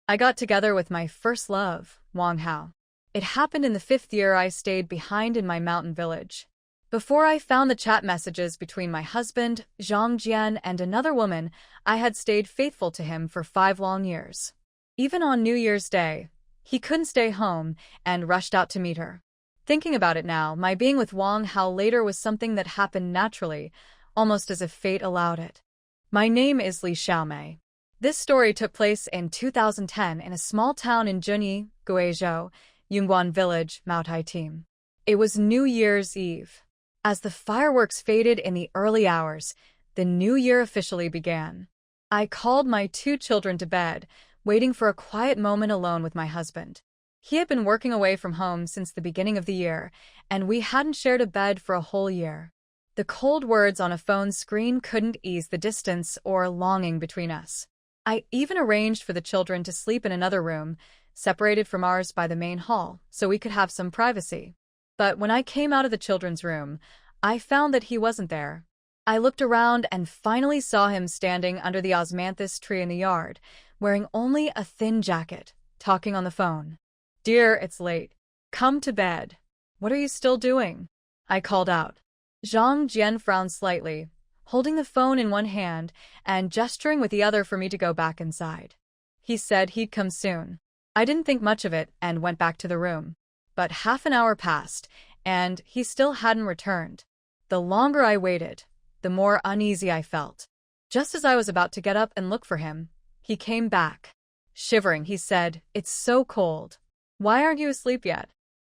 I got together with my first love, Wang Hao. It happened in the 5th year I stayed behind in my mountain village. Before I found the chat messages between my husband, Zhang Jian, and another woman, I had stayed faithful to him for 5 long years. Even on New Year's Day, he couldn't stay home and rushed out to meet her. Thinking about it now, my being with Wang Hao later was something that happened naturally, almost as if fate allowed it. My name is Li Xiaomei. This story took place in 2010 in a small town in Junyi, Guizhou, Yunguan Village, Maotai Team. It was New Year's Eve. As the fireworks faded in the early hours, the new year officially began. I called my 2 children to bed, waiting for a quiet moment alone with my husband. He had been working away from home since the beginning of the year, and we hadn't shared a bed for a whole year. The cold words on a phone screen couldn't ease the distance or longing between us. I even arranged for the children to sleep in another room, separated from ours by the main hall, so we could have some privacy. But when I came out of the children's room, I found that he wasn't there. I looked around and finally saw him standing under the osmanthus tree in the yard, wearing only a thin jacket, talking on the phone. "Dear, it's late. Come to bed. What are you still doing?" I called out. Zhang Jian frowned slightly, holding the phone in one hand and gesturing with the other for me to go back inside. He said he'd come soon. I didn't think much of it and went back to the room. But half an hour passed, and he still hadn't returned. The longer I waited, the more uneasy I felt. Just as I was about to get up and look for him, he came back. Shivering, he said, "It's so cold. Why aren't you asleep yet?"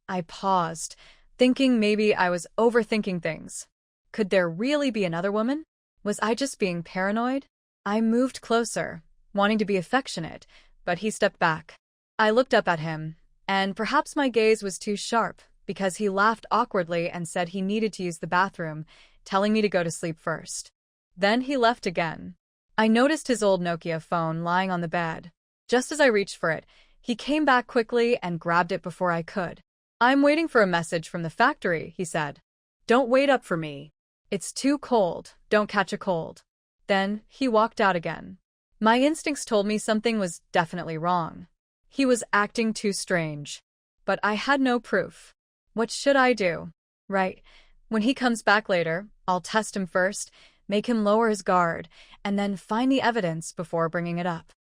I paused, thinking maybe I was overthinking things. Could there really be another woman? Was I just being paranoid? I moved closer, wanting to be affectionate, but he stepped back. I looked up at him, and perhaps my gaze was too sharp, because he laughed awkwardly and said he needed to use the bathroom, telling me to go to sleep first. Then he left again. I noticed his old Nokia phone lying on the bed. Just as I reached for it, he came back quickly and grabbed it before I could. "I'm waiting for a message from the factory," he said. "Don't wait up for me. It's too cold, don't catch a cold." Then he walked out again. My instincts told me something was definitely wrong. He was acting too strange. But I had no proof. What should I do? Right. When he comes back later, I'll test him first, make him lower his guard, and then find the evidence before bringing it up.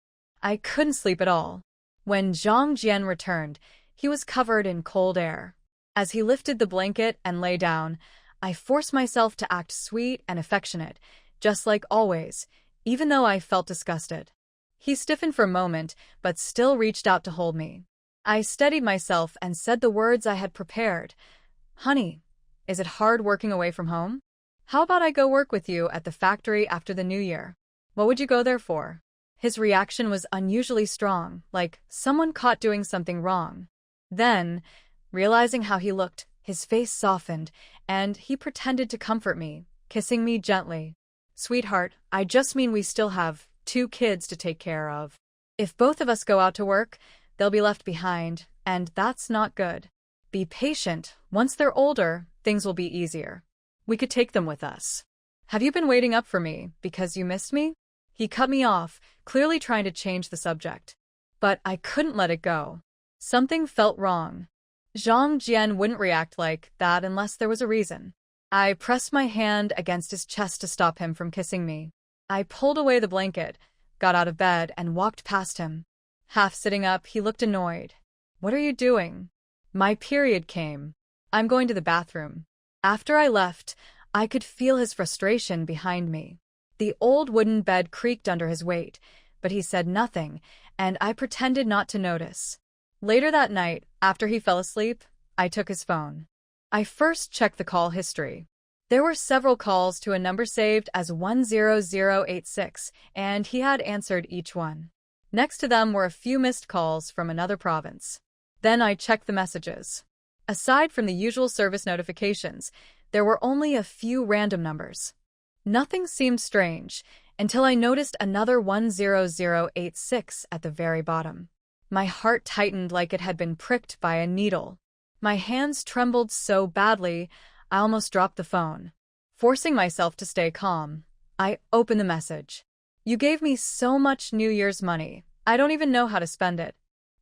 I couldn't sleep at all. When Zhang Jian returned, he was covered in cold air. As he lifted the blanket and lay down, I forced myself to act sweet and affectionate, just like always, even though I felt disgusted. He stiffened for a moment, but still reached out to hold me. I steadied myself and said the words I had prepared. "Honey, is it hard working away from home? How about I go work with you at the factory after the new year? What would you go there for?" His reaction was unusually strong, like someone caught doing something wrong. Then, realizing how he looked, his face softened, and he pretended to comfort me, kissing me gently. "Sweetheart, I just mean we still have 2 kids to take care of. If both of us go out to work, they'll be left behind, and that's not good. Be patient. Once they're older, things will be easier. We could take them with us. Have you been waiting up for me because you missed me?" He cut me off, clearly trying to change the subject. But I couldn't let it go. Something felt wrong. Zhang Jian wouldn't react like that unless there was a reason. I pressed my hand against his chest to stop him from kissing me. I pulled away the blanket, got out of bed, and walked past him. Half sitting up, he looked annoyed. "What are you doing?" "My period came. I'm going to the bathroom." After I left, I could feel his frustration behind me. The old wooden bed creaked under his weight, but he said nothing, and I pretended not to notice. Later that night, after he fell asleep, I took his phone. I first checked the call history. There were several calls to a number saved as 10086, and he had answered each one. Next to them were a few missed calls from another province. Then I checked the messages. Aside from the usual service notifications, there were only a few random numbers. Nothing seemed strange until I noticed another 10086 at the very bottom. My heart tightened like it had been pricked by a needle. My hands trembled so badly, I almost dropped the phone. Forcing myself to stay calm, I opened the message. "You gave me so much New Year's money, I don't even know how to spend it.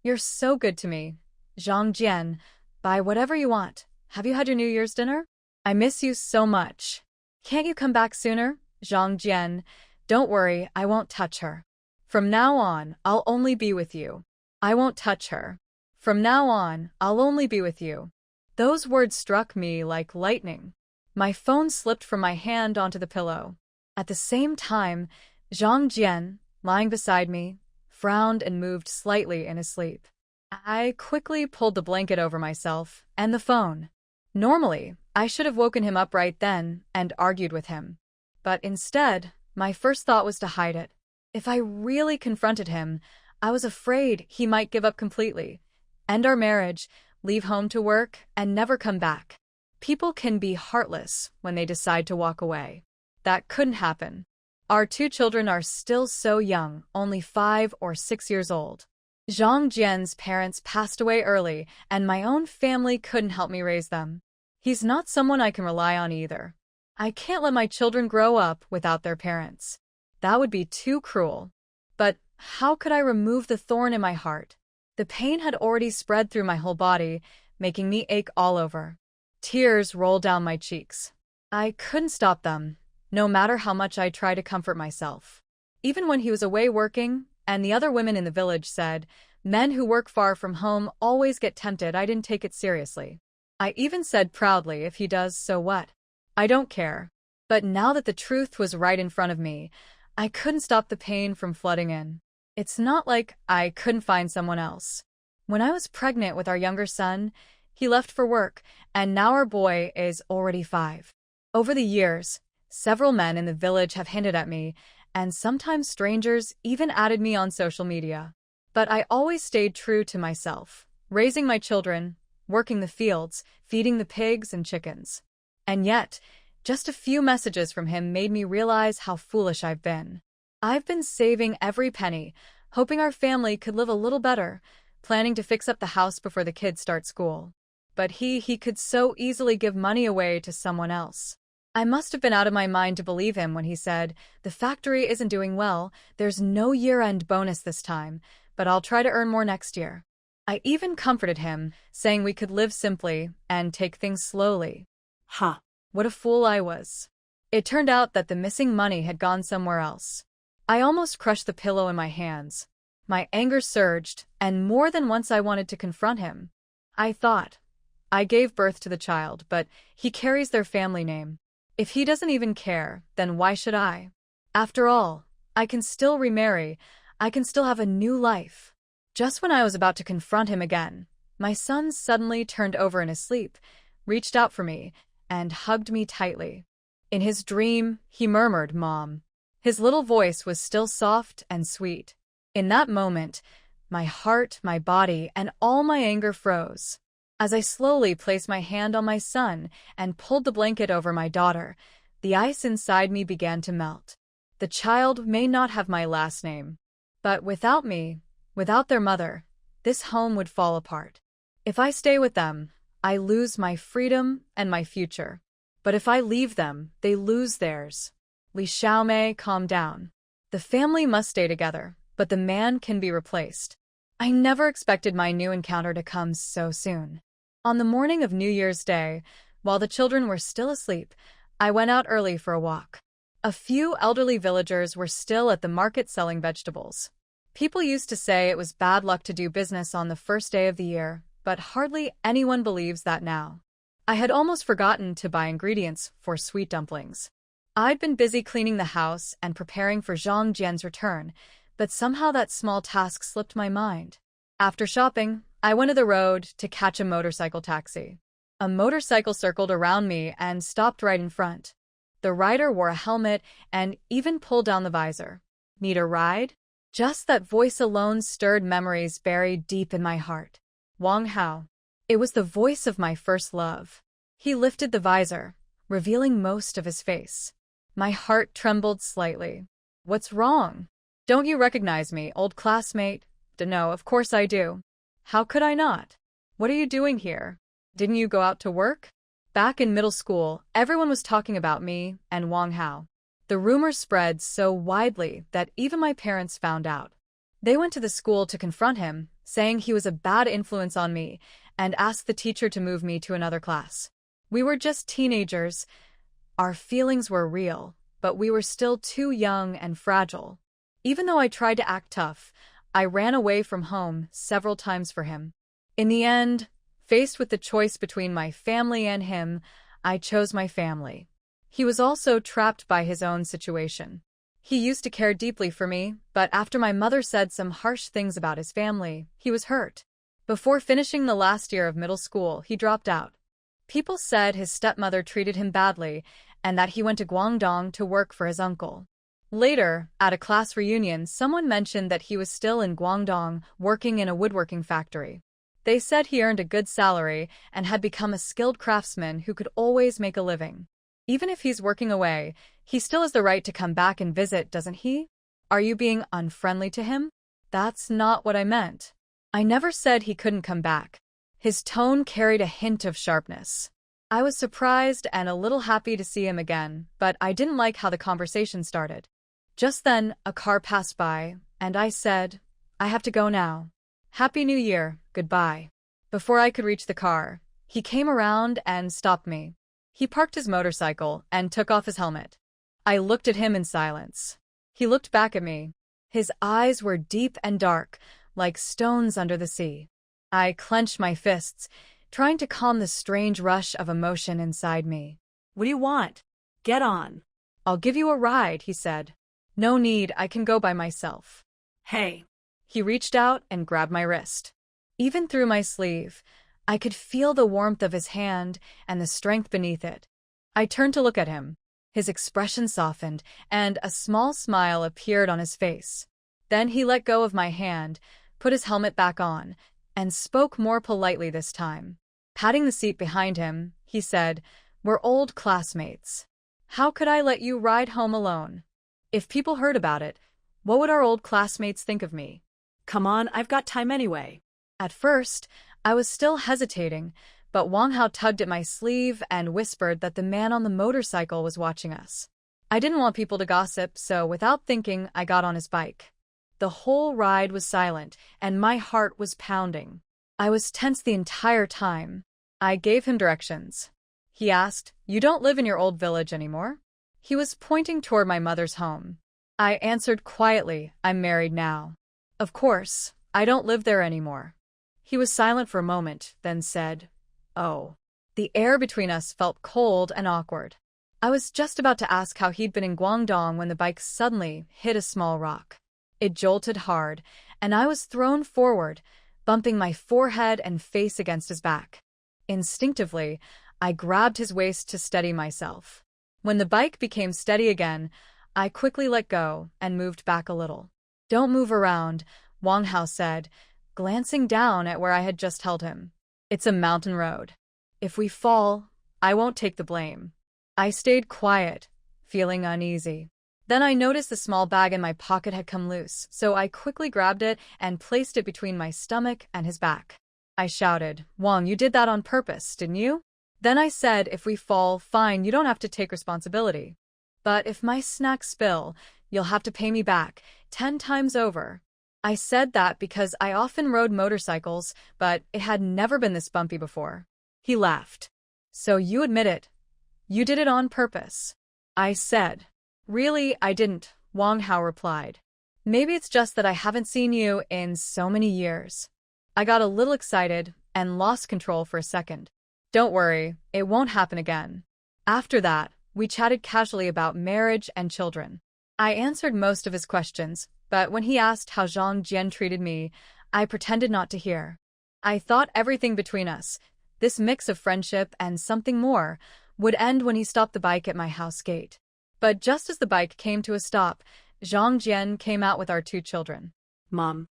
You're so good to me. Zhang Jian, buy whatever you want. Have you had your New Year's dinner? I miss you so much. Can't you come back sooner? Zhang Jian, don't worry, I won't touch her. From now on, I'll only be with you. I won't touch her. From now on, I'll only be with you. Those words struck me like lightning. My phone slipped from my hand onto the pillow. At the same time, Zhang Jian, lying beside me, frowned and moved slightly in his sleep. I quickly pulled the blanket over myself and the phone. Normally, I should have woken him up right then and argued with him. But instead, my first thought was to hide it. If I really confronted him, I was afraid he might give up completely, end our marriage, leave home to work, and never come back. People can be heartless when they decide to walk away. That couldn't happen. Our 2 children are still so young, only 5 or 6 years old. Zhang Jian's parents passed away early, and my own family couldn't help me raise them. He's not someone I can rely on either. I can't let my children grow up without their parents. That would be too cruel. But how could I remove the thorn in my heart? The pain had already spread through my whole body, making me ache all over. Tears rolled down my cheeks. I couldn't stop them, no matter how much I tried to comfort myself. Even when he was away working, and the other women in the village said, men who work far from home always get tempted, I didn't take it seriously. I even said proudly, if he does, so what? I don't care. But now that the truth was right in front of me, I couldn't stop the pain from flooding in. It's not like I couldn't find someone else. When I was pregnant with our younger son, he left for work, and now our boy is already 5. Over the years, several men in the village have hinted at me, and sometimes strangers even added me on social media. But I always stayed true to myself, raising my children, working the fields, feeding the pigs and chickens. And yet, just a few messages from him made me realize how foolish I've been. I've been saving every penny, hoping our family could live a little better, planning to fix up the house before the kids start school. But he could so easily give money away to someone else. I must have been out of my mind to believe him when he said, the factory isn't doing well, there's no year-end bonus this time, but I'll try to earn more next year. I even comforted him, saying we could live simply and take things slowly. What a fool I was. It turned out that the missing money had gone somewhere else. I almost crushed the pillow in my hands. My anger surged, and more than once I wanted to confront him. I thought, I gave birth to the child, but he carries their family name. If he doesn't even care, then why should I? After all, I can still remarry. I can still have a new life. Just when I was about to confront him again, my son suddenly turned over in his sleep, reached out for me, and hugged me tightly. In his dream, he murmured, "Mom." His little voice was still soft and sweet. In that moment, my heart, my body, and all my anger froze. As I slowly placed my hand on my son and pulled the blanket over my daughter, the ice inside me began to melt. The child may not have my last name, but without me, without their mother, this home would fall apart. If I stay with them, I lose my freedom and my future. But if I leave them, they lose theirs. Li Xiaomei, calm down. The family must stay together, but the man can be replaced. I never expected my new encounter to come so soon. On the morning of New Year's Day, while the children were still asleep, I went out early for a walk. A few elderly villagers were still at the market selling vegetables. People used to say it was bad luck to do business on the first day of the year, but hardly anyone believes that now. I had almost forgotten to buy ingredients for sweet dumplings. I'd been busy cleaning the house and preparing for Zhang Jian's return, but somehow that small task slipped my mind. After shopping, I went to the road to catch a motorcycle taxi. A motorcycle circled around me and stopped right in front. The rider wore a helmet and even pulled down the visor. Need a ride? Just that voice alone stirred memories buried deep in my heart. Wang Hao. It was the voice of my first love. He lifted the visor, revealing most of his face. My heart trembled slightly. What's wrong? Don't you recognize me, old classmate? No, of course I do. How could I not? What are you doing here? Didn't you go out to work? Back in middle school, everyone was talking about me and Wang Hao. The rumor spread so widely that even my parents found out. They went to the school to confront him, saying he was a bad influence on me, and asked the teacher to move me to another class. We were just teenagers. Our feelings were real, but we were still too young and fragile. Even though I tried to act tough, I ran away from home several times for him. In the end, faced with the choice between my family and him, I chose my family. He was also trapped by his own situation. He used to care deeply for me, but after my mother said some harsh things about his family, he was hurt. Before finishing the last year of middle school, he dropped out. People said his stepmother treated him badly and that he went to Guangdong to work for his uncle. Later, at a class reunion, someone mentioned that he was still in Guangdong working in a woodworking factory. They said he earned a good salary and had become a skilled craftsman who could always make a living. Even if he's working away, he still has the right to come back and visit, doesn't he? Are you being unfriendly to him? That's not what I meant. I never said he couldn't come back. His tone carried a hint of sharpness. I was surprised and a little happy to see him again, but I didn't like how the conversation started. Just then, a car passed by, and I said, "I have to go now. Happy New Year, goodbye." Before I could reach the car, he came around and stopped me. He parked his motorcycle and took off his helmet. I looked at him in silence. He looked back at me. His eyes were deep and dark, like stones under the sea. I clenched my fists, trying to calm the strange rush of emotion inside me. "What do you want? Get on." "I'll give you a ride," he said. "No need, I can go by myself." "Hey." He reached out and grabbed my wrist. Even through my sleeve, I could feel the warmth of his hand and the strength beneath it. I turned to look at him. His expression softened, and a small smile appeared on his face. Then he let go of my hand, put his helmet back on, and spoke more politely this time. Patting the seat behind him, he said, "We're old classmates. How could I let you ride home alone? If people heard about it, what would our old classmates think of me?" "Come on, I've got time anyway." At first, I was still hesitating, but Wang Hao tugged at my sleeve and whispered that the man on the motorcycle was watching us. I didn't want people to gossip, so without thinking, I got on his bike. The whole ride was silent, and my heart was pounding. I was tense the entire time. I gave him directions. He asked, "You don't live in your old village anymore?" He was pointing toward my mother's home. I answered quietly, "I'm married now." "Of course, I don't live there anymore." He was silent for a moment, then said, "Oh." The air between us felt cold and awkward. I was just about to ask how he'd been in Guangdong when the bike suddenly hit a small rock. It jolted hard, and I was thrown forward, bumping my forehead and face against his back. Instinctively, I grabbed his waist to steady myself. When the bike became steady again, I quickly let go and moved back a little. "Don't move around," Wang Hao said, glancing down at where I had just held him. "It's a mountain road. If we fall, I won't take the blame." I stayed quiet, feeling uneasy. Then I noticed the small bag in my pocket had come loose, so I quickly grabbed it and placed it between my stomach and his back. I shouted, "Wang, you did that on purpose, didn't you?" Then I said, "If we fall, fine, you don't have to take responsibility. But if my snacks spill, you'll have to pay me back, 10 times over." I said that because I often rode motorcycles, but it had never been this bumpy before. He laughed. "So you admit it. You did it on purpose." I said. "Really, I didn't," Wang Hao replied. "Maybe it's just that I haven't seen you in so many years." I got a little excited and lost control for a second. "Don't worry, it won't happen again." After that, we chatted casually about marriage and children. I answered most of his questions, but when he asked how Zhang Jian treated me, I pretended not to hear. I thought everything between us, this mix of friendship and something more, would end when he stopped the bike at my house gate. But just as the bike came to a stop, Zhang Jian came out with our 2 children. Mom.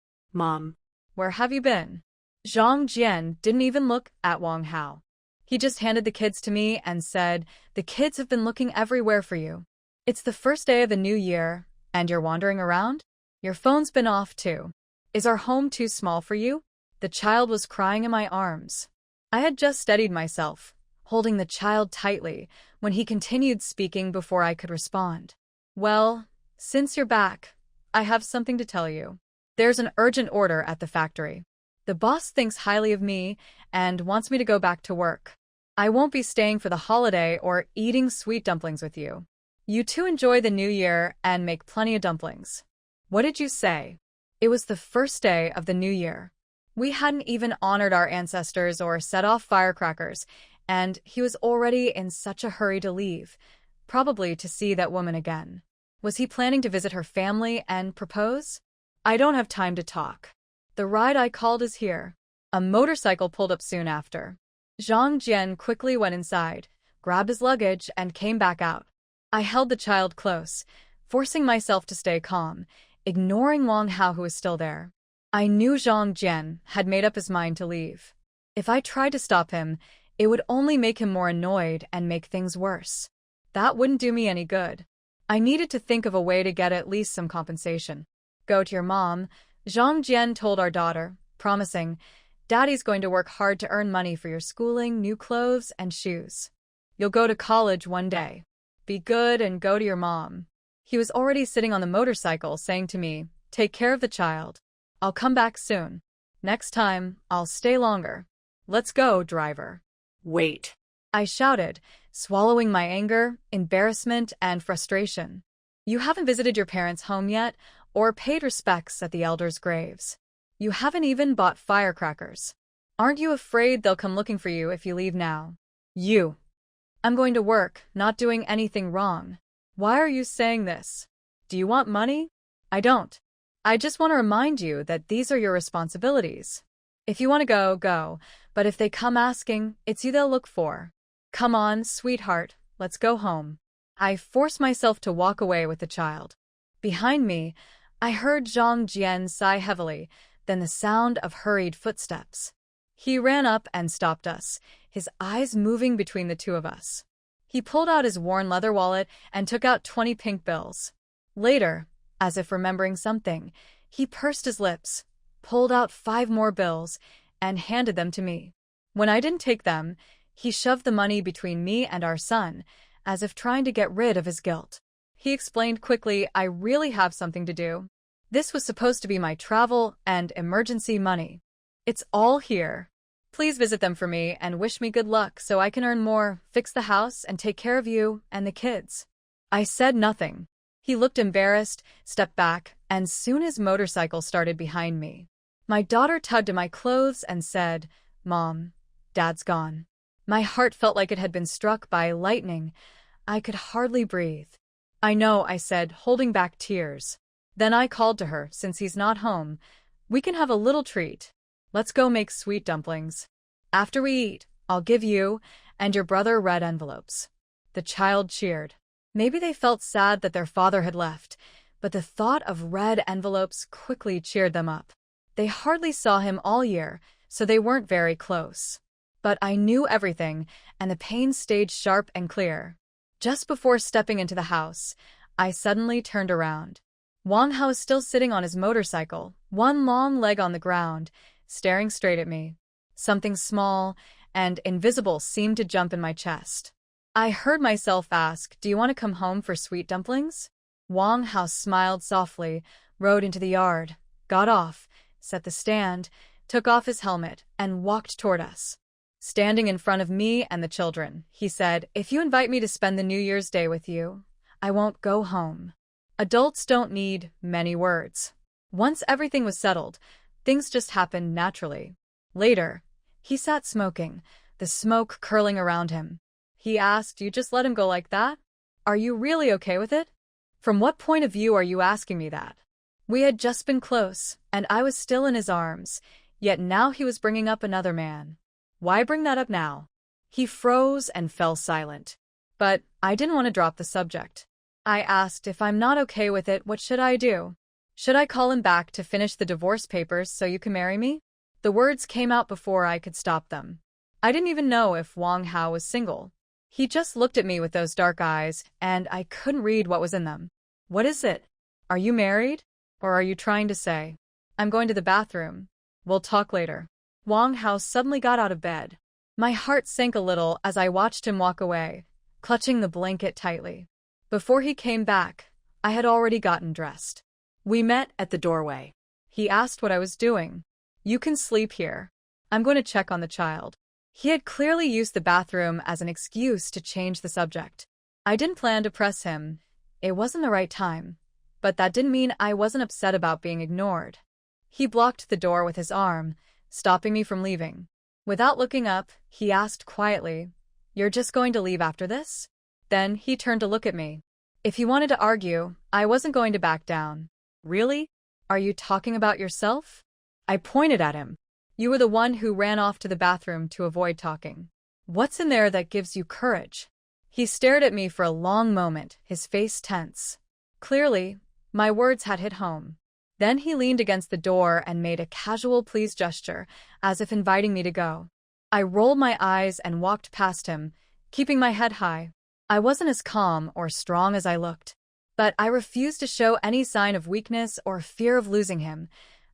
"Where have you been?" Zhang Jian didn't even look at Wang Hao. He just handed the kids to me and said, "The kids have been looking everywhere for you. It's the first day of the new year, and you're wandering around? Your phone's been off too. Is our home too small for you?" The child was crying in my arms. I had just steadied myself, holding the child tightly, when he continued speaking before I could respond. "Well, since you're back, I have something to tell you. There's an urgent order at the factory. The boss thinks highly of me and wants me to go back to work. I won't be staying for the holiday or eating sweet dumplings with you. You two enjoy the new year and make plenty of dumplings. What did you say? It was the first day of the new year. We hadn't even honored our ancestors or set off firecrackers, and he was already in such a hurry to leave, probably to see that woman again. Was he planning to visit her family and propose? I don't have time to talk. The ride I called is here. A motorcycle pulled up soon after. Zhang Jian quickly went inside, grabbed his luggage, and came back out. I held the child close, forcing myself to stay calm, ignoring Wang Hao who was still there. I knew Zhang Jian had made up his mind to leave. If I tried to stop him, it would only make him more annoyed and make things worse. That wouldn't do me any good. I needed to think of a way to get at least some compensation. Go to your mom, Zhang Jian told our daughter, promising, Daddy's going to work hard to earn money for your schooling, new clothes, and shoes. You'll go to college one day. Be good and go to your mom. He was already sitting on the motorcycle saying to me, take care of the child. I'll come back soon. Next time, I'll stay longer. Let's go, driver. Wait. I shouted, swallowing my anger, embarrassment, and frustration. You haven't visited your parents' home yet, or paid respects at the elders' graves. You haven't even bought firecrackers. Aren't you afraid they'll come looking for you if you leave now? You. I'm going to work, not doing anything wrong. Why are you saying this? Do you want money? I don't. I just want to remind you that these are your responsibilities. If you want to go, go, but if they come asking, it's you they'll look for. Come on, sweetheart, let's go home. I forced myself to walk away with the child. Behind me, I heard Zhang Jian sigh heavily, then the sound of hurried footsteps. He ran up and stopped us, his eyes moving between the two of us. He pulled out his worn leather wallet and took out 20 pink bills. Later, as if remembering something, he pursed his lips, pulled out 5 more bills, and handed them to me. When I didn't take them, he shoved the money between me and our son, as if trying to get rid of his guilt. He explained quickly, I really have something to do. This was supposed to be my travel and emergency money. It's all here. Please visit them for me and wish me good luck so I can earn more, fix the house, and take care of you and the kids. I said nothing. He looked embarrassed, stepped back, and soon his motorcycle started behind me. My daughter tugged at my clothes and said, Mom, Dad's gone. My heart felt like it had been struck by lightning. I could hardly breathe. I know, I said, holding back tears. Then I called to her, since he's not home, we can have a little treat. Let's go make sweet dumplings. After we eat, I'll give you and your brother red envelopes. The child cheered. Maybe they felt sad that their father had left, but the thought of red envelopes quickly cheered them up. They hardly saw him all year, so they weren't very close. But I knew everything, and the pain stayed sharp and clear. Just before stepping into the house, I suddenly turned around. Wang Hao was still sitting on his motorcycle, one long leg on the ground, staring straight at me. Something small and invisible seemed to jump in my chest. I heard myself ask, do you want to come home for sweet dumplings? Wang Hao smiled softly, rode into the yard, got off, set the stand, took off his helmet, and walked toward us. Standing in front of me and the children, he said, if you invite me to spend the New Year's Day with you, I won't go home. Adults don't need many words. Once everything was settled, things just happened naturally. Later, he sat smoking, the smoke curling around him. He asked, you just let him go like that? Are you really okay with it? From what point of view are you asking me that? We had just been close, and I was still in his arms, yet now he was bringing up another man. Why bring that up now? He froze and fell silent. But I didn't want to drop the subject. I asked, if I'm not okay with it, what should I do? Should I call him back to finish the divorce papers so you can marry me? The words came out before I could stop them. I didn't even know if Wang Hao was single. He just looked at me with those dark eyes, and I couldn't read what was in them. What is it? Are you married? Or are you trying to say, I'm going to the bathroom. We'll talk later. Wang Hao suddenly got out of bed. My heart sank a little as I watched him walk away, clutching the blanket tightly. Before he came back, I had already gotten dressed. We met at the doorway. He asked what I was doing. You can sleep here. I'm going to check on the child. He had clearly used the bathroom as an excuse to change the subject. I didn't plan to press him. It wasn't the right time. But that didn't mean I wasn't upset about being ignored. He blocked the door with his arm, stopping me from leaving. Without looking up, he asked quietly, "You're just going to leave after this?" Then he turned to look at me. If he wanted to argue, I wasn't going to back down. "Really? Are you talking about yourself?" I pointed at him. "You were the one who ran off to the bathroom to avoid talking. What's in there that gives you courage?" He stared at me for a long moment, his face tense. Clearly, my words had hit home. Then he leaned against the door and made a casual please gesture, as if inviting me to go. I rolled my eyes and walked past him, keeping my head high. I wasn't as calm or strong as I looked, but I refused to show any sign of weakness or fear of losing him,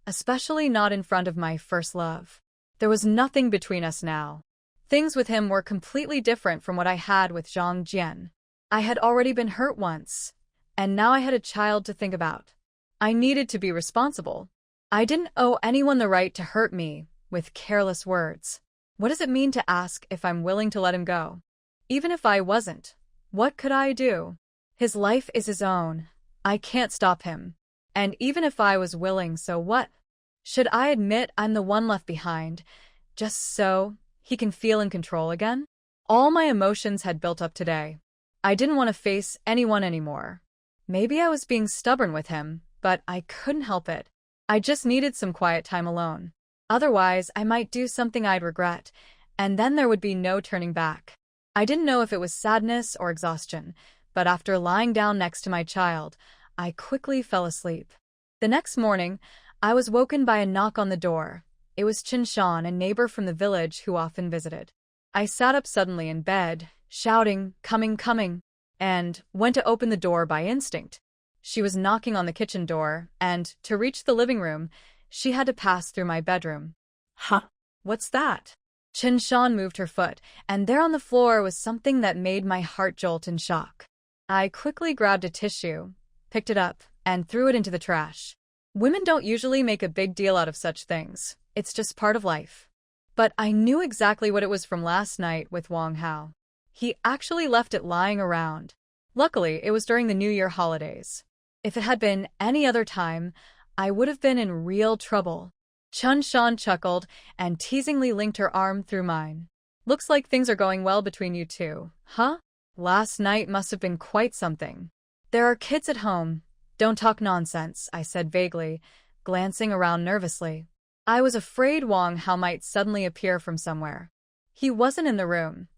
especially not in front of my first love. There was nothing between us now. Things with him were completely different from what I had with Zhang Jian. I had already been hurt once, and now I had a child to think about. I needed to be responsible. I didn't owe anyone the right to hurt me with careless words. What does it mean to ask if I'm willing to let him go? Even if I wasn't, what could I do? His life is his own. I can't stop him. And even if I was willing, so what? Should I admit I'm the one left behind, just so he can feel in control again? All my emotions had built up today. I didn't want to face anyone anymore. Maybe I was being stubborn with him, but I couldn't help it. I just needed some quiet time alone. Otherwise, I might do something I'd regret, and then there would be no turning back. I didn't know if it was sadness or exhaustion, but after lying down next to my child, I quickly fell asleep. The next morning, I was woken by a knock on the door. It was Qinshan, a neighbor from the village who often visited. I sat up suddenly in bed, shouting, "Coming, coming," and went to open the door by instinct. She was knocking on the kitchen door, and, to reach the living room, she had to pass through my bedroom. Huh? What's that? Qinshan moved her foot, and there on the floor was something that made my heart jolt in shock. I quickly grabbed a tissue, picked it up, and threw it into the trash. Women don't usually make a big deal out of such things. It's just part of life. But I knew exactly what it was from last night with Wang Hao. He actually left it lying around. Luckily, it was during the New Year holidays. If it had been any other time, I would have been in real trouble. Qinshan chuckled and teasingly linked her arm through mine. "Looks like things are going well between you two, huh? Last night must have been quite something." "There are kids at home. Don't talk nonsense," I said vaguely, glancing around nervously. I was afraid Wang Hao might suddenly appear from somewhere. He wasn't in the room.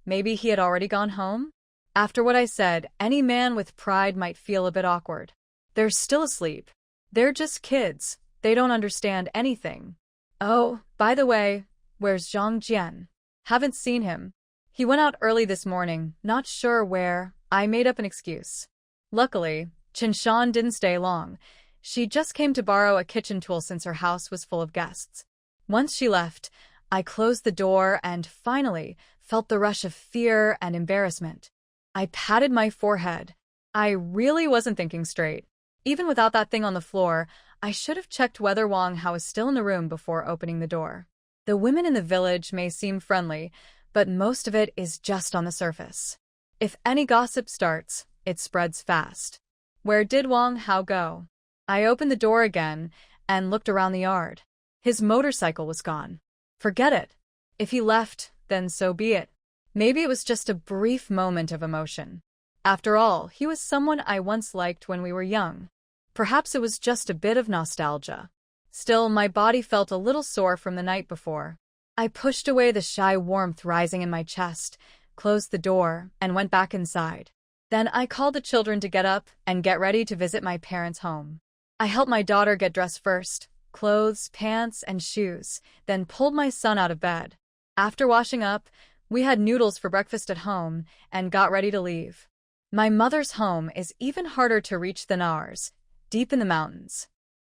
Maybe he had already gone home? After what I said, any man with pride might feel a bit awkward. They're still asleep. They're just kids. They don't understand anything. Oh, by the way, where's Zhang Jian? Haven't seen him. He went out early this morning, not sure where. I made up an excuse. Luckily, Qinshan didn't stay long. She just came to borrow a kitchen tool since her house was full of guests. Once she left, I closed the door and finally felt the rush of fear and embarrassment. I patted my forehead. I really wasn't thinking straight. Even without that thing on the floor, I should have checked whether Wang Hao was still in the room before opening the door. The women in the village may seem friendly, but most of it is just on the surface. If any gossip starts, it spreads fast. Where did Wang Hao go? I opened the door again and looked around the yard. His motorcycle was gone. Forget it. If he left, then so be it. Maybe it was just a brief moment of emotion. After all, he was someone I once liked when we were young. Perhaps it was just a bit of nostalgia. Still, my body felt a little sore from the night before. I pushed away the shy warmth rising in my chest, closed the door, and went back inside. Then I called the children to get up and get ready to visit my parents' home. I helped my daughter get dressed first, clothes, pants, and shoes, then pulled my son out of bed. After washing up, we had noodles for breakfast at home and got ready to leave. My mother's home is even harder to reach than ours, deep in the mountains.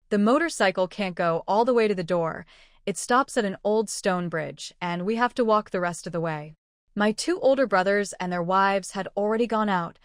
The motorcycle can't go all the way to the door. It stops at an old stone bridge, and we have to walk the rest of the way. My two older brothers and their wives had already gone out,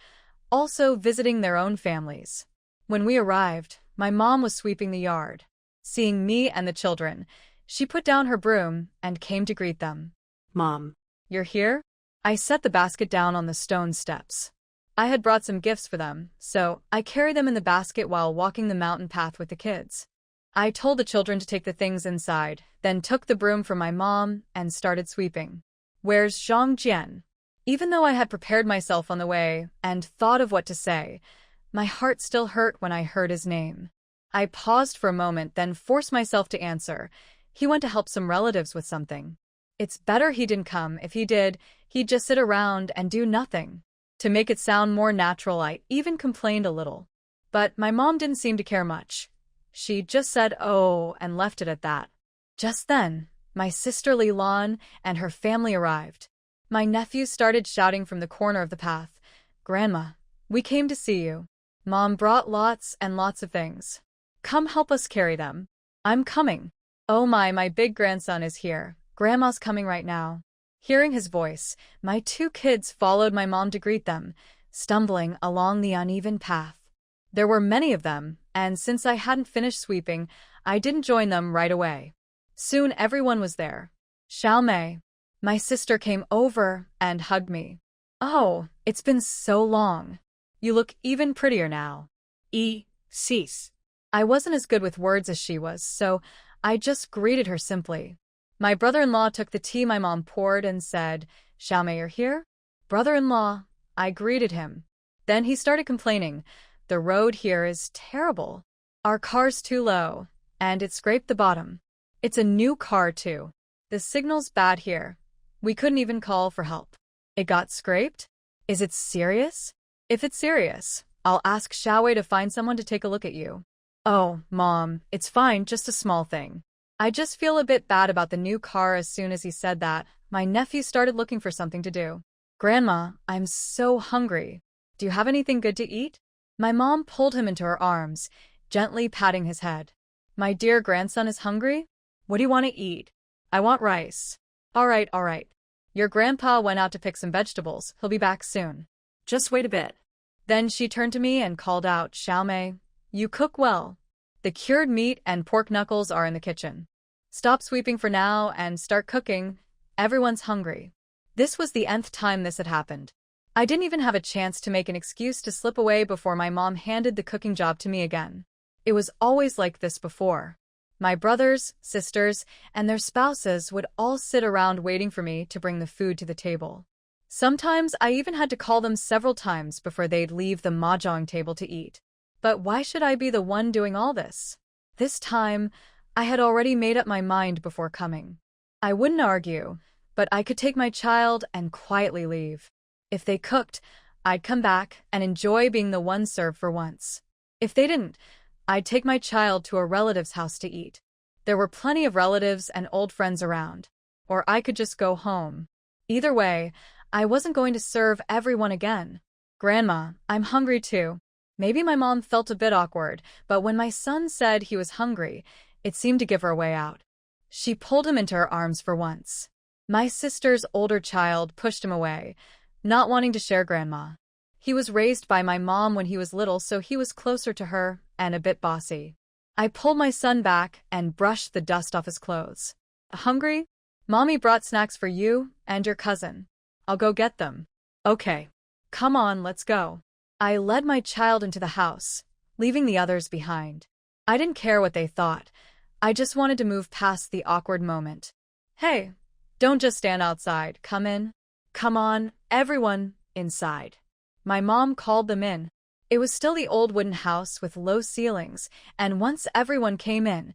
also visiting their own families. When we arrived, my mom was sweeping the yard. Seeing me and the children, she put down her broom and came to greet them. Mom. You're here? I set the basket down on the stone steps. I had brought some gifts for them, so I carried them in the basket while walking the mountain path with the kids. I told the children to take the things inside, then took the broom from my mom and started sweeping. Where's Zhang Jian? Even though I had prepared myself on the way and thought of what to say, my heart still hurt when I heard his name. I paused for a moment, then forced myself to answer. He went to help some relatives with something. It's better he didn't come. If he did, he'd just sit around and do nothing. To make it sound more natural, I even complained a little. But my mom didn't seem to care much. She just said, "Oh," and left it at that. Just then, my sister Lilan and her family arrived. My nephews started shouting from the corner of the path, "Grandma, we came to see you. Mom brought lots and lots of things. Come help us carry them." "I'm coming." "Oh my big grandson is here. Grandma's coming right now." Hearing his voice, my two kids followed my mom to greet them, stumbling along the uneven path. There were many of them, and since I hadn't finished sweeping, I didn't join them right away. Soon everyone was there. Xiaomei, my sister, came over and hugged me. "Oh, it's been so long. You look even prettier now." Cease. I wasn't as good with words as she was, so I just greeted her simply. My brother-in-law took the tea my mom poured and said, "Xiaomei, you're here?" "Brother-in-law," I greeted him. Then he started complaining. "The road here is terrible. Our car's too low, and it scraped the bottom. It's a new car, too. The signal's bad here. We couldn't even call for help." "It got scraped? Is it serious?" "If it's serious, I'll ask Xiaowei to find someone to take a look at you." "Oh, Mom, it's fine, just a small thing." I just feel a bit bad about the new car. As soon as he said that, my nephew started looking for something to do. "Grandma, I'm so hungry. Do you have anything good to eat?" My mom pulled him into her arms, gently patting his head. "My dear grandson is hungry? What do you want to eat?" "I want rice." All right. Your grandpa went out to pick some vegetables. He'll be back soon." Just wait a bit. Then she turned to me and called out, "Xiaomei, you cook well. The cured meat and pork knuckles are in the kitchen. Stop sweeping for now and start cooking. Everyone's hungry." This was the nth time this had happened. I didn't even have a chance to make an excuse to slip away before my mom handed the cooking job to me again. It was always like this before. My brothers, sisters, and their spouses would all sit around waiting for me to bring the food to the table. Sometimes I even had to call them several times before they'd leave the mahjong table to eat. But why should I be the one doing all this? This time, I had already made up my mind before coming. I wouldn't argue, but I could take my child and quietly leave. If they cooked, I'd come back and enjoy being the one served for once. If they didn't, I'd take my child to a relative's house to eat. There were plenty of relatives and old friends around. Or I could just go home. Either way, I wasn't going to serve everyone again. "Grandma, I'm hungry too." Maybe my mom felt a bit awkward, but when my son said he was hungry, it seemed to give her a way out. She pulled him into her arms for once. My sister's older child pushed him away, not wanting to share Grandma. He was raised by my mom when he was little, so he was closer to her and a bit bossy. I pulled my son back and brushed the dust off his clothes. "Hungry? Mommy brought snacks for you and your cousin. I'll go get them." "Okay. Come on, let's go." I led my child into the house, leaving the others behind. I didn't care what they thought. I just wanted to move past the awkward moment. "Hey, don't just stand outside. Come in." "Come on, everyone, inside." My mom called them in. It was still the old wooden house with low ceilings, and once everyone came in,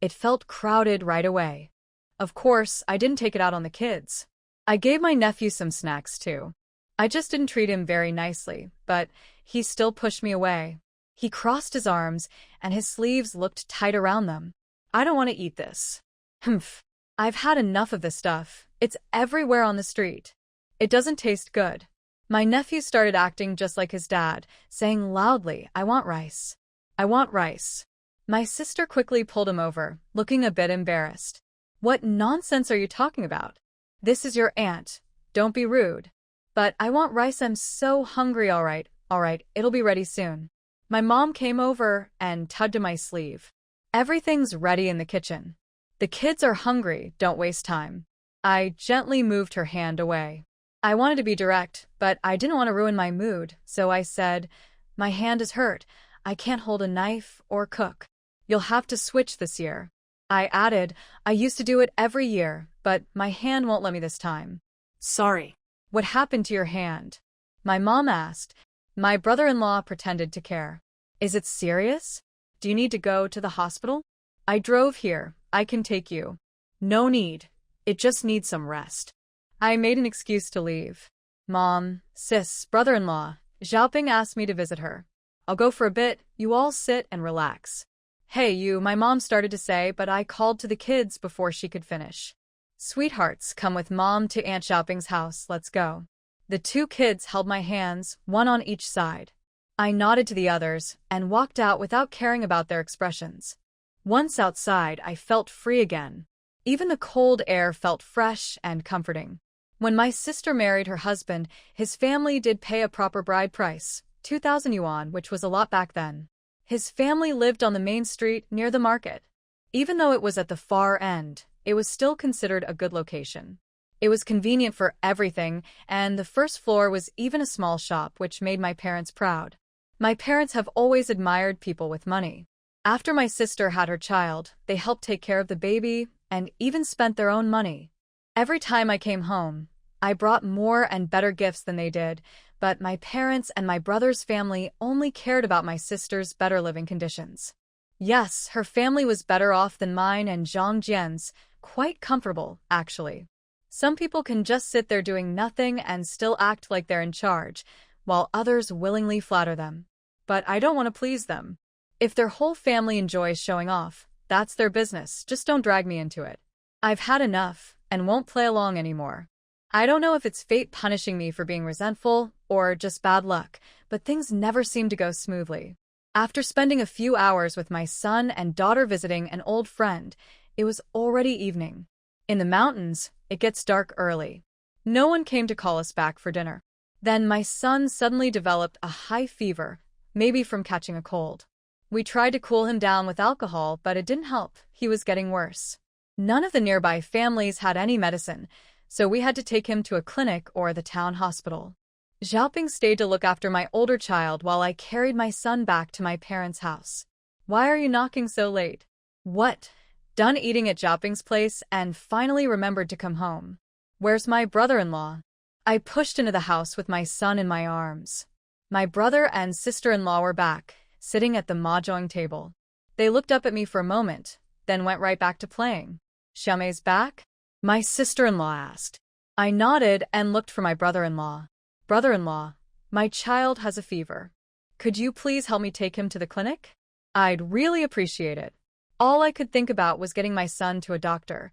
it felt crowded right away. Of course, I didn't take it out on the kids. I gave my nephew some snacks too. I just didn't treat him very nicely, but he still pushed me away. He crossed his arms, and his sleeves looked tight around them. "I don't want to eat this." "Humph. I've had enough of this stuff. It's everywhere on the street. It doesn't taste good." My nephew started acting just like his dad, saying loudly, "I want rice. I want rice." My sister quickly pulled him over, looking a bit embarrassed. "What nonsense are you talking about? This is your aunt. Don't be rude." "But I want rice. I'm so hungry." All right, it'll be ready soon." My mom came over and tugged at my sleeve. Everything's ready in the kitchen. The kids are hungry, don't waste time. I gently moved her hand away. I wanted to be direct, but I didn't want to ruin my mood, so I said, "My hand is hurt. I can't hold a knife or cook. You'll have to switch this year." I added, "I used to do it every year, but my hand won't let me this time." Sorry. "What happened to your hand?" my mom asked. My brother-in-law pretended to care. "Is it serious? Do you need to go to the hospital?" "I drove here. I can take you." "No need. It just needs some rest." I made an excuse to leave. "Mom, sis, brother-in-law, Xiaoping asked me to visit her. I'll go for a bit, you all sit and relax." "Hey you," my mom started to say, but I called to the kids before she could finish. "Sweethearts, come with mom to Aunt Xiaoping's house, let's go." The two kids held my hands, one on each side. I nodded to the others and walked out without caring about their expressions. Once outside, I felt free again. Even the cold air felt fresh and comforting. When my sister married her husband, his family did pay a proper bride price, 2,000 yuan, which was a lot back then. His family lived on the main street near the market. Even though it was at the far end, it was still considered a good location. It was convenient for everything, and the first floor was even a small shop, which made my parents proud. My parents have always admired people with money. After my sister had her child, they helped take care of the baby and even spent their own money. Every time I came home, I brought more and better gifts than they did, but my parents and my brother's family only cared about my sister's better living conditions. Yes, her family was better off than mine and Zhang Jian's, quite comfortable, actually. Some people can just sit there doing nothing and still act like they're in charge, while others willingly flatter them. But I don't want to please them. If their whole family enjoys showing off, that's their business, just don't drag me into it. I've had enough, and won't play along anymore. I don't know if it's fate punishing me for being resentful, or just bad luck, but things never seem to go smoothly. After spending a few hours with my son and daughter visiting an old friend, it was already evening. In the mountains, it gets dark early. No one came to call us back for dinner. Then my son suddenly developed a high fever, maybe from catching a cold. We tried to cool him down with alcohol, but it didn't help. He was getting worse. None of the nearby families had any medicine, so we had to take him to a clinic or the town hospital. Xiaoping stayed to look after my older child while I carried my son back to my parents' house. "Why are you knocking so late?" "What? Done eating at Xiaoping's place and finally remembered to come home." "Where's my brother-in-law?" I pushed into the house with my son in my arms. My brother and sister-in-law were back, sitting at the mahjong table. They looked up at me for a moment, then went right back to playing. "Xiaomei's back?" my sister-in-law asked. I nodded and looked for my brother-in-law. "Brother-in-law, my child has a fever. Could you please help me take him to the clinic?" "I'd really appreciate it." All I could think about was getting my son to a doctor.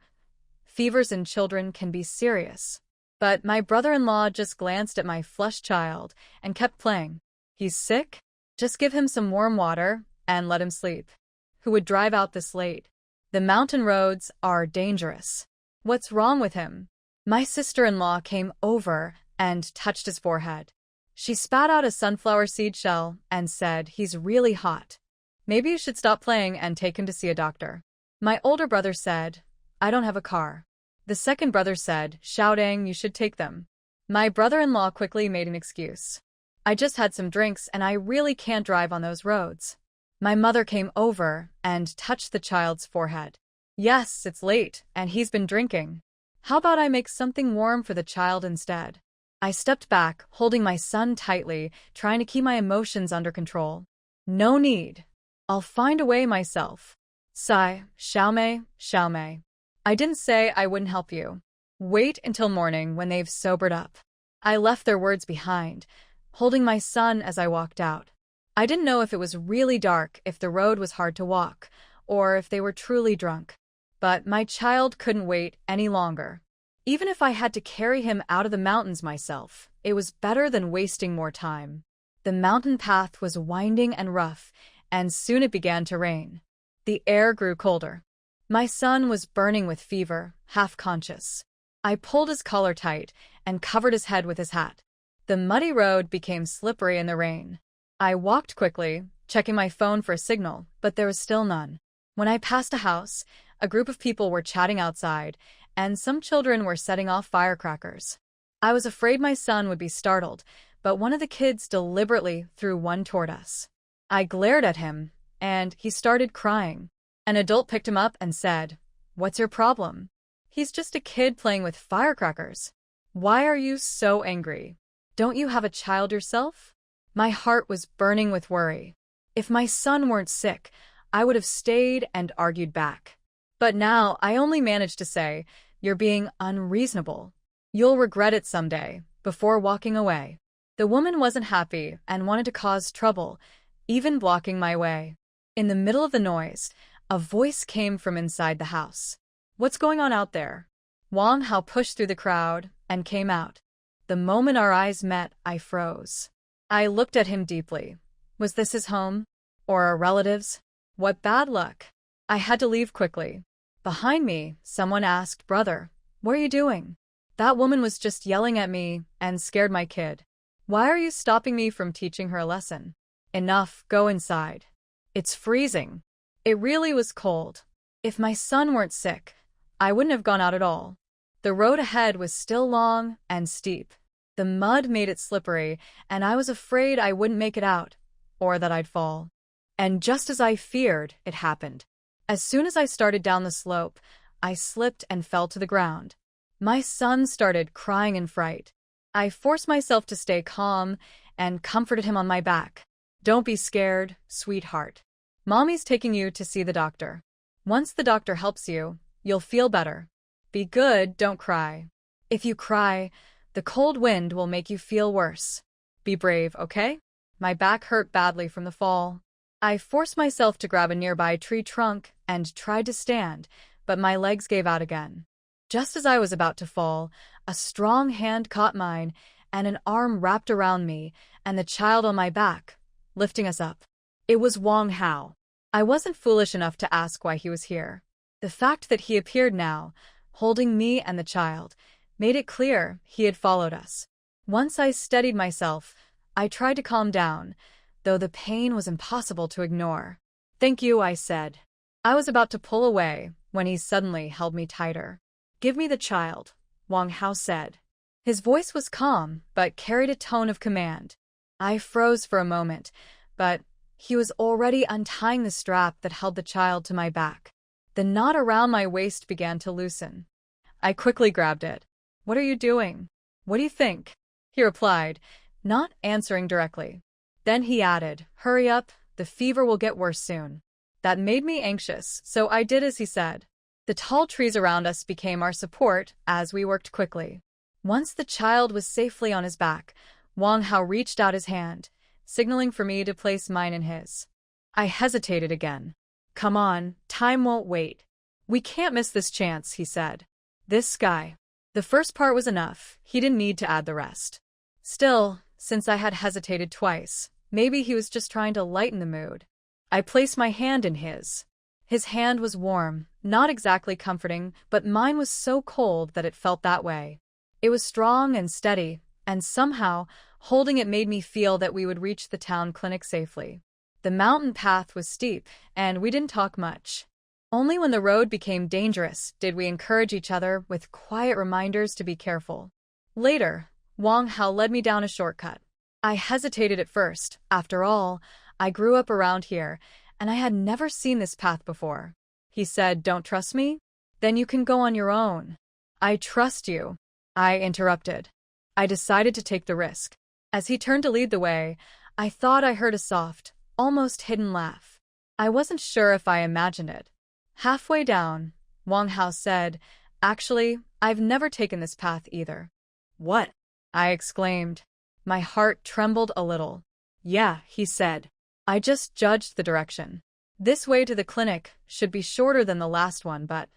Fevers in children can be serious. But my brother-in-law just glanced at my flushed child and kept playing. "He's sick? Just give him some warm water and let him sleep. Who would drive out this late? The mountain roads are dangerous. What's wrong with him?" My sister-in-law came over and touched his forehead. She spat out a sunflower seed shell and said, "He's really hot. Maybe you should stop playing and take him to see a doctor." My older brother said, "I don't have a car." The second brother said, shouting, "You should take them." My brother-in-law quickly made an excuse. "I just had some drinks and I really can't drive on those roads." My mother came over and touched the child's forehead. "Yes, it's late, and he's been drinking. How about I make something warm for the child instead?" I stepped back, holding my son tightly, trying to keep my emotions under control. "No need. I'll find a way myself." Sigh, Xiaomei. I didn't say I wouldn't help you. Wait until morning when they've sobered up. I left their words behind, holding my son as I walked out. I didn't know if it was really dark, if the road was hard to walk, or if they were truly drunk. But my child couldn't wait any longer. Even if I had to carry him out of the mountains myself, it was better than wasting more time. The mountain path was winding and rough, and soon it began to rain. The air grew colder. My son was burning with fever, half conscious. I pulled his collar tight and covered his head with his hat. The muddy road became slippery in the rain. I walked quickly, checking my phone for a signal, but there was still none. When I passed a house, a group of people were chatting outside, and some children were setting off firecrackers. I was afraid my son would be startled, but one of the kids deliberately threw one toward us. I glared at him, and he started crying. An adult picked him up and said, "What's your problem?" "He's just a kid playing with firecrackers." "Why are you so angry? Don't you have a child yourself?" My heart was burning with worry. If my son weren't sick, I would have stayed and argued back. But now I only managed to say, "You're being unreasonable. You'll regret it someday," before walking away. The woman wasn't happy and wanted to cause trouble, even blocking my way. In the middle of the noise, a voice came from inside the house. "What's going on out there?" Wang Hao pushed through the crowd and came out. The moment our eyes met, I froze. I looked at him deeply. Was this his home? Or a relative's? What bad luck. I had to leave quickly. Behind me, someone asked, "Brother, what are you doing?" That woman was just yelling at me and scared my kid. "Why are you stopping me from teaching her a lesson?" "Enough, go inside. It's freezing." It really was cold. If my son weren't sick, I wouldn't have gone out at all. The road ahead was still long and steep. The mud made it slippery, and I was afraid I wouldn't make it out, or that I'd fall. And just as I feared, it happened. As soon as I started down the slope, I slipped and fell to the ground. My son started crying in fright. I forced myself to stay calm and comforted him on my back. "Don't be scared, sweetheart. Mommy's taking you to see the doctor. Once the doctor helps you, you'll feel better. Be good, don't cry. If you cry, the cold wind will make you feel worse. Be brave, okay?" My back hurt badly from the fall. I forced myself to grab a nearby tree trunk and tried to stand, but my legs gave out again. Just as I was about to fall, a strong hand caught mine, and an arm wrapped around me and the child on my back, lifting us up. It was Wang Hao. I wasn't foolish enough to ask why he was here. The fact that he appeared now, holding me and the child, made it clear he had followed us. Once I steadied myself, I tried to calm down, though the pain was impossible to ignore. "Thank you," I said. I was about to pull away when he suddenly held me tighter. "Give me the child," Wang Hao said. His voice was calm, but carried a tone of command. I froze for a moment, but he was already untying the strap that held the child to my back. The knot around my waist began to loosen. I quickly grabbed it. "What are you doing? What do you think?" he replied, not answering directly. Then he added, "Hurry up, the fever will get worse soon." That made me anxious, so I did as he said. The tall trees around us became our support as we worked quickly. Once the child was safely on his back, Wang Hao reached out his hand, signaling for me to place mine in his. I hesitated again. "Come on, time won't wait. We can't miss this chance," he said. "This guy." The first part was enough, he didn't need to add the rest. Still, since I had hesitated twice, maybe he was just trying to lighten the mood. I placed my hand in his. His hand was warm, not exactly comforting, but mine was so cold that it felt that way. It was strong and steady, and somehow, holding it made me feel that we would reach the town clinic safely. The mountain path was steep, and we didn't talk much. Only when the road became dangerous did we encourage each other with quiet reminders to be careful. Later, Wang Hao led me down a shortcut. I hesitated at first. After all, I grew up around here, and I had never seen this path before. He said, "Don't trust me? Then you can go on your own." "I trust you," I interrupted. I decided to take the risk. As he turned to lead the way, I thought I heard a soft, almost hidden laugh. I wasn't sure if I imagined it. Halfway down, Wang Hao said, "Actually, I've never taken this path either." "What?" I exclaimed. My heart trembled a little. "Yeah," he said. "I just judged the direction. This way to the clinic should be shorter than the last one, but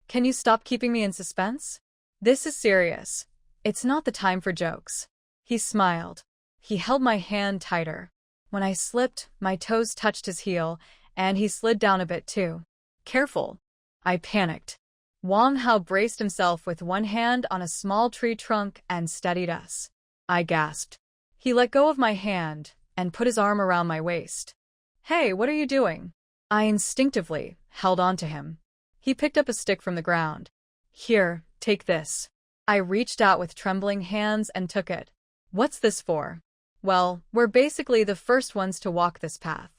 can you stop keeping me in suspense? This is serious. It's not the time for jokes." He smiled. He held my hand tighter. When I slipped, my toes touched his heel, and he slid down a bit too. "Careful." I panicked. Wang Hao braced himself with one hand on a small tree trunk and steadied us. I gasped. He let go of my hand and put his arm around my waist. "Hey, what are you doing?" I instinctively held on to him. He picked up a stick from the ground. Here, take this. I reached out with trembling hands and took it. What's this for? Well, we're basically the first ones to walk this path.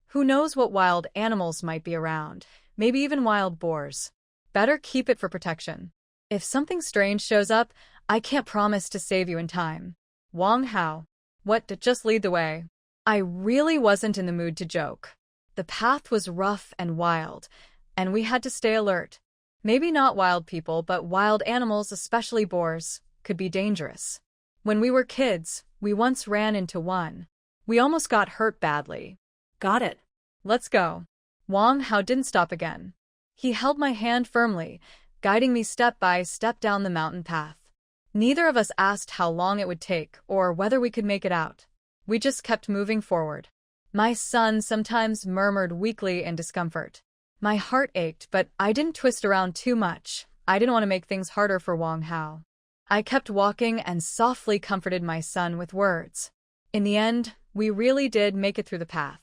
Who knows what wild animals might be around, maybe even wild boars. Better keep it for protection. If something strange shows up, I can't promise to save you in time. Wang Hao. What, just lead the way. I really wasn't in the mood to joke. The path was rough and wild, and we had to stay alert. Maybe not wild people, but wild animals, especially boars, could be dangerous. When we were kids, we once ran into one. We almost got hurt badly. Got it. Let's go. Wang Hao didn't stop again. He held my hand firmly, guiding me step by step down the mountain path. Neither of us asked how long it would take or whether we could make it out. We just kept moving forward. My son sometimes murmured weakly in discomfort. My heart ached, but I didn't twist around too much. I didn't want to make things harder for Wang Hao. I kept walking and softly comforted my son with words. In the end, we really did make it through the path.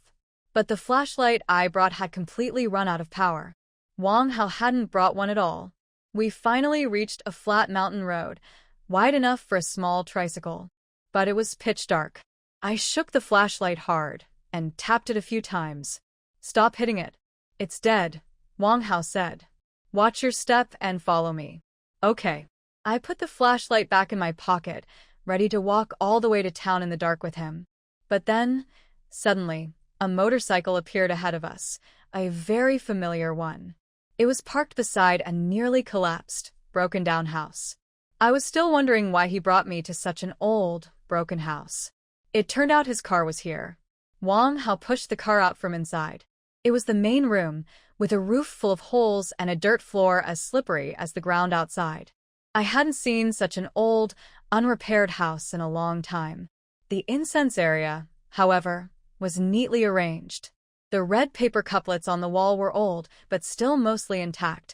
But the flashlight I brought had completely run out of power. Wang Hao hadn't brought one at all. We finally reached a flat mountain road, wide enough for a small tricycle. But it was pitch dark. I shook the flashlight hard and tapped it a few times. Stop hitting it. It's dead, Wang Hao said. Watch your step and follow me. Okay. I put the flashlight back in my pocket, ready to walk all the way to town in the dark with him. But then, suddenly, a motorcycle appeared ahead of us, a very familiar one. It was parked beside a nearly collapsed, broken-down house. I was still wondering why he brought me to such an old, broken house. It turned out his car was here. Wang Hao pushed the car out from inside. It was the main room, with a roof full of holes and a dirt floor as slippery as the ground outside. I hadn't seen such an old, unrepaired house in a long time. The incense area, however, was neatly arranged. The red paper couplets on the wall were old, but still mostly intact.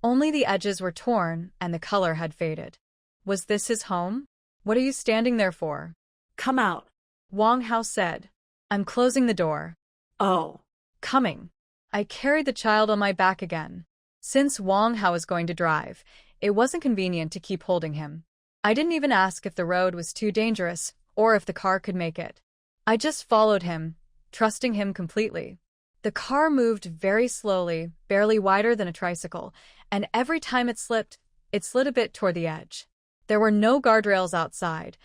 Only the edges were torn and the color had faded. Was this his home? What are you standing there for? Come out. Wang Hao said. I'm closing the door. Oh. Coming. I carried the child on my back again. Since Wang Hao was going to drive, it wasn't convenient to keep holding him. I didn't even ask if the road was too dangerous or if the car could make it. I just followed him, trusting him completely. The car moved very slowly, barely wider than a tricycle, and every time it slid a bit toward the edge. There were no guardrails outside,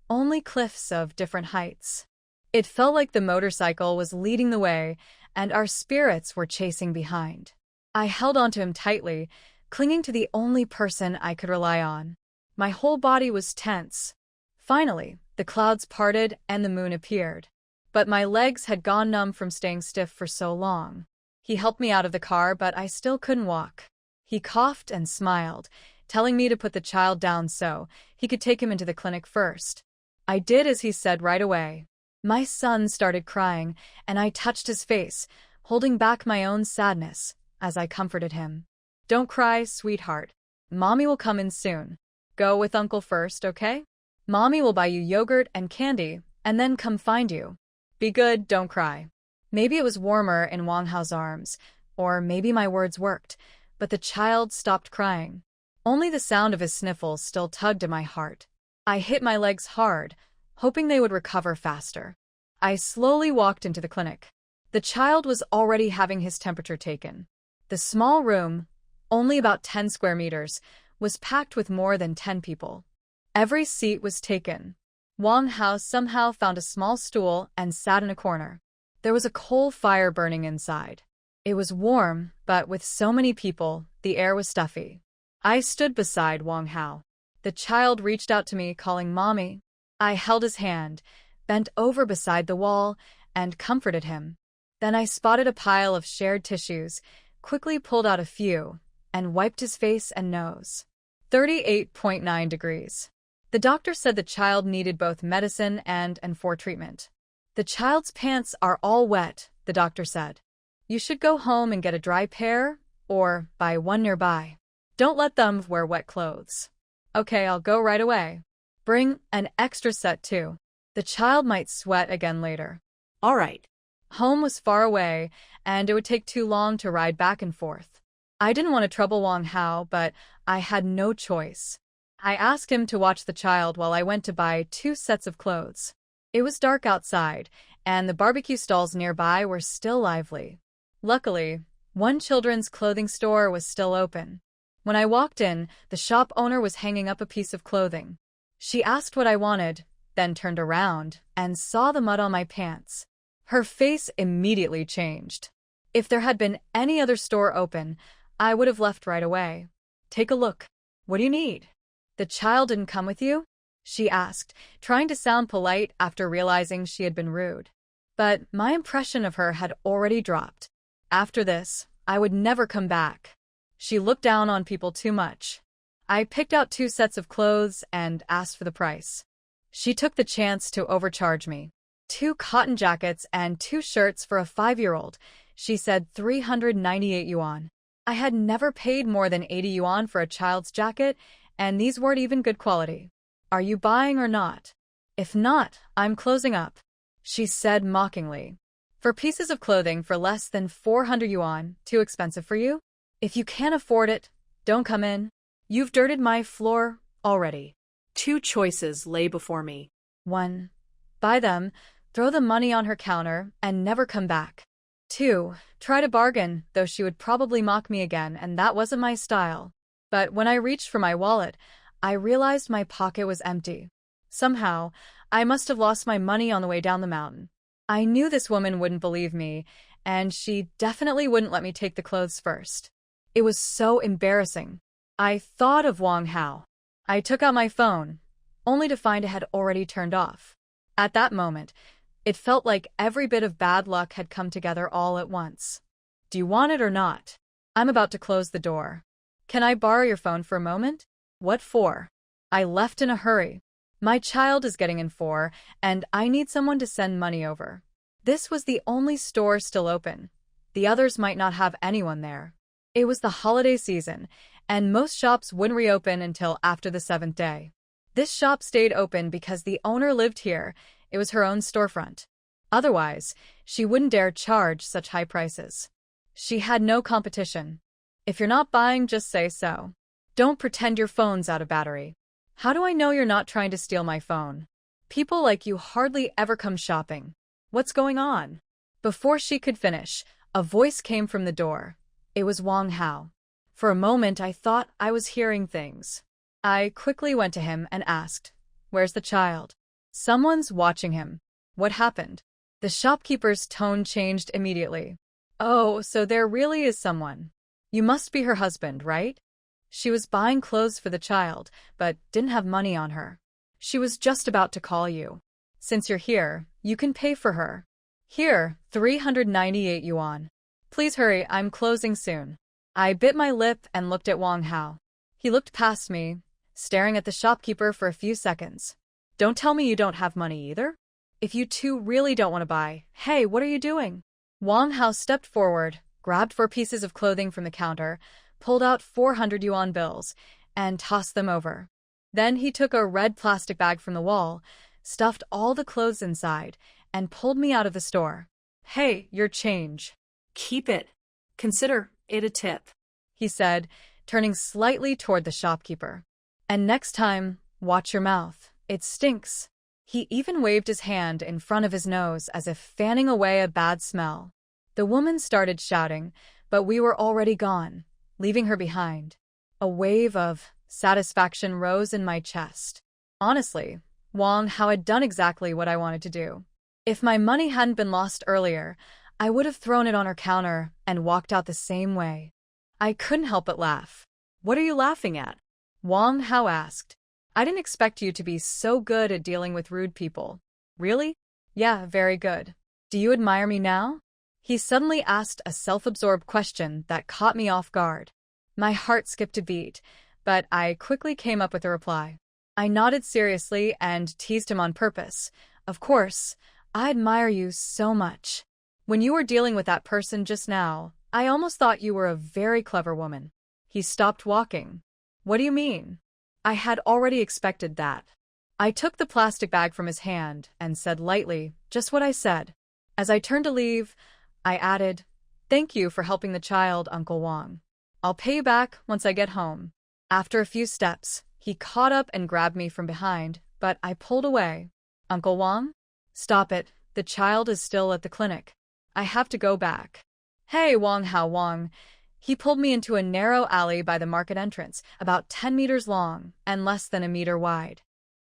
only cliffs of different heights. It felt like the motorcycle was leading the way, and our spirits were chasing behind. I held onto him tightly, clinging to the only person I could rely on. My whole body was tense. Finally, the clouds parted and the moon appeared. But my legs had gone numb from staying stiff for so long. He helped me out of the car, but I still couldn't walk. He coughed and smiled, telling me to put the child down so he could take him into the clinic first. I did as he said right away. My son started crying, and I touched his face, holding back my own sadness as I comforted him. Don't cry, sweetheart. Mommy will come in soon. Go with Uncle first, okay? Mommy will buy you yogurt and candy, and then come find you. Be good, don't cry. Maybe it was warmer in Wang Hao's arms, or maybe my words worked, but the child stopped crying. Only the sound of his sniffles still tugged at my heart. I hit my legs hard, hoping they would recover faster. I slowly walked into the clinic. The child was already having his temperature taken. The small room, only about 10 square meters, was packed with more than 10 people. Every seat was taken. Wang Hao somehow found a small stool and sat in a corner. There was a coal fire burning inside. It was warm, but with so many people, the air was stuffy. I stood beside Wang Hao. The child reached out to me, calling Mommy. I held his hand, bent over beside the wall, and comforted him. Then I spotted a pile of shared tissues, quickly pulled out a few, and wiped his face and nose. 38.9 degrees. The doctor said the child needed both medicine and for treatment. The child's pants are all wet, the doctor said. You should go home and get a dry pair, or buy one nearby. Don't let them wear wet clothes. Okay, I'll go right away. Bring an extra set too. The child might sweat again later. All right. Home was far away, and it would take too long to ride back and forth. I didn't want to trouble Wang Hao, but I had no choice. I asked him to watch the child while I went to buy 2 sets of clothes. It was dark outside, and the barbecue stalls nearby were still lively. Luckily, one children's clothing store was still open. When I walked in, the shop owner was hanging up a piece of clothing. She asked what I wanted, then turned around and saw the mud on my pants. Her face immediately changed. If there had been any other store open, I would have left right away. Take a look. What do you need? The child didn't come with you? She asked, trying to sound polite after realizing she had been rude. But my impression of her had already dropped. After this, I would never come back. She looked down on people too much. I picked out 2 sets of clothes and asked for the price. She took the chance to overcharge me. 2 cotton jackets and 2 shirts for a 5-year-old. She said 398 yuan. I had never paid more than 80 yuan for a child's jacket, and these weren't even good quality. Are you buying or not? If not, I'm closing up, she said mockingly. For pieces of clothing for less than 400 yuan, too expensive for you? If you can't afford it, don't come in. You've dirted my floor already. 2 choices lay before me. 1. Buy them, throw the money on her counter, and never come back. 2. Try to bargain, though she would probably mock me again, and that wasn't my style. But when I reached for my wallet, I realized my pocket was empty. Somehow, I must have lost my money on the way down the mountain. I knew this woman wouldn't believe me, and she definitely wouldn't let me take the clothes first. It was so embarrassing. I thought of Wang Hao. I took out my phone, only to find it had already turned off. At that moment, it felt like every bit of bad luck had come together all at once. Do you want it or not? I'm about to close the door. Can I borrow your phone for a moment? What for? I left in a hurry. My child is getting in 4, and I need someone to send money over. This was the only store still open. The others might not have anyone there. It was the holiday season, and most shops wouldn't reopen until after the 7th day. This shop stayed open because the owner lived here. It was her own storefront. Otherwise, she wouldn't dare charge such high prices. She had no competition. If you're not buying, just say so. Don't pretend your phone's out of battery. How do I know you're not trying to steal my phone? People like you hardly ever come shopping. What's going on? Before she could finish, a voice came from the door. It was Wang Hao. For a moment, I thought I was hearing things. I quickly went to him and asked, "Where's the child?" "Someone's watching him." "What happened?" The shopkeeper's tone changed immediately. "Oh, so there really is someone. You must be her husband, right?" She was buying clothes for the child, but didn't have money on her. She was just about to call you. Since you're here, you can pay for her. Here, 398 yuan. Please hurry, I'm closing soon. I bit my lip and looked at Wang Hao. He looked past me, staring at the shopkeeper for a few seconds. Don't tell me you don't have money either? If you two really don't want to buy, hey, what are you doing? Wang Hao stepped forward, grabbed 4 pieces of clothing from the counter, pulled out 400 yuan bills, and tossed them over. Then he took a red plastic bag from the wall, stuffed all the clothes inside, and pulled me out of the store. Hey, your change. Keep it. Consider it a tip, He said, turning slightly toward the shopkeeper. And next time, watch your mouth. It stinks. He even waved his hand in front of his nose as if fanning away a bad smell. The woman started shouting, but we were already gone, leaving her behind. A wave of satisfaction rose in my chest. Honestly, Wang Hao had done exactly what I wanted to do. If my money hadn't been lost earlier, I would have thrown it on her counter and walked out the same way. I couldn't help but laugh. What are you laughing at? Wang Hao asked. I didn't expect you to be so good at dealing with rude people. Really? Yeah, very good. Do you admire me now? He suddenly asked a self-absorbed question that caught me off guard. My heart skipped a beat, but I quickly came up with a reply. I nodded seriously and teased him on purpose. Of course, I admire you so much. When you were dealing with that person just now, I almost thought you were a very clever woman. He stopped walking. What do you mean? I had already expected that. I took the plastic bag from his hand and said lightly, just what I said. As I turned to leave, I added, "Thank you for helping the child, Uncle Wang. I'll pay you back once I get home." After a few steps, he caught up and grabbed me from behind, but I pulled away. "Uncle Wang? Stop it. The child is still at the clinic. I have to go back." "Hey, Wang Hao Wang." He pulled me into a narrow alley by the market entrance, about 10 meters long and less than a meter wide.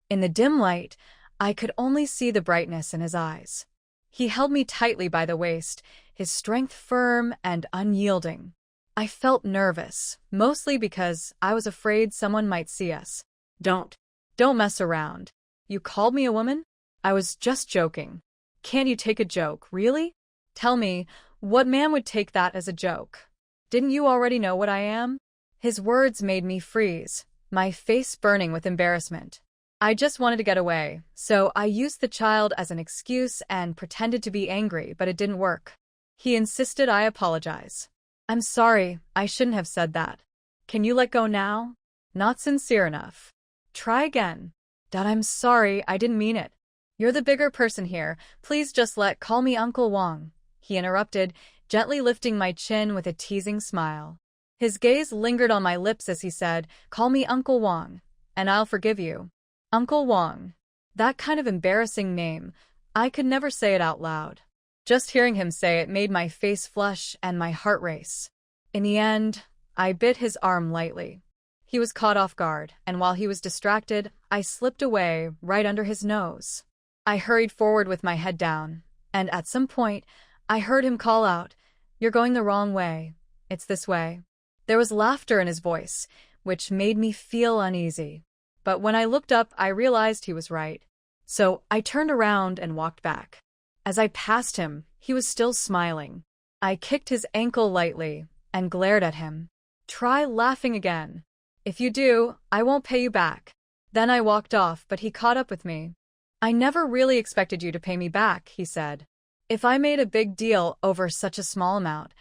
In the dim light, I could only see the brightness in his eyes. He held me tightly by the waist, his strength firm and unyielding. I felt nervous, mostly because I was afraid someone might see us. Don't. "Don't mess around. You called me a woman?" "I was just joking." "Can't you take a joke, really? Tell me, what man would take that as a joke? Didn't you already know what I am?" His words made me freeze, my face burning with embarrassment. I just wanted to get away, so I used the child as an excuse and pretended to be angry, but it didn't work. He insisted I apologize. "I'm sorry, I shouldn't have said that. Can you let go now?" "Not sincere enough. Try again." "Dad, I'm sorry, I didn't mean it." "You're the bigger person here. Please just call me Uncle Wang," he interrupted, gently lifting my chin with a teasing smile. His gaze lingered on my lips as he said, "Call me Uncle Wang, and I'll forgive you." Uncle Wang. That kind of embarrassing name. I could never say it out loud. Just hearing him say it made my face flush and my heart race. In the end, I bit his arm lightly. He was caught off guard, and while he was distracted, I slipped away right under his nose. I hurried forward with my head down, and at some point, I heard him call out, "You're going the wrong way. It's this way." There was laughter in his voice, which made me feel uneasy. But when I looked up, I realized he was right. So I turned around and walked back. As I passed him, he was still smiling. I kicked his ankle lightly and glared at him. "Try laughing again. If you do, I won't pay you back." Then I walked off, but he caught up with me. "I never really expected you to pay me back," he said. "If I made a big deal over such a small amount,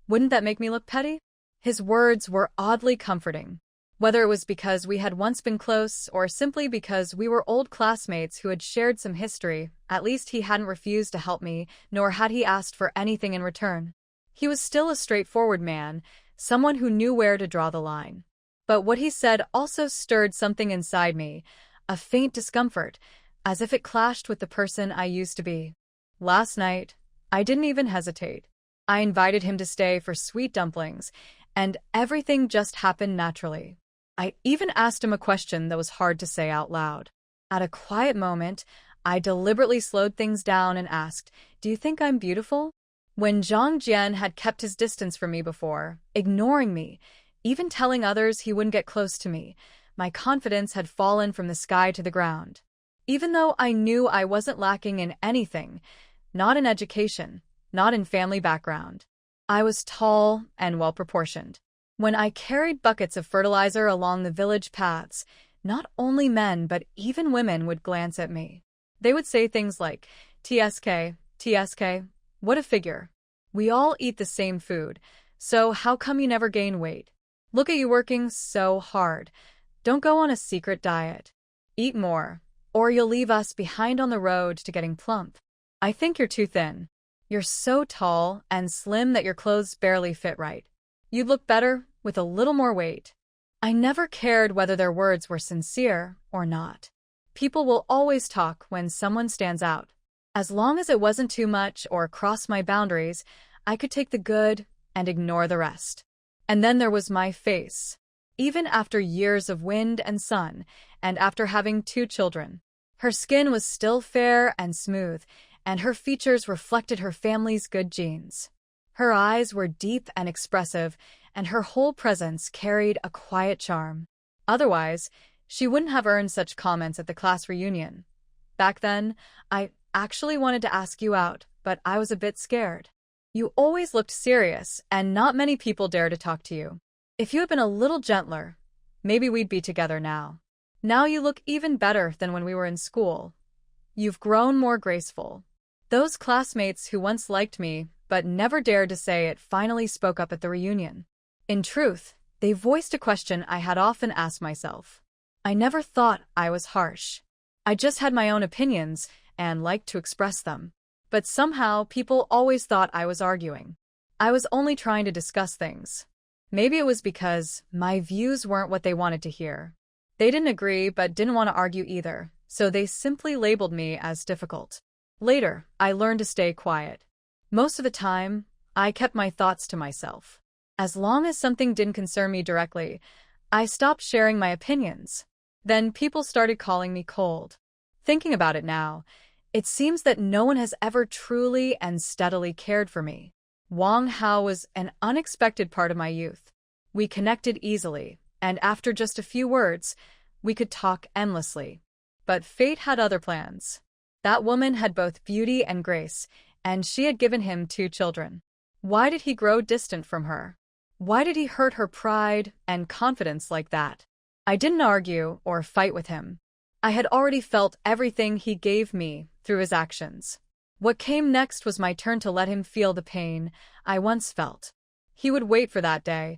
wouldn't that make me look petty?" His words were oddly comforting. Whether it was because we had once been close or simply because we were old classmates who had shared some history, at least he hadn't refused to help me, nor had he asked for anything in return. He was still a straightforward man, someone who knew where to draw the line. But what he said also stirred something inside me, a faint discomfort, as if it clashed with the person I used to be. Last night, I didn't even hesitate. I invited him to stay for sweet dumplings, and everything just happened naturally. I even asked him a question that was hard to say out loud. At a quiet moment, I deliberately slowed things down and asked, "Do you think I'm beautiful?" When Zhang Jian had kept his distance from me before, ignoring me, even telling others he wouldn't get close to me, my confidence had fallen from the sky to the ground. Even though I knew I wasn't lacking in anything, not in education, not in family background, I was tall and well-proportioned. When I carried buckets of fertilizer along the village paths, not only men but even women would glance at me. They would say things like, "TSK, TSK, what a figure. We all eat the same food, so how come you never gain weight? Look at you working so hard. Don't go on a secret diet. Eat more, or you'll leave us behind on the road to getting plump. I think you're too thin. You're so tall and slim that your clothes barely fit right. You'd look better with a little more weight." I never cared whether their words were sincere or not. People will always talk when someone stands out. As long as it wasn't too much or crossed my boundaries, I could take the good and ignore the rest. And then there was my face. Even after years of wind and sun, and after having 2 children, her skin was still fair and smooth, and her features reflected her family's good genes. Her eyes were deep and expressive, and her whole presence carried a quiet charm. Otherwise, she wouldn't have earned such comments at the class reunion. Back then, I actually wanted to ask you out, but I was a bit scared. You always looked serious, and not many people dared to talk to you. If you had been a little gentler, maybe we'd be together now. Now you look even better than when we were in school. You've grown more graceful. Those classmates who once liked me but never dared to say it finally spoke up at the reunion. In truth, they voiced a question I had often asked myself. I never thought I was harsh. I just had my own opinions and liked to express them. But somehow, people always thought I was arguing. I was only trying to discuss things. Maybe it was because my views weren't what they wanted to hear. They didn't agree but didn't want to argue either, so they simply labeled me as difficult. Later, I learned to stay quiet. Most of the time, I kept my thoughts to myself. As long as something didn't concern me directly, I stopped sharing my opinions. Then people started calling me cold. Thinking about it now, it seems that no one has ever truly and steadily cared for me. Wang Hao was an unexpected part of my youth. We connected easily, and after just a few words, we could talk endlessly. But fate had other plans. That woman had both beauty and grace, and she had given him 2 children. Why did he grow distant from her? Why did he hurt her pride and confidence like that? I didn't argue or fight with him. I had already felt everything he gave me through his actions. What came next was my turn to let him feel the pain I once felt. He would wait for that day.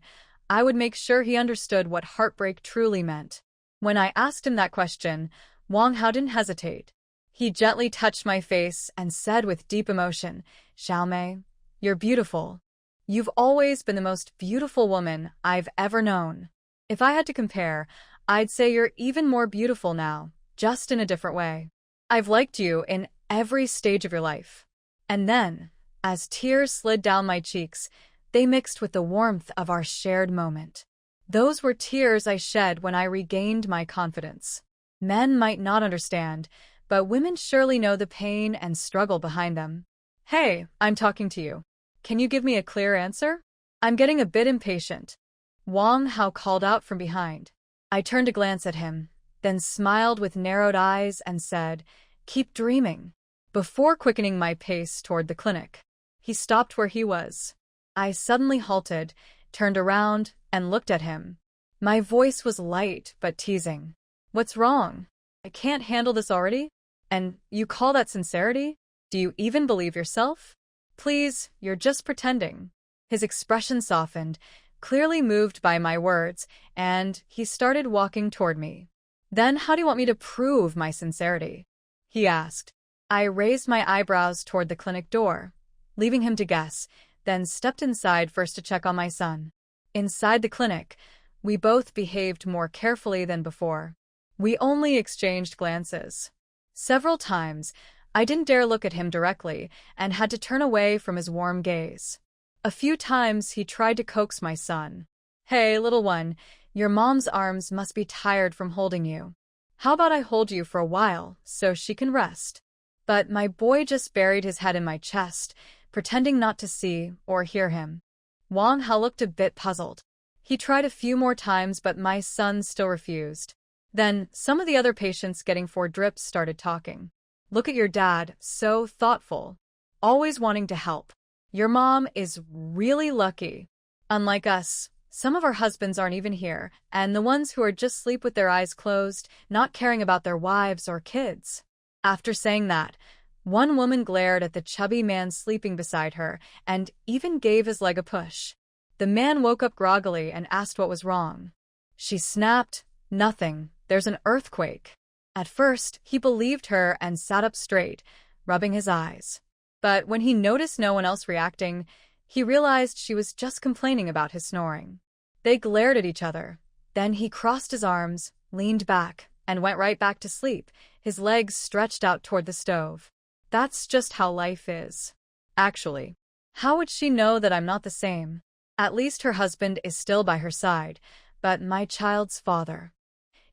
I would make sure he understood what heartbreak truly meant. When I asked him that question, Wang Hao didn't hesitate. He gently touched my face and said with deep emotion, "Xiaomei, you're beautiful. You've always been the most beautiful woman I've ever known. If I had to compare, I'd say you're even more beautiful now, just in a different way. I've liked you in every stage of your life." And then, as tears slid down my cheeks, they mixed with the warmth of our shared moment. Those were tears I shed when I regained my confidence. Men might not understand, but women surely know the pain and struggle behind them. "Hey, I'm talking to you. Can you give me a clear answer? I'm getting a bit impatient," Wang Hao called out from behind. I turned to glance at him, then smiled with narrowed eyes and said, "Keep dreaming," before quickening my pace toward the clinic. He stopped where he was. I suddenly halted, turned around, and looked at him. My voice was light but teasing. "What's wrong? I can't handle this already? And you call that sincerity? Do you even believe yourself? Please, you're just pretending." His expression softened, clearly moved by my words, and he started walking toward me. "Then how do you want me to prove my sincerity?" he asked. I raised my eyebrows toward the clinic door, leaving him to guess, then stepped inside first to check on my son. Inside the clinic, we both behaved more carefully than before. We only exchanged glances. Several times, I didn't dare look at him directly and had to turn away from his warm gaze. A few times he tried to coax my son. "Hey, little one, your mom's arms must be tired from holding you. How about I hold you for a while so she can rest?" But my boy just buried his head in my chest, pretending not to see or hear him. Wang Hao looked a bit puzzled. He tried a few more times, but my son still refused. Then some of the other patients getting 4 drips started talking. "Look at your dad, so thoughtful. Always wanting to help. Your mom is really lucky. Unlike us, some of our husbands aren't even here, and the ones who are just sleep with their eyes closed, not caring about their wives or kids." After saying that, one woman glared at the chubby man sleeping beside her and even gave his leg a push. The man woke up groggily and asked what was wrong. She snapped, "Nothing, there's an earthquake." At first, he believed her and sat up straight, rubbing his eyes. But when he noticed no one else reacting, he realized she was just complaining about his snoring. They glared at each other. Then he crossed his arms, leaned back, and went right back to sleep, his legs stretched out toward the stove. That's just how life is. Actually, how would she know that I'm not the same? At least her husband is still by her side, but my child's father.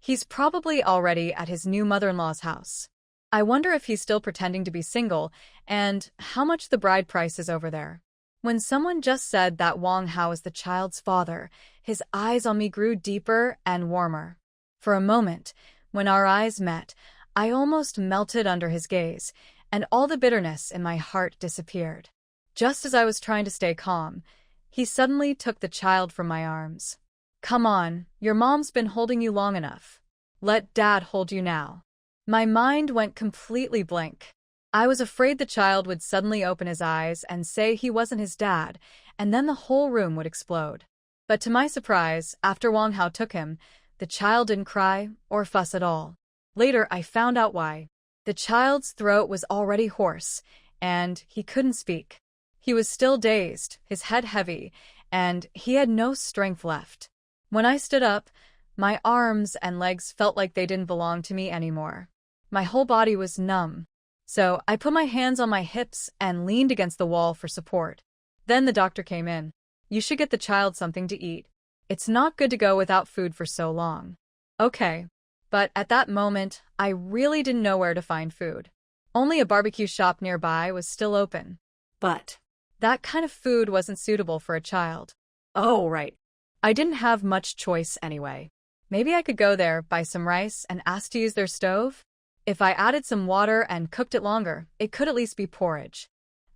He's probably already at his new mother-in-law's house. I wonder if he's still pretending to be single, and how much the bride price is over there. When someone just said that Wang Hao is the child's father, his eyes on me grew deeper and warmer. For a moment, when our eyes met, I almost melted under his gaze, and all the bitterness in my heart disappeared. Just as I was trying to stay calm, he suddenly took the child from my arms. "Come on, your mom's been holding you long enough. Let Dad hold you now." My mind went completely blank. I was afraid the child would suddenly open his eyes and say he wasn't his dad, and then the whole room would explode. But to my surprise, after Wang Hao took him, the child didn't cry or fuss at all. Later, I found out why. The child's throat was already hoarse, and he couldn't speak. He was still dazed, his head heavy, and he had no strength left. When I stood up, my arms and legs felt like they didn't belong to me anymore. My whole body was numb. So I put my hands on my hips and leaned against the wall for support. Then the doctor came in. You should get the child something to eat. It's not good to go without food for so long. Okay. But at that moment, I really didn't know where to find food. Only a barbecue shop nearby was still open. But, That kind of food wasn't suitable for a child. oh, right. I didn't have much choice anyway. Maybe I could go there, buy some rice, and ask to use their stove? If I added some water and cooked it longer, it could at least be porridge.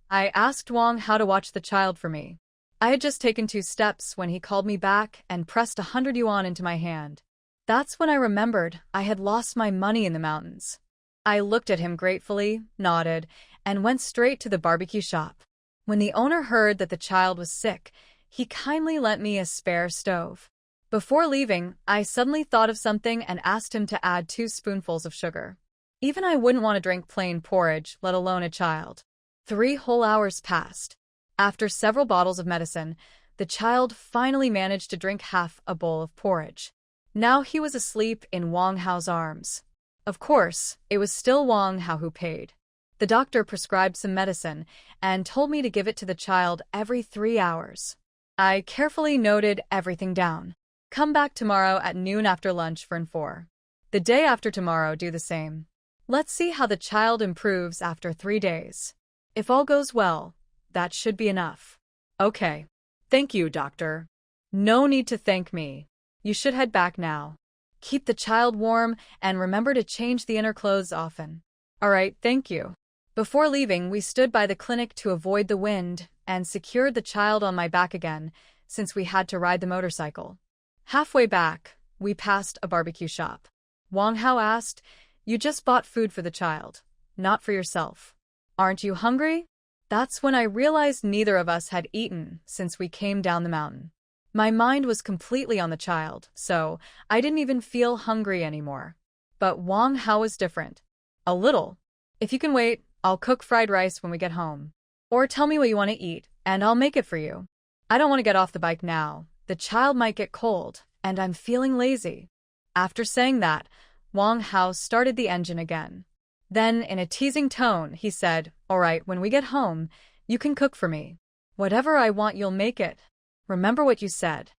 I asked Wang how to watch the child for me. I had just taken 2 steps when he called me back and pressed 100 yuan into my hand. That's when I remembered I had lost my money in the mountains. I looked at him gratefully, nodded, and went straight to the barbecue shop. When the owner heard that the child was sick, he kindly lent me a spare stove. Before leaving, I suddenly thought of something and asked him to add 2 spoonfuls of sugar. Even I wouldn't want to drink plain porridge, let alone a child. 3 whole hours passed. After several bottles of medicine, the child finally managed to drink half a bowl of porridge. Now he was asleep in Wang Hao's arms. Of course, it was still Wang Hao who paid. The doctor prescribed some medicine and told me to give it to the child every 3 hours. I carefully noted everything down. Come back tomorrow at noon after lunch for N4. The day after tomorrow, do the same. Let's see how the child improves after 3 days. If all goes well, that should be enough. Okay. Thank you, doctor. No need to thank me. You should head back now. Keep the child warm and remember to change the inner clothes often. All right, thank you. Before leaving, we stood by the clinic to avoid the wind and secured the child on my back again, since we had to ride the motorcycle. Halfway back, we passed a barbecue shop. Wang Hao asked, "You just bought food for the child, not for yourself. Aren't you hungry?" That's when I realized neither of us had eaten since we came down the mountain. My mind was completely on the child, so I didn't even feel hungry anymore. But Wang Hao was different. A little. If you can wait, I'll cook fried rice when we get home. Or tell me what you want to eat, and I'll make it for you. I don't want to get off the bike now. The child might get cold, and I'm feeling lazy. After saying that, Wang Hao started the engine again. Then, in a teasing tone, he said, "All right, when we get home, you can cook for me. Whatever I want, you'll make it. Remember what you said."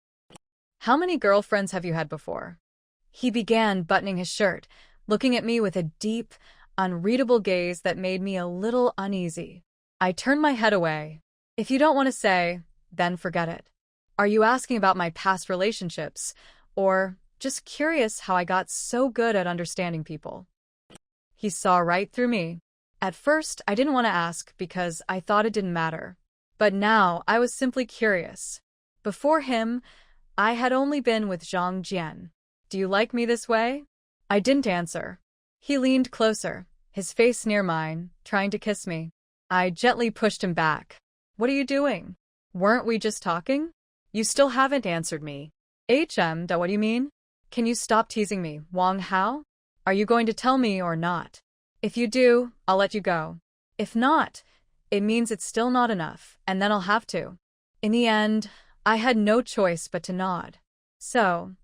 How many girlfriends have you had before? He began buttoning his shirt, looking at me with a deep, unreadable gaze that made me a little uneasy. I turned my head away. If you don't want to say, then forget it. Are you asking about my past relationships, or just curious how I got so good at understanding people? He saw right through me. At first, I didn't want to ask because I thought it didn't matter. But now I was simply curious. Before him, I had only been with Zhang Jian. "Do you like me this way?" I didn't answer. He leaned closer, his face near mine, trying to kiss me. I gently pushed him back. "What are you doing? Weren't we just talking?" You still haven't answered me. What do you mean? Can you stop teasing me, Wang Hao? Are you going to tell me or not? If you do, I'll let you go. If not, it means it's still not enough, and then I'll have to. In the end, I had no choice but to nod. So,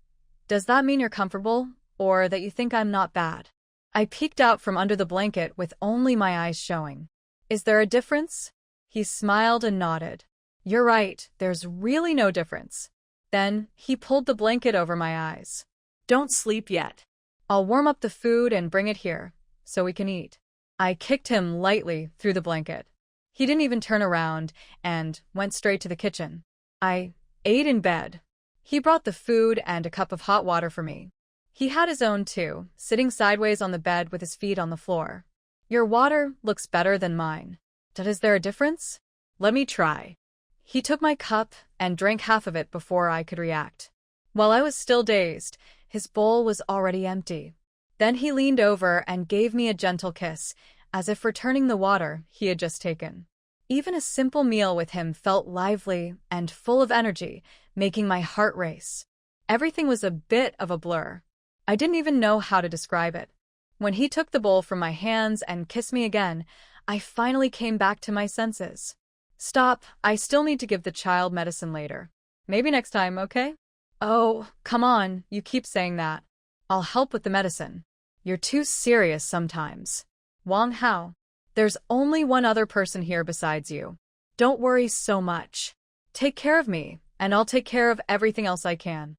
does that mean you're comfortable, or that you think I'm not bad? I peeked out from under the blanket with only my eyes showing. Is there a difference? He smiled and nodded. You're right, there's really no difference. Then, he pulled the blanket over my eyes. Don't sleep yet. I'll warm up the food and bring it here, so we can eat. I kicked him lightly through the blanket. He didn't even turn around and went straight to the kitchen. I ate in bed. He brought the food and a cup of hot water for me. He had his own too, sitting sideways on the bed with his feet on the floor. Your water looks better than mine. Is there a difference? Let me try. He took my cup and drank half of it before I could react. While I was still dazed, his bowl was already empty. Then he leaned over and gave me a gentle kiss, as if returning the water he had just taken. Even a simple meal with him felt lively and full of energy, making my heart race. Everything was a bit of a blur. I didn't even know how to describe it. When he took the bowl from my hands and kissed me again, I finally came back to my senses. Stop, I still need to give the child medicine later. Maybe next time, okay? Oh, come on, you keep saying that. I'll help with the medicine. You're too serious sometimes. Wang Hao, there's only one other person here besides you. Don't worry so much. Take care of me, and I'll take care of everything else I can.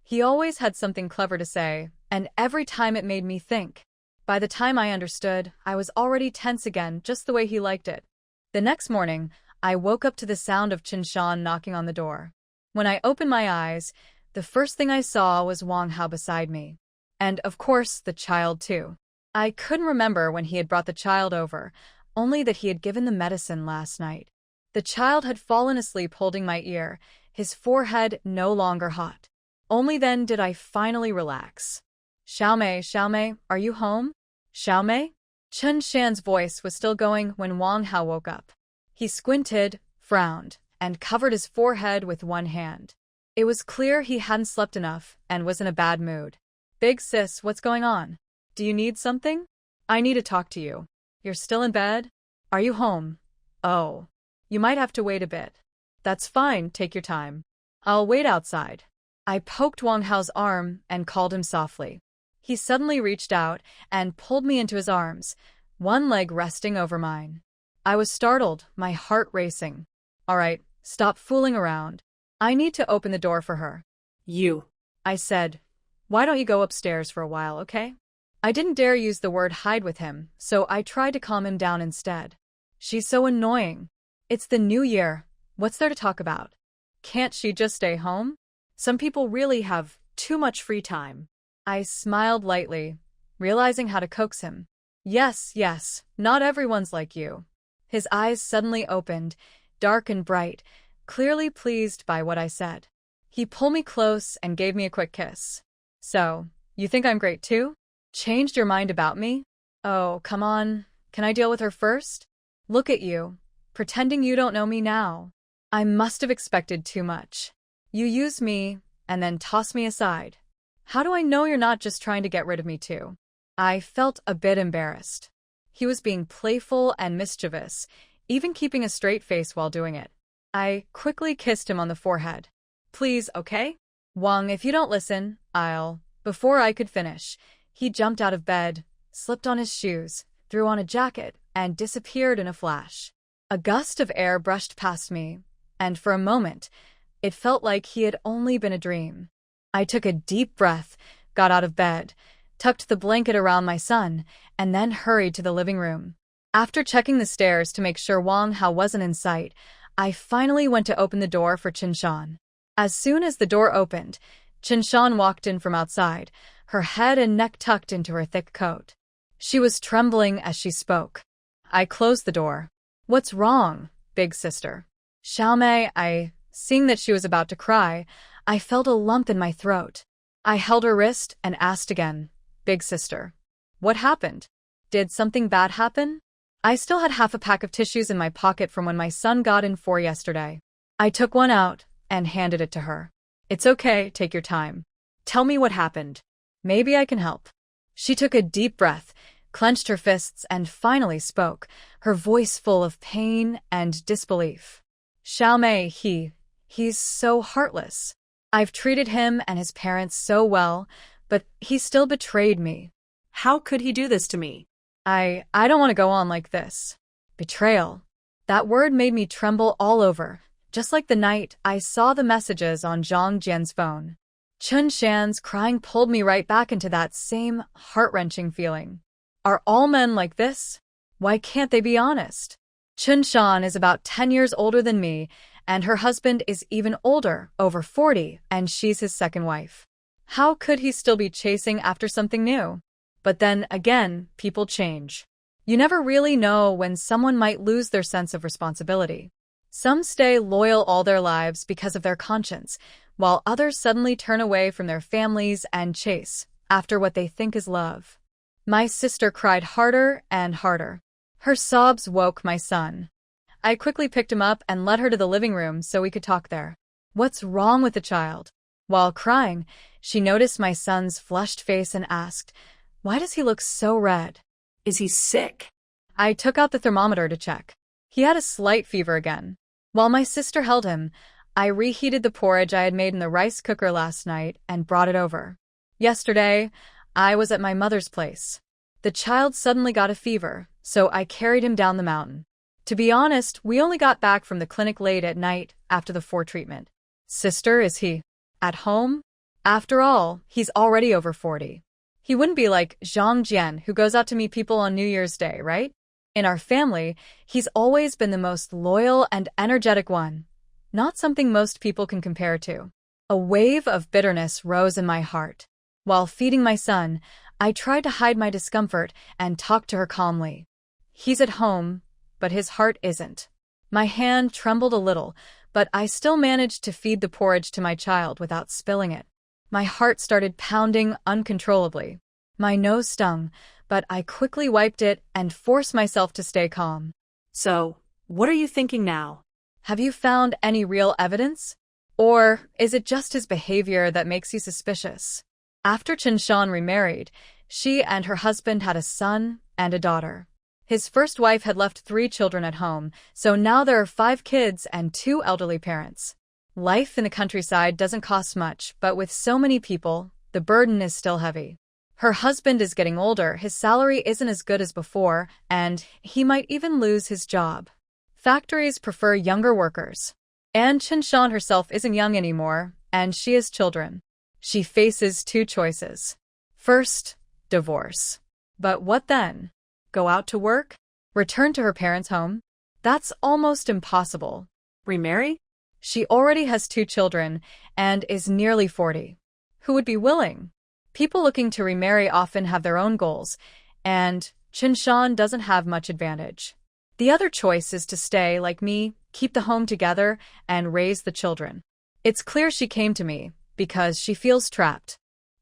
He always had something clever to say, and every time it made me think. By the time I understood, I was already tense again, just the way he liked it. The next morning, I woke up to the sound of Qinshan knocking on the door. When I opened my eyes, the first thing I saw was Wang Hao beside me. And, of course, the child too. I couldn't remember when he had brought the child over, only that he had given the medicine last night. The child had fallen asleep holding my ear, his forehead no longer hot. Only then did I finally relax. Xiaomei, are you home? Xiaomei? Qinshan's voice was still going when Wang Hao woke up. He squinted, frowned, and covered his forehead with one hand. It was clear he hadn't slept enough and was in a bad mood. Big sis, what's going on? Do you need something? I need to talk to you. You're still in bed? Are you home? Oh. You might have to wait a bit. That's fine, take your time. I'll wait outside. I poked Wang Hao's arm and called him softly. He suddenly reached out and pulled me into his arms, one leg resting over mine. I was startled, my heart racing. All right, stop fooling around. I need to open the door for her. You. I said, why don't you go upstairs for a while, okay? I didn't dare use the word hide with him, so I tried to calm him down instead. She's so annoying. It's the new year. What's there to talk about? Can't she just stay home? Some people really have too much free time. I smiled lightly, realizing how to coax him. Yes, not everyone's like you. His eyes suddenly opened, dark and bright, clearly pleased by what I said. He pulled me close and gave me a quick kiss. So, you think I'm great too? Changed your mind about me? Oh, come on. Can I deal with her first? Look at you, pretending you don't know me now. I must have expected too much. You used me, and then tossed me aside. How do I know you're not just trying to get rid of me too? I felt a bit embarrassed. He was being playful and mischievous, even keeping a straight face while doing it. I quickly kissed him on the forehead. Please, okay? Wang, if you don't listen, I'll... Before I could finish, he jumped out of bed, slipped on his shoes, threw on a jacket, and disappeared in a flash. A gust of air brushed past me, and for a moment, it felt like he had only been a dream. I took a deep breath, got out of bed, tucked the blanket around my son, and then hurried to the living room. After checking the stairs to make sure Wang Hao wasn't in sight, I finally went to open the door for Qinshan. As soon as the door opened, Qinshan walked in from outside, her head and neck tucked into her thick coat. She was trembling as she spoke. I closed the door. What's wrong, big sister? Xiaomei, seeing that she was about to cry, I felt a lump in my throat. I held her wrist and asked again, big sister. What happened? Did something bad happen? I still had half a pack of tissues in my pocket from when my son got in for yesterday. I took one out and handed it to her. It's okay, take your time. Tell me what happened. Maybe I can help. She took a deep breath, clenched her fists, and finally spoke, her voice full of pain and disbelief. Xiaomei, he's so heartless. I've treated him and his parents so well, but he still betrayed me. How could he do this to me? I don't want to go on like this. Betrayal. That word made me tremble all over, just like the night I saw the messages on Zhang Jian's phone. Qinshan's crying pulled me right back into that same heart-wrenching feeling. Are all men like this? Why can't they be honest? Qinshan is about 10 years older than me, and her husband is even older, over 40, and she's his second wife. How could he still be chasing after something new? But then, again, people change. You never really know when someone might lose their sense of responsibility. Some stay loyal all their lives because of their conscience, while others suddenly turn away from their families and chase after what they think is love. My sister cried harder and harder. Her sobs woke my son. I quickly picked him up and led her to the living room so we could talk there. What's wrong with the child? While crying, she noticed my son's flushed face and asked, why does he look so red? Is he sick? I took out the thermometer to check. He had a slight fever again. While my sister held him, I reheated the porridge I had made in the rice cooker last night and brought it over. Yesterday, I was at my mother's place. The child suddenly got a fever, so I carried him down the mountain. To be honest, we only got back from the clinic late at night after the 4 treatment. Sister, is he at home? After all, he's already over 40. He wouldn't be like Zhang Jian, who goes out to meet people on New Year's Day, right? In our family, he's always been the most loyal and energetic one. Not something most people can compare to. A wave of bitterness rose in my heart. While feeding my son, I tried to hide my discomfort and talk to her calmly. He's at home, but his heart isn't. My hand trembled a little, but I still managed to feed the porridge to my child without spilling it. My heart started pounding uncontrollably. My nose stung, but I quickly wiped it and forced myself to stay calm. So, what are you thinking now? Have you found any real evidence? Or is it just his behavior that makes you suspicious? After Qinshan remarried, she and her husband had a son and a daughter. His first wife had left 3 children at home, so now there are 5 kids and 2 elderly parents. Life in the countryside doesn't cost much, but with so many people, the burden is still heavy. Her husband is getting older, his salary isn't as good as before, and he might even lose his job. Factories prefer younger workers. And Qinshan herself isn't young anymore, and she has children. She faces 2 choices. First, divorce. But what then? Go out to work? Return to her parents' home? That's almost impossible. Remarry? She already has 2 children and is nearly 40. Who would be willing? People looking to remarry often have their own goals, and Qinshan doesn't have much advantage. The other choice is to stay, like me, keep the home together, and raise the children. It's clear she came to me because she feels trapped.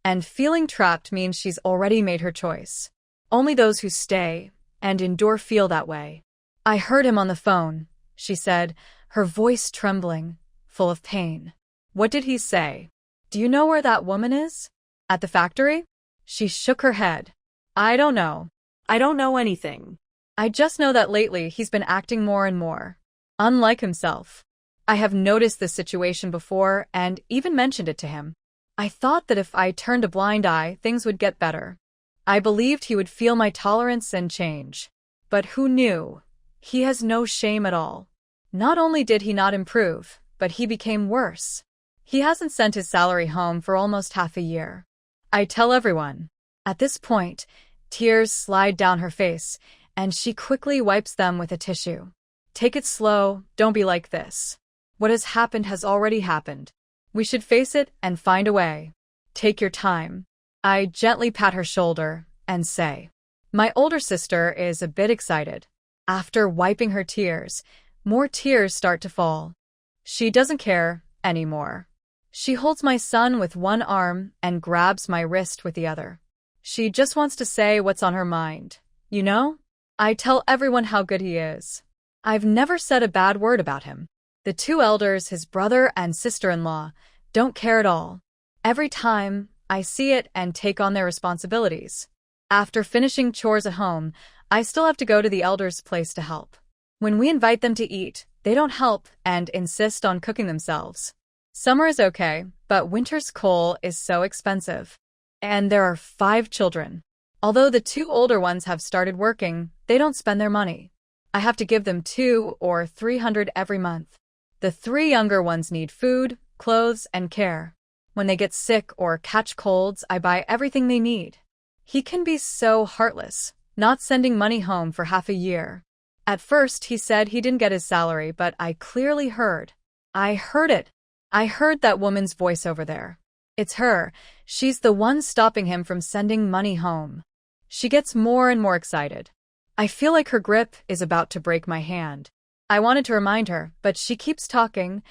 And feeling trapped means she's already made her choice. Only those who stay and endure feel that way. I heard him on the phone, she said, her voice trembling, full of pain. What did he say? Do you know where that woman is? At the factory? She shook her head. I don't know. I don't know anything. I just know that lately he's been acting more and more unlike himself. I have noticed this situation before and even mentioned it to him. I thought that if I turned a blind eye, things would get better. I believed he would feel my tolerance and change. But who knew? He has no shame at all. Not only did he not improve, but he became worse. He hasn't sent his salary home for almost half a year. I tell everyone. At this point, tears slide down her face, and she quickly wipes them with a tissue. Take it slow, don't be like this. What has already happened. We should face it and find a way. Take your time. I gently pat her shoulder and say, my older sister is a bit excited. After wiping her tears, more tears start to fall. She doesn't care anymore. She holds my son with one arm and grabs my wrist with the other. She just wants to say what's on her mind. You know? I tell everyone how good he is. I've never said a bad word about him. The 2 elders, his brother and sister-in-law, don't care at all. Every time, I see it and take on their responsibilities. After finishing chores at home, I still have to go to the elders' place to help. When we invite them to eat, they don't help and insist on cooking themselves. Summer is okay, but winter's coal is so expensive. And there are 5 children. Although the 2 older ones have started working, they don't spend their money. I have to give them 200 or 300 every month. The 3 younger ones need food, clothes, and care. When they get sick or catch colds, I buy everything they need. He can be so heartless, not sending money home for half a year. At first, he said he didn't get his salary, but I clearly heard. I heard it. I heard that woman's voice over there. It's her. She's the one stopping him from sending money home. She gets more and more excited. I feel like her grip is about to break my hand. I wanted to remind her, but she keeps talking.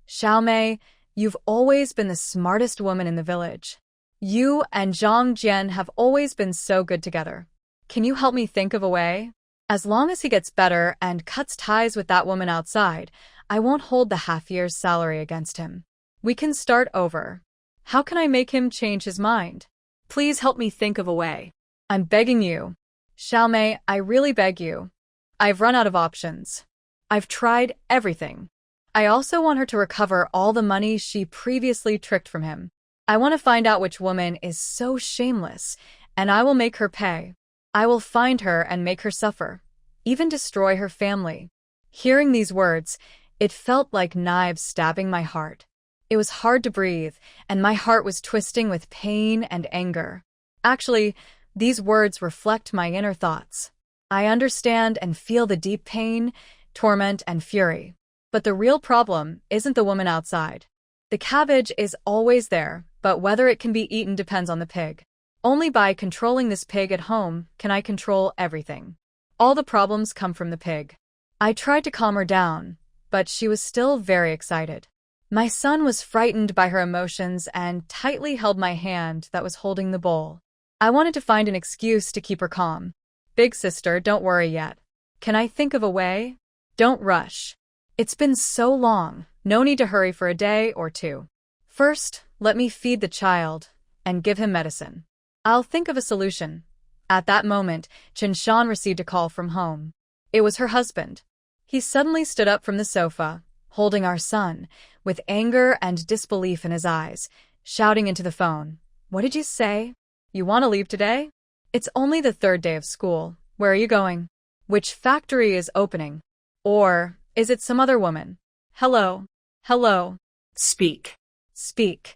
Xiaomei, you've always been the smartest woman in the village. You and Zhang Jian have always been so good together. Can you help me think of a way? As long as he gets better and cuts ties with that woman outside, I won't hold the half-year's salary against him. We can start over. How can I make him change his mind? Please help me think of a way. I'm begging you. Xiaomei, I really beg you. I've run out of options. I've tried everything. I also want her to recover all the money she previously tricked from him. I want to find out which woman is so shameless, and I will make her pay. I will find her and make her suffer, even destroy her family. Hearing these words, it felt like knives stabbing my heart. It was hard to breathe, and my heart was twisting with pain and anger. Actually, these words reflect my inner thoughts. I understand and feel the deep pain, torment, and fury. But the real problem isn't the woman outside. The cabbage is always there, but whether it can be eaten depends on the pig. Only by controlling this pig at home can I control everything. All the problems come from the pig. I tried to calm her down, but she was still very excited. My son was frightened by her emotions and tightly held my hand that was holding the bowl. I wanted to find an excuse to keep her calm. Big sister, don't worry yet. Can I think of a way? Don't rush. It's been so long, no need to hurry for a day or two. First, let me feed the child and give him medicine. I'll think of a solution. At that moment, Qinshan received a call from home. It was her husband. He suddenly stood up from the sofa, holding our son, with anger and disbelief in his eyes, shouting into the phone. What did you say? You want to leave today? It's only the third day of school. Where are you going? Which factory is opening? Or is it some other woman? Hello? Hello? Speak. Speak.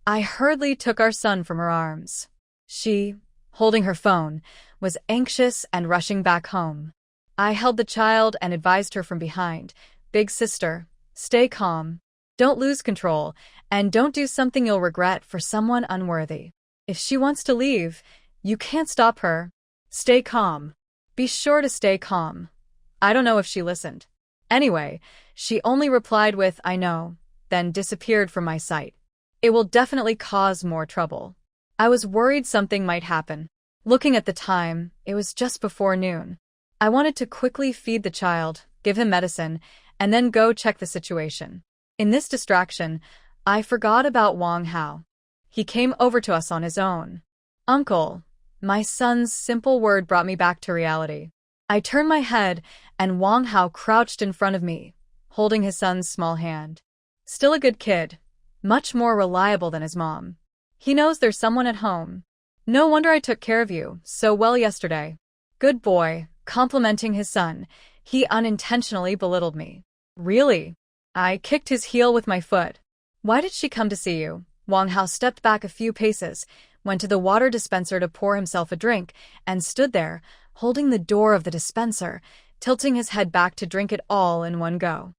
I hurriedly took our son from her arms. She, holding her phone, was anxious and rushing back home. I held the child and advised her from behind. Big sister, stay calm. Don't lose control, and don't do something you'll regret for someone unworthy. If she wants to leave, you can't stop her. Stay calm. Be sure to stay calm. I don't know if she listened. Anyway, she only replied with, I know, then disappeared from my sight. It will definitely cause more trouble. I was worried something might happen. Looking at the time, it was just before noon. I wanted to quickly feed the child, give him medicine, and then go check the situation. In this distraction, I forgot about Wang Hao. He came over to us on his own. Uncle, my son's simple word brought me back to reality. I turned my head, and Wang Hao crouched in front of me, holding his son's small hand. Still a good kid, much more reliable than his mom. He knows there's someone at home. No wonder I took care of you so well yesterday. Good boy, complimenting his son. He unintentionally belittled me. Really? I kicked his heel with my foot. Why did she come to see you? Wang Hao stepped back a few paces, went to the water dispenser to pour himself a drink, and stood there, holding the door of the dispenser, tilting his head back to drink it all in one go.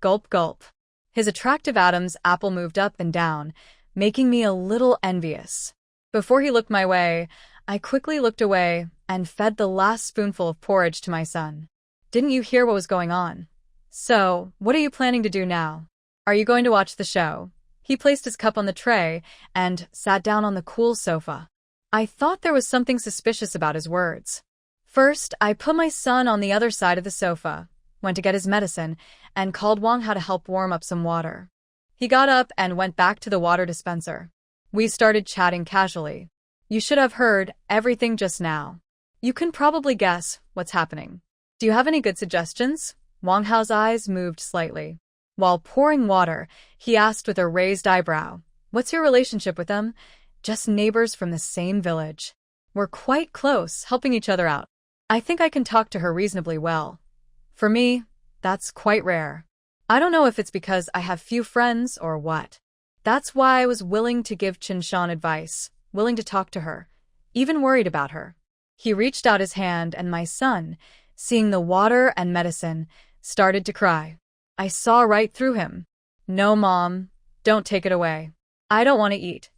Gulp, gulp. His attractive Adam's apple moved up and down, making me a little envious. Before he looked my way, I quickly looked away and fed the last spoonful of porridge to my son. Didn't you hear what was going on? So, what are you planning to do now? Are you going to watch the show? He placed his cup on the tray and sat down on the cool sofa. I thought there was something suspicious about his words. First, I put my son on the other side of the sofa, went to get his medicine, and called Wang Hao to help warm up some water. He got up and went back to the water dispenser. We started chatting casually. You should have heard everything just now. You can probably guess what's happening. Do you have any good suggestions? Wang Hao's eyes moved slightly. While pouring water, he asked with a raised eyebrow, What's your relationship with them? Just neighbors from the same village. We're quite close, helping each other out. I think I can talk to her reasonably well. For me, that's quite rare. I don't know if it's because I have few friends or what. That's why I was willing to give Qinshan advice, willing to talk to her, even worried about her. He reached out his hand and my son, seeing the water and medicine, started to cry. I saw right through him. No, Mom, don't take it away. I don't want to eat.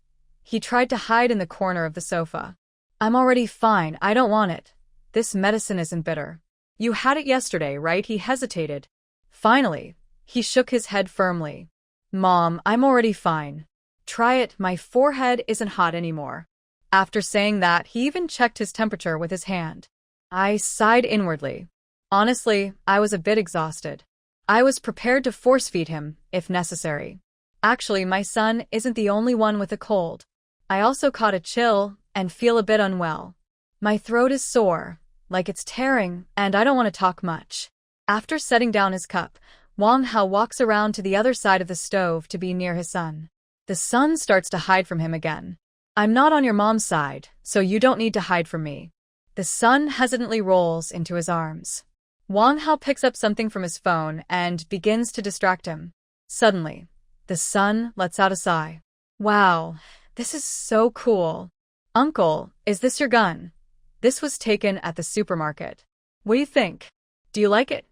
He tried to hide in the corner of the sofa. I'm already fine, I don't want it. This medicine isn't bitter. You had it yesterday, right? He hesitated. Finally, he shook his head firmly. Mom, I'm already fine. Try it, my forehead isn't hot anymore. After saying that, he even checked his temperature with his hand. I sighed inwardly. Honestly, I was a bit exhausted. I was prepared to force-feed him, if necessary. Actually, my son isn't the only one with a cold. I also caught a chill and feel a bit unwell. My throat is sore, like it's tearing, and I don't want to talk much. After setting down his cup, Wang Hao walks around to the other side of the stove to be near his son. The son starts to hide from him again. I'm not on your mom's side, so you don't need to hide from me. The son hesitantly rolls into his arms. Wang Hao picks up something from his phone and begins to distract him. Suddenly, the son lets out a sigh. Wow, this is so cool. Uncle, is this your gun? This was taken at the supermarket. What do you think? Do you like it?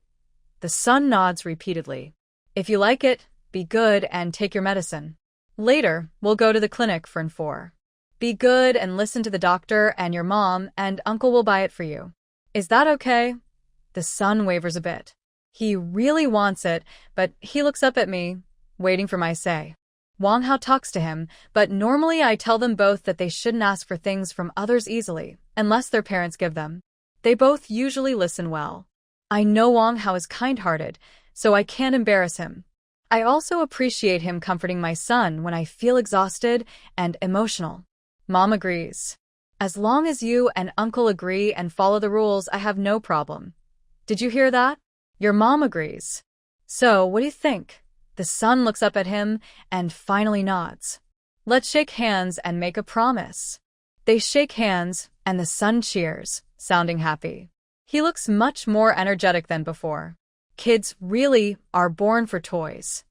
The son nods repeatedly. If you like it, be good and take your medicine. Later, we'll go to the clinic for N4. Be good and listen to the doctor, and your mom and uncle will buy it for you. Is that okay? The son wavers a bit. He really wants it, but he looks up at me, waiting for my say. Wang Hao talks to him, but normally I tell them both that they shouldn't ask for things from others easily, unless their parents give them. They both usually listen well. I know Wang Hao is kind-hearted, so I can't embarrass him. I also appreciate him comforting my son when I feel exhausted and emotional. Mom agrees. As long as you and uncle agree and follow the rules, I have no problem. Did you hear that? Your mom agrees. So, what do you think? The son looks up at him and finally nods. Let's shake hands and make a promise. They shake hands, and the son cheers, sounding happy. He looks much more energetic than before. Kids really are born for toys.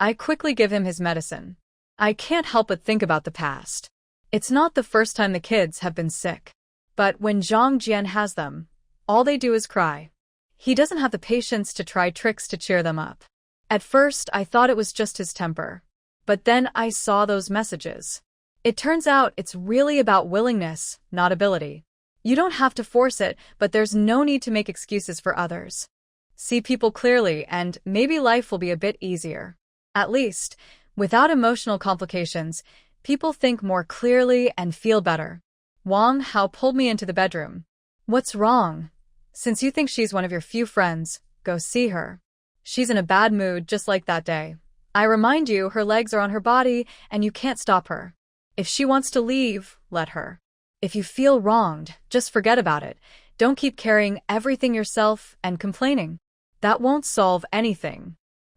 I quickly give him his medicine. I can't help but think about the past. It's not the first time the kids have been sick. But when Zhang Jian has them, all they do is cry. He doesn't have the patience to try tricks to cheer them up. At first, I thought it was just his temper. But then I saw those messages. It turns out it's really about willingness, not ability. You don't have to force it, but there's no need to make excuses for others. See people clearly, and maybe life will be a bit easier. At least, without emotional complications, people think more clearly and feel better. Wang Hao pulled me into the bedroom. What's wrong? Since you think she's one of your few friends, go see her. She's in a bad mood just like that day. I remind you, her legs are on her body and you can't stop her. If she wants to leave, let her. If you feel wronged, just forget about it. Don't keep carrying everything yourself and complaining. That won't solve anything.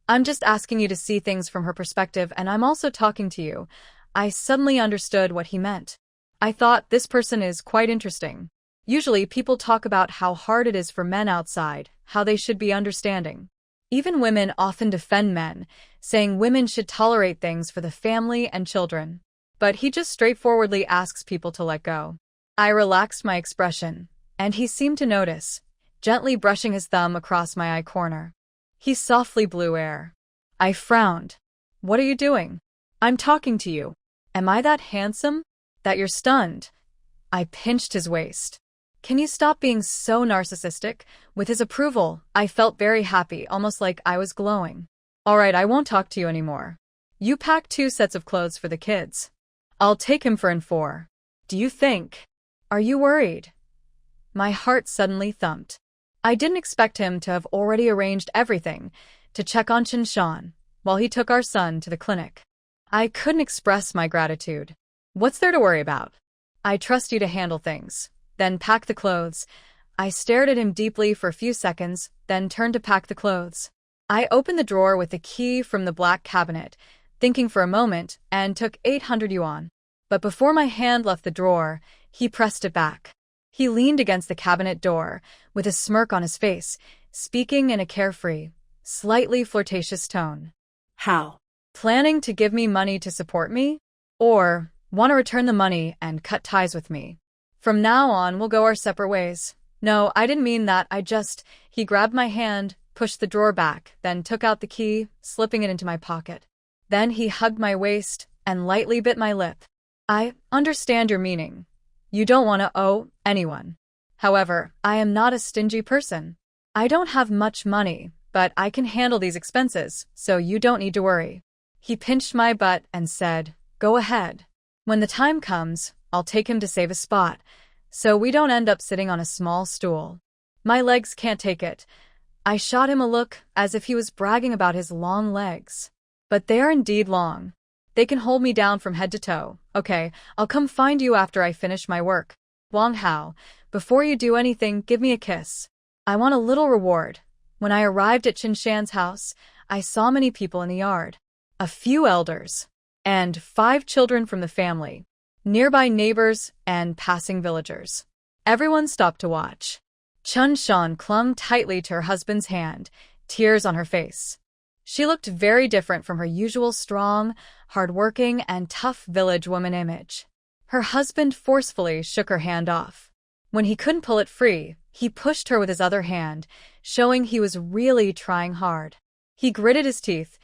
I'm just asking you to see things from her perspective, and I'm also talking to you. I suddenly understood what he meant. I thought, this person is quite interesting. Usually people talk about how hard it is for men outside, how they should be understanding. Even women often defend men, saying women should tolerate things for the family and children. But he just straightforwardly asks people to let go. I relaxed my expression, and he seemed to notice, gently brushing his thumb across my eye corner. He softly blew air. I frowned. What are you doing? I'm talking to you. Am I that handsome? That you're stunned? I pinched his waist. Can you stop being so narcissistic? With his approval, I felt very happy, almost like I was glowing. All right, I won't talk to you anymore. You pack 2 sets of clothes for the kids. I'll take him for N4. Do you think? Are you worried? My heart suddenly thumped. I didn't expect him to have already arranged everything to check on Qinshan while he took our son to the clinic. I couldn't express my gratitude. What's there to worry about? I trust you to handle things. Then pack the clothes. I stared at him deeply for a few seconds, then turned to pack the clothes. I opened the drawer with the key from the black cabinet, thinking for a moment, and took 800 yuan. But before my hand left the drawer, he pressed it back. He leaned against the cabinet door, with a smirk on his face, speaking in a carefree, slightly flirtatious tone. How? Planning to give me money to support me? Or want to return the money and cut ties with me? From now on, we'll go our separate ways. No, I didn't mean that, He grabbed my hand, pushed the drawer back, then took out the key, slipping it into my pocket. Then he hugged my waist and lightly bit my lip. I understand your meaning. You don't want to owe anyone. However, I am not a stingy person. I don't have much money, but I can handle these expenses, so you don't need to worry. He pinched my butt and said, go ahead. When the time comes, I'll take him to save a spot, so we don't end up sitting on a small stool. My legs can't take it. I shot him a look as if he was bragging about his long legs. But they are indeed long. They can hold me down from head to toe. Okay, I'll come find you after I finish my work. Wang Hao, Before you do anything, give me a kiss. I want a little reward. When I arrived at Qinshan's house, I saw many people in the yard. A few elders. And 5 children from the family. Nearby neighbors and passing villagers. Everyone stopped to watch. Qinshan clung tightly to her husband's hand, tears on her face. She looked very different from her usual strong, hard-working, and tough village woman image. Her husband forcefully shook her hand off. When he couldn't pull it free, he pushed her with his other hand, showing he was really trying hard. He gritted his teeth,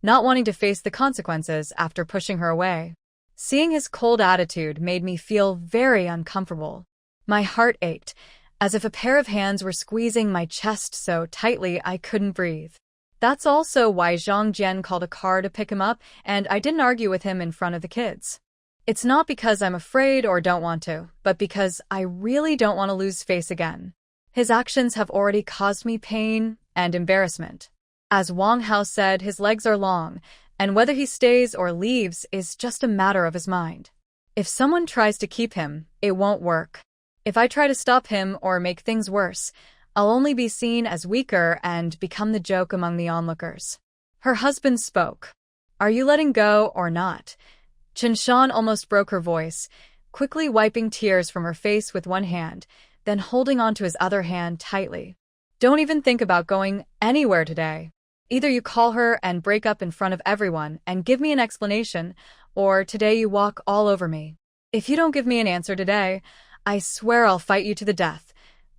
not wanting to face the consequences after pushing her away. Seeing his cold attitude made me feel very uncomfortable. My heart ached, as if a pair of hands were squeezing my chest so tightly I couldn't breathe. That's also why Zhang Jian called a car to pick him up, and I didn't argue with him in front of the kids. It's not because I'm afraid or don't want to, but because I really don't want to lose face again. His actions have already caused me pain and embarrassment. As Wang Hao said, his legs are long, and whether he stays or leaves is just a matter of his mind. If someone tries to keep him, it won't work. If I try to stop him or make things worse, I'll only be seen as weaker and become the joke among the onlookers. Her husband spoke. Are you letting go or not? Qinshan almost broke her voice, quickly wiping tears from her face with one hand, then holding onto his other hand tightly. Don't even think about going anywhere today. Either you call her and break up in front of everyone and give me an explanation, or today you walk all over me. If you don't give me an answer today, I swear I'll fight you to the death.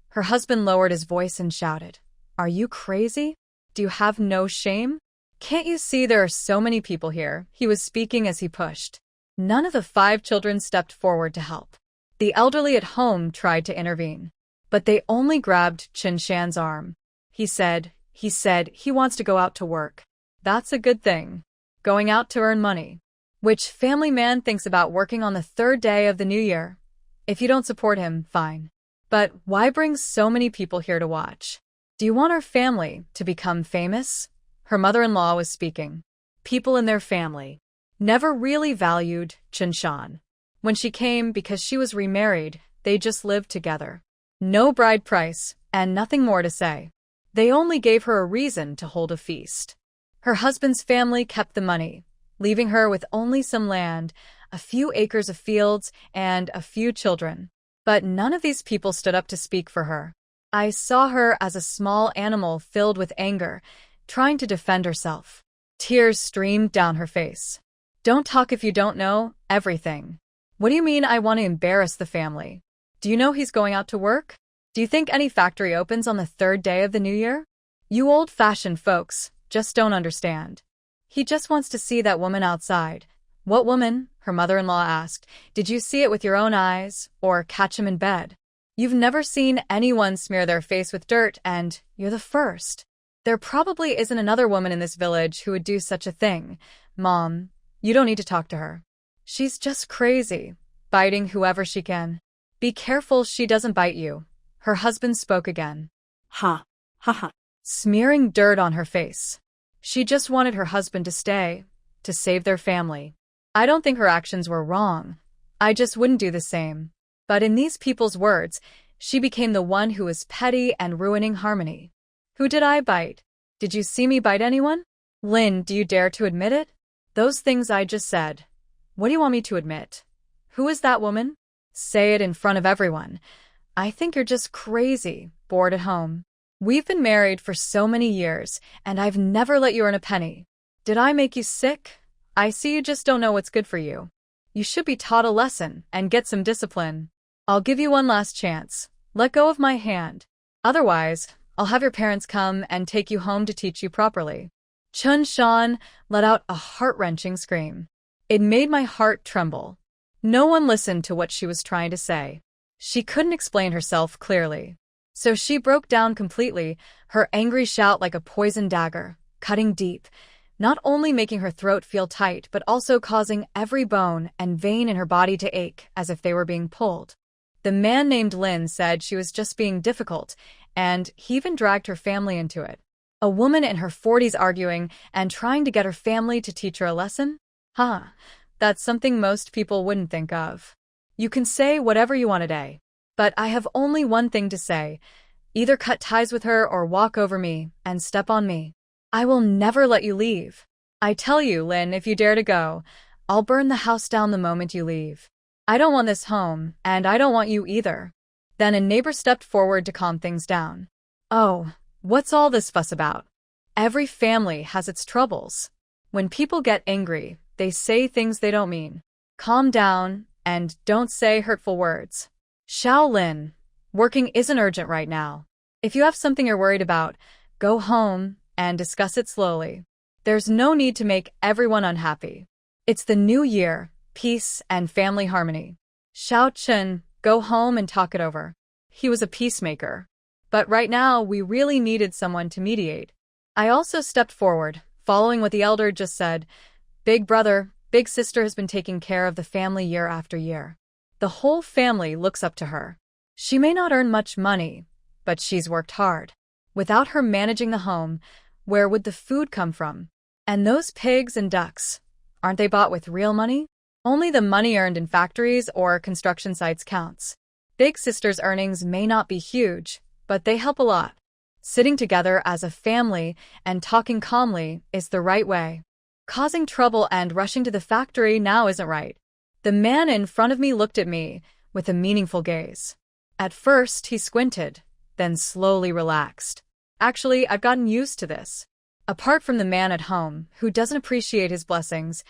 Her husband lowered his voice and shouted. Are you crazy? Do you have no shame? Can't you see there are so many people here? He was speaking as he pushed. None of the 5 children stepped forward to help. The elderly at home tried to intervene, but they only grabbed Qinshan's arm. He said he wants to go out to work. That's a good thing. Going out to earn money. Which family man thinks about working on the 3rd day of the new year? If you don't support him, fine. But why bring so many people here to watch? Do you want our family to become famous? Her mother-in-law was speaking. People in their family never really valued Qinshan. When she came because she was remarried, they just lived together. No bride price, and nothing more to say. They only gave her a reason to hold a feast. Her husband's family kept the money, leaving her with only some land, a few acres of fields, and a few children. But none of these people stood up to speak for her. I saw her as a small animal filled with anger, trying to defend herself. Tears streamed down her face. Don't talk if you don't know everything. What do you mean I want to embarrass the family? Do you know he's going out to work? Do you think any factory opens on the 3rd day of the new year? You old-fashioned folks just don't understand. He just wants to see that woman outside. What woman? Her mother-in-law asked. Did you see it with your own eyes or catch him in bed? You've never seen anyone smear their face with dirt, and you're the first. There probably isn't another woman in this village who would do such a thing. Mom, you don't need to talk to her. She's just crazy, biting whoever she can. Be careful she doesn't bite you. Her husband spoke again. Ha ha, smearing dirt on her face. She just wanted her husband to stay, to save their family. I don't think her actions were wrong. I just wouldn't do the same. But in these people's words, she became the one who was petty and ruining harmony. Who did I bite? Did you see me bite anyone? Lin, do you dare to admit it? Those things I just said. What do you want me to admit? Who is that woman? Say it in front of everyone. I think you're just crazy, bored at home. We've been married for so many years, and I've never let you earn a penny. Did I make you sick? I see you just don't know what's good for you. You should be taught a lesson and get some discipline. I'll give you one last chance. Let go of my hand. Otherwise, I'll have your parents come and take you home to teach you properly. Qinshan let out a heart-wrenching scream. It made my heart tremble. No one listened to what she was trying to say. She couldn't explain herself clearly. So she broke down completely, her angry shout like a poisoned dagger, cutting deep, not only making her throat feel tight but also causing every bone and vein in her body to ache as if they were being pulled. The man named Lin said she was just being difficult, and he even dragged her family into it. A woman in her 40s arguing and trying to get her family to teach her a lesson? That's something most people wouldn't think of. You can say whatever you want today. But I have only one thing to say. Either cut ties with her or walk over me and step on me. I will never let you leave. I tell you, Lin, if you dare to go, I'll burn the house down the moment you leave. I don't want this home, and I don't want you either. Then a neighbor stepped forward to calm things down. Oh, what's all this fuss about? Every family has its troubles. When people get angry, they say things they don't mean. Calm down, and don't say hurtful words. Shaolin, working isn't urgent right now. If you have something you're worried about, go home and discuss it slowly. There's no need to make everyone unhappy. It's the new year, peace and family harmony. Xiao Chen, go home and talk it over. He was a peacemaker. But right now, we really needed someone to mediate. I also stepped forward, following what the elder just said. Big brother, big sister has been taking care of the family year after year. The whole family looks up to her. She may not earn much money, but she's worked hard. Without her managing the home, where would the food come from? And those pigs and ducks, aren't they bought with real money? Only the money earned in factories or construction sites counts. Big sister's earnings may not be huge, but they help a lot. Sitting together as a family and talking calmly is the right way. Causing trouble and rushing to the factory now isn't right. The man in front of me looked at me with a meaningful gaze. At first, he squinted, then slowly relaxed. Actually, I've gotten used to this. Apart from the man at home, who doesn't appreciate his blessings,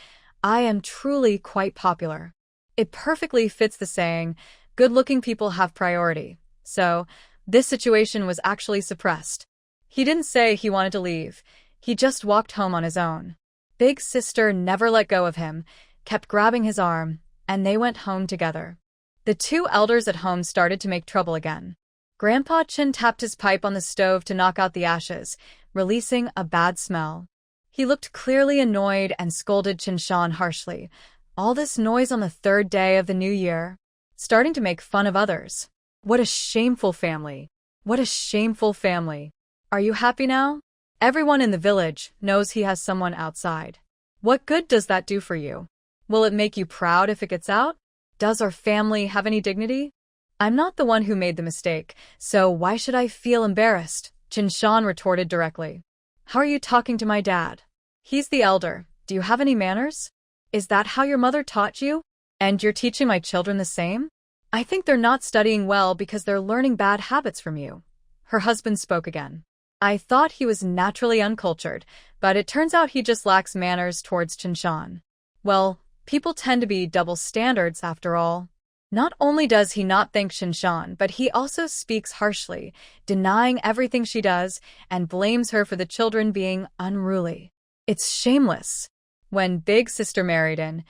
I am truly quite popular. It perfectly fits the saying, good-looking people have priority. So, this situation was actually suppressed. He didn't say he wanted to leave. He just walked home on his own. Big sister never let go of him, kept grabbing his arm, and they went home together. The two elders at home started to make trouble again. Grandpa Chen tapped his pipe on the stove to knock out the ashes, releasing a bad smell. He looked clearly annoyed and scolded Qinshan harshly. All this noise on the third day of the new year, starting to make fun of others. What a shameful family. What a shameful family. Are you happy now? Everyone in the village knows he has someone outside. What good does that do for you? Will it make you proud if it gets out? Does our family have any dignity? I'm not the one who made the mistake, so why should I feel embarrassed? Qinshan retorted directly. How are you talking to my dad? He's the elder. Do you have any manners? Is that how your mother taught you? And you're teaching my children the same? I think they're not studying well because they're learning bad habits from you. Her husband spoke again. I thought he was naturally uncultured, but it turns out he just lacks manners towards Qinshan. Well, people tend to be double standards after all. Not only does he not thank Qinshan, but he also speaks harshly, denying everything she does, and blames her for the children being unruly. It's shameless. When Big Sister married in,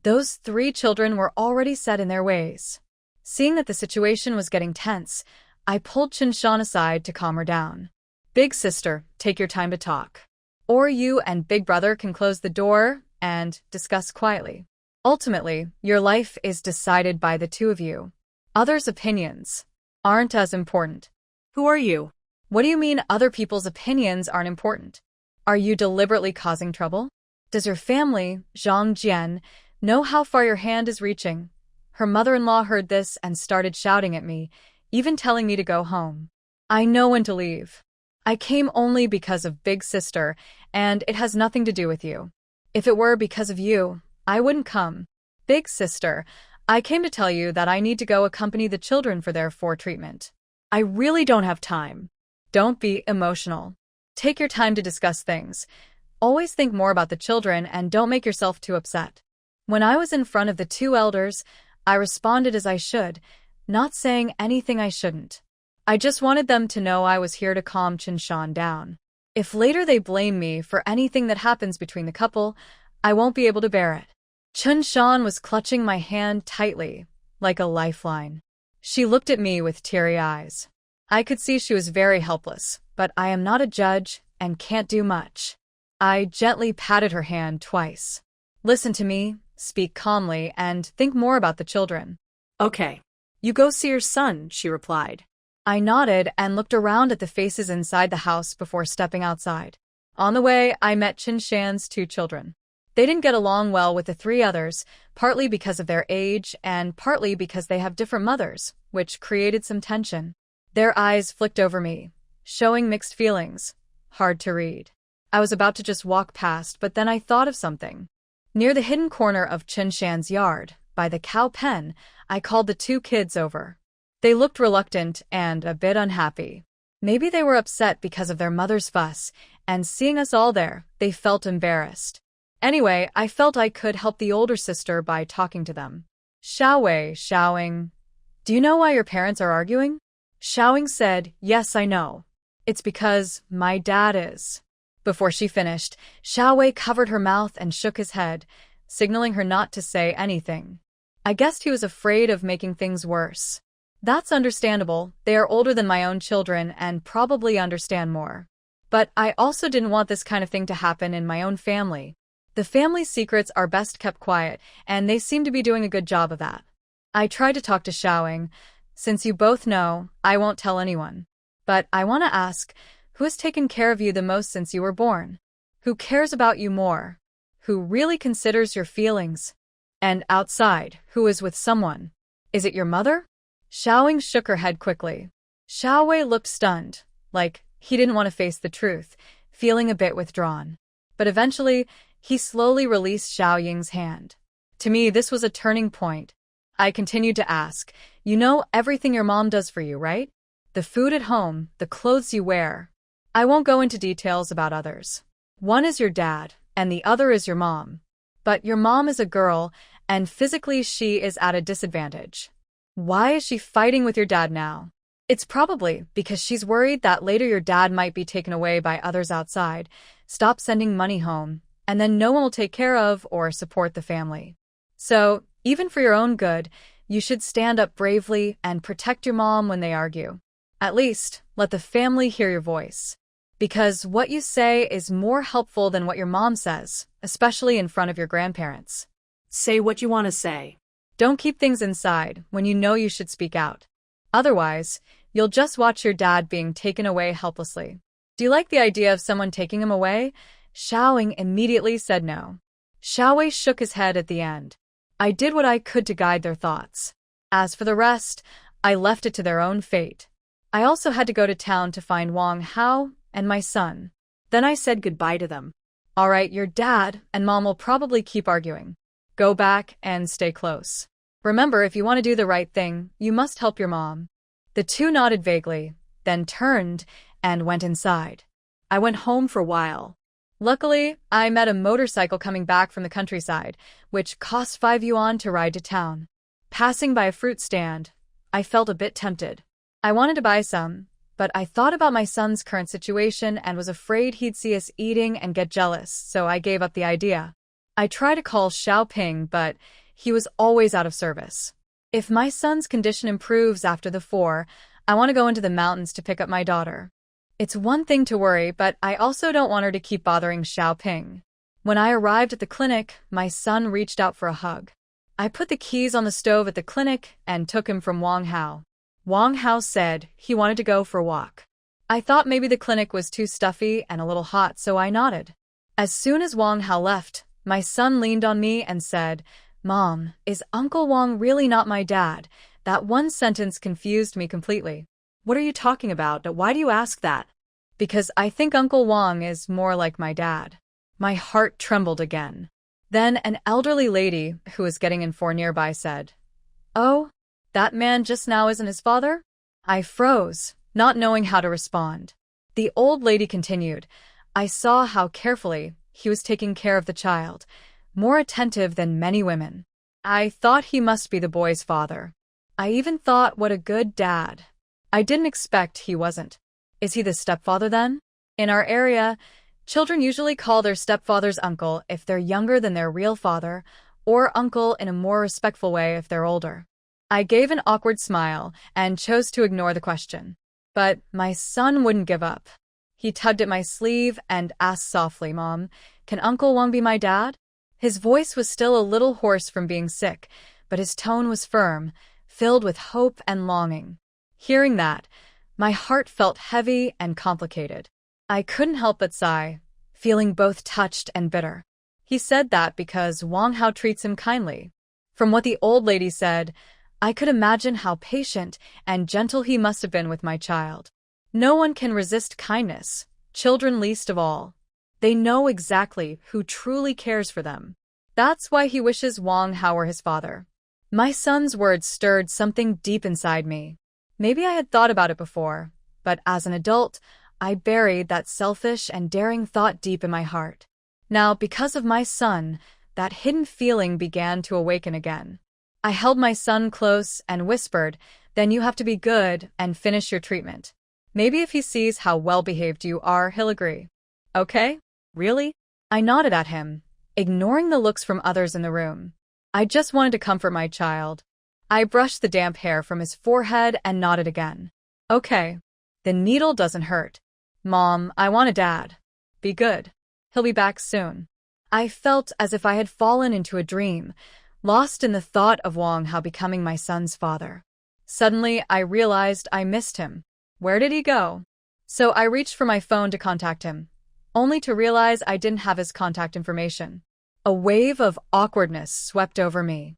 those 3 children were already set in their ways. Seeing that the situation was getting tense, I pulled Qinshan aside to calm her down. Big sister, take your time to talk. Or you and Big brother can close the door and discuss quietly. Ultimately, your life is decided by the two of you. Others' opinions aren't as important. Who are you? What do you mean other people's opinions aren't important? Are you deliberately causing trouble? Does your family, Zhang Jian, know how far your hand is reaching? Her mother-in-law heard this and started shouting at me, even telling me to go home. I know when to leave. I came only because of Big Sister, and it has nothing to do with you. If it were because of you, I wouldn't come. Big Sister, I came to tell you that I need to go accompany the children for their treatment. I really don't have time. Don't be emotional. Take your time to discuss things. Always think more about the children and don't make yourself too upset. When I was in front of the 2 elders, I responded as I should, not saying anything I shouldn't. I just wanted them to know I was here to calm Qinshan down. If later they blame me for anything that happens between the couple, I won't be able to bear it. Qinshan was clutching my hand tightly, like a lifeline. She looked at me with teary eyes. I could see she was very helpless, but I am not a judge and can't do much. I gently patted her hand twice. Listen to me, speak calmly, and think more about the children. Okay. You go see your son, she replied. I nodded and looked around at the faces inside the house before stepping outside. On the way, I met Qinshan's 2 children. They didn't get along well with the three others, partly because of their age and partly because they have different mothers, which created some tension. Their eyes flicked over me, showing mixed feelings. Hard to read. I was about to just walk past, but then I thought of something. Near the hidden corner of Qinshan's yard, by the cow pen, I called the two kids over. They looked reluctant and a bit unhappy. Maybe they were upset because of their mother's fuss, and seeing us all there, they felt embarrassed. Anyway, I felt I could help the older sister by talking to them. Xiaowing, do you know why your parents are arguing? Xiaowing said, yes, I know. It's because my dad is. Before she finished, Xiaowei covered her mouth and shook his head, signaling her not to say anything. I guessed he was afraid of making things worse. That's understandable, they are older than my own children and probably understand more. But I also didn't want this kind of thing to happen in my own family. The family secrets are best kept quiet, and they seem to be doing a good job of that. I tried to talk to Xiaowing. Since you both know, I won't tell anyone. But I want to ask, who has taken care of you the most since you were born? Who cares about you more? Who really considers your feelings? And outside, who is with someone? Is it your mother? Xiaowing shook her head quickly. Xiaowei looked stunned, like he didn't want to face the truth, feeling a bit withdrawn. But eventually, he slowly released Xiaoying's hand. To me, this was a turning point. I continued to ask, you know everything your mom does for you, right? The food at home, the clothes you wear. I won't go into details about others. One is your dad, and the other is your mom. But your mom is a girl, and physically she is at a disadvantage. Why is she fighting with your dad now? It's probably because she's worried that later your dad might be taken away by others outside, stop sending money home, and then no one will take care of or support the family. So, even for your own good, you should stand up bravely and protect your mom when they argue. At least, let the family hear your voice. Because what you say is more helpful than what your mom says, especially in front of your grandparents. Say what you want to say. Don't keep things inside when you know you should speak out. Otherwise, you'll just watch your dad being taken away helplessly. Do you like the idea of someone taking him away? Xiaowing immediately said no. Xiaowei shook his head at the end. I did what I could to guide their thoughts. As for the rest, I left it to their own fate. I also had to go to town to find Wang Hao and my son. Then I said goodbye to them. All right, your dad and mom will probably keep arguing. Go back and stay close. Remember, if you want to do the right thing, you must help your mom. The two nodded vaguely, then turned and went inside. I went home for a while. Luckily, I met a motorcycle coming back from the countryside, which cost 5 yuan to ride to town. Passing by a fruit stand, I felt a bit tempted. I wanted to buy some, but I thought about my son's current situation and was afraid he'd see us eating and get jealous, so I gave up the idea. I tried to call Xiaoping, but he was always out of service. If my son's condition improves after the 4, I want to go into the mountains to pick up my daughter. It's one thing to worry, but I also don't want her to keep bothering Xiaoping. When I arrived at the clinic, my son reached out for a hug. I put the keys on the stove at the clinic and took him from Wang Hao. Wang Hao said he wanted to go for a walk. I thought maybe the clinic was too stuffy and a little hot, so I nodded. As soon as Wang Hao left, my son leaned on me and said, "Mom, is Uncle Wang really not my dad?" That one sentence confused me completely. What are you talking about? Why do you ask that? Because I think Uncle Wang is more like my dad. My heart trembled again. Then an elderly lady who was getting in for nearby said, "Oh, that man just now isn't his father?" I froze, not knowing how to respond. The old lady continued, "I saw how carefully he was taking care of the child, more attentive than many women. I thought he must be the boy's father. I even thought what a good dad. I didn't expect he wasn't. Is he the stepfather then? In our area, children usually call their stepfathers uncle if they're younger than their real father, or uncle in a more respectful way if they're older." I gave an awkward smile and chose to ignore the question. But my son wouldn't give up. He tugged at my sleeve and asked softly, "Mom, can Uncle Wang be my dad?" His voice was still a little hoarse from being sick, but his tone was firm, filled with hope and longing. Hearing that, my heart felt heavy and complicated. I couldn't help but sigh, feeling both touched and bitter. He said that because Wang Hao treats him kindly. From what the old lady said, I could imagine how patient and gentle he must have been with my child. No one can resist kindness, children least of all. They know exactly who truly cares for them. That's why he wishes Wang Hao were his father. My son's words stirred something deep inside me. Maybe I had thought about it before, but as an adult, I buried that selfish and daring thought deep in my heart. Now, because of my son, that hidden feeling began to awaken again. I held my son close and whispered, "Then you have to be good and finish your treatment. Maybe if he sees how well-behaved you are, he'll agree." "Okay? Really?" I nodded at him, ignoring the looks from others in the room. I just wanted to comfort my child. I brushed the damp hair from his forehead and nodded again. "Okay. The needle doesn't hurt. Mom, I want a dad. Be good. He'll be back soon." I felt as if I had fallen into a dream, lost in the thought of Wang Hao becoming my son's father. Suddenly, I realized I missed him. Where did he go? So I reached for my phone to contact him, only to realize I didn't have his contact information. A wave of awkwardness swept over me.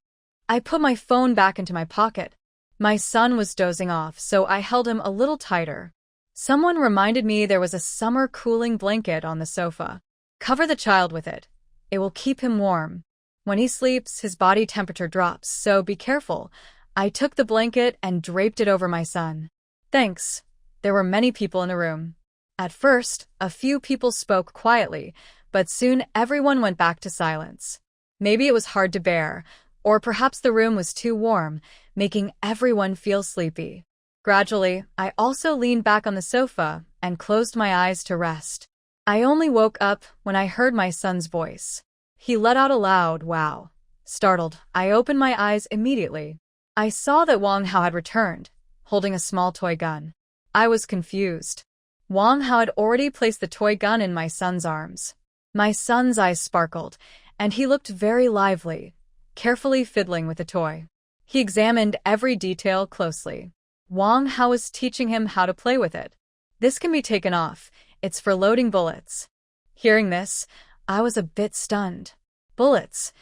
I put my phone back into my pocket. My son was dozing off, so I held him a little tighter. Someone reminded me there was a summer cooling blanket on the sofa. Cover the child with it. It will keep him warm. When he sleeps, his body temperature drops, so be careful. I took the blanket and draped it over my son. Thanks. There were many people in the room. At first, a few people spoke quietly, but soon everyone went back to silence. Maybe it was hard to bear, or perhaps the room was too warm, making everyone feel sleepy. Gradually, I also leaned back on the sofa and closed my eyes to rest. I only woke up when I heard my son's voice. He let out a loud "wow." Startled, I opened my eyes immediately. I saw that Wang Hao had returned, holding a small toy gun. I was confused. Wang Hao had already placed the toy gun in my son's arms. My son's eyes sparkled, and he looked very lively, carefully fiddling with the toy. He examined every detail closely. Wang Hao was teaching him how to play with it. "This can be taken off. It's for loading bullets." Hearing this, I was a bit stunned. Bullets.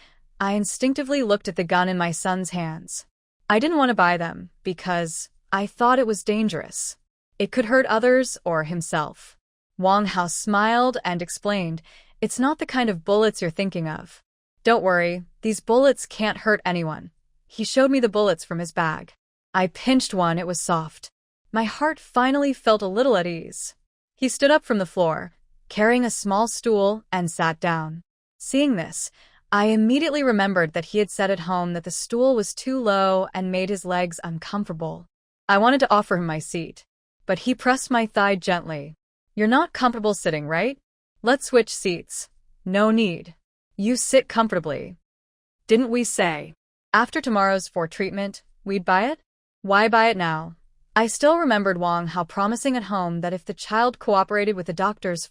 I instinctively looked at the gun in my son's hands. I didn't want to buy them because I thought it was dangerous. It could hurt others or himself. Wang Hao smiled and explained, "It's not the kind of bullets you're thinking of. Don't worry, these bullets can't hurt anyone." He showed me the bullets from his bag. I pinched one, it was soft. My heart finally felt a little at ease. He stood up from the floor, carrying a small stool, and sat down. Seeing this, I immediately remembered that he had said at home that the stool was too low and made his legs uncomfortable. I wanted to offer him my seat, but he pressed my thigh gently. "You're not comfortable sitting, right? Let's switch seats." "No need. You sit comfortably." "Didn't we say, after tomorrow's for treatment, we'd buy it? Why buy it now?" I still remembered Wang Hao promising at home that if the child cooperated with the doctors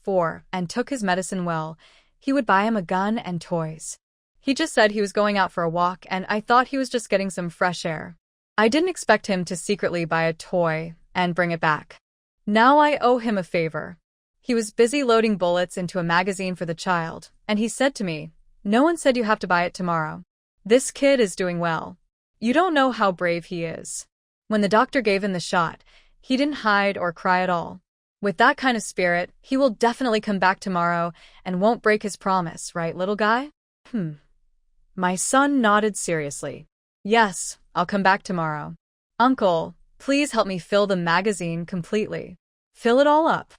and took his medicine well, he would buy him a gun and toys. He just said he was going out for a walk, and I thought he was just getting some fresh air. I didn't expect him to secretly buy a toy and bring it back. Now I owe him a favor. He was busy loading bullets into a magazine for the child, and he said to me, "No one said you have to buy it tomorrow. This kid is doing well. You don't know how brave he is." When the doctor gave him the shot, he didn't hide or cry at all. With that kind of spirit, he will definitely come back tomorrow and won't break his promise, right, little guy? My son nodded seriously. "Yes, I'll come back tomorrow." "Uncle, please help me fill the magazine completely." "Fill it all up."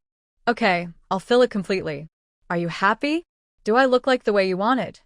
"Okay, I'll fill it completely." "Are you happy? Do I look like the way you wanted?"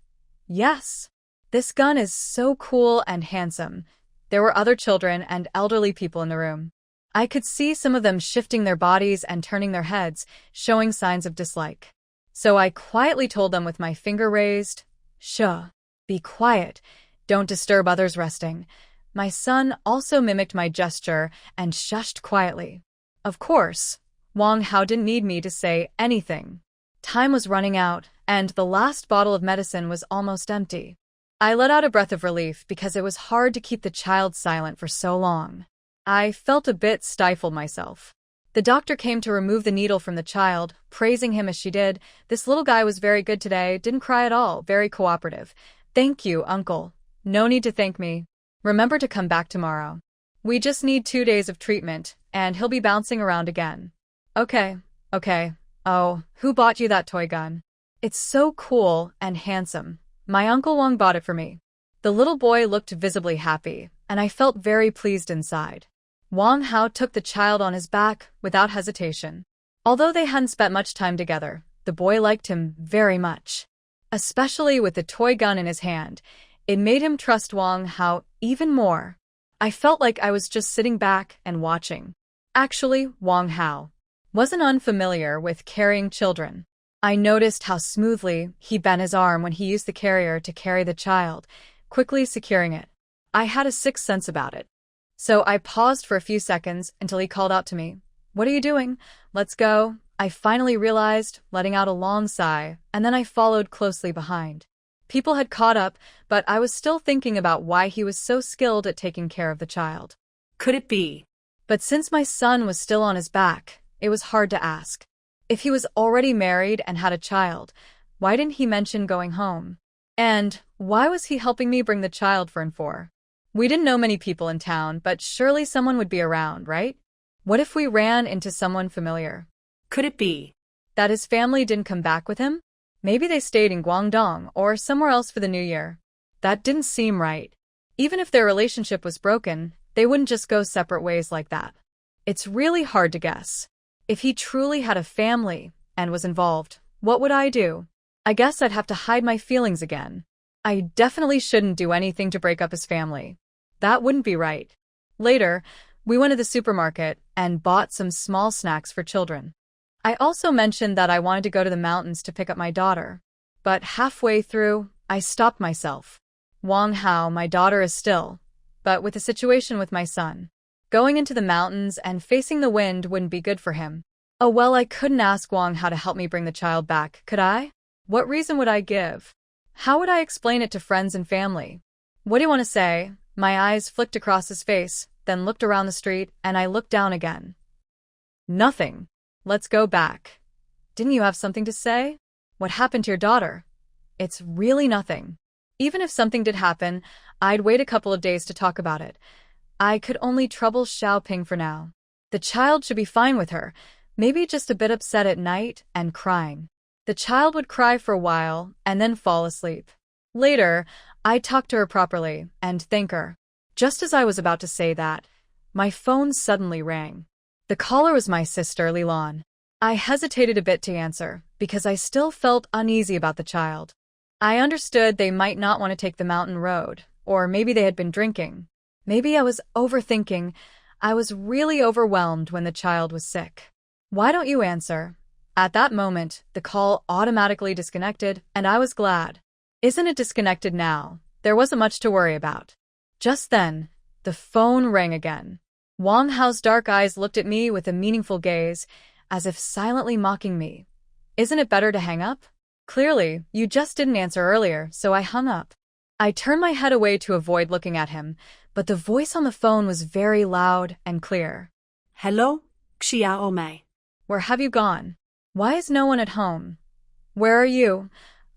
"Yes." "This gun is so cool and handsome." There were other children and elderly people in the room. I could see some of them shifting their bodies and turning their heads, showing signs of dislike. So I quietly told them with my finger raised, "Shh, be quiet, don't disturb others resting." My son also mimicked my gesture and shushed quietly. Of course, Wang Hao didn't need me to say anything. Time was running out, and the last bottle of medicine was almost empty. I let out a breath of relief because it was hard to keep the child silent for so long. I felt a bit stifled myself. The doctor came to remove the needle from the child, praising him as she did. This little guy was very good today, didn't cry at all, very cooperative. Thank you, uncle. No need to thank me. Remember to come back tomorrow. We just need 2 days of treatment, and he'll be bouncing around again. Okay. Oh, who bought you that toy gun? It's so cool and handsome. My Uncle Wang bought it for me. The little boy looked visibly happy, and I felt very pleased inside. Wang Hao took the child on his back without hesitation. Although they hadn't spent much time together, the boy liked him very much. Especially with the toy gun in his hand, it made him trust Wang Hao even more. I felt like I was just sitting back and watching. Actually, Wang Hao wasn't unfamiliar with carrying children. I noticed how smoothly he bent his arm when he used the carrier to carry the child, quickly securing it. I had a sixth sense about it. So I paused for a few seconds until he called out to me. What are you doing? Let's go. I finally realized, letting out a long sigh, and then I followed closely behind. People had caught up, but I was still thinking about why he was so skilled at taking care of the child. Could it be? But since my son was still on his back, it was hard to ask. If he was already married and had a child, why didn't he mention going home? And why was he helping me bring the child for? We didn't know many people in town, but surely someone would be around, right? What if we ran into someone familiar? Could it be that his family didn't come back with him? Maybe they stayed in Guangdong or somewhere else for the new year. That didn't seem right. Even if their relationship was broken, they wouldn't just go separate ways like that. It's really hard to guess. If he truly had a family and was involved, what would I do? I guess I'd have to hide my feelings again. I definitely shouldn't do anything to break up his family. That wouldn't be right. Later, we went to the supermarket and bought some small snacks for children. I also mentioned that I wanted to go to the mountains to pick up my daughter. But halfway through, I stopped myself. Wang Hao, my daughter is still, but with the situation with my son. Going into the mountains and facing the wind wouldn't be good for him. Oh well, I couldn't ask Wang Hao to help me bring the child back, could I? What reason would I give? How would I explain it to friends and family? What do you want to say? My eyes flicked across his face, then looked around the street, and I looked down again. Nothing. Let's go back. Didn't you have something to say? What happened to your daughter? It's really nothing. Even if something did happen, I'd wait a couple of days to talk about it. I could only trouble Xiaoping for now. The child should be fine with her, maybe just a bit upset at night and crying. The child would cry for a while and then fall asleep. Later, I'd talk to her properly and thank her. Just as I was about to say that, my phone suddenly rang. The caller was my sister, Lilan. I hesitated a bit to answer because I still felt uneasy about the child. I understood they might not want to take the mountain road, or maybe they had been drinking. Maybe I was overthinking. I was really overwhelmed when the child was sick. Why don't you answer? At that moment, the call automatically disconnected, and I was glad. Isn't it disconnected now? There wasn't much to worry about. Just then, the phone rang again. Wang Hao's dark eyes looked at me with a meaningful gaze, as if silently mocking me. Isn't it better to hang up? Clearly, you just didn't answer earlier, so I hung up. I turned my head away to avoid looking at him, but the voice on the phone was very loud and clear. Hello, Xiaomei. Where have you gone? Why is no one at home? Where are you?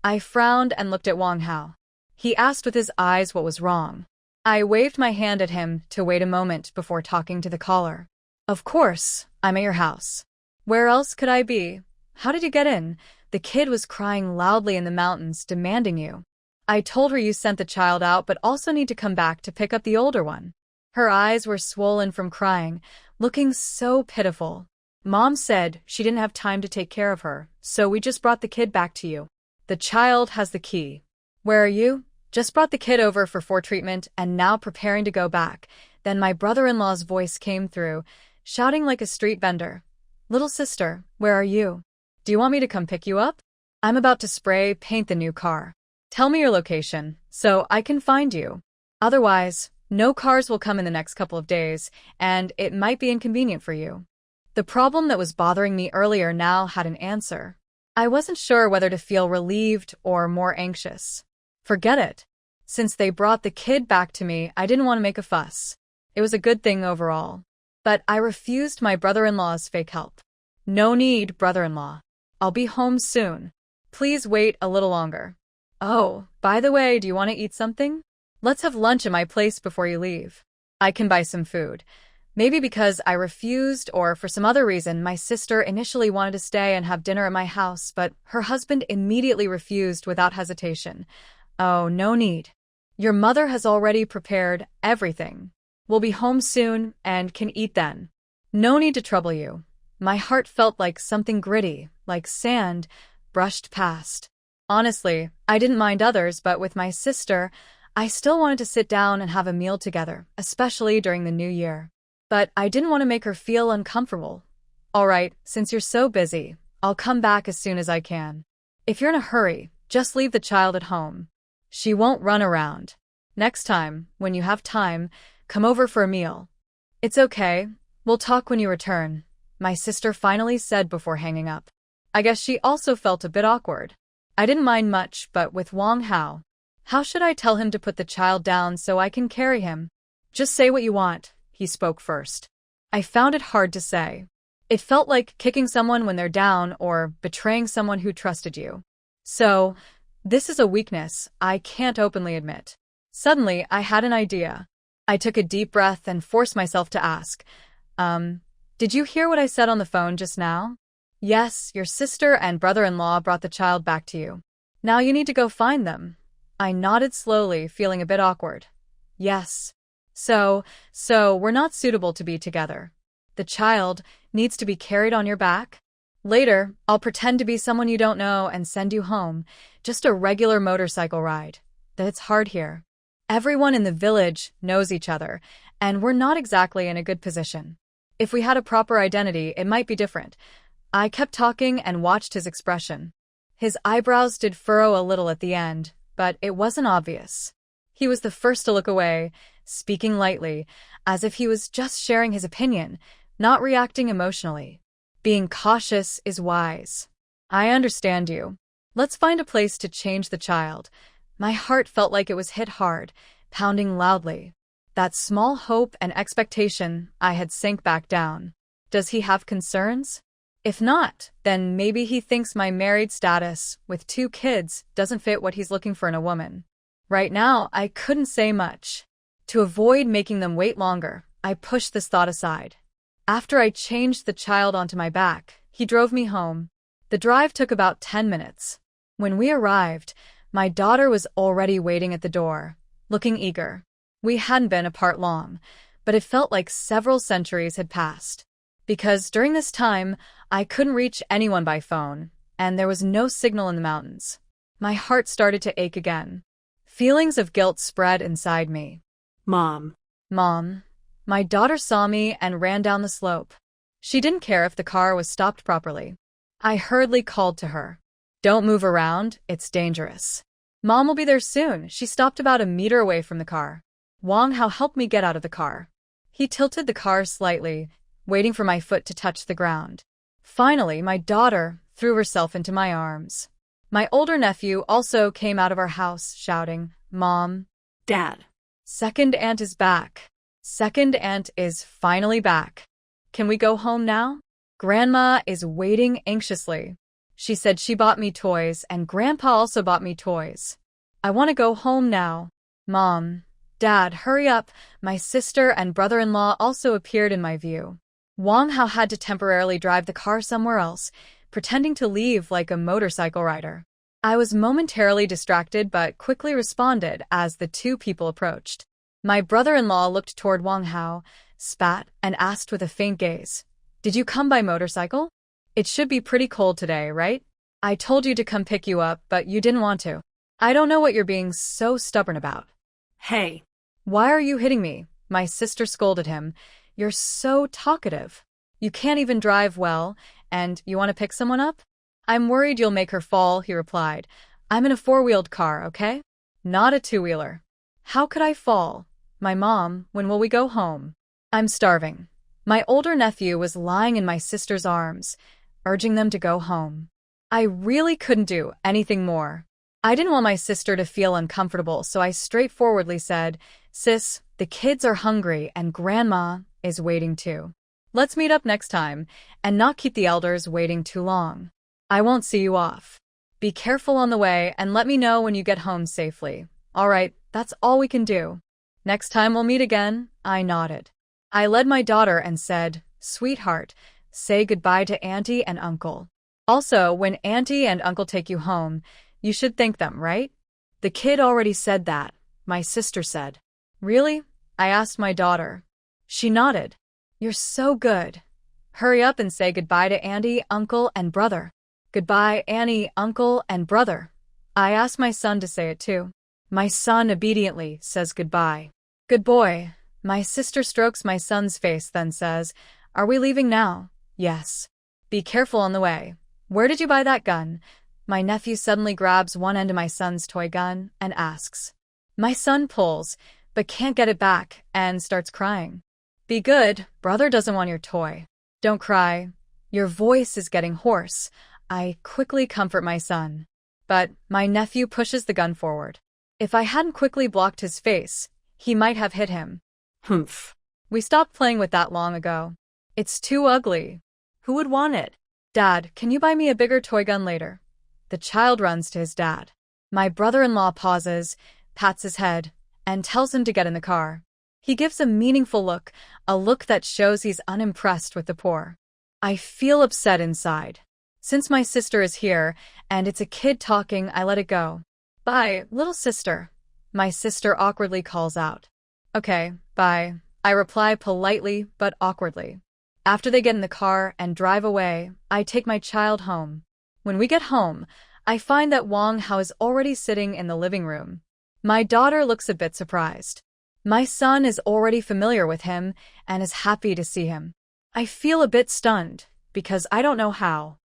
I frowned and looked at Wang Hao. He asked with his eyes what was wrong. I waved my hand at him to wait a moment before talking to the caller. Of course, I'm at your house. Where else could I be? How did you get in? The kid was crying loudly in the mountains, demanding you. I told her you sent the child out but also need to come back to pick up the older one. Her eyes were swollen from crying, looking so pitiful. Mom said she didn't have time to take care of her, so we just brought the kid back to you. The child has the key. Where are you? Just brought the kid over for treatment and now preparing to go back. Then my brother-in-law's voice came through, shouting like a street vendor. Little sister, where are you? Do you want me to come pick you up? I'm about to spray paint the new car. Tell me your location, so I can find you. Otherwise, no cars will come in the next couple of days, and it might be inconvenient for you. The problem that was bothering me earlier now had an answer. I wasn't sure whether to feel relieved or more anxious. Forget it. Since they brought the kid back to me, I didn't want to make a fuss. It was a good thing overall. But I refused my brother-in-law's fake help. No need, brother-in-law. I'll be home soon. Please wait a little longer. Oh, by the way, do you want to eat something? Let's have lunch at my place before you leave. I can buy some food. Maybe because I refused or for some other reason, my sister initially wanted to stay and have dinner at my house, but her husband immediately refused without hesitation. Oh, no need. Your mother has already prepared everything. We'll be home soon and can eat then. No need to trouble you. My heart felt like something gritty, like sand, brushed past. Honestly, I didn't mind others, but with my sister, I still wanted to sit down and have a meal together, especially during the new year. But I didn't want to make her feel uncomfortable. All right, since you're so busy, I'll come back as soon as I can. If you're in a hurry, just leave the child at home. She won't run around. Next time, when you have time, come over for a meal. It's okay. We'll talk when you return, my sister finally said before hanging up. I guess she also felt a bit awkward. I didn't mind much, but with Wang Hao, how should I tell him to put the child down so I can carry him? Just say what you want, he spoke first. I found it hard to say. It felt like kicking someone when they're down or betraying someone who trusted you. So, this is a weakness I can't openly admit. Suddenly, I had an idea. I took a deep breath and forced myself to ask, did you hear what I said on the phone just now? Yes, your sister and brother-in-law brought the child back to you. Now you need to go find them. I nodded slowly, feeling a bit awkward. Yes. So we're not suitable to be together. The child needs to be carried on your back? Later, I'll pretend to be someone you don't know and send you home. Just a regular motorcycle ride. It's hard here. Everyone in the village knows each other, and we're not exactly in a good position. If we had a proper identity, it might be different. I kept talking and watched his expression. His eyebrows did furrow a little at the end, but it wasn't obvious. He was the first to look away, speaking lightly, as if he was just sharing his opinion, not reacting emotionally. Being cautious is wise. I understand you. Let's find a place to change the child. My heart felt like it was hit hard, pounding loudly. That small hope and expectation I had sank back down. Does he have concerns? If not, then maybe he thinks my married status with 2 kids doesn't fit what he's looking for in a woman. Right now, I couldn't say much. To avoid making them wait longer, I pushed this thought aside. After I changed the child onto my back, he drove me home. The drive took about 10 minutes. When we arrived, my daughter was already waiting at the door, looking eager. We hadn't been apart long, but it felt like several centuries had passed. Because during this time, I couldn't reach anyone by phone, and there was no signal in the mountains. My heart started to ache again. Feelings of guilt spread inside me. Mom. My daughter saw me and ran down the slope. She didn't care if the car was stopped properly. I hurriedly called to her. Don't move around, it's dangerous. Mom will be there soon. She stopped about a meter away from the car. Wang Hao helped me get out of the car. He tilted the car slightly, waiting for my foot to touch the ground. Finally, my daughter threw herself into my arms. My older nephew also came out of our house, shouting, Mom. Dad. Second aunt is back. Second aunt is finally back. Can we go home now? Grandma is waiting anxiously. She said she bought me toys, and Grandpa also bought me toys. I want to go home now. Mom. Dad, hurry up. My sister and brother-in-law also appeared in my view. Wang Hao had to temporarily drive the car somewhere else, pretending to leave like a motorcycle rider. I was momentarily distracted but quickly responded as the 2 people approached. My brother-in-law looked toward Wang Hao, spat, and asked with a faint gaze, Did you come by motorcycle? It should be pretty cold today, right? I told you to come pick you up, but you didn't want to. I don't know what you're being so stubborn about. Hey. Why are you hitting me? My sister scolded him. You're so talkative. You can't even drive well, and you want to pick someone up? I'm worried you'll make her fall, he replied. I'm in a 4-wheeled car, okay? Not a 2-wheeler. How could I fall? My mom, when will we go home? I'm starving. My older nephew was lying in my sister's arms, urging them to go home. I really couldn't do anything more. I didn't want my sister to feel uncomfortable, so I straightforwardly said, "Sis, the kids are hungry and Grandma is waiting too. Let's meet up next time and not keep the elders waiting too long. I won't see you off. Be careful on the way and let me know when you get home safely. All right, that's all we can do. Next time we'll meet again." I nodded. I led my daughter and said, "Sweetheart, say goodbye to Auntie and Uncle. Also, when Auntie and Uncle take you home, you should thank them, right?" "The kid already said that," my sister said. "Really?" I asked my daughter. She nodded. "You're so good. Hurry up and say goodbye to Auntie, Uncle, and brother." "Goodbye, Auntie, Uncle, and brother." I asked my son to say it too. My son obediently says goodbye. "Good boy." My sister strokes my son's face, then says, "Are we leaving now?" "Yes." "Be careful on the way. Where did you buy that gun?" My nephew suddenly grabs one end of my son's toy gun and asks. My son pulls, but can't get it back and starts crying. "Be good, brother doesn't want your toy. Don't cry. Your voice is getting hoarse." I quickly comfort my son. But my nephew pushes the gun forward. If I hadn't quickly blocked his face, he might have hit him. Humph. We stopped playing with that long ago. It's too ugly. Who would want it? "Dad, can you buy me a bigger toy gun later?" The child runs to his dad. My brother-in-law pauses, pats his head, and tells him to get in the car. He gives a meaningful look, a look that shows he's unimpressed with the poor. I feel upset inside. Since my sister is here, and it's a kid talking, I let it go. "Bye, little sister." My sister awkwardly calls out. "Okay, bye," I reply politely but awkwardly. After they get in the car and drive away, I take my child home. When we get home, I find that Wang Hao is already sitting in the living room. My daughter looks a bit surprised. My son is already familiar with him and is happy to see him. I feel a bit stunned because I don't know how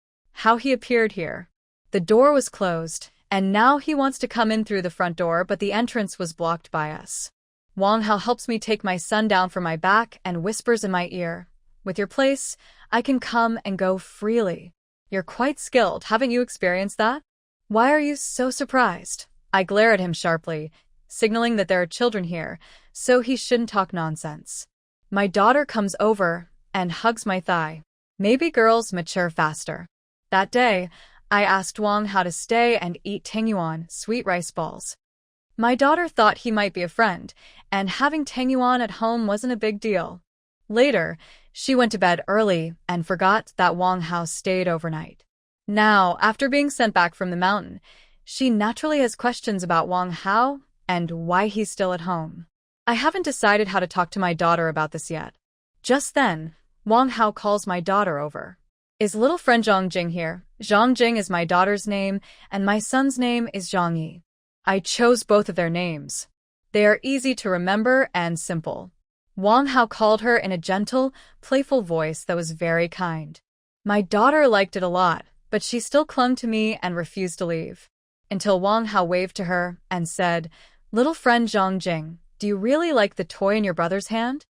he appeared here. The door was closed, and now he wants to come in through the front door, but the entrance was blocked by us. Wang Hao helps me take my son down from my back and whispers in my ear, "With your place, I can come and go freely. You're quite skilled, haven't you experienced that? Why are you so surprised?" I glare at him sharply, signaling that there are children here, so he shouldn't talk nonsense. My daughter comes over and hugs my thigh. Maybe girls mature faster. That day, I asked Wang how to stay and eat tangyuan, sweet rice balls. My daughter thought he might be a friend, and having tangyuan at home wasn't a big deal. Later, she went to bed early and forgot that Wang Hao stayed overnight. Now, after being sent back from the mountain, she naturally has questions about Wang Hao and why he's still at home. I haven't decided how to talk to my daughter about this yet. Just then, Wang Hao calls my daughter over. "Is little friend Zhongjing here?" Zhongjing is my daughter's name, and my son's name is Zhongyi. I chose both of their names. They are easy to remember and simple. Wang Hao called her in a gentle, playful voice that was very kind. My daughter liked it a lot, but she still clung to me and refused to leave. Until Wang Hao waved to her and said, "Little friend Zhongjing, do you really like the toy in your brother's hand?"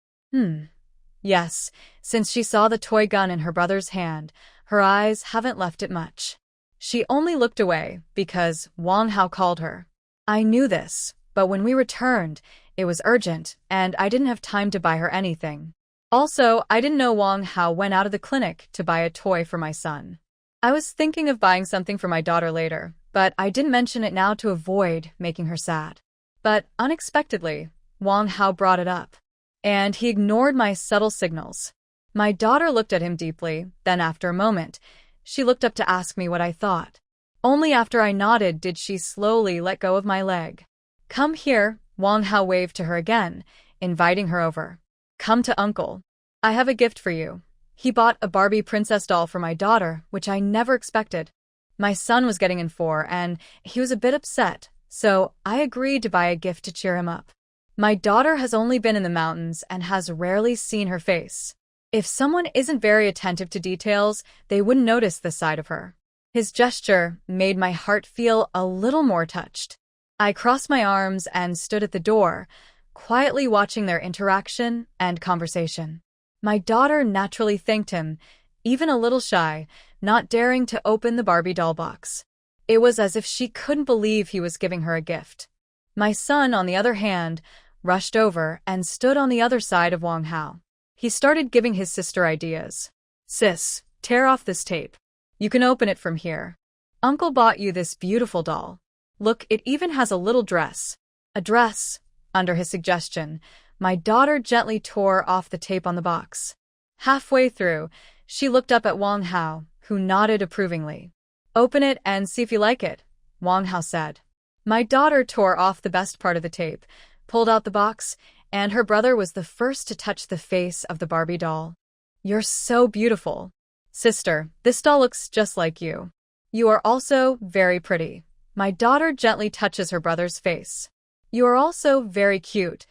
Yes, since she saw the toy gun in her brother's hand, her eyes haven't left it much. She only looked away because Wang Hao called her. I knew this, but when we returned, it was urgent, and I didn't have time to buy her anything. Also, I didn't know Wang Hao went out of the clinic to buy a toy for my son. I was thinking of buying something for my daughter later, but I didn't mention it now to avoid making her sad. But unexpectedly, Wang Hao brought it up, and he ignored my subtle signals. My daughter looked at him deeply, then after a moment, she looked up to ask me what I thought. Only after I nodded did she slowly let go of my leg. "Come here," Wang Hao waved to her again, inviting her over. "Come to Uncle. I have a gift for you." He bought a Barbie princess doll for my daughter, which I never expected. My son was getting in 4, and he was a bit upset, so I agreed to buy a gift to cheer him up. My daughter has only been in the mountains and has rarely seen her face. If someone isn't very attentive to details, they wouldn't notice this side of her. His gesture made my heart feel a little more touched. I crossed my arms and stood at the door, quietly watching their interaction and conversation. My daughter naturally thanked him, even a little shy, not daring to open the Barbie doll box. It was as if she couldn't believe he was giving her a gift. My son, on the other hand, rushed over and stood on the other side of Wang Hao. He started giving his sister ideas. Sis, tear off this tape. You can open it from here. Uncle bought you this beautiful doll. Look, it even has a little dress. A dress. Under his suggestion, my daughter gently tore off the tape on the box. Halfway through, she looked up at Wang Hao, who nodded approvingly. Open it and see if you like it, Wang Hao said. My daughter tore off the best part of the tape, pulled out the box, and her brother was the first to touch the face of the Barbie doll. You're so beautiful. Sister, this doll looks just like you. You are also very pretty. My daughter gently touches her brother's face. You are also very cute.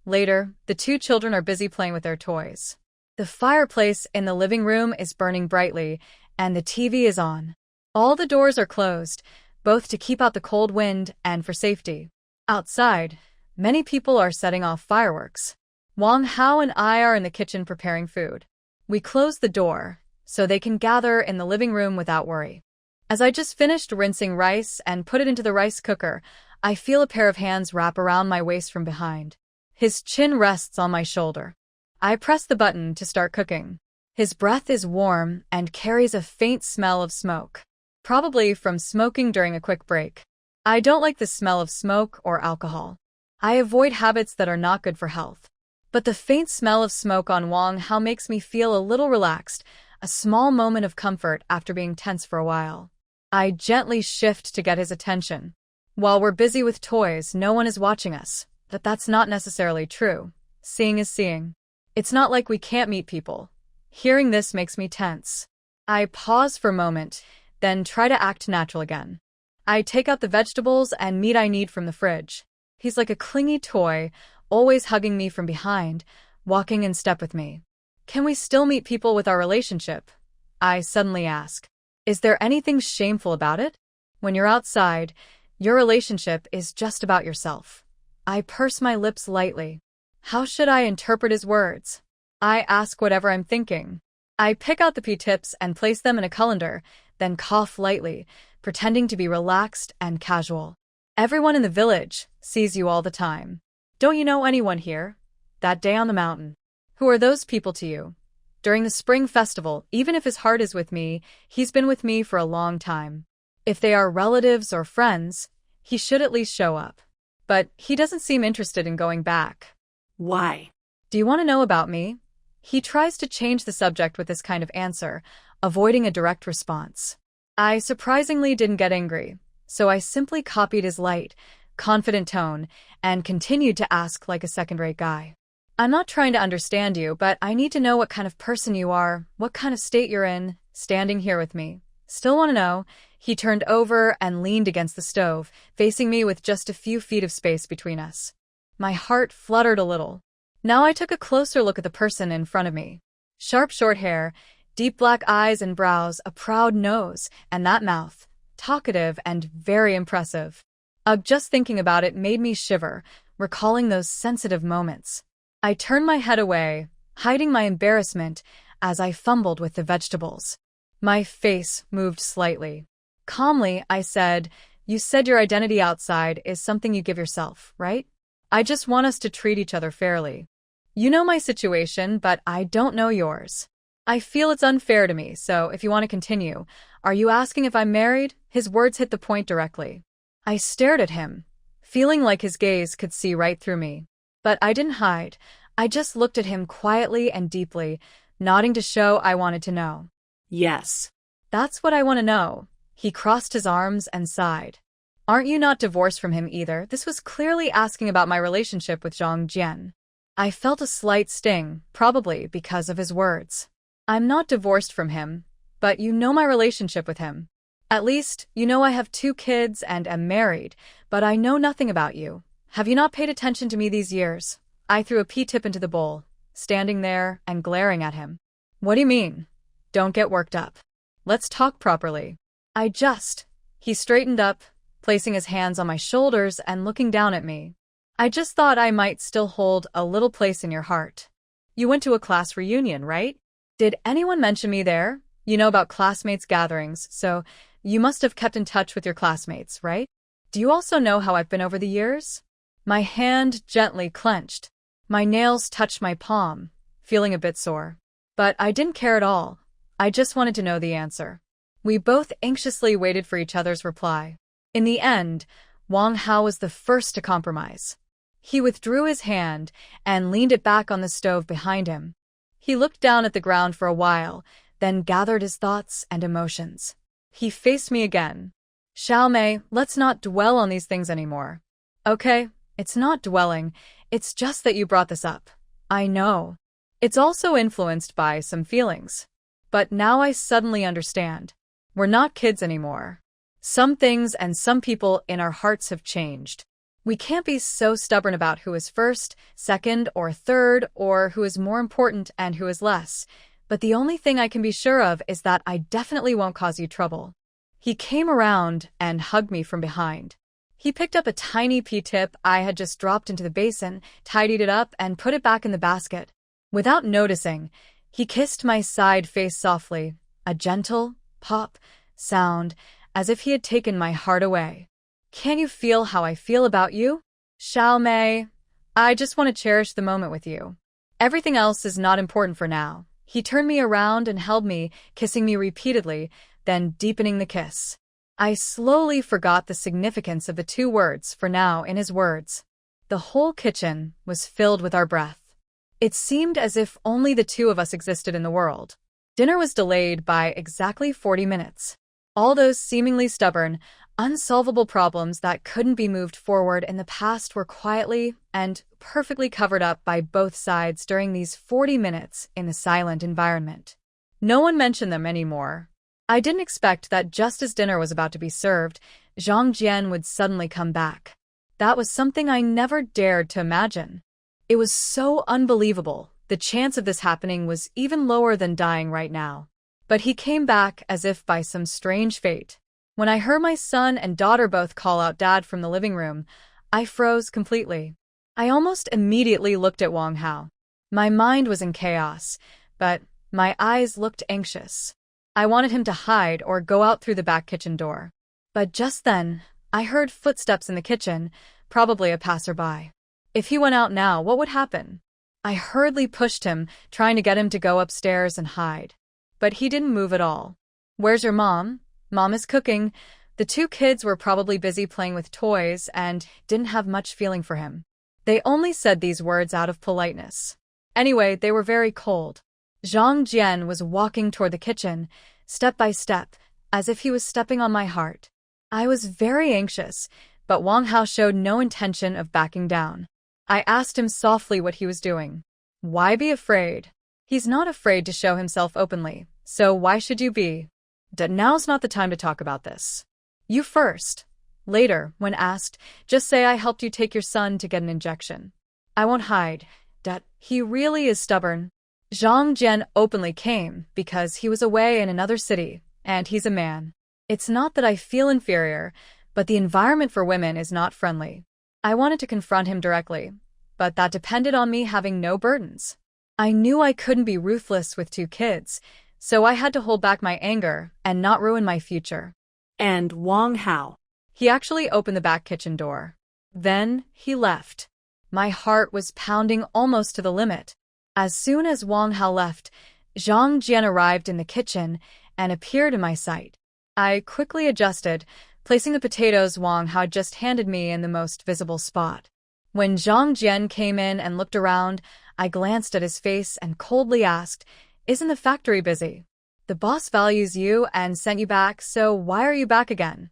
Later, the two children are busy playing with their toys. The fireplace in the living room is burning brightly, and the TV is on. All the doors are closed, both to keep out the cold wind and for safety. Outside, many people are setting off fireworks. Wang Hao and I are in the kitchen preparing food. We close the door, so they can gather in the living room without worry. As I just finished rinsing rice and put it into the rice cooker, I feel a pair of hands wrap around my waist from behind. His chin rests on my shoulder. I press the button to start cooking. His breath is warm and carries a faint smell of smoke. Probably from smoking during a quick break. I don't like the smell of smoke or alcohol. I avoid habits that are not good for health. But the faint smell of smoke on Wang Hao makes me feel a little relaxed, a small moment of comfort after being tense for a while. I gently shift to get his attention. While we're busy with toys, no one is watching us. But that's not necessarily true. Seeing is seeing. It's not like we can't meet people. Hearing this makes me tense. I pause for a moment, then try to act natural again. I take out the vegetables and meat I need from the fridge. He's like a clingy toy, always hugging me from behind, walking in step with me. Can we still meet people with our relationship? I suddenly ask. Is there anything shameful about it? When you're outside, your relationship is just about yourself. I purse my lips lightly. How should I interpret his words? I ask whatever I'm thinking. I pick out the pea tips and place them in a colander, then cough lightly, pretending to be relaxed and casual. Everyone in the village sees you all the time. Don't you know anyone here? That day on the mountain. Who are those people to you? During the spring festival, even if his heart is with me, he's been with me for a long time. If they are relatives or friends, he should at least show up. But he doesn't seem interested in going back. Why? Do you want to know about me? He tries to change the subject with this kind of answer, avoiding a direct response. I surprisingly didn't get angry, so I simply copied his light, confident tone, and continued to ask like a second-rate guy. I'm not trying to understand you, but I need to know what kind of person you are, what kind of state you're in, standing here with me. Still want to know? He turned over and leaned against the stove, facing me with just a few feet of space between us. My heart fluttered a little. Now I took a closer look at the person in front of me. Sharp short hair, deep black eyes and brows, a proud nose, and that mouth. Talkative and very impressive. Just thinking about it made me shiver, recalling those sensitive moments. I turned my head away, hiding my embarrassment as I fumbled with the vegetables. My face moved slightly. Calmly, I said, "You said your identity outside is something you give yourself, right? I just want us to treat each other fairly. You know my situation, but I don't know yours. I feel it's unfair to me, so if you want to continue, are you asking if I'm married?" His words hit the point directly. I stared at him, feeling like his gaze could see right through me. But I didn't hide. I just looked at him quietly and deeply, nodding to show I wanted to know. Yes. That's what I want to know. He crossed his arms and sighed. Aren't you not divorced from him either? This was clearly asking about my relationship with Zhang Jian. I felt a slight sting, probably because of his words. I'm not divorced from him, but you know my relationship with him. At least, you know I have 2 kids and am married, but I know nothing about you. Have you not paid attention to me these years? I threw a pea tip into the bowl, standing there and glaring at him. What do you mean? Don't get worked up. Let's talk properly. He straightened up, placing his hands on my shoulders and looking down at me. I just thought I might still hold a little place in your heart. You went to a class reunion, right? Did anyone mention me there? You know about classmates' gatherings, so You must have kept in touch with your classmates, right? Do you also know how I've been over the years? My hand gently clenched. My nails touched my palm, feeling a bit sore. But I didn't care at all. I just wanted to know the answer. We both anxiously waited for each other's reply. In the end, Wang Hao was the first to compromise. He withdrew his hand and leaned it back on the stove behind him. He looked down at the ground for a while, then gathered his thoughts and emotions. He faced me again. Xiaomei, let's not dwell on these things anymore. Okay, it's not dwelling, it's just that you brought this up. I know. It's also influenced by some feelings. But now I suddenly understand. We're not kids anymore. Some things and some people in our hearts have changed. We can't be so stubborn about who is first, second, or third, or who is more important and who is less. But the only thing I can be sure of is that I definitely won't cause you trouble. He came around and hugged me from behind. He picked up a tiny pea tip I had just dropped into the basin, tidied it up, and put it back in the basket. Without noticing, he kissed my side face softly, a gentle pop sound, as if he had taken my heart away. Can you feel how I feel about you? Xiaomei, I just want to cherish the moment with you. Everything else is not important for now. He turned me around and held me, kissing me repeatedly, then deepening the kiss. I slowly forgot the significance of the two words for now in his words. The whole kitchen was filled with our breath. It seemed as if only the two of us existed in the world. Dinner was delayed by exactly 40 minutes. All those seemingly stubborn, unsolvable problems that couldn't be moved forward in the past were quietly and perfectly covered up by both sides during these 40 minutes in a silent environment. No one mentioned them anymore. I didn't expect that just as dinner was about to be served, Zhang Jian would suddenly come back. That was something I never dared to imagine. It was so unbelievable. The chance of this happening was even lower than dying right now. But he came back as if by some strange fate. When I heard my son and daughter both call out Dad from the living room, I froze completely. I almost immediately looked at Wang Hao. My mind was in chaos, but my eyes looked anxious. I wanted him to hide or go out through the back kitchen door. But just then, I heard footsteps in the kitchen, probably a passerby. If he went out now, what would happen? I hurriedly pushed him, trying to get him to go upstairs and hide. But he didn't move at all. Where's your mom? Mom is cooking. The two kids were probably busy playing with toys and didn't have much feeling for him. They only said these words out of politeness. Anyway, they were very cold. Zhang Jian was walking toward the kitchen, step by step, as if he was stepping on my heart. I was very anxious, but Wang Hao showed no intention of backing down. I asked him softly what he was doing. Why be afraid? He's not afraid to show himself openly, so why should you be? Now's not the time to talk about this. You first. Later, when asked, just say I helped you take your son to get an injection. I won't hide. He really is stubborn. Zhang Jian openly came because he was away in another city, and he's a man. It's not that I feel inferior, but the environment for women is not friendly. I wanted to confront him directly, but that depended on me having no burdens. I knew I couldn't be ruthless with two kids, so I had to hold back my anger and not ruin my future. And Wang Hao. He actually opened the back kitchen door. Then he left. My heart was pounding almost to the limit. As soon as Wang Hao left, Zhang Jian arrived in the kitchen and appeared in my sight. I quickly adjusted, placing the potatoes Wang Hao just handed me in the most visible spot. When Zhang Jian came in and looked around, I glanced at his face and coldly asked, "Isn't the factory busy? The boss values you and sent you back, so why are you back again?"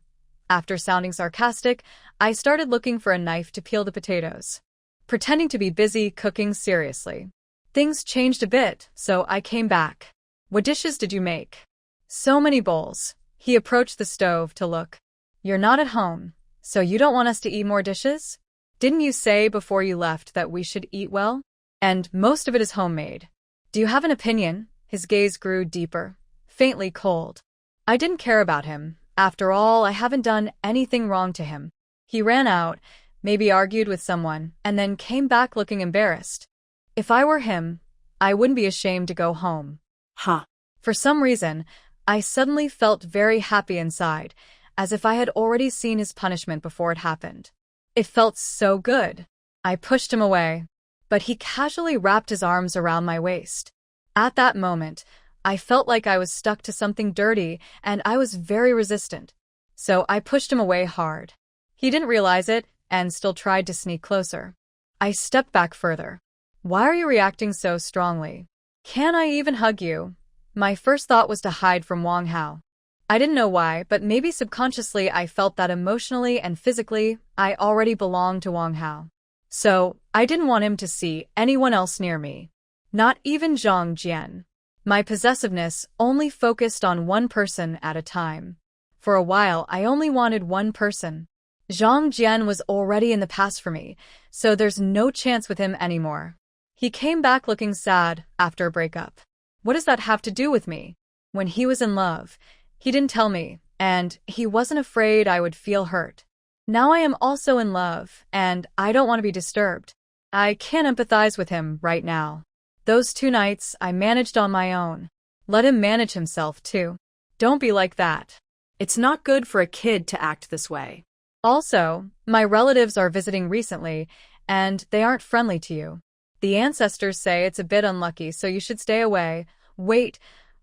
After sounding sarcastic, I started looking for a knife to peel the potatoes, pretending to be busy cooking seriously. Things changed a bit, so I came back. "What dishes did you make?" "So many bowls." He approached the stove to look. "You're not at home, so you don't want us to eat more dishes? Didn't you say before you left that we should eat well? And most of it is homemade. Do you have an opinion?" His gaze grew deeper, faintly cold. I didn't care about him. After all, I haven't done anything wrong to him. He ran out, maybe argued with someone, and then came back looking embarrassed. If I were him, I wouldn't be ashamed to go home. Huh. For some reason, I suddenly felt very happy inside, as if I had already seen his punishment before it happened. It felt so good. I pushed him away, but he casually wrapped his arms around my waist. At that moment, I felt like I was stuck to something dirty and I was very resistant. So I pushed him away hard. He didn't realize it and still tried to sneak closer. I stepped back further. Why are you reacting so strongly? Can I even hug you? My first thought was to hide from Wang Hao. I didn't know why, but maybe subconsciously I felt that emotionally and physically I already belonged to Wang Hao. So I didn't want him to see anyone else near me. Not even Zhang Jian. My possessiveness only focused on one person at a time. For a while, I only wanted one person. Zhang Jian was already in the past for me, so there's no chance with him anymore. He came back looking sad after a breakup. What does that have to do with me? When he was in love, he didn't tell me, and he wasn't afraid I would feel hurt. Now I am also in love, and I don't want to be disturbed. I can't empathize with him right now. Those 2 nights I managed on my own. Let him manage himself too. Don't be like that. It's not good for a kid to act this way. Also, my relatives are visiting recently, and they aren't friendly to you. The ancestors say it's a bit unlucky, so you should stay away. Wait,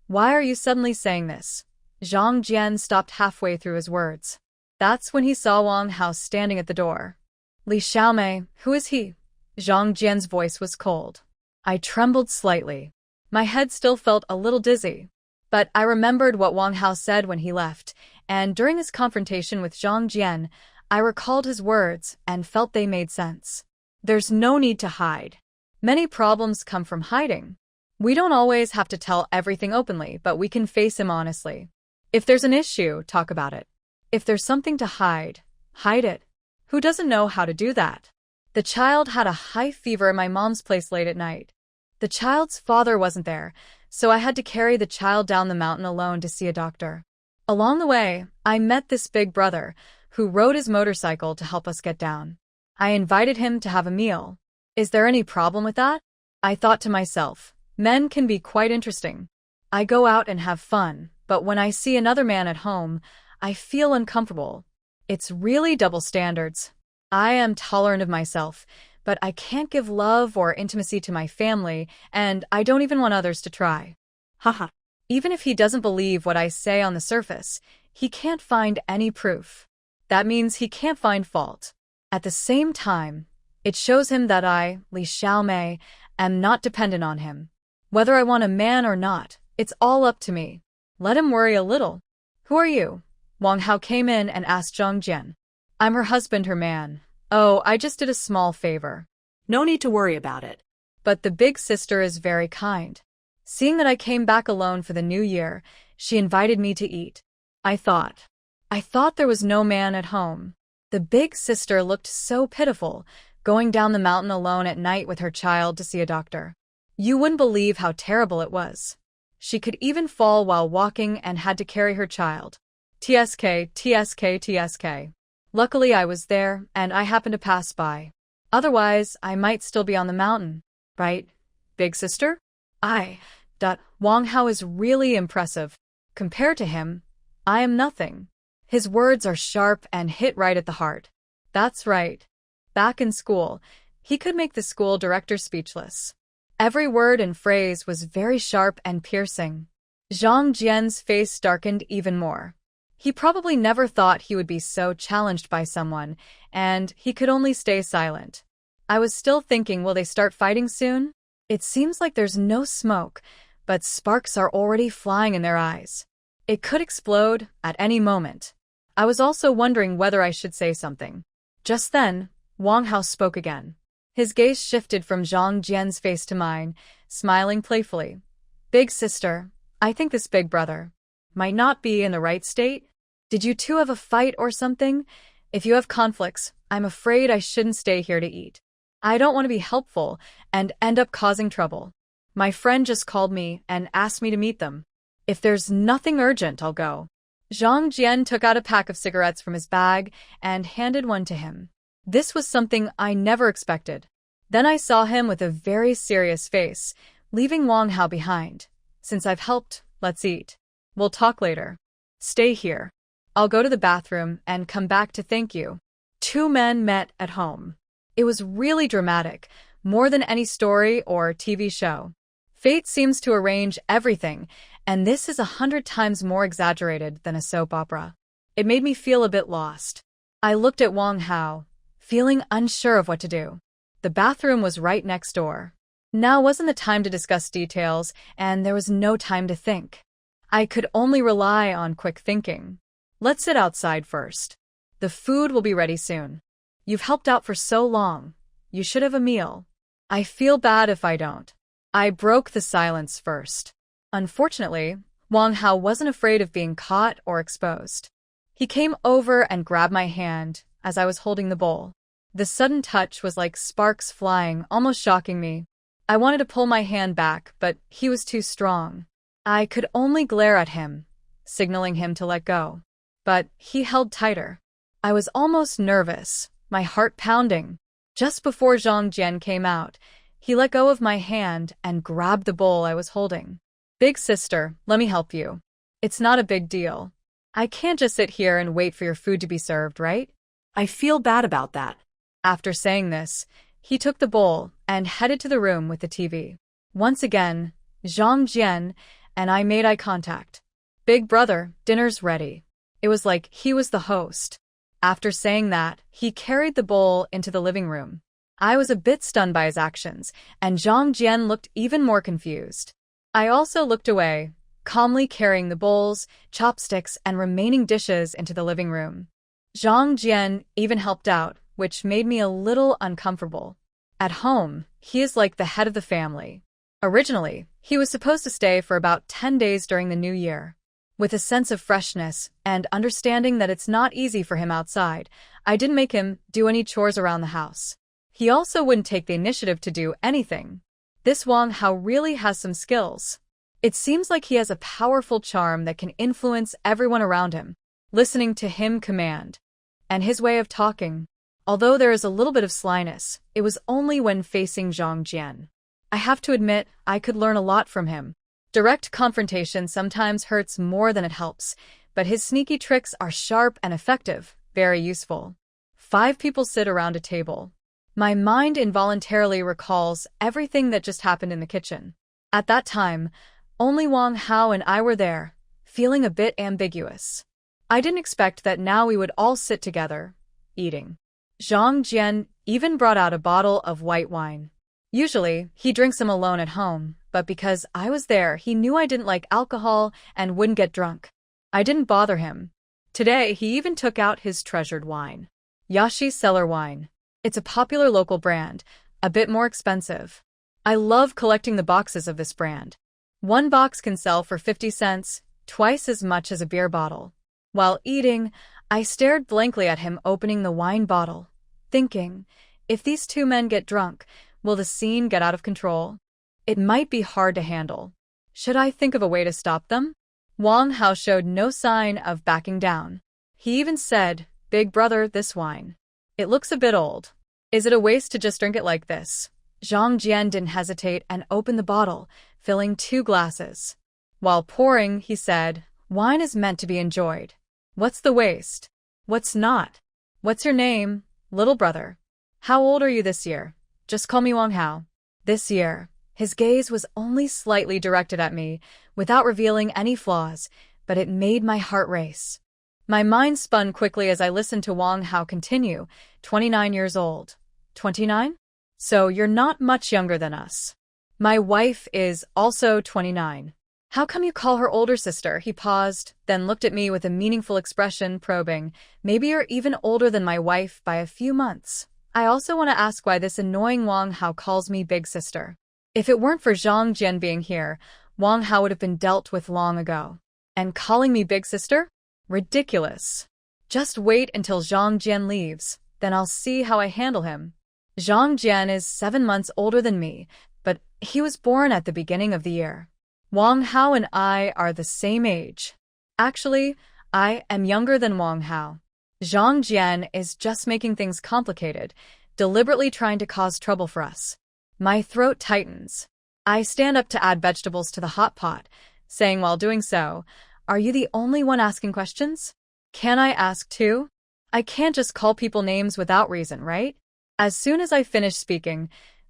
why are you suddenly saying this? Zhang Jian stopped halfway through his words. That's when he saw Wang Hao standing at the door. Li Xiaomei, who is he? Zhang Jian's voice was cold. I trembled slightly. My head still felt a little dizzy. But I remembered what Wang Hao said when he left, and during his confrontation with Zhang Jian, I recalled his words and felt they made sense. There's no need to hide. Many problems come from hiding. We don't always have to tell everything openly, but we can face him honestly. If there's an issue, talk about it. If there's something to hide, hide it. Who doesn't know how to do that? The child had a high fever at my mom's place late at night. The child's father wasn't there, so I had to carry the child down the mountain alone to see a doctor. Along the way, I met this big brother, who rode his motorcycle to help us get down. I invited him to have a meal. Is there any problem with that? I thought to myself, men can be quite interesting. I go out and have fun, but when I see another man at home, I feel uncomfortable. It's really double standards. I am tolerant of myself, but I can't give love or intimacy to my family, and I don't even want others to try. Haha. Even if he doesn't believe what I say on the surface, he can't find any proof. That means he can't find fault. At the same time, it shows him that I, Li Xiaomei, am not dependent on him. Whether I want a man or not, it's all up to me. Let him worry a little. Who are you? Wang Hao came in and asked Zhang Jian. I'm her husband, her man. Oh, I just did a small favor. No need to worry about it. But the big sister is very kind. Seeing that I came back alone for the new year, she invited me to eat. I thought there was no man at home. The big sister looked so pitiful, going down the mountain alone at night with her child to see a doctor. You wouldn't believe how terrible it was. She could even fall while walking and had to carry her child. TSK, TSK, TSK. Luckily I was there, and I happened to pass by. Otherwise, I might still be on the mountain. Right, big sister? Wang Hao is really impressive. Compared to him, I am nothing. His words are sharp and hit right at the heart. That's right. Back in school, he could make the school director speechless. Every word and phrase was very sharp and piercing. Zhang Jian's face darkened even more. He probably never thought he would be so challenged by someone, and he could only stay silent. I was still thinking, will they start fighting soon? It seems like there's no smoke, but sparks are already flying in their eyes. It could explode at any moment. I was also wondering whether I should say something. Just then, Wang Hao spoke again. His gaze shifted from Zhang Jian's face to mine, smiling playfully. Big sister, I think this big brother might not be in the right state. Did you two have a fight or something? If you have conflicts, I'm afraid I shouldn't stay here to eat. I don't want to be helpful and end up causing trouble. My friend just called me and asked me to meet them. If there's nothing urgent, I'll go. Zhang Jian took out a pack of cigarettes from his bag and handed one to him. This was something I never expected. Then I saw him with a very serious face, leaving Wang Hao behind. Since I've helped, let's eat. We'll talk later. Stay here. I'll go to the bathroom and come back to thank you. Two men met at home. It was really dramatic, more than any story or TV show. Fate seems to arrange everything, and this is 100 times more exaggerated than a soap opera. It made me feel a bit lost. I looked at Wang Hao, feeling unsure of what to do. The bathroom was right next door. Now wasn't the time to discuss details, and there was no time to think. I could only rely on quick thinking. Let's sit outside first. The food will be ready soon. You've helped out for so long. You should have a meal. I feel bad if I don't. I broke the silence first. Unfortunately, Wang Hao wasn't afraid of being caught or exposed. He came over and grabbed my hand as I was holding the bowl. The sudden touch was like sparks flying, almost shocking me. I wanted to pull my hand back, but he was too strong. I could only glare at him, signaling him to let go. But he held tighter. I was almost nervous, my heart pounding. Just before Zhang Jian came out, he let go of my hand and grabbed the bowl I was holding. Big sister, let me help you. It's not a big deal. I can't just sit here and wait for your food to be served, right? I feel bad about that. After saying this, he took the bowl and headed to the room with the TV. Once again, Zhang Jian and I made eye contact. Big brother, dinner's ready. It was like he was the host. After saying that, he carried the bowl into the living room. I was a bit stunned by his actions, and Zhang Jian looked even more confused. I also looked away, calmly carrying the bowls, chopsticks, and remaining dishes into the living room. Zhang Jian even helped out, which made me a little uncomfortable. At home, he is like the head of the family. Originally, he was supposed to stay for about 10 days during the new year. With a sense of freshness and understanding that it's not easy for him outside, I didn't make him do any chores around the house. He also wouldn't take the initiative to do anything. This Wang Hao really has some skills. It seems like he has a powerful charm that can influence everyone around him, listening to him command. And his way of talking, although there is a little bit of slyness, it was only when facing Zhang Jian. I have to admit, I could learn a lot from him. Direct confrontation sometimes hurts more than it helps, but his sneaky tricks are sharp and effective, very useful. 5 people sit around a table. My mind involuntarily recalls everything that just happened in the kitchen. At that time, only Wang Hao and I were there, feeling a bit ambiguous. I didn't expect that now we would all sit together, eating. Zhang Jian even brought out a bottle of white wine. Usually, he drinks them alone at home, but because I was there, he knew I didn't like alcohol and wouldn't get drunk. I didn't bother him. Today, he even took out his treasured wine. Yashi Cellar Wine. It's a popular local brand, a bit more expensive. I love collecting the boxes of this brand. One box can sell for 50 cents, twice as much as a beer bottle. While eating, I stared blankly at him opening the wine bottle, thinking, if these 2 men get drunk, will the scene get out of control? It might be hard to handle. Should I think of a way to stop them? Wang Hao showed no sign of backing down. He even said, Big brother, this wine. It looks a bit old. Is it a waste to just drink it like this? Zhang Jian didn't hesitate and opened the bottle, filling 2 glasses. While pouring, he said, wine is meant to be enjoyed. What's the waste? What's not? What's your name, little brother? How old are you this year? Just call me Wang Hao. This year. His gaze was only slightly directed at me, without revealing any flaws, but it made my heart race. My mind spun quickly as I listened to Wang Hao continue, 29 years old. 29? So you're not much younger than us. My wife is also 29. How come you call her older sister? He paused, then looked at me with a meaningful expression, probing. Maybe you're even older than my wife by a few months. I also want to ask why this annoying Wang Hao calls me big sister. If it weren't for Zhang Jian being here, Wang Hao would have been dealt with long ago. And calling me big sister? Ridiculous. Just wait until Zhang Jian leaves, then I'll see how I handle him. Zhang Jian is 7 months older than me, but he was born at the beginning of the year. Wang Hao and I are the same age. Actually, I am younger than Wang Hao. Zhang Jian is just making things complicated, deliberately trying to cause trouble for us. My throat tightens. I stand up to add vegetables to the hot pot, saying while doing so, Are you the only one asking questions? Can I ask too? I can't just call people names without reason, right? As soon as I finish speaking,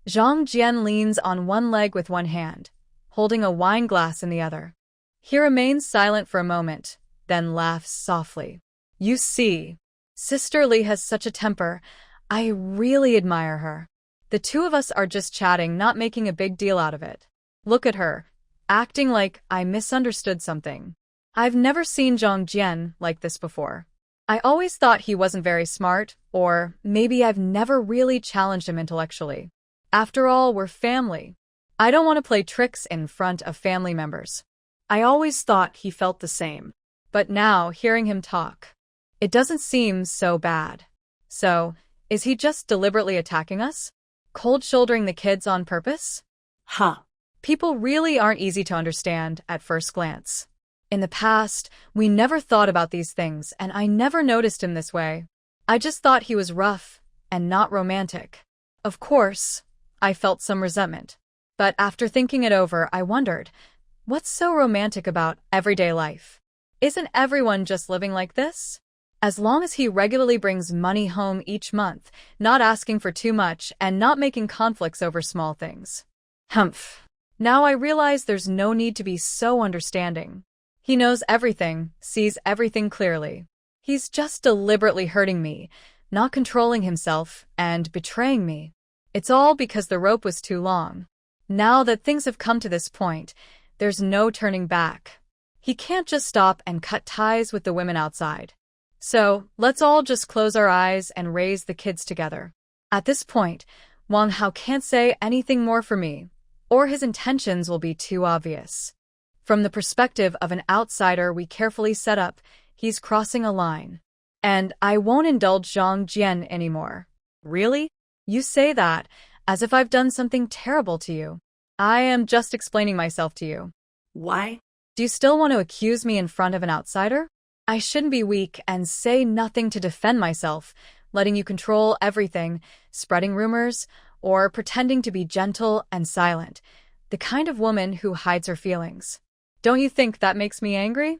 Zhang Jian leans on one leg with one hand, holding a wine glass in the other. He remains silent for a moment, then laughs softly. You see, Sister Li has such a temper. I really admire her. The two of us are just chatting, not making a big deal out of it. Look at her, acting like I misunderstood something. I've never seen Zhang Jian like this before. I always thought he wasn't very smart, or maybe I've never really challenged him intellectually. After all, we're family. I don't want to play tricks in front of family members. I always thought he felt the same. But now, hearing him talk, it doesn't seem so bad. So, is he just deliberately attacking us? Cold-shouldering the kids on purpose? Huh. People really aren't easy to understand at first glance. In the past, we never thought about these things, and I never noticed him this way. I just thought he was rough and not romantic. Of course, I felt some resentment. But after thinking it over, I wondered, what's so romantic about everyday life? Isn't everyone just living like this? As long as he regularly brings money home each month, not asking for too much, and not making conflicts over small things. Humph. Now I realize there's no need to be so understanding. He knows everything, sees everything clearly. He's just deliberately hurting me, not controlling himself, and betraying me. It's all because the rope was too long. Now that things have come to this point, there's no turning back. He can't just stop and cut ties with the women outside. So, let's all just close our eyes and raise the kids together. At this point, Wang Hao can't say anything more for me, or his intentions will be too obvious. From the perspective of an outsider we carefully set up, he's crossing a line. And I won't indulge Zhang Jian anymore. Really? You say that, as if I've done something terrible to you. I am just explaining myself to you. Why? Do you still want to accuse me in front of an outsider? I shouldn't be weak and say nothing to defend myself, letting you control everything, spreading rumors, or pretending to be gentle and silent, the kind of woman who hides her feelings. Don't you think that makes me angry?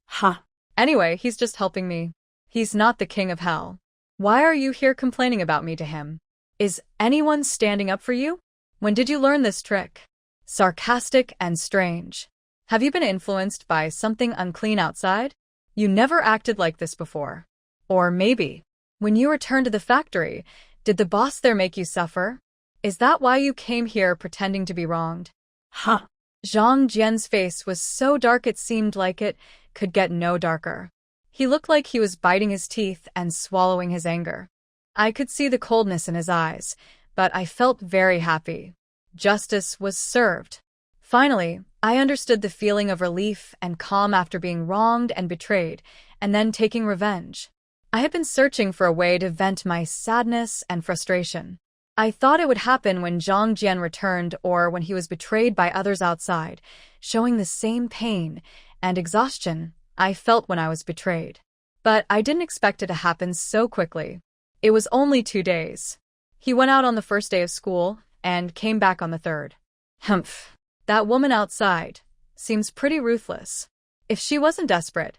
Huh. Anyway, he's just helping me. He's not the king of hell. Why are you here complaining about me to him? Is anyone standing up for you? When did you learn this trick? Sarcastic and strange. Have you been influenced by something unclean outside? You never acted like this before. Or maybe, when you returned to the factory, did the boss there make you suffer? Is that why you came here pretending to be wronged? Huh. Zhang Jian's face was so dark it seemed like it could get no darker. He looked like he was biting his teeth and swallowing his anger. I could see the coldness in his eyes, but I felt very happy. Justice was served. Finally, I understood the feeling of relief and calm after being wronged and betrayed, and then taking revenge. I had been searching for a way to vent my sadness and frustration. I thought it would happen when Zhang Jian returned or when he was betrayed by others outside, showing the same pain and exhaustion I felt when I was betrayed. But I didn't expect it to happen so quickly. It was only 2 days. He went out on the first day of school and came back on the third. Humph. That woman outside seems pretty ruthless. If she wasn't desperate,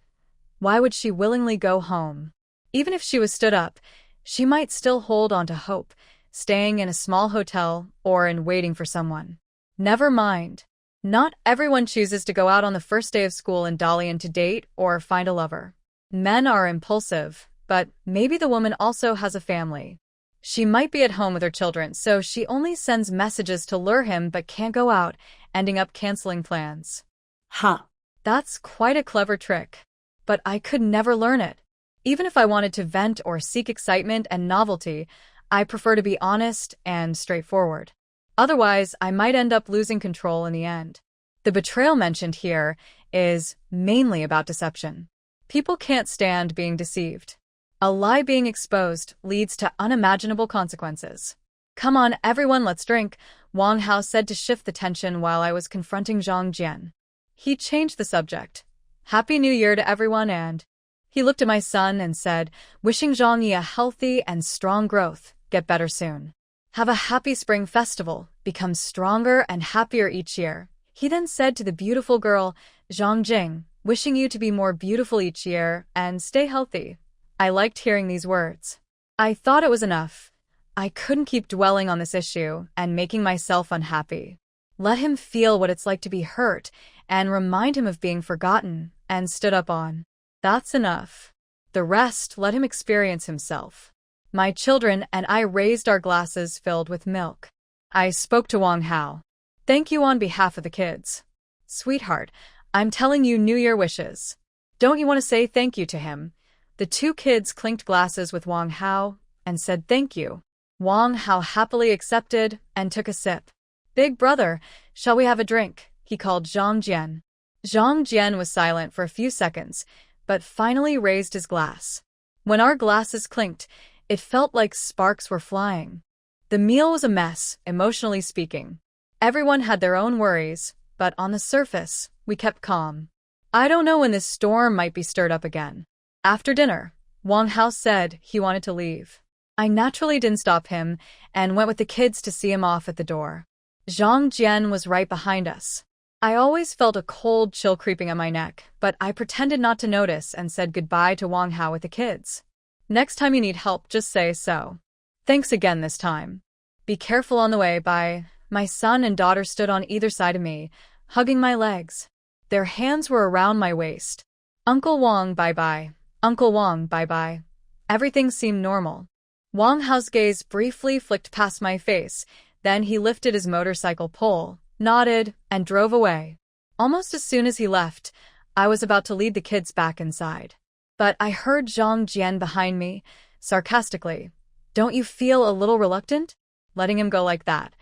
why would she willingly go home? Even if she was stood up, she might still hold on to hope, staying in a small hotel or in waiting for someone. Never mind. Not everyone chooses to go out on the first day of school in Dalian to date or find a lover. Men are impulsive, but maybe the woman also has a family. She might be at home with her children, so she only sends messages to lure him but can't go out, ending up canceling plans. Huh. That's quite a clever trick. But I could never learn it. Even if I wanted to vent or seek excitement and novelty, I prefer to be honest and straightforward. Otherwise, I might end up losing control in the end. The betrayal mentioned here is mainly about deception. People can't stand being deceived. A lie being exposed leads to unimaginable consequences. Come on, everyone, let's drink, Wang Hao said to shift the tension while I was confronting Zhang Jian. He changed the subject. Happy New Year to everyone, and he looked at my son and said, wishing Zhang Yi a healthy and strong growth, get better soon. Have a happy spring festival, become stronger and happier each year. He then said to the beautiful girl, Zhang Jing, Wishing you to be more beautiful each year and stay healthy. I liked hearing these words. I thought it was enough. I couldn't keep dwelling on this issue and making myself unhappy. Let him feel what it's like to be hurt and remind him of being forgotten, and stood up on. That's enough. The rest, let him experience himself. My children and I raised our glasses filled with milk. I spoke to Wang Hao. Thank you on behalf of the kids. Sweetheart, I'm telling you New Year wishes. Don't you want to say thank you to him? The two kids clinked glasses with Wang Hao and said thank you. Wang Hao happily accepted and took a sip. Big brother, shall we have a drink? He called Zhang Jian. Zhang Jian was silent for a few seconds, but finally raised his glass. When our glasses clinked, it felt like sparks were flying. The meal was a mess, emotionally speaking. Everyone had their own worries, but on the surface, we kept calm. I don't know when this storm might be stirred up again. After dinner, Wang Hao said he wanted to leave. I naturally didn't stop him and went with the kids to see him off at the door. Zhang Jian was right behind us. I always felt a cold chill creeping at my neck, but I pretended not to notice and said goodbye to Wang Hao with the kids. Next time you need help, just say so. Thanks again this time. Be careful on the way. Bye. My son and daughter stood on either side of me, hugging my legs. Their hands were around my waist. Uncle Wang, bye-bye. Uncle Wang, bye-bye. Everything seemed normal. Wang Hao's gaze briefly flicked past my face, then he lifted his motorcycle pole, nodded, and drove away. Almost as soon as he left, I was about to lead the kids back inside. But I heard Zhang Jian behind me, sarcastically. Don't you feel a little reluctant? Letting him go like that.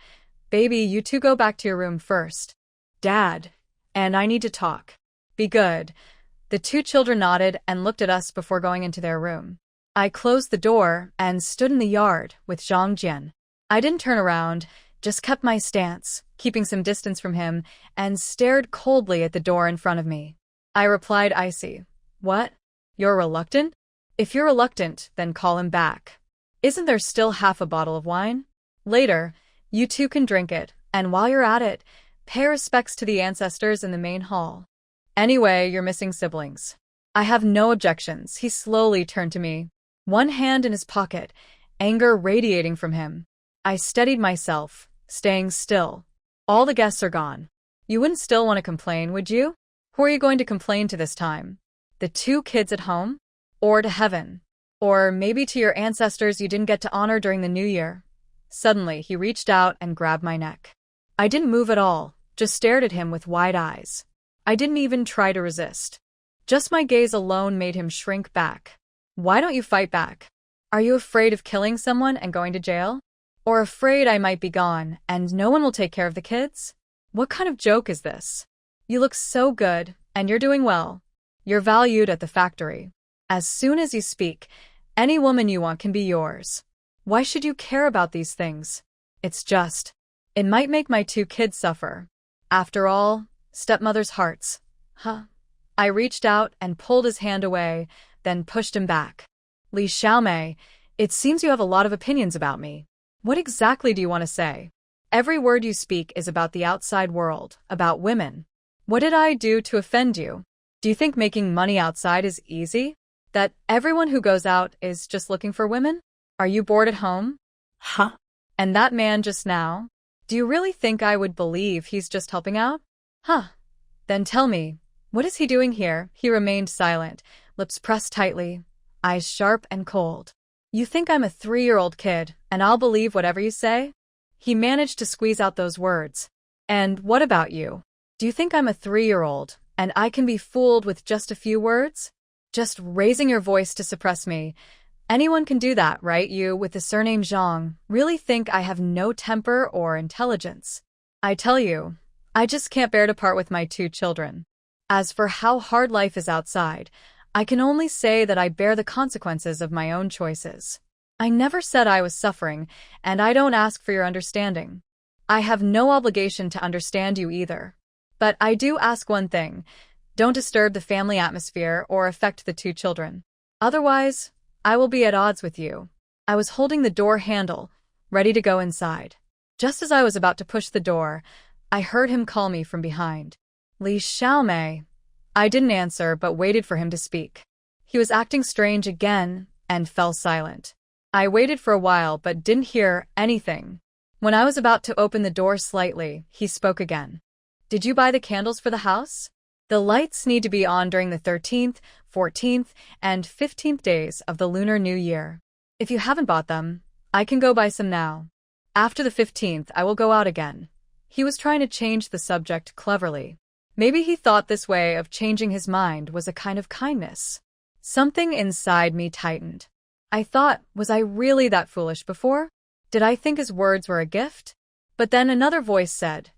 Baby, you two go back to your room first. Dad, and I need to talk. Be good. The two children nodded and looked at us before going into their room. I closed the door and stood in the yard with Zhang Jian. I didn't turn around, just kept my stance, keeping some distance from him, and stared coldly at the door in front of me. I replied icy. What? You're reluctant? If you're reluctant, then call him back. Isn't there still half a bottle of wine? Later, you two can drink it, and while you're at it, pay respects to the ancestors in the main hall. Anyway, you're missing siblings. I have no objections. He slowly turned to me, one hand in his pocket, anger radiating from him. I steadied myself, staying still. All the guests are gone. You wouldn't still want to complain, would you? Who are you going to complain to this time? The two kids at home? Or to heaven? Or maybe to your ancestors you didn't get to honor during the new year? Suddenly, he reached out and grabbed my neck. I didn't move at all, just stared at him with wide eyes. I didn't even try to resist. Just my gaze alone made him shrink back. Why don't you fight back? Are you afraid of killing someone and going to jail? Or afraid I might be gone and no one will take care of the kids? What kind of joke is this? You look so good, and you're doing well. You're valued at the factory. As soon as you speak, any woman you want can be yours. Why should you care about these things? It's just, it might make my two kids suffer. After all, stepmother's hearts. Huh? I reached out and pulled his hand away, then pushed him back. Li Xiaomei, it seems you have a lot of opinions about me. What exactly do you want to say? Every word you speak is about the outside world, about women. What did I do to offend you? Do you think making money outside is easy? That everyone who goes out is just looking for women? Are you bored at home? Huh? And that man just now? Do you really think I would believe he's just helping out? Huh. Then tell me, what is he doing here? He remained silent, lips pressed tightly, eyes sharp and cold. You think I'm a 3-year-old kid, and I'll believe whatever you say? He managed to squeeze out those words. And what about you? Do you think I'm a 3-year-old, and I can be fooled with just a few words? Just raising your voice to suppress me. Anyone can do that, right? You, with the surname Zhang, really think I have no temper or intelligence. I tell you, I just can't bear to part with my two children. As for how hard life is outside, I can only say that I bear the consequences of my own choices. I never said I was suffering, and I don't ask for your understanding. I have no obligation to understand you either. But I do ask one thing. Don't disturb the family atmosphere or affect the two children. Otherwise, I will be at odds with you. I was holding the door handle, ready to go inside. Just as I was about to push the door, I heard him call me from behind. Li Xiaomei. I didn't answer but waited for him to speak. He was acting strange again and fell silent. I waited for a while but didn't hear anything. When I was about to open the door slightly, he spoke again. Did you buy the candles for the house? The lights need to be on during the 13th, 14th, and 15th days of the Lunar New Year. If you haven't bought them, I can go buy some now. After the 15th, I will go out again. He was trying to change the subject cleverly. Maybe he thought this way of changing his mind was a kind of kindness. Something inside me tightened. I thought, was I really that foolish before? Did I think his words were a gift? But then another voice said,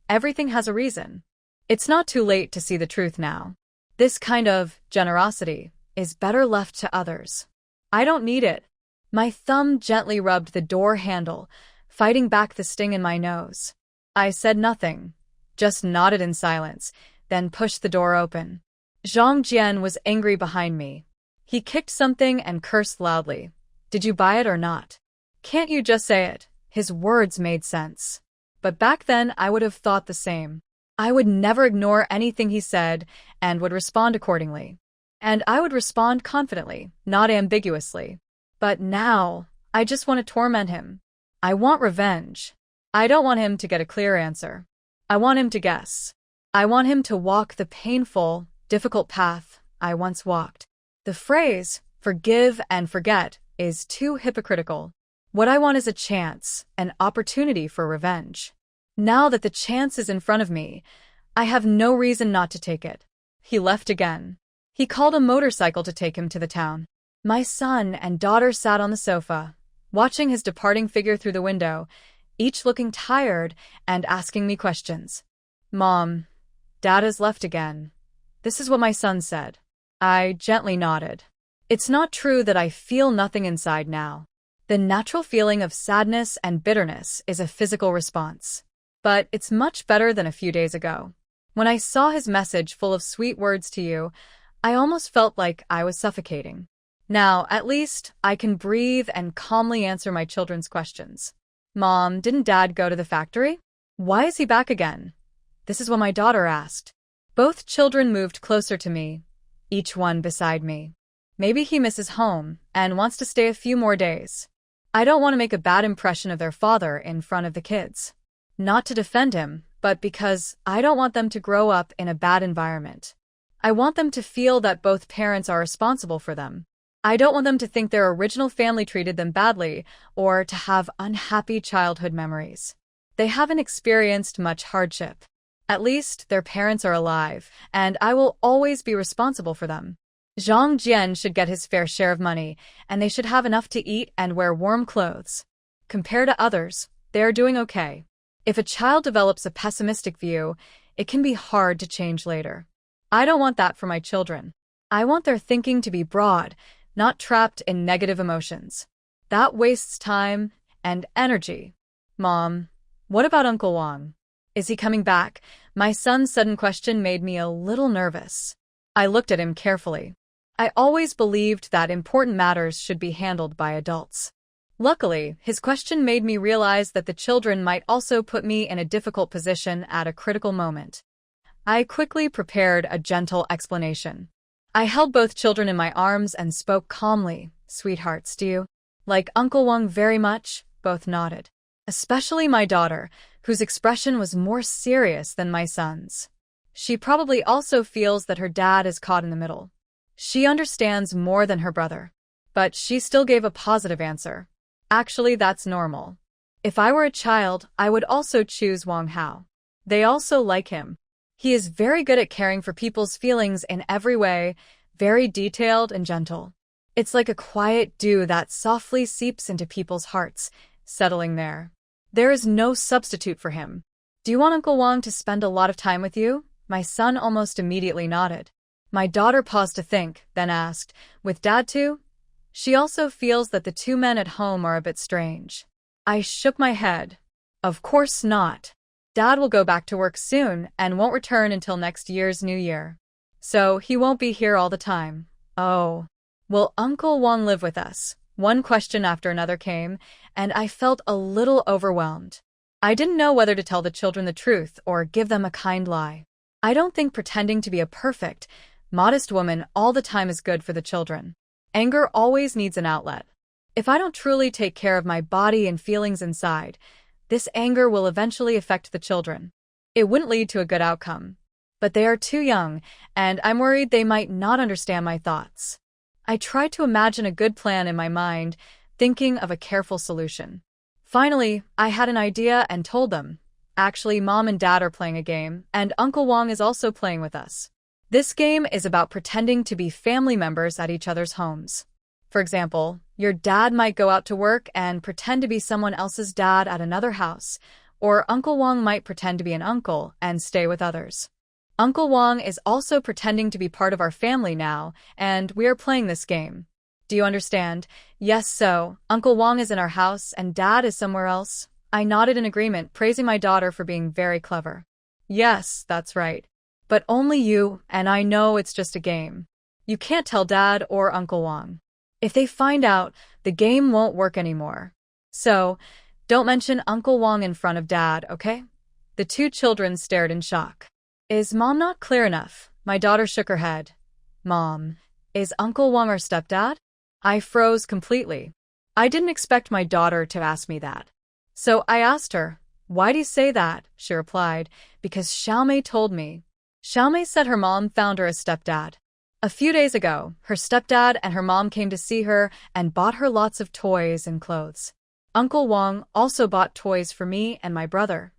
everything has a reason. It's not too late to see the truth now. This kind of generosity is better left to others. I don't need it. My thumb gently rubbed the door handle, fighting back the sting in my nose. I said nothing, just nodded in silence, then pushed the door open. Zhang Jian was angry behind me. He kicked something and cursed loudly. Did you buy it or not? Can't you just say it? His words made sense. But back then I would have thought the same. I would never ignore anything he said and would respond accordingly. And I would respond confidently, not ambiguously. But now, I just want to torment him. I want revenge. I don't want him to get a clear answer. I want him to guess. I want him to walk the painful, difficult path I once walked. The phrase, forgive and forget, is too hypocritical. What I want is a chance, an opportunity for revenge. Now that the chance is in front of me, I have no reason not to take it. He left again. He called a motorcycle to take him to the town. My son and daughter sat on the sofa, watching his departing figure through the window, each looking tired and asking me questions. Mom, Dad has left again. This is what my son said. I gently nodded. It's not true that I feel nothing inside now. The natural feeling of sadness and bitterness is a physical response. But it's much better than a few days ago. When I saw his message full of sweet words to you, I almost felt like I was suffocating. Now, at least, I can breathe and calmly answer my children's questions. Mom, didn't Dad go to the factory? Why is he back again? This is what my daughter asked. Both children moved closer to me, each one beside me. Maybe he misses home and wants to stay a few more days. I don't want to make a bad impression of their father in front of the kids. Not to defend him, but because I don't want them to grow up in a bad environment. I want them to feel that both parents are responsible for them. I don't want them to think their original family treated them badly or to have unhappy childhood memories. They haven't experienced much hardship. At least their parents are alive, and I will always be responsible for them. Zhang Jian should get his fair share of money, and they should have enough to eat and wear warm clothes. Compared to others, they are doing okay. If a child develops a pessimistic view, it can be hard to change later. I don't want that for my children. I want their thinking to be broad, not trapped in negative emotions. That wastes time and energy. Mom, what about Uncle Wang? Is he coming back? My son's sudden question made me a little nervous. I looked at him carefully. I always believed that important matters should be handled by adults. Luckily, his question made me realize that the children might also put me in a difficult position at a critical moment. I quickly prepared a gentle explanation. I held both children in my arms and spoke calmly. Sweethearts, do you like Uncle Wang very much? Both nodded. Especially my daughter, whose expression was more serious than my son's. She probably also feels that her dad is caught in the middle. She understands more than her brother. But she still gave a positive answer. Actually, that's normal. If I were a child, I would also choose Wang Hao. They also like him. He is very good at caring for people's feelings in every way, very detailed and gentle. It's like a quiet dew that softly seeps into people's hearts, settling there. There is no substitute for him. Do you want Uncle Wang to spend a lot of time with you? My son almost immediately nodded. My daughter paused to think, then asked, with Dad too? She also feels that the two men at home are a bit strange. I shook my head. Of course not. Dad will go back to work soon and won't return until next year's New Year. So he won't be here all the time. Oh. Will Uncle Wang live with us? One question after another came, and I felt a little overwhelmed. I didn't know whether to tell the children the truth or give them a kind lie. I don't think pretending to be a perfect, modest woman all the time is good for the children. Anger always needs an outlet. If I don't truly take care of my body and feelings inside, this anger will eventually affect the children. It wouldn't lead to a good outcome. But they are too young, and I'm worried they might not understand my thoughts. I tried to imagine a good plan in my mind, thinking of a careful solution. Finally, I had an idea and told them. Actually, Mom and Dad are playing a game, and Uncle Wong is also playing with us. This game is about pretending to be family members at each other's homes. For example, your dad might go out to work and pretend to be someone else's dad at another house, or Uncle Wong might pretend to be an uncle and stay with others. Uncle Wong is also pretending to be part of our family now, and we are playing this game. Do you understand? Yes, so, Uncle Wong is in our house and Dad is somewhere else. I nodded in agreement, praising my daughter for being very clever. Yes, that's right. But only you, and I know it's just a game. You can't tell Dad or Uncle Wong. If they find out, the game won't work anymore. So, don't mention Uncle Wong in front of Dad, okay? The two children stared in shock. Is Mom not clear enough? My daughter shook her head. Mom, is Uncle Wong our stepdad? I froze completely. I didn't expect my daughter to ask me that. So I asked her, why do you say that? She replied, because Xiaomei told me. Xiaomei said her mom found her a stepdad. A few days ago, her stepdad and her mom came to see her and bought her lots of toys and clothes. Uncle Wong also bought toys for me and my brother.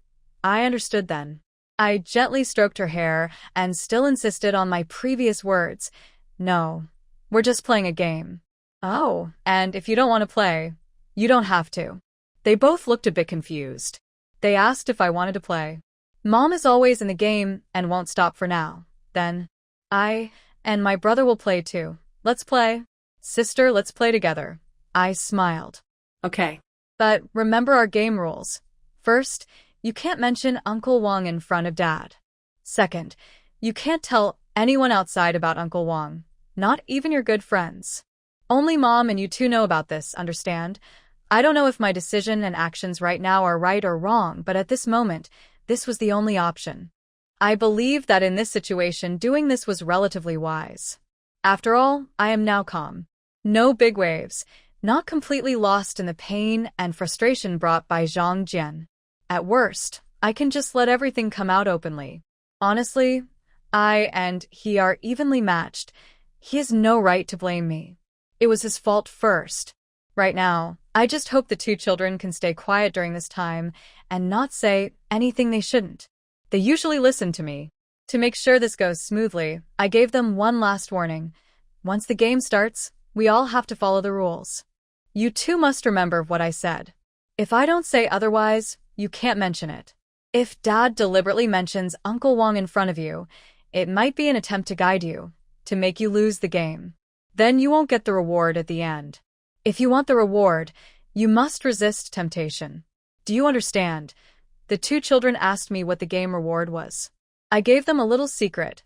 I understood then. I gently stroked her hair and still insisted on my previous words. No, we're just playing a game. Oh, and if you don't want to play, you don't have to. They both looked a bit confused. They asked if I wanted to play. Mom is always in the game and won't stop for now. Then, I and my brother will play too. Let's play. Sister, let's play together. I smiled. Okay. But remember our game rules. First, you can't mention Uncle Wong in front of Dad. Second, you can't tell anyone outside about Uncle Wong, not even your good friends. Only Mom and you two know about this, understand? I don't know if my decision and actions right now are right or wrong, but at this moment, this was the only option. I believe that in this situation, doing this was relatively wise. After all, I am now calm. No big waves, not completely lost in the pain and frustration brought by Zhang Jian. At worst, I can just let everything come out openly. Honestly, I and he are evenly matched. He has no right to blame me. It was his fault first. Right now, I just hope the two children can stay quiet during this time and not say anything they shouldn't. They usually listen to me. To make sure this goes smoothly, I gave them one last warning. Once the game starts, we all have to follow the rules. You two must remember what I said. If I don't say otherwise, you can't mention it. If Dad deliberately mentions Uncle Wong in front of you, it might be an attempt to guide you, to make you lose the game. Then you won't get the reward at the end. If you want the reward, you must resist temptation. Do you understand? The two children asked me what the game reward was. I gave them a little secret.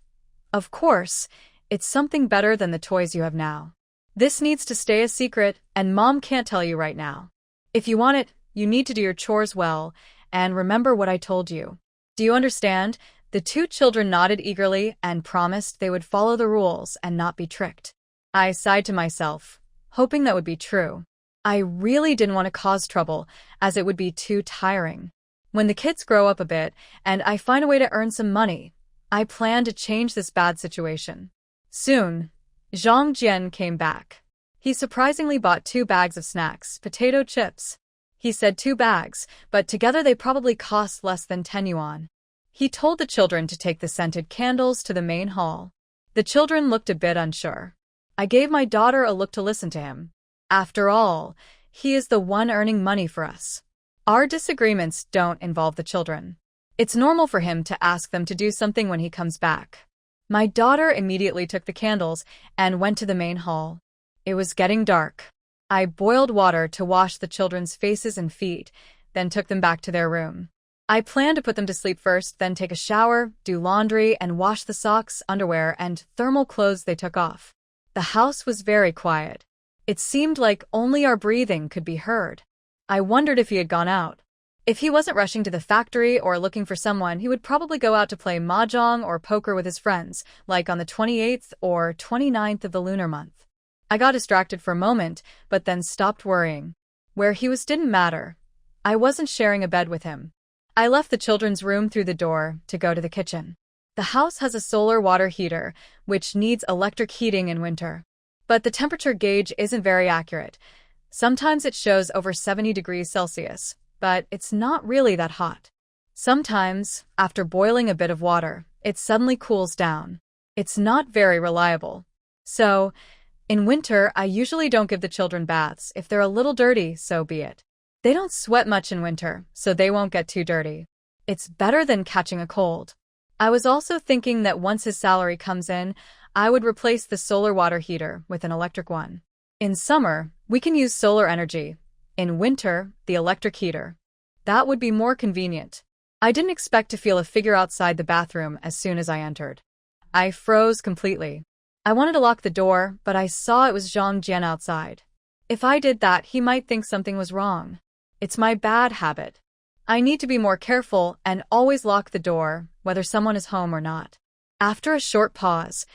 Of course, it's something better than the toys you have now. This needs to stay a secret, and Mom can't tell you right now. If you want it, you need to do your chores well, and remember what I told you. Do you understand? The two children nodded eagerly and promised they would follow the rules and not be tricked. I sighed to myself, hoping that would be true. I really didn't want to cause trouble, as it would be too tiring. When the kids grow up a bit, and I find a way to earn some money, I plan to change this bad situation. Soon, Zhang Jian came back. He surprisingly bought 2 bags of snacks, potato chips. He said 2 bags, but together they probably cost less than 10 yuan. He told the children to take the scented candles to the main hall. The children looked a bit unsure. I gave my daughter a look to listen to him. After all, he is the one earning money for us. Our disagreements don't involve the children. It's normal for him to ask them to do something when he comes back. My daughter immediately took the candles and went to the main hall. It was getting dark. I boiled water to wash the children's faces and feet, then took them back to their room. I planned to put them to sleep first, then take a shower, do laundry, and wash the socks, underwear, and thermal clothes they took off. The house was very quiet. It seemed like only our breathing could be heard. I wondered if he had gone out. If he wasn't rushing to the factory or looking for someone, he would probably go out to play mahjong or poker with his friends, like on the 28th or 29th of the lunar month. I got distracted for a moment, but then stopped worrying. Where he was didn't matter. I wasn't sharing a bed with him. I left the children's room through the door to go to the kitchen. The house has a solar water heater, which needs electric heating in winter. But the temperature gauge isn't very accurate. Sometimes it shows over 70 degrees Celsius, but it's not really that hot. Sometimes, after boiling a bit of water, it suddenly cools down. It's not very reliable. So, in winter, I usually don't give the children baths. If they're a little dirty, so be it. They don't sweat much in winter, so they won't get too dirty. It's better than catching a cold. I was also thinking that once his salary comes in, I would replace the solar water heater with an electric one. In summer, we can use solar energy. In winter, the electric heater. That would be more convenient. I didn't expect to feel a figure outside the bathroom as soon as I entered. I froze completely. I wanted to lock the door, but I saw it was Zhang Jian outside. If I did that, he might think something was wrong. It's my bad habit. I need to be more careful and always lock the door, whether someone is home or not. After a short pause,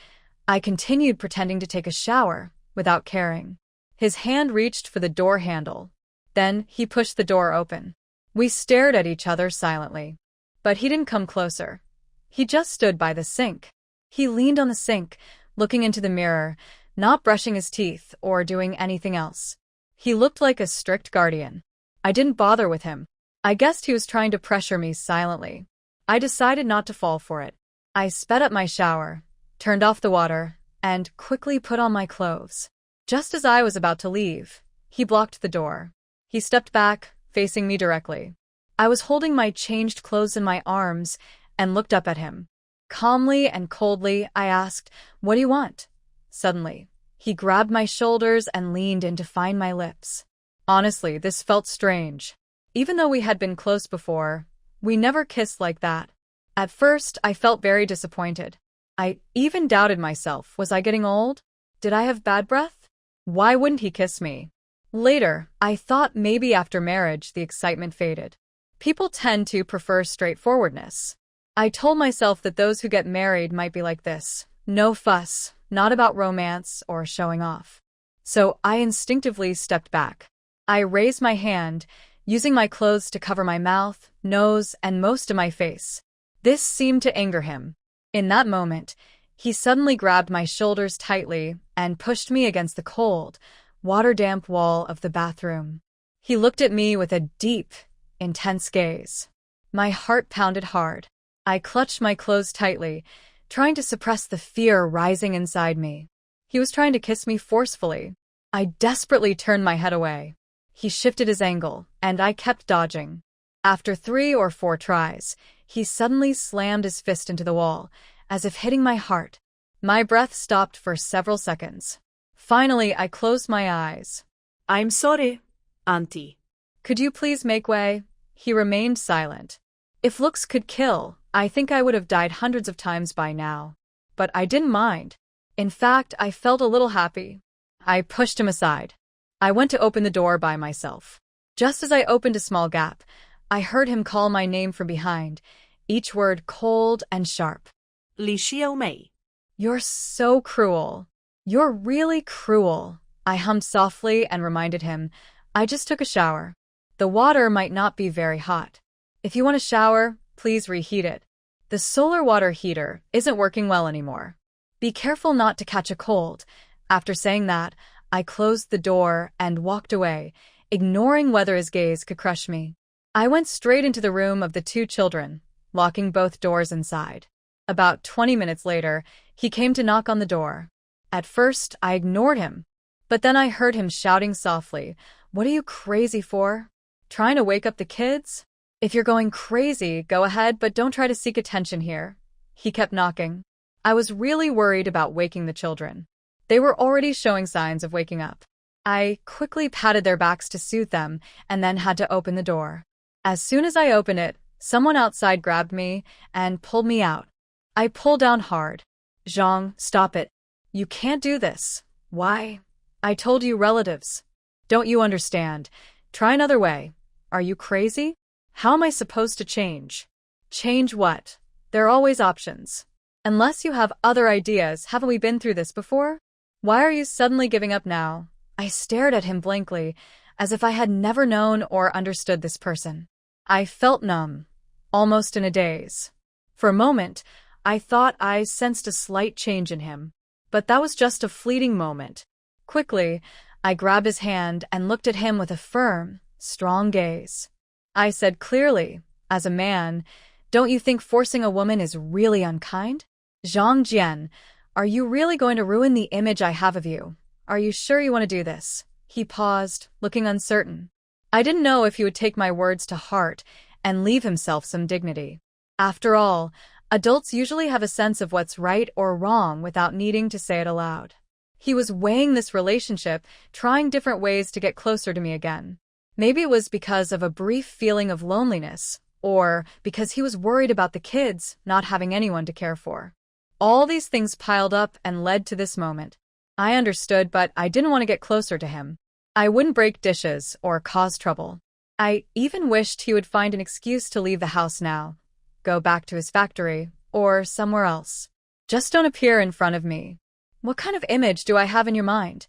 I continued pretending to take a shower, without caring. His hand reached for the door handle. Then he pushed the door open. We stared at each other silently. But he didn't come closer. He just stood by the sink. He leaned on the sink, looking into the mirror, not brushing his teeth or doing anything else. He looked like a strict guardian. I didn't bother with him. I guessed he was trying to pressure me silently. I decided not to fall for it. I sped up my shower, turned off the water, and quickly put on my clothes. Just as I was about to leave, he blocked the door. He stepped back, facing me directly. I was holding my changed clothes in my arms and looked up at him. Calmly and coldly, I asked, "What do you want?" Suddenly, he grabbed my shoulders and leaned in to find my lips. Honestly, this felt strange. Even though we had been close before, we never kissed like that. At first, I felt very disappointed. I even doubted myself. Was I getting old? Did I have bad breath? Why wouldn't he kiss me? Later, I thought maybe after marriage the excitement faded. People tend to prefer straightforwardness. I told myself that those who get married might be like this. No fuss, not about romance or showing off. So I instinctively stepped back. I raised my hand, using my clothes to cover my mouth, nose, and most of my face. This seemed to anger him. In that moment, he suddenly grabbed my shoulders tightly and pushed me against the cold, water-damp wall of the bathroom. He looked at me with a deep, intense gaze. My heart pounded hard. I clutched my clothes tightly, trying to suppress the fear rising inside me. He was trying to kiss me forcefully. I desperately turned my head away. He shifted his angle, and I kept dodging. After 3 or 4 tries, he suddenly slammed his fist into the wall, as if hitting my heart. My breath stopped for several seconds. Finally, I closed my eyes. "I'm sorry, Auntie." "Could you please make way?" He remained silent. If looks could kill, I think I would have died hundreds of times by now. But I didn't mind. In fact, I felt a little happy. I pushed him aside. I went to open the door by myself. Just as I opened a small gap, I heard him call my name from behind, each word cold and sharp. "Li Xiaomei." "You're so cruel. You're really cruel." I hummed softly and reminded him, "I just took a shower. The water might not be very hot. If you want a shower, please reheat it. The solar water heater isn't working well anymore. Be careful not to catch a cold." After saying that, I closed the door and walked away, ignoring whether his gaze could crush me. I went straight into the room of the 2 children, locking both doors inside. About 20 minutes later, he came to knock on the door. At first, I ignored him. But then I heard him shouting softly, "What are you crazy for? Trying to wake up the kids? If you're going crazy, go ahead, but don't try to seek attention here." He kept knocking. I was really worried about waking the children. They were already showing signs of waking up. I quickly patted their backs to soothe them and then had to open the door. As soon as I opened it, someone outside grabbed me and pulled me out. I pulled down hard. "Zhang, stop it. You can't do this." "Why?" "I told you relatives. Don't you understand? Try another way." "Are you crazy? How am I supposed to change? Change what? There are always options. Unless you have other ideas, haven't we been through this before? Why are you suddenly giving up now? I stared at him blankly, as if I had never known or understood this person. I felt numb, almost in a daze. For a moment, I thought I sensed a slight change in him. But that was just a fleeting moment. Quickly, I grabbed his hand and looked at him with a firm, strong gaze. I said clearly, as a man, don't you think forcing a woman is really unkind? Zhang Jian, are you really going to ruin the image I have of you? Are you sure you want to do this? He paused, looking uncertain. I didn't know if he would take my words to heart and leave himself some dignity. After all, adults usually have a sense of what's right or wrong without needing to say it aloud. He was weighing this relationship, trying different ways to get closer to me again. Maybe it was because of a brief feeling of loneliness, or because he was worried about the kids not having anyone to care for. All these things piled up and led to this moment. I understood, but I didn't want to get closer to him. I wouldn't break dishes or cause trouble. I even wished he would find an excuse to leave the house now, go back to his factory, or somewhere else. Just don't appear in front of me. What kind of image do I have in your mind?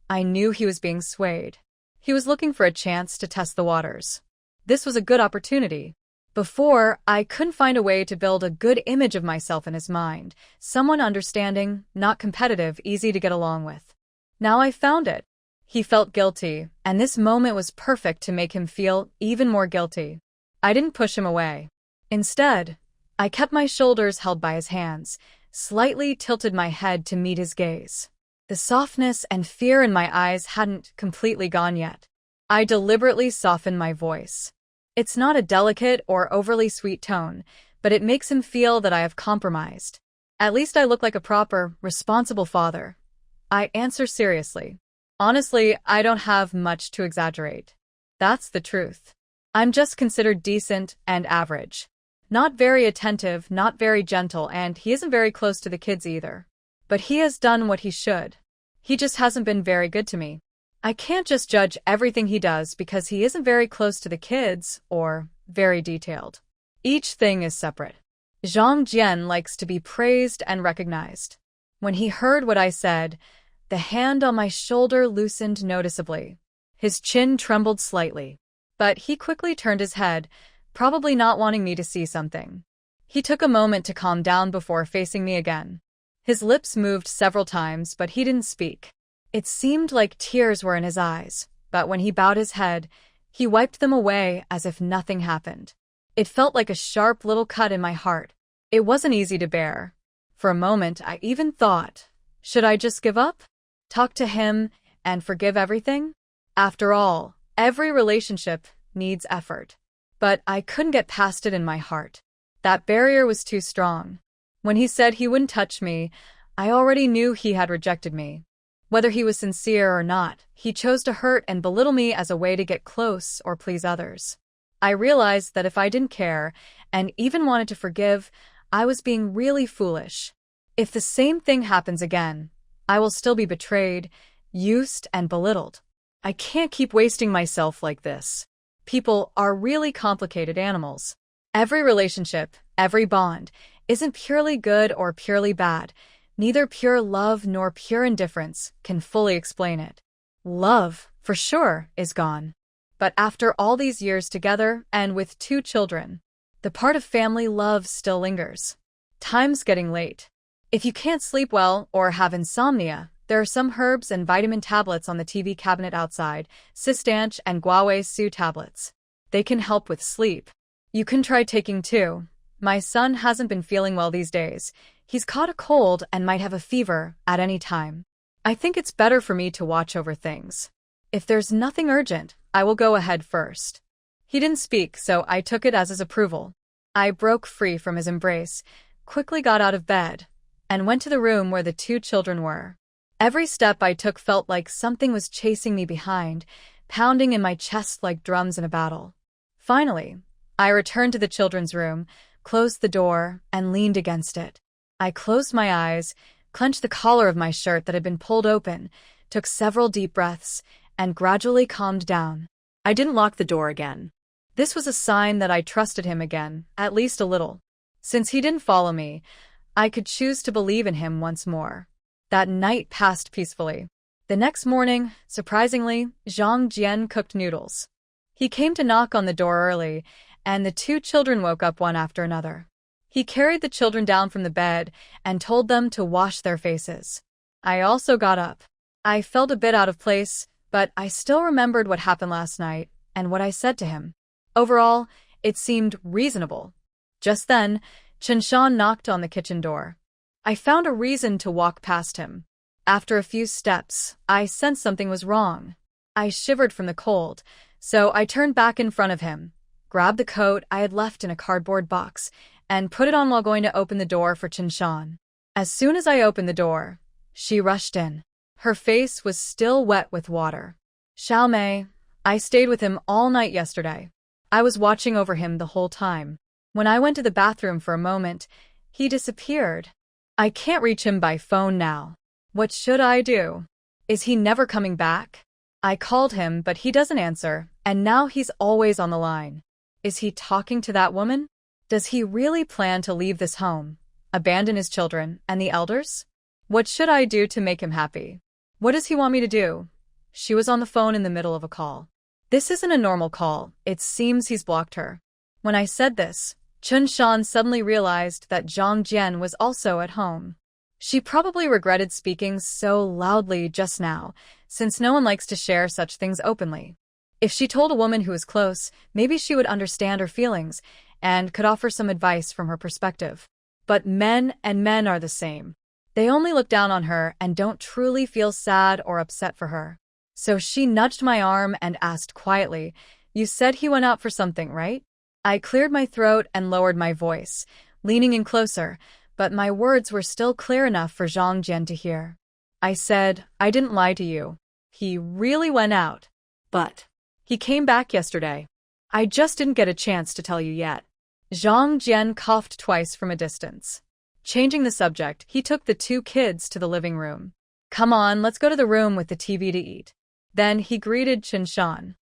I knew he was being swayed. He was looking for a chance to test the waters. This was a good opportunity. Before, I couldn't find a way to build a good image of myself in his mind, someone understanding, not competitive, easy to get along with. Now I found it. He felt guilty, and this moment was perfect to make him feel even more guilty. I didn't push him away. Instead, I kept my shoulders held by his hands, slightly tilted my head to meet his gaze. The softness and fear in my eyes hadn't completely gone yet. I deliberately softened my voice. It's not a delicate or overly sweet tone, but it makes him feel that I have compromised. At least I look like a proper, responsible father. I answer seriously. Honestly, I don't have much to exaggerate. That's the truth. I'm just considered decent and average. Not very attentive, not very gentle, and he isn't very close to the kids either. But he has done what he should. He just hasn't been very good to me. I can't just judge everything he does because he isn't very close to the kids or very detailed. Each thing is separate. Zhang Jian likes to be praised and recognized. When he heard what I said, the hand on my shoulder loosened noticeably. His chin trembled slightly. But he quickly turned his head, probably not wanting me to see something. He took a moment to calm down before facing me again. His lips moved several times, but he didn't speak. It seemed like tears were in his eyes, but when he bowed his head, he wiped them away as if nothing happened. It felt like a sharp little cut in my heart. It wasn't easy to bear. For a moment, I even thought, should I just give up? Talk to him and forgive everything? After all, every relationship needs effort. But I couldn't get past it in my heart. That barrier was too strong. When he said he wouldn't touch me, I already knew he had rejected me. Whether he was sincere or not, he chose to hurt and belittle me as a way to get close or please others. I realized that if I didn't care, and even wanted to forgive, I was being really foolish. If the same thing happens again, I will still be betrayed, used, and belittled. I can't keep wasting myself like this. People are really complicated animals. Every relationship, every bond, isn't purely good or purely bad. Neither pure love nor pure indifference can fully explain it. Love, for sure, is gone. But after all these years together and with 2 children, the part of family love still lingers. Time's getting late. If you can't sleep well or have insomnia, there are some herbs and vitamin tablets on the TV cabinet outside, Cistanche and Guawei Su tablets. They can help with sleep. You can try taking 2. My son hasn't been feeling well these days. He's caught a cold and might have a fever at any time. I think it's better for me to watch over things. If there's nothing urgent, I will go ahead first. He didn't speak, so I took it as his approval. I broke free from his embrace, quickly got out of bed, and went to the room where the 2 children were. Every step I took felt like something was chasing me behind, pounding in my chest like drums in a battle. Finally, I returned to the children's room, closed the door, and leaned against it. I closed my eyes, clenched the collar of my shirt that had been pulled open, took several deep breaths, and gradually calmed down. I didn't lock the door again. This was a sign that I trusted him again, at least a little. Since he didn't follow me, I could choose to believe in him once more. That night passed peacefully. The next morning, surprisingly, Zhang Jian cooked noodles. He came to knock on the door early, and the two children woke up one after another. He carried the children down from the bed and told them to wash their faces. I also got up. I felt a bit out of place, but I still remembered what happened last night and what I said to him. Overall, it seemed reasonable. Just then, Chen knocked on the kitchen door. I found a reason to walk past him. After a few steps, I sensed something was wrong. I shivered from the cold, so I turned back in front of him, grabbed the coat I had left in a cardboard box, and put it on while going to open the door for Chen. As soon as I opened the door, she rushed in. Her face was still wet with water. Xiaomei, I stayed with him all night yesterday. I was watching over him the whole time. When I went to the bathroom for a moment, he disappeared. I can't reach him by phone now. What should I do? Is he never coming back? I called him, but he doesn't answer, and now he's always on the line. Is he talking to that woman? Does he really plan to leave this home, abandon his children and the elders? What should I do to make him happy? What does he want me to do? She was on the phone in the middle of a call. This isn't a normal call. It seems he's blocked her. When I said this, Chen suddenly realized that Zhang Jian was also at home. She probably regretted speaking so loudly just now, since no one likes to share such things openly. If she told a woman who was close, maybe she would understand her feelings and could offer some advice from her perspective. But men are the same. They only look down on her and don't truly feel sad or upset for her. So she nudged my arm and asked quietly, "You said he went out for something, right?" I cleared my throat and lowered my voice, leaning in closer, but my words were still clear enough for Zhang Jian to hear. I said, "I didn't lie to you. He really went out. But he came back yesterday. I just didn't get a chance to tell you yet." Zhang Jian coughed twice from a distance. Changing the subject, he took the two kids to the living room. "Come on, let's go to the room with the TV to eat." Then he greeted Chen.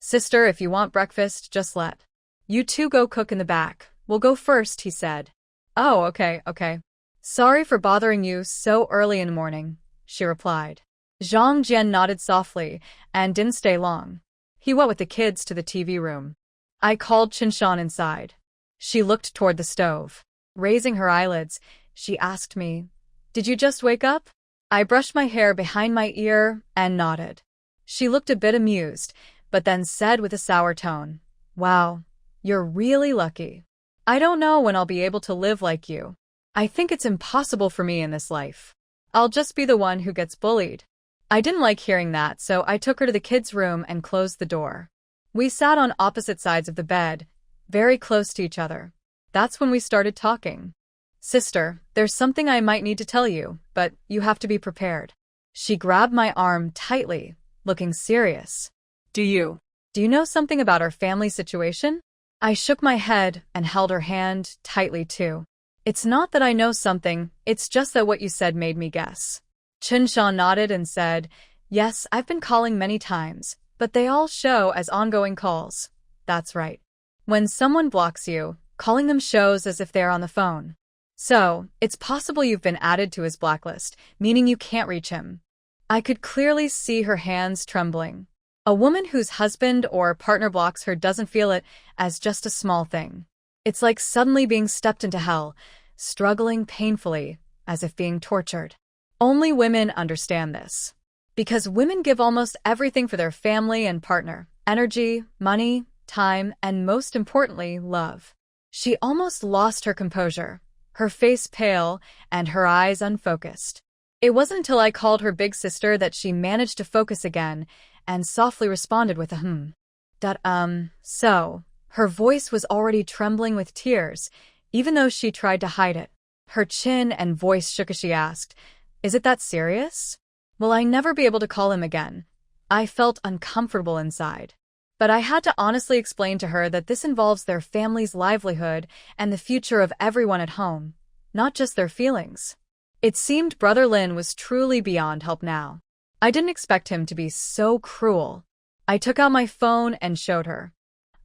"Sister, if you want breakfast, just let. You two go cook in the back. We'll go first," he said. "Oh, okay. Sorry for bothering you so early in the morning," she replied. Zhang Jian nodded softly and didn't stay long. He went with the kids to the TV room. I called Chen inside. She looked toward the stove. Raising her eyelids, she asked me, "Did you just wake up?" I brushed my hair behind my ear and nodded. She looked a bit amused, but then said with a sour tone, "Wow, you're really lucky. I don't know when I'll be able to live like you. I think it's impossible for me in this life. I'll just be the one who gets bullied." I didn't like hearing that, so I took her to the kids' room and closed the door. We sat on opposite sides of the bed, very close to each other. That's when we started talking. "Sister, there's something I might need to tell you, but you have to be prepared." She grabbed my arm tightly, looking serious. Do you know something about our family situation?" I shook my head and held her hand tightly too. "It's not that I know something, it's just that what you said made me guess." Chen nodded and said, "Yes, I've been calling many times, but they all show as ongoing calls." "That's right. When someone blocks you, calling them shows as if they're on the phone. So, it's possible you've been added to his blacklist, meaning you can't reach him." I could clearly see her hands trembling. A woman whose husband or partner blocks her doesn't feel it as just a small thing. It's like suddenly being stepped into hell, struggling painfully, as if being tortured. Only women understand this. Because women give almost everything for their family and partner: energy, money, time, and most importantly, love. She almost lost her composure, her face pale and her eyes unfocused. It wasn't until I called her big sister that she managed to focus again and softly responded with a so. Her voice was already trembling with tears, even though she tried to hide it. Her chin and voice shook as she asked, "Is it that serious? Will I never be able to call him again?" I felt uncomfortable inside. But I had to honestly explain to her that this involves their family's livelihood and the future of everyone at home, not just their feelings. It seemed Brother Lin was truly beyond help now. I didn't expect him to be so cruel. I took out my phone and showed her.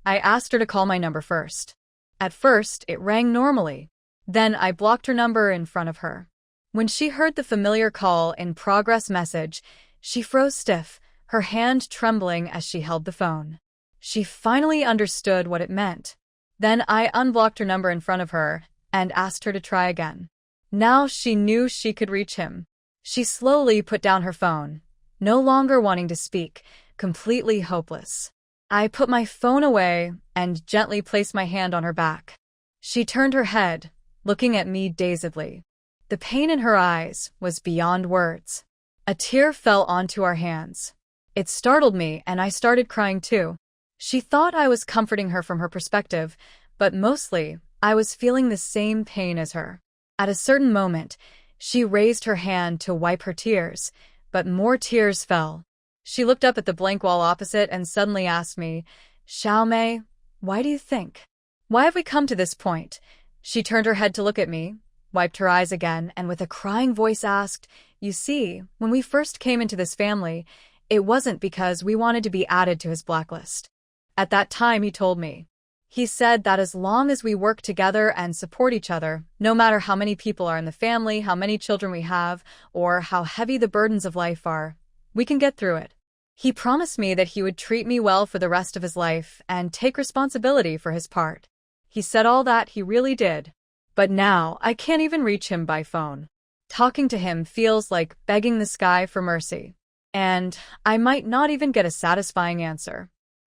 I asked her to call my number first. At first, it rang normally. Then I blocked her number in front of her. When she heard the familiar call in progress message, she froze stiff, her hand trembling as she held the phone. She finally understood what it meant. Then I unblocked her number in front of her and asked her to try again. Now she knew she could reach him. She slowly put down her phone, no longer wanting to speak, completely hopeless. I put my phone away and gently placed my hand on her back. She turned her head, looking at me dazedly. The pain in her eyes was beyond words. A tear fell onto our hands. It startled me, and I started crying too. She thought I was comforting her from her perspective, but mostly, I was feeling the same pain as her. At a certain moment, she raised her hand to wipe her tears, but more tears fell. She looked up at the blank wall opposite and suddenly asked me, "Xiaomei, why do you think? Why have we come to this point?" She turned her head to look at me, wiped her eyes again, and with a crying voice asked, "You see, when we first came into this family, it wasn't because we wanted to be added to his blacklist. At that time, he told me. He said that as long as we work together and support each other, no matter how many people are in the family, how many children we have, or how heavy the burdens of life are, we can get through it. He promised me that he would treat me well for the rest of his life and take responsibility for his part. He said all that, he really did. But now, I can't even reach him by phone. Talking to him feels like begging the sky for mercy. And I might not even get a satisfying answer."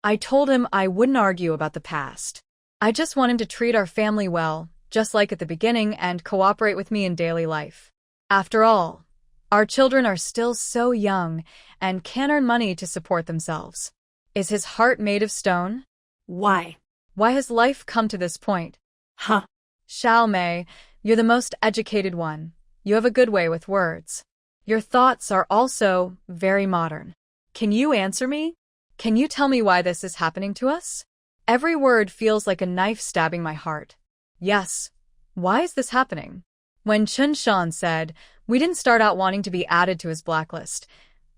I told him I wouldn't argue about the past. I just want him to treat our family well, just like at the beginning, and cooperate with me in daily life. After all, our children are still so young and can't earn money to support themselves. Is his heart made of stone? Why? Why has life come to this point? Huh. Xiaomei, you're the most educated one. You have a good way with words. Your thoughts are also very modern. Can you answer me? Can you tell me why this is happening to us? Every word feels like a knife stabbing my heart. Yes. Why is this happening? When Chun Shan said, we didn't start out wanting to be added to his blacklist.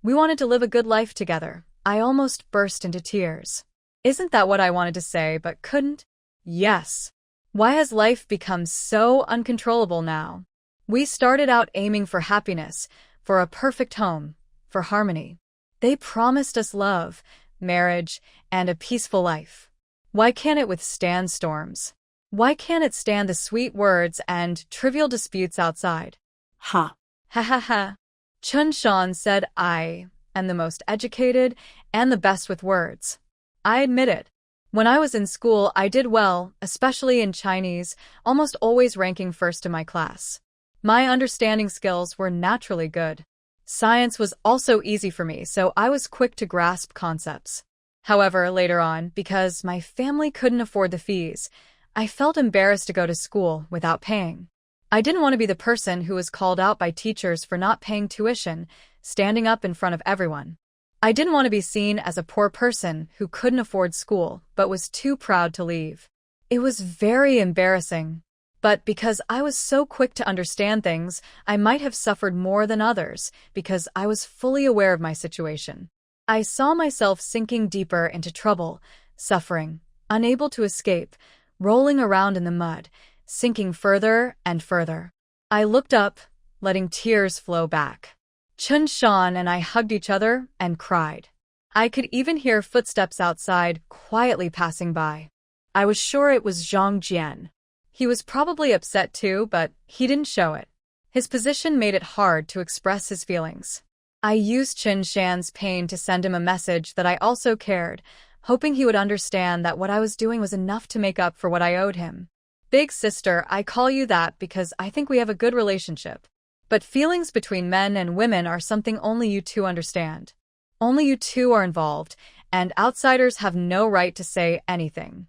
We wanted to live a good life together. I almost burst into tears. Isn't that what I wanted to say but couldn't? Yes. Why has life become so uncontrollable now? We started out aiming for happiness, for a perfect home, for harmony. They promised us love, marriage, and a peaceful life. Why can't it withstand storms? Why can't it stand the sweet words and trivial disputes outside? Ha. Ha ha ha. Chun Shan said I am the most educated and the best with words. I admit it. When I was in school, I did well, especially in Chinese, almost always ranking first in my class. My understanding skills were naturally good. Science was also easy for me, so I was quick to grasp concepts. However, later on, because my family couldn't afford the fees, I felt embarrassed to go to school without paying. I didn't want to be the person who was called out by teachers for not paying tuition, standing up in front of everyone. I didn't want to be seen as a poor person who couldn't afford school but was too proud to leave. It was very embarrassing. But because I was so quick to understand things, I might have suffered more than others because I was fully aware of my situation. I saw myself sinking deeper into trouble, suffering, unable to escape, rolling around in the mud, sinking further and further. I looked up, letting tears flow back. Chun Shan and I hugged each other and cried. I could even hear footsteps outside quietly passing by. I was sure it was Zhang Jian. He was probably upset too, but he didn't show it. His position made it hard to express his feelings. I used Chun Shan's pain to send him a message that I also cared, hoping he would understand that what I was doing was enough to make up for what I owed him. Big sister, I call you that because I think we have a good relationship. But feelings between men and women are something only you two understand. Only you two are involved, and outsiders have no right to say anything.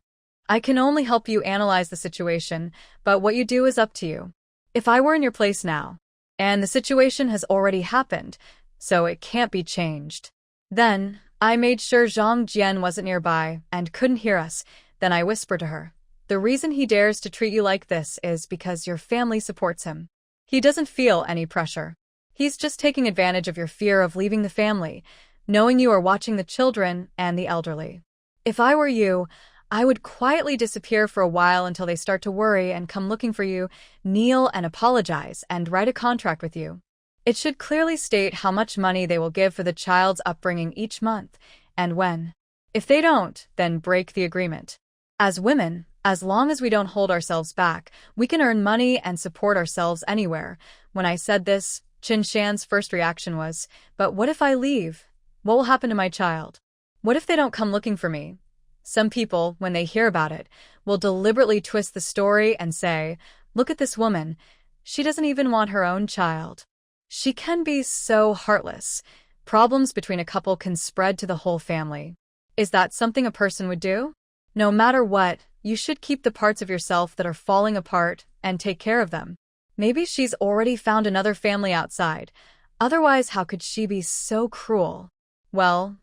I can only help you analyze the situation, but what you do is up to you. If I were in your place now, and the situation has already happened, so it can't be changed. Then, I made sure Zhang Jian wasn't nearby and couldn't hear us. Then I whispered to her, the reason he dares to treat you like this is because your family supports him. He doesn't feel any pressure. He's just taking advantage of your fear of leaving the family, knowing you are watching the children and the elderly. If I were you, I would quietly disappear for a while until they start to worry and come looking for you, kneel and apologize, and write a contract with you. It should clearly state how much money they will give for the child's upbringing each month, and when. If they don't, then break the agreement. As women, as long as we don't hold ourselves back, we can earn money and support ourselves anywhere. When I said this, Chin Shan's first reaction was, "But what if I leave? What will happen to my child? What if they don't come looking for me?" Some people, when they hear about it, will deliberately twist the story and say, "Look at this woman. She doesn't even want her own child." She can be so heartless. Problems between a couple can spread to the whole family. Is that something a person would do? No matter what, you should keep the parts of yourself that are falling apart and take care of them. Maybe she's already found another family outside. Otherwise, how could she be so cruel? Well,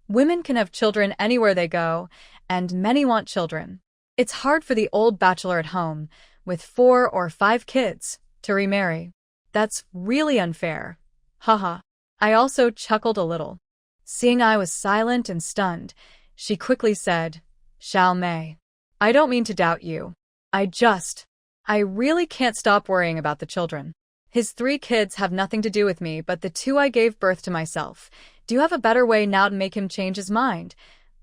women can have children anywhere they go, and many want children. It's hard for the old bachelor at home, with 4 or 5 kids, to remarry. That's really unfair. Haha. I also chuckled a little. Seeing I was silent and stunned, she quickly said, "Shall May. I don't mean to doubt you. I really can't stop worrying about the children. His 3 kids have nothing to do with me but the 2 I gave birth to myself. Do you have a better way now to make him change his mind?"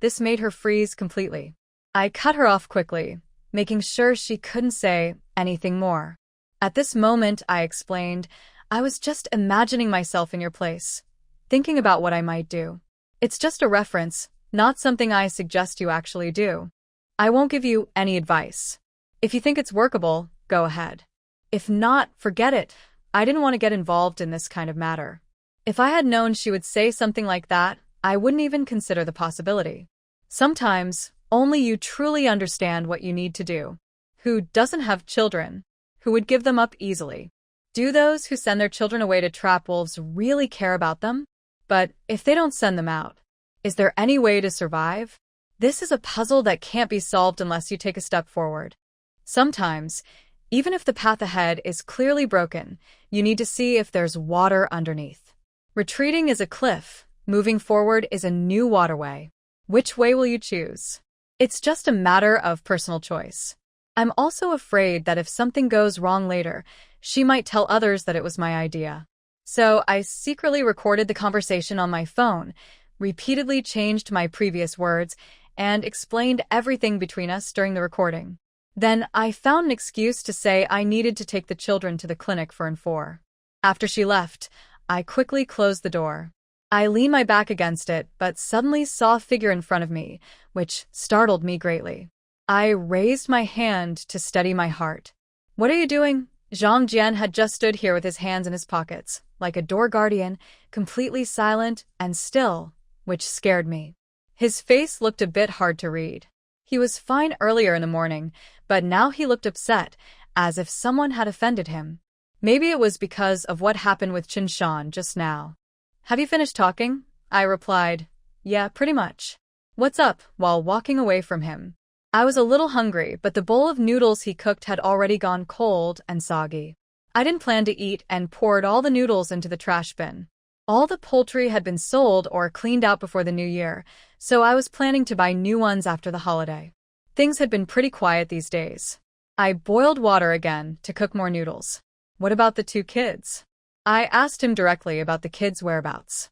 This made her freeze completely. I cut her off quickly, making sure she couldn't say anything more. At this moment, I explained, "I was just imagining myself in your place, thinking about what I might do. It's just a reference, not something I suggest you actually do. I won't give you any advice. If you think it's workable, go ahead. If not, forget it. I didn't want to get involved in this kind of matter." If I had known she would say something like that, I wouldn't even consider the possibility. Sometimes, only you truly understand what you need to do. Who doesn't have children? Who would give them up easily? Do those who send their children away to trap wolves really care about them? But if they don't send them out, is there any way to survive? This is a puzzle that can't be solved unless you take a step forward. Sometimes, even if the path ahead is clearly broken, you need to see if there's water underneath. Retreating is a cliff. Moving forward is a new waterway. Which way will you choose? It's just a matter of personal choice. I'm also afraid that if something goes wrong later, she might tell others that it was my idea. So I secretly recorded the conversation on my phone, repeatedly changed my previous words, and explained everything between us during the recording. Then I found an excuse to say I needed to take the children to the clinic for N4. After she left, I quickly closed the door. I leaned my back against it, but suddenly saw a figure in front of me, which startled me greatly. I raised my hand to steady my heart. "What are you doing?" Zhang Jian had just stood here with his hands in his pockets, like a door guardian, completely silent and still, which scared me. His face looked a bit hard to read. He was fine earlier in the morning, but now he looked upset, as if someone had offended him. Maybe it was because of what happened with Chin Shan just now. "Have you finished talking?" I replied. "Yeah, pretty much." "What's up?" While walking away from him. I was a little hungry, but the bowl of noodles he cooked had already gone cold and soggy. I didn't plan to eat and poured all the noodles into the trash bin. All the poultry had been sold or cleaned out before the new year, so I was planning to buy new ones after the holiday. Things had been pretty quiet these days. I boiled water again to cook more noodles. "What about the 2 kids?" I asked him directly about the kids' whereabouts.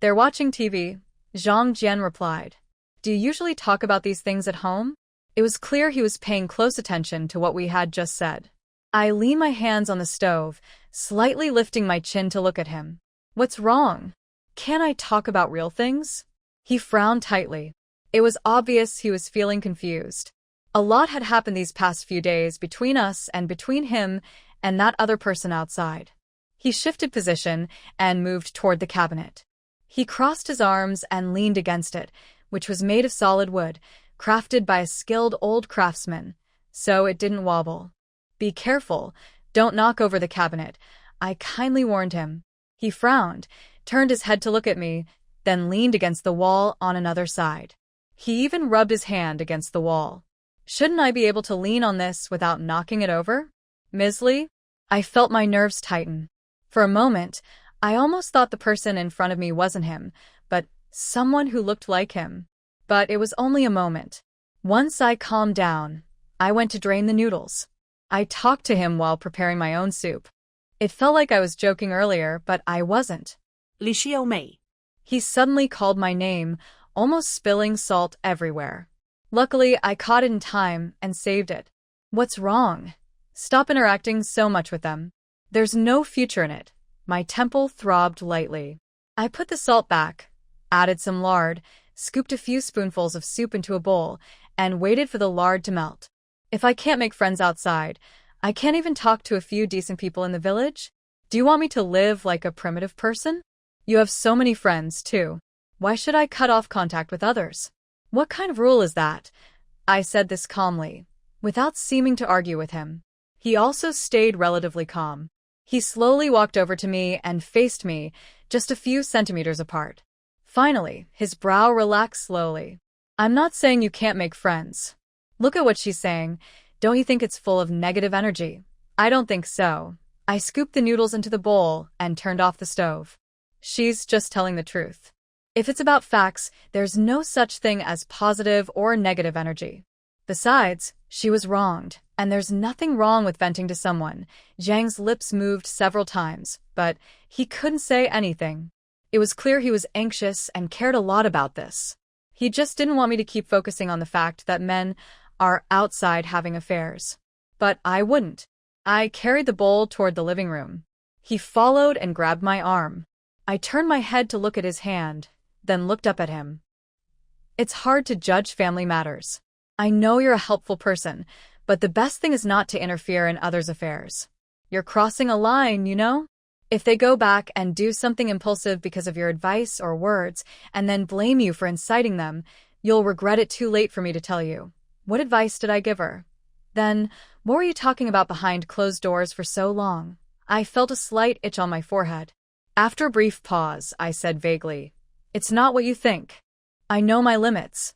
"They're watching TV," Zhang Jian replied. "Do you usually talk about these things at home?" It was clear he was paying close attention to what we had just said. I leaned my hands on the stove, slightly lifting my chin to look at him. "What's wrong? Can't I talk about real things?" He frowned tightly. It was obvious he was feeling confused. A lot had happened these past few days between us and between him and that other person outside. He shifted position and moved toward the cabinet. He crossed his arms and leaned against it, which was made of solid wood, crafted by a skilled old craftsman, so it didn't wobble. "Be careful, don't knock over the cabinet," I kindly warned him. He frowned, turned his head to look at me, then leaned against the wall on another side. He even rubbed his hand against the wall. Shouldn't I be able to lean on this without knocking it over? "Ms. Lee?" I felt my nerves tighten. For a moment, I almost thought the person in front of me wasn't him, but someone who looked like him. But it was only a moment. Once I calmed down, I went to drain the noodles. I talked to him while preparing my own soup. It felt like I was joking earlier, but I wasn't. Lý Siêu Mỹ. He suddenly called my name, almost spilling salt everywhere. Luckily, I caught it in time and saved it. What's wrong? Stop interacting so much with them. There's no future in it. My temple throbbed lightly. I put the salt back, added some lard, scooped a few spoonfuls of soup into a bowl, and waited for the lard to melt. If I can't make friends outside, I can't even talk to a few decent people in the village? Do you want me to live like a primitive person? You have so many friends, too. Why should I cut off contact with others? What kind of rule is that? I said this calmly, without seeming to argue with him. He also stayed relatively calm. He slowly walked over to me and faced me, just a few centimeters apart. Finally, his brow relaxed slowly. I'm not saying you can't make friends. Look at what she's saying. Don't you think it's full of negative energy? I don't think so. I scooped the noodles into the bowl and turned off the stove. She's just telling the truth. If it's about facts, there's no such thing as positive or negative energy. Besides, she was wronged, and there's nothing wrong with venting to someone. Zhang's lips moved several times, but he couldn't say anything. It was clear he was anxious and cared a lot about this. He just didn't want me to keep focusing on the fact that men are outside having affairs. But I wouldn't. I carried the bowl toward the living room. He followed and grabbed my arm. I turned my head to look at his hand, then looked up at him. It's hard to judge family matters. I know you're a helpful person, but the best thing is not to interfere in others' affairs. You're crossing a line, you know? If they go back and do something impulsive because of your advice or words, and then blame you for inciting them, you'll regret it too late for me to tell you. What advice did I give her? Then, what were you talking about behind closed doors for so long? I felt a slight itch on my forehead. After a brief pause, I said vaguely, "It's not what you think. I know my limits."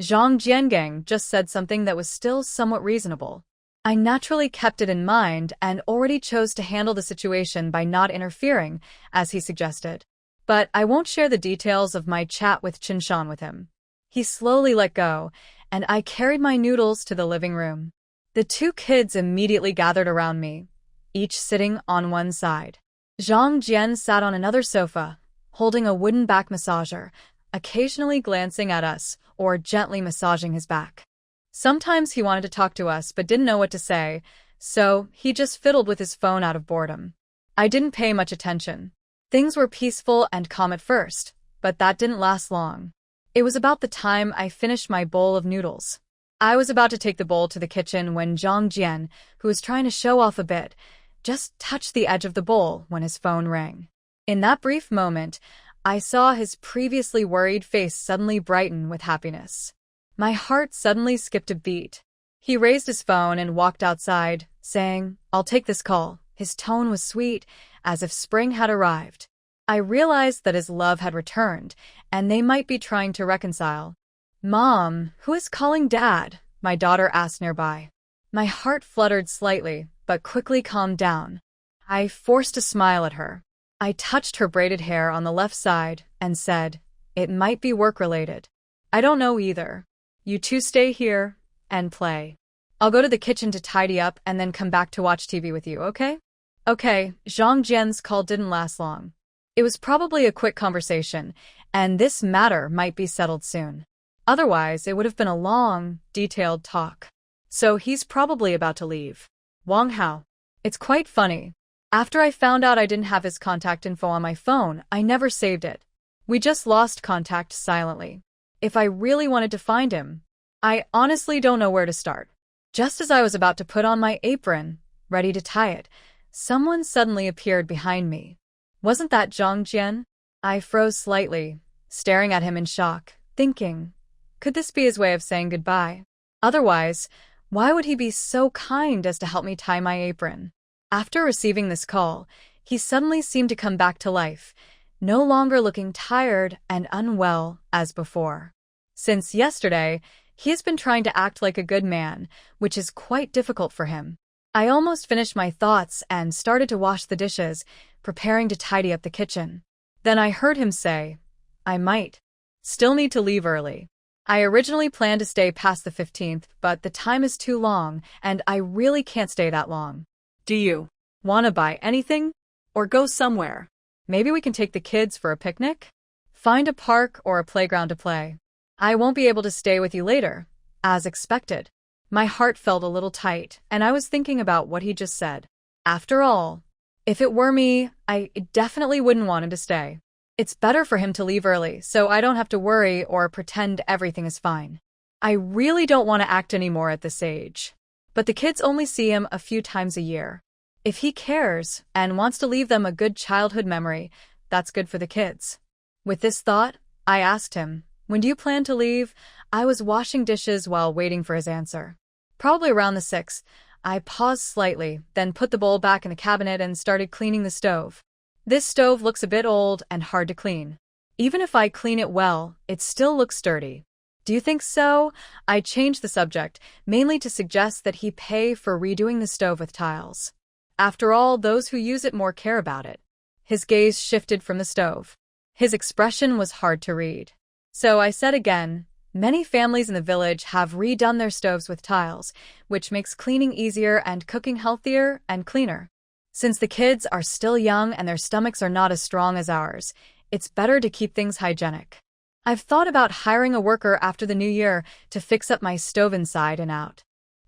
Zhang Jiangang just said something that was still somewhat reasonable. I naturally kept it in mind and already chose to handle the situation by not interfering, as he suggested. But I won't share the details of my chat with Qinshan with him. He slowly let go, and I carried my noodles to the living room. The two kids immediately gathered around me, each sitting on one side. Zhang Jian sat on another sofa, holding a wooden back massager, occasionally glancing at us or gently massaging his back. Sometimes he wanted to talk to us but didn't know what to say, so he just fiddled with his phone out of boredom. I didn't pay much attention. Things were peaceful and calm at first, but that didn't last long. It was about the time I finished my bowl of noodles. I was about to take the bowl to the kitchen when Zhang Jian, who was trying to show off a bit, just touched the edge of the bowl when his phone rang. In that brief moment, I saw his previously worried face suddenly brighten with happiness. My heart suddenly skipped a beat. He raised his phone and walked outside, saying, "I'll take this call." His tone was sweet, as if spring had arrived. I realized that his love had returned, and they might be trying to reconcile. "Mom, who is calling Dad?" my daughter asked nearby. My heart fluttered slightly, but quickly calmed down. I forced a smile at her. I touched her braided hair on the left side and said, "It might be work-related." "I don't know either. You two stay here and play. I'll go to the kitchen to tidy up and then come back to watch TV with you, okay?" "Okay." Zhang Jian's call didn't last long. It was probably a quick conversation, and this matter might be settled soon. Otherwise, it would have been a long, detailed talk. So he's probably about to leave. Wang Hao. It's quite funny. After I found out I didn't have his contact info on my phone, I never saved it. We just lost contact silently. If I really wanted to find him, I honestly don't know where to start. Just as I was about to put on my apron, ready to tie it, someone suddenly appeared behind me. Wasn't that Zhang Jian? I froze slightly, staring at him in shock, thinking, could this be his way of saying goodbye? Otherwise, why would he be so kind as to help me tie my apron? After receiving this call, he suddenly seemed to come back to life, no longer looking tired and unwell as before. Since yesterday, he has been trying to act like a good man, which is quite difficult for him. I almost finished my thoughts and started to wash the dishes, preparing to tidy up the kitchen. Then I heard him say, "I might still need to leave early." I originally planned to stay past the 15th, but the time is too long, and I really can't stay that long. Do you want to buy anything? Or go somewhere? Maybe we can take the kids for a picnic? Find a park or a playground to play. I won't be able to stay with you later, as expected. My heart felt a little tight, and I was thinking about what he just said. After all, if it were me, I definitely wouldn't want him to stay. It's better for him to leave early, so I don't have to worry or pretend everything is fine. I really don't want to act anymore at this age. But the kids only see him a few times a year. If he cares and wants to leave them a good childhood memory, that's good for the kids. With this thought, I asked him, "When do you plan to leave?" I was washing dishes while waiting for his answer. Probably around the 6th. I paused slightly, then put the bowl back in the cabinet and started cleaning the stove. This stove looks a bit old and hard to clean. Even if I clean it well, it still looks dirty. Do you think so? I changed the subject, mainly to suggest that he pay for redoing the stove with tiles. After all, those who use it more care about it. His gaze shifted from the stove. His expression was hard to read. So I said again, many families in the village have redone their stoves with tiles, which makes cleaning easier and cooking healthier and cleaner. Since the kids are still young and their stomachs are not as strong as ours, it's better to keep things hygienic. I've thought about hiring a worker after the new year to fix up my stove inside and out.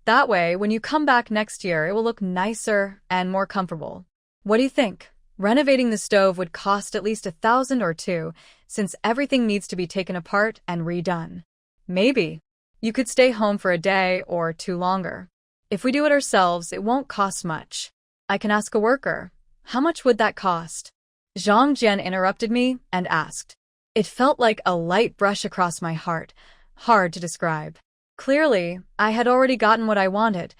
That way, when you come back next year, it will look nicer and more comfortable. What do you think? Renovating the stove would cost at least $1,000 or $2,000, since everything needs to be taken apart and redone. Maybe. You could stay home for a day or two longer. If we do it ourselves, it won't cost much. I can ask a worker. How much would that cost? Zhang Jian interrupted me and asked. It felt like a light brush across my heart, hard to describe. Clearly, I had already gotten what I wanted.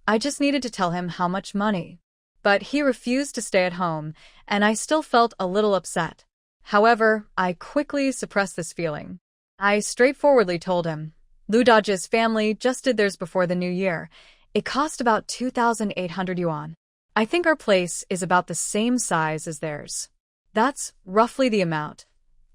I just needed to tell him how much money. But he refused to stay at home, and I still felt a little upset. However, I quickly suppressed this feeling. I straightforwardly told him, Ludaji's family just did theirs before the new year. It cost about 2,800 yuan. I think our place is about the same size as theirs. That's roughly the amount.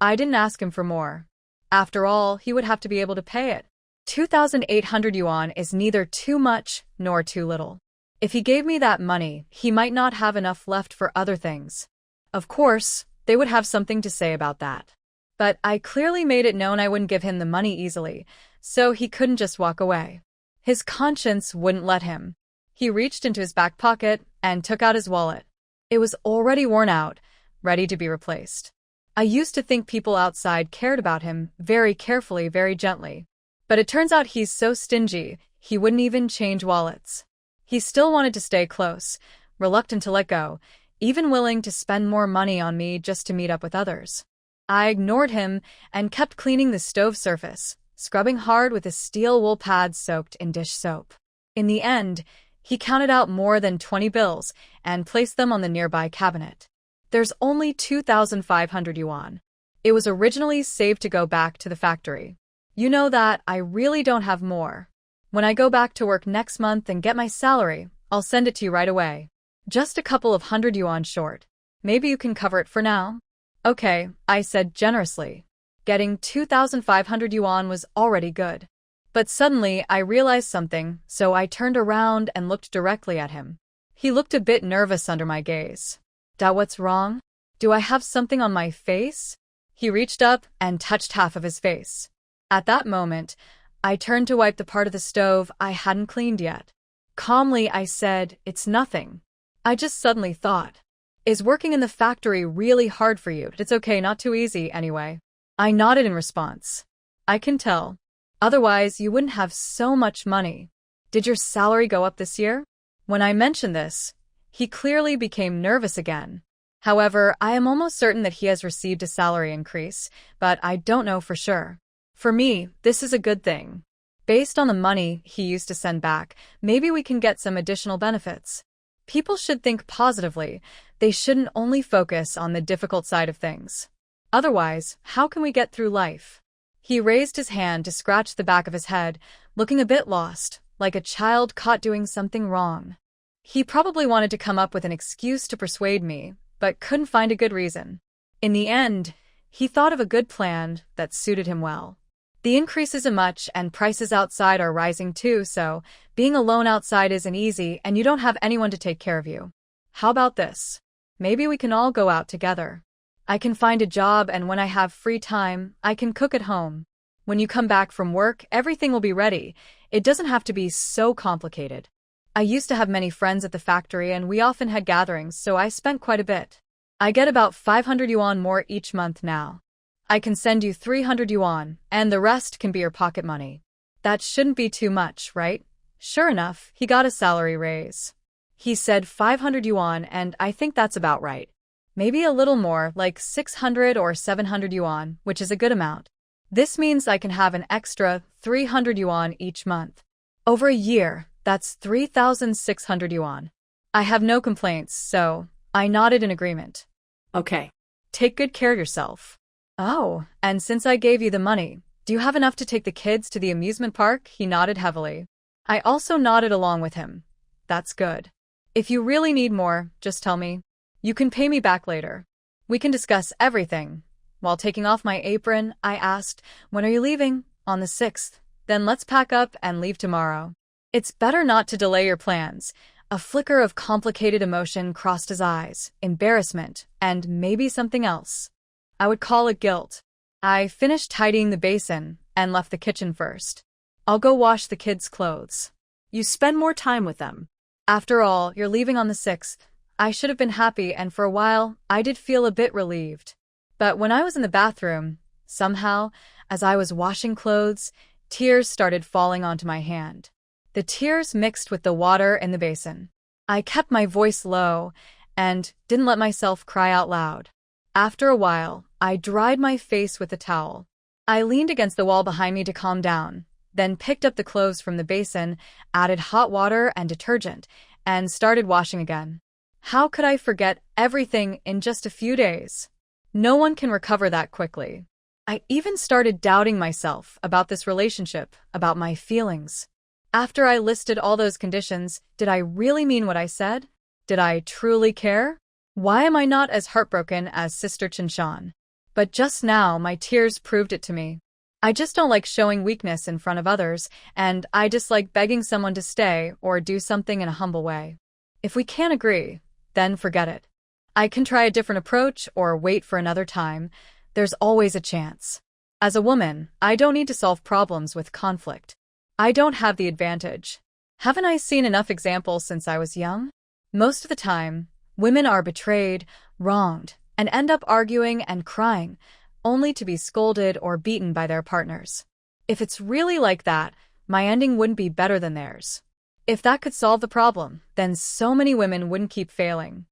I didn't ask him for more. After all, he would have to be able to pay it. 2,800 yuan is neither too much nor too little. If he gave me that money, he might not have enough left for other things. Of course, they would have something to say about that. But I clearly made it known I wouldn't give him the money easily, so he couldn't just walk away. His conscience wouldn't let him. He reached into his back pocket and took out his wallet. It was already worn out, ready to be replaced. I used to think people outside cared about him very carefully, very gently. But it turns out he's so stingy, he wouldn't even change wallets. He still wanted to stay close, reluctant to let go, even willing to spend more money on me just to meet up with others. I ignored him and kept cleaning the stove surface, scrubbing hard with his steel wool pads soaked in dish soap. In the end, he counted out more than 20 bills and placed them on the nearby cabinet. There's only 2,500 yuan. It was originally saved to go back to the factory. You know that I really don't have more. When I go back to work next month and get my salary, I'll send it to you right away. Just a couple of 100 yuan short. Maybe you can cover it for now? Okay, I said generously. Getting 2,500 yuan was already good. But suddenly I realized something, so I turned around and looked directly at him. He looked a bit nervous under my gaze. What's wrong? Do I have something on my face? He reached up and touched half of his face. At that moment, I turned to wipe the part of the stove I hadn't cleaned yet. Calmly, I said, "It's nothing." I just suddenly thought, is working in the factory really hard for you? It's okay, not too easy anyway. I nodded in response. I can tell. Otherwise, you wouldn't have so much money. Did your salary go up this year? When I mentioned this, he clearly became nervous again. However, I am almost certain that he has received a salary increase, but I don't know for sure. For me, this is a good thing. Based on the money he used to send back, maybe we can get some additional benefits. People should think positively. They shouldn't only focus on the difficult side of things. Otherwise, how can we get through life? He raised his hand to scratch the back of his head, looking a bit lost, like a child caught doing something wrong. He probably wanted to come up with an excuse to persuade me, but couldn't find a good reason. In the end, he thought of a good plan that suited him well. The increase isn't much and prices outside are rising too, so being alone outside isn't easy and you don't have anyone to take care of you. How about this? Maybe we can all go out together. I can find a job and when I have free time, I can cook at home. When you come back from work, everything will be ready. It doesn't have to be so complicated. I used to have many friends at the factory and we often had gatherings, so I spent quite a bit. I get about 500 yuan more each month now. I can send you 300 yuan, and the rest can be your pocket money. That shouldn't be too much, right? Sure enough, he got a salary raise. He said 500 yuan, and I think that's about right. Maybe a little more, like 600 or 700 yuan, which is a good amount. This means I can have an extra 300 yuan each month. Over a year, that's 3,600 yuan. I have no complaints, so I nodded in agreement. Okay. Take good care of yourself. Oh, and since I gave you the money, do you have enough to take the kids to the amusement park? He nodded heavily. I also nodded along with him. That's good. If you really need more, just tell me. You can pay me back later. We can discuss everything. While taking off my apron, I asked, when are you leaving? On the 6th. Then let's pack up and leave tomorrow. It's better not to delay your plans. A flicker of complicated emotion crossed his eyes, embarrassment, and maybe something else. I would call it guilt. I finished tidying the basin and left the kitchen first. I'll go wash the kids' clothes. You spend more time with them. After all, you're leaving on the 6th. I should have been happy, and for a while, I did feel a bit relieved. But when I was in the bathroom, somehow, as I was washing clothes, tears started falling onto my hand. The tears mixed with the water in the basin. I kept my voice low and didn't let myself cry out loud. After a while, I dried my face with a towel. I leaned against the wall behind me to calm down, then picked up the clothes from the basin, added hot water and detergent, and started washing again. How could I forget everything in just a few days? No one can recover that quickly. I even started doubting myself about this relationship, about my feelings. After I listed all those conditions, did I really mean what I said? Did I truly care? Why am I not as heartbroken as Sister Chinshan? But just now, my tears proved it to me. I just don't like showing weakness in front of others, and I dislike begging someone to stay or do something in a humble way. If we can't agree, then forget it. I can try a different approach or wait for another time. There's always a chance. As a woman, I don't need to solve problems with conflict. I don't have the advantage. Haven't I seen enough examples since I was young? Most of the time, women are betrayed, wronged, and end up arguing and crying, only to be scolded or beaten by their partners. If it's really like that, my ending wouldn't be better than theirs. If that could solve the problem, then so many women wouldn't keep failing.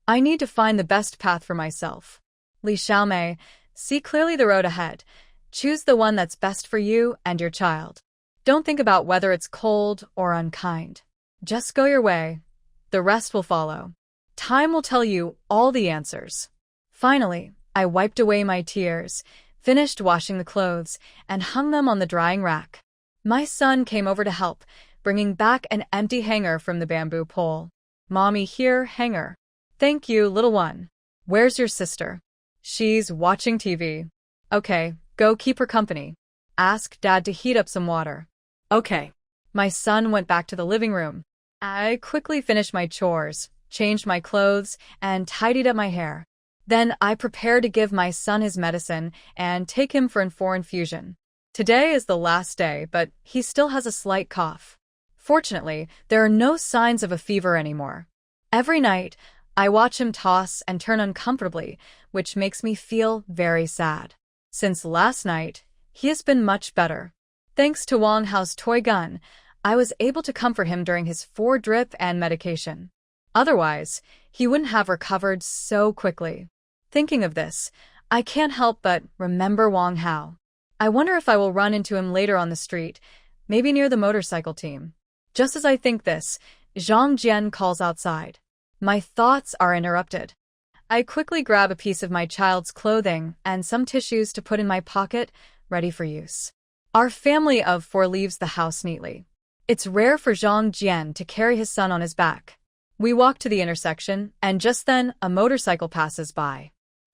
I need to find the best path for myself. Li Xiaomei, see clearly the road ahead. Choose the one that's best for you and your child. Don't think about whether it's cold or unkind. Just go your way. The rest will follow. Time will tell you all the answers. Finally, I wiped away my tears, finished washing the clothes, and hung them on the drying rack. My son came over to help, bringing back an empty hanger from the bamboo pole. Mommy, here, hanger. Thank you, little one. Where's your sister? She's watching TV. Okay, go keep her company. Ask Dad to heat up some water. Okay. My son went back to the living room. I quickly finished my chores, changed my clothes, and tidied up my hair. Then I prepared to give my son his medicine and take him for infusion. Today is the last day, but he still has a slight cough. Fortunately, there are no signs of a fever anymore. Every night, I watch him toss and turn uncomfortably, which makes me feel very sad. Since last night, he has been much better. Thanks to Wang Hao's toy gun, I was able to comfort him during his 4-drip and medication. Otherwise, he wouldn't have recovered so quickly. Thinking of this, I can't help but remember Wang Hao. I wonder if I will run into him later on the street, maybe near the motorcycle team. Just as I think this, Zhang Jian calls outside. My thoughts are interrupted. I quickly grab a piece of my child's clothing and some tissues to put in my pocket, ready for use. Our family of 4 leaves the house neatly. It's rare for Zhang Jian to carry his son on his back. We walk to the intersection, and just then, a motorcycle passes by.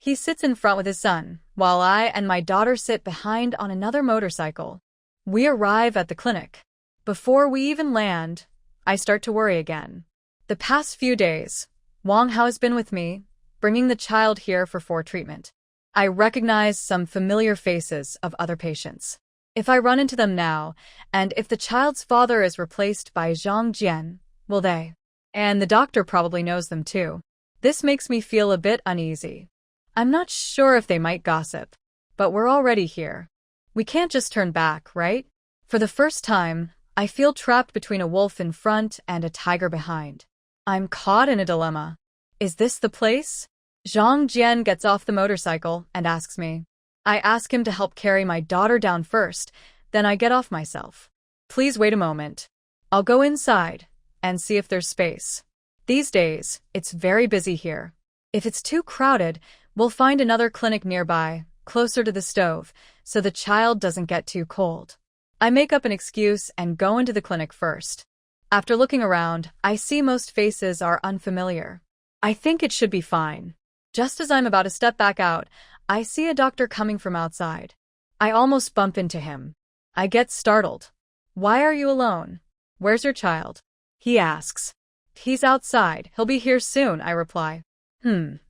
He sits in front with his son, while I and my daughter sit behind on another motorcycle. We arrive at the clinic. Before we even land, I start to worry again. The past few days, Wang Hao has been with me, bringing the child here for treatment. I recognize some familiar faces of other patients. If I run into them now, and if the child's father is replaced by Zhang Jian, will they? And the doctor probably knows them too. This makes me feel a bit uneasy. I'm not sure if they might gossip, but we're already here. We can't just turn back, right? For the first time, I feel trapped between a wolf in front and a tiger behind. I'm caught in a dilemma. Is this the place? Zhang Jian gets off the motorcycle and asks me. I ask him to help carry my daughter down first, then I get off myself. Please wait a moment. I'll go inside and see if there's space. These days, it's very busy here. If it's too crowded, we'll find another clinic nearby, closer to the stove, so the child doesn't get too cold. I make up an excuse and go into the clinic first. After looking around, I see most faces are unfamiliar. I think it should be fine. Just as I'm about to step back out, I see a doctor coming from outside. I almost bump into him. I get startled. Why are you alone? Where's your child? He asks. He's outside. He'll be here soon, I reply.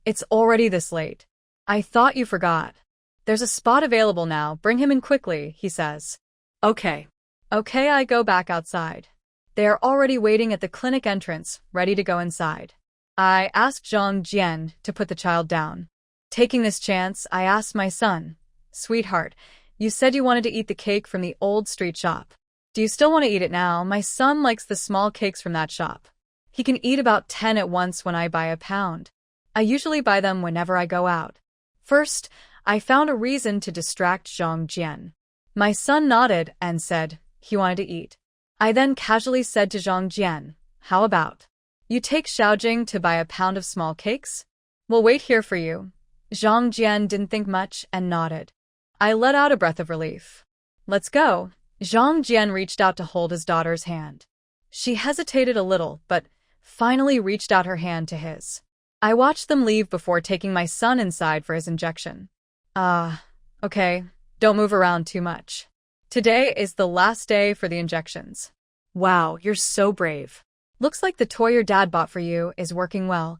It's already this late. I thought you forgot. There's a spot available now. Bring him in quickly, he says. Okay, I go back outside. They are already waiting at the clinic entrance, ready to go inside. I ask Zhang Jian to put the child down. Taking this chance, I asked my son, Sweetheart, you said you wanted to eat the cake from the old street shop. Do you still want to eat it now? My son likes the small cakes from that shop. He can eat about 10 at once when I buy a pound. I usually buy them whenever I go out. First, I found a reason to distract Zhang Jian. My son nodded and said he wanted to eat. I then casually said to Zhang Jian, how about you take Xiaojing to buy a pound of small cakes? We'll wait here for you. Zhang Jian didn't think much and nodded. I let out a breath of relief. Let's go. Zhang Jian reached out to hold his daughter's hand. She hesitated a little, but finally reached out her hand to his. I watched them leave before taking my son inside for his injection. Okay, don't move around too much. Today is the last day for the injections. Wow, you're so brave. Looks like the toy your dad bought for you is working well.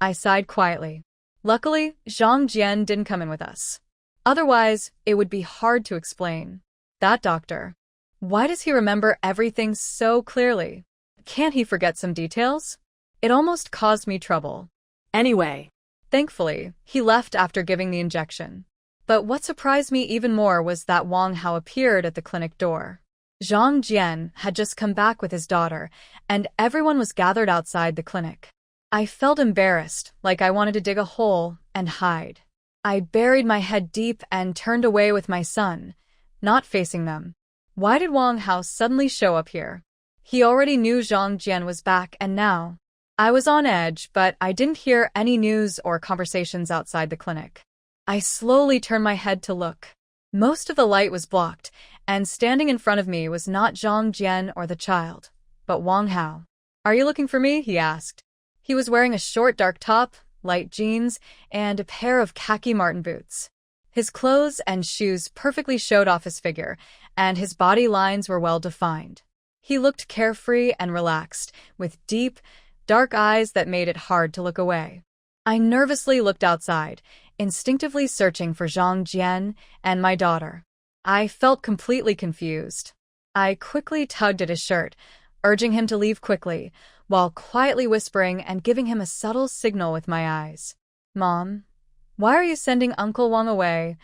I sighed quietly. Luckily, Zhang Jian didn't come in with us. Otherwise, it would be hard to explain. That doctor. Why does he remember everything so clearly? Can't he forget some details? It almost caused me trouble. Anyway, thankfully, he left after giving the injection. But what surprised me even more was that Wang Hao appeared at the clinic door. Zhang Jian had just come back with his daughter, and everyone was gathered outside the clinic. I felt embarrassed, like I wanted to dig a hole and hide. I buried my head deep and turned away with my son, not facing them. Why did Wang Hao suddenly show up here? He already knew Zhang Jian was back, and now I was on edge, but I didn't hear any news or conversations outside the clinic. I slowly turned my head to look. Most of the light was blocked, and standing in front of me was not Zhang Jian or the child, but Wang Hao. Are you looking for me? He asked. He was wearing a short dark top, light jeans, and a pair of khaki Martin boots. His clothes and shoes perfectly showed off his figure, and his body lines were well defined. He looked carefree and relaxed, with deep, dark eyes that made it hard to look away. I nervously looked outside, instinctively searching for Zhang Jian and my daughter. I felt completely confused. I quickly tugged at his shirt, urging him to leave quickly, while quietly whispering and giving him a subtle signal with my eyes. Mom, why are you sending Uncle Wang away?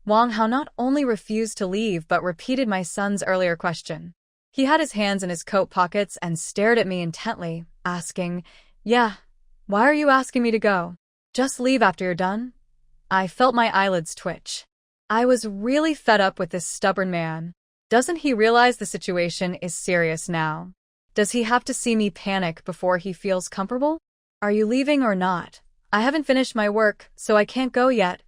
Wang Hao not only refused to leave but repeated my son's earlier question. He had his hands in his coat pockets and stared at me intently, asking, Yeah, why are you asking me to go? Just leave after you're done? I felt my eyelids twitch. I was really fed up with this stubborn man. Doesn't he realize the situation is serious now? Does he have to see me panic before he feels comfortable? Are you leaving or not? I haven't finished my work, so I can't go yet.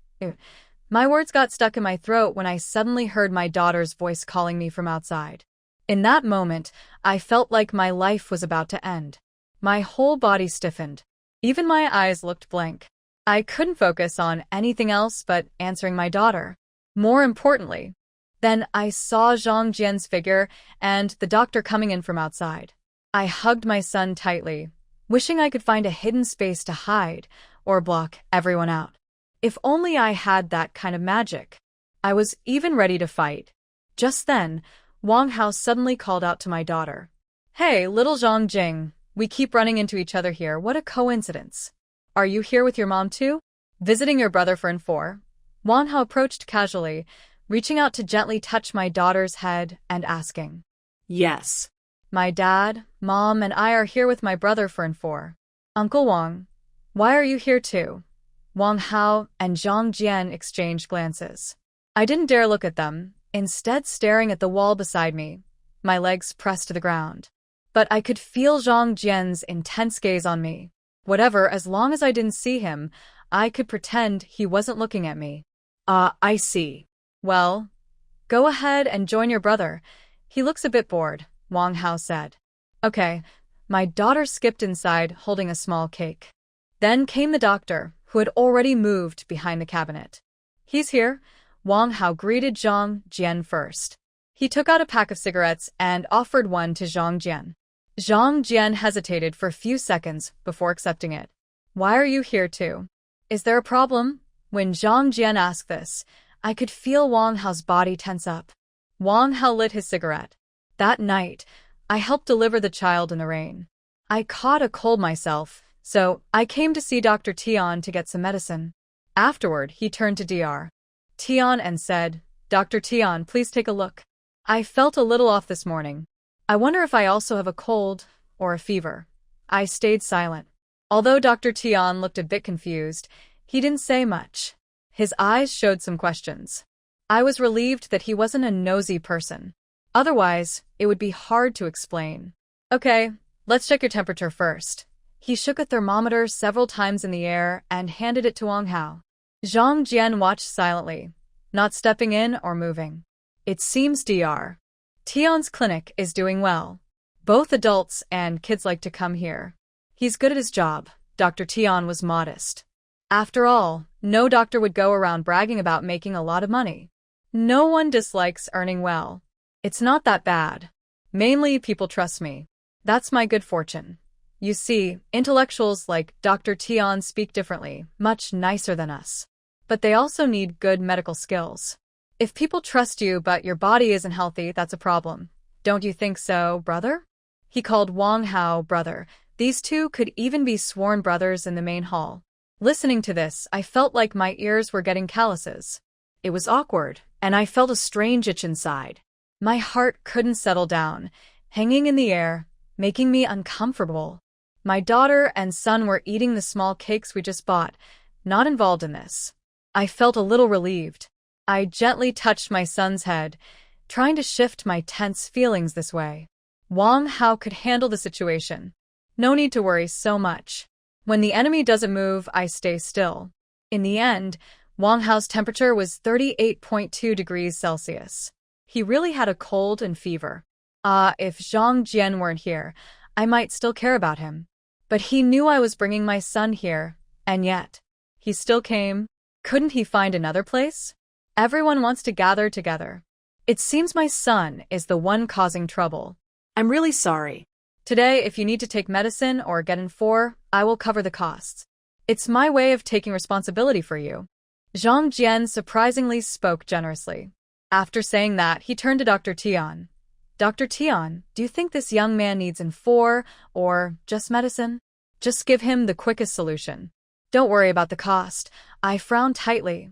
My words got stuck in my throat when I suddenly heard my daughter's voice calling me from outside. In that moment, I felt like my life was about to end. My whole body stiffened. Even my eyes looked blank. I couldn't focus on anything else but answering my daughter. More importantly, then I saw Zhang Jian's figure and the doctor coming in from outside. I hugged my son tightly, wishing I could find a hidden space to hide or block everyone out. If only I had that kind of magic. I was even ready to fight. Just then, Wang Hao suddenly called out to my daughter. Hey, little Zhang Jing, we keep running into each other here. What a coincidence. Are you here with your mom too? Visiting your brother for an 4? Wang Hao approached casually, reaching out to gently touch my daughter's head and asking. Yes. My dad, mom, and I are here with my brother for an 4. Uncle Wang, why are you here too? Wang Hao and Zhang Jian exchanged glances. I didn't dare look at them, instead staring at the wall beside me, my legs pressed to the ground. But I could feel Zhang Jian's intense gaze on me. Whatever, as long as I didn't see him, I could pretend he wasn't looking at me. I see. Well, go ahead and join your brother. He looks a bit bored, Wang Hao said. Okay, my daughter skipped inside holding a small cake. Then came the doctor, who had already moved behind the cabinet. He's here. Wang Hao greeted Zhang Jian first. He took out a pack of cigarettes and offered one to Zhang Jian. Zhang Jian hesitated for a few seconds before accepting it. Why are you here too? Is there a problem? When Zhang Jian asked this, I could feel Wang Hao's body tense up. Wang Hao lit his cigarette. That night, I helped deliver the child in the rain. I caught a cold myself, so I came to see Dr. Tian to get some medicine. Afterward, he turned to Dr. Tian and said, Dr. Tian, please take a look. I felt a little off this morning. I wonder if I also have a cold or a fever. I stayed silent. Although Dr. Tian looked a bit confused, he didn't say much. His eyes showed some questions. I was relieved that he wasn't a nosy person. Otherwise, it would be hard to explain. Okay, let's check your temperature first. He shook a thermometer several times in the air and handed it to Wang Hao. Zhang Jian watched silently, not stepping in or moving. It seems Dr. Tian's clinic is doing well. Both adults and kids like to come here. He's good at his job. Dr. Tian was modest. After all, no doctor would go around bragging about making a lot of money. No one dislikes earning well. It's not that bad. Mainly, people trust me. That's my good fortune. You see, intellectuals like Dr. Tian speak differently, much nicer than us. But they also need good medical skills. If people trust you but your body isn't healthy, that's a problem. Don't you think so, brother? He called Wang Hao brother. These two could even be sworn brothers in the main hall. Listening to this, I felt like my ears were getting calluses. It was awkward, and I felt a strange itch inside. My heart couldn't settle down, hanging in the air, making me uncomfortable. My daughter and son were eating the small cakes we just bought, not involved in this. I felt a little relieved. I gently touched my son's head, trying to shift my tense feelings this way. Wang Hao could handle the situation. No need to worry so much. When the enemy doesn't move, I stay still. In the end, Wang Hao's temperature was 38.2 degrees Celsius. He really had a cold and fever. If Zhang Jian weren't here, I might still care about him. But he knew I was bringing my son here, and yet, he still came. Couldn't he find another place? Everyone wants to gather together. It seems my son is the one causing trouble. I'm really sorry. Today, if you need to take medicine or get in, I will cover the costs. It's my way of taking responsibility for you. Zhang Jian surprisingly spoke generously. After saying that, he turned to Dr. Tian. Dr. Tian, do you think this young man needs in or just medicine? Just give him the quickest solution. Don't worry about the cost. I frowned tightly.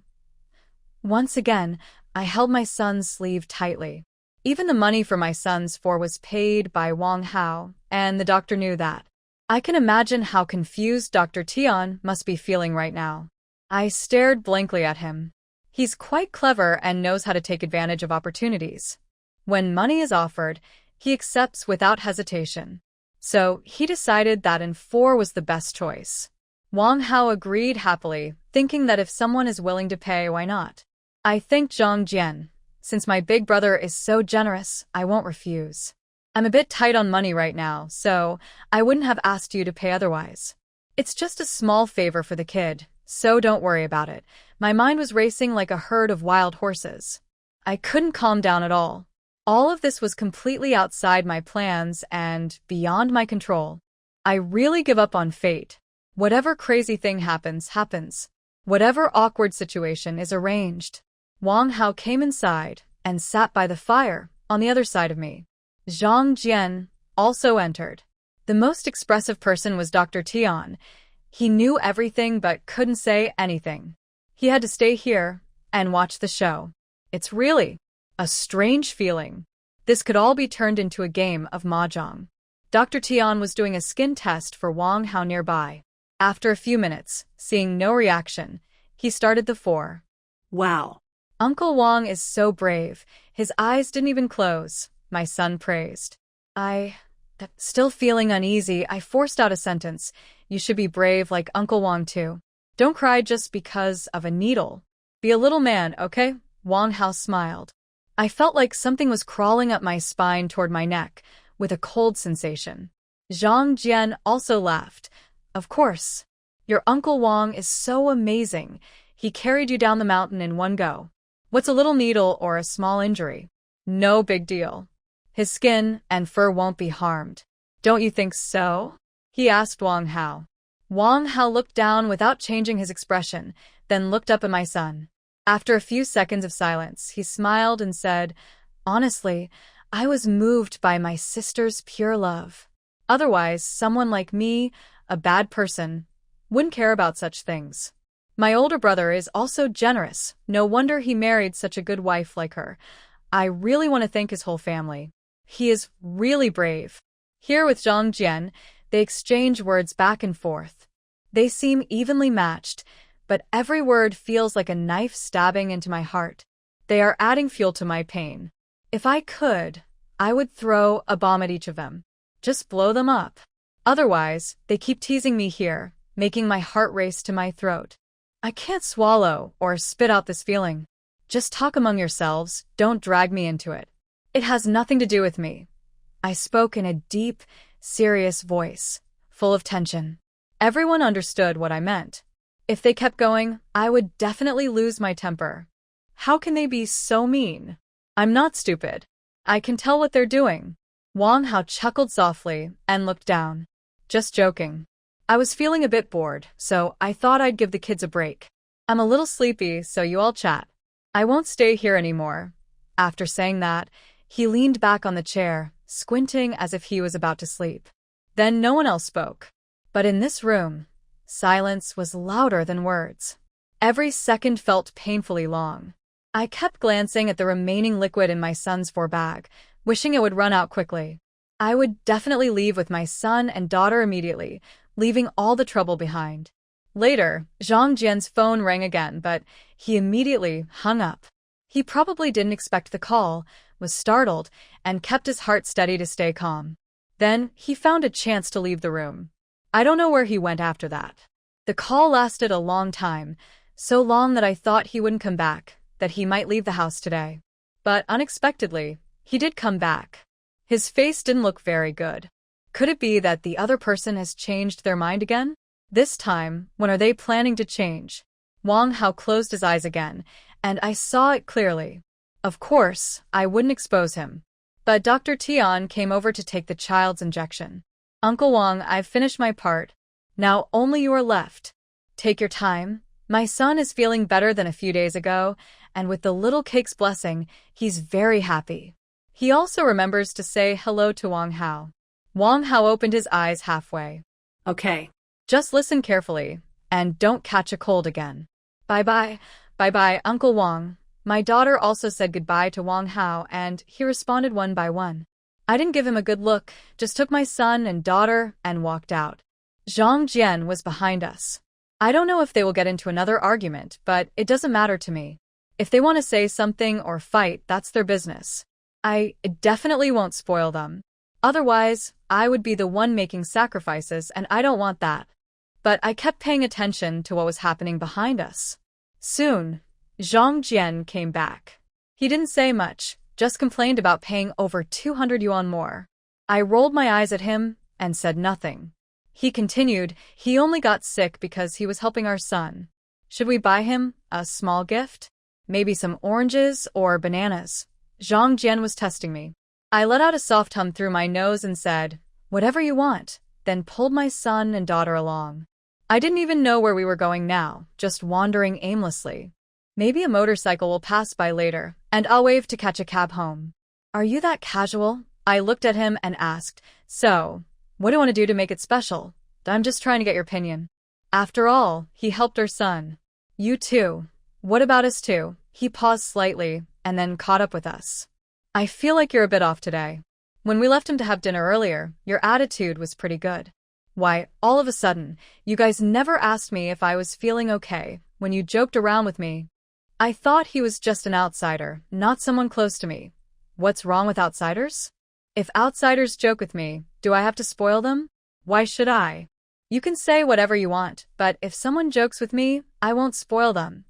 Once again, I held my son's sleeve tightly. Even the money for my son's was paid by Wang Hao, and the doctor knew that. I can imagine how confused Dr. Tian must be feeling right now. I stared blankly at him. He's quite clever and knows how to take advantage of opportunities. When money is offered, he accepts without hesitation. So he decided that in was the best choice. Wang Hao agreed happily, thinking that if someone is willing to pay, why not? I thanked Zhang Jian. Since my big brother is so generous, I won't refuse. I'm a bit tight on money right now, so I wouldn't have asked you to pay otherwise. It's just a small favor for the kid, So don't worry about it. My mind was racing like a herd of wild horses. I couldn't calm down at all. All of this was completely outside my plans and beyond my control. I really give up on fate. Whatever crazy thing happens, happens. Whatever awkward situation is arranged. Wang Hao came inside and sat by the fire on the other side of me. Zhang Jian also entered. The most expressive person was Dr. Tian. He knew everything but couldn't say anything. He had to stay here and watch the show. It's really a strange feeling. This could all be turned into a game of mahjong. Dr. Tian was doing a skin test for Wang Hao nearby. After a few minutes, seeing no reaction, he started the 4. Wow. Uncle Wang is so brave. His eyes didn't even close, my son praised. Still feeling uneasy, I forced out a sentence. You should be brave like Uncle Wang too. Don't cry just because of a needle. Be a little man, okay? Wang Hao smiled. I felt like something was crawling up my spine toward my neck, with a cold sensation. Zhang Jian also laughed. Of course. Your Uncle Wang is so amazing. He carried you down the mountain in one go. What's a little needle or a small injury? No big deal. His skin and fur won't be harmed. Don't you think so? He asked Wang Hao. Wang Hao looked down without changing his expression, then looked up at my son. After a few seconds of silence, he smiled and said, Honestly, I was moved by my sister's pure love. Otherwise, someone like me, a bad person, wouldn't care about such things. My older brother is also generous. No wonder he married such a good wife like her. I really want to thank his whole family. He is really brave. Here with Zhang Jian, they exchange words back and forth. They seem evenly matched, but every word feels like a knife stabbing into my heart. They are adding fuel to my pain. If I could, I would throw a bomb at each of them. Just blow them up. Otherwise, they keep teasing me here, making my heart race to my throat. I can't swallow or spit out this feeling. Just talk among yourselves, don't drag me into it. It has nothing to do with me. I spoke in a deep, serious voice, full of tension. Everyone understood what I meant. If they kept going, I would definitely lose my temper. How can they be so mean? I'm not stupid. I can tell what they're doing. Wang Hao chuckled softly and looked down. Just joking. I was feeling a bit bored, so I thought I'd give the kids a break. I'm a little sleepy, so you all chat. I won't stay here anymore. After saying that, he leaned back on the chair, squinting as if he was about to sleep. Then no one else spoke. But in this room, silence was louder than words. Every second felt painfully long. I kept glancing at the remaining liquid in my son's 4 bag, wishing it would run out quickly. I would definitely leave with my son and daughter immediately, leaving all the trouble behind. Later, Zhang Jian's phone rang again, but he immediately hung up. He probably didn't expect the call, was startled, and kept his heart steady to stay calm. Then, he found a chance to leave the room. I don't know where he went after that. The call lasted a long time, so long that I thought he wouldn't come back, that he might leave the house today. But unexpectedly, he did come back. His face didn't look very good. Could it be that the other person has changed their mind again? This time, when are they planning to change? Wang Hao closed his eyes again, and I saw it clearly. Of course, I wouldn't expose him. But Dr. Tian came over to take the child's injection. Uncle Wang, I've finished my part. Now only you are left. Take your time. My son is feeling better than a few days ago, and with the little cake's blessing, he's very happy. He also remembers to say hello to Wang Hao. Wang Hao opened his eyes halfway. Okay. Just listen carefully, and don't catch a cold again. Bye-bye. Bye-bye, Uncle Wang. My daughter also said goodbye to Wang Hao, and he responded one by one. I didn't give him a good look, just took my son and daughter and walked out. Zhang Jian was behind us. I don't know if they will get into another argument, but it doesn't matter to me. If they want to say something or fight, that's their business. I definitely won't spoil them. Otherwise, I would be the one making sacrifices, and I don't want that. But I kept paying attention to what was happening behind us. Soon, Zhang Jian came back. He didn't say much, just complained about paying over 200 yuan more. I rolled my eyes at him and said nothing. He continued, he only got sick because he was helping our son. Should we buy him a small gift? Maybe some oranges or bananas? Zhang Jian was testing me. I let out a soft hum through my nose and said, "Whatever you want," then pulled my son and daughter along. I didn't even know where we were going now, just wandering aimlessly. Maybe a motorcycle will pass by later, and I'll wave to catch a cab home. Are you that casual? I looked at him and asked, "So, what do you want to do to make it special?" "I'm just trying to get your opinion." After all, he helped our son. "You too. What about us too?" He paused slightly, and then caught up with us. "I feel like you're a bit off today. When we left him to have dinner earlier, your attitude was pretty good. Why, all of a sudden, you guys never asked me if I was feeling okay when you joked around with me. I thought he was just an outsider, not someone close to me. What's wrong with outsiders? If outsiders joke with me, do I have to spoil them? Why should I? You can say whatever you want, but if someone jokes with me, I won't spoil them.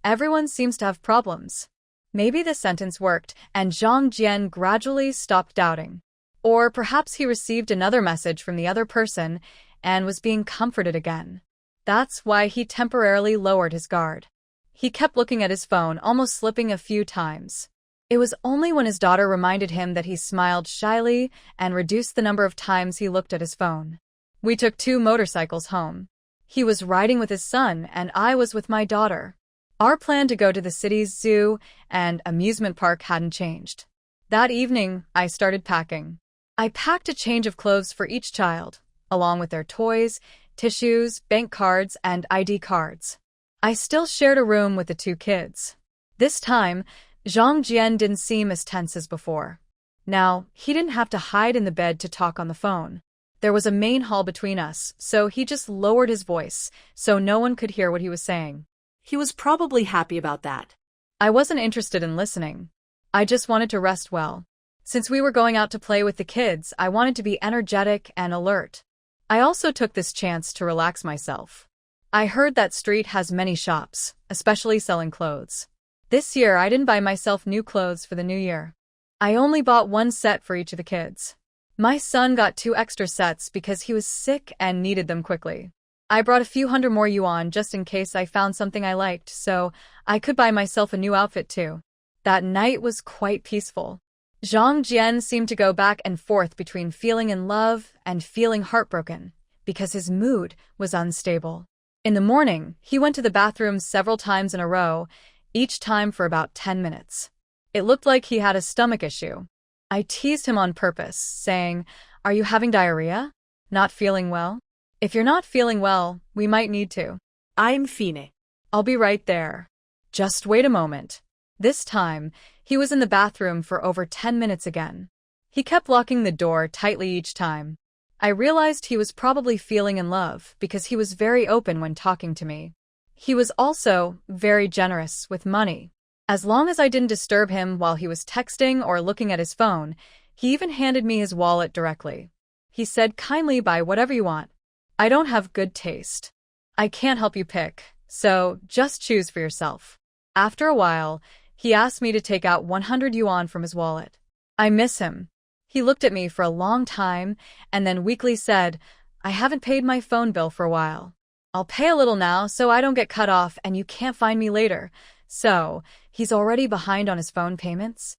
Everyone seems to have problems." Maybe this sentence worked, and Zhang Jian gradually stopped doubting. Or perhaps he received another message from the other person and was being comforted again. That's why he temporarily lowered his guard. He kept looking at his phone, almost slipping a few times. It was only when his daughter reminded him that he smiled shyly and reduced the number of times he looked at his phone. We took 2 motorcycles home. He was riding with his son, and I was with my daughter. Our plan to go to the city's zoo and amusement park hadn't changed. That evening, I started packing. I packed a change of clothes for each child, along with their toys, tissues, bank cards, and ID cards. I still shared a room with the 2 kids. This time, Zhang Jian didn't seem as tense as before. Now, he didn't have to hide in the bed to talk on the phone. There was a main hall between us, so he just lowered his voice so no one could hear what he was saying. He was probably happy about that. I wasn't interested in listening. I just wanted to rest well. Since we were going out to play with the kids, I wanted to be energetic and alert. I also took this chance to relax myself. I heard that street has many shops, especially selling clothes. This year, I didn't buy myself new clothes for the new year. I only bought 1 set for each of the kids. My son got 2 extra sets because he was sick and needed them quickly. I brought a few hundred more yuan just in case I found something I liked, so I could buy myself a new outfit too. That night was quite peaceful. Zhang Jian seemed to go back and forth between feeling in love and feeling heartbroken, because his mood was unstable. In the morning, he went to the bathroom several times in a row, each time for about 10 minutes. It looked like he had a stomach issue. I teased him on purpose, saying, "Are you having diarrhea? Not feeling well? If you're not feeling well, we might need to." I'm fine. "I'll be right there. Just wait a moment." This time, he was in the bathroom for over 10 minutes again. He kept locking the door tightly each time. I realized he was probably feeling in love because he was very open when talking to me. He was also very generous with money. As long as I didn't disturb him while he was texting or looking at his phone, he even handed me his wallet directly. He said kindly, "Buy whatever you want. I don't have good taste. I can't help you pick, so just choose for yourself." After a while, he asked me to take out 100 yuan from his wallet. I miss him. He looked at me for a long time and then weakly said, "I haven't paid my phone bill for a while. I'll pay a little now so I don't get cut off and you can't find me later." So, he's already behind on his phone payments?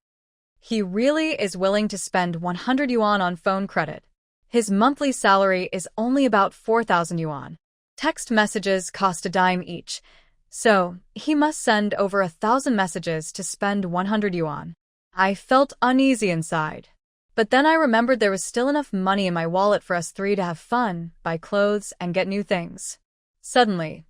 He really is willing to spend 100 yuan on phone credit. His monthly salary is only about 4,000 yuan. Text messages cost a dime each, so he must send over 1,000 messages to spend 100 yuan. I felt uneasy inside. But then I remembered there was still enough money in my wallet for us 3 to have fun, buy clothes, and get new things. Suddenly,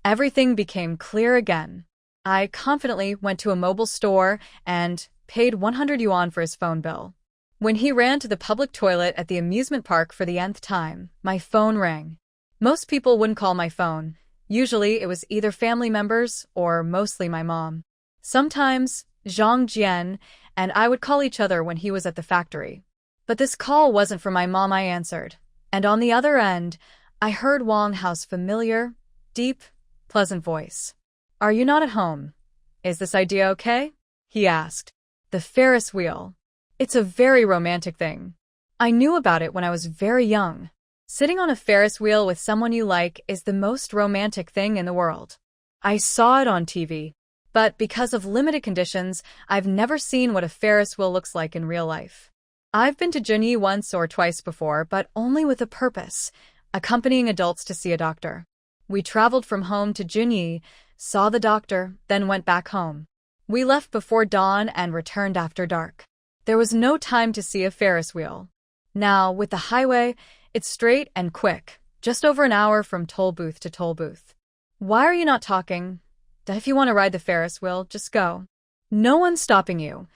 everything became clear again. I confidently went to a mobile store and paid 100 yuan for his phone bill. When he ran to the public toilet at the amusement park for the nth time, my phone rang. Most people wouldn't call my phone. Usually it was either family members or mostly my mom. Sometimes Zhang Jian and I would call each other when he was at the factory. But this call wasn't for my mom. I answered. And on the other end, I heard Wang Hao's familiar, deep, pleasant voice. "Are you not at home? Is this idea okay?" he asked. The Ferris wheel. It's a very romantic thing. I knew about it when I was very young. Sitting on a Ferris wheel with someone you like is the most romantic thing in the world. I saw it on TV. But because of limited conditions, I've never seen what a Ferris wheel looks like in real life. I've been to Junyi once or twice before, but only with a purpose, accompanying adults to see a doctor. We traveled from home to Junyi, saw the doctor, then went back home. We left before dawn and returned after dark. There was no time to see a Ferris wheel. Now, with the highway, it's straight and quick, just over an hour from toll booth to toll booth. Why are you not talking? If you want to ride the Ferris wheel, just go. No one's stopping you.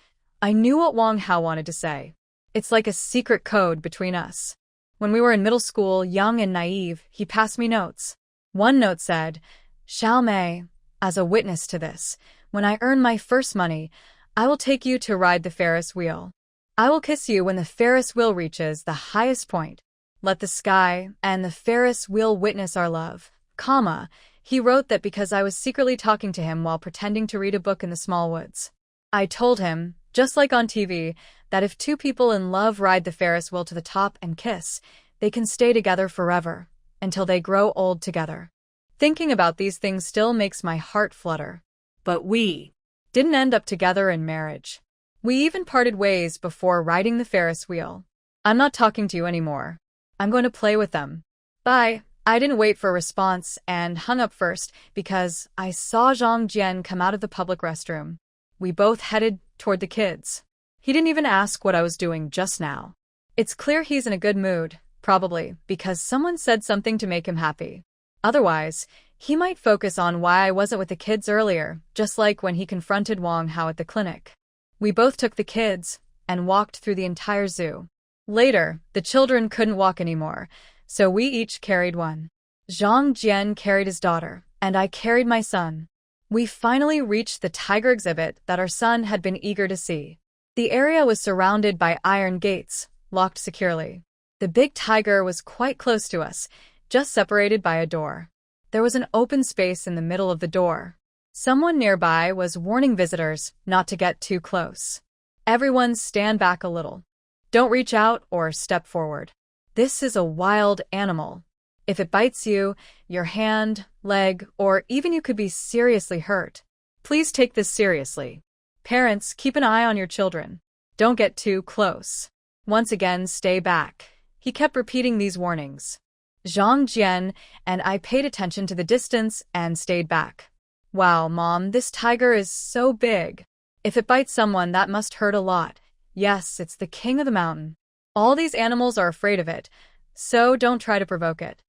I knew what Wang Hao wanted to say. It's like a secret code between us. When we were in middle school, young and naive, he passed me notes. One note said, Xiao Mei, as a witness to this, when I earn my first money, I will take you to ride the Ferris wheel. I will kiss you when the Ferris wheel reaches the highest point. Let the sky and the Ferris wheel witness our love, comma. He wrote that because I was secretly talking to him while pretending to read a book in the small woods. I told him, just like on TV, that if two people in love ride the Ferris wheel to the top and kiss, they can stay together forever, until they grow old together. Thinking about these things still makes my heart flutter. But we didn't end up together in marriage. We even parted ways before riding the Ferris wheel. I'm not talking to you anymore. I'm going to play with them. Bye. I didn't wait for a response and hung up first because I saw Zhang Jian come out of the public restroom. We both headed toward the kids. He didn't even ask what I was doing just now. It's clear he's in a good mood, probably because someone said something to make him happy. Otherwise, he might focus on why I wasn't with the kids earlier, just like when he confronted Wang Hao at the clinic. We both took the kids and walked through the entire zoo. Later, the children couldn't walk anymore, so we each carried one. Zhang Jian carried his daughter, and I carried my son. We finally reached the tiger exhibit that our son had been eager to see. The area was surrounded by iron gates, locked securely. The big tiger was quite close to us, just separated by a door. There was an open space in the middle of the door. Someone nearby was warning visitors not to get too close. Everyone stand back a little. Don't reach out or step forward. This is a wild animal. If it bites you, your hand, leg, or even you could be seriously hurt. Please take this seriously. Parents, keep an eye on your children. Don't get too close. Once again, stay back. He kept repeating these warnings. Zhang Jian and I paid attention to the distance and stayed back. Wow, Mom, this tiger is so big. If it bites someone, that must hurt a lot. Yes, it's the king of the mountain. All these animals are afraid of it, so don't try to provoke it.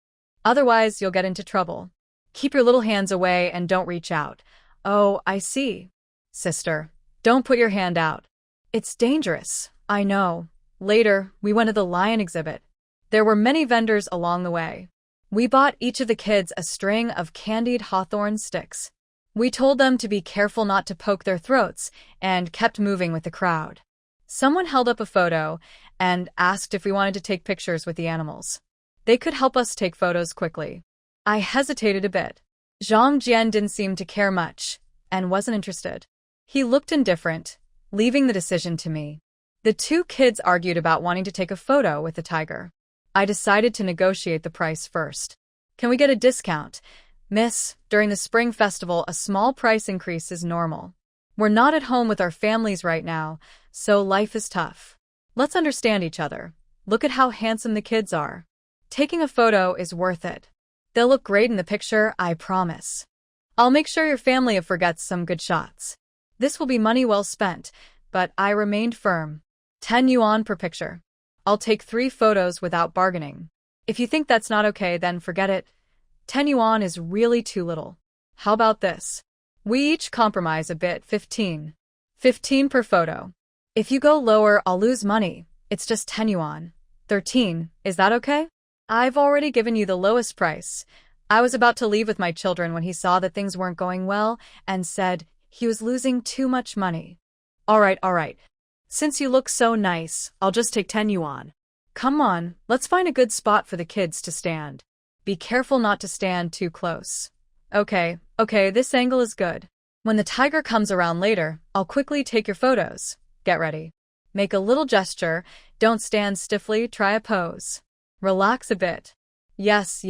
Otherwise, you'll get into trouble. Keep your little hands away and don't reach out. Oh, I see. Sister, don't put your hand out. It's dangerous, I know. Later, we went to the lion exhibit. There were many vendors along the way. We bought each of the kids a string of candied hawthorn sticks. We told them to be careful not to poke their throats and kept moving with the crowd. Someone held up a photo and asked if we wanted to take pictures with the animals. They could help us take photos quickly. I hesitated a bit. Zhang Jian didn't seem to care much and wasn't interested. He looked indifferent, leaving the decision to me. The two kids argued about wanting to take a photo with the tiger. I decided to negotiate the price first. Can we get a discount? Miss, during the spring festival, a small price increase is normal. We're not at home with our families right now, so life is tough. Let's understand each other. Look at how handsome the kids are. Taking a photo is worth it. They'll look great in the picture, I promise. I'll make sure your family forgets some good shots. This will be money well spent, but I remained firm. 10 yuan per picture. I'll take 3 photos without bargaining. If you think that's not okay, then forget it. 10 yuan is really too little. How about this? We each compromise a bit, 15. 15 per photo. If you go lower, I'll lose money. It's just 10 yuan. 13, is that okay? I've already given you the lowest price. I was about to leave with my children when he saw that things weren't going well and said he was losing too much money. All right. Since you look so nice, I'll just take 10 yuan. Come on, let's find a good spot for the kids to stand. Be careful not to stand too close. Okay, this angle is good. When the tiger comes around later, I'll quickly take your photos. Get ready. Make a little gesture. Don't stand stiffly, try a pose. Relax a bit. Yes,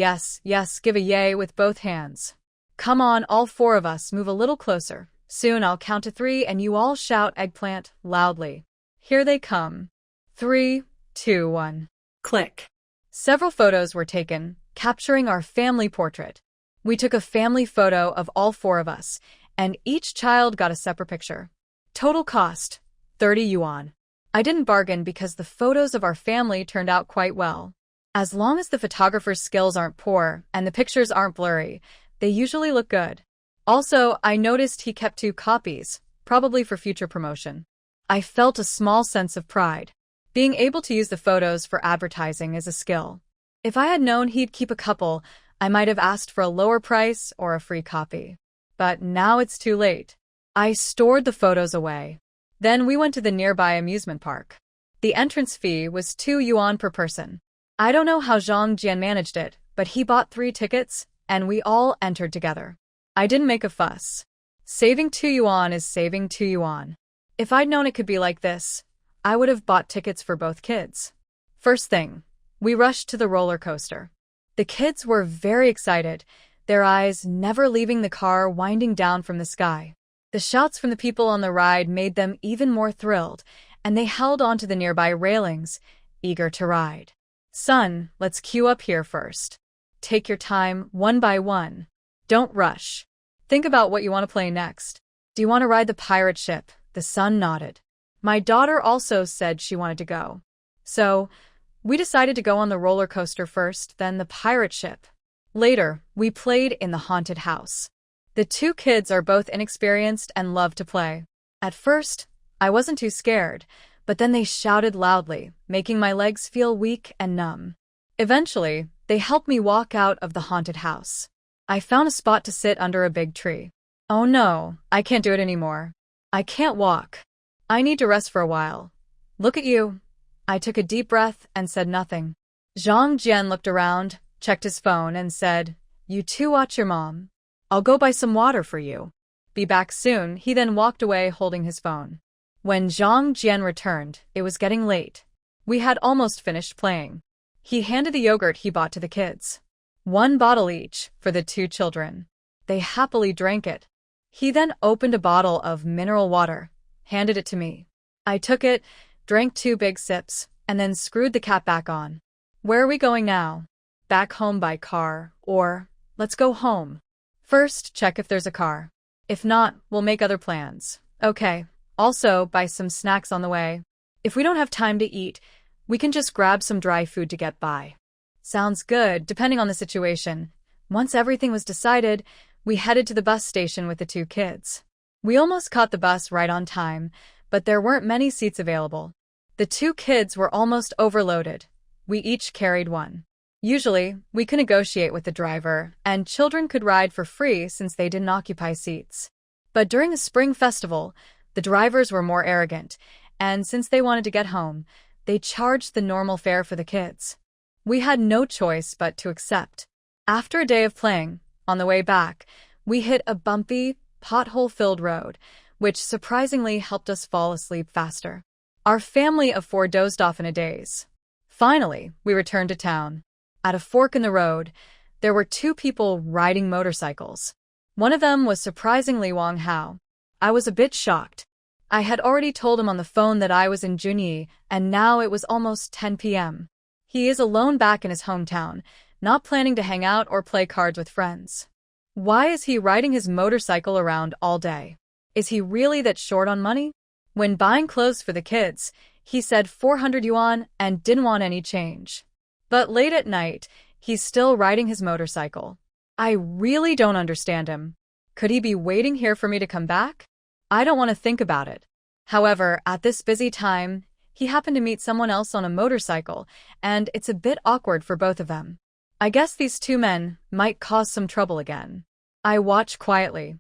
give a yay with both hands. Come on, all four of us, move a little closer. Soon I'll count to 3 and you all shout eggplant loudly. Here they come. 3, 2, 1. Click. Several photos were taken, capturing our family portrait. We took a family photo of all four of us, and each child got a separate picture. Total cost, 30 yuan. I didn't bargain because the photos of our family turned out quite well. As long as the photographer's skills aren't poor and the pictures aren't blurry, they usually look good. Also, I noticed he kept 2 copies, probably for future promotion. I felt a small sense of pride. Being able to use the photos for advertising is a skill. If I had known he'd keep a couple, I might have asked for a lower price or a free copy. But now it's too late. I stored the photos away. Then we went to the nearby amusement park. The entrance fee was 2 yuan per person. I don't know how Zhang Jian managed it, but he bought 3 tickets, and we all entered together. I didn't make a fuss. Saving 2 yuan is saving 2 yuan. If I'd known it could be like this, I would have bought tickets for both kids. First thing, we rushed to the roller coaster. The kids were very excited, their eyes never leaving the car winding down from the sky. The shouts from the people on the ride made them even more thrilled, and they held onto the nearby railings, eager to ride. Son, let's queue up here first. Take your time, one by one. Don't rush. Think about what you want to play next. Do you want to ride the pirate ship? The son nodded. My daughter also said she wanted to go. So, we decided to go on the roller coaster first, then the pirate ship. Later, we played in the haunted house. The 2 kids are both inexperienced and love to play. At first, I wasn't too scared, but then they shouted loudly, making my legs feel weak and numb. Eventually, they helped me walk out of the haunted house. I found a spot to sit under a big tree. Oh no, I can't do it anymore. I can't walk. I need to rest for a while. Look at you. I took a deep breath and said nothing. Zhang Jian looked around, checked his phone, and said, "You two watch your mom. I'll go buy some water for you. Be back soon." He then walked away holding his phone. When Zhang Jian returned, it was getting late. We had almost finished playing. He handed the yogurt he bought to the kids. 1 bottle each for the 2 children. They happily drank it. He then opened a bottle of mineral water, handed it to me. I took it, drank 2 big sips, and then screwed the cap back on. Where are we going now? Back home by car, or let's go home. First, check if there's a car. If not, we'll make other plans. Okay. Also, buy some snacks on the way. If we don't have time to eat, we can just grab some dry food to get by. Sounds good, depending on the situation. Once everything was decided, we headed to the bus station with the 2 kids. We almost caught the bus right on time, but there weren't many seats available. The 2 kids were almost overloaded. We each carried 1. Usually, we could negotiate with the driver, and children could ride for free since they didn't occupy seats. But during the spring festival, the drivers were more arrogant, and since they wanted to get home, they charged the normal fare for the kids. We had no choice but to accept. After a day of playing, on the way back, we hit a bumpy, pothole-filled road, which surprisingly helped us fall asleep faster. Our family of 4 dozed off in a daze. Finally, we returned to town. At a fork in the road, there were 2 people riding motorcycles. One of them was surprisingly Wang Hao. I was a bit shocked. I had already told him on the phone that I was in Junyi, and now it was almost 10 p.m. He is alone back in his hometown, not planning to hang out or play cards with friends. Why is he riding his motorcycle around all day? Is he really that short on money? When buying clothes for the kids, he said 400 yuan and didn't want any change. But late at night, he's still riding his motorcycle. I really don't understand him. Could he be waiting here for me to come back? I don't want to think about it. However, at this busy time, he happened to meet someone else on a motorcycle, and it's a bit awkward for both of them. I guess these 2 men might cause some trouble again. I watch quietly.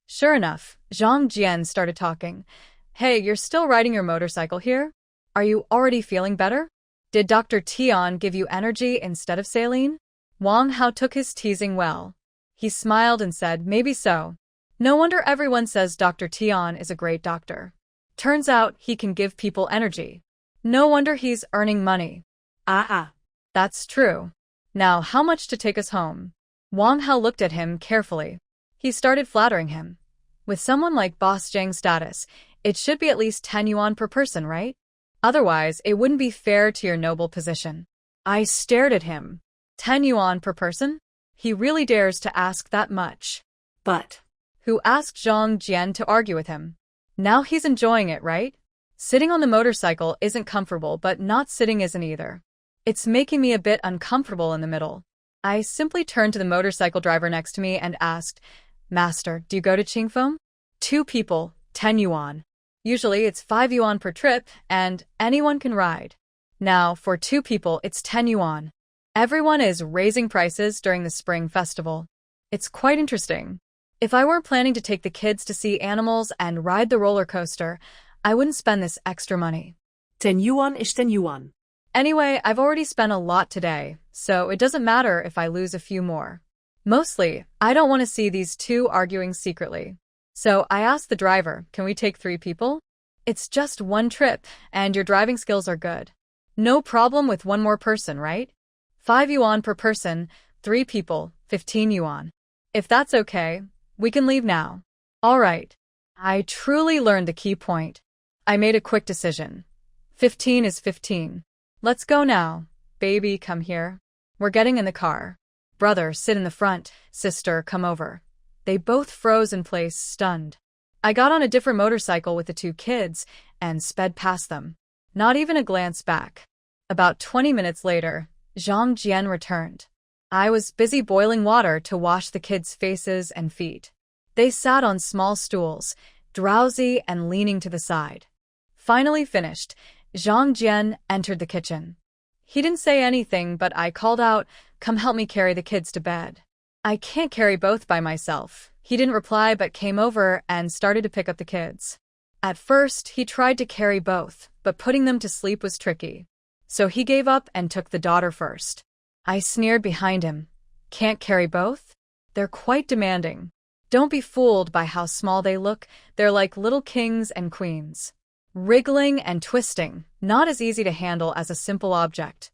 Sure enough, Zhang Jian started talking. Hey, you're still riding your motorcycle here? Are you already feeling better? Did Dr. Tian give you energy instead of saline? Wang Hao took his teasing well. He smiled and said, maybe so. No wonder everyone says Dr. Tian is a great doctor. Turns out he can give people energy. No wonder he's earning money. That's true. Now how much to take us home? Wang Hao looked at him carefully. He started flattering him. With someone like Boss Jang's status, it should be at least 10 yuan per person, right? Otherwise, it wouldn't be fair to your noble position. I stared at him. 10 yuan per person? He really dares to ask that much. But Who asked Zhang Jian to argue with him? Now he's enjoying it, right? Sitting on the motorcycle isn't comfortable, but not sitting isn't either. It's making me a bit uncomfortable in the middle. I simply turned to the motorcycle driver next to me and asked, Master, do you go to Qingfeng? 2 people, 10 yuan. Usually it's 5 yuan per trip, and anyone can ride. Now, for 2 people, it's 10 yuan. Everyone is raising prices during the Spring Festival. It's quite interesting. If I weren't planning to take the kids to see animals and ride the roller coaster, I wouldn't spend this extra money. 10 yuan is 10 yuan. Anyway, I've already spent a lot today, so it doesn't matter if I lose a few more. Mostly, I don't want to see these 2 arguing secretly. So I asked the driver, can we take 3 people? It's just 1 trip, and your driving skills are good. No problem with 1 more person, right? 5 yuan per person, 3 people, 15 yuan. If that's okay, we can leave now. All right. I truly learned the key point. I made a quick decision. 15 is 15. Let's go now. Baby, come here. We're getting in the car. Brother, sit in the front. Sister, come over. They both froze in place, stunned. I got on a different motorcycle with the 2 kids and sped past them. Not even a glance back. About 20 minutes later, Zhang Jian returned. I was busy boiling water to wash the kids' faces and feet. They sat on small stools, drowsy and leaning to the side. Finally finished, Zhang Jian entered the kitchen. He didn't say anything, but I called out, come help me carry the kids to bed. I can't carry both by myself. He didn't reply but came over and started to pick up the kids. At first, he tried to carry both, but putting them to sleep was tricky. So he gave up and took the daughter first. I sneered behind him. Can't carry both? They're quite demanding. Don't be fooled by how small they look. They're like little kings and queens. Wriggling and twisting, not as easy to handle as a simple object.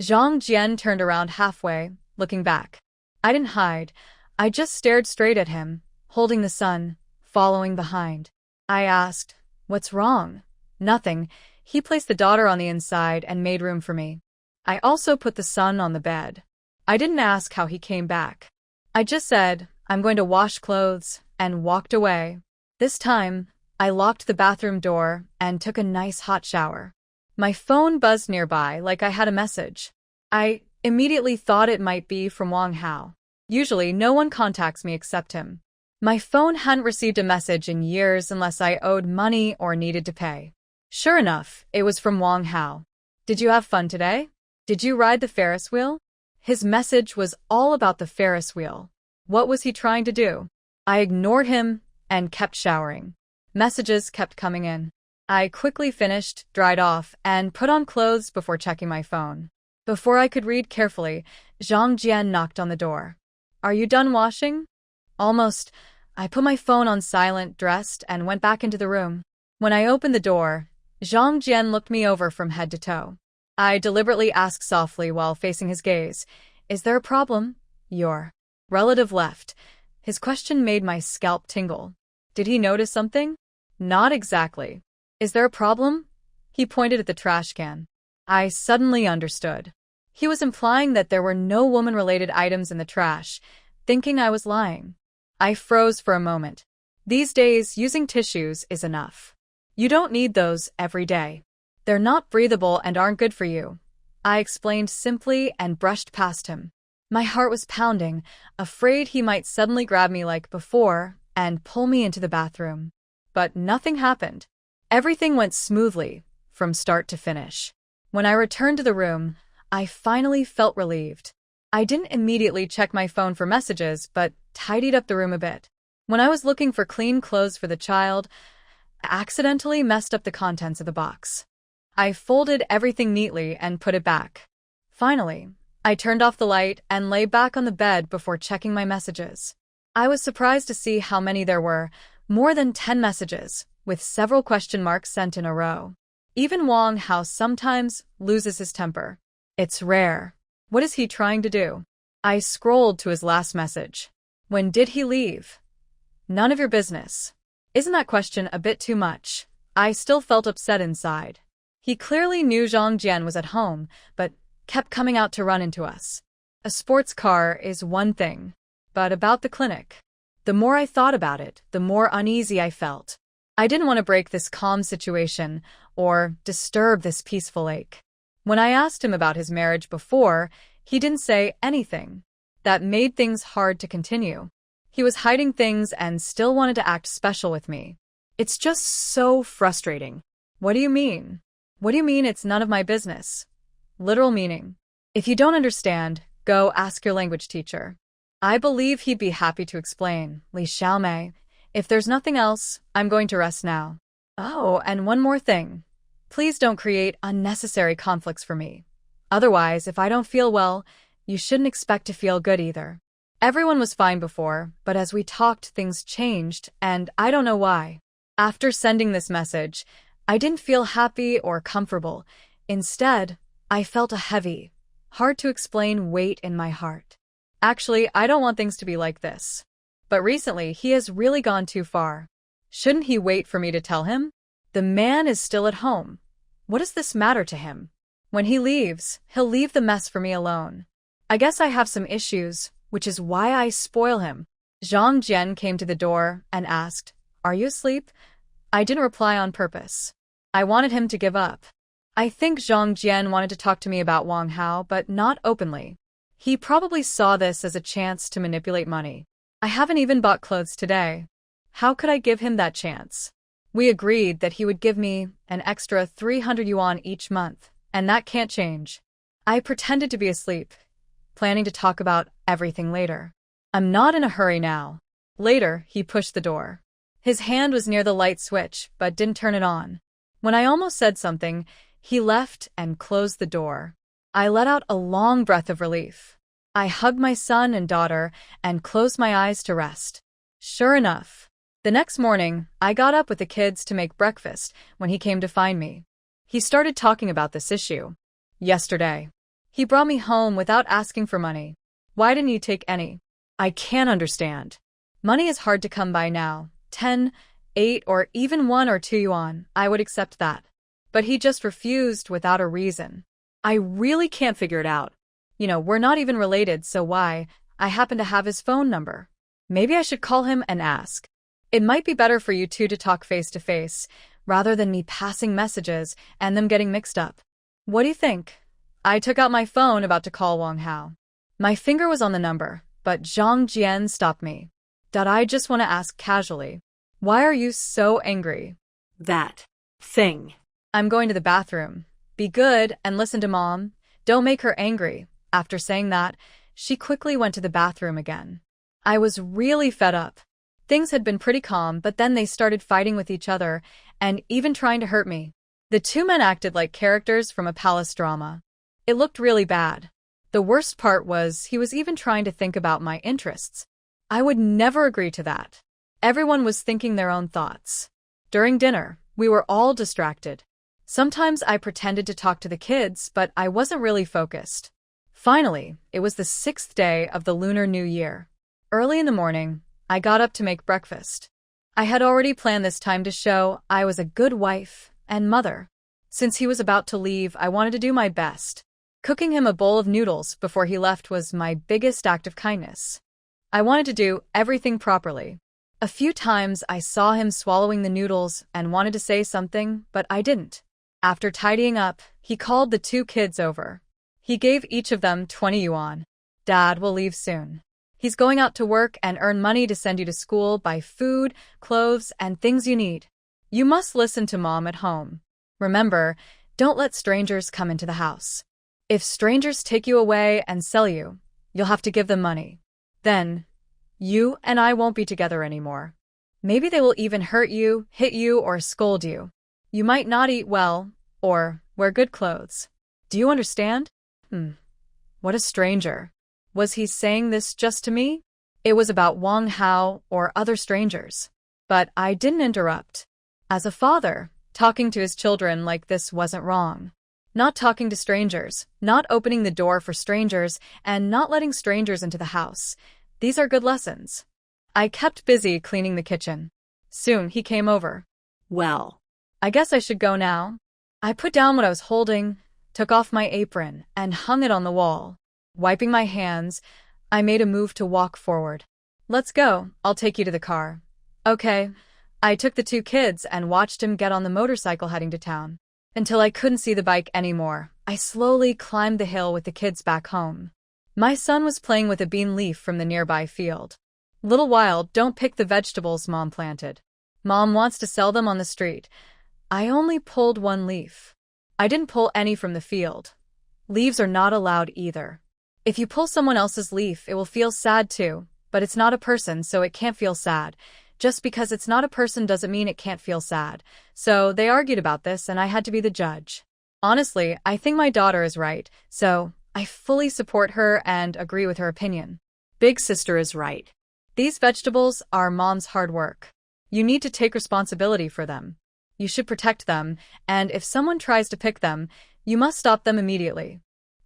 Zhang Jian turned around halfway, looking back. I didn't hide. I just stared straight at him, holding the son, following behind. I asked, what's wrong? Nothing. He placed the daughter on the inside and made room for me. I also put the son on the bed. I didn't ask how he came back. I just said, I'm going to wash clothes, and walked away. This time, I locked the bathroom door and took a nice hot shower. My phone buzzed nearby like I had a message. I immediately thought it might be from Wang Hao. Usually, no one contacts me except him. My phone hadn't received a message in years unless I owed money or needed to pay. Sure enough, it was from Wang Hao. Did you have fun today? Did you ride the Ferris wheel? His message was all about the Ferris wheel. What was he trying to do? I ignored him and kept showering. Messages kept coming in. I quickly finished, dried off, and put on clothes before checking my phone. Before I could read carefully, Zhang Jian knocked on the door. Are you done washing? Almost. I put my phone on silent, dressed, and went back into the room. When I opened the door, Zhang Jian looked me over from head to toe. I deliberately asked softly while facing his gaze, is there a problem? Your relative left. His question made my scalp tingle. Did he notice something? Not exactly. Is there a problem? He pointed at the trash can. I suddenly understood. He was implying that there were no woman-related items in the trash, thinking I was lying. I froze for a moment. These days, using tissues is enough. You don't need those every day. They're not breathable and aren't good for you. I explained simply and brushed past him. My heart was pounding, afraid he might suddenly grab me like before and pull me into the bathroom. But nothing happened. Everything went smoothly, from start to finish. When I returned to the room, I finally felt relieved. I didn't immediately check my phone for messages, but tidied up the room a bit. When I was looking for clean clothes for the child, I accidentally messed up the contents of the box. I folded everything neatly and put it back. Finally, I turned off the light and lay back on the bed before checking my messages. I was surprised to see how many there were, more than 10 messages, with several question marks sent in a row. Even Wang Hao sometimes loses his temper. It's rare. What is he trying to do? I scrolled to his last message. When did he leave? None of your business. Isn't that question a bit too much? I still felt upset inside. He clearly knew Zhang Jian was at home, but kept coming out to run into us. A sports car is one thing, but about the clinic. The more I thought about it, the more uneasy I felt. I didn't want to break this calm situation or disturb this peaceful lake. When I asked him about his marriage before, he didn't say anything. That made things hard to continue. He was hiding things and still wanted to act special with me. It's just so frustrating. What do you mean? What do you mean it's none of my business? Literal meaning. If you don't understand, go ask your language teacher. I believe he'd be happy to explain, Li Xiaomei. If there's nothing else, I'm going to rest now. Oh, and one more thing. Please don't create unnecessary conflicts for me. Otherwise, if I don't feel well, you shouldn't expect to feel good either. Everyone was fine before, but as we talked, things changed, and I don't know why. After sending this message, I didn't feel happy or comfortable. Instead, I felt a heavy, hard-to-explain weight in my heart. Actually, I don't want things to be like this. But recently, he has really gone too far. Shouldn't he wait for me to tell him? The man is still at home. What does this matter to him? When he leaves, he'll leave the mess for me alone. I guess I have some issues, which is why I spoil him. Zhang Jian came to the door and asked, "Are you asleep?" I didn't reply on purpose. I wanted him to give up. I think Zhang Jian wanted to talk to me about Wang Hao, but not openly. He probably saw this as a chance to manipulate money. I haven't even bought clothes today. How could I give him that chance? We agreed that he would give me an extra 300 yuan each month, and that can't change. I pretended to be asleep, planning to talk about everything later. I'm not in a hurry now. Later, he pushed the door. His hand was near the light switch, but didn't turn it on. When I almost said something, he left and closed the door. I let out a long breath of relief. I hugged my son and daughter and closed my eyes to rest. Sure enough, the next morning, I got up with the kids to make breakfast when he came to find me. He started talking about this issue. Yesterday, he brought me home without asking for money. Why didn't you take any? I can't understand. Money is hard to come by now. 10, 8, or even 1 or 2 yuan, I would accept that. But he just refused without a reason. I really can't figure it out. We're not even related, so why? I happen to have his phone number. Maybe I should call him and ask. It might be better for you two to talk face to face, rather than me passing messages and them getting mixed up. What do you think? I took out my phone about to call Wang Hao. My finger was on the number, but Zhang Jian stopped me. I just want to ask casually. Why are you so angry? That thing. I'm going to the bathroom. Be good and listen to Mom. Don't make her angry. After saying that, she quickly went to the bathroom again. I was really fed up. Things had been pretty calm, but then they started fighting with each other and even trying to hurt me. The two men acted like characters from a palace drama. It looked really bad. The worst part was he was even trying to think about my interests. I would never agree to that. Everyone was thinking their own thoughts. During dinner, we were all distracted. Sometimes I pretended to talk to the kids, but I wasn't really focused. Finally, it was the 6th day of the Lunar New Year. Early in the morning, I got up to make breakfast. I had already planned this time to show I was a good wife and mother. Since he was about to leave, I wanted to do my best. Cooking him a bowl of noodles before he left was my biggest act of kindness. I wanted to do everything properly. A few times I saw him swallowing the noodles and wanted to say something, but I didn't. After tidying up, he called the 2 kids over. He gave each of them 20 yuan. Dad will leave soon. He's going out to work and earn money to send you to school, buy food, clothes, and things you need. You must listen to Mom at home. Remember, don't let strangers come into the house. If strangers take you away and sell you, you'll have to give them money. Then, you and I won't be together anymore. Maybe they will even hurt you, hit you, or scold you. You might not eat well, or wear good clothes. Do you understand? What a stranger. Was he saying this just to me? It was about Wang Hao or other strangers. But I didn't interrupt. As a father, talking to his children like this wasn't wrong. Not talking to strangers, not opening the door for strangers, and not letting strangers into the house. These are good lessons. I kept busy cleaning the kitchen. Soon he came over. Well, I guess I should go now. I put down what I was holding, took off my apron, and hung it on the wall. Wiping my hands, I made a move to walk forward. Let's go, I'll take you to the car. Okay. I took the two kids and watched him get on the motorcycle heading to town. Until I couldn't see the bike anymore, I slowly climbed the hill with the kids back home. My son was playing with a bean leaf from the nearby field. Little Wild, don't pick the vegetables Mom planted. Mom wants to sell them on the street. I only pulled one leaf. I didn't pull any from the field. Leaves are not allowed either. If you pull someone else's leaf, it will feel sad too, but it's not a person, so it can't feel sad. Just because it's not a person doesn't mean it can't feel sad. So they argued about this, and I had to be the judge. Honestly, I think my daughter is right, so I fully support her and agree with her opinion. big sister is right. These vegetables are Mom's hard work. You need to take responsibility for them. You should protect them, and if someone tries to pick them, you must stop them immediately.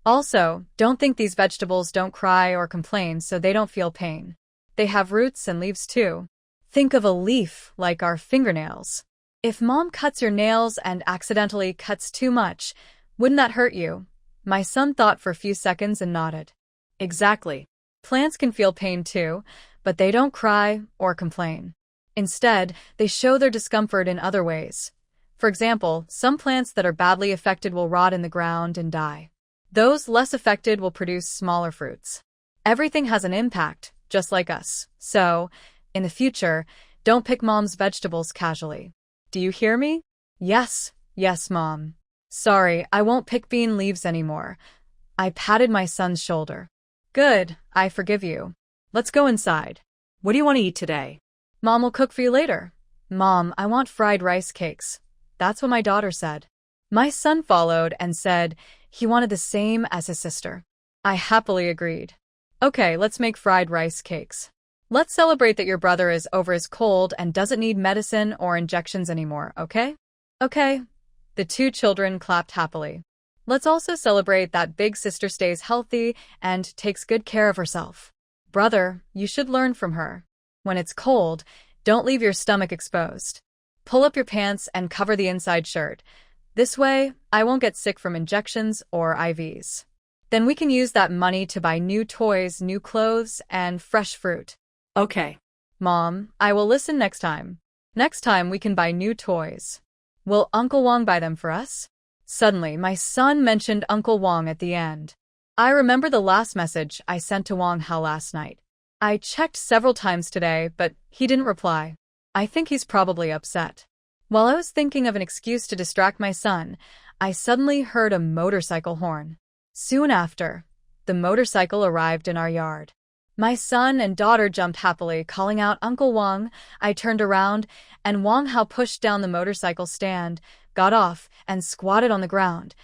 Also, don't think these vegetables don't cry or complain so they don't feel pain. They have roots and leaves too. Think of a leaf like our fingernails. If Mom cuts your nails and accidentally cuts too much, wouldn't that hurt you? My son thought for a few seconds and nodded. Exactly. Plants can feel pain too, but they don't cry or complain. Instead, they show their discomfort in other ways. For example, some plants that are badly affected will rot in the ground and die. Those less affected will produce smaller fruits. Everything has an impact, just like us. So, in the future, don't pick Mom's vegetables casually. Do you hear me? Yes, Mom. Sorry, I won't pick bean leaves anymore. I patted my son's shoulder. Good, I forgive you. Let's go inside. What do you want to eat today? Mom will cook for you later. Mom, I want fried rice cakes. That's what my daughter said. My son followed and said he wanted the same as his sister. I happily agreed. Okay, let's make fried rice cakes. Let's celebrate that your brother is over his cold and doesn't need medicine or injections anymore, okay? Okay. The two children clapped happily. Let's also celebrate that big sister stays healthy and takes good care of herself. Brother, you should learn from her. When it's cold, don't leave your stomach exposed. Pull up your pants and cover the inside shirt. This way, I won't get sick from injections or IVs. Then we can use that money to buy new toys, new clothes, and fresh fruit. Okay. Mom, I will listen next time. Next time we can buy new toys. Will Uncle Wong buy them for us? Suddenly, my son mentioned Uncle Wong at the end. I remember the last message I sent to Wong Hao last night. I checked several times today, but he didn't reply. I think he's probably upset. While I was thinking of an excuse to distract my son, I suddenly heard a motorcycle horn. Soon after, the motorcycle arrived in our yard. My son and daughter jumped happily, calling out Uncle Wong. I turned around, and Wong Hao pushed down the motorcycle stand, got off, and squatted on the ground,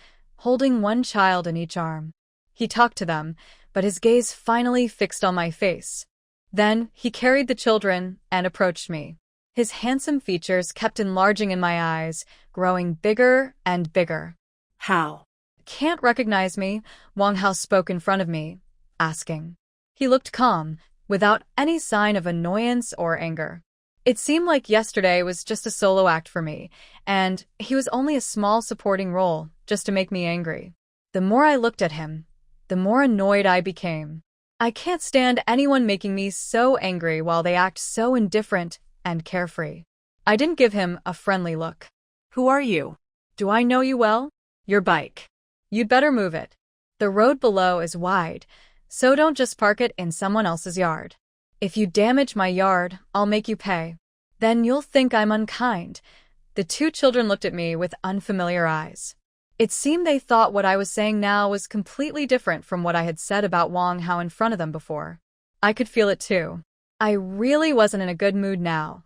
holding one child in each arm. He talked to them, but his gaze finally fixed on my face. Then he carried the children and approached me. His handsome features kept enlarging in my eyes, growing bigger and bigger. How? Can't recognize me? Wong Hao spoke in front of me, asking. He looked calm, without any sign of annoyance or anger. It seemed like yesterday was just a solo act for me, and he was only a small supporting role, just to make me angry. The more I looked at him, the more annoyed I became. I can't stand anyone making me so angry while they act so indifferent and carefree. I didn't give him a friendly look. Who are you? Do I know you well? Your bike. You'd better move it. The road below is wide, so don't just park it in someone else's yard. If you damage my yard, I'll make you pay. Then you'll think I'm unkind. The two children looked at me with unfamiliar eyes. It seemed they thought what I was saying now was completely different from what I had said about Wong Hao in front of them before. I could feel it too. I really wasn't in a good mood now.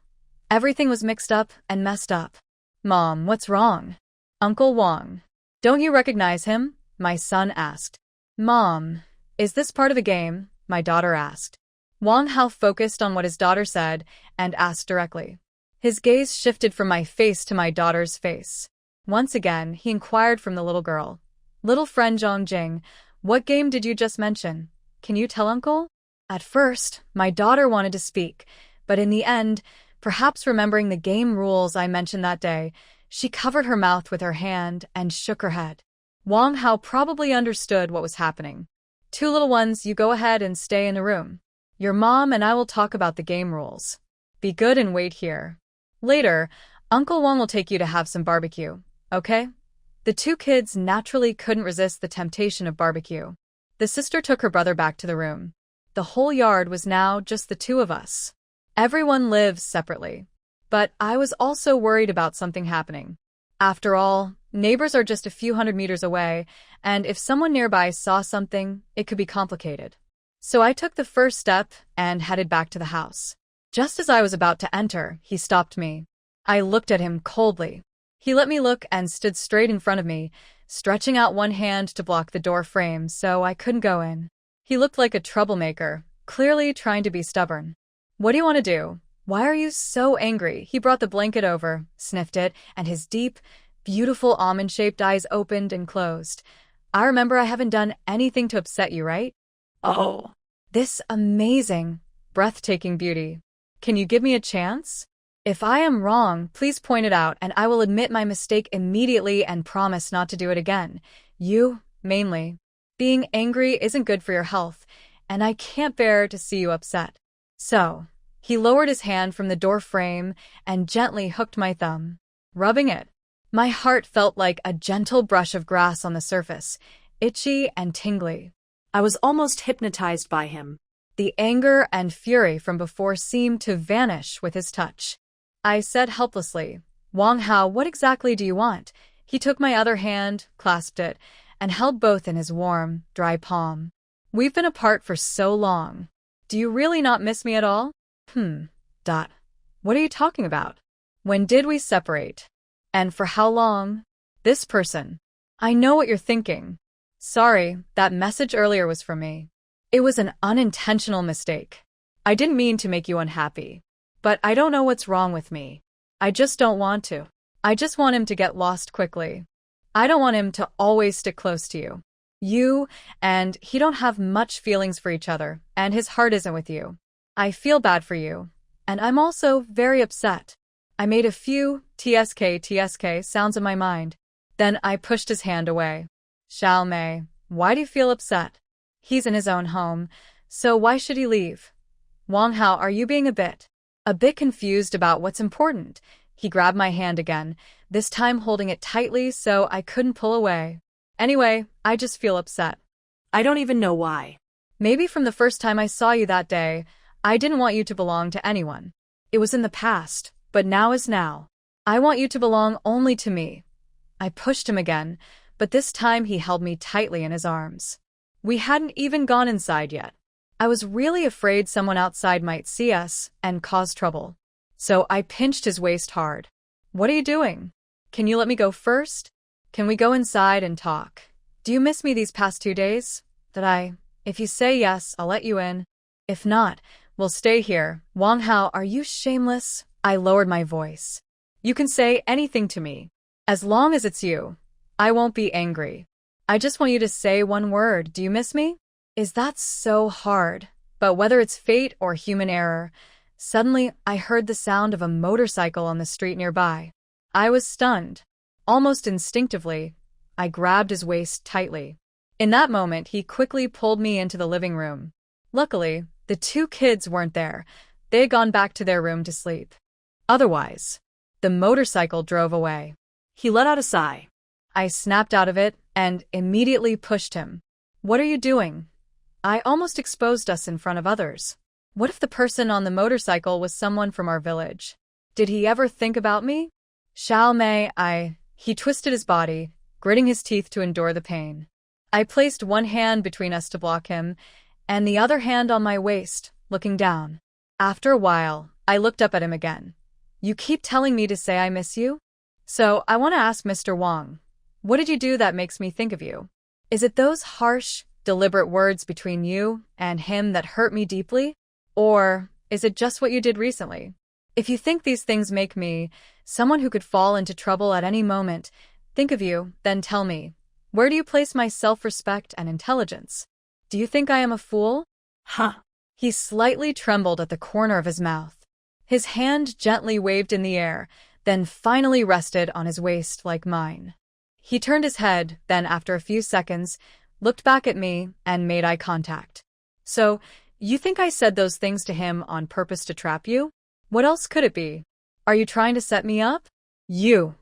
Everything was mixed up and messed up. Mom, what's wrong? Uncle Wong. Don't you recognize him? My son asked. Mom, is this part of the game? My daughter asked. Wong Hao focused on what his daughter said and asked directly. His gaze shifted from my face to my daughter's face. Once again, he inquired from the little girl. Little friend Zhongjing, what game did you just mention? Can you tell Uncle? At first, my daughter wanted to speak, But in the end, perhaps remembering the game rules I mentioned that day, she covered her mouth with her hand and shook her head. Wang Hao probably understood what was happening. "Two little ones, you go ahead and stay in the room. Your mom and I will talk about the game rules. Be good and wait here. Later, Uncle Wang will take you to have some barbecue, okay?" The two kids naturally couldn't resist the temptation of barbecue. The sister took her brother back to the room. The whole yard was now just the two of us. Everyone lives separately. But I was also worried about something happening. After all, neighbors are just a few hundred meters away, and if someone nearby saw something, it could be complicated. So I took the first step and headed back to the house. Just as I was about to enter, he stopped me. I looked at him coldly. He let me look and stood straight in front of me, stretching out one hand to block the door frame so I couldn't go in. He looked like a troublemaker, clearly trying to be stubborn. "What do you want to do? Why are you so angry?" He brought the blanket over, sniffed it, and his deep, beautiful almond-shaped eyes opened and closed. "I remember I haven't done anything to upset you, right?" "Oh, this amazing, breathtaking beauty. Can you give me a chance? If I am wrong, please point it out and I will admit my mistake immediately and promise not to do it again. You, mainly. Being angry isn't good for your health, and I can't bear to see you upset." So, he lowered his hand from the door frame and gently hooked my thumb, rubbing it. My heart felt like a gentle brush of grass on the surface, itchy and tingly. I was almost hypnotized by him. The anger and fury from before seemed to vanish with his touch. I said helplessly, "Wang Hao, what exactly do you want?" He took my other hand, clasped it, and held both in his warm, dry palm. "We've been apart for so long. Do you really not miss me at all?" What are you talking about? When did we separate? And for how long?" "This person." "I know what you're thinking. Sorry, that message earlier was from me. It was an unintentional mistake. I didn't mean to make you unhappy. But I don't know what's wrong with me. I just don't want to. I just want him to get lost quickly. I don't want him to always stick close to you. You and he don't have much feelings for each other, and his heart isn't with you. I feel bad for you. And I'm also very upset." I made a few tsk sounds in my mind. Then I pushed his hand away. "Xiao Mei, why do you feel upset? He's in his own home, so why should he leave? Wang Hao, are you being a bit confused about what's important?" He grabbed my hand again, this time holding it tightly so I couldn't pull away. "Anyway, I just feel upset. I don't even know why. Maybe from the first time I saw you that day, I didn't want you to belong to anyone. It was in the past, but now is now. I want you to belong only to me." I pushed him again, but this time he held me tightly in his arms. We hadn't even gone inside yet. I was really afraid someone outside might see us and cause trouble. So I pinched his waist hard. "What are you doing? Can you let me go first? Can we go inside and talk? Do you miss me these past 2 days? If you say yes, I'll let you in. If not, we'll stay here." "Wang Hao, are you shameless?" I lowered my voice. "You can say anything to me. As long as it's you, I won't be angry. I just want you to say one word. Do you miss me?" Is that so hard? But whether it's fate or human error, suddenly I heard the sound of a motorcycle on the street nearby. I was stunned. Almost instinctively, I grabbed his waist tightly. In that moment, he quickly pulled me into the living room. Luckily, the two kids weren't there. They had gone back to their room to sleep. Otherwise, the motorcycle drove away. He let out a sigh. I snapped out of it and immediately pushed him. "What are you doing? I almost exposed us in front of others. What if the person on the motorcycle was someone from our village? Did he ever think about me?" "Xiao Mei, He twisted his body, gritting his teeth to endure the pain. I placed one hand between us to block him, and the other hand on my waist, looking down. After a while, I looked up at him again. "You keep telling me to say I miss you? So I want to ask Mr. Wang, what did you do that makes me think of you? Is it those harsh, deliberate words between you and him that hurt me deeply? Or is it just what you did recently? If you think these things make me someone who could fall into trouble at any moment, think of you, then tell me, where do you place my self-respect and intelligence? Do you think I am a fool?" Huh. He slightly trembled at the corner of his mouth. His hand gently waved in the air, then finally rested on his waist like mine. He turned his head, then after a few seconds, looked back at me and made eye contact. So, you think I said those things to him on purpose to trap you? What else could it be? Are you trying to set me up? You.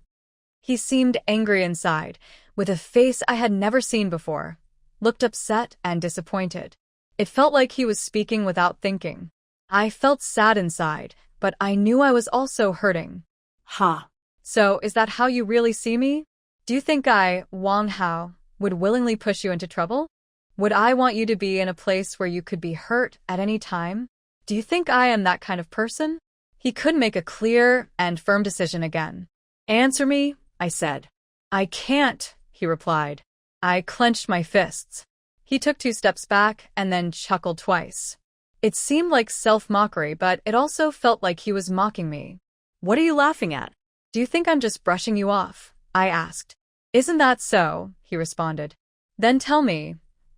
He seemed angry inside, with a face I had never seen before, looked upset and disappointed. It felt like he was speaking without thinking. I felt sad inside, but I knew I was also hurting. Ha. So, is that how you really see me? Do you think I, Wang Hao, would willingly push you into trouble? Would I want you to be in a place where you could be hurt at any time? Do you think I am that kind of person? He couldn't make a clear and firm decision again. Answer me, I said. I can't, he replied. I clenched my fists. He took 2 steps back and then chuckled twice. It seemed like self-mockery, but it also felt like he was mocking me. What are you laughing at? Do you think I'm just brushing you off? I asked. Isn't that so? He responded. Then tell me,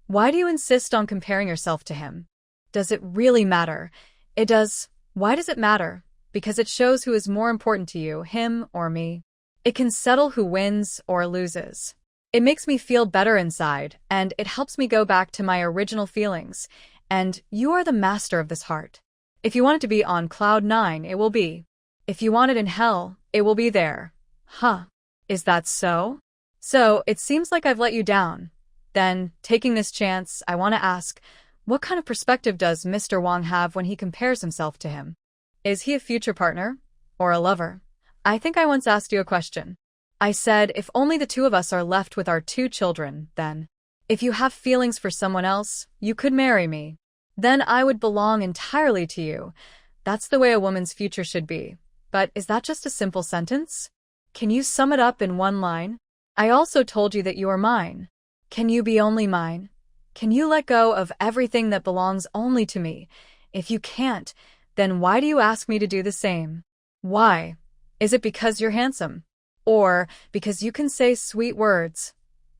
why do you insist on comparing yourself to him? Does it really matter? It does. Why does it matter? Because it shows who is more important to you, him or me. It can settle who wins or loses. It makes me feel better inside, and it helps me go back to my original feelings. And you are the master of this heart. If you want it to be on cloud 9, it will be. If you want it in hell, it will be there. Huh. Is that so? So, it seems like I've let you down. Then, taking this chance, I want to ask, what kind of perspective does Mr. Wang have when he compares himself to him? Is he a future partner? Or a lover? I think I once asked you a question. I said, if only the 2 of us are left with our 2 children, then. If you have feelings for someone else, you could marry me. Then I would belong entirely to you. That's the way a woman's future should be. But is that just a simple sentence? Can you sum it up in 1 line? I also told you that you are mine. Can you be only mine? Can you let go of everything that belongs only to me? If you can't, then why do you ask me to do the same? Why? Is it because you're handsome? Or because you can say sweet words?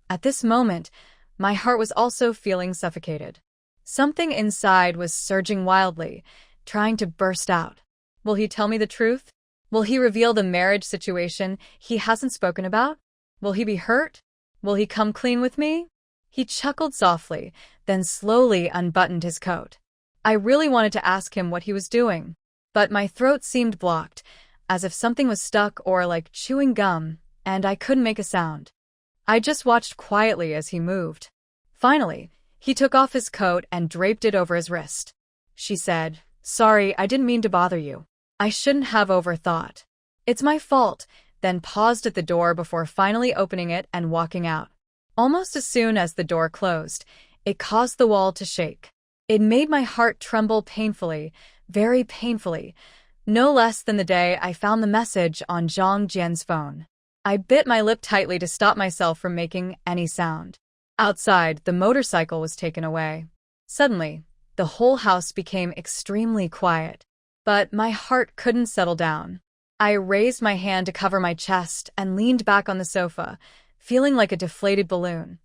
At this moment, my heart was also feeling suffocated. Something inside was surging wildly, trying to burst out. Will he tell me the truth? Will he reveal the marriage situation he hasn't spoken about? Will he be hurt? Will he come clean with me? He chuckled softly, then slowly unbuttoned his coat. I really wanted to ask him what he was doing, but my throat seemed blocked, as if something was stuck or like chewing gum, and I couldn't make a sound. I just watched quietly as he moved. Finally, he took off his coat and draped it over his wrist. She said, "Sorry, I didn't mean to bother you. I shouldn't have overthought. It's my fault," then paused at the door before finally opening it and walking out. Almost as soon as the door closed, it caused the wall to shake. It made my heart tremble painfully, very painfully, no less than the day I found the message on Zhang Jian's phone. I bit my lip tightly to stop myself from making any sound. Outside, the motorcycle was taken away. Suddenly, the whole house became extremely quiet. But my heart couldn't settle down. I raised my hand to cover my chest and leaned back on the sofa, feeling like a deflated balloon,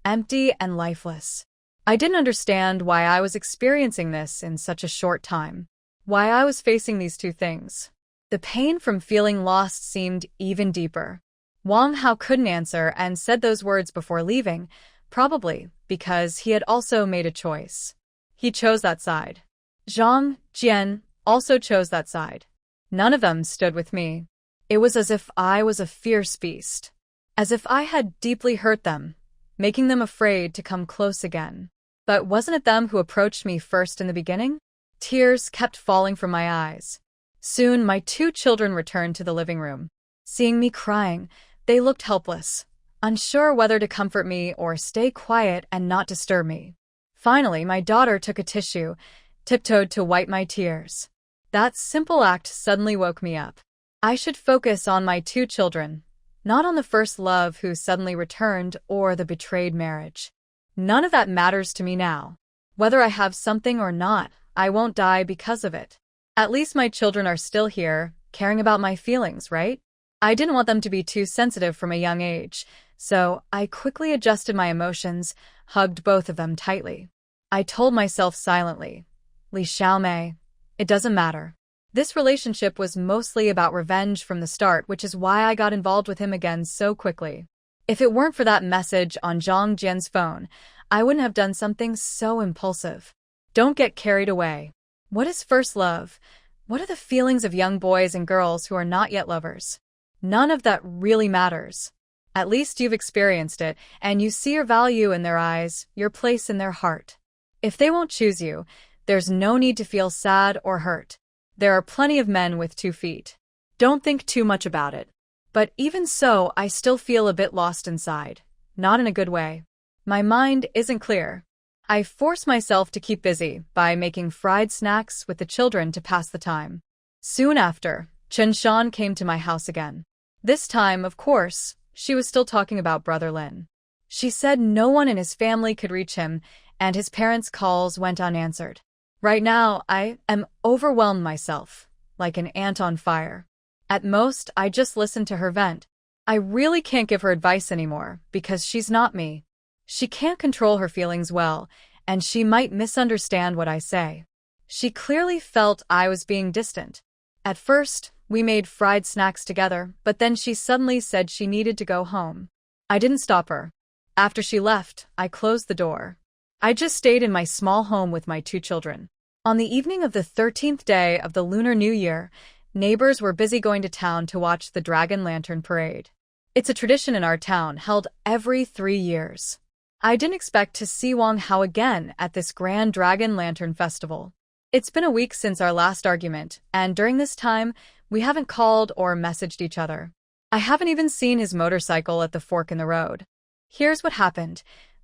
empty and lifeless. I didn't understand why I was experiencing this in such a short time, why I was facing these 2 things. The pain from feeling lost seemed even deeper. Wang Hao couldn't answer and said those words before leaving, probably because he had also made a choice. He chose that side. Zhang Jian also chose that side. None of them stood with me. It was as if I was a fierce beast. As if I had deeply hurt them, making them afraid to come close again. But wasn't it them who approached me first in the beginning? Tears kept falling from my eyes. Soon my 2 children returned to the living room. Seeing me crying, they looked helpless, unsure whether to comfort me or stay quiet and not disturb me. Finally, my daughter took a tissue, tiptoed to wipe my tears. That simple act suddenly woke me up. I should focus on my 2 children, not on the first love who suddenly returned or the betrayed marriage. None of that matters to me now. Whether I have something or not, I won't die because of it. At least my children are still here, caring about my feelings, right? I didn't want them to be too sensitive from a young age, so I quickly adjusted my emotions, hugged both of them tightly. I told myself silently, "Li Xiaomei, it doesn't matter. This relationship was mostly about revenge from the start, which is why I got involved with him again so quickly. If it weren't for that message on Zhang Jian's phone, I wouldn't have done something so impulsive. Don't get carried away. What is first love? What are the feelings of young boys and girls who are not yet lovers? None of that really matters. At least you've experienced it, and you see your value in their eyes, your place in their heart. If they won't choose you, there's no need to feel sad or hurt. There are plenty of men with 2 feet. Don't think too much about it. But even so, I still feel a bit lost inside. Not in a good way. My mind isn't clear. I force myself to keep busy by making fried snacks with the children to pass the time. Soon after, Chen Shan came to my house again. This time, of course, she was still talking about Brother Lin. She said no one in his family could reach him, and his parents' calls went unanswered. Right now, I am overwhelmed myself, like an ant on fire. At most, I just listen to her vent. I really can't give her advice anymore, because she's not me. She can't control her feelings well, and she might misunderstand what I say. She clearly felt I was being distant. At first, we made fried snacks together, but then she suddenly said she needed to go home. I didn't stop her. After she left, I closed the door. I just stayed in my small home with my 2 children. On the evening of the 13th day of the Lunar New Year, neighbors were busy going to town to watch the Dragon Lantern Parade. It's a tradition in our town held every 3 years. I didn't expect to see Wang Hao again at this grand Dragon Lantern Festival. It's been a week since our last argument, and during this time, we haven't called or messaged each other. I haven't even seen his motorcycle at the fork in the road. Here's what happened.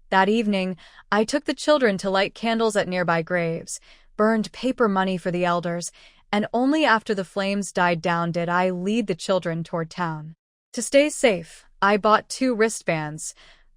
That evening, I took the children to light candles at nearby graves, burned paper money for the elders, and only after the flames died down did I lead the children toward town. To stay safe, I bought 2 wristbands,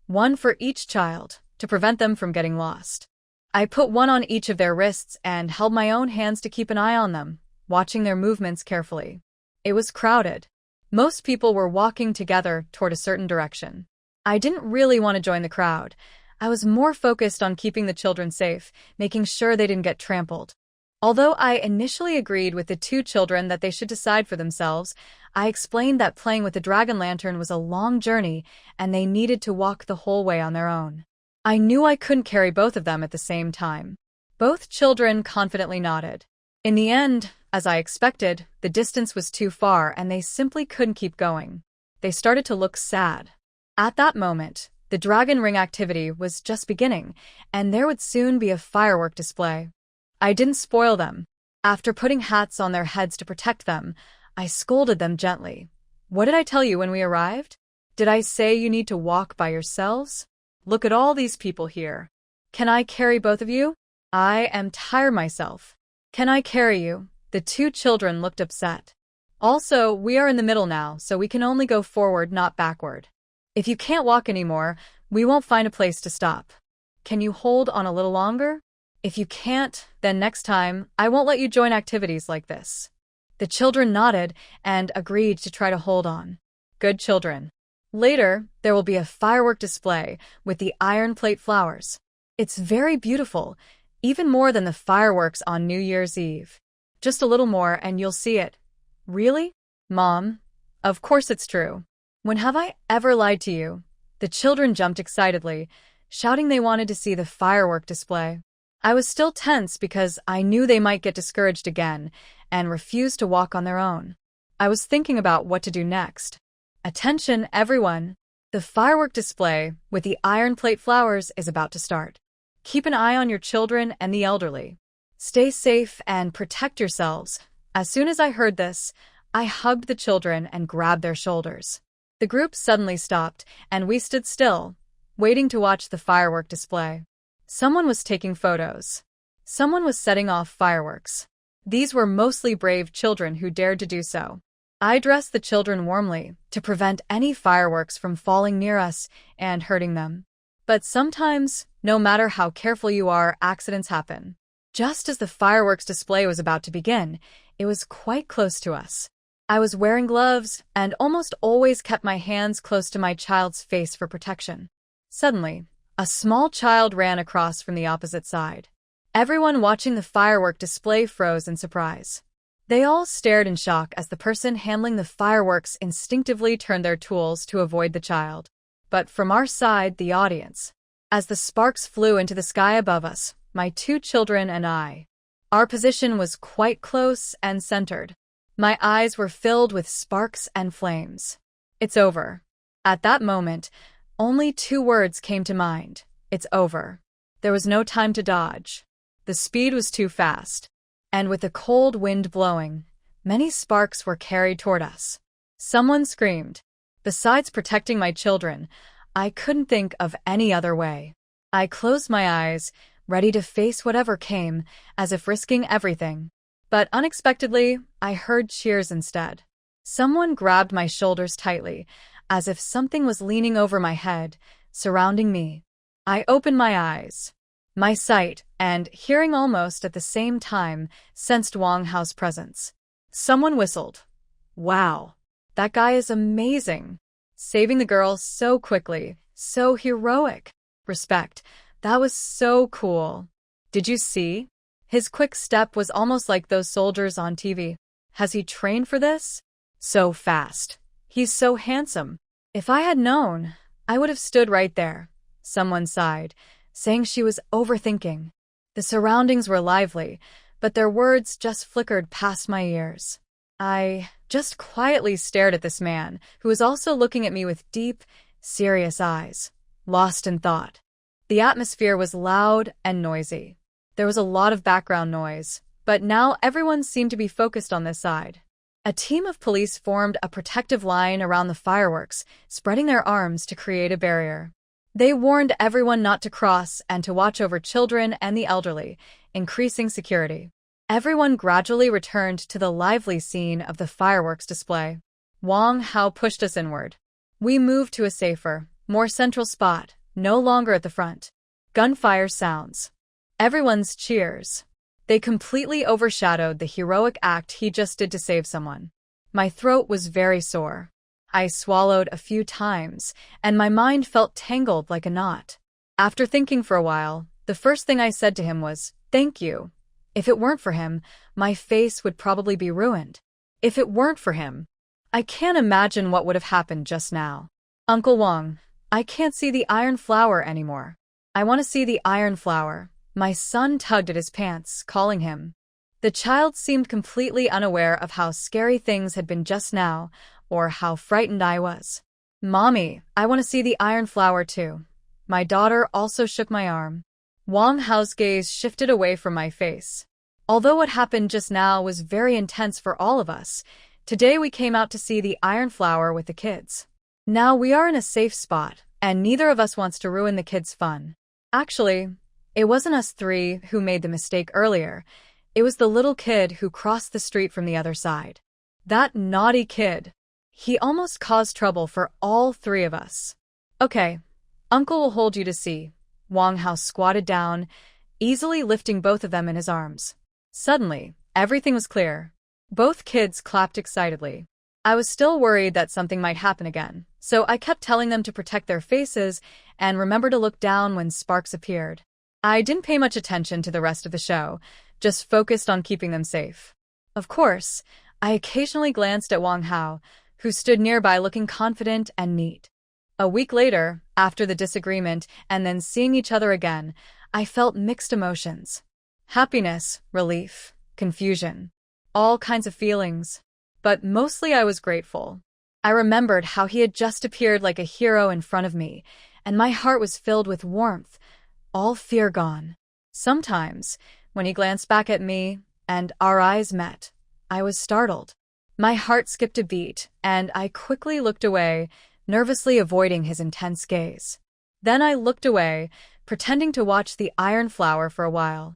one for each child, to prevent them from getting lost. I put one on each of their wrists and held my own hands to keep an eye on them, watching their movements carefully. It was crowded. Most people were walking together toward a certain direction. I didn't really want to join the crowd. I was more focused on keeping the children safe, making sure they didn't get trampled. Although I initially agreed with the 2 children that they should decide for themselves, I explained that playing with the Dragon Lantern was a long journey and they needed to walk the whole way on their own. I knew I couldn't carry both of them at the same time. Both children confidently nodded. In the end, as I expected, the distance was too far and they simply couldn't keep going. They started to look sad. At that moment, the Dragon Ring activity was just beginning, and there would soon be a firework display. I didn't spoil them. After putting hats on their heads to protect them, I scolded them gently. What did I tell you when we arrived? Did I say you need to walk by yourselves? Look at all these people here. Can I carry both of you? I am tired myself. Can I carry you? The 2 children looked upset. Also, we are in the middle now, so we can only go forward, not backward. If you can't walk anymore, we won't find a place to stop. Can you hold on a little longer? If you can't, then next time, I won't let you join activities like this. The children nodded and agreed to try to hold on. Good children. Later, there will be a firework display with the iron plate flowers. It's very beautiful, even more than the fireworks on New Year's Eve. Just a little more and you'll see it. Really? Mom? Of course it's true. When have I ever lied to you? The children jumped excitedly, shouting they wanted to see the firework display. I was still tense because I knew they might get discouraged again and refuse to walk on their own. I was thinking about what to do next. Attention, everyone! The firework display with the iron plate flowers is about to start. Keep an eye on your children and the elderly. Stay safe and protect yourselves. As soon as I heard this, I hugged the children and grabbed their shoulders. The group suddenly stopped, and we stood still, waiting to watch the firework display. Someone was taking photos. Someone was setting off fireworks. These were mostly brave children who dared to do so. I dressed the children warmly to prevent any fireworks from falling near us and hurting them. But sometimes, no matter how careful you are, accidents happen. Just as the fireworks display was about to begin, it was quite close to us. I was wearing gloves and almost always kept my hands close to my child's face for protection. Suddenly, a small child ran across from the opposite side. Everyone watching the firework display froze in surprise. They all stared in shock as the person handling the fireworks instinctively turned their tools to avoid the child. But from our side, the audience, as the sparks flew into the sky above us, my 2 children and I, our position was quite close and centered. My eyes were filled with sparks and flames. It's over. At that moment, only 2 words came to mind. It's over. There was no time to dodge. The speed was too fast. And with the cold wind blowing, many sparks were carried toward us. Someone screamed. Besides protecting my children, I couldn't think of any other way. I closed my eyes, ready to face whatever came, as if risking everything. But unexpectedly, I heard cheers instead. Someone grabbed my shoulders tightly, as if something was leaning over my head, surrounding me. I opened my eyes. My sight and hearing almost at the same time sensed Wang Hao's presence. Someone whistled. Wow, that guy is amazing. Saving the girl so quickly, so heroic. Respect, that was so cool. Did you see? His quick step was almost like those soldiers on TV. Has he trained for this? So fast. He's so handsome. If I had known, I would have stood right there. Someone sighed, saying she was overthinking. The surroundings were lively, but their words just flickered past my ears. I just quietly stared at this man, who was also looking at me with deep, serious eyes, lost in thought. The atmosphere was loud and noisy. There was a lot of background noise, but now everyone seemed to be focused on this side. A team of police formed a protective line around the fireworks, spreading their arms to create a barrier. They warned everyone not to cross and to watch over children and the elderly, increasing security. Everyone gradually returned to the lively scene of the fireworks display. Wang Hao pushed us inward. We moved to a safer, more central spot, no longer at the front. Gunfire sounds. Everyone's cheers. They completely overshadowed the heroic act he just did to save someone. My throat was very sore. I swallowed a few times, and my mind felt tangled like a knot. After thinking for a while, the first thing I said to him was, "Thank you." If it weren't for him, my face would probably be ruined. If it weren't for him, I can't imagine what would have happened just now. Uncle Wang, I can't see the iron flower anymore. I want to see the iron flower. My son tugged at his pants, calling him. The child seemed completely unaware of how scary things had been just now, or how frightened I was. Mommy, I want to see the iron flower too. My daughter also shook my arm. Wang Hao's gaze shifted away from my face. Although what happened just now was very intense for all of us, today we came out to see the iron flower with the kids. Now we are in a safe spot, and neither of us wants to ruin the kids' fun. Actually, it wasn't us 3 who made the mistake earlier. It was the little kid who crossed the street from the other side. That naughty kid. He almost caused trouble for all 3 of us. Okay, Uncle will hold you to see. Wang Hao squatted down, easily lifting both of them in his arms. Suddenly, everything was clear. Both kids clapped excitedly. I was still worried that something might happen again, so I kept telling them to protect their faces and remember to look down when sparks appeared. I didn't pay much attention to the rest of the show, just focused on keeping them safe. Of course, I occasionally glanced at Wang Hao, who stood nearby looking confident and neat. A week later, after the disagreement and then seeing each other again, I felt mixed emotions. Happiness, relief, confusion, all kinds of feelings. But mostly I was grateful. I remembered how he had just appeared like a hero in front of me, and my heart was filled with warmth, all fear gone. Sometimes, when he glanced back at me and our eyes met, I was startled. My heart skipped a beat, and I quickly looked away, nervously avoiding his intense gaze. Then I looked away, pretending to watch the iron flower for a while.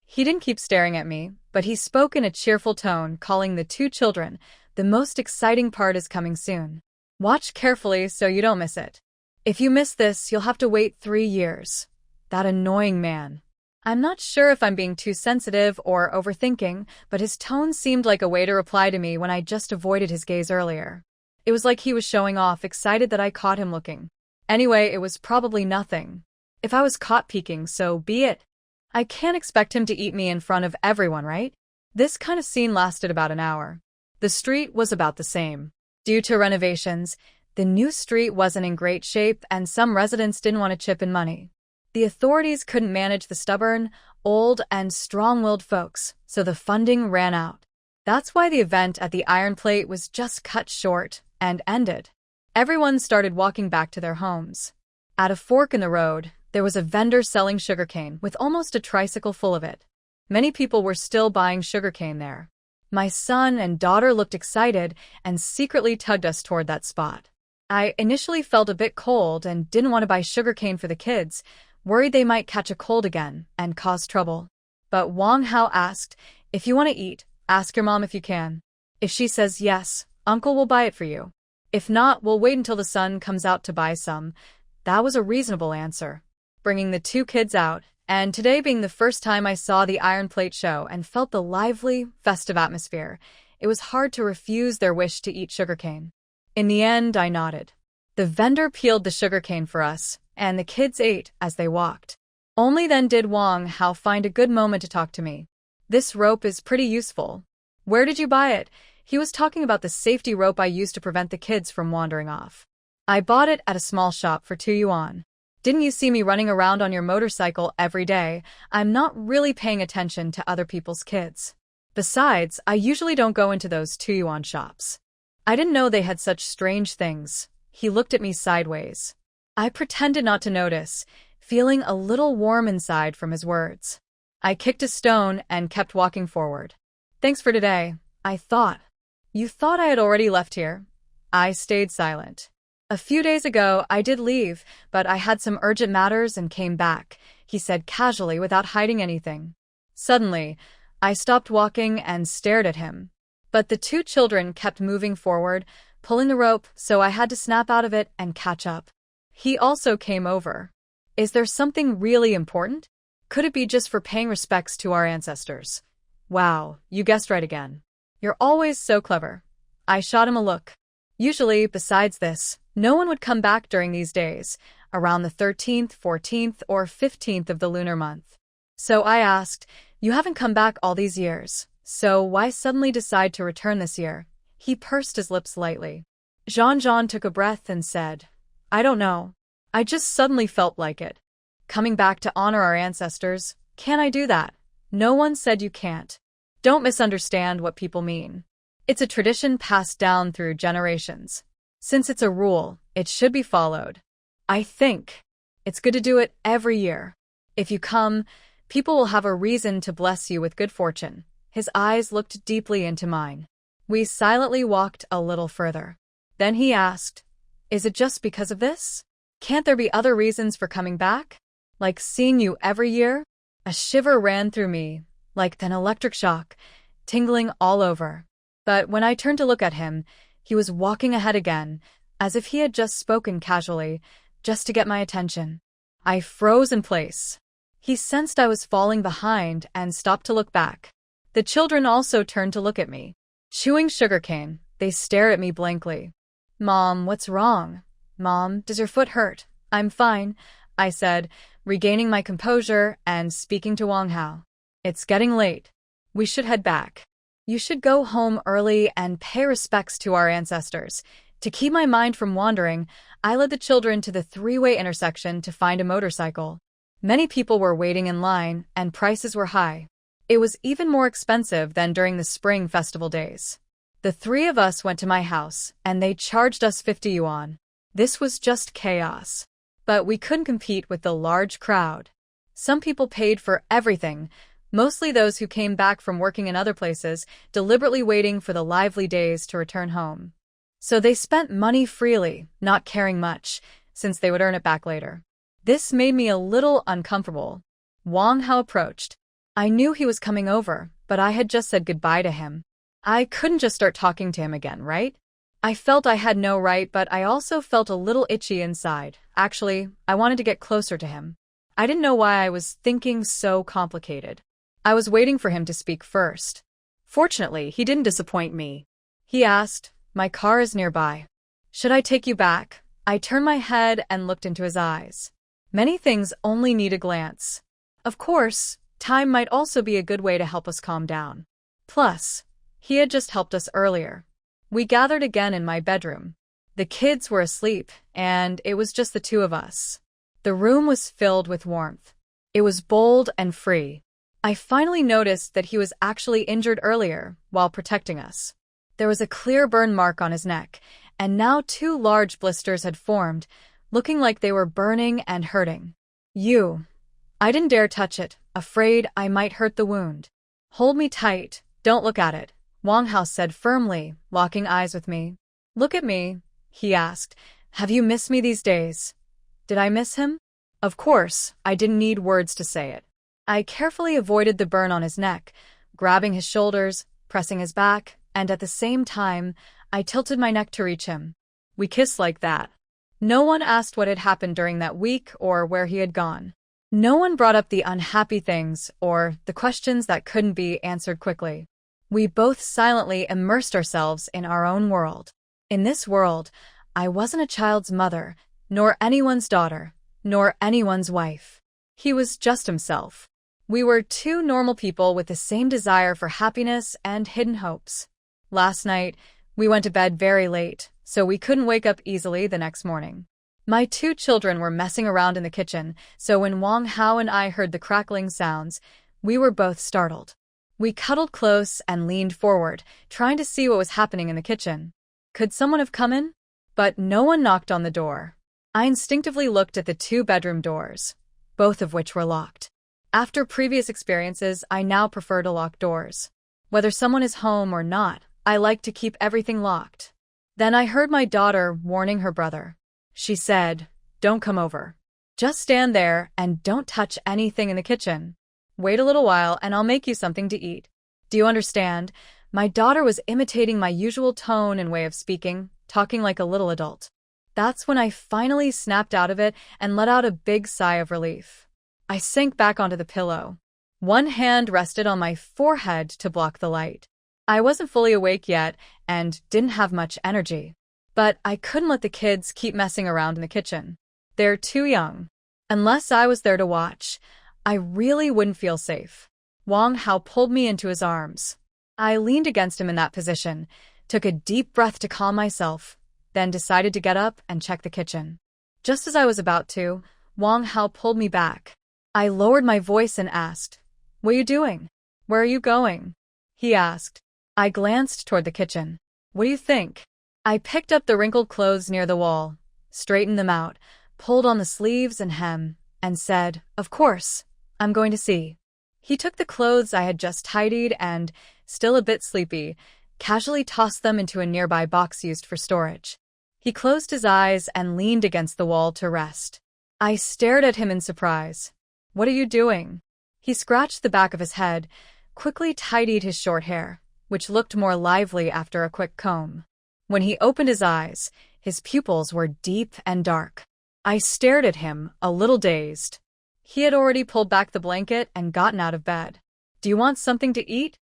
He didn't keep staring at me, but he spoke in a cheerful tone, calling the 2 children. The most exciting part is coming soon. Watch carefully so you don't miss it. If you miss this, you'll have to wait 3 years. That annoying man. I'm not sure if I'm being too sensitive or overthinking, but his tone seemed like a way to reply to me when I just avoided his gaze earlier. It was like he was showing off, excited that I caught him looking. Anyway, it was probably nothing. If I was caught peeking, so be it. I can't expect him to eat me in front of everyone, right? This kind of scene lasted about an hour. The street was about the same. Due to renovations, the new street wasn't in great shape and some residents didn't want to chip in money. The authorities couldn't manage the stubborn, old, and strong-willed folks, so the funding ran out. That's why the event at the Iron Plate was just cut short and ended. Everyone started walking back to their homes. At a fork in the road, there was a vendor selling sugarcane with almost a tricycle full of it. Many people were still buying sugarcane there. My son and daughter looked excited and secretly tugged us toward that spot. I initially felt a bit cold and didn't want to buy sugarcane for the kids, worried they might catch a cold again and cause trouble. But Wang Hao asked, "If you want to eat, ask your mom if you can. If she says yes, Uncle will buy it for you. If not, we'll wait until the sun comes out to buy some." That was a reasonable answer. Bringing the two kids out, and today being the first time I saw the Iron Plate show and felt the lively, festive atmosphere, it was hard to refuse their wish to eat sugarcane. In the end, I nodded. The vendor peeled the sugarcane for us, and the kids ate as they walked. Only then did Wang Hao find a good moment to talk to me. "This rope is pretty useful. Where did you buy it?" He was talking about the safety rope I used to prevent the kids from wandering off. "I bought it at a small shop for 2 yuan. Didn't you see me running around on your motorcycle every day? I'm not really paying attention to other people's kids. Besides, I usually don't go into those 2 yuan shops." I didn't know they had such strange things. He looked at me sideways. I pretended not to notice, feeling a little warm inside from his words. I kicked a stone and kept walking forward. "Thanks for today," I thought. "You thought I had already left here?" I stayed silent. "A few days ago, I did leave, but I had some urgent matters and came back," he said casually without hiding anything. Suddenly, I stopped walking and stared at him. But the two children kept moving forward, pulling the rope, so I had to snap out of it and catch up. He also came over. "Is there something really important? Could it be just for paying respects to our ancestors?" "Wow, you guessed right again. You're always so clever." I shot him a look. Usually, besides this, no one would come back during these days, around the 13th, 14th, or 15th of the lunar month. So I asked, "You haven't come back all these years, so why suddenly decide to return this year?" He pursed his lips lightly. Jean took a breath and said, "I don't know. I just suddenly felt like it. Coming back to honor our ancestors, can I do that?" "No one said you can't. Don't misunderstand what people mean. It's a tradition passed down through generations. Since it's a rule, it should be followed. I think it's good to do it every year. If you come, people will have a reason to bless you with good fortune." His eyes looked deeply into mine. We silently walked a little further. Then he asked, "Is it just because of this? Can't there be other reasons for coming back? Like seeing you every year?" A shiver ran through me, like an electric shock, tingling all over. But when I turned to look at him, he was walking ahead again, as if he had just spoken casually, just to get my attention. I froze in place. He sensed I was falling behind and stopped to look back. The children also turned to look at me. Chewing sugarcane, they stared at me blankly. "Mom, what's wrong? Mom, does your foot hurt?" "I'm fine," I said, regaining my composure and speaking to Wang Hao. "It's getting late. We should head back. You should go home early and pay respects to our ancestors." To keep my mind from wandering, I led the children to the three-way intersection to find a motorcycle. Many people were waiting in line, and prices were high. It was even more expensive than during the spring festival days. The three of us went to my house, and they charged us 50 yuan. This was just chaos. But we couldn't compete with the large crowd. Some people paid for everything, mostly those who came back from working in other places, deliberately waiting for the lively days to return home. So they spent money freely, not caring much, since they would earn it back later. This made me a little uncomfortable. Wang Hao approached. I knew he was coming over, but I had just said goodbye to him. I couldn't just start talking to him again, right? I felt I had no right, but I also felt a little itchy inside. Actually, I wanted to get closer to him. I didn't know why I was thinking so complicated. I was waiting for him to speak first. Fortunately, he didn't disappoint me. He asked, "My car is nearby. Should I take you back?" I turned my head and looked into his eyes. Many things only need a glance. Of course, time might also be a good way to help us calm down. Plus, he had just helped us earlier. We gathered again in my bedroom. The kids were asleep, and it was just the two of us. The room was filled with warmth. It was bold and free. I finally noticed that he was actually injured earlier while protecting us. There was a clear burn mark on his neck, and now 2 large blisters had formed, looking like they were burning and hurting. I didn't dare touch it, afraid I might hurt the wound. Hold me tight, don't look at it, Wang Hao said firmly, locking eyes with me. Look at me, he asked. Have you missed me these days? Did I miss him? Of course, I didn't need words to say it. I carefully avoided the burn on his neck, grabbing his shoulders, pressing his back, and at the same time, I tilted my neck to reach him. We kissed like that. No one asked what had happened during that week or where he had gone. No one brought up the unhappy things or the questions that couldn't be answered quickly. We both silently immersed ourselves in our own world. In this world, I wasn't a child's mother, nor anyone's daughter, nor anyone's wife. He was just himself. We were 2 normal people with the same desire for happiness and hidden hopes. Last night, we went to bed very late, so we couldn't wake up easily the next morning. My 2 children were messing around in the kitchen, so when Wang Hao and I heard the crackling sounds, we were both startled. We cuddled close and leaned forward, trying to see what was happening in the kitchen. Could someone have come in? But no one knocked on the door. I instinctively looked at the 2 bedroom doors, both of which were locked. After previous experiences, I now prefer to lock doors. Whether someone is home or not, I like to keep everything locked. Then I heard my daughter warning her brother. She said, "Don't come over. Just stand there and don't touch anything in the kitchen. Wait a little while and I'll make you something to eat." Do you understand? My daughter was imitating my usual tone and way of speaking, talking like a little adult. That's when I finally snapped out of it and let out a big sigh of relief. I sank back onto the pillow. One hand rested on my forehead to block the light. I wasn't fully awake yet and didn't have much energy. But I couldn't let the kids keep messing around in the kitchen. They're too young. Unless I was there to watch, I really wouldn't feel safe. Wang Hao pulled me into his arms. I leaned against him in that position, took a deep breath to calm myself, then decided to get up and check the kitchen. Just as I was about to, Wang Hao pulled me back. I lowered my voice and asked, "What are you doing? Where are you going?" He asked. I glanced toward the kitchen. "What do you think?" I picked up the wrinkled clothes near the wall, straightened them out, pulled on the sleeves and hem, and said, "Of course, I'm going to see." He took the clothes I had just tidied and, still a bit sleepy, casually tossed them into a nearby box used for storage. He closed his eyes and leaned against the wall to rest. I stared at him in surprise. "What are you doing?" He scratched the back of his head, quickly tidied his short hair, which looked more lively after a quick comb. When he opened his eyes, his pupils were deep and dark. I stared at him, a little dazed. He had already pulled back the blanket and gotten out of bed. "Do you want something to eat?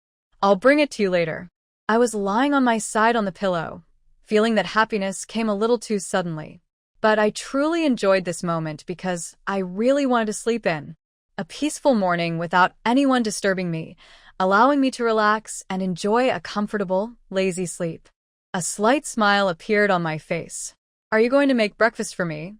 I'll bring it to you later." I was lying on my side on the pillow, feeling that happiness came a little too suddenly. But I truly enjoyed this moment because I really wanted to sleep in. A peaceful morning without anyone disturbing me, allowing me to relax and enjoy a comfortable, lazy sleep. A slight smile appeared on my face. "Are you going to make breakfast for me?"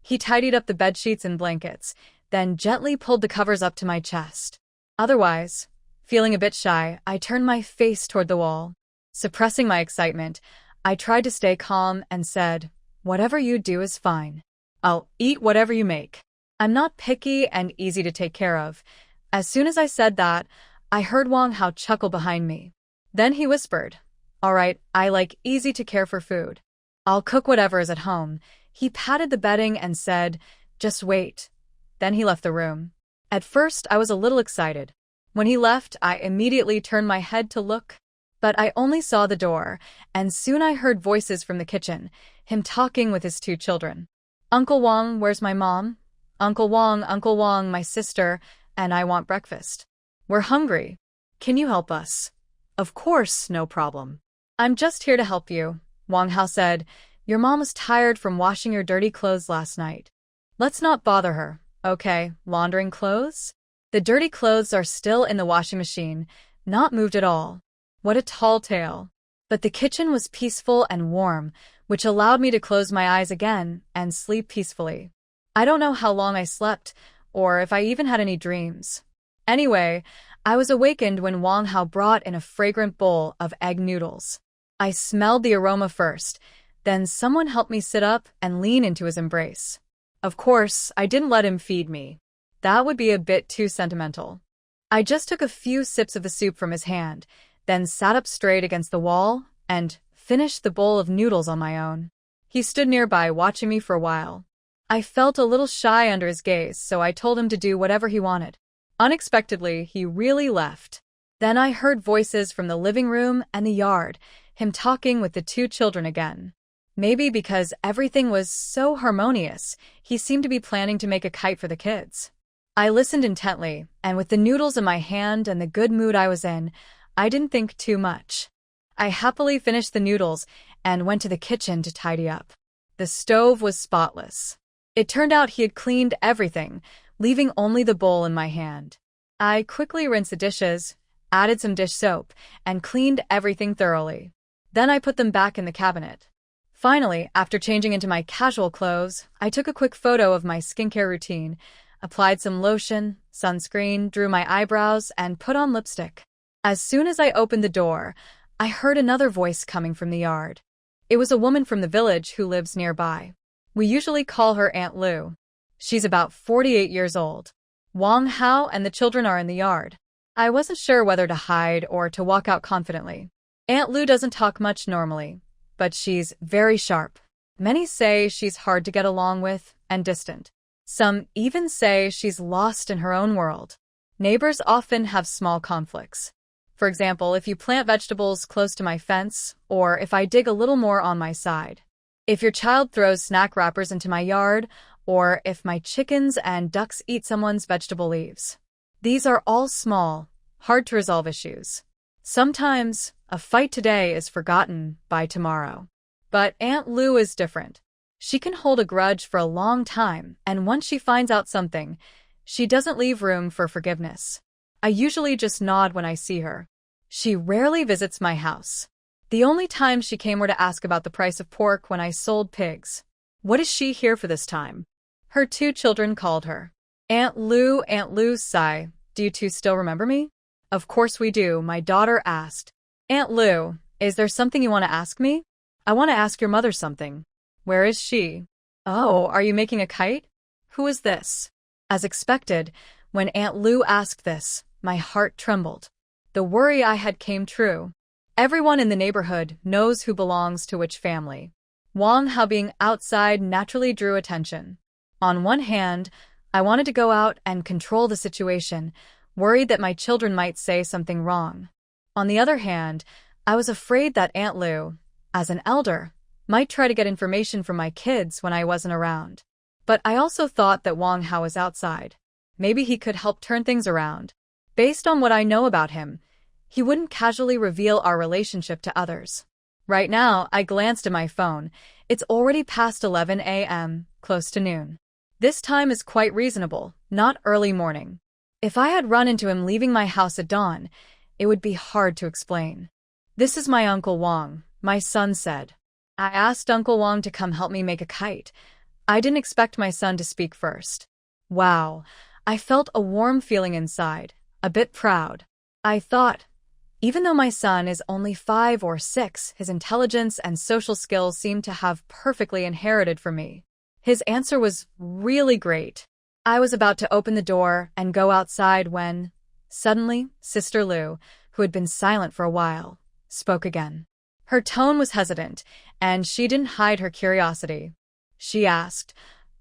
He tidied up the bedsheets and blankets, then gently pulled the covers up to my chest. Otherwise, feeling a bit shy, I turned my face toward the wall. Suppressing my excitement, I tried to stay calm and said, "Whatever you do is fine. I'll eat whatever you make. I'm not picky and easy to take care of." As soon as I said that, I heard Wang Hao chuckle behind me. Then he whispered, "All right, I like easy to care for food. I'll cook whatever is at home." He patted the bedding and said, "Just wait." Then he left the room. At first, I was a little excited. When he left, I immediately turned my head to look. But I only saw the door, and soon I heard voices from the kitchen, him talking with his 2 children. "Uncle Wang, where's my mom? Uncle Wang, my sister, and I want breakfast. We're hungry. Can you help us?" "Of course, no problem. I'm just here to help you," Wang Hao said. "Your mom was tired from washing your dirty clothes last night. Let's not bother her, okay? Laundering clothes?" The dirty clothes are still in the washing machine. not moved at all. What a tall tale. But the kitchen was peaceful and warm, which allowed me to close my eyes again and sleep peacefully. I don't know how long I slept, or if I even had any dreams. Anyway, I was awakened when Wang Hao brought in a fragrant bowl of egg noodles. I smelled the aroma first, then someone helped me sit up and lean into his embrace. Of course, I didn't let him feed me. That would be a bit too sentimental. I just took a few sips of the soup from his hand, then sat up straight against the wall and finished the bowl of noodles on my own. He stood nearby watching me for a while. I felt a little shy under his gaze, so I told him to do whatever he wanted. Unexpectedly, he really left. Then I heard voices from the living room and the yard, him talking with the two children again. Maybe because everything was so harmonious, he seemed to be planning to make a kite for the kids. I listened intently, and with the noodles in my hand and the good mood I was in, I didn't think too much. I happily finished the noodles and went to the kitchen to tidy up. The stove was spotless. It turned out he had cleaned everything, leaving only the bowl in my hand. I quickly rinsed the dishes, added some dish soap, and cleaned everything thoroughly. Then I put them back in the cabinet. Finally, after changing into my casual clothes, I took a quick photo of my skincare routine, applied some lotion, sunscreen, drew my eyebrows, and put on lipstick. As soon as I opened the door, I heard another voice coming from the yard. It was a woman from the village who lives nearby. We usually call her Aunt Lu. She's about 48 years old. Wang Hao and the children are in the yard. I wasn't sure whether to hide or to walk out confidently. Aunt Lu doesn't talk much normally, but she's very sharp. Many say she's hard to get along with and distant. Some even say she's lost in her own world. Neighbors often have small conflicts. For example, if you plant vegetables close to my fence, or if I dig a little more on my side. If your child throws snack wrappers into my yard, or if my chickens and ducks eat someone's vegetable leaves. These are all small, hard to resolve issues. Sometimes, a fight today is forgotten by tomorrow. But Aunt Lu is different. She can hold a grudge for a long time, and once she finds out something, she doesn't leave room for forgiveness. I usually just nod when I see her. She rarely visits my house. The only time she came were to ask about the price of pork when I sold pigs. What is she here for this time? Her two children called her. Aunt Lu, sigh. Do you two still remember me? Of course we do, my daughter asked. Aunt Lu, is there something you want to ask me? I want to ask your mother something. Where is she? Oh, are you making a kite? Who is this? As expected, when Aunt Lu asked this, my heart trembled. The worry I had came true. Everyone in the neighborhood knows who belongs to which family. Wang Hao being outside naturally drew attention. On one hand, I wanted to go out and control the situation, worried that my children might say something wrong. On the other hand, I was afraid that Aunt Lu, as an elder, might try to get information from my kids when I wasn't around. But I also thought that Wang Hao was outside. Maybe he could help turn things around. Based on what I know about him, he wouldn't casually reveal our relationship to others. Right now, I glanced at my phone. It's already past 11 a.m., close to noon. This time is quite reasonable, not early morning. If I had run into him leaving my house at dawn, it would be hard to explain. This is my Uncle Wang, my son said. I asked Uncle Wang to come help me make a kite. I didn't expect my son to speak first. Wow, I felt a warm feeling inside, a bit proud. I thought, even though my son is only 5 or 6, his intelligence and social skills seem to have perfectly inherited from me. His answer was really great. I was about to open the door and go outside when, suddenly, Sister Lu, who had been silent for a while, spoke again. Her tone was hesitant, and she didn't hide her curiosity. She asked,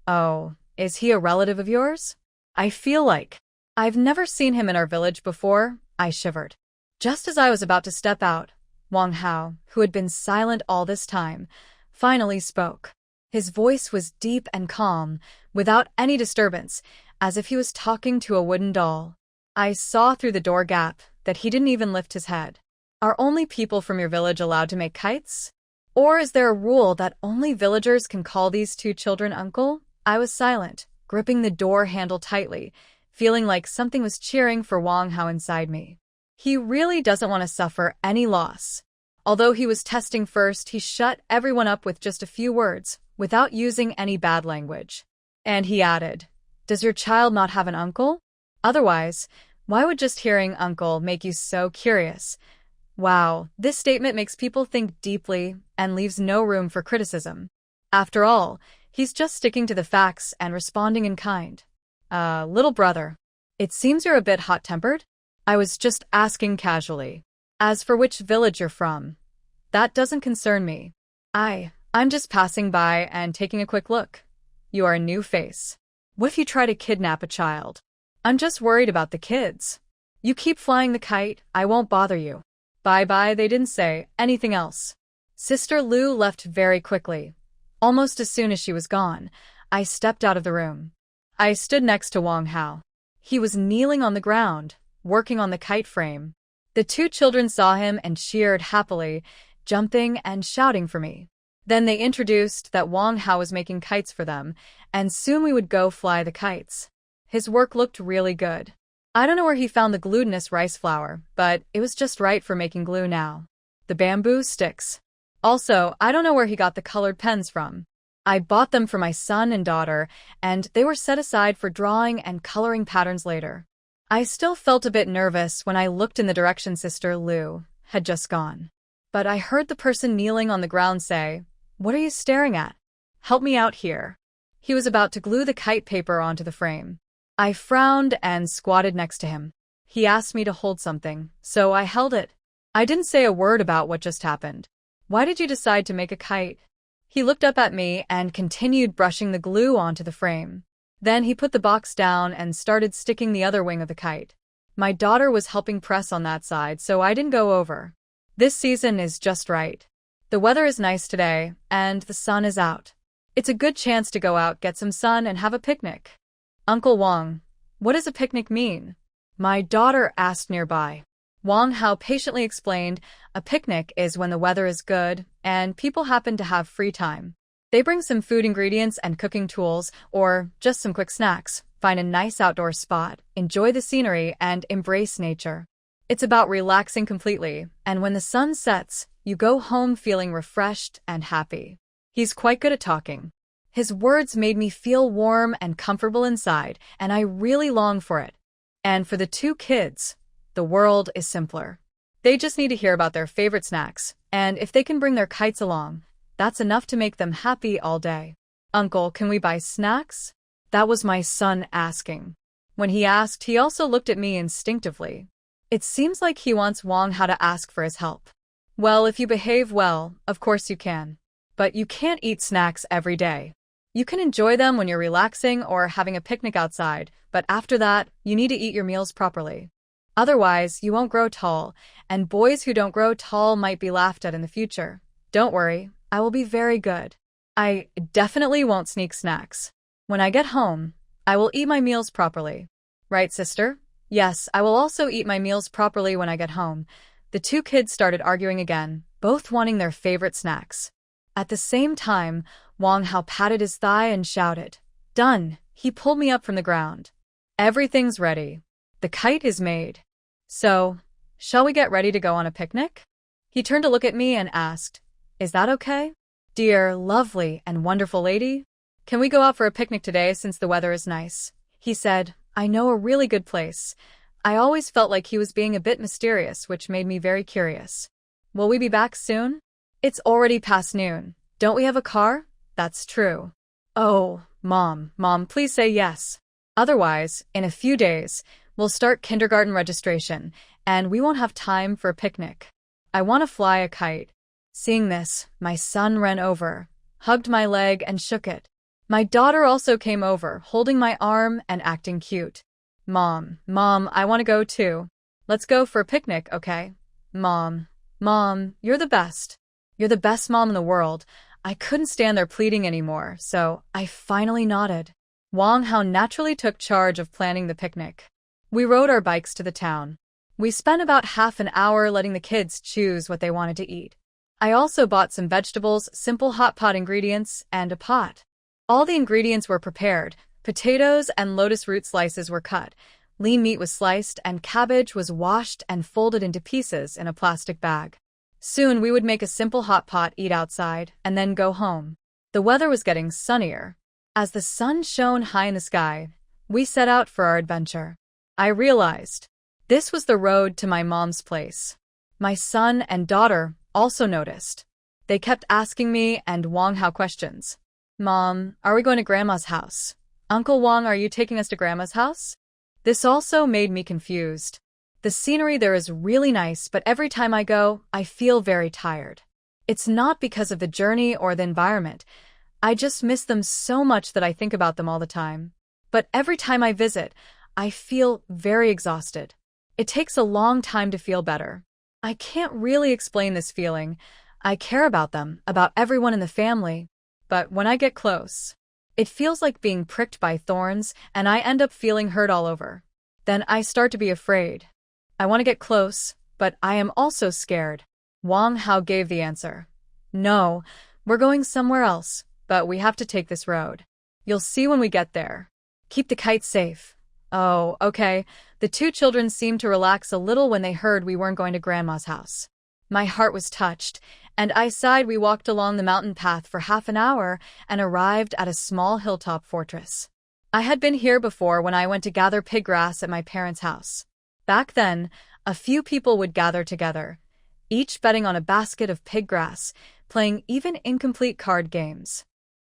"Oh, is he a relative of yours?" I feel like I've never seen him in our village before, I shivered. Just as I was about to step out, Wang Hao, who had been silent all this time, finally spoke. His voice was deep and calm, without any disturbance, as if he was talking to a wooden doll. I saw through the door gap that he didn't even lift his head. Are only people from your village allowed to make kites? Or is there a rule that only villagers can call these two children uncle? I was silent, gripping the door handle tightly, feeling like something was cheering for Wang Hao inside me. He really doesn't want to suffer any loss. Although he was testing first, he shut everyone up with just a few words, without using any bad language. And he added, "Does your child not have an uncle? Otherwise, why would just hearing uncle make you so curious?" Wow, this statement makes people think deeply and leaves no room for criticism. After all, he's just sticking to the facts and responding in kind. Little brother, it seems you're a bit hot-tempered. I was just asking casually. As for which village you're from, that doesn't concern me. I'm just passing by and taking a quick look. You are a new face. What if you try to kidnap a child? I'm just worried about the kids. You keep flying the kite, I won't bother you. Bye-bye, they didn't say anything else. Sister Lu left very quickly. Almost as soon as she was gone, I stepped out of the room. I stood next to Wang Hao. He was kneeling on the ground, working on the kite frame. The two children saw him and cheered happily, jumping and shouting for me. Then they introduced that Wang Hao was making kites for them, and soon we would go fly the kites. His work looked really good. I don't know where he found the glutinous rice flour, but it was just right for making glue now. The bamboo sticks. Also, I don't know where he got the colored pens from. I bought them for my son and daughter, and they were set aside for drawing and coloring patterns later. I still felt a bit nervous when I looked in the direction Sister Lu had just gone. But I heard the person kneeling on the ground say, "What are you staring at? Help me out here." He was about to glue the kite paper onto the frame. I frowned and squatted next to him. He asked me to hold something, so I held it. I didn't say a word about what just happened. "Why did you decide to make a kite?" He looked up at me and continued brushing the glue onto the frame. Then he put the box down and started sticking the other wing of the kite. My daughter was helping press on that side, so I didn't go over. This season is just right. The weather is nice today, and the sun is out. It's a good chance to go out, get some sun, and have a picnic. "Uncle Wang, what does a picnic mean?" my daughter asked nearby. Wang Hao patiently explained, "A picnic is when the weather is good and people happen to have free time. They bring some food ingredients and cooking tools, or just some quick snacks, find a nice outdoor spot, enjoy the scenery, and embrace nature. It's about relaxing completely, and when the sun sets, you go home feeling refreshed and happy." He's quite good at talking. His words made me feel warm and comfortable inside, and I really long for it. And for the two kids, the world is simpler. They just need to hear about their favorite snacks, and if they can bring their kites along, that's enough to make them happy all day. "Uncle, can we buy snacks?" That was my son asking. When he asked, he also looked at me instinctively. It seems like he wants Wang Hao to ask for his help. "Well, if you behave well, of course you can. But you can't eat snacks every day. You can enjoy them when you're relaxing or having a picnic outside, but after that, you need to eat your meals properly. Otherwise, you won't grow tall, and boys who don't grow tall might be laughed at in the future. Don't worry, I will be very good. I definitely won't sneak snacks. When I get home, I will eat my meals properly. Right, sister?" "Yes, I will also eat my meals properly when I get home." The two kids started arguing again, both wanting their favorite snacks. At the same time, Wang Hao patted his thigh and shouted, "Done!" He pulled me up from the ground. "Everything's ready. The kite is made. So, shall we get ready to go on a picnic?" He turned to look at me and asked, "Is that okay? Dear, lovely, and wonderful lady? Can we go out for a picnic today since the weather is nice?" He said, "I know a really good place." I always felt like he was being a bit mysterious, which made me very curious. "Will we be back soon?" "It's already past noon. Don't we have a car?" "That's true." "Oh, Mom, please say yes. Otherwise, in a few days, we'll start kindergarten registration, and we won't have time for a picnic. I want to fly a kite." Seeing this, my son ran over, hugged my leg, and shook it. My daughter also came over, holding my arm and acting cute. Mom, I want to go too. Let's go for a picnic, okay?" Mom, you're the best. You're the best mom in the world." I couldn't stand their pleading anymore, so I finally nodded. Wang Hao naturally took charge of planning the picnic. We rode our bikes to the town. We spent about half an hour letting the kids choose what they wanted to eat. I also bought some vegetables, simple hot pot ingredients, and a pot. All the ingredients were prepared. Potatoes and lotus root slices were cut. Lean meat was sliced and cabbage was washed and folded into pieces in a plastic bag. Soon we would make a simple hot pot, eat outside, and then go home. The weather was getting sunnier. As the sun shone high in the sky, we set out for our adventure. I realized this was the road to my mom's place. My son and daughter also noticed. They kept asking me and Wang Hao questions. Mom, are we going to Grandma's house? Uncle Wang, are you taking us to Grandma's house? This also made me confused. The scenery there is really nice, but every time I go, I feel very tired. It's not because of the journey or the environment. I just miss them so much that I think about them all the time. But every time I visit, I feel very exhausted. It takes a long time to feel better. I can't really explain this feeling. I care about them, about everyone in the family. But when I get close, it feels like being pricked by thorns, and I end up feeling hurt all over. Then I start to be afraid. I want to get close, but I am also scared. Wang Hao gave the answer. No, we're going somewhere else, but we have to take this road. You'll see when we get there. Keep the kite safe. Oh, okay. The two children seemed to relax a little when they heard we weren't going to Grandma's house. My heart was touched, and I sighed. We walked along the mountain path for half an hour and arrived at a small hilltop fortress. I had been here before when I went to gather pig grass at my parents' house. Back then, a few people would gather together, each betting on a basket of pig grass, playing even incomplete card games.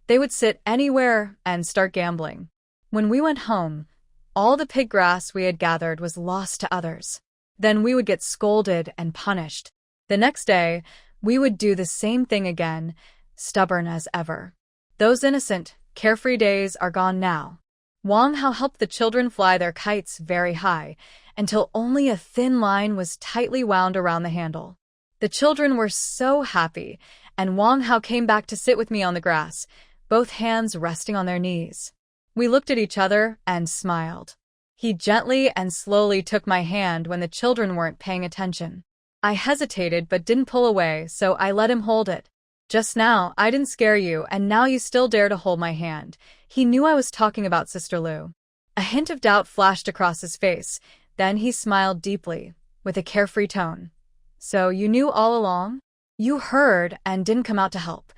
They would sit anywhere and start gambling. When we went home, all the pig grass we had gathered was lost to others. Then we would get scolded and punished. The next day, we would do the same thing again, stubborn as ever. Those innocent, carefree days are gone now. Wang Hao helped the children fly their kites very high, until only a thin line was tightly wound around the handle. The children were so happy, and Wang Hao came back to sit with me on the grass, both hands resting on their knees. We looked at each other and smiled. He gently and slowly took my hand when the children weren't paying attention. I hesitated but didn't pull away, so I let him hold it. Just now, I didn't scare you, and now you still dare to hold my hand. He knew I was talking about Sister Lu. A hint of doubt flashed across his face. Then he smiled deeply, with a carefree tone. So you knew all along? You heard and didn't come out to help.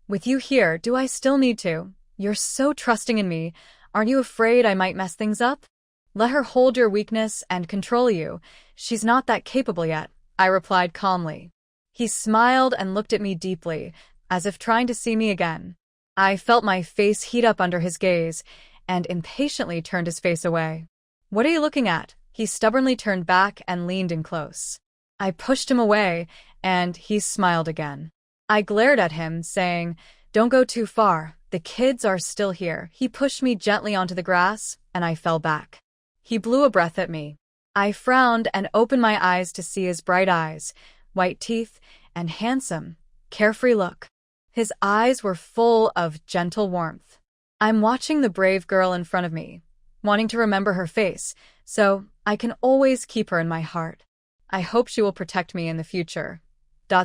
With you here, do I still need to? You're so trusting in me. Aren't you afraid I might mess things up? Let her hold your weakness and control you. She's not that capable yet, I replied calmly. He smiled and looked at me deeply, as if trying to see me again. I felt my face heat up under his gaze, and impatiently turned his face away. What are you looking at? He stubbornly turned back and leaned in close. I pushed him away, and he smiled again. I glared at him, saying, Don't go too far. The kids are still here. He pushed me gently onto the grass, and I fell back. He blew a breath at me. I frowned and opened my eyes to see his bright eyes, white teeth, and handsome, carefree look. His eyes were full of gentle warmth. I'm watching the brave girl in front of me, wanting to remember her face, so I can always keep her in my heart. I hope she will protect me in the future.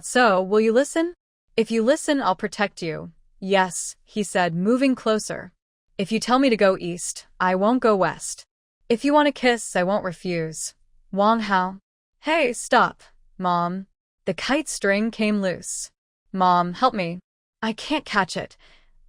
So, will you listen? If you listen, I'll protect you. Yes, he said, moving closer. If you tell me to go east, I won't go west. If you want a kiss, I won't refuse. Wang Hao. Hey, stop, Mom. The kite string came loose. Mom, help me. I can't catch it.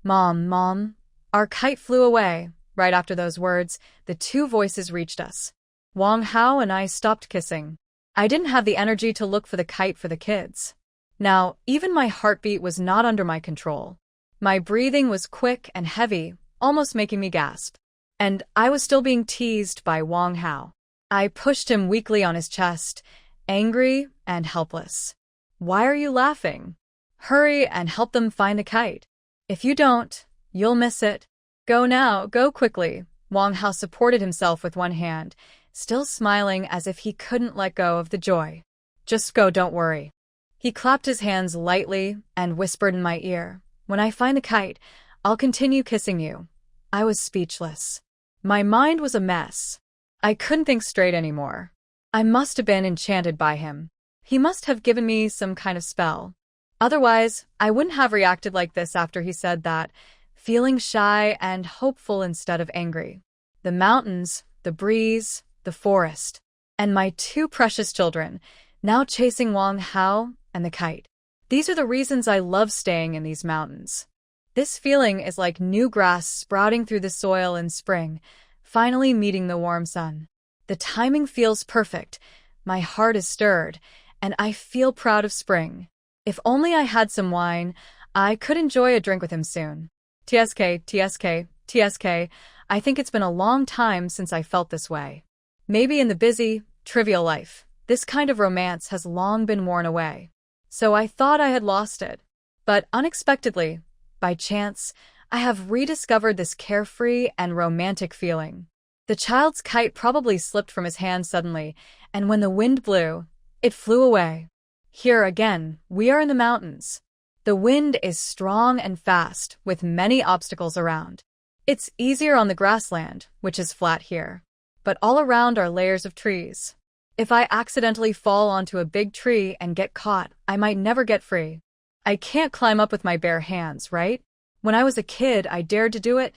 Mom. Our kite flew away. Right after those words, the two voices reached us. Wang Hao and I stopped kissing. I didn't have the energy to look for the kite for the kids. Now, even my heartbeat was not under my control. My breathing was quick and heavy, almost making me gasp. And I was still being teased by Wang Hao. I pushed him weakly on his chest, angry and helpless. Why are you laughing? Hurry and help them find the kite. If you don't, you'll miss it. Go now, go quickly. Wang Hao supported himself with one hand, still smiling as if he couldn't let go of the joy. Just go, don't worry. He clapped his hands lightly and whispered in my ear, When I find the kite, I'll continue kissing you. I was speechless. My mind was a mess. I couldn't think straight anymore. I must have been enchanted by him. He must have given me some kind of spell. Otherwise, I wouldn't have reacted like this after he said that, feeling shy and hopeful instead of angry. The mountains, the breeze, the forest, and my two precious children, now chasing Wang Hao and the kite. These are the reasons I love staying in these mountains. This feeling is like new grass sprouting through the soil in spring, finally meeting the warm sun. The timing feels perfect, my heart is stirred, and I feel proud of spring. If only I had some wine, I could enjoy a drink with him soon. TSK, TSK, TSK, I think it's been a long time since I felt this way. Maybe in the busy, trivial life, this kind of romance has long been worn away. So I thought I had lost it. But unexpectedly, by chance, I have rediscovered this carefree and romantic feeling. The child's kite probably slipped from his hand suddenly, and when the wind blew, it flew away. Here again, we are in the mountains. The wind is strong and fast, with many obstacles around. It's easier on the grassland, which is flat here. But all around are layers of trees. If I accidentally fall onto a big tree and get caught, I might never get free. I can't climb up with my bare hands, right? When I was a kid, I dared to do it.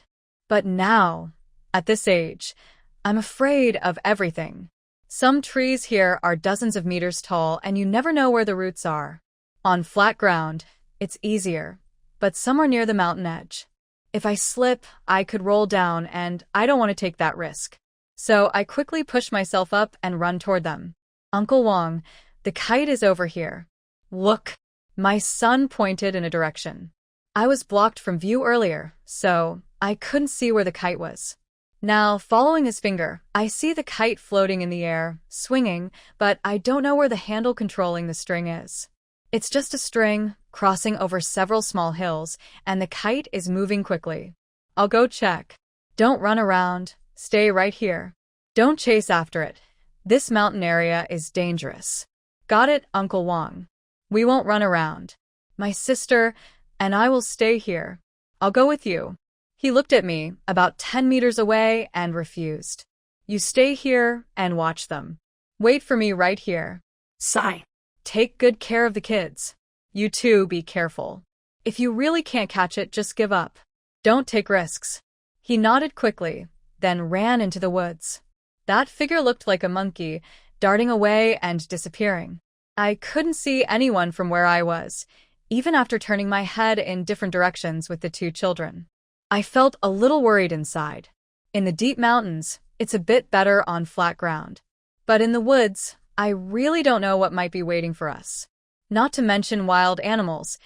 But now, at this age, I'm afraid of everything. Some trees here are dozens of meters tall, and you never know where the roots are. On flat ground, it's easier, but some are near the mountain edge. If I slip, I could roll down, and I don't want to take that risk. So I quickly push myself up and run toward them. Uncle Wang, the kite is over here. Look. My son pointed in a direction. I was blocked from view earlier, so I couldn't see where the kite was. Now, following his finger, I see the kite floating in the air, swinging, but I don't know where the handle controlling the string is. It's just a string, crossing over several small hills, and the kite is moving quickly. I'll go check. Don't run around. Stay right here. Don't chase after it. This mountain area is dangerous. Got it, Uncle Wang. We won't run around. My sister and I will stay here. I'll go with you. He looked at me, about 10 meters away, and refused. You stay here and watch them. Wait for me right here. Sigh. Take good care of the kids. You too, be careful. If you really can't catch it, just give up. Don't take risks. He nodded quickly, then ran into the woods. That figure looked like a monkey, darting away and disappearing. I couldn't see anyone from where I was, even after turning my head in different directions with the two children. I felt a little worried inside. In the deep mountains, it's a bit better on flat ground. But in the woods, I really don't know what might be waiting for us. Not to mention wild animals.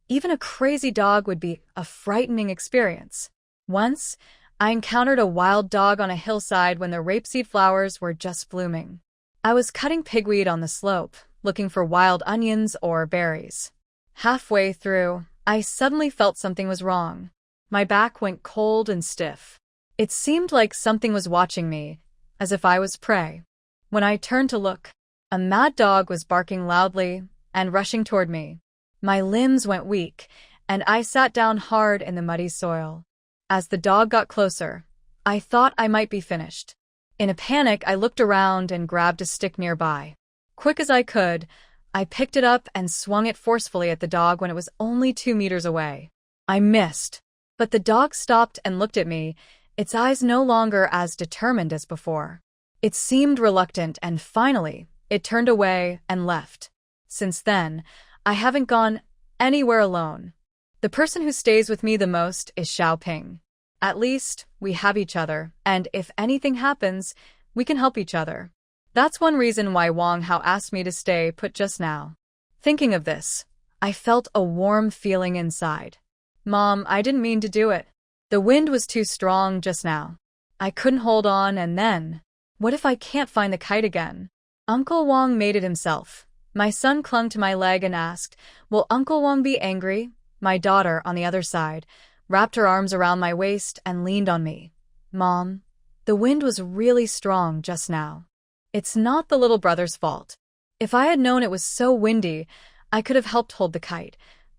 Even a crazy dog would be a frightening experience. Once, I encountered a wild dog on a hillside when the rapeseed flowers were just blooming. I was cutting pigweed on the slope, looking for wild onions or berries. Halfway through, I suddenly felt something was wrong. My back went cold and stiff. It seemed like something was watching me, as if I was prey. When I turned to look, a mad dog was barking loudly and rushing toward me. My limbs went weak, and I sat down hard in the muddy soil. As the dog got closer, I thought I might be finished. In a panic, I looked around and grabbed a stick nearby. Quick as I could, I picked it up and swung it forcefully at the dog when it was only 2 meters away. I missed, but the dog stopped and looked at me, its eyes no longer as determined as before. It seemed reluctant, and finally, it turned away and left. Since then, I haven't gone anywhere alone. The person who stays with me the most is Xiaoping. At least, we have each other, and if anything happens, we can help each other. That's one reason why Wang Hao asked me to stay put just now. Thinking of this, I felt a warm feeling inside. Mom, I didn't mean to do it. The wind was too strong just now. I couldn't hold on, and then, what if I can't find the kite again? Uncle Wang made it himself. My son clung to my leg and asked, "Will Uncle Wang be angry?" My daughter, on the other side, wrapped her arms around my waist and leaned on me. Mom, the wind was really strong just now. It's not the little brother's fault. If I had known it was so windy, I could have helped hold the kite.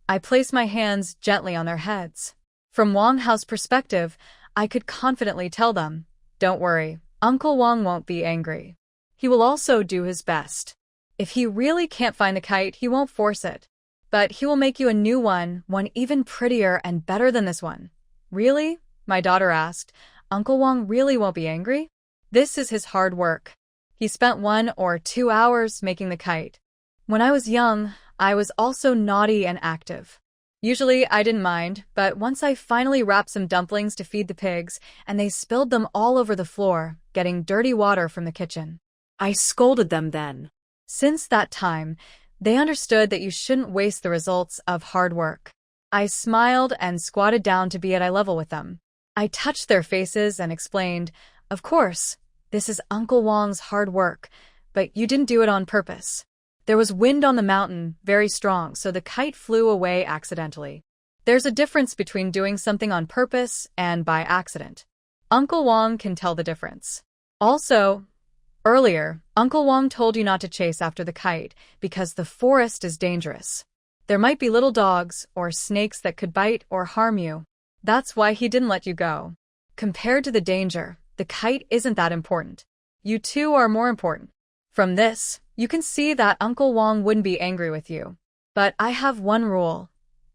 I placed my hands gently on their heads. From Wang Hao's perspective, I could confidently tell them, "Don't worry, Uncle Wang won't be angry. He will also do his best. If he really can't find the kite, he won't force it. But he will make you a new one even prettier and better than this one." "Really?" my daughter asked. "Uncle Wang really won't be angry?" "This is his hard work. He spent 1 or 2 hours making the kite. When I was young, I was also naughty and active. Usually I didn't mind, but once I finally wrapped some dumplings to feed the pigs, and they spilled them all over the floor, getting dirty water from the kitchen. I scolded them then. Since that time, they understood that you shouldn't waste the results of hard work. I smiled and squatted down to be at eye level with them. I touched their faces and explained, "Of course, this is Uncle Wong's hard work, but you didn't do it on purpose." There was wind on the mountain, very strong, so the kite flew away accidentally. There's a difference between doing something on purpose and by accident. Uncle Wong can tell the difference. Also, earlier, Uncle Wong told you not to chase after the kite because the forest is dangerous. There might be little dogs or snakes that could bite or harm you. That's why he didn't let you go. Compared to the danger, the kite isn't that important. You two are more important. From this, you can see that Uncle Wong wouldn't be angry with you. But I have one rule.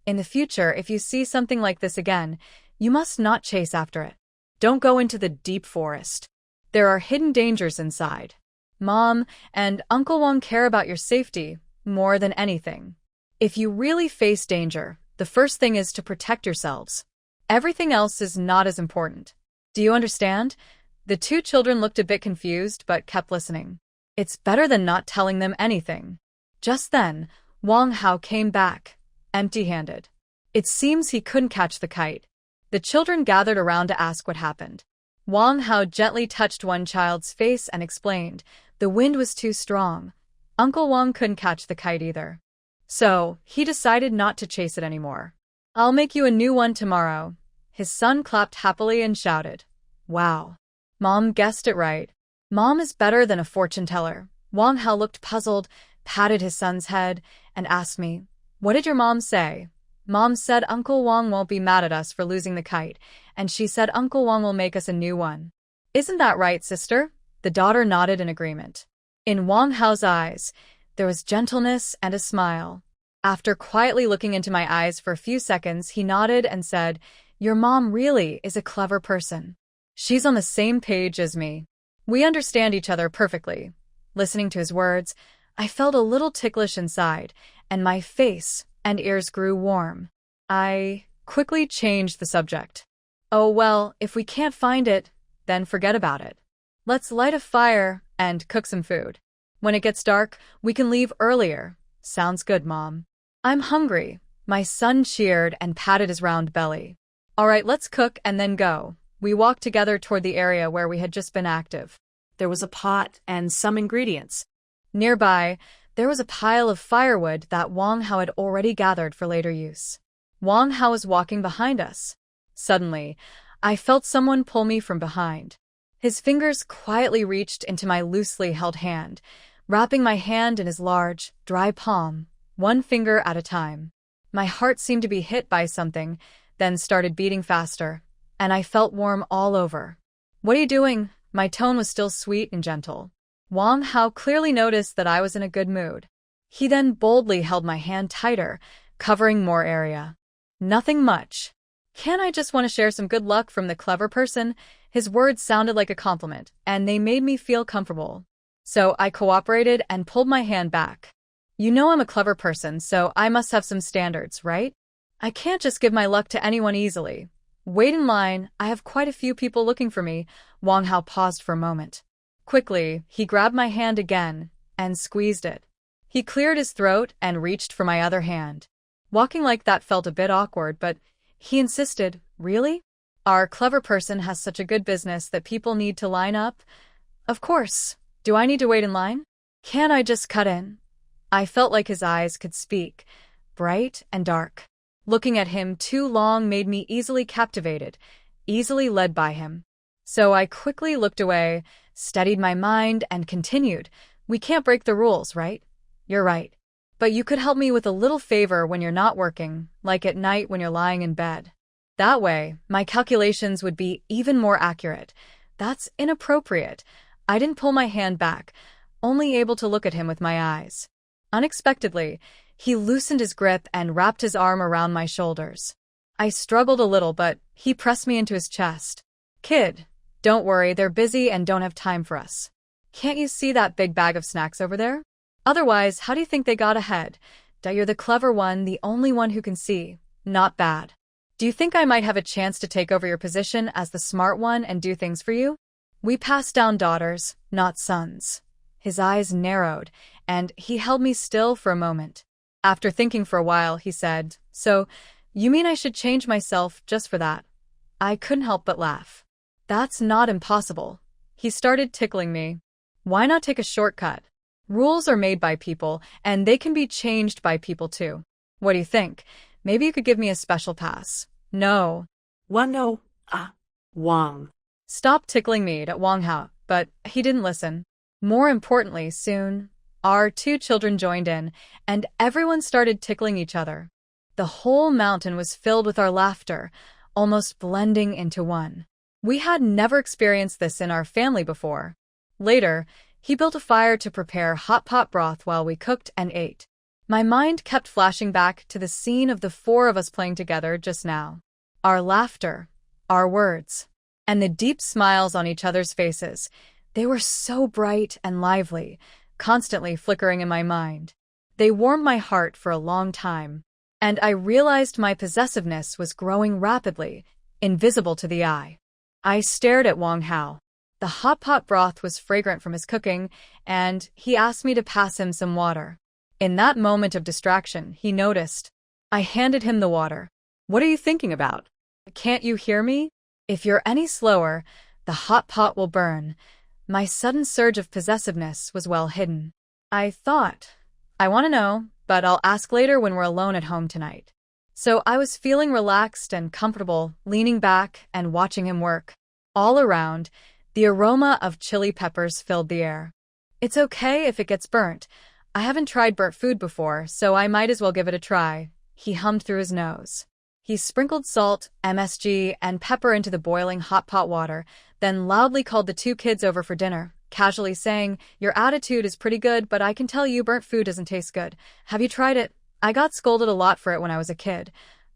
In the future, if you see something like this again, you must not chase after it. Don't go into the deep forest. There are hidden dangers inside. Mom and Uncle Wong care about your safety more than anything. If you really face danger, the first thing is to protect yourselves. Everything else is not as important. Do you understand? The two children looked a bit confused but kept listening. It's better than not telling them anything. Just then, Wang Hao came back, empty-handed. It seems he couldn't catch the kite. The children gathered around to ask what happened. Wang Hao gently touched one child's face and explained, the wind was too strong. Uncle Wang couldn't catch the kite either. So, he decided not to chase it anymore. I'll make you a new one tomorrow. His son clapped happily and shouted. Wow. Mom guessed it right. Mom is better than a fortune teller. Wang Hao looked puzzled, patted his son's head, and asked me, what did your mom say? Mom said Uncle Wang won't be mad at us for losing the kite, and she said Uncle Wang will make us a new one. Isn't that right, sister? The daughter nodded in agreement. In Wang Hao's eyes, there was gentleness and a smile. After quietly looking into my eyes for a few seconds, he nodded and said, your mom really is a clever person. She's on the same page as me. We understand each other perfectly. Listening to his words, I felt a little ticklish inside, and my face and ears grew warm. I quickly changed the subject. Oh well, if we can't find it, then forget about it. Let's light a fire and cook some food. When it gets dark, we can leave earlier. Sounds good, Mom. I'm hungry. My son cheered and patted his round belly. All right, let's cook and then go. We walked together toward the area where we had just been active. There was a pot and some ingredients. Nearby, there was a pile of firewood that Wang Hao had already gathered for later use. Wang Hao was walking behind us. Suddenly, I felt someone pull me from behind. His fingers quietly reached into my loosely held hand, wrapping my hand in his large, dry palm, one finger at a time. My heart seemed to be hit by something, then started beating faster, and I felt warm all over. What are you doing? My tone was still sweet and gentle. Wang Hao clearly noticed that I was in a good mood. He then boldly held my hand tighter, covering more area. Nothing much. Can't I just want to share some good luck from the clever person? His words sounded like a compliment, and they made me feel comfortable. So I cooperated and pulled my hand back. You know I'm a clever person, so I must have some standards, right? I can't just give my luck to anyone easily. Wait in line, I have quite a few people looking for me. Wang Hao paused for a moment. Quickly, he grabbed my hand again and squeezed it. He cleared his throat and reached for my other hand. Walking like that felt a bit awkward, but he insisted, really? Our clever person has such a good business that people need to line up? Of course. Do I need to wait in line? Can't I just cut in? I felt like his eyes could speak, bright and dark. Looking at him too long made me easily captivated, easily led by him. So I quickly looked away, steadied my mind, and continued, we can't break the rules, right? You're right. But you could help me with a little favor when you're not working, like at night when you're lying in bed. That way, my calculations would be even more accurate. That's inappropriate. I didn't pull my hand back, only able to look at him with my eyes. Unexpectedly, he loosened his grip and wrapped his arm around my shoulders. I struggled a little, but he pressed me into his chest. Kid, don't worry, they're busy and don't have time for us. Can't you see that big bag of snacks over there? Otherwise, how do you think they got ahead? That you're the clever one, the only one who can see. Not bad. Do you think I might have a chance to take over your position as the smart one and do things for you? We passed down daughters, not sons. His eyes narrowed, and he held me still for a moment. After thinking for a while, he said, "So, you mean I should change myself just for that?" I couldn't help but laugh. "That's not impossible." He started tickling me. "Why not take a shortcut? Rules are made by people, and they can be changed by people too. What do you think? Maybe you could give me a special pass." "No." No, Wang. Stop tickling me at Wang Hao, but he didn't listen. More importantly, soon, our two children joined in, and everyone started tickling each other. The whole mountain was filled with our laughter, almost blending into one. We had never experienced this in our family before. Later, he built a fire to prepare hot pot broth while we cooked and ate. My mind kept flashing back to the scene of the four of us playing together just now. Our laughter, our words, and the deep smiles on each other's faces. They were so bright and lively, constantly flickering in my mind. They warmed my heart for a long time, and I realized my possessiveness was growing rapidly, invisible to the eye. I stared at Wang Hao. The hot pot broth was fragrant from his cooking, and he asked me to pass him some water. In that moment of distraction, he noticed. I handed him the water. "What are you thinking about?" "Can't you hear me? If you're any slower, the hot pot will burn." My sudden surge of possessiveness was well hidden. I thought, I want to know, but I'll ask later when we're alone at home tonight. So I was feeling relaxed and comfortable, leaning back and watching him work. All around, the aroma of chili peppers filled the air. "It's okay if it gets burnt. I haven't tried burnt food before, so I might as well give it a try," he hummed through his nose. He sprinkled salt, MSG, and pepper into the boiling hot pot water, then loudly called the two kids over for dinner, casually saying, "Your attitude is pretty good, but I can tell you burnt food doesn't taste good. Have you tried it? I got scolded a lot for it when I was a kid."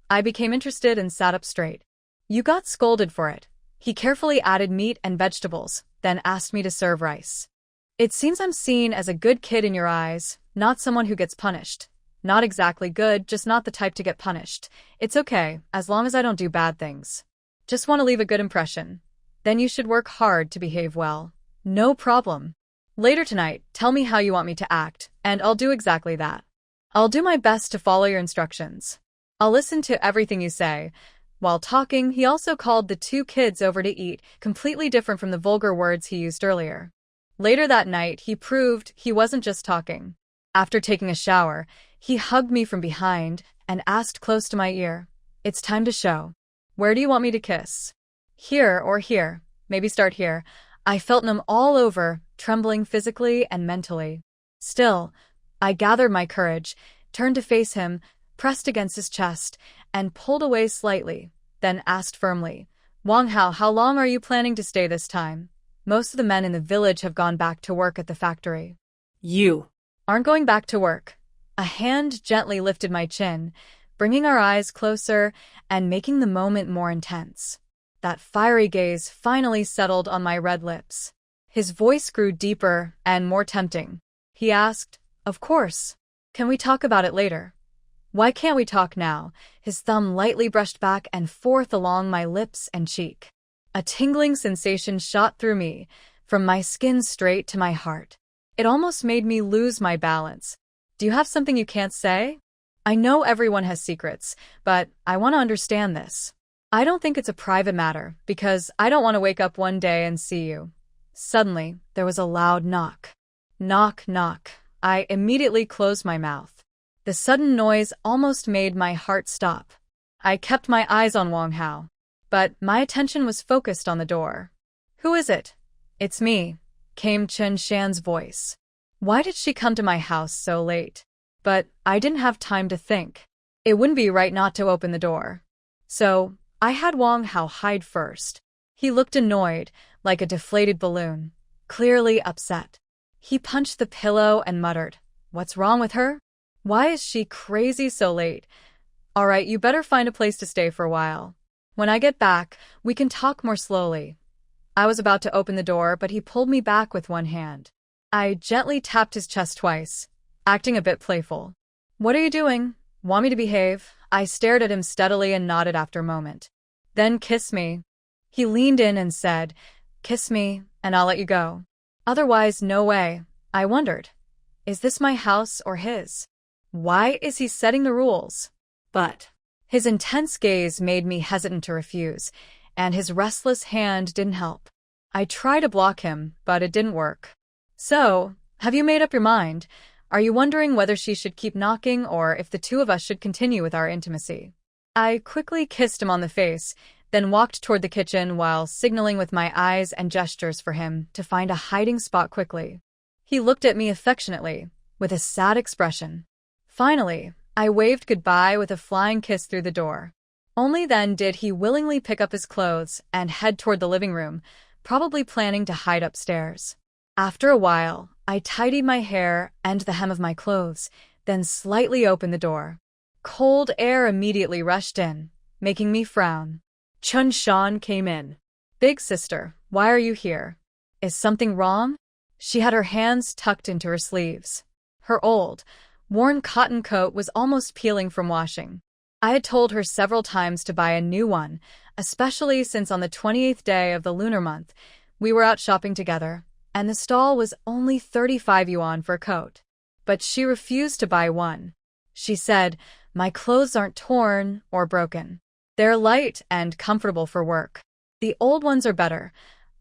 I became interested and sat up straight. "You got scolded for it?" He carefully added meat and vegetables, then asked me to serve rice. "It seems I'm seen as a good kid in your eyes, not someone who gets punished." "Not exactly good, just not the type to get punished. It's okay, as long as I don't do bad things. Just want to leave a good impression. Then you should work hard to behave well." "No problem. Later tonight, tell me how you want me to act, and I'll do exactly that. I'll do my best to follow your instructions. I'll listen to everything you say." While talking, he also called the two kids over to eat, completely different from the vulgar words he used earlier. Later that night, he proved he wasn't just talking. After taking a shower, he hugged me from behind and asked close to my ear, "It's time to show. Where do you want me to kiss? Here or here? Maybe start here." I felt numb all over, trembling physically and mentally. Still, I gathered my courage, turned to face him, pressed against his chest, and pulled away slightly, then asked firmly, "Wang Hao, how long are you planning to stay this time? Most of the men in the village have gone back to work at the factory." You "Aren't going back to work." A hand gently lifted my chin, bringing our eyes closer and making the moment more intense. That fiery gaze finally settled on my red lips. His voice grew deeper and more tempting. He asked, "Of course. Can we talk about it later?" "Why can't we talk now?" His thumb lightly brushed back and forth along my lips and cheek. A tingling sensation shot through me, from my skin straight to my heart. It almost made me lose my balance. "Do you have something you can't say? I know everyone has secrets, but I want to understand this. I don't think it's a private matter, because I don't want to wake up one day and see you." Suddenly, there was a loud knock. Knock, knock. I immediately closed my mouth. The sudden noise almost made my heart stop. I kept my eyes on Wang Hao, but my attention was focused on the door. "Who is it?" "It's me," came Chen Shan's voice. Why did she come to my house so late? But I didn't have time to think. It wouldn't be right not to open the door. So I had Wang Hao hide first. He looked annoyed, like a deflated balloon, clearly upset. He punched the pillow and muttered, "What's wrong with her? Why is she crazy so late? All right, you better find a place to stay for a while. When I get back, we can talk more slowly." I was about to open the door, but he pulled me back with one hand. I gently tapped his chest twice, acting a bit playful. What are you doing? Want me to behave? I stared at him steadily and nodded after a moment. Then kiss me. He leaned in and said, kiss me, and I'll let you go. Otherwise, no way. I wondered, is this my house or his? Why is he setting the rules? But His intense gaze made me hesitant to refuse, and his restless hand didn't help. I tried to block him, but it didn't work. So, have you made up your mind? Are you wondering whether she should keep knocking or if the two of us should continue with our intimacy? I quickly kissed him on the face, then walked toward the kitchen while signaling with my eyes and gestures for him to find a hiding spot quickly. He looked at me affectionately, with a sad expression. Finally, I waved goodbye with a flying kiss through the door. Only then did he willingly pick up his clothes and head toward the living room, probably planning to hide upstairs. After a while, I tidied my hair and the hem of my clothes, then slightly opened the door. Cold air immediately rushed in, making me frown. Chun Shan came in. Big sister, why are you here? Is something wrong? She had her hands tucked into her sleeves. Her old, worn cotton coat was almost peeling from washing. I had told her several times to buy a new one, especially since on the 28th day of the lunar month, we were out shopping together, and the stall was only 35 yuan for a coat. But she refused to buy one. She said, my clothes aren't torn or broken. They're light and comfortable for work. The old ones are better.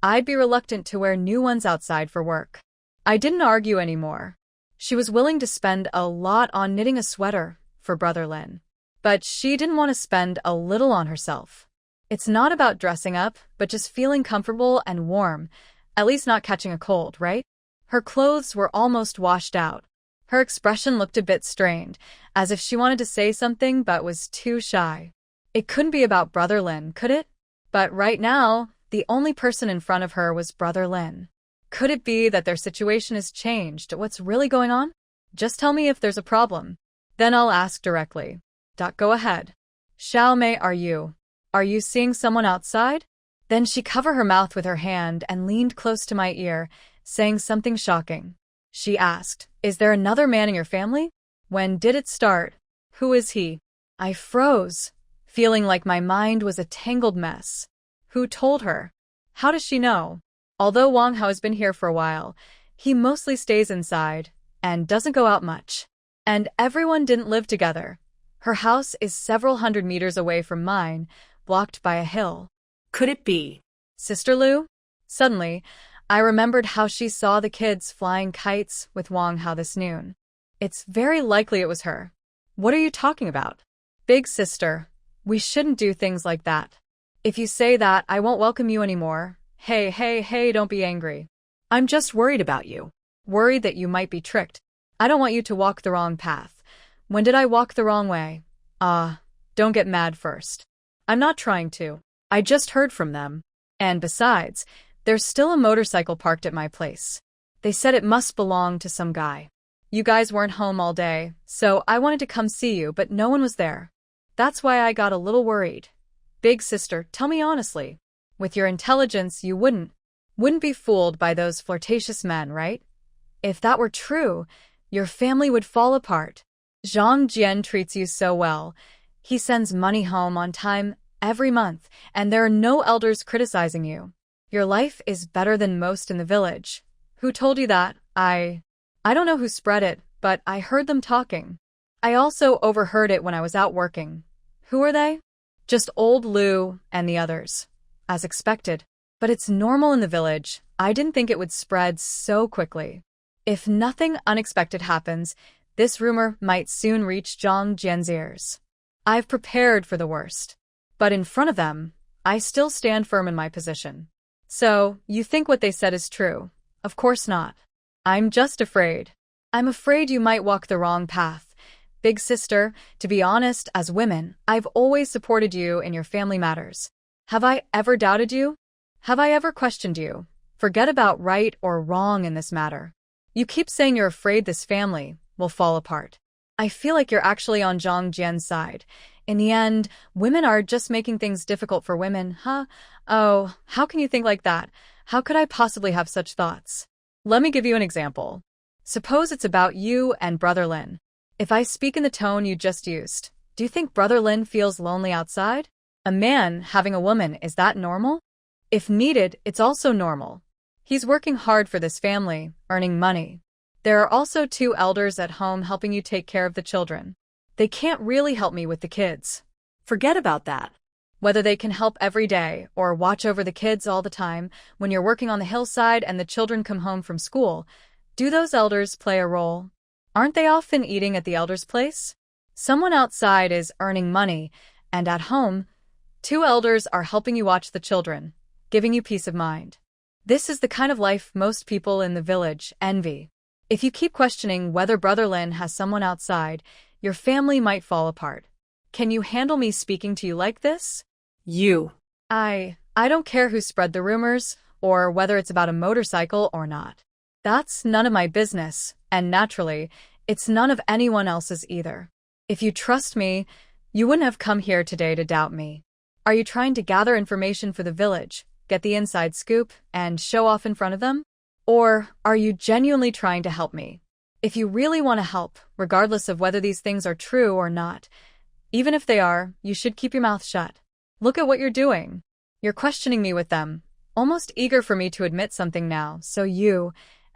I'd be reluctant to wear new ones outside for work. I didn't argue anymore. She was willing to spend a lot on knitting a sweater for Brother Lin. But she didn't want to spend a little on herself. It's not about dressing up, but just feeling comfortable and warm, at least not catching a cold, right? Her clothes were almost washed out. Her expression looked a bit strained, as if she wanted to say something but was too shy. It couldn't be about Brother Lin, could it? But right now, the only person in front of her was Brother Lin. Could it be that their situation has changed? What's really going on? Just tell me if there's a problem. Then I'll ask directly. Go ahead. Xiao Mei, are you seeing someone outside? Then she covered her mouth with her hand and leaned close to my ear, saying something shocking. She asked, is there another man in your family? When did it start? Who is he? I froze, feeling like my mind was a tangled mess. Who told her? How does she know? Although Wang Hao has been here for a while, he mostly stays inside and doesn't go out much. And everyone didn't live together. Her house is several hundred meters away from mine, blocked by a hill. could it be Sister Lu? Suddenly, I remembered how she saw the kids flying kites with Wang Hao this noon. It's very likely it was her. What are you talking about? Big sister, we shouldn't do things like that. If you say that, I won't welcome you anymore. Hey, don't be angry. I'm just worried about you. Worried that you might be tricked. I don't want you to walk the wrong path. When did I walk the wrong way? Don't get mad first. I'm not trying to. I just heard from them. And besides, there's still a motorcycle parked at my place. They said it must belong to some guy. You guys weren't home all day, so I wanted to come see you, but no one was there. That's why I got a little worried. Big sister, tell me honestly. With your intelligence, you wouldn't be fooled by those flirtatious men, right? If that were true, your family would fall apart. Zhang Jian treats you so well. He sends money home on time every month, and there are no elders criticizing you. Your life is better than most in the village. Who told you that? I don't know who spread it, but I heard them talking. I also overheard it when I was out working. Who are they? Just old Lu and the others. As expected. But it's normal in the village. I didn't think it would spread so quickly. If nothing unexpected happens, this rumor might soon reach Zhang Jian's ears. I've prepared for the worst. But in front of them, I still stand firm in my position. So, you think what they said is true? Of course not. I'm just afraid. I'm afraid you might walk the wrong path. Big sister, to be honest, as women, I've always supported you in your family matters. Have I ever doubted you? Have I ever questioned you? Forget about right or wrong in this matter. You keep saying you're afraid this family will fall apart. I feel like you're actually on Zhang Jian's side. In the end, women are just making things difficult for women, huh? Oh, how can you think like that? How could I possibly have such thoughts? Let me give you an example. Suppose it's about you and Brother Lin. If I speak in the tone you just used, do you think Brother Lin feels lonely outside? A man having a woman, is that normal? If needed, it's also normal. He's working hard for this family, earning money. There are also 2 elders at home helping you take care of the children. They can't really help me with the kids. Forget about that. Whether they can help every day or watch over the kids all the time when you're working on the hillside and the children come home from school, do those elders play a role? Aren't they often eating at the elders' place? Someone outside is earning money, and at home, 2 elders are helping you watch the children, giving you peace of mind. This is the kind of life most people in the village envy. If you keep questioning whether Brother Lin has someone outside, your family might fall apart. Can you handle me speaking to you like this? You. I don't care who spread the rumors, or whether it's about a motorcycle or not. That's none of my business, and naturally, it's none of anyone else's either. If you trust me, you wouldn't have come here today to doubt me. Are you trying to gather information for the village, get the inside scoop, and show off in front of them? Or are you genuinely trying to help me? If you really want to help, regardless of whether these things are true or not, even if they are, you should keep your mouth shut. Look at what you're doing. You're questioning me with them, almost eager for me to admit something now,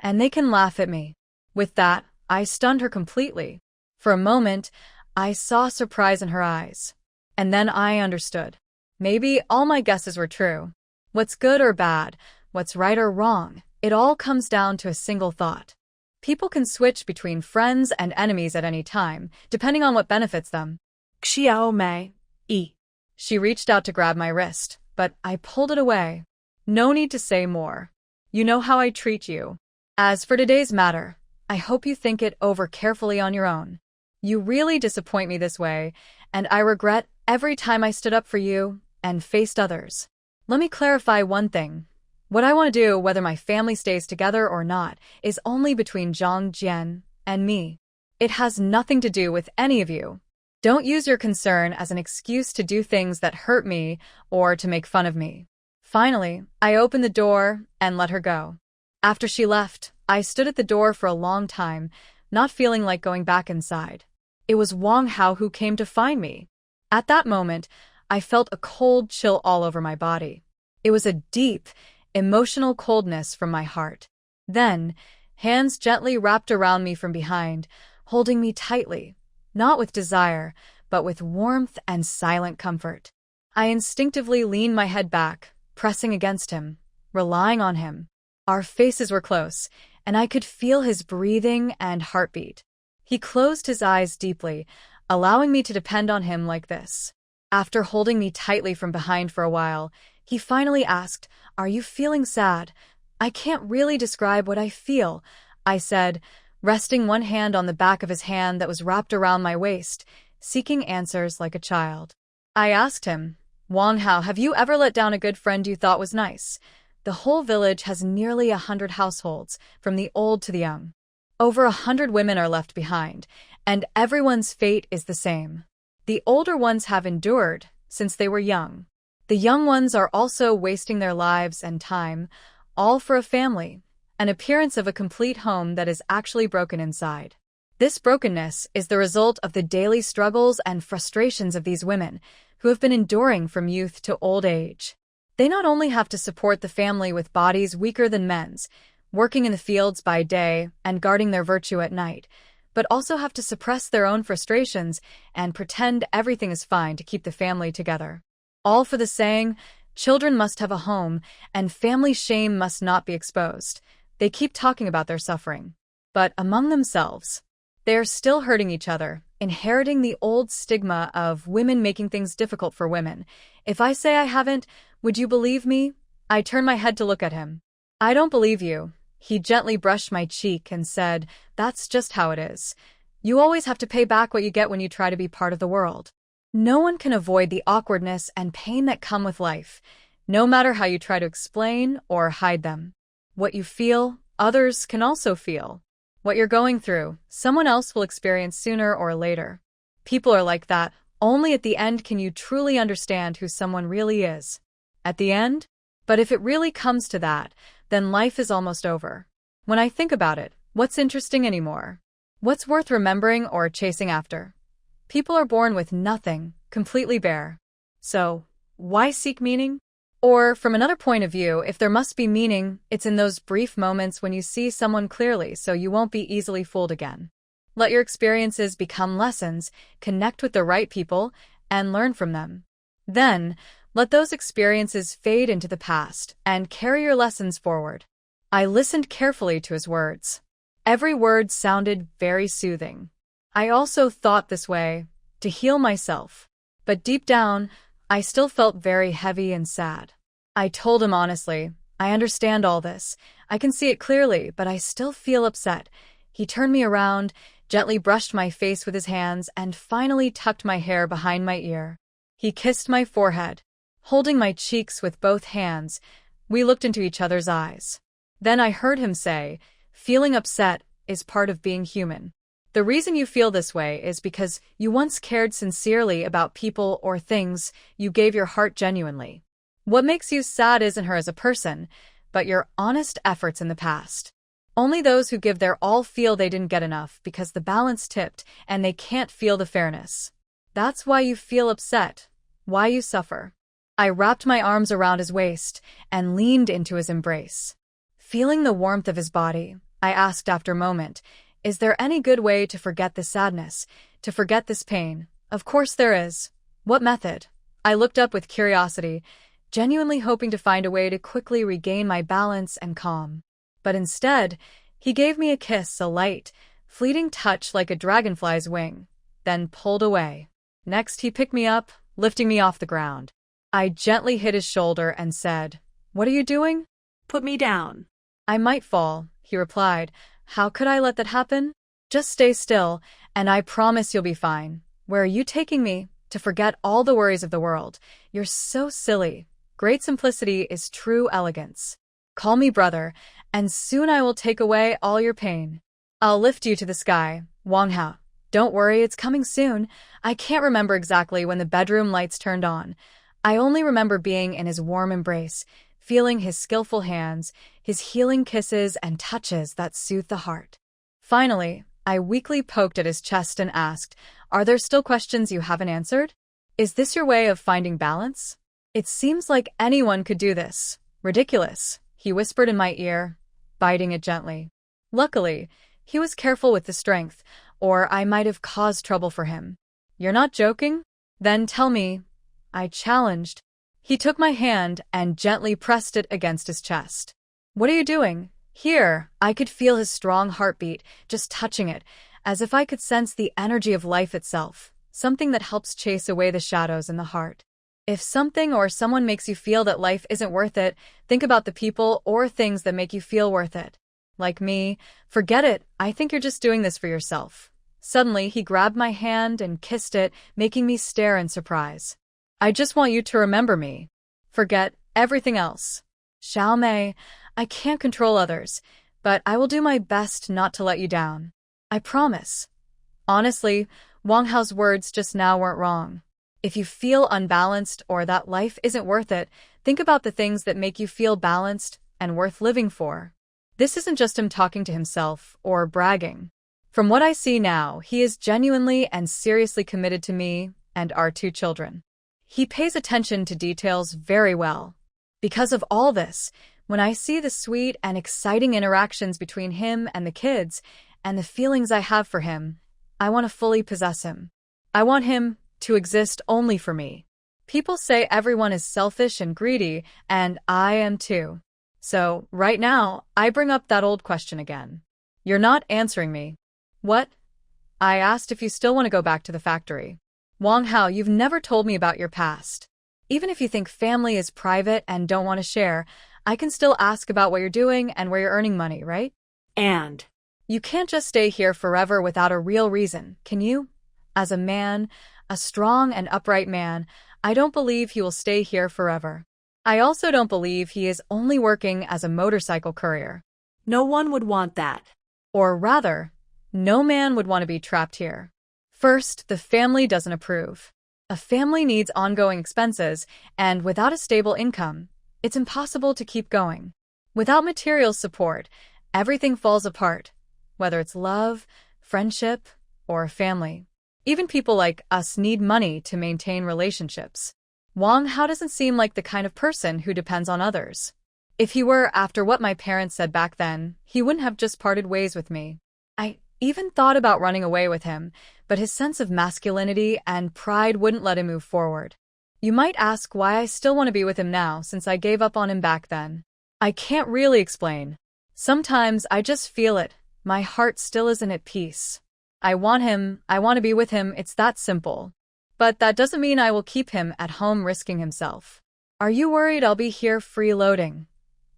and they can laugh at me. With that, I stunned her completely. For a moment, I saw surprise in her eyes. And then I understood. Maybe all my guesses were true. What's good or bad, what's right or wrong, it all comes down to a single thought. People can switch between friends and enemies at any time, depending on what benefits them. Xiao Mei. E. She reached out to grab my wrist, but I pulled it away. No need to say more. You know how I treat you. As for today's matter, I hope you think it over carefully on your own. You really disappoint me this way, and I regret every time I stood up for you and faced others. Let me clarify one thing. What I want to do, whether my family stays together or not, is only between Zhang Jian and me. It has nothing to do with any of you. Don't use your concern as an excuse to do things that hurt me or to make fun of me. Finally, I opened the door and let her go. After she left, I stood at the door for a long time, not feeling like going back inside. It was Wang Hao who came to find me. At that moment, I felt a cold chill all over my body. It was a deep, emotional coldness from my heart. Then, hands gently wrapped around me from behind, holding me tightly, not with desire, but with warmth and silent comfort. I instinctively leaned my head back, pressing against him, relying on him. Our faces were close, and I could feel his breathing and heartbeat. He closed his eyes deeply, allowing me to depend on him like this. After holding me tightly from behind for a while, he finally asked, "Are you feeling sad?" "I can't really describe what I feel," I said, resting one hand on the back of his hand that was wrapped around my waist, seeking answers like a child. I asked him, "Wang Hao, have you ever let down a good friend you thought was nice?" The whole village has nearly 100 households, from the old to the young. Over 100 women are left behind, and everyone's fate is the same. The older ones have endured since they were young. The young ones are also wasting their lives and time, all for a family, an appearance of a complete home that is actually broken inside. This brokenness is the result of the daily struggles and frustrations of these women, who have been enduring from youth to old age. They not only have to support the family with bodies weaker than men's, working in the fields by day and guarding their virtue at night, but also have to suppress their own frustrations and pretend everything is fine to keep the family together. All for the saying, children must have a home and family shame must not be exposed. They keep talking about their suffering. But among themselves, they are still hurting each other, inheriting the old stigma of women making things difficult for women. If I say I haven't, would you believe me? I turned my head to look at him. "I don't believe you." He gently brushed my cheek and said, "That's just how it is. You always have to pay back what you get when you try to be part of the world. No one can avoid the awkwardness and pain that come with life, no matter how you try to explain or hide them. What you feel, others can also feel. What you're going through, someone else will experience sooner or later. People are like that, Only at the end can you truly understand who someone really is. At the end? But if it really comes to that, then life is almost over. When I think about it, what's interesting anymore? What's worth remembering or chasing after? People are born with nothing, completely bare. So, why seek meaning? Or, from another point of view, if there must be meaning, it's in those brief moments when you see someone clearly so you won't be easily fooled again. Let your experiences become lessons, connect with the right people, and learn from them. Then, let those experiences fade into the past and carry your lessons forward. I listened carefully to his words. Every word sounded very soothing. I also thought this way, to heal myself. But deep down, I still felt very heavy and sad. I told him honestly, I understand all this. I can see it clearly, but I still feel upset. He turned me around, gently brushed my face with his hands, and finally tucked my hair behind my ear. He kissed my forehead. Holding my cheeks with both hands, we looked into each other's eyes. Then I heard him say, feeling upset is part of being human. The reason you feel this way is because you once cared sincerely about people or things, you gave your heart genuinely. What makes you sad isn't her as a person, but your honest efforts in the past. Only those who give their all feel they didn't get enough because the balance tipped and they can't feel the fairness. That's why you feel upset, why you suffer. I wrapped my arms around his waist and leaned into his embrace. Feeling the warmth of his body, I asked after a moment, is there any good way to forget this sadness, to forget this pain? Of course there is. What method? I looked up with curiosity, genuinely hoping to find a way to quickly regain my balance and calm. But instead, he gave me a kiss, a light, fleeting touch like a dragonfly's wing, then pulled away. Next he picked me up, lifting me off the ground. I gently hit his shoulder and said, "What are you doing?" Put me down. "I might fall," he replied. "How could I let that happen?" "Just stay still, and I promise you'll be fine." "Where are you taking me?" "To forget all the worries of the world." "You're so silly. Great simplicity is true elegance. Call me brother, and soon I will take away all your pain. I'll lift you to the sky, Wang Hao. Don't worry, it's coming soon." I can't remember exactly when the bedroom lights turned on. I only remember being in his warm embrace, feeling his skillful hands, his healing kisses and touches that soothed the heart. Finally, I weakly poked at his chest and asked, "Are there still questions you haven't answered? Is this your way of finding balance?" "It seems like anyone could do this. Ridiculous," he whispered in my ear, biting it gently. Luckily, he was careful with the strength, or I might have caused trouble for him. "You're not joking? Then tell me," I challenged. He took my hand and gently pressed it against his chest. "What are you doing?" Here, I could feel his strong heartbeat, just touching it, as if I could sense the energy of life itself, something that helps chase away the shadows in the heart. If something or someone makes you feel that life isn't worth it, think about the people or things that make you feel worth it. Like me, forget it, I think you're just doing this for yourself. Suddenly, he grabbed my hand and kissed it, making me stare in surprise. "I just want you to remember me. Forget everything else." "Xiao Mei, I can't control others, but I will do my best not to let you down. I promise." Honestly, Wang Hao's words just now weren't wrong. If you feel unbalanced or that life isn't worth it, think about the things that make you feel balanced and worth living for. This isn't just him talking to himself or bragging. From what I see now, he is genuinely and seriously committed to me and our 2 children. He pays attention to details very well. Because of all this, when I see the sweet and exciting interactions between him and the kids, and the feelings I have for him, I want to fully possess him. I want him to exist only for me. People say everyone is selfish and greedy, and I am too. So, right now, I bring up that old question again. You're not answering me. "What?" I asked if you still want to go back to the factory. "Wang Hao, you've never told me about your past. Even if you think family is private and don't want to share, I can still ask about what you're doing and where you're earning money, right?" And You can't just stay here forever without a real reason, can you? As a man, a strong and upright man, I don't believe he will stay here forever. I also don't believe he is only working as a motorcycle courier. no one would want that. Or rather, no man would want to be trapped here. First, the family doesn't approve. A family needs ongoing expenses, and without a stable income, it's impossible to keep going. Without material support, everything falls apart, whether it's love, friendship, or family. Even people like us need money to maintain relationships. Wang Hao doesn't seem like the kind of person who depends on others. If he were, after what my parents said back then, he wouldn't have just parted ways with me. I even thought about running away with him, but his sense of masculinity and pride wouldn't let him move forward. You might ask why I still want to be with him now since I gave up on him back then. I can't really explain. Sometimes I just feel it. My heart still isn't at peace. I want him, I want to be with him, it's that simple. But that doesn't mean I will keep him at home risking himself. Are you worried I'll be here freeloading?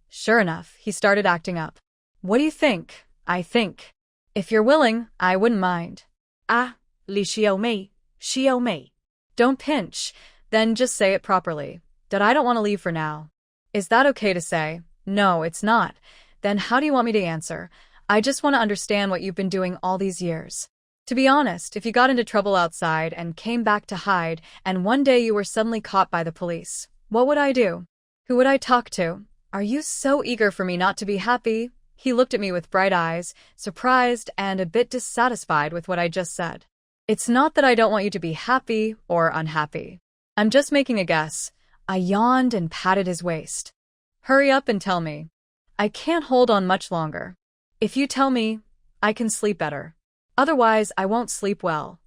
Sure enough, he started acting up. What do you think? I think. If you're willing, I wouldn't mind. Ah, Li Xiaomei. Don't pinch, then just say it properly. That I don't want to leave for now. Is that okay to say? No, it's not. Then how do you want me to answer? I just want to understand what you've been doing all these years. To be honest, if you got into trouble outside and came back to hide, and one day you were suddenly caught by the police, what would I do? Who would I talk to? Are you so eager for me not to be happy? He looked at me with bright eyes, surprised and a bit dissatisfied with what I just said. It's not that I don't want you to be happy or unhappy. I'm just making a guess. I yawned and patted his waist. Hurry up and tell me. I can't hold on much longer. If you tell me, I can sleep better. Otherwise, I won't sleep well.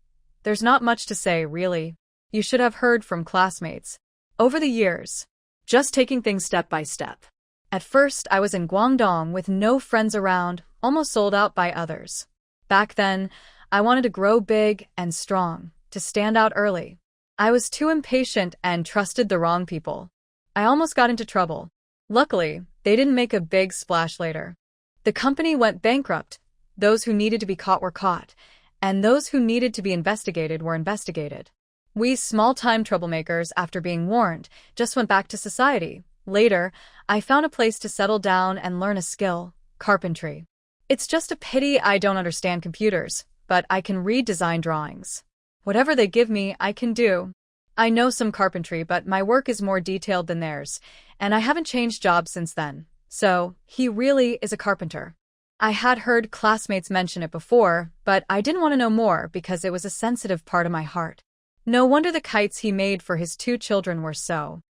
There's not much to say, really. You should have heard from classmates. Over the years, Just taking things step by step. at first I was in Guangdong with no friends around, almost sold out by others. Back then, I wanted to grow big and strong, to stand out early. I was too impatient and trusted the wrong people. I almost got into trouble. Luckily, they didn't make a big splash later. The company went bankrupt. Those who needed to be caught were caught, and those who needed to be investigated were investigated. We small-time troublemakers, after being warned, just went back to society. Later, I found a place to settle down and learn a skill, carpentry. It's just a pity I don't understand computers, but I can read design drawings. Whatever they give me, I can do. I know some carpentry, but my work is more detailed than theirs, and I haven't changed jobs since then. So, he really is a carpenter. I had heard classmates mention it before, but I didn't want to know more because it was a sensitive part of my heart. No wonder the kites he made for his 2 children were so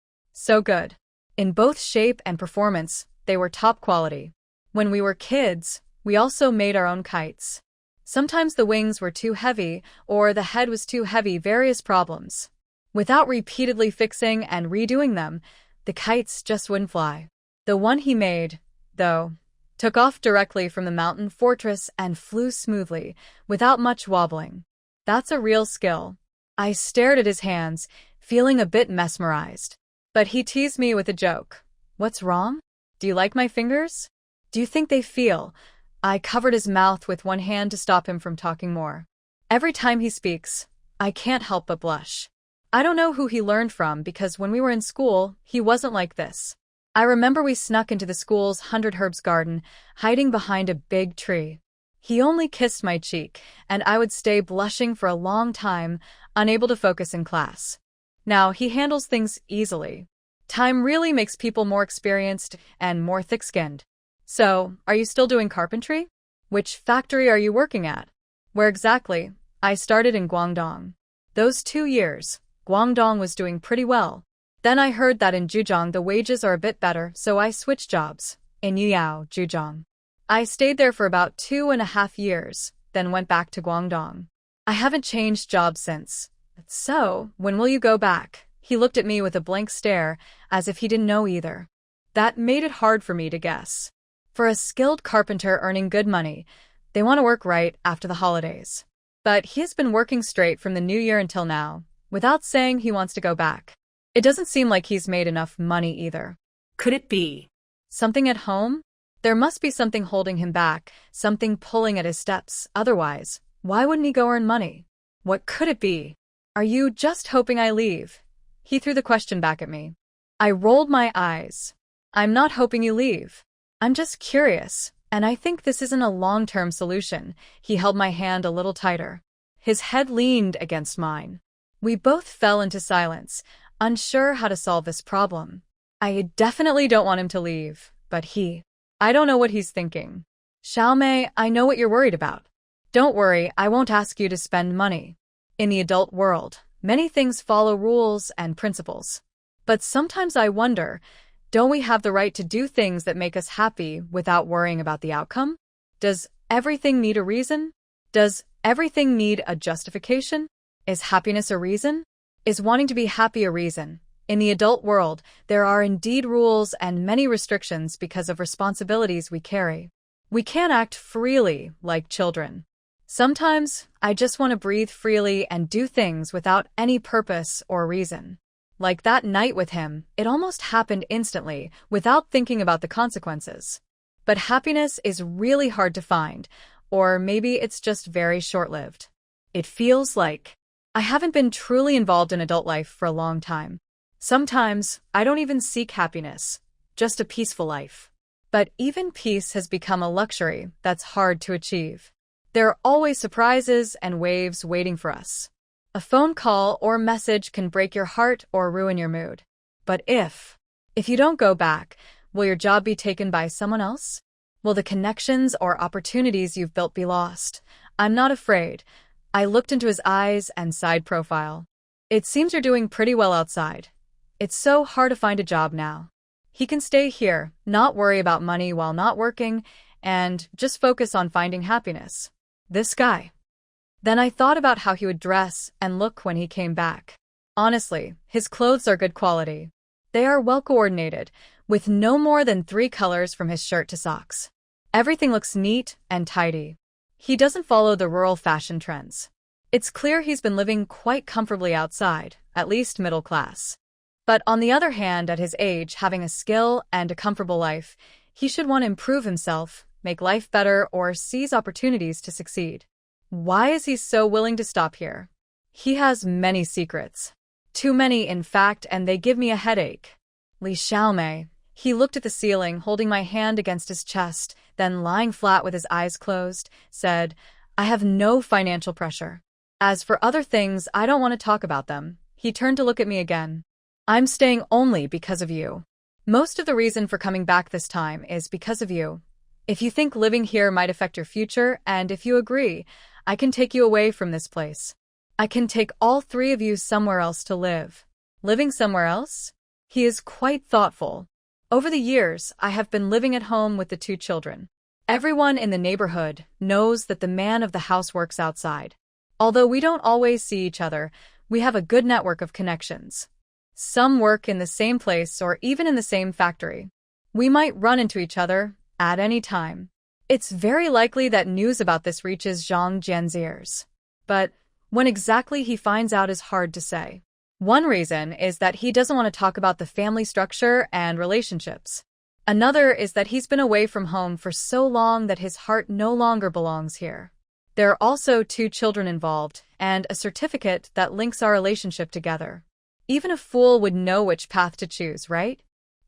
good. In both shape and performance, they were top quality. When we were kids, we also made our own kites. Sometimes the wings were too heavy, or the head was too heavy, various problems. Without repeatedly fixing and redoing them, the kites just wouldn't fly. The one he made, though, took off directly from the mountain fortress and flew smoothly, without much wobbling. That's a real skill. I stared at his hands, feeling a bit mesmerized. But he teased me with a joke. What's wrong? Do you like my fingers? Do you think they feel? I covered his mouth with one hand to stop him from talking more. Every time he speaks, I can't help but blush. I don't know who he learned from because when we were in school, he wasn't like this. I remember we snuck into the school's 100 Herbs garden, hiding behind a big tree. He only kissed my cheek, and I would stay blushing for a long time, unable to focus in class. Now he handles things easily. Time really makes people more experienced and more thick-skinned. So, are you still doing carpentry? Which factory are you working at? Where exactly? I started in Guangdong. Those 2 years, Guangdong was doing pretty well. Then I heard that in Zhejiang the wages are a bit better, so I switched jobs. In Yuyao, Zhejiang. I stayed there for about 2.5 years, then went back to Guangdong. I haven't changed jobs since. So, when will you go back? He looked at me with a blank stare, as if he didn't know either. That made it hard for me to guess. For a skilled carpenter earning good money, they want to work right after the holidays. But he has been working straight from the new year until now, without saying he wants to go back. It doesn't seem like he's made enough money either. Could it be something at home? There must be something holding him back, something pulling at his steps. Otherwise, why wouldn't he go earn money? What could it be? Are you just hoping I leave? He threw the question back at me. I rolled my eyes. I'm not hoping you leave. I'm just curious, and I think this isn't a long-term solution. He held my hand a little tighter. His head leaned against mine. We both fell into silence, unsure how to solve this problem. I definitely don't want him to leave, but I don't know what he's thinking. Xiaomei, I know what you're worried about. Don't worry, I won't ask you to spend money. In the adult world, many things follow rules and principles. But sometimes I wonder, don't we have the right to do things that make us happy without worrying about the outcome? Does everything need a reason? Does everything need a justification? Is happiness a reason? Is wanting to be happy a reason? In the adult world, there are indeed rules and many restrictions because of responsibilities we carry. We can't act freely like children. Sometimes, I just want to breathe freely and do things without any purpose or reason. Like that night with him, it almost happened instantly, without thinking about the consequences. But happiness is really hard to find, or maybe it's just very short-lived. It feels like I haven't been truly involved in adult life for a long time. Sometimes, I don't even seek happiness, just a peaceful life. But even peace has become a luxury that's hard to achieve. There are always surprises and waves waiting for us. A phone call or message can break your heart or ruin your mood. But if you don't go back, will your job be taken by someone else? Will the connections or opportunities you've built be lost? I'm not afraid. I looked into his eyes and side profile. It seems you're doing pretty well outside. It's so hard to find a job now. He can stay here, not worry about money while not working, and just focus on finding happiness. This guy. Then I thought about how he would dress and look when he came back. Honestly, his clothes are good quality. They are well coordinated, with no more than 3 colors from his shirt to socks. Everything looks neat and tidy. He doesn't follow the rural fashion trends. It's clear he's been living quite comfortably outside, at least middle class. But on the other hand, at his age, having a skill and a comfortable life, he should want to improve himself, make life better, or seize opportunities to succeed. Why is he so willing to stop here? He has many secrets. Too many, in fact, and they give me a headache. Li Xiaomei. He looked at the ceiling, holding my hand against his chest, then lying flat with his eyes closed, said, I have no financial pressure. As for other things, I don't want to talk about them. He turned to look at me again. I'm staying only because of you. Most of the reason for coming back this time is because of you. If you think living here might affect your future, and if you agree, I can take you away from this place. I can take all 3 of you somewhere else to live. Living somewhere else? He is quite thoughtful. Over the years, I have been living at home with the 2 children. Everyone in the neighborhood knows that the man of the house works outside. Although we don't always see each other, we have a good network of connections. Some work in the same place or even in the same factory. We might run into each other at any time. It's very likely that news about this reaches Zhang Jian's ears. But when exactly he finds out is hard to say. One reason is that he doesn't want to talk about the family structure and relationships. Another is that he's been away from home for so long that his heart no longer belongs here. There are also 2 children involved, and a certificate that links our relationship together. Even a fool would know which path to choose, right?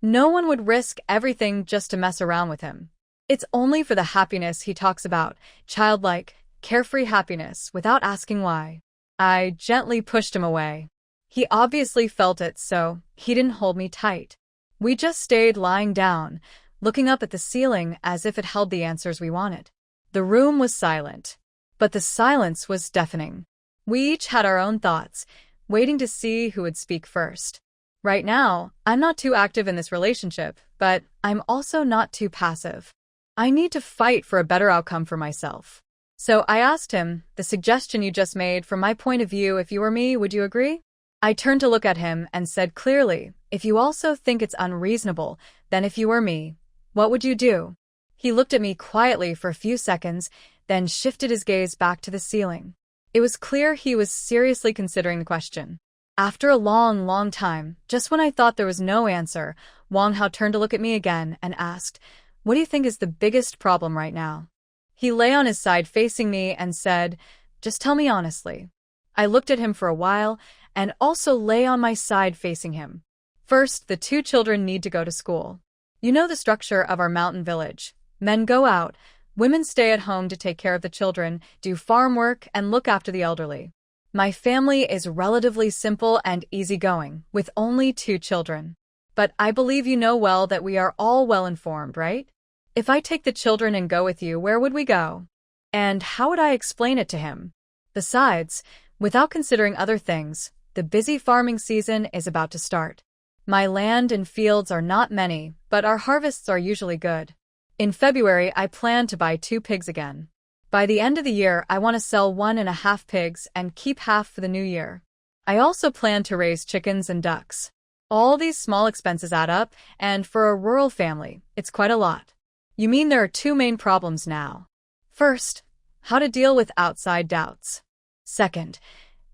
No one would risk everything just to mess around with him. It's only for the happiness he talks about, childlike, carefree happiness, without asking why. I gently pushed him away. He obviously felt it, so he didn't hold me tight. We just stayed lying down, looking up at the ceiling as if it held the answers we wanted. The room was silent, but the silence was deafening. We each had our own thoughts, waiting to see who would speak first. Right now, I'm not too active in this relationship, but I'm also not too passive. I need to fight for a better outcome for myself. So I asked him, the suggestion you just made, from my point of view, if you were me, would you agree? I turned to look at him and said clearly, if you also think it's unreasonable, then if you were me, what would you do? He looked at me quietly for a few seconds, then shifted his gaze back to the ceiling. It was clear he was seriously considering the question. After a long time, just when I thought there was no answer, Wang Hao turned to look at me again and asked, what do you think is the biggest problem right now? He lay on his side facing me and said, just tell me honestly. I looked at him for a while and also lay on my side facing him. First, the 2 children need to go to school. You know the structure of our mountain village. Men go out, women stay at home to take care of the children, do farm work, and look after the elderly. My family is relatively simple and easygoing, with only 2 children. But I believe you know well that we are all well informed, right? If I take the children and go with you, where would we go? And how would I explain it to him? Besides, without considering other things, the busy farming season is about to start. My land and fields are not many, but our harvests are usually good. In February, I plan to buy 2 pigs again. By the end of the year, I want to sell 1.5 pigs and keep half for the new year. I also plan to raise chickens and ducks. All these small expenses add up, and for a rural family, it's quite a lot. You mean there are 2 main problems now? First, how to deal with outside doubts. Second,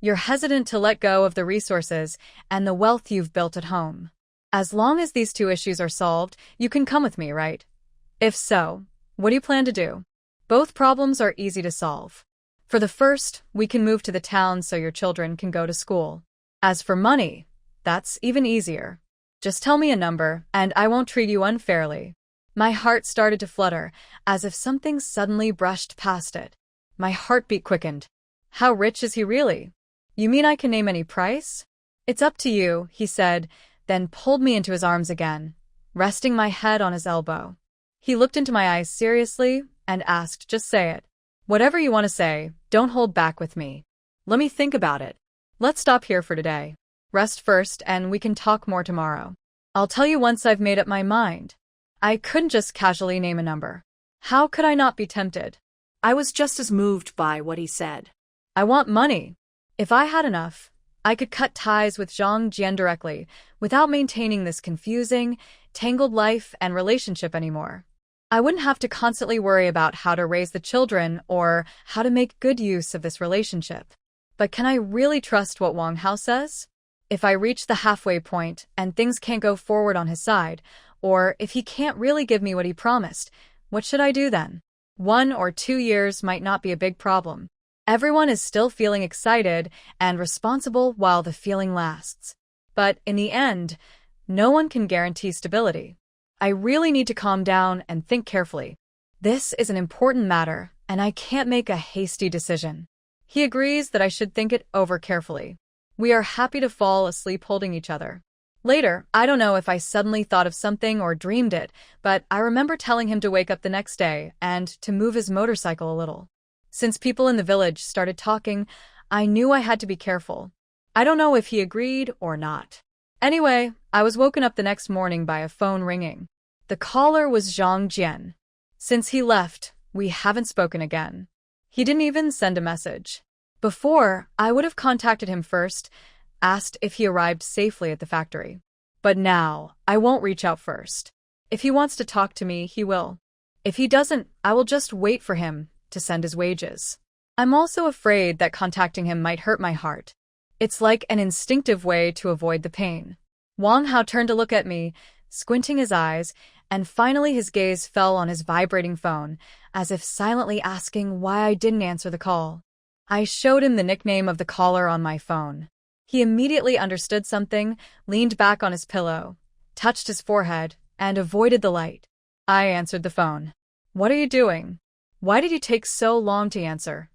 you're hesitant to let go of the resources and the wealth you've built at home. As long as these 2 issues are solved, you can come with me, right? If so, what do you plan to do? Both problems are easy to solve. For the first, we can move to the town so your children can go to school. As for money, that's even easier. Just tell me a number, and I won't treat you unfairly. My heart started to flutter, as if something suddenly brushed past it. My heartbeat quickened. How rich is he really? You mean I can name any price? It's up to you, he said, then pulled me into his arms again, resting my head on his elbow. He looked into my eyes seriously and asked, just say it. Whatever you want to say, don't hold back with me. Let me think about it. Let's stop here for today. Rest first and we can talk more tomorrow. I'll tell you once I've made up my mind. I couldn't just casually name a number. How could I not be tempted? I was just as moved by what he said. I want money. If I had enough, I could cut ties with Zhang Jian directly without maintaining this confusing, tangled life and relationship anymore. I wouldn't have to constantly worry about how to raise the children or how to make good use of this relationship. But can I really trust what Wang Hao says? If I reach the halfway point and things can't go forward on his side, or if he can't really give me what he promised, what should I do then? 1 or 2 years might not be a big problem. Everyone is still feeling excited and responsible while the feeling lasts. But in the end, no one can guarantee stability. I really need to calm down and think carefully. This is an important matter, and I can't make a hasty decision. He agrees that I should think it over carefully. We are happy to fall asleep holding each other. Later, I don't know if I suddenly thought of something or dreamed it, but I remember telling him to wake up the next day and to move his motorcycle a little. Since people in the village started talking, I knew I had to be careful. I don't know if he agreed or not. Anyway, I was woken up the next morning by a phone ringing. The caller was Zhang Jian. Since he left, we haven't spoken again. He didn't even send a message. Before, I would have contacted him first, asked if he arrived safely at the factory. But now, I won't reach out first. If he wants to talk to me, he will. If he doesn't, I will just wait for him to send his wages. I'm also afraid that contacting him might hurt my heart. It's like an instinctive way to avoid the pain. Wang Hao turned to look at me, squinting his eyes, and finally his gaze fell on his vibrating phone, as if silently asking why I didn't answer the call. I showed him the nickname of the caller on my phone. He immediately understood something, leaned back on his pillow, touched his forehead, and avoided the light. I answered the phone. What are you doing? Why did you take so long to answer?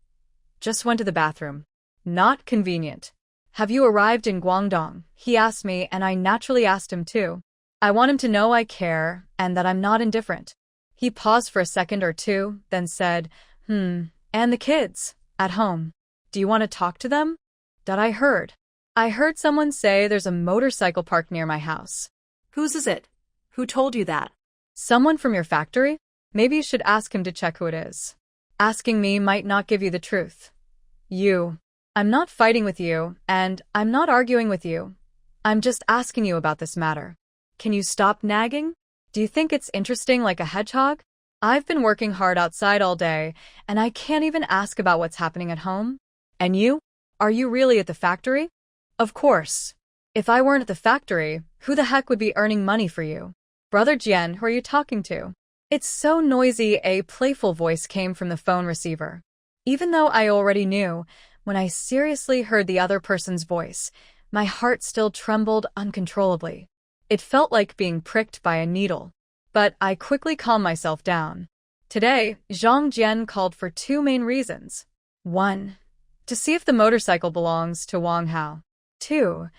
Just went to the bathroom. Not convenient. Have you arrived in Guangdong? He asked me, and I naturally asked him too. I want him to know I care and that I'm not indifferent. He paused for a second or two, then said, and the kids? At home. Do you want to talk to them? That I heard. I heard someone say there's a motorcycle parked near my house. Whose is it? Who told you that? Someone from your factory? Maybe you should ask him to check who it is. Asking me might not give you the truth. I'm not fighting with you, and I'm not arguing with you. I'm just asking you about this matter. Can you stop nagging? Do you think it's interesting like a hedgehog? I've been working hard outside all day, and I can't even ask about what's happening at home. And you? Are you really at the factory? Of course. If I weren't at the factory, who the heck would be earning money for you? Brother Jian, who are you talking to? It's so noisy, a playful voice came from the phone receiver. Even though I already knew, when I seriously heard the other person's voice, my heart still trembled uncontrollably. It felt like being pricked by a needle. But I quickly calmed myself down. Today, Zhang Jian called for 2 main reasons. 1. To see if the motorcycle belongs to Wang Hao. 2.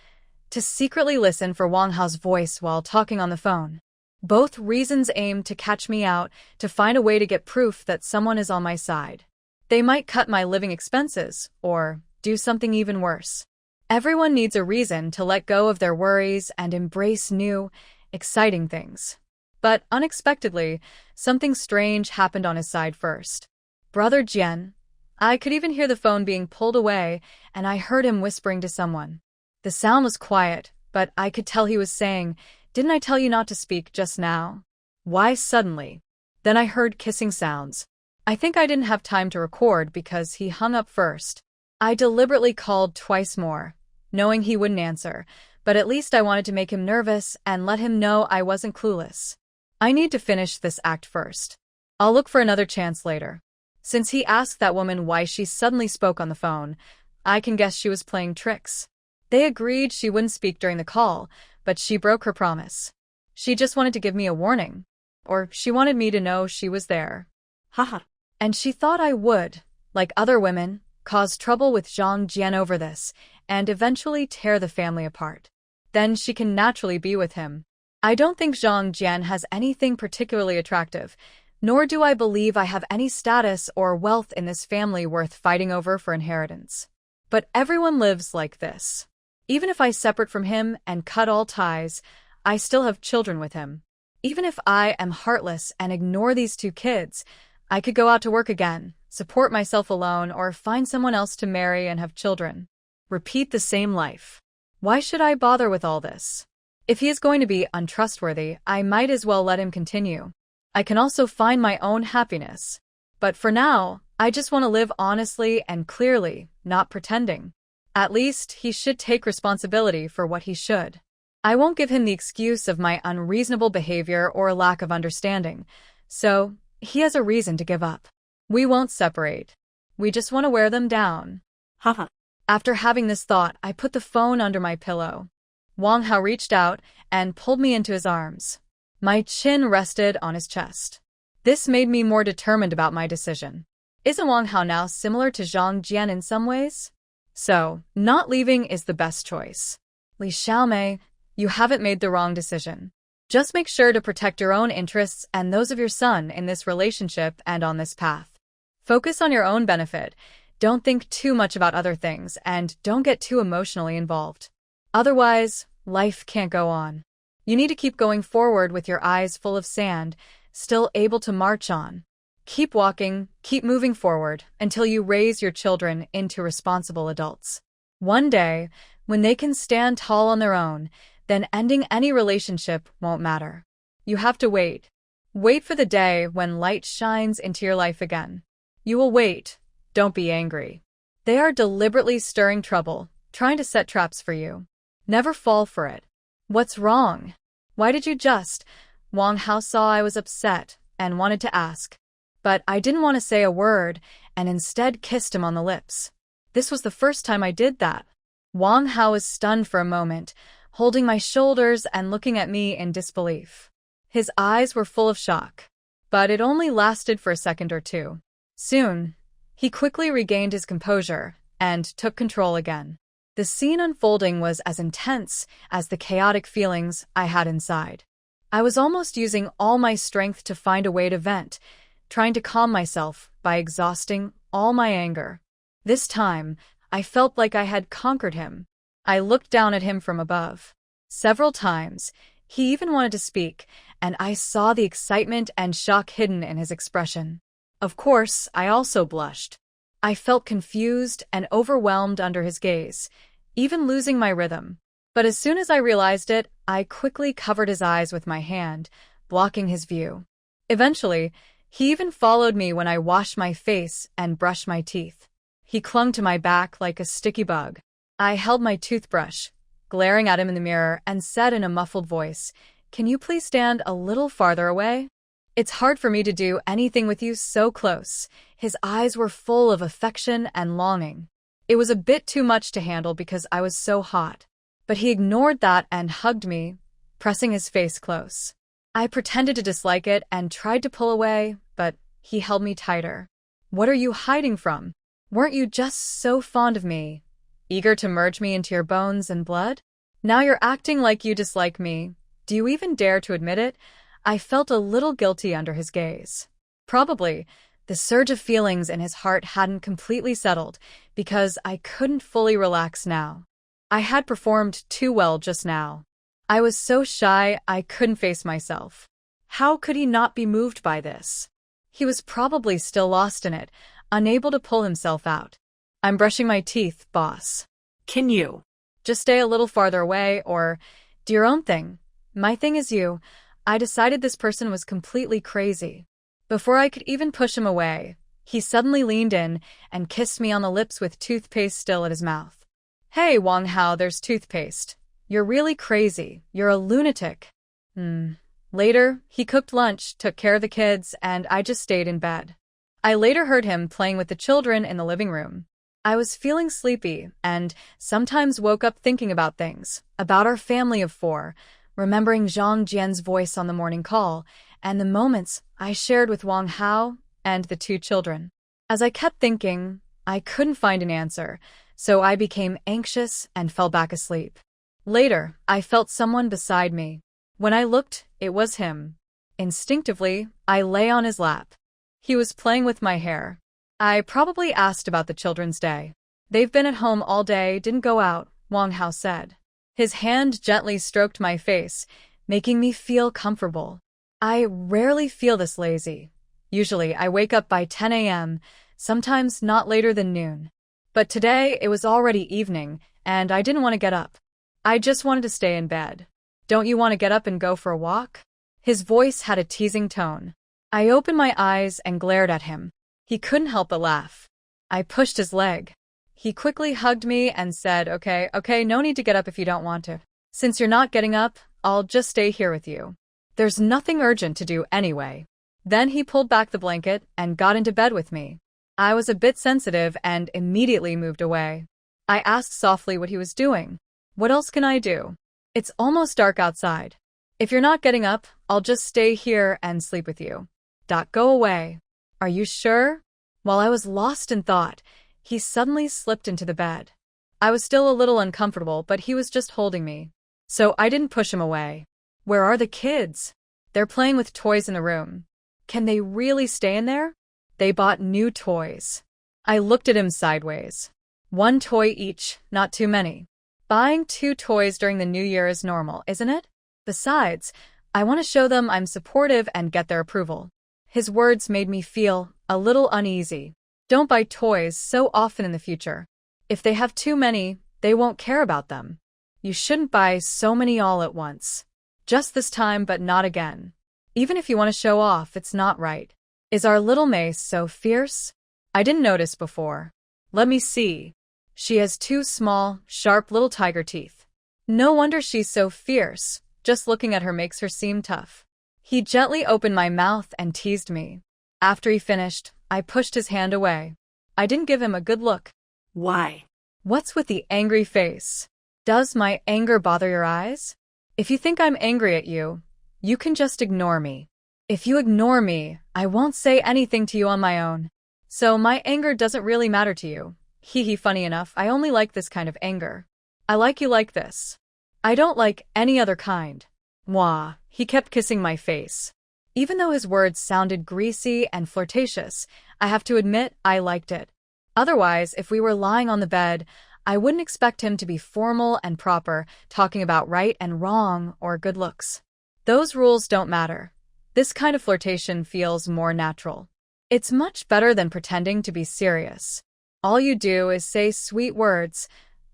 To secretly listen for Wang Hao's voice while talking on the phone. Both reasons aim to catch me out, to find a way to get proof that someone is on my side. They might cut my living expenses, or do something even worse. Everyone needs a reason to let go of their worries and embrace new, exciting things. But unexpectedly, something strange happened on his side first. Brother Jian. I could even hear the phone being pulled away, and I heard him whispering to someone. The sound was quiet, but I could tell he was saying, "Didn't I tell you not to speak just now? Why suddenly?" Then I heard kissing sounds. I think I didn't have time to record because he hung up first. I deliberately called twice more, knowing he wouldn't answer, but at least I wanted to make him nervous and let him know I wasn't clueless. I need to finish this act first. I'll look for another chance later. Since he asked that woman why she suddenly spoke on the phone, I can guess she was playing tricks. They agreed she wouldn't speak during the call, but she broke her promise. She just wanted to give me a warning. Or she wanted me to know she was there. Haha. And she thought I would, like other women, cause trouble with Zhang Jian over this, and eventually tear the family apart. Then she can naturally be with him. I don't think Zhang Jian has anything particularly attractive, nor do I believe I have any status or wealth in this family worth fighting over for inheritance. But everyone lives like this. Even if I separate from him and cut all ties, I still have children with him. Even if I am heartless and ignore these 2 kids, I could go out to work again, support myself alone, or find someone else to marry and have children. Repeat the same life. Why should I bother with all this? If he is going to be untrustworthy, I might as well let him continue. I can also find my own happiness. But for now, I just want to live honestly and clearly, not pretending. At least, he should take responsibility for what he should. I won't give him the excuse of my unreasonable behavior or lack of understanding, so he has a reason to give up. We won't separate. We just want to wear them down. Haha. After having this thought, I put the phone under my pillow. Wang Hao reached out and pulled me into his arms. My chin rested on his chest. This made me more determined about my decision. Isn't Wang Hao now similar to Zhang Jian in some ways? So, not leaving is the best choice. Li Xiaomei, you haven't made the wrong decision. Just make sure to protect your own interests and those of your son in this relationship and on this path. Focus on your own benefit. Don't think too much about other things, and don't get too emotionally involved. Otherwise, life can't go on. You need to keep going forward with your eyes full of sand, still able to march on. Keep walking, keep moving forward until you raise your children into responsible adults. One day, when they can stand tall on their own, then ending any relationship won't matter. You have to wait. Wait for the day when light shines into your life again. You will wait. Don't be angry. They are deliberately stirring trouble, trying to set traps for you. Never fall for it. What's wrong? Why did you just? Wang Hao saw I was upset and wanted to ask. But I didn't want to say a word and instead kissed him on the lips. This was the first time I did that. Wang Hao was stunned for a moment, holding my shoulders and looking at me in disbelief. His eyes were full of shock. But it only lasted for a second or two. Soon, he quickly regained his composure and took control again. The scene unfolding was as intense as the chaotic feelings I had inside. I was almost using all my strength to find a way to vent, trying to calm myself by exhausting all my anger. This time, I felt like I had conquered him. I looked down at him from above. Several times, he even wanted to speak, and I saw the excitement and shock hidden in his expression. Of course, I also blushed. I felt confused and overwhelmed under his gaze, even losing my rhythm. But as soon as I realized it, I quickly covered his eyes with my hand, blocking his view. Eventually, he even followed me when I washed my face and brushed my teeth. He clung to my back like a sticky bug. I held my toothbrush, glaring at him in the mirror, and said in a muffled voice, "Can you please stand a little farther away? It's hard for me to do anything with you so close." His eyes were full of affection and longing. It was a bit too much to handle because I was so hot. But he ignored that and hugged me, pressing his face close. I pretended to dislike it and tried to pull away, but he held me tighter. "What are you hiding from?" Weren't you just so fond of me? Eager to merge me into your bones and blood? Now you're acting like you dislike me. Do you even dare to admit it? I felt a little guilty under his gaze. Probably, the surge of feelings in his heart hadn't completely settled because I couldn't fully relax now. I had performed too well just now. I was so shy I couldn't face myself. How could he not be moved by this? He was probably still lost in it, unable to pull himself out. I'm brushing my teeth, boss. Can you? Just stay a little farther away or do your own thing. My thing is you. I decided this person was completely crazy. Before I could even push him away, he suddenly leaned in and kissed me on the lips with toothpaste still at his mouth. Hey, Wang Hao, there's toothpaste. You're really crazy. You're a lunatic. Later, he cooked lunch, took care of the kids, and I just stayed in bed. I later heard him playing with the children in the living room. I was feeling sleepy and sometimes woke up thinking about things, about our family of 4, remembering Zhang Jian's voice on the morning call, and the moments I shared with Wang Hao and the 2 children. As I kept thinking, I couldn't find an answer, so I became anxious and fell back asleep. Later, I felt someone beside me. When I looked, it was him. Instinctively, I lay on his lap. He was playing with my hair. I probably asked about the children's day. They've been at home all day, didn't go out, Wang Hao said. His hand gently stroked my face, making me feel comfortable. I rarely feel this lazy. Usually, I wake up by 10 a.m., sometimes not later than noon. But today, it was already evening, and I didn't want to get up. I just wanted to stay in bed. Don't you want to get up and go for a walk? His voice had a teasing tone. I opened my eyes and glared at him. He couldn't help but laugh. I pushed his leg. He quickly hugged me and said, Okay, no need to get up if you don't want to. Since you're not getting up, I'll just stay here with you. There's nothing urgent to do anyway. Then he pulled back the blanket and got into bed with me. I was a bit sensitive and immediately moved away. I asked softly what he was doing. What else can I do? It's almost dark outside. If you're not getting up, I'll just stay here and sleep with you. Go away. Are you sure? While I was lost in thought, he suddenly slipped into the bed. I was still a little uncomfortable, but he was just holding me. So I didn't push him away. Where are the kids? They're playing with toys in the room. Can they really stay in there? They bought new toys. I looked at him sideways. 1 toy each, not too many. Buying 2 toys during the new year is normal, isn't it? Besides, I want to show them I'm supportive and get their approval. His words made me feel a little uneasy. Don't buy toys so often in the future. If they have too many, they won't care about them. You shouldn't buy so many all at once. Just this time, but not again. Even if you want to show off, it's not right. Is our little Mace so fierce? I didn't notice before. Let me see. She has 2 small, sharp little tiger teeth. No wonder she's so fierce. Just looking at her makes her seem tough. He gently opened my mouth and teased me. After he finished, I pushed his hand away. I didn't give him a good look. Why? What's with the angry face? Does my anger bother your eyes? If you think I'm angry at you, you can just ignore me. If you ignore me, I won't say anything to you on my own. So my anger doesn't really matter to you. Funny enough, I only like this kind of anger. I like you like this. I don't like any other kind. Mwah, he kept kissing my face. Even though his words sounded greasy and flirtatious, I have to admit I liked it. Otherwise, if we were lying on the bed, I wouldn't expect him to be formal and proper, talking about right and wrong or good looks. Those rules don't matter. This kind of flirtation feels more natural. It's much better than pretending to be serious. All you do is say sweet words.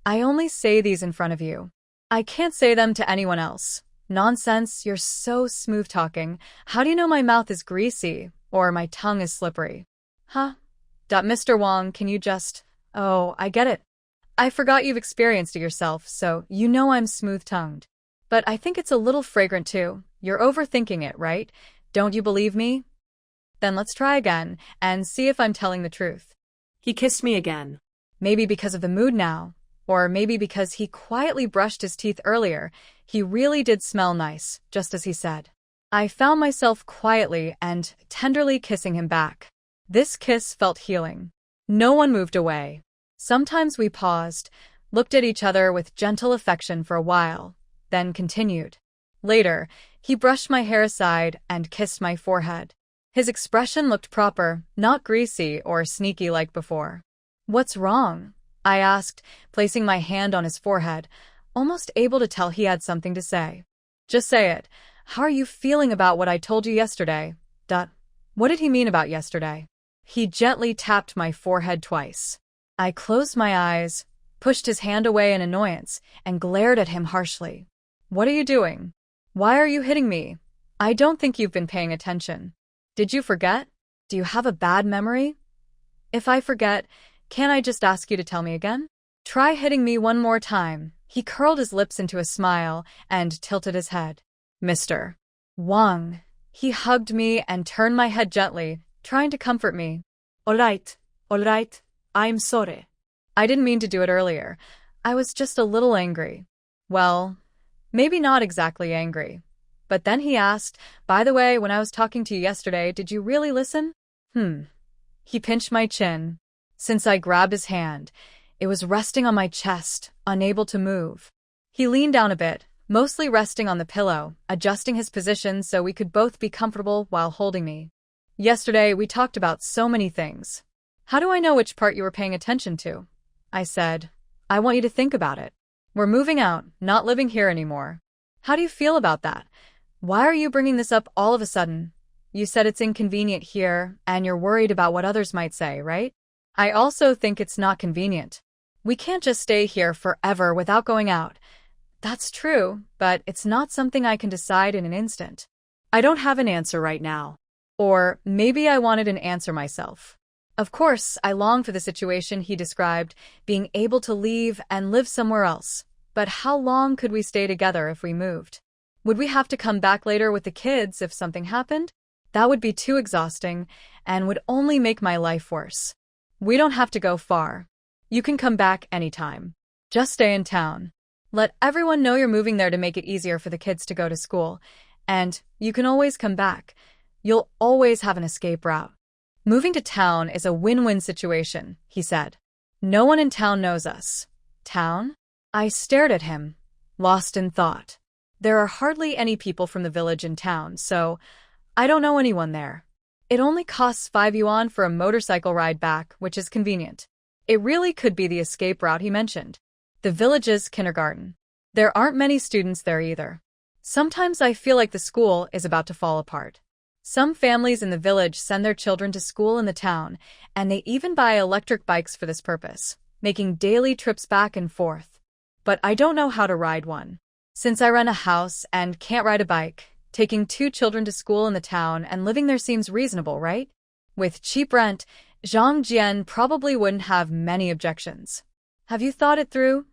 I only say these in front of you. I can't say them to anyone else. Nonsense, you're so smooth-talking. How do you know my mouth is greasy or my tongue is slippery? Huh? Mr. Wang, can you just... Oh, I get it. I forgot you've experienced it yourself, so you know I'm smooth-tongued. But I think it's a little fragrant too. You're overthinking it, right? Don't you believe me? Then let's try again and see if I'm telling the truth. He kissed me again. Maybe because of the mood now. Or maybe because he quietly brushed his teeth earlier. He really did smell nice, just as he said. I found myself quietly and tenderly kissing him back. This kiss felt healing. No one moved away. Sometimes we paused, looked at each other with gentle affection for a while, then continued. Later, he brushed my hair aside and kissed my forehead. His expression looked proper, not greasy or sneaky like before. "What's wrong?" I asked, placing my hand on his forehead, almost able to tell he had something to say. "Just say it. How are you feeling about what I told you yesterday?" What did he mean about yesterday? He gently tapped my forehead twice. I closed my eyes, pushed his hand away in annoyance, and glared at him harshly. "What are you doing? Why are you hitting me? I don't think you've been paying attention. Did you forget? Do you have a bad memory? If I forget, can't I just ask you to tell me again? Try hitting me one more time." He curled his lips into a smile and tilted his head. "Mr. Wang." He hugged me and turned my head gently, trying to comfort me. All right, I'm sorry. I didn't mean to do it earlier. I was just a little angry." Well, maybe not exactly angry. But then he asked, "By the way, when I was talking to you yesterday, did you really listen?" He pinched my chin. Since I grabbed his hand, it was resting on my chest, unable to move. He leaned down a bit, mostly resting on the pillow, adjusting his position so we could both be comfortable while holding me. "Yesterday, we talked about so many things. How do I know which part you were paying attention to?" I said. "I want you to think about it. We're moving out, not living here anymore. How do you feel about that? Why are you bringing this up all of a sudden? You said it's inconvenient here, and you're worried about what others might say, right? I also think it's not convenient. We can't just stay here forever without going out." "That's true, but it's not something I can decide in an instant. I don't have an answer right now." Or maybe I wanted an answer myself. Of course, I longed for the situation he described, being able to leave and live somewhere else. But how long could we stay together if we moved? Would we have to come back later with the kids if something happened? That would be too exhausting and would only make my life worse. "We don't have to go far. You can come back anytime. Just stay in town. Let everyone know you're moving there to make it easier for the kids to go to school. And you can always come back. You'll always have an escape route." "Moving to town is a win-win situation," he said. "No one in town knows us." "Town?" I stared at him, lost in thought. There are hardly any people from the village in town, so I don't know anyone there. It only costs 5 yuan for a motorcycle ride back, which is convenient. It really could be the escape route he mentioned. The village's kindergarten. There aren't many students there either. Sometimes I feel like the school is about to fall apart. Some families in the village send their children to school in the town, and they even buy electric bikes for this purpose, making daily trips back and forth. But I don't know how to ride one. Since I rent a house and can't ride a bike, taking 2 children to school in the town and living there seems reasonable, right? With cheap rent, Zhang Jian probably wouldn't have many objections. "Have you thought it through?"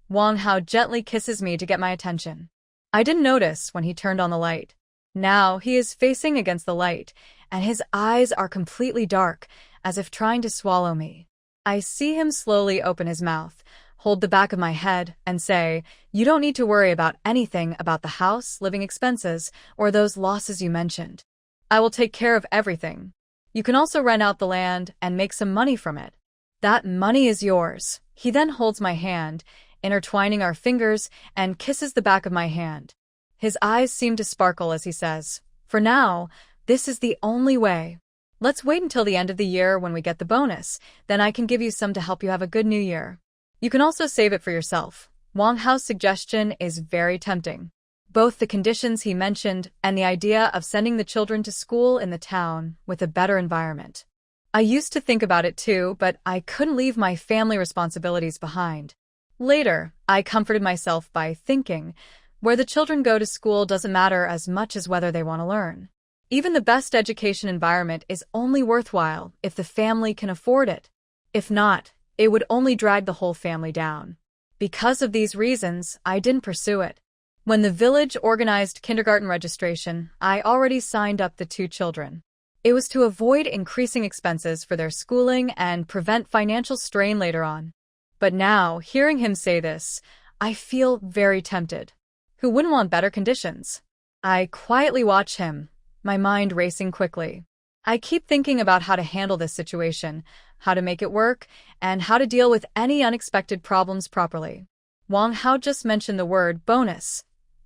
Wang Hao gently kisses me to get my attention. I didn't notice when he turned on the light. Now he is facing against the light, and his eyes are completely dark, as if trying to swallow me. I see him slowly open his mouth, hold the back of my head, and say, "You don't need to worry about anything about the house, living expenses, or those losses you mentioned. I will take care of everything. You can also rent out the land and make some money from it. That money is yours." He then holds my hand, intertwining our fingers, and kisses the back of my hand. His eyes seem to sparkle as he says, "For now, this is the only way. Let's wait until the end of the year when we get the bonus, then I can give you some to help you have a good new year. You can also save it for yourself." Wang Hao's suggestion is very tempting. Both the conditions he mentioned and the idea of sending the children to school in the town with a better environment. I used to think about it too, but I couldn't leave my family responsibilities behind. Later, I comforted myself by thinking, where the children go to school doesn't matter as much as whether they want to learn. Even the best education environment is only worthwhile if the family can afford it. If not, it would only drag the whole family down. Because of these reasons, I didn't pursue it. When the village organized kindergarten registration, I already signed up the 2 children. It was to avoid increasing expenses for their schooling and prevent financial strain later on. But now, hearing him say this, I feel very tempted. Who wouldn't want better conditions? I quietly watch him, my mind racing quickly. I keep thinking about how to handle this situation, how to make it work, and how to deal with any unexpected problems properly. Wang Hao just mentioned the word bonus.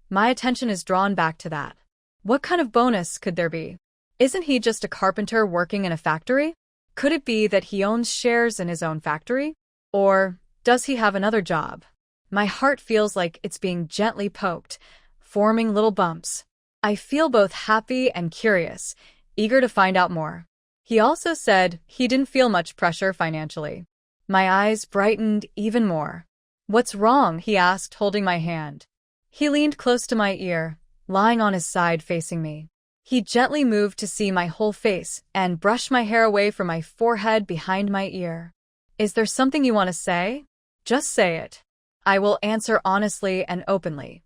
My attention is drawn back to that. What kind of bonus could there be? Isn't he just a carpenter working in a factory? Could it be that he owns shares in his own factory? Or does he have another job? My heart feels like it's being gently poked, forming little bumps. I feel both happy and curious, eager to find out more. He also said he didn't feel much pressure financially. My eyes brightened even more. "What's wrong?" he asked, holding my hand. He leaned close to my ear, lying on his side facing me. He gently moved to see my whole face and brushed my hair away from my forehead behind my ear. "Is there something you want to say? Just say it. I will answer honestly and openly."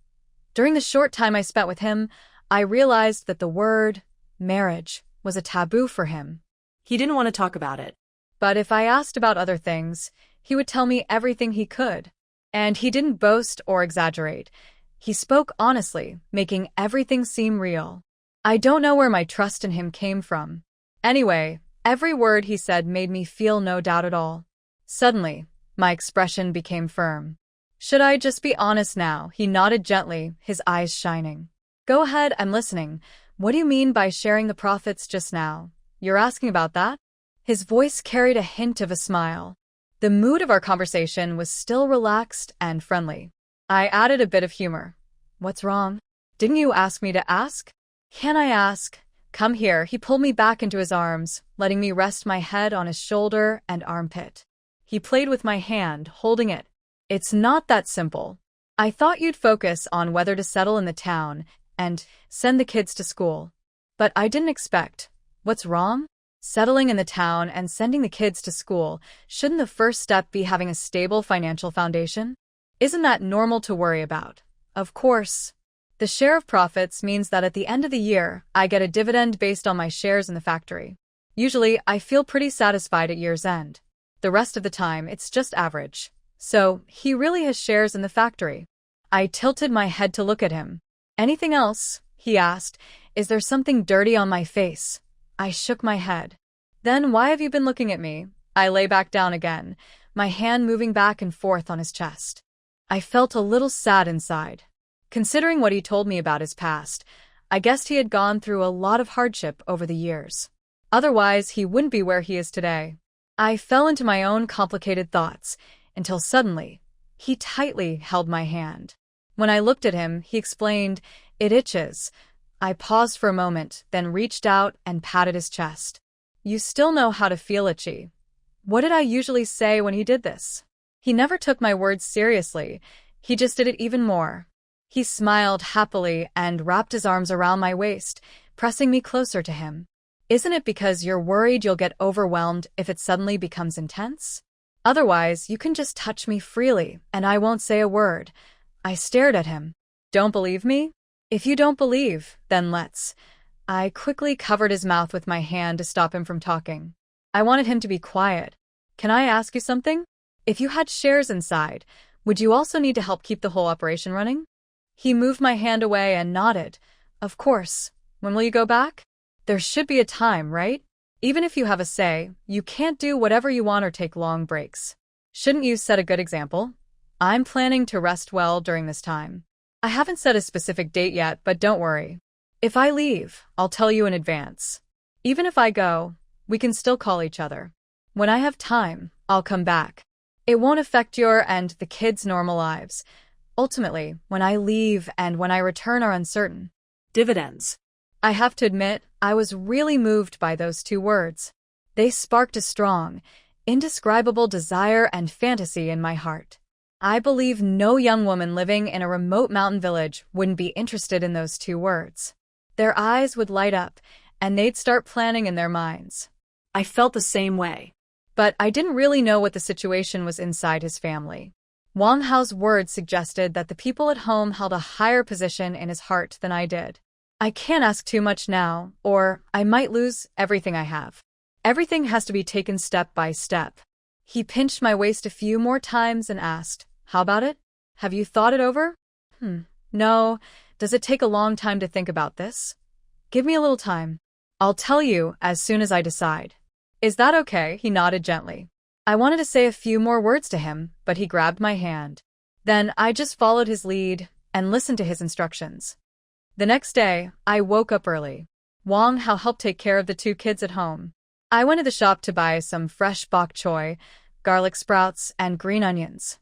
During the short time I spent with him, I realized that the word marriage was a taboo for him. He didn't want to talk about it. But if I asked about other things, he would tell me everything he could. And he didn't boast or exaggerate. He spoke honestly, making everything seem real. I don't know where my trust in him came from. Anyway, every word he said made me feel no doubt at all. Suddenly, my expression became firm. "Should I just be honest now?" He nodded gently, his eyes shining. "Go ahead, I'm listening. What do you mean by sharing the profits just now? You're asking about that?" His voice carried a hint of a smile. The mood of our conversation was still relaxed and friendly. I added a bit of humor. "What's wrong? Didn't you ask me to ask?" "Can I ask?" "Come here." He pulled me back into his arms, letting me rest my head on his shoulder and armpit. He played with my hand, holding it. "It's not that simple. I thought you'd focus on whether to settle in the town and send the kids to school. But I didn't expect. What's wrong? Settling in the town and sending the kids to school, shouldn't the first step be having a stable financial foundation? Isn't that normal to worry about?" "Of course. The share of profits means that at the end of the year, I get a dividend based on my shares in the factory. Usually, I feel pretty satisfied at year's end. The rest of the time, it's just average. So, he really has shares in the factory." I tilted my head to look at him. "Anything else?" he asked. "Is there something dirty on my face?" I shook my head. "Then why have you been looking at me?" I lay back down again, my hand moving back and forth on his chest. I felt a little sad inside. Considering what he told me about his past, I guessed he had gone through a lot of hardship over the years. Otherwise, he wouldn't be where he is today. I fell into my own complicated thoughts, until suddenly, he tightly held my hand. When I looked at him, he explained, "It itches." I paused for a moment, then reached out and patted his chest. "You still know how to feel itchy." What did I usually say when he did this? He never took my words seriously. He just did it even more. He smiled happily and wrapped his arms around my waist, pressing me closer to him. "Isn't it because you're worried you'll get overwhelmed if it suddenly becomes intense? Otherwise, you can just touch me freely, and I won't say a word." I stared at him. "Don't believe me? If you don't believe, then let's." I quickly covered his mouth with my hand to stop him from talking. I wanted him to be quiet. "Can I ask you something? If you had shares inside, would you also need to help keep the whole operation running?" He moved my hand away and nodded. "Of course. When will you go back?" "There should be a time, right? Even if you have a say, you can't do whatever you want or take long breaks. Shouldn't you set a good example?" "I'm planning to rest well during this time. I haven't set a specific date yet, but don't worry. If I leave, I'll tell you in advance. Even if I go, we can still call each other. When I have time, I'll come back. It won't affect your and the kids' normal lives. Ultimately, when I leave and when I return are uncertain." Dividends. I have to admit, I was really moved by those two words. They sparked a strong, indescribable desire and fantasy in my heart. I believe no young woman living in a remote mountain village wouldn't be interested in those two words. Their eyes would light up, and they'd start planning in their minds. I felt the same way. But I didn't really know what the situation was inside his family. Wang Hao's words suggested that the people at home held a higher position in his heart than I did. I can't ask too much now, or I might lose everything I have. Everything has to be taken step by step. He pinched my waist a few more times and asked, "How about it? Have you thought it over?" No. Does it take a long time to think about this?" "Give me a little time. I'll tell you as soon as I decide." Is that okay? He nodded gently. I wanted to say a few more words to him, but he grabbed my hand. Then I just followed his lead and listened to his instructions. The next day, I woke up early. Wang Hao helped take care of the two kids at home. I went to the shop to buy some fresh bok choy, garlic sprouts, and green onions.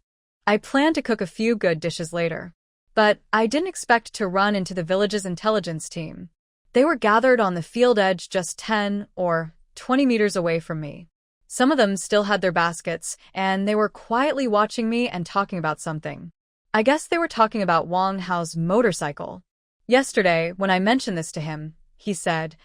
I planned to cook a few good dishes later. But I didn't expect to run into the village's intelligence team. They were gathered on the field edge just 10 or 20 meters away from me. Some of them still had their baskets, and they were quietly watching me and talking about something. I guess they were talking about Wang Hao's motorcycle. Yesterday, when I mentioned this to him, he said,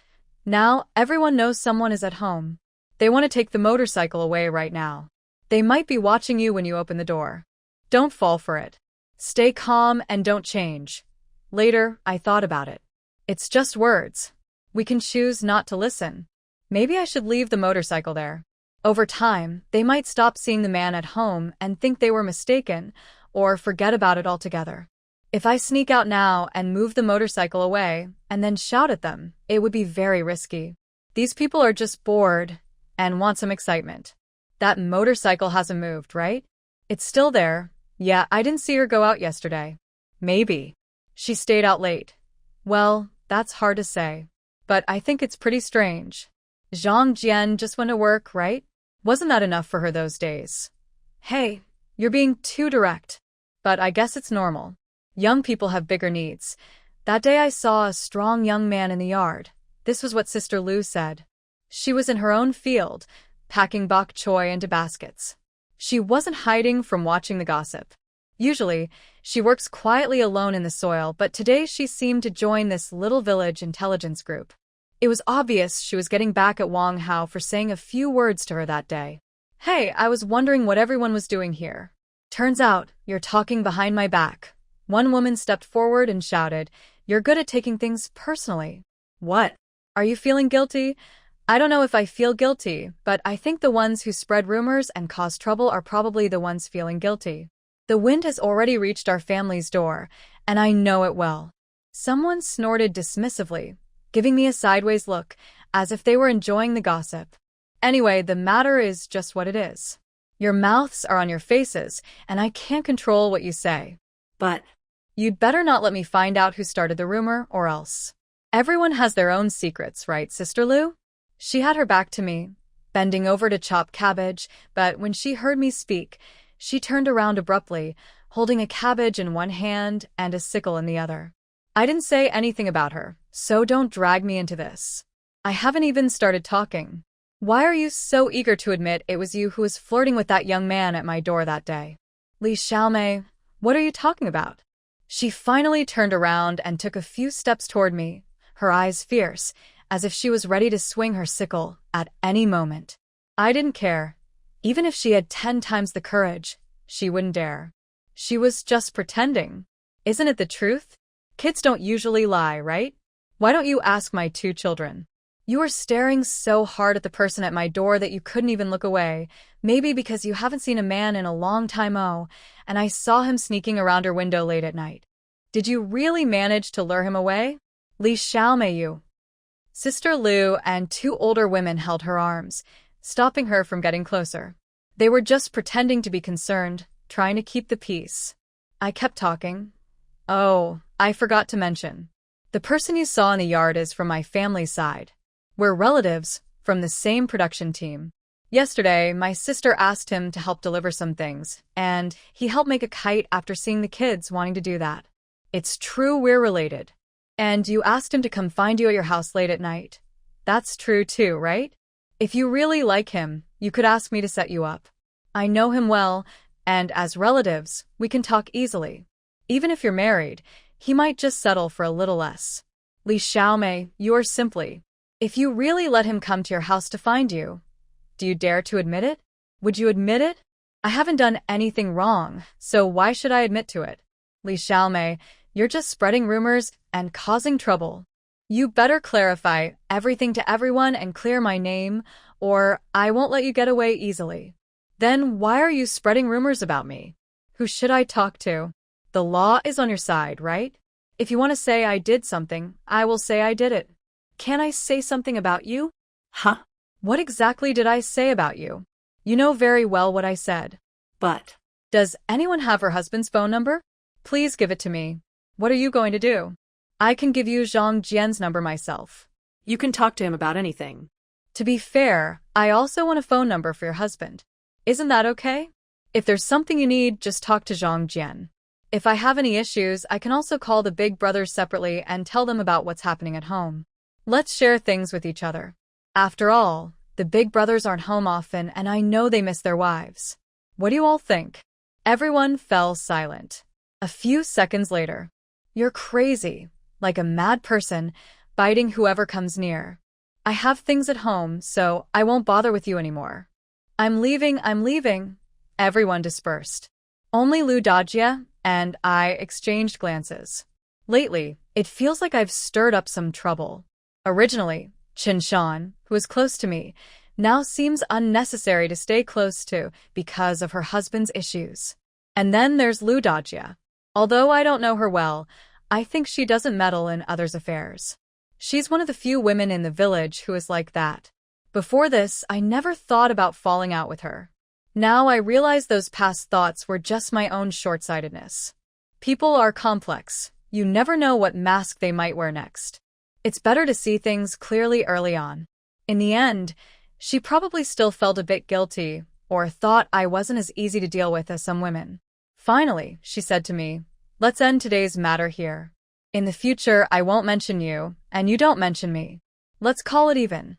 "Now everyone knows someone is at home. They want to take the motorcycle away right now. They might be watching you when you open the door. Don't fall for it. Stay calm and don't change." Later, I thought about it. It's just words. We can choose not to listen. Maybe I should leave the motorcycle there. Over time, they might stop seeing the man at home and think they were mistaken, or forget about it altogether. If I sneak out now and move the motorcycle away, and then shout at them, it would be very risky. These people are just bored and want some excitement. That motorcycle hasn't moved, right? It's still there. Yeah, I didn't see her go out yesterday. Maybe. She stayed out late. Well, that's hard to say. But I think it's pretty strange. Zhang Jian just went to work, right? Wasn't that enough for her those days? Hey, you're being too direct. But I guess it's normal. Young people have bigger needs. That day I saw a strong young man in the yard. This was what Sister Lu said. She was in her own field, packing bok choy into baskets. She wasn't hiding from watching the gossip. Usually, she works quietly alone in the soil, but today she seemed to join this little village intelligence group. It was obvious she was getting back at Wang Hao for saying a few words to her that day. Hey, I was wondering what everyone was doing here. Turns out, you're talking behind my back. One woman stepped forward and shouted, "You're good at taking things personally." What? Are you feeling guilty? I don't know if I feel guilty, but I think the ones who spread rumors and cause trouble are probably the ones feeling guilty. The wind has already reached our family's door, and I know it well. Someone snorted dismissively, giving me a sideways look, as if they were enjoying the gossip. Anyway, the matter is just what it is. Your mouths are on your faces, and I can't control what you say. But you'd better not let me find out who started the rumor, or else. Everyone has their own secrets, right, Sister Lu? She had her back to me, bending over to chop cabbage, but when she heard me speak, she turned around abruptly, holding a cabbage in one hand and a sickle in the other. I didn't say anything about her, so don't drag me into this. I haven't even started talking. Why are you so eager to admit it was you who was flirting with that young man at my door that day? Li Xiaomei, what are you talking about? She finally turned around and took a few steps toward me, her eyes fierce, as if she was ready to swing her sickle at any moment. I didn't care. Even if she had 10 times the courage, she wouldn't dare. She was just pretending. Isn't it the truth? Kids don't usually lie, right? Why don't you ask my 2 children? You were staring so hard at the person at my door that you couldn't even look away, maybe because you haven't seen a man in a long time, and I saw him sneaking around her window late at night. Did you really manage to lure him away? Li Xiaomei, you. Sister Lu and 2 older women held her arms, stopping her from getting closer. They were just pretending to be concerned, trying to keep the peace. I kept talking. Oh, I forgot to mention. The person you saw in the yard is from my family's side. We're relatives, from the same production team. Yesterday, my sister asked him to help deliver some things, and he helped make a kite after seeing the kids wanting to do that. It's true we're related. And you asked him to come find you at your house late at night. That's true too, right? If you really like him, you could ask me to set you up. I know him well, and as relatives, we can talk easily. Even if you're married, he might just settle for a little less. Li Xiaomei, you are simply. If you really let him come to your house to find you, do you dare to admit it? Would you admit it? I haven't done anything wrong, so why should I admit to it? Li Xiaomei, you're just spreading rumors and causing trouble. You better clarify everything to everyone and clear my name, or I won't let you get away easily. Then why are you spreading rumors about me? Who should I talk to? The law is on your side, right? If you want to say I did something, I will say I did it. Can I say something about you? Huh? What exactly did I say about you? You know very well what I said. But Does anyone have her husband's phone number? Please give it to me. What are you going to do? I can give you Zhang Jian's number myself. you can talk to him about anything. To be fair, I also want a phone number for your husband. Isn't that okay? If there's something you need, just talk to Zhang Jian. If I have any issues, I can also call the big brothers separately and tell them about what's happening at home. Let's share things with each other. After all, the big brothers aren't home often, and I know they miss their wives. What do you all think? Everyone fell silent. A few seconds later, you're crazy, like a mad person, biting whoever comes near. I have things at home, so I won't bother with you anymore. I'm leaving. Everyone dispersed. Only Lu Dajia and I exchanged glances. Lately, it feels like I've stirred up some trouble. Originally, Qin Shan, who is close to me, now seems unnecessary to stay close to because of her husband's issues. And then there's Lu Dajia. Although I don't know her well, I think she doesn't meddle in others' affairs. She's one of the few women in the village who is like that. Before this, I never thought about falling out with her. Now I realize those past thoughts were just my own short-sightedness. People are complex. You never know what mask they might wear next. It's better to see things clearly early on. In the end, she probably still felt a bit guilty or thought I wasn't as easy to deal with as some women. Finally, she said to me, "Let's end today's matter here. In the future, I won't mention you, and you don't mention me. Let's call it even."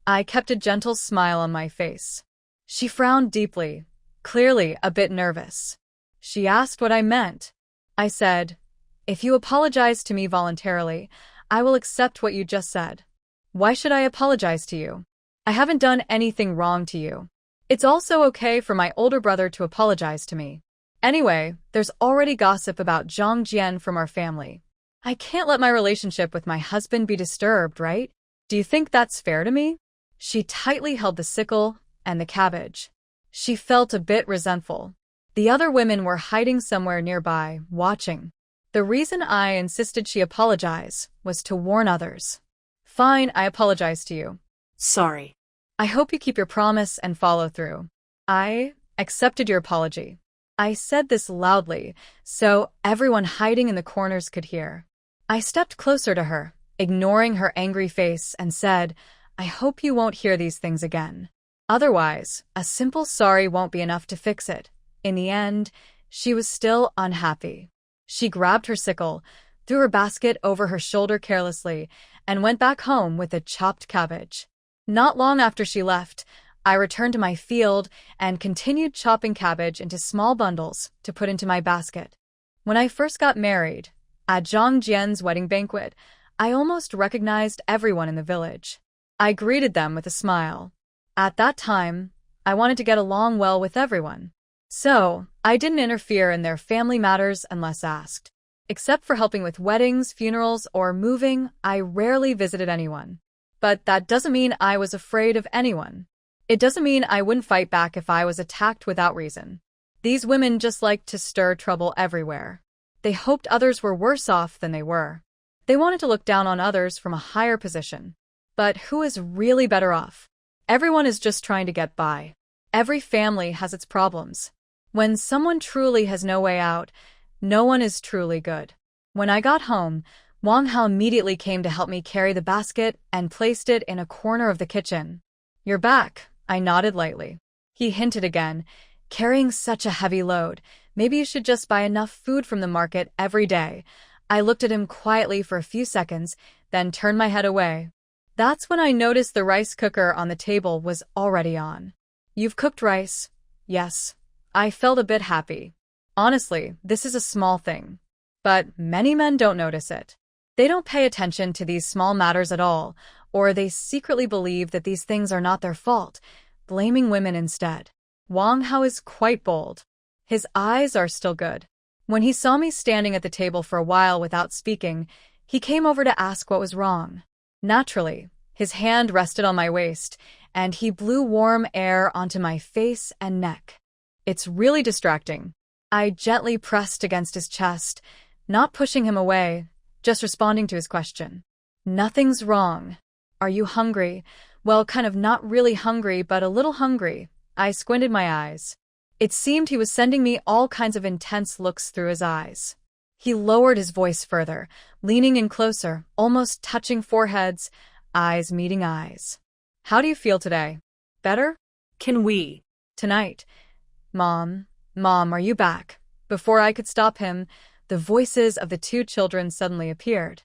I kept a gentle smile on my face. She frowned deeply, clearly a bit nervous. She asked what I meant. I said, "If you apologize to me voluntarily, I will accept what you just said." "Why should I apologize to you? I haven't done anything wrong to you. It's also okay for my older brother to apologize to me. Anyway, there's already gossip about Zhang Jian from our family. I can't let my relationship with my husband be disturbed, right? Do you think that's fair to me?" She tightly held the sickle and the cabbage. She felt a bit resentful. The other women were hiding somewhere nearby, watching. The reason I insisted she apologize was to warn others. "Fine, I apologize to you. Sorry. I hope you keep your promise and follow through. I accepted your apology." I said this loudly, so everyone hiding in the corners could hear. I stepped closer to her, ignoring her angry face, and said, "I hope you won't hear these things again. Otherwise, a simple sorry won't be enough to fix it." In the end, she was still unhappy. She grabbed her sickle, threw her basket over her shoulder carelessly, and went back home with a chopped cabbage. Not long after she left, I returned to my field and continued chopping cabbage into small bundles to put into my basket. When I first got married, at Zhang Jian's wedding banquet, I almost recognized everyone in the village. I greeted them with a smile. At that time, I wanted to get along well with everyone. So, I didn't interfere in their family matters unless asked. Except for helping with weddings, funerals, or moving, I rarely visited anyone. But that doesn't mean I was afraid of anyone. It doesn't mean I wouldn't fight back if I was attacked without reason. These women just liked to stir trouble everywhere. They hoped others were worse off than they were. They wanted to look down on others from a higher position. But who is really better off? Everyone is just trying to get by. Every family has its problems. When someone truly has no way out, no one is truly good. When I got home, Wang Hao immediately came to help me carry the basket and placed it in a corner of the kitchen. "You're back," I nodded lightly. He hinted again, "Carrying such a heavy load. Maybe you should just buy enough food from the market every day." I looked at him quietly for a few seconds, then turned my head away. That's when I noticed the rice cooker on the table was already on. "You've cooked rice?" "Yes." I felt a bit happy. Honestly, this is a small thing. But many men don't notice it. They don't pay attention to these small matters at all, or they secretly believe that these things are not their fault, blaming women instead. Wang Hao is quite bold. His eyes are still good. When he saw me standing at the table for a while without speaking, he came over to ask what was wrong. Naturally, his hand rested on my waist, and he blew warm air onto my face and neck. "It's really distracting." I gently pressed against his chest, not pushing him away, just responding to his question. "Nothing's wrong. Are you hungry? Well, kind of not really hungry, but a little hungry. I squinted my eyes. It seemed he was sending me all kinds of intense looks through his eyes. He lowered his voice further, leaning in closer, almost touching foreheads, eyes meeting eyes. How do you feel today? Better? Can we? Tonight. Mom, are you back? Before I could stop him, the voices of the two children suddenly appeared.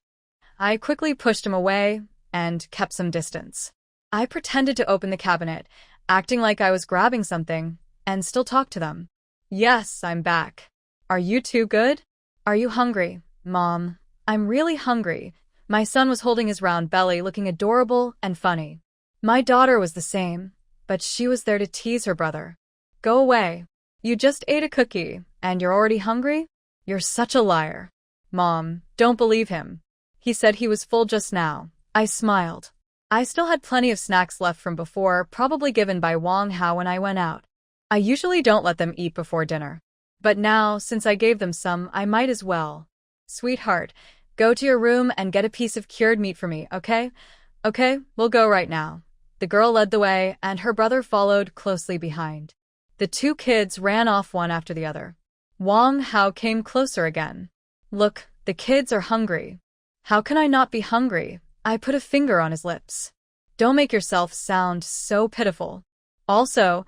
I quickly pushed him away and kept some distance. I pretended to open the cabinet, acting like I was grabbing something, and still talked to them. Yes, I'm back. Are you two good? Are you hungry, Mom? I'm really hungry. My son was holding his round belly, looking adorable and funny. My daughter was the same, but she was there to tease her brother. Go away. You just ate a cookie, and you're already hungry? You're such a liar. Mom, don't believe him. He said he was full just now. I smiled. I still had plenty of snacks left from before, probably given by Wang Hao when I went out. I usually don't let them eat before dinner. But now, since I gave them some, I might as well. Sweetheart, go to your room and get a piece of cured meat for me, okay? Okay, we'll go right now. The girl led the way, and her brother followed closely behind. The two kids ran off one after the other. Wang Hao came closer again. Look, the kids are hungry. How can I not be hungry? I put a finger on his lips. Don't make yourself sound so pitiful. Also,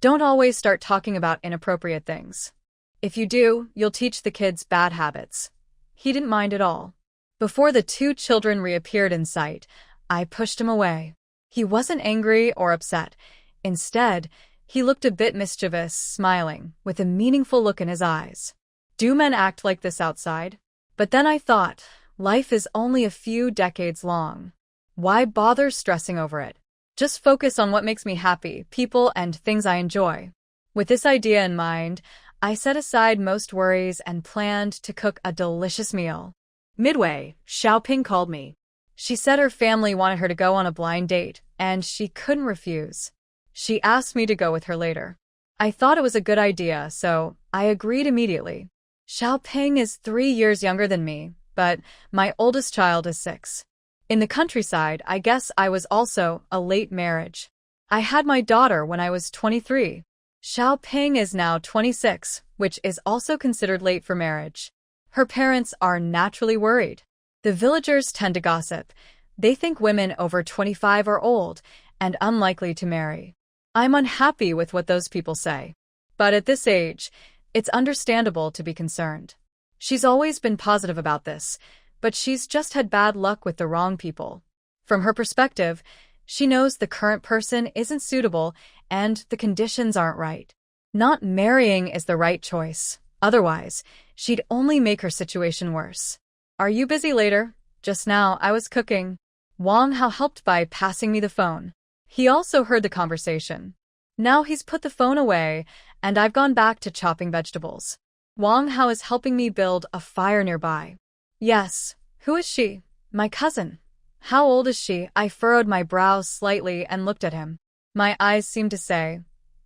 don't always start talking about inappropriate things. If you do, you'll teach the kids bad habits. He didn't mind at all. Before the two children reappeared in sight, I pushed him away. He wasn't angry or upset. Instead, he looked a bit mischievous, smiling, with a meaningful look in his eyes. Do men act like this outside? But then I thought, life is only a few decades long. Why bother stressing over it? Just focus on what makes me happy, people and things I enjoy. With this idea in mind, I set aside most worries and planned to cook a delicious meal. Midway, Xiaoping called me. She said her family wanted her to go on a blind date, and she couldn't refuse. She asked me to go with her later. I thought it was a good idea, so I agreed immediately. Xiaoping is 3 years younger than me, but my oldest child is 6. In the countryside, I guess I was also a late marriage. I had my daughter when I was 23. Xiaoping is now 26, which is also considered late for marriage. Her parents are naturally worried. The villagers tend to gossip. They think women over 25 are old and unlikely to marry. I'm unhappy with what those people say. But at this age, it's understandable to be concerned. She's always been positive about this, but she's just had bad luck with the wrong people. From her perspective, she knows the current person isn't suitable and the conditions aren't right. Not marrying is the right choice. Otherwise, she'd only make her situation worse. Are you busy later? Just now, I was cooking. Wang Hao helped by passing me the phone. He also heard the conversation. Now he's put the phone away, and I've gone back to chopping vegetables. Wang Hao is helping me build a fire nearby. Yes. Who is she? My cousin. How old is she? I furrowed my brows slightly and looked at him. My eyes seemed to say,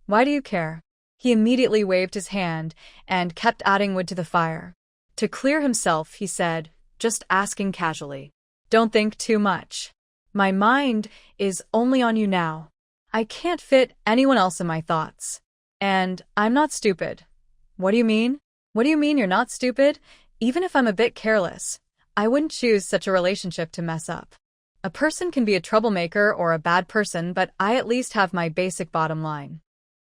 "Why do you care?" He immediately waved his hand and kept adding wood to the fire. To clear himself, he said, just asking casually, "Don't think too much. My mind is only on you now. I can't fit anyone else in my thoughts. And I'm not stupid." What do you mean? What do you mean you're not stupid? Even if I'm a bit careless, I wouldn't choose such a relationship to mess up. A person can be a troublemaker or a bad person, but I at least have my basic bottom line.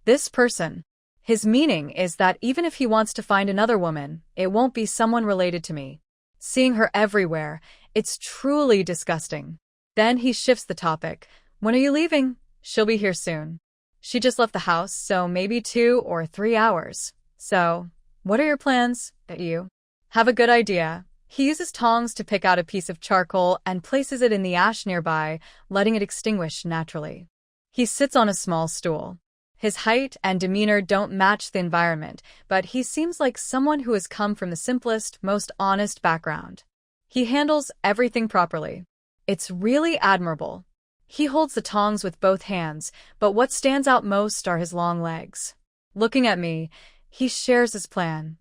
This person. His meaning is that even if he wants to find another woman, it won't be someone related to me. Seeing her everywhere, it's truly disgusting. Then he shifts the topic. When are you leaving? She'll be here soon. She just left the house, so maybe 2 or 3 hours. So, what are your plans? You have a good idea. He uses tongs to pick out a piece of charcoal and places it in the ash nearby, letting it extinguish naturally. He sits on a small stool. His height and demeanor don't match the environment, but he seems like someone who has come from the simplest, most honest background. He handles everything properly. It's really admirable. He holds the tongs with both hands, but what stands out most are his long legs. Looking at me, he shares his plan.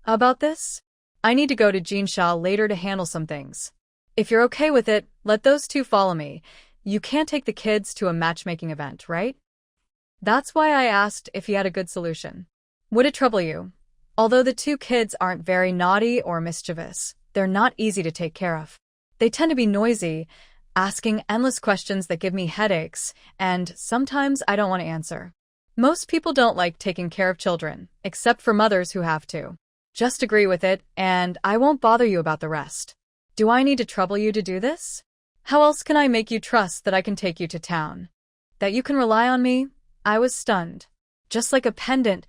About this? I need to go to Jinsha later to handle some things. If you're okay with it, let those two follow me. You can't take the kids to a matchmaking event, right? That's why I asked if he had a good solution. Would it trouble you? Although the two kids aren't very naughty or mischievous, they're not easy to take care of. They tend to be noisy, asking endless questions that give me headaches, and sometimes I don't want to answer. Most people don't like taking care of children, except for mothers who have to. Just agree with it, and I won't bother you about the rest. Do I need to trouble you to do this? How else can I make you trust that I can take you to town? That you can rely on me? I was stunned. Just like a pendant,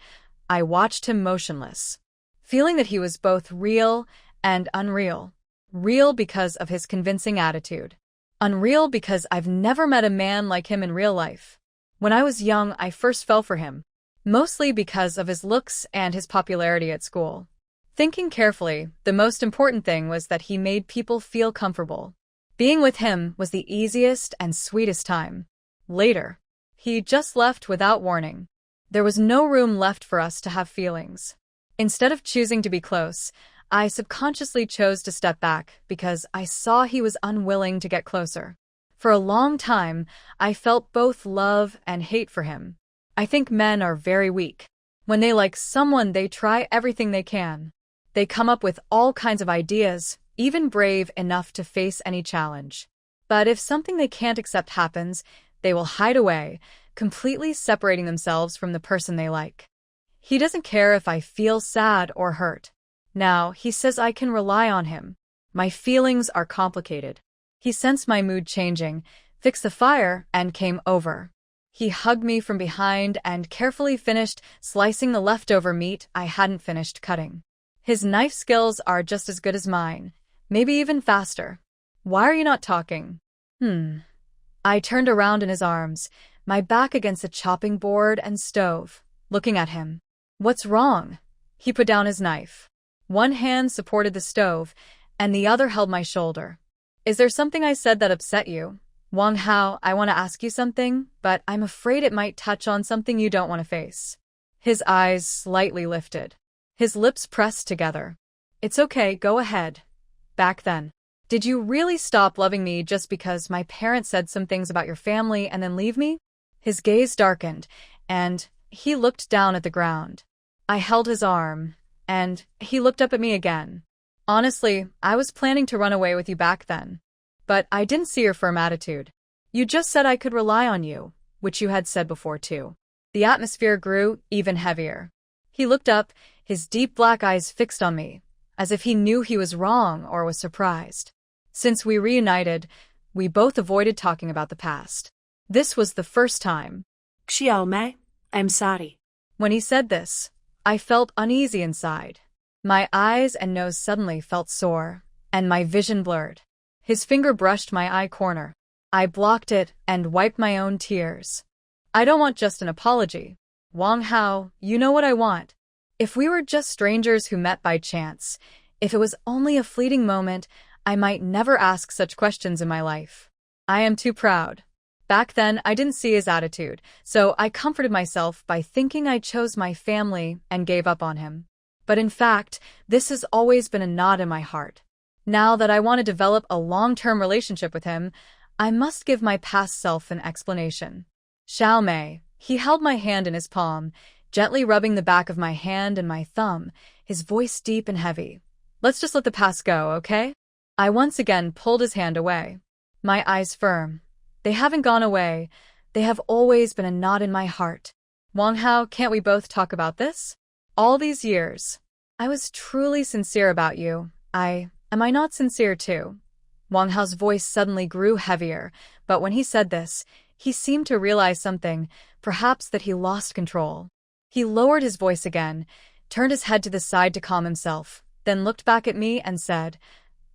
I watched him motionless, feeling that he was both real and unreal. Real because of his convincing attitude. Unreal because I've never met a man like him in real life. When I was young, I first fell for him, mostly because of his looks and his popularity at school. Thinking carefully, the most important thing was that he made people feel comfortable. Being with him was the easiest and sweetest time. Later, he just left without warning. There was no room left for us to have feelings. Instead of choosing to be close, I subconsciously chose to step back because I saw he was unwilling to get closer. For a long time, I felt both love and hate for him. I think men are very weak. When they like someone, they try everything they can. They come up with all kinds of ideas, even brave enough to face any challenge. But if something they can't accept happens, they will hide away, completely separating themselves from the person they like. He doesn't care if I feel sad or hurt. Now, he says I can rely on him. My feelings are complicated. He sensed my mood changing, fixed the fire, and came over. He hugged me from behind and carefully finished slicing the leftover meat I hadn't finished cutting. His knife skills are just as good as mine, maybe even faster. Why are you not talking? I turned around in his arms, my back against the chopping board and stove, looking at him. What's wrong? He put down his knife. One hand supported the stove, and the other held my shoulder. Is there something I said that upset you? Wang Hao, I want to ask you something, but I'm afraid it might touch on something you don't want to face. His eyes slightly lifted. His lips pressed together. It's okay, go ahead. Back then, did you really stop loving me just because my parents said some things about your family and then leave me? His gaze darkened, and he looked down at the ground. I held his arm, and he looked up at me again. Honestly, I was planning to run away with you back then. But I didn't see your firm attitude. You just said I could rely on you, which you had said before too. The atmosphere grew even heavier. He looked up, his deep black eyes fixed on me, as if he knew he was wrong or was surprised. Since we reunited, we both avoided talking about the past. This was the first time. Xiaomei, I'm sorry. When he said this, I felt uneasy inside. My eyes and nose suddenly felt sore, and my vision blurred. His finger brushed my eye corner. I blocked it and wiped my own tears. I don't want just an apology. Wang Hao, you know what I want. If we were just strangers who met by chance, if it was only a fleeting moment, I might never ask such questions in my life. I am too proud. Back then, I didn't see his attitude, so I comforted myself by thinking I chose my family and gave up on him. But in fact, this has always been a knot in my heart. Now that I want to develop a long-term relationship with him, I must give my past self an explanation. Xiaomei, he held my hand in his palm, gently rubbing the back of my hand and my thumb, his voice deep and heavy. Let's just let the past go, okay? I once again pulled his hand away. My eyes firm. They haven't gone away. They have always been a knot in my heart. Wang Hao, can't we both talk about this? All these years, I was truly sincere about you. Am I not sincere too? Wang Hao's voice suddenly grew heavier, but when he said this, he seemed to realize something, perhaps that he lost control. He lowered his voice again, turned his head to the side to calm himself, then looked back at me and said,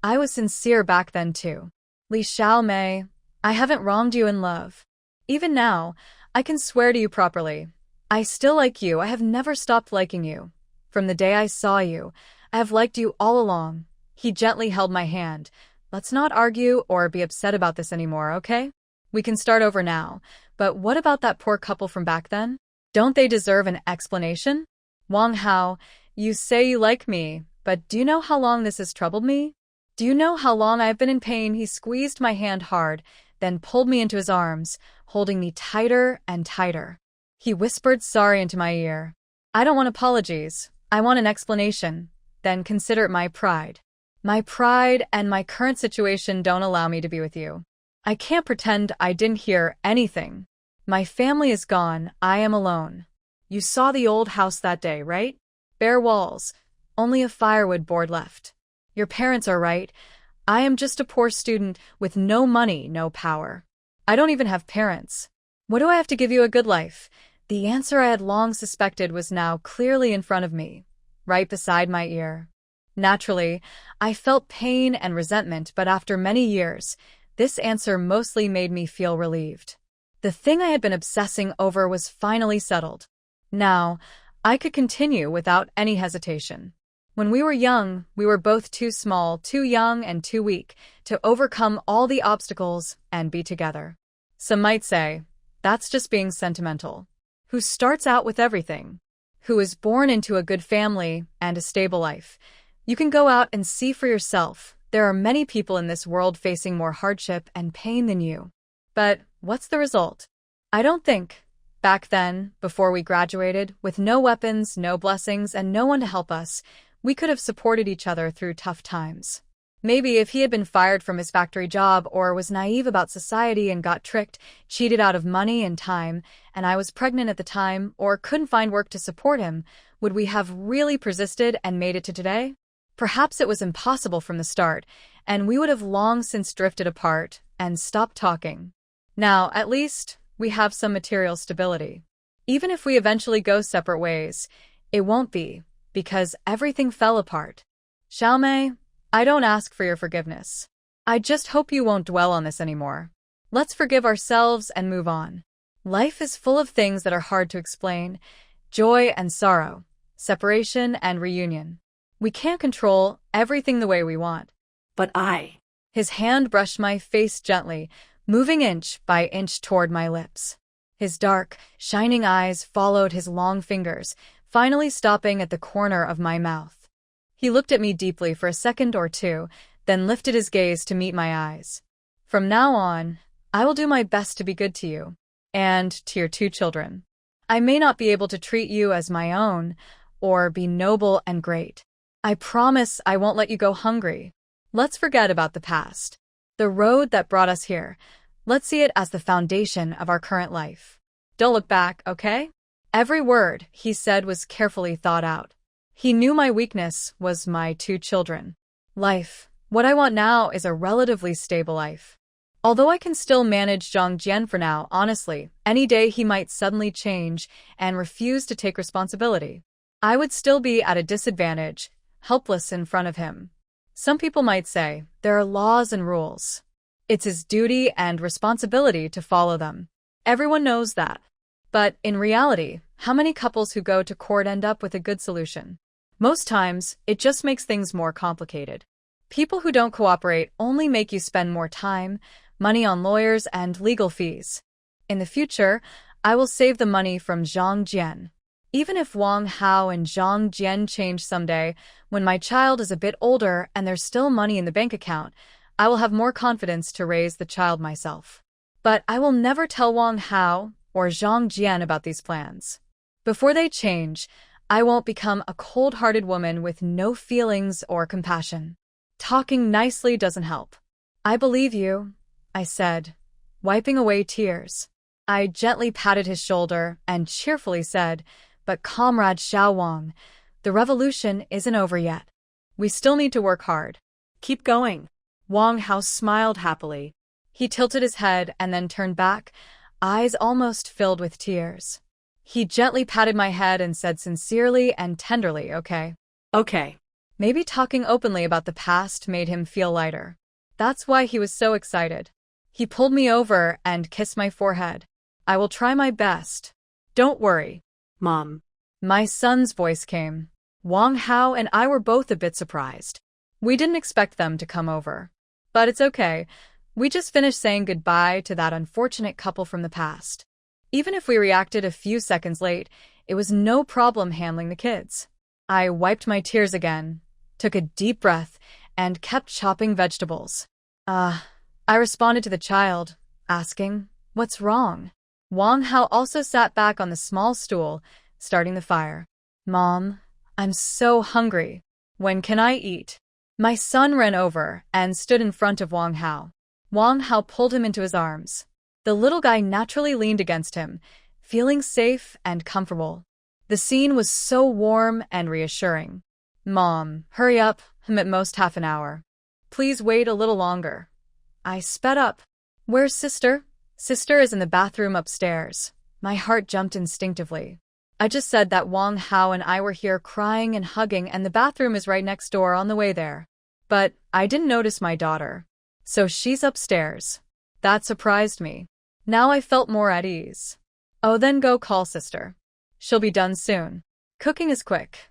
I was sincere back then too. Li Xiaomei, I haven't wronged you in love. Even now, I can swear to you properly. I still like you. I have never stopped liking you. From the day I saw you, I have liked you all along. He gently held my hand. Let's not argue or be upset about this anymore, okay? We can start over now. But what about that poor couple from back then? Don't they deserve an explanation? Wang Hao, you say you like me, but do you know how long this has troubled me? Do you know how long I have been in pain? He squeezed my hand hard, then pulled me into his arms, holding me tighter and tighter. He whispered sorry into my ear. I don't want apologies. I want an explanation. Then consider it my pride. My pride and my current situation don't allow me to be with you. I can't pretend I didn't hear anything. My family is gone. I am alone. You saw the old house that day, right? Bare walls. Only a firewood board left. Your parents are right. I am just a poor student with no money, no power. I don't even have parents. What do I have to give you a good life? The answer I had long suspected was now clearly in front of me, right beside my ear. Naturally, I felt pain and resentment, but after many years, this answer mostly made me feel relieved. The thing I had been obsessing over was finally settled. Now, I could continue without any hesitation. When we were young, we were both too small, too young, and too weak to overcome all the obstacles and be together. Some might say, that's just being sentimental. Who starts out with everything? Who is born into a good family and a stable life? You can go out and see for yourself. There are many people in this world facing more hardship and pain than you. But what's the result? I don't think. Back then, before we graduated, with no weapons, no blessings, and no one to help us, we could have supported each other through tough times. Maybe if he had been fired from his factory job or was naive about society and got tricked, cheated out of money and time, and I was pregnant at the time or couldn't find work to support him, would we have really persisted and made it to today? Perhaps it was impossible from the start, and we would have long since drifted apart and stopped talking. Now, at least, we have some material stability. Even if we eventually go separate ways, it won't be, because everything fell apart. Xiaomei, I don't ask for your forgiveness. I just hope you won't dwell on this anymore. Let's forgive ourselves and move on. Life is full of things that are hard to explain, joy and sorrow, separation and reunion. We can't control everything the way we want. But His hand brushed my face gently, moving inch by inch toward my lips. His dark, shining eyes followed his long fingers, finally stopping at the corner of my mouth. He looked at me deeply for a second or two, then lifted his gaze to meet my eyes. From now on, I will do my best to be good to you, and to your 2 children. I may not be able to treat you as my own, or be noble and great. I promise I won't let you go hungry. Let's forget about the past. The road that brought us here, let's see it as the foundation of our current life. Don't look back, okay? Every word he said was carefully thought out. He knew my weakness was my 2 children. Life. What I want now is a relatively stable life. Although I can still manage Zhang Jian for now, honestly, any day he might suddenly change and refuse to take responsibility. I would still be at a disadvantage, helpless in front of him. Some people might say, there are laws and rules. It's his duty and responsibility to follow them. Everyone knows that. But in reality, how many couples who go to court end up with a good solution? Most times, it just makes things more complicated. People who don't cooperate only make you spend more time, money on lawyers and legal fees. In the future, I will save the money from Zhang Jian. Even if Wang Hao and Zhang Jian change someday, when my child is a bit older and there's still money in the bank account, I will have more confidence to raise the child myself. But I will never tell Wang Hao or Zhang Jian about these plans. Before they change, I won't become a cold-hearted woman with no feelings or compassion. Talking nicely doesn't help. I believe you, I said, wiping away tears. I gently patted his shoulder and cheerfully said, but Comrade Xiao Wang, the revolution isn't over yet. We still need to work hard. Keep going. Wang Hao smiled happily. He tilted his head and then turned back, eyes almost filled with tears. He gently patted my head and said sincerely and tenderly, okay. Okay. Maybe talking openly about the past made him feel lighter. That's why he was so excited. He pulled me over and kissed my forehead. I will try my best. Don't worry. Mom. My son's voice came. Wang Hao and I were both a bit surprised. We didn't expect them to come over. But it's okay. We just finished saying goodbye to that unfortunate couple from the past. Even if we reacted a few seconds late, it was no problem handling the kids. I wiped my tears again, took a deep breath, and kept chopping vegetables. I responded to the child, asking, "What's wrong?" Wang Hao also sat back on the small stool, starting the fire. "Mom, I'm so hungry. When can I eat?" My son ran over and stood in front of Wang Hao. Wang Hao pulled him into his arms. The little guy naturally leaned against him, feeling safe and comfortable. The scene was so warm and reassuring. "Mom, hurry up, I'm at most half an hour. Please wait a little longer." I sped up. "Where's sister?" "Sister is in the bathroom upstairs." My heart jumped instinctively. I just said that Wang Hao and I were here crying and hugging, and the bathroom is right next door on the way there. But I didn't notice my daughter. So she's upstairs. That surprised me. Now I felt more at ease. "Oh, then go call sister. She'll be done soon. Cooking is quick."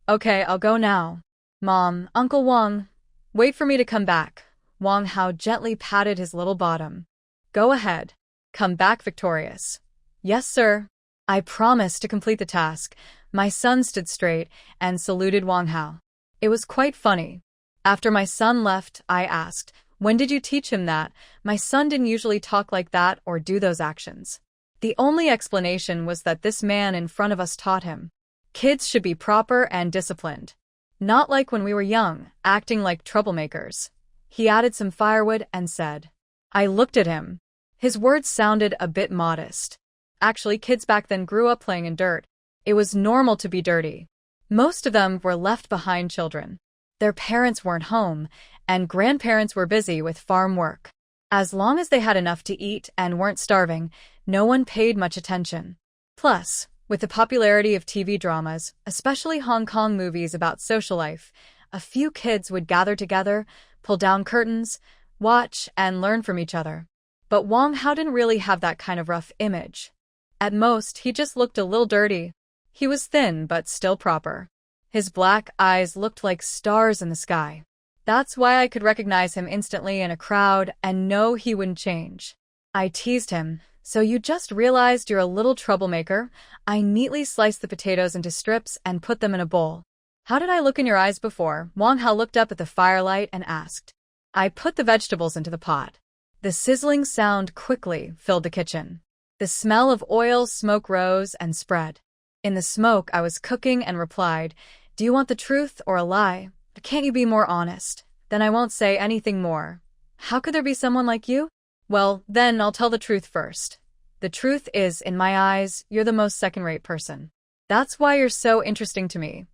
"Okay, I'll go now." "Mom, Uncle Wang, wait for me to come back." Wang Hao gently patted his little bottom. "Go ahead. Come back victorious." "Yes, sir." I promised to complete the task. My son stood straight and saluted Wang Hao. It was quite funny. After my son left, I asked, "When did you teach him that?" My son didn't usually talk like that or do those actions. The only explanation was that this man in front of us taught him. Kids should be proper and disciplined. Not like when we were young, acting like troublemakers. He added some firewood and said. I looked at him. His words sounded a bit modest. Actually, kids back then grew up playing in dirt. It was normal to be dirty. Most of them were left behind children. Their parents weren't home, and grandparents were busy with farm work. As long as they had enough to eat and weren't starving, no one paid much attention. Plus, with the popularity of TV dramas, especially Hong Kong movies about social life, a few kids would gather together, pull down curtains, watch, and learn from each other. But Wang Hao didn't really have that kind of rough image. At most, he just looked a little dirty. He was thin but still proper. His black eyes looked like stars in the sky. That's why I could recognize him instantly in a crowd and know he wouldn't change. I teased him. So you just realized you're a little troublemaker? I neatly sliced the potatoes into strips and put them in a bowl. How did I look in your eyes before? Wang Hao looked up at the firelight and asked. I put the vegetables into the pot. The sizzling sound quickly filled the kitchen. The smell of oil smoke rose and spread. In the smoke, I was cooking and replied, Do you want the truth or a lie? Can't you be more honest? Then I won't say anything more. How could there be someone like you? Well, then I'll tell the truth first. The truth is, in my eyes, you're the most second-rate person. That's why you're so interesting to me.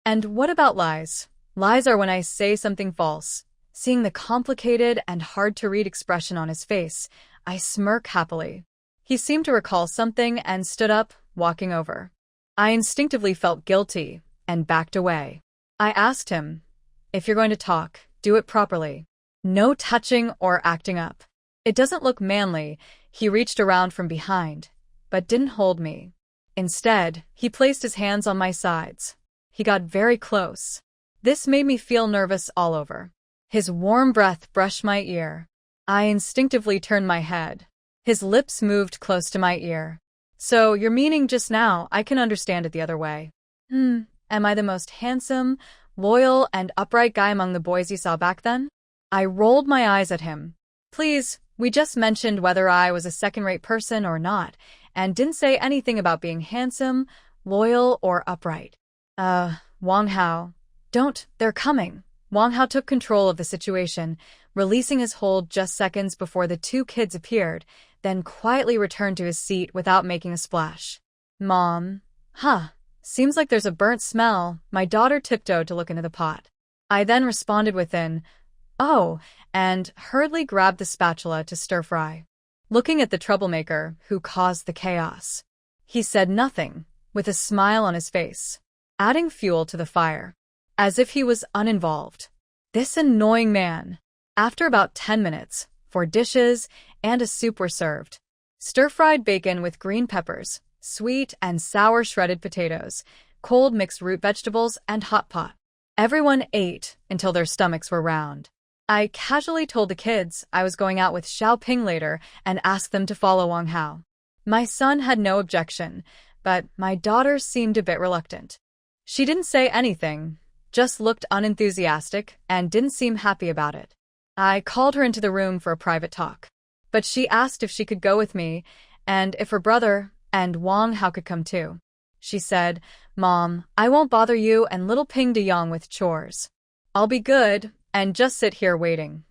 And what about lies? Lies are when I say something false. Seeing the complicated and hard-to-read expression on his face, I smirk happily. He seemed to recall something and stood up, walking over. I instinctively felt guilty and backed away. I asked him, if you're going to talk, do it properly. No touching or acting up. It doesn't look manly. He reached around from behind, but didn't hold me. Instead, he placed his hands on my sides. He got very close. This made me feel nervous all over. His warm breath brushed my ear. I instinctively turned my head. His lips moved close to my ear. So, your meaning just now, I can understand it the other way. Am I the most handsome, loyal, and upright guy among the boys you saw back then? I rolled my eyes at him. Please, we just mentioned whether I was a second-rate person or not, and didn't say anything about being handsome, loyal, or upright. Wang Hao. Don't, they're coming. Wang Hao took control of the situation, releasing his hold just seconds before the two kids appeared, then quietly returned to his seat without making a splash. Mom. Seems like there's a burnt smell. My daughter tiptoed to look into the pot. I then responded within, oh, and hurriedly grabbed the spatula to stir-fry. Looking at the troublemaker who caused the chaos. He said nothing, with a smile on his face, adding fuel to the fire, as if he was uninvolved. This annoying man. After about 10 minutes, 4 dishes and a soup were served. Stir-fried bacon with green peppers, sweet and sour shredded potatoes, cold mixed root vegetables, and hot pot. Everyone ate until their stomachs were round. I casually told the kids I was going out with Xiaoping later and asked them to follow Wang Hao. My son had no objection, but my daughter seemed a bit reluctant. She didn't say anything, just looked unenthusiastic and didn't seem happy about it. I called her into the room for a private talk. but she asked if she could go with me and if her brother and Wang Hao could come too. She said, "Mom, I won't bother you and little Ping DeYoung with chores. I'll be good and just sit here waiting."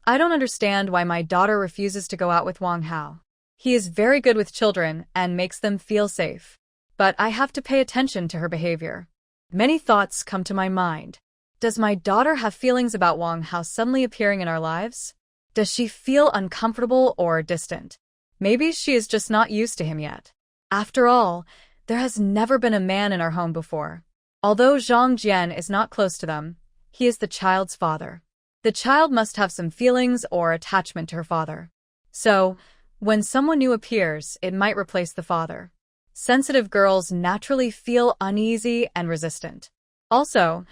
I don't understand why my daughter refuses to go out with Wang Hao. He is very good with children and makes them feel safe. But I have to pay attention to her behavior. Many thoughts come to my mind. Does my daughter have feelings about Wang Hao suddenly appearing in our lives? Does she feel uncomfortable or distant? Maybe she is just not used to him yet. After all, there has never been a man in our home before. Although Zhang Jian is not close to them, he is the child's father. The child must have some feelings or attachment to her father. So, when someone new appears, it might replace the father. Sensitive girls naturally feel uneasy and resistant. Also,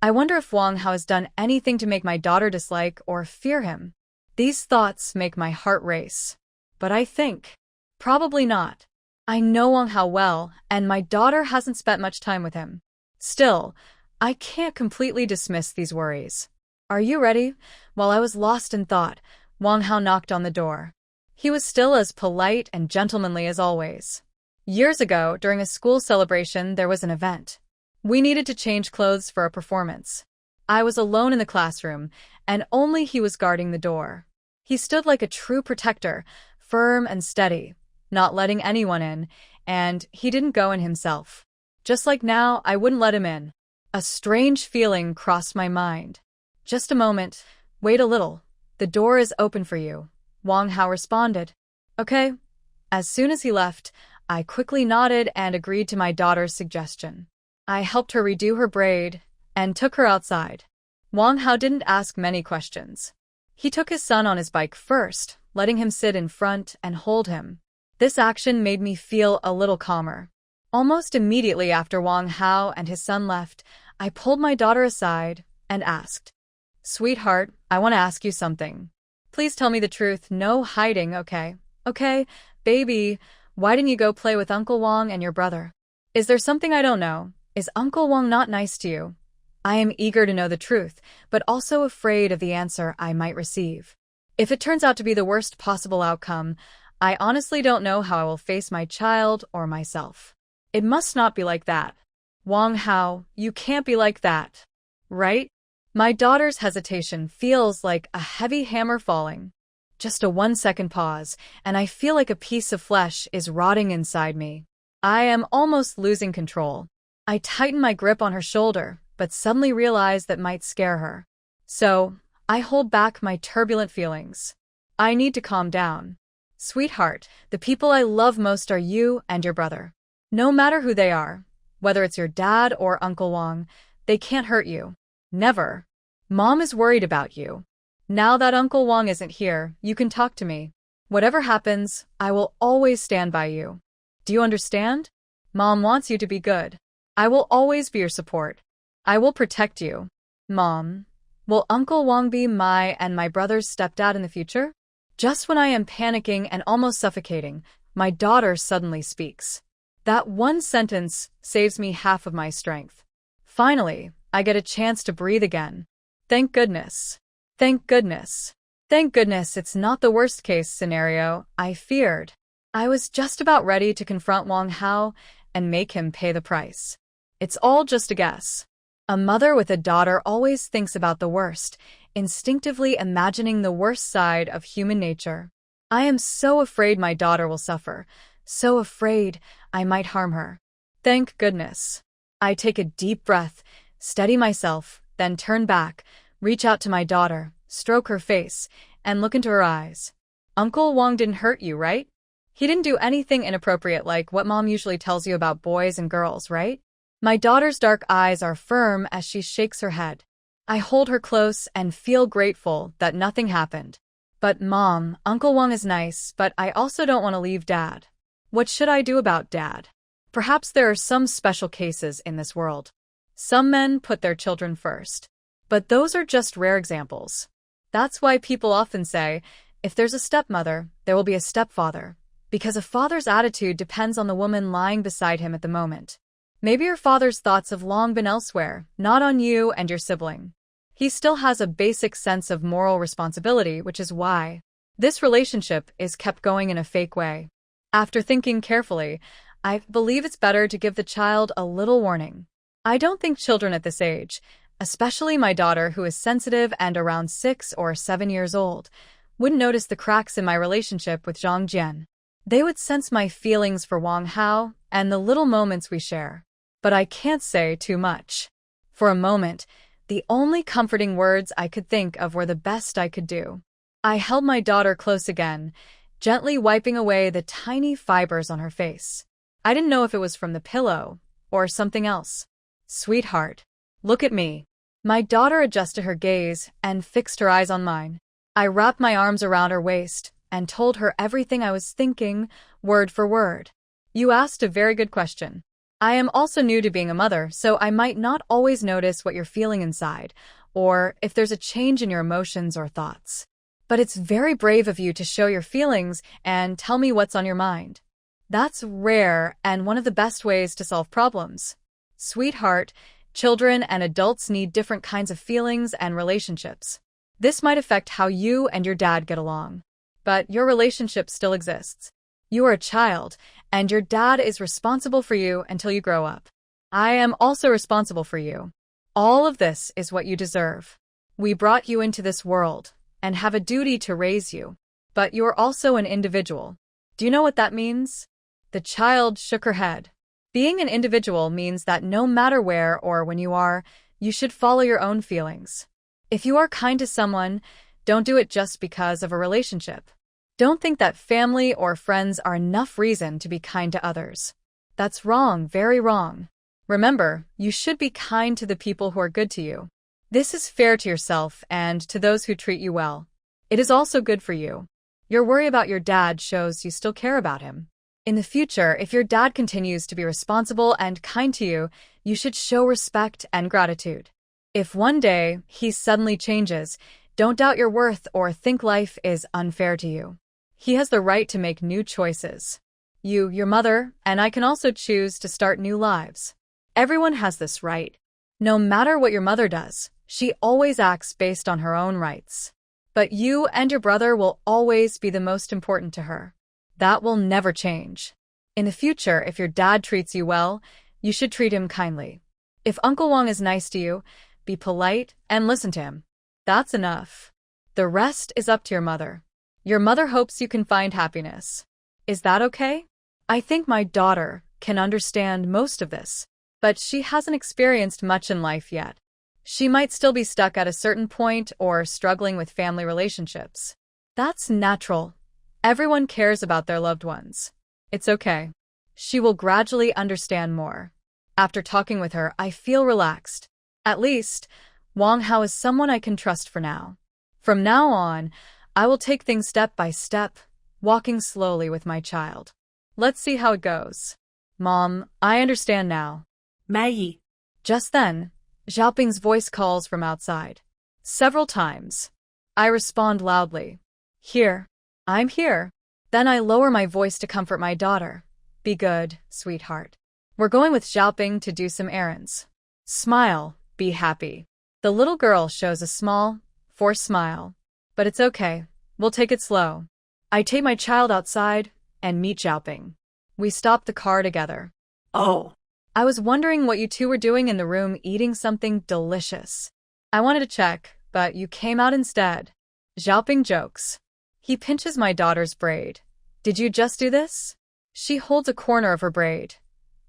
I wonder if Wang Hao has done anything to make my daughter dislike or fear him. These thoughts make my heart race. But I think, probably not. I know Wang Hao well, and my daughter hasn't spent much time with him. Still, I can't completely dismiss these worries. "Are you ready?" While I was lost in thought, Wang Hao knocked on the door. He was still as polite and gentlemanly as always. Years ago, during a school celebration, there was an event. We needed to change clothes for a performance. I was alone in the classroom, and only he was guarding the door. He stood like a true protector, firm and steady, not letting anyone in, and he didn't go in himself. Just like now, I wouldn't let him in. A strange feeling crossed my mind. "Just a moment. Wait a little. The door is open for you," Wang Hao responded. "Okay." As soon as he left, I quickly nodded and agreed to my daughter's suggestion. I helped her redo her braid and took her outside. Wang Hao didn't ask many questions. He took his son on his bike first, letting him sit in front and hold him. This action made me feel a little calmer. Almost immediately after Wang Hao and his son left, I pulled my daughter aside and asked, "Sweetheart, I want to ask you something. Please tell me the truth, no hiding, okay?" "Okay, baby. Why didn't you go play with Uncle Wang and your brother? Is there something I don't know? Is Uncle Wang not nice to you?" I am eager to know the truth, but also afraid of the answer I might receive. If it turns out to be the worst possible outcome, I honestly don't know how I will face my child or myself. It must not be like that. Wang Hao, you can't be like that. Right? My daughter's hesitation feels like a heavy hammer falling. Just a 1-second pause, and I feel like a piece of flesh is rotting inside me. I am almost losing control. I tighten my grip on her shoulder, but suddenly realize that might scare her. So, I hold back my turbulent feelings. I need to calm down. "Sweetheart, the people I love most are you and your brother. No matter who they are, whether it's your dad or Uncle Wang, they can't hurt you. Never. Mom is worried about you. Now that Uncle Wang isn't here, you can talk to me. Whatever happens, I will always stand by you. Do you understand? Mom wants you to be good. I will always be your support. I will protect you. Mom, will Uncle Wang be my and my brother's stepdad in the future?" Just when I am panicking and almost suffocating, my daughter suddenly speaks. That one sentence saves me half of my strength. Finally, I get a chance to breathe again. Thank goodness. Thank goodness. Thank goodness it's not the worst-case scenario I feared. I was just about ready to confront Wang Hao and make him pay the price. It's all just a guess. A mother with a daughter always thinks about the worst, instinctively imagining the worst side of human nature. I am so afraid my daughter will suffer, so afraid I might harm her. Thank goodness. I take a deep breath, steady myself, then turn back, reach out to my daughter, stroke her face, and look into her eyes. Uncle Wang didn't hurt you, right? He didn't do anything inappropriate like what Mom usually tells you about boys and girls, right? My daughter's dark eyes are firm as she shakes her head. I hold her close and feel grateful that nothing happened. But Mom, Uncle Wang is nice, but I also don't want to leave Dad. What should I do about Dad? Perhaps there are some special cases in this world. Some men put their children first. But those are just rare examples. That's why people often say, if there's a stepmother, there will be a stepfather. Because a father's attitude depends on the woman lying beside him at the moment. Maybe your father's thoughts have long been elsewhere, not on you and your sibling. He still has a basic sense of moral responsibility, which is why This relationship is kept going in a fake way. After thinking carefully, I believe it's better to give the child a little warning. I don't think children at this age, especially my daughter who is sensitive and around 6 or 7 years old, wouldn't notice the cracks in my relationship with Zhang Jian. They would sense my feelings for Wang Hao and the little moments we share. But I can't say too much. For a moment, the only comforting words I could think of were the best I could do. I held my daughter close again, gently wiping away the tiny fibers on her face. I didn't know if it was from the pillow or something else. Sweetheart, look at me. My daughter adjusted her gaze and fixed her eyes on mine. I wrapped my arms around her waist and told her everything I was thinking, word for word. You asked a very good question. I am also new to being a mother, so I might not always notice what you're feeling inside, or if there's a change in your emotions or thoughts. But it's very brave of you to show your feelings and tell me what's on your mind. That's rare and one of the best ways to solve problems. Sweetheart, children and adults need different kinds of feelings and relationships. This might affect how you and your dad get along. But your relationship still exists. You are a child, and your dad is responsible for you until you grow up. I am also responsible for you. All of this is what you deserve. We brought you into this world and have a duty to raise you. But you are also an individual. Do you know what that means? The child shook her head. Being an individual means that no matter where or when you are, you should follow your own feelings. If you are kind to someone, don't do it just because of a relationship. Don't think that family or friends are enough reason to be kind to others. That's wrong, very wrong. Remember, you should be kind to the people who are good to you. This is fair to yourself and to those who treat you well. It is also good for you. Your worry about your dad shows you still care about him. In the future, if your dad continues to be responsible and kind to you, you should show respect and gratitude. If one day he suddenly changes, don't doubt your worth or think life is unfair to you. He has the right to make new choices. You, your mother, and I can also choose to start new lives. Everyone has this right. No matter what your mother does, she always acts based on her own rights. But you and your brother will always be the most important to her. That will never change. In the future, if your dad treats you well, you should treat him kindly. If Uncle Wang is nice to you, be polite and listen to him. That's enough. The rest is up to your mother. Your mother hopes you can find happiness. Is that okay? I think my daughter can understand most of this, but she hasn't experienced much in life yet. She might still be stuck at a certain point or struggling with family relationships. That's natural. Everyone cares about their loved ones. It's okay. She will gradually understand more. After talking with her, I feel relaxed. At least, Wang Hao is someone I can trust for now. From now on, I will take things step by step, walking slowly with my child. Let's see how it goes. Mom, I understand now. Maggie. Just then, Xiaoping's voice calls from outside. Several times. I respond loudly. Here. I'm here. Then I lower my voice to comfort my daughter. Be good, sweetheart. We're going with Xiaoping to do some errands. Smile, be happy. The little girl shows a small, forced smile. But it's okay. We'll take it slow. I take my child outside and meet Xiaoping. We stop the car together. Oh. I was wondering what you two were doing in the room eating something delicious. I wanted to check, but you came out instead. Xiaoping jokes. He pinches my daughter's braid. Did you just do this? She holds a corner of her braid.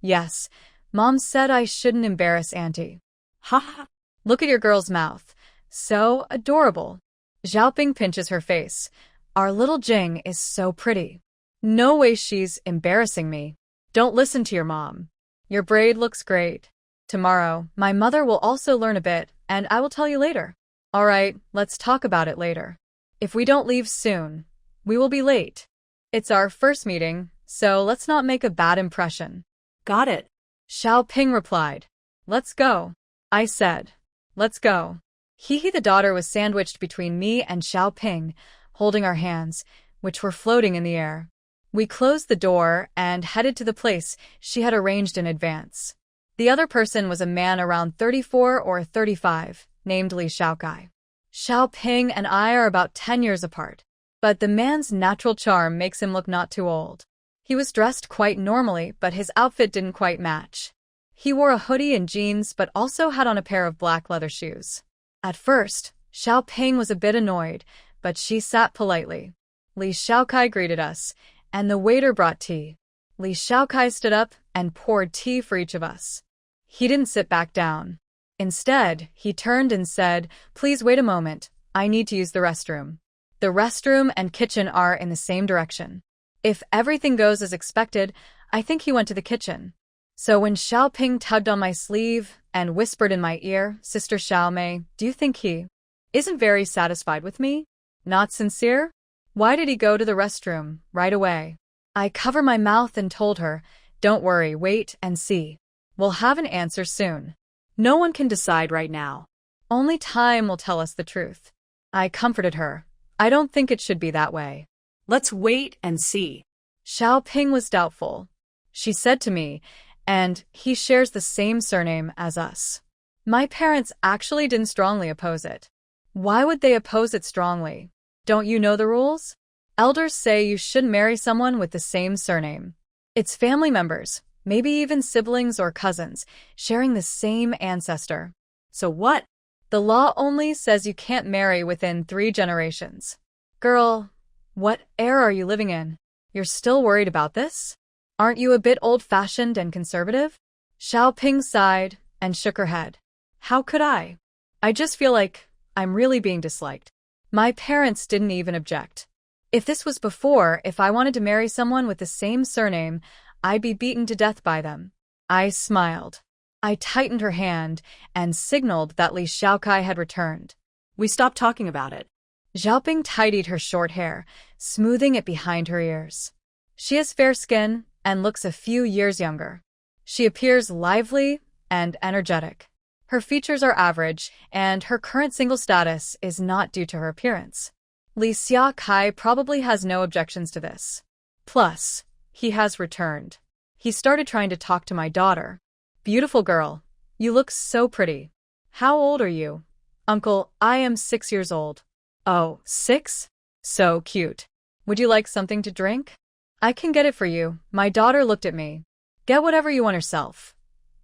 Yes, Mom said I shouldn't embarrass Auntie. Ha ha. Look at your girl's mouth. So adorable. Xiaoping pinches her face. Our little Jing is so pretty. No way she's embarrassing me. Don't listen to your mom. Your braid looks great. Tomorrow, my mother will also learn a bit, and I will tell you later. All right, let's talk about it later. If we don't leave soon, we will be late. It's our first meeting, so let's not make a bad impression. Got it. Xiaoping replied. Let's go. I said. Let's go. Hihi the daughter was sandwiched between me and Xiaoping, holding our hands, which were floating in the air. We closed the door and headed to the place she had arranged in advance. The other person was a man around 34 or 35, named Li Shaokai. Xiaoping and I are about 10 years apart. But the man's natural charm makes him look not too old. He was dressed quite normally, but his outfit didn't quite match. He wore a hoodie and jeans, but also had on a pair of black leather shoes. At first, Xiaoping was a bit annoyed, but she sat politely. Li Xiaokai greeted us, and the waiter brought tea. Li Xiaokai stood up and poured tea for each of us. He didn't sit back down. Instead, he turned and said, "Please wait a moment, I need to use the restroom." The restroom and kitchen are in the same direction. If everything goes as expected, I think he went to the kitchen. So when Xiaoping tugged on my sleeve and whispered in my ear, "Sister Xiaomei, do you think he isn't very satisfied with me? Not sincere? Why did he go to the restroom right away?" I covered my mouth and told her, "Don't worry, wait and see. We'll have an answer soon. No one can decide right now. Only time will tell us the truth." I comforted her. "I don't think it should be that way." Let's wait and see. Xiaoping was doubtful. She said to me, "And he shares the same surname as us." My parents actually didn't strongly oppose it. Why would they oppose it strongly? Don't you know the rules? Elders say you shouldn't marry someone with the same surname. It's family members, maybe even siblings or cousins, sharing the same ancestor. So what? The law only says you can't marry within 3 generations. Girl, what era are you living in? You're still worried about this? Aren't you a bit old-fashioned and conservative? Xiaoping sighed and shook her head. How could I? I just feel like I'm really being disliked. My parents didn't even object. If this was before, if I wanted to marry someone with the same surname, I'd be beaten to death by them. I smiled. I tightened her hand and signaled that Li Xiaokai had returned. We stopped talking about it. Xiaoping tidied her short hair, smoothing it behind her ears. She has fair skin and looks a few years younger. She appears lively and energetic. Her features are average, and her current single status is not due to her appearance. Li Xiaokai probably has no objections to this. Plus, he has returned. He started trying to talk to my daughter. "Beautiful girl, you look so pretty. How old are you?" "Uncle, I am 6 years old." "Oh, 6? So cute. Would you like something to drink?" "I can get it for you." My daughter looked at me. "Get whatever you want yourself.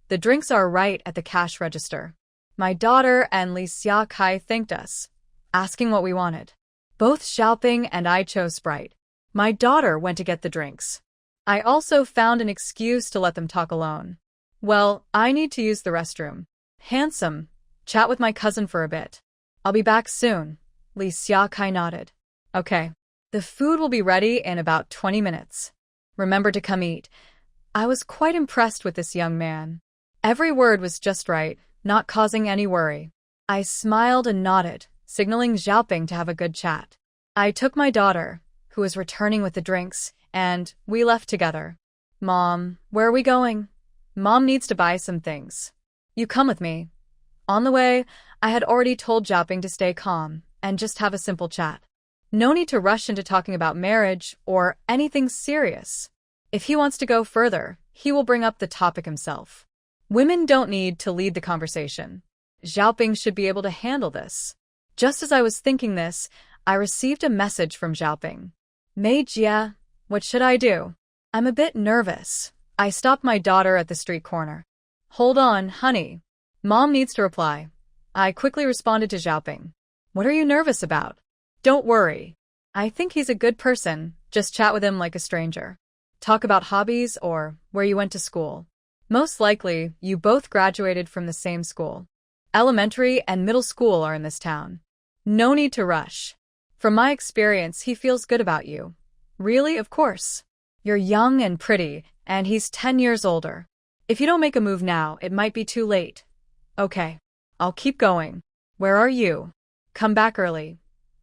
The drinks are right at the cash register." My daughter and Li Xiaokai thanked us, asking what we wanted. Both Xiaoping and I chose Sprite. My daughter went to get the drinks. I also found an excuse to let them talk alone. "Well, I need to use the restroom." "Handsome. Chat with my cousin for a bit. I'll be back soon." Li Xiaokai nodded. "Okay. The food will be ready in about 20 minutes. Remember to come eat." I was quite impressed with this young man. Every word was just right, not causing any worry. I smiled and nodded, signaling Xiaoping to have a good chat. I took my daughter, who was returning with the drinks, and we left together. "Mom, where are we going?" "Mom needs to buy some things. You come with me." On the way, I had already told Xiaoping to stay calm and just have a simple chat. No need to rush into talking about marriage or anything serious. If he wants to go further, he will bring up the topic himself. Women don't need to lead the conversation. Xiaoping should be able to handle this. Just as I was thinking this, I received a message from Xiaoping. "Mei Jia, what should I do? I'm a bit nervous." I stopped my daughter at the street corner. "Hold on, honey. Mom needs to reply." I quickly responded to Xiaoping. "What are you nervous about?" "Don't worry. I think he's a good person. Just chat with him like a stranger. Talk about hobbies or where you went to school. Most likely, you both graduated from the same school. Elementary and middle school are in this town. No need to rush. From my experience, he feels good about you." "Really? Of course. You're young and pretty, and he's 10 years older. If you don't make a move now, it might be too late." "Okay. I'll keep going." "Where are you?" "Come back early."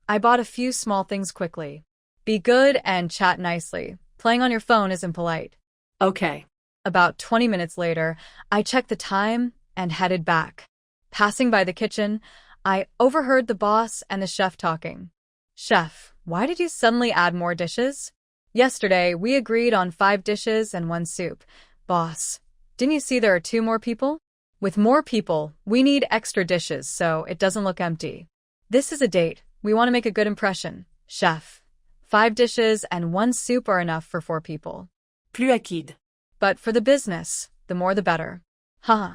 I bought a few small things quickly. Be good and chat nicely. Playing on your phone isn't polite. Okay. About 20 minutes later, I checked the time and headed back. Passing by the kitchen, I overheard the boss and the chef talking. "Chef, why did you suddenly add more dishes?" "Yesterday, we agreed on 5 dishes and 1 soup." "Boss, didn't you see there are 2 more people?" "With more people, we need extra dishes so it doesn't look empty. This is a date. We want to make a good impression." "Chef, 5 dishes and 1 soup are enough for 4 people. Plus acide. But for the business, the more the better. Haha.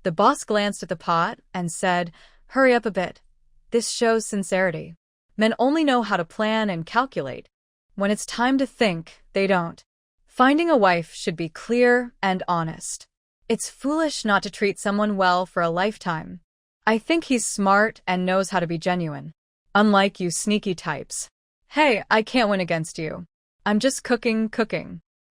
The boss glanced at the pot and said, "Hurry up a bit. This shows sincerity. Men only know how to plan and calculate. When it's time to think, they don't. Finding a wife should be clear and honest. It's foolish not to treat someone well for a lifetime. I think he's smart and knows how to be genuine. Unlike you sneaky types. Hey, I can't win against you. I'm just cooking.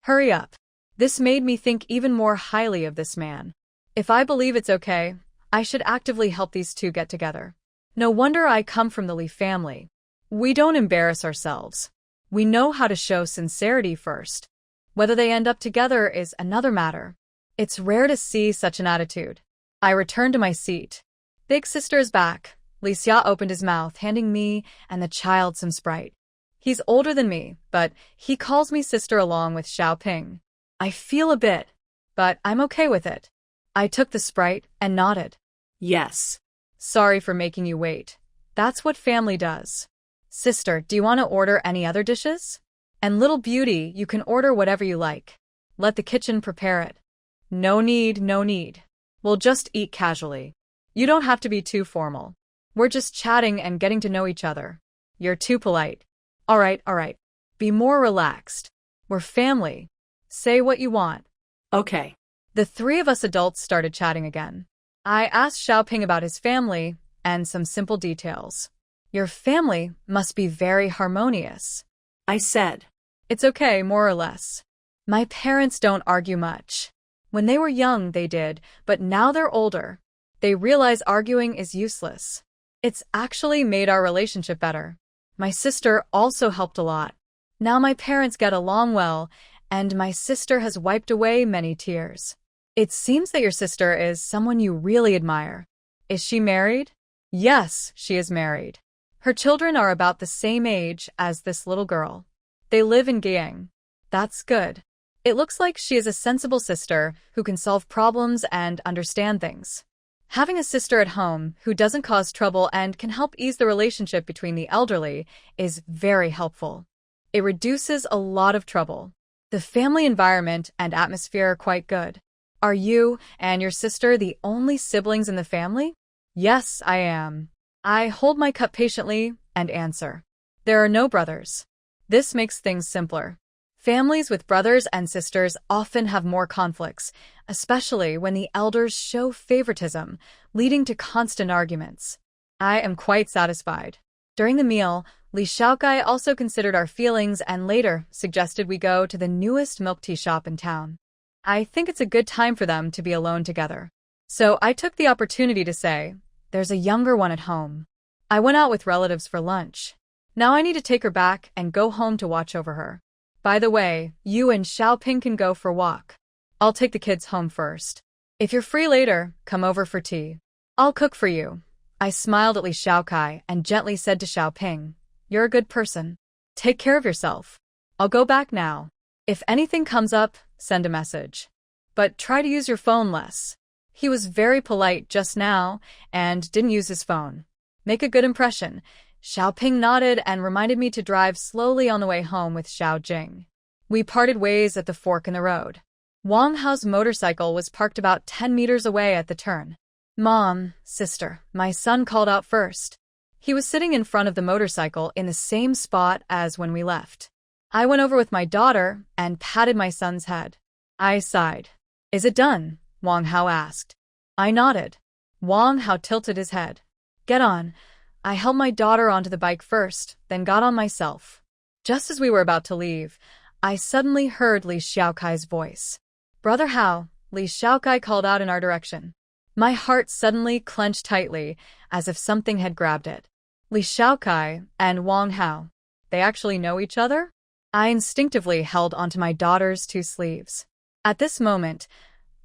Hurry up." This made me think even more highly of this man. If I believe it's okay, I should actively help these two get together. No wonder I come from the Lee family. We don't embarrass ourselves. We know how to show sincerity first. Whether they end up together is another matter. It's rare to see such an attitude. I returned to my seat. Big sister is back. Li Xia opened his mouth, handing me and the child some Sprite. He's older than me, but he calls me sister along with Xiaoping. I feel a bit, but I'm okay with it. I took the Sprite and nodded. Yes. Sorry for making you wait. That's what family does. Sister, do you want to order any other dishes? And little beauty, you can order whatever you like. Let the kitchen prepare it. No need. We'll just eat casually. You don't have to be too formal. We're just chatting and getting to know each other. You're too polite. All right. Be more relaxed. We're family. Say what you want. Okay. The 3 of us adults started chatting again. I asked Xiaoping about his family and some simple details. Your family must be very harmonious. I said. It's okay, more or less. My parents don't argue much. When they were young, they did, but now they're older. They realize arguing is useless. It's actually made our relationship better. My sister also helped a lot. Now my parents get along well, and my sister has wiped away many tears. It seems that your sister is someone you really admire. Is she married? Yes, she is married. Her children are about the same age as this little girl. They live in Giang. That's good. It looks like she is a sensible sister who can solve problems and understand things. Having a sister at home who doesn't cause trouble and can help ease the relationship between the elderly is very helpful. It reduces a lot of trouble. The family environment and atmosphere are quite good. Are you and your sister the only siblings in the family? Yes, I am. I hold my cup patiently and answer. There are no brothers. This makes things simpler. Families with brothers and sisters often have more conflicts, especially when the elders show favoritism, leading to constant arguments. I am quite satisfied. During the meal, Li Xiaokai also considered our feelings and later suggested we go to the newest milk tea shop in town. I think it's a good time for them to be alone together. So I took the opportunity to say, there's a younger one at home. I went out with relatives for lunch. Now I need to take her back and go home to watch over her. By the way, you and Xiaoping can go for a walk. I'll take the kids home first. If you're free later, come over for tea. I'll cook for you. I smiled at Li Xiaokai and gently said to Xiaoping, you're a good person. Take care of yourself. I'll go back now. If anything comes up, send a message. But try to use your phone less. He was very polite just now and didn't use his phone. Make a good impression. Xiaoping nodded and reminded me to drive slowly on the way home with Xiao Jing. We parted ways at the fork in the road. Wang Hao's motorcycle was parked about 10 meters away at the turn. Mom, sister, my son called out first. He was sitting in front of the motorcycle in the same spot as when we left. I went over with my daughter and patted my son's head. I sighed. Is it done? Wang Hao asked. I nodded. Wang Hao tilted his head. Get on. I helped my daughter onto the bike first, then got on myself. Just as we were about to leave, I suddenly heard Li Xiaokai's voice. Brother Hao, Li Xiaokai called out in our direction. My heart suddenly clenched tightly, as if something had grabbed it. Li Xiaokai and Wang Hao. They actually know each other? I instinctively held onto my daughter's 2 sleeves. At this moment,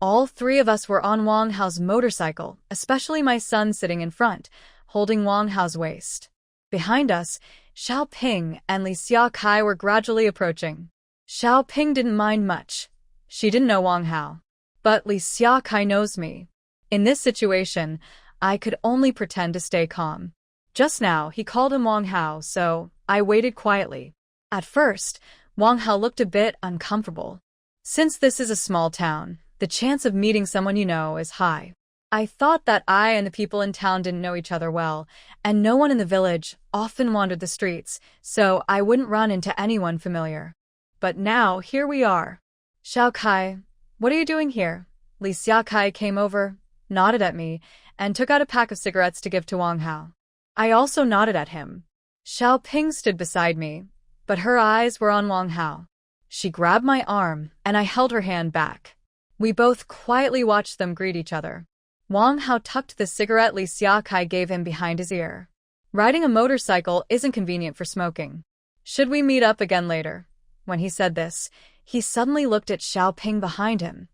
all 3 of us were on Wang Hao's motorcycle, especially my son sitting in front, holding Wang Hao's waist. Behind us, Xiaoping and Li Xiaokai were gradually approaching. Xiaoping didn't mind much. She didn't know Wang Hao. But Li Xiaokai knows me. In this situation, I could only pretend to stay calm. Just now, he called him Wang Hao, so I waited quietly. At first, Wang Hao looked a bit uncomfortable. Since this is a small town, the chance of meeting someone you know is high. I thought that I and the people in town didn't know each other well, and no one in the village often wandered the streets, so I wouldn't run into anyone familiar. But now, here we are. Xiao Kai, what are you doing here? Li Xiaokai came over, nodded at me, and took out a pack of cigarettes to give to Wang Hao. I also nodded at him. Xiao Ping stood beside me, but her eyes were on Wang Hao. She grabbed my arm, and I held her hand back. We both quietly watched them greet each other. Wang Hao tucked the cigarette Li Xiaokai gave him behind his ear. Riding a motorcycle isn't convenient for smoking. Should we meet up again later? When he said this, he suddenly looked at Xiao Ping behind him.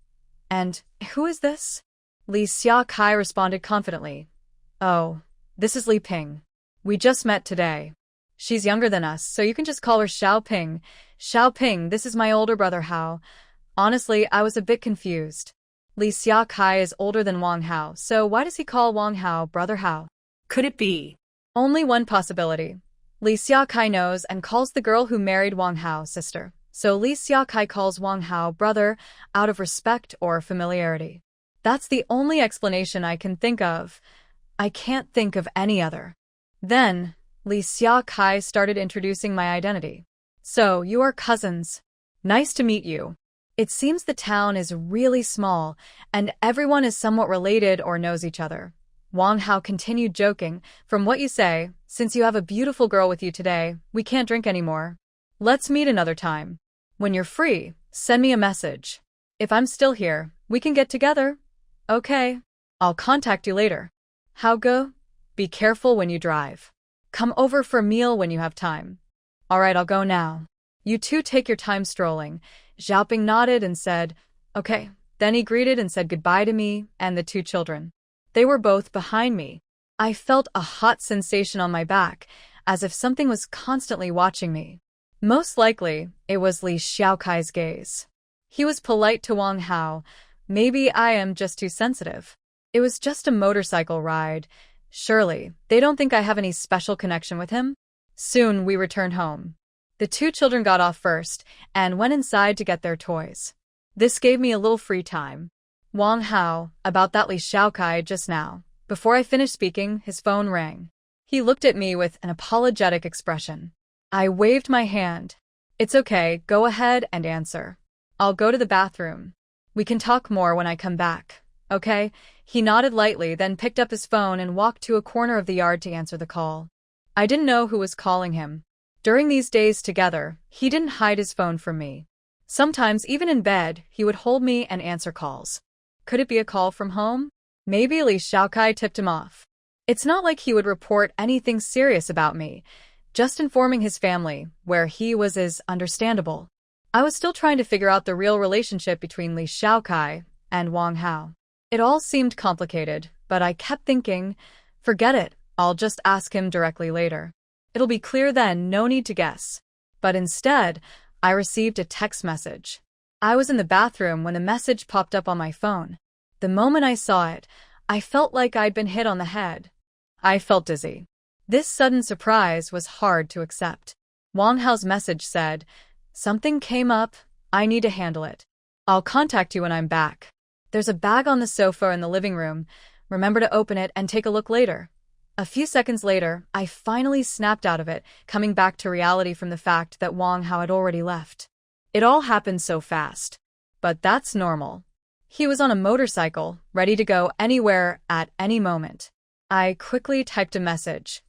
And, who is this? Li Xiaokai responded confidently. Oh, this is Li Ping. We just met today. She's younger than us, so you can just call her Xiao Ping. Xiao Ping, this is my older brother Hao. Honestly, I was a bit confused. Li Xiaokai is older than Wang Hao, so why does he call Wang Hao brother Hao? Could it be? Only one possibility. Li Xiaokai knows and calls the girl who married Wang Hao sister, so Li Xiaokai calls Wang Hao brother out of respect or familiarity. That's the only explanation I can think of. I can't think of any other. Then, Li Xiaokai started introducing my identity. So, you are cousins. Nice to meet you. It seems the town is really small, and everyone is somewhat related or knows each other. Wang Hao continued joking, from what you say, since you have a beautiful girl with you today, we can't drink anymore. Let's meet another time. When you're free, send me a message. If I'm still here, we can get together. Okay. I'll contact you later. Hao Ge, be careful when you drive. Come over for a meal when you have time. Alright, I'll go now. You two take your time strolling. Xiaoping nodded and said, okay. Then he greeted and said goodbye to me and the two children. They were both behind me. I felt a hot sensation on my back, as if something was constantly watching me. Most likely, it was Li Xiaokai's gaze. He was polite to Wang Hao. Maybe I am just too sensitive. It was just a motorcycle ride. Surely, they don't think I have any special connection with him? Soon, we returned home. The two children got off first and went inside to get their toys. This gave me a little free time. Wang Hao, about that Li Xiaokai just now. Before I finished speaking, his phone rang. He looked at me with an apologetic expression. I waved my hand. It's okay, go ahead and answer. I'll go to the bathroom. We can talk more when I come back. Okay? He nodded lightly, then picked up his phone and walked to a corner of the yard to answer the call. I didn't know who was calling him. During these days together, he didn't hide his phone from me. Sometimes, even in bed, he would hold me and answer calls. Could it be a call from home? Maybe Li Xiaokai tipped him off. It's not like he would report anything serious about me. Just informing his family, where he was, is understandable. I was still trying to figure out the real relationship between Li Xiaokai and Wang Hao. It all seemed complicated, but I kept thinking, forget it, I'll just ask him directly later. It'll be clear then, no need to guess. But instead, I received a text message. I was in the bathroom when the message popped up on my phone. The moment I saw it, I felt like I'd been hit on the head. I felt dizzy. This sudden surprise was hard to accept. Wang Hao's message said, something came up, I need to handle it. I'll contact you when I'm back. There's a bag on the sofa in the living room. Remember to open it and take a look later. A few seconds later, I finally snapped out of it, coming back to reality from the fact that Wang Hao had already left. It all happened so fast. But that's normal. He was on a motorcycle, ready to go anywhere at any moment. I quickly typed a message.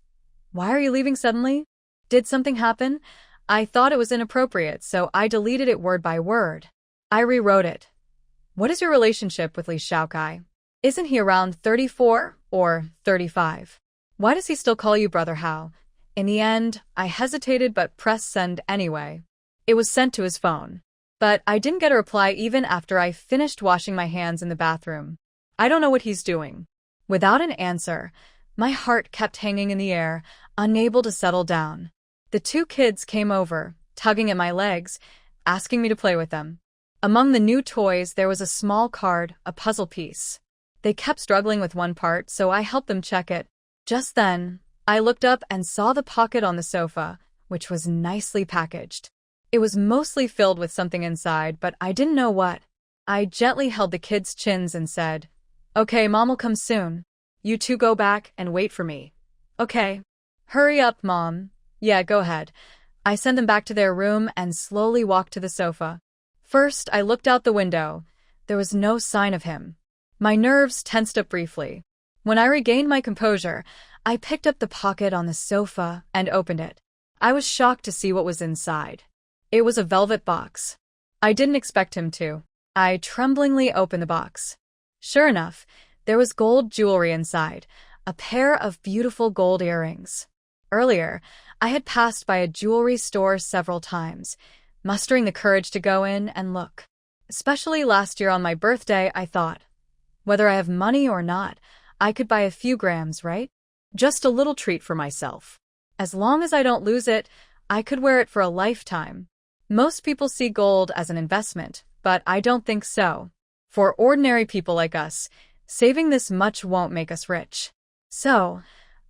Why are you leaving suddenly? Did something happen? I thought it was inappropriate, so I deleted it word by word. I rewrote it. What is your relationship with Li Xiaokai? Isn't he around 34 or 35? Why does he still call you Brother Hao? In the end, I hesitated but pressed send anyway. It was sent to his phone. But I didn't get a reply even after I finished washing my hands in the bathroom. I don't know what he's doing. Without an answer, my heart kept hanging in the air, unable to settle down. The two kids came over, tugging at my legs, asking me to play with them. Among the new toys there was a small card, a puzzle piece. They kept struggling with one part, so I helped them check it. Just then, I looked up and saw the pocket on the sofa, which was nicely packaged. It was mostly filled with something inside, but I didn't know what. I gently held the kids' chins and said, "Okay, Mom will come soon. You two go back and wait for me." "Okay." "Hurry up, Mom." "Yeah, go ahead." I sent them back to their room and slowly walked to the sofa. First, I looked out the window. There was no sign of him. My nerves tensed up briefly. When I regained my composure, I picked up the pocket on the sofa and opened it. I was shocked to see what was inside. It was a velvet box. I didn't expect him to. I tremblingly opened the box. Sure enough, there was gold jewelry inside, a pair of beautiful gold earrings. Earlier, I had passed by a jewelry store several times, mustering the courage to go in and look. Especially last year on my birthday, I thought, whether I have money or not, I could buy a few grams, right? Just a little treat for myself. As long as I don't lose it, I could wear it for a lifetime. Most people see gold as an investment, but I don't think so. For ordinary people like us, saving this much won't make us rich. So,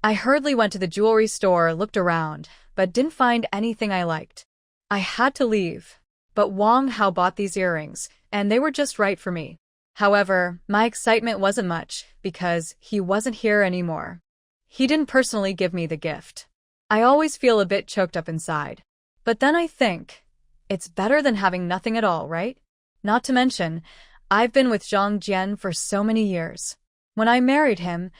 I hurriedly went to the jewelry store, looked around, but didn't find anything I liked. I had to leave. But Wang Hao bought these earrings, and they were just right for me. However, my excitement wasn't much because he wasn't here anymore. He didn't personally give me the gift. I always feel a bit choked up inside. But then I think, it's better than having nothing at all, right? Not to mention, I've been with Zhang Jian for so many years. When I married him,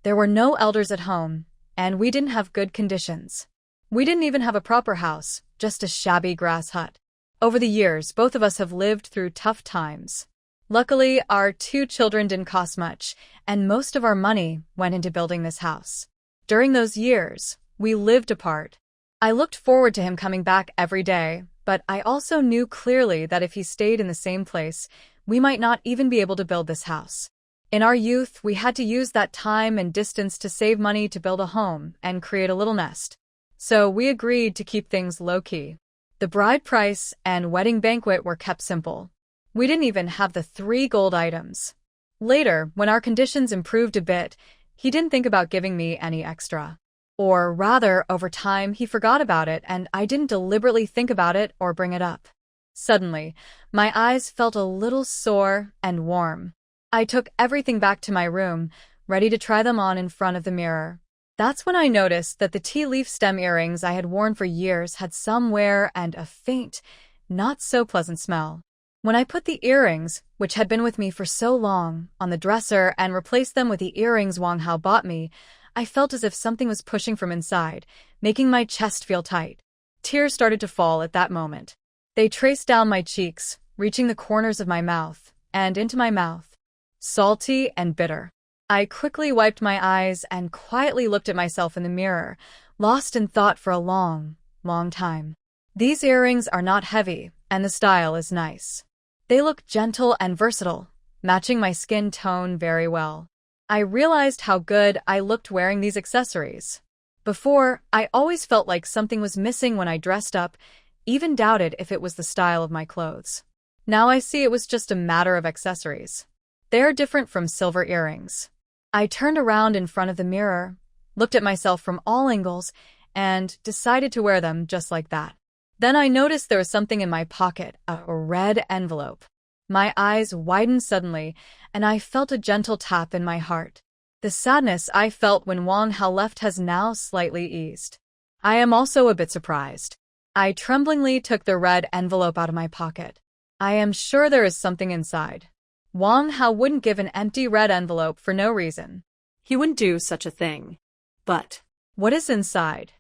there were no elders at home, and we didn't have good conditions. We didn't even have a proper house, just a shabby grass hut. Over the years, both of us have lived through tough times. Luckily, our 2 children didn't cost much, and most of our money went into building this house. During those years, we lived apart. I looked forward to him coming back every day, but I also knew clearly that if he stayed in the same place, we might not even be able to build this house. In our youth, we had to use that time and distance to save money to build a home and create a little nest. So we agreed to keep things low-key. The bride price and wedding banquet were kept simple. We didn't even have the 3 gold items. Later, when our conditions improved a bit, he didn't think about giving me any extra. Or rather, over time, he forgot about it and I didn't deliberately think about it or bring it up. Suddenly, my eyes felt a little sore and warm. I took everything back to my room, ready to try them on in front of the mirror. That's when I noticed that the tea leaf stem earrings I had worn for years had some wear and a faint, not-so-pleasant smell. When I put the earrings, which had been with me for so long, on the dresser and replaced them with the earrings Wang Hao bought me, I felt as if something was pushing from inside, making my chest feel tight. Tears started to fall at that moment. They traced down my cheeks, reaching the corners of my mouth, and into my mouth. Salty and bitter. I quickly wiped my eyes and quietly looked at myself in the mirror, lost in thought for a long, long time. These earrings are not heavy, and the style is nice. They look gentle and versatile, matching my skin tone very well. I realized how good I looked wearing these accessories. Before, I always felt like something was missing when I dressed up, even doubted if it was the style of my clothes. Now I see it was just a matter of accessories. They are different from silver earrings. I turned around in front of the mirror, looked at myself from all angles, and decided to wear them just like that. Then I noticed there was something in my pocket, a red envelope. My eyes widened suddenly, and I felt a gentle tap in my heart. The sadness I felt when Wang Hao left has now slightly eased. I am also a bit surprised. I tremblingly took the red envelope out of my pocket. I am sure there is something inside. Wang Hao wouldn't give an empty red envelope for no reason. He wouldn't do such a thing. But what is inside?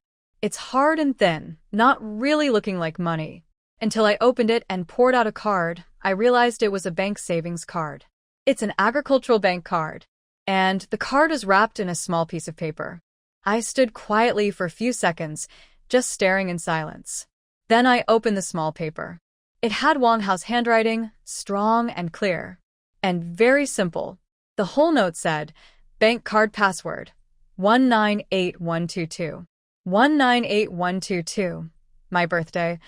It's hard and thin, not really looking like money. Until I opened it and poured out a card, I realized it was a bank savings card. It's an agricultural bank card, and the card is wrapped in a small piece of paper. I stood quietly for a few seconds, just staring in silence. Then I opened the small paper. It had Wang Hao's handwriting, strong and clear, and very simple. The whole note said, bank card password, 198122. 198122. My birthday,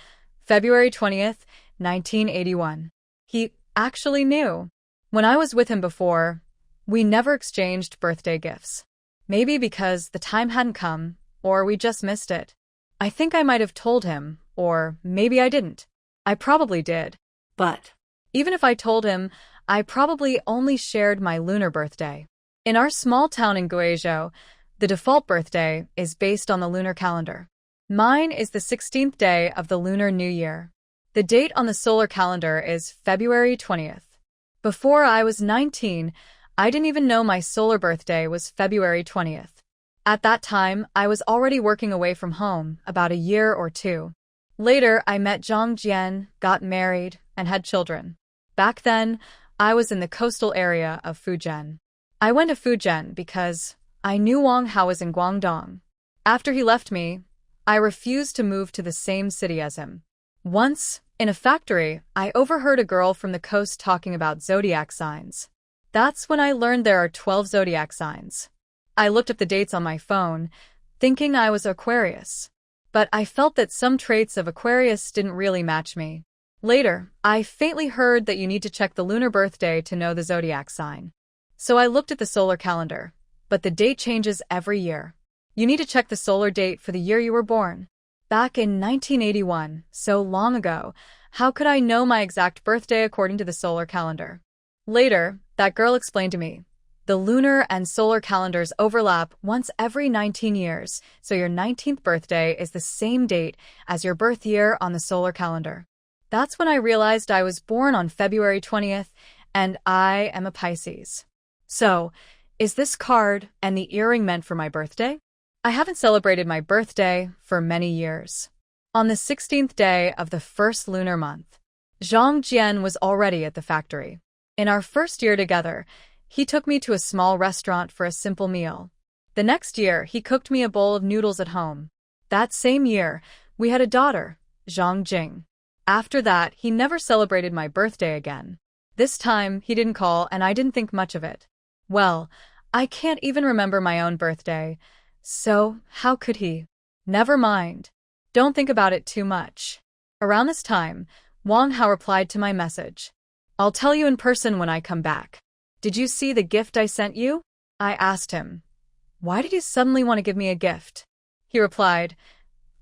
February 20th, 1981. He actually knew. When I was with him before, we never exchanged birthday gifts. Maybe because the time hadn't come, or we just missed it. I think I might have told him, or maybe I didn't. I probably did. But Even if I told him, I probably only shared my lunar birthday. In our small town in Guizhou, the default birthday is based on the lunar calendar. Mine is the 16th day of the Lunar New Year. The date on the solar calendar is February 20th. Before I was 19, I didn't even know my solar birthday was February 20th. At that time, I was already working away from home, about a year or two. Later, I met Zhang Jian, got married, and had children. Back then, I was in the coastal area of Fujian. I went to Fujian because I knew Wang Hao was in Guangdong. After he left me, I refused to move to the same city as him. Once, in a factory, I overheard a girl from the coast talking about zodiac signs. That's when I learned there are 12 zodiac signs. I looked up the dates on my phone, thinking I was Aquarius. But I felt that some traits of Aquarius didn't really match me. Later, I faintly heard that you need to check the lunar birthday to know the zodiac sign. So I looked at the solar calendar, but the date changes every year. You need to check the solar date for the year you were born. Back in 1981, so long ago, how could I know my exact birthday according to the solar calendar? Later, that girl explained to me, the lunar and solar calendars overlap once every 19 years, so your 19th birthday is the same date as your birth year on the solar calendar. That's when I realized I was born on February 20th, and I am a Pisces. So, is this card and the earring meant for my birthday? I haven't celebrated my birthday for many years. On the 16th day of the first lunar month, Zhang Jian was already at the factory. In our first year together, he took me to a small restaurant for a simple meal. The next year, he cooked me a bowl of noodles at home. That same year, we had a daughter, Zhang Jing. After that, he never celebrated my birthday again. This time, he didn't call and I didn't think much of it. Well, I can't even remember my own birthday. So, how could he? Never mind. Don't think about it too much. Around this time, Wang Hao replied to my message. I'll tell you in person when I come back. Did you see the gift I sent you? I asked him. Why did you suddenly want to give me a gift? He replied,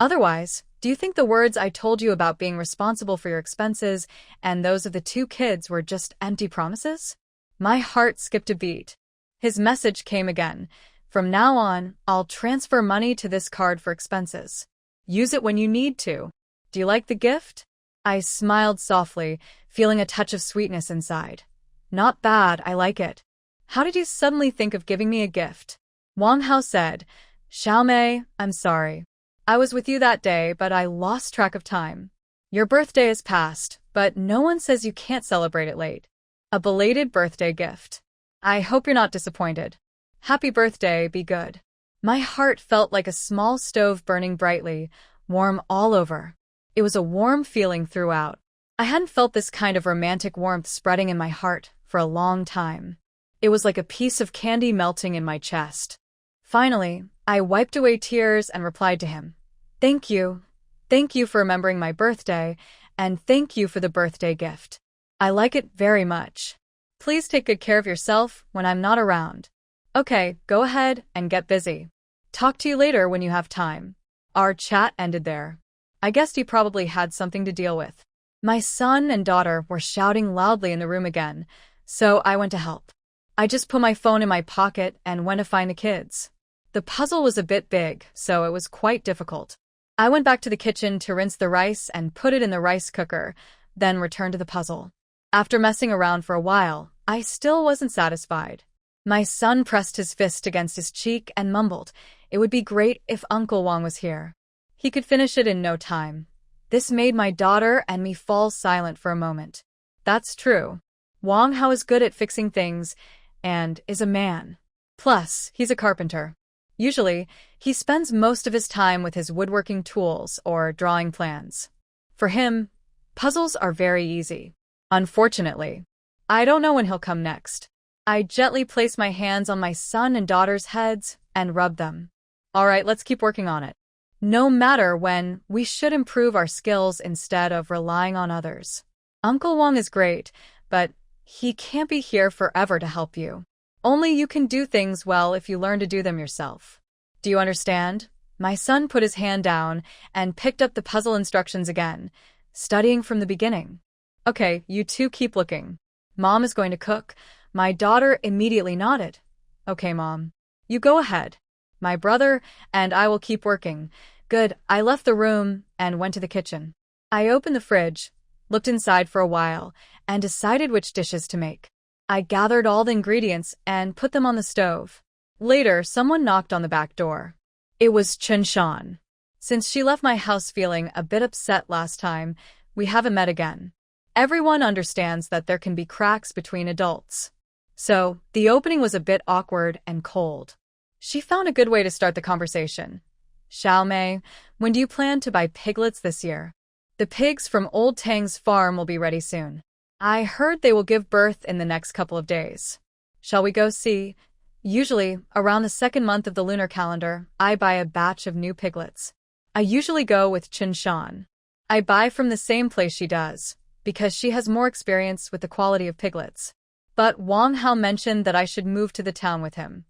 otherwise, do you think the words I told you about being responsible for your expenses and those of the two kids were just empty promises? My heart skipped a beat. His message came again. From now on, I'll transfer money to this card for expenses. Use it when you need to. Do you like the gift? I smiled softly, feeling a touch of sweetness inside. Not bad, I like it. How did you suddenly think of giving me a gift? Wang Hao said, Xiaomei, I'm sorry. I was with you that day, but I lost track of time. Your birthday is past, but no one says you can't celebrate it late. A belated birthday gift. I hope you're not disappointed. Happy birthday, be good. My heart felt like a small stove burning brightly, warm all over. It was a warm feeling throughout. I hadn't felt this kind of romantic warmth spreading in my heart for a long time. It was like a piece of candy melting in my chest. Finally, I wiped away tears and replied to him. Thank you. Thank you for remembering my birthday, and thank you for the birthday gift. I like it very much. Please take good care of yourself when I'm not around. Okay, go ahead and get busy. Talk to you later when you have time. Our chat ended there. I guessed he probably had something to deal with. My son and daughter were shouting loudly in the room again, so I went to help. I just put my phone in my pocket and went to find the kids. The puzzle was a bit big, so it was quite difficult. I went back to the kitchen to rinse the rice and put it in the rice cooker, then returned to the puzzle. After messing around for a while, I still wasn't satisfied. My son pressed his fist against his cheek and mumbled, it would be great if Uncle Wang was here. He could finish it in no time. This made my daughter and me fall silent for a moment. That's true. Wang Hao is good at fixing things and is a man. Plus, he's a carpenter. Usually, he spends most of his time with his woodworking tools or drawing plans. For him, puzzles are very easy. Unfortunately, I don't know when he'll come next. I gently place my hands on my son and daughter's heads and rub them. All right, let's keep working on it. No matter when, we should improve our skills instead of relying on others. Uncle Wang is great, but he can't be here forever to help you. Only you can do things well if you learn to do them yourself. Do you understand? My son put his hand down and picked up the puzzle instructions again, studying from the beginning. Okay, you two keep looking. Mom is going to cook. My daughter immediately nodded. Okay, Mom. You go ahead. My brother and I will keep working. Good. I left the room and went to the kitchen. I opened the fridge, looked inside for a while, and decided which dishes to make. I gathered all the ingredients and put them on the stove. Later, someone knocked on the back door. It was Chun-shan. Since she left my house feeling a bit upset last time, we haven't met again. Everyone understands that there can be cracks between adults. So, the opening was a bit awkward and cold. She found a good way to start the conversation. Xiaomei, when do you plan to buy piglets this year? The pigs from Old Tang's farm will be ready soon. I heard they will give birth in the next couple of days. Shall we go see? Usually, around the second month of the lunar calendar, I buy a batch of new piglets. I usually go with Chun-shan. I buy from the same place she does, because she has more experience with the quality of piglets. But Wang Hao mentioned that I should move to the town with him.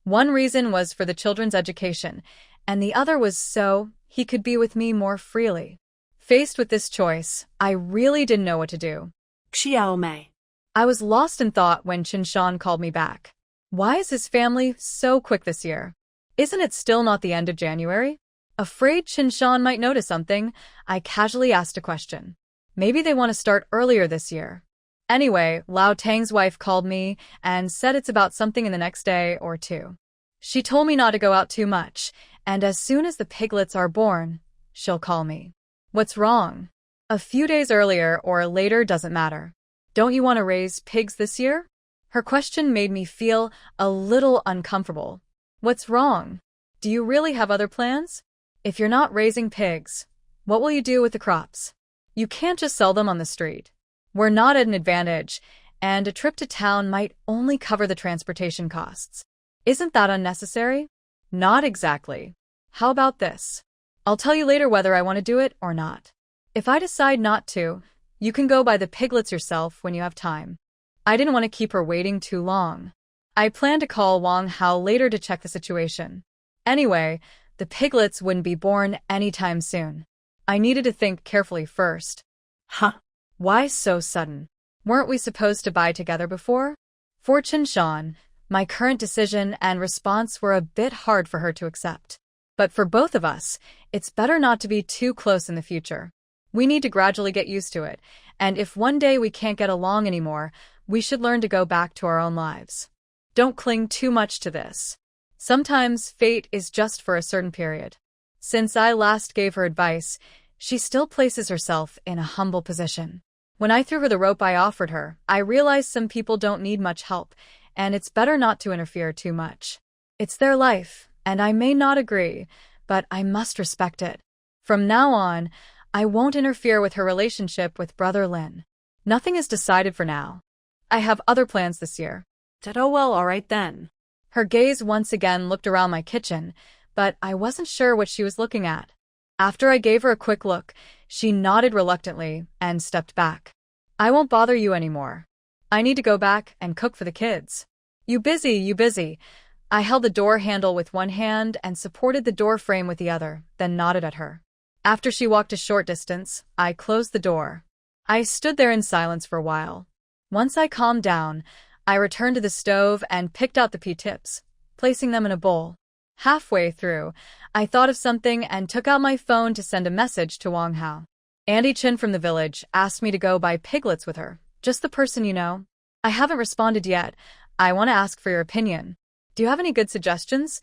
One reason was for the children's education, and the other was so he could be with me more freely. Faced with this choice, I really didn't know what to do. Xiaomei. I was lost in thought when Chun-shan called me back. Why is his family so quick this year? Isn't it still not the end of January? Afraid Chun-shan might notice something, I casually asked a question. Maybe they want to start earlier this year. Anyway, Lao Tang's wife called me and said it's about something in the next day or two. She told me not to go out too much, and as soon as the piglets are born, she'll call me. What's wrong? A few days earlier or later doesn't matter. Don't you want to raise pigs this year? Her question made me feel a little uncomfortable. What's wrong? Do you really have other plans? If you're not raising pigs, what will you do with the crops? You can't just sell them on the street. We're not at an advantage, and a trip to town might only cover the transportation costs. Isn't that unnecessary? Not exactly. How about this? I'll tell you later whether I want to do it or not. If I decide not to, you can go buy the piglets yourself when you have time. I didn't want to keep her waiting too long. I planned to call Wang Hao later to check the situation. Anyway, the piglets wouldn't be born anytime soon. I needed to think carefully first. Huh? Why so sudden? Weren't we supposed to buy together before? For Chun-shan, my current decision and response were a bit hard for her to accept. But for both of us, it's better not to be too close in the future. We need to gradually get used to it, and if one day we can't get along anymore, we should learn to go back to our own lives. Don't cling too much to this. Sometimes fate is just for a certain period. Since I last gave her advice, she still places herself in a humble position. When I threw her the rope I offered her, I realized some people don't need much help, and it's better not to interfere too much. It's their life, and I may not agree, but I must respect it. From now on, I won't interfere with her relationship with Brother Lin. Nothing is decided for now. I have other plans this year. Oh well, all right then. Her gaze once again looked around my kitchen, but I wasn't sure what she was looking at. After I gave her a quick look, she nodded reluctantly and stepped back. I won't bother you anymore. I need to go back and cook for the kids. You busy. I held the door handle with one hand and supported the door frame with the other, then nodded at her. After she walked a short distance, I closed the door. I stood there in silence for a while. Once I calmed down, I returned to the stove and picked out the pea tips, placing them in a bowl. Halfway through, I thought of something and took out my phone to send a message to Wang Hao. Andy Chin from the village asked me to go buy piglets with her, just the person you know. I haven't responded yet. I want to ask for your opinion. Do you have any good suggestions?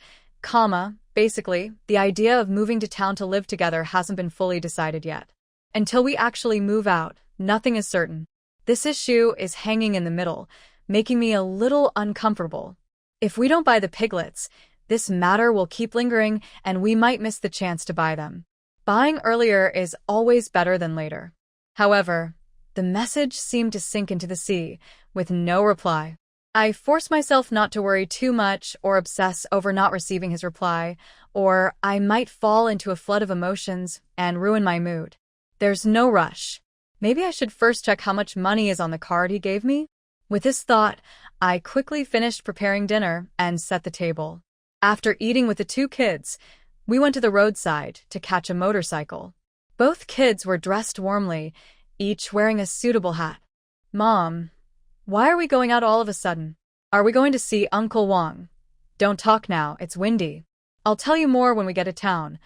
Basically, the idea of moving to town to live together hasn't been fully decided yet. Until we actually move out, nothing is certain. This issue is hanging in the middle, making me a little uncomfortable. If we don't buy the piglets, this matter will keep lingering and we might miss the chance to buy them. Buying earlier is always better than later. However, the message seemed to sink into the sea, with no reply. I forced myself not to worry too much or obsess over not receiving his reply, or I might fall into a flood of emotions and ruin my mood. There's no rush. Maybe I should first check how much money is on the card he gave me? With this thought, I quickly finished preparing dinner and set the table. After eating with the two kids, We went to the roadside to catch a motorcycle. Both kids were dressed warmly, each wearing a suitable hat. Mom, why are we going out all of a sudden? Are we going to see Uncle Wang? Don't talk now, it's windy. I'll tell you more when we get to town.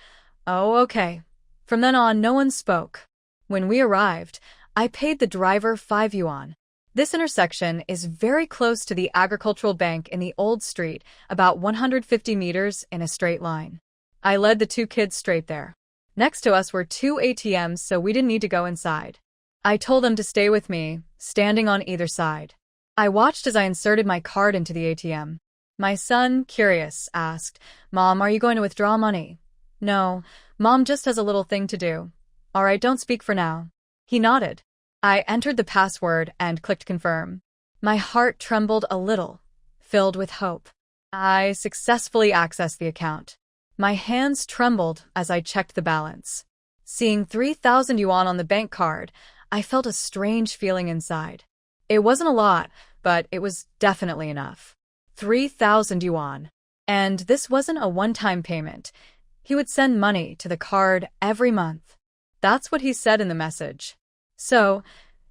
Oh, okay. From then on, no one spoke. When we arrived, I paid the driver 5 yuan. This intersection is very close to the agricultural bank in the old street, about 150 meters in a straight line. I led the 2 kids straight there. Next to us were 2 ATMs, so we didn't need to go inside. I told them to stay with me, standing on either side. I watched as I inserted my card into the ATM. My son, curious, asked, Mom, are you going to withdraw money? No, Mom just has a little thing to do. All right, don't speak for now. He nodded. I entered the password and clicked confirm. My heart trembled a little, filled with hope. I successfully accessed the account. My hands trembled as I checked the balance. Seeing 3,000 yuan on the bank card, I felt a strange feeling inside. It wasn't a lot, but it was definitely enough. 3,000 yuan. And this wasn't a one-time payment. He would send money to the card every month. That's what he said in the message. So,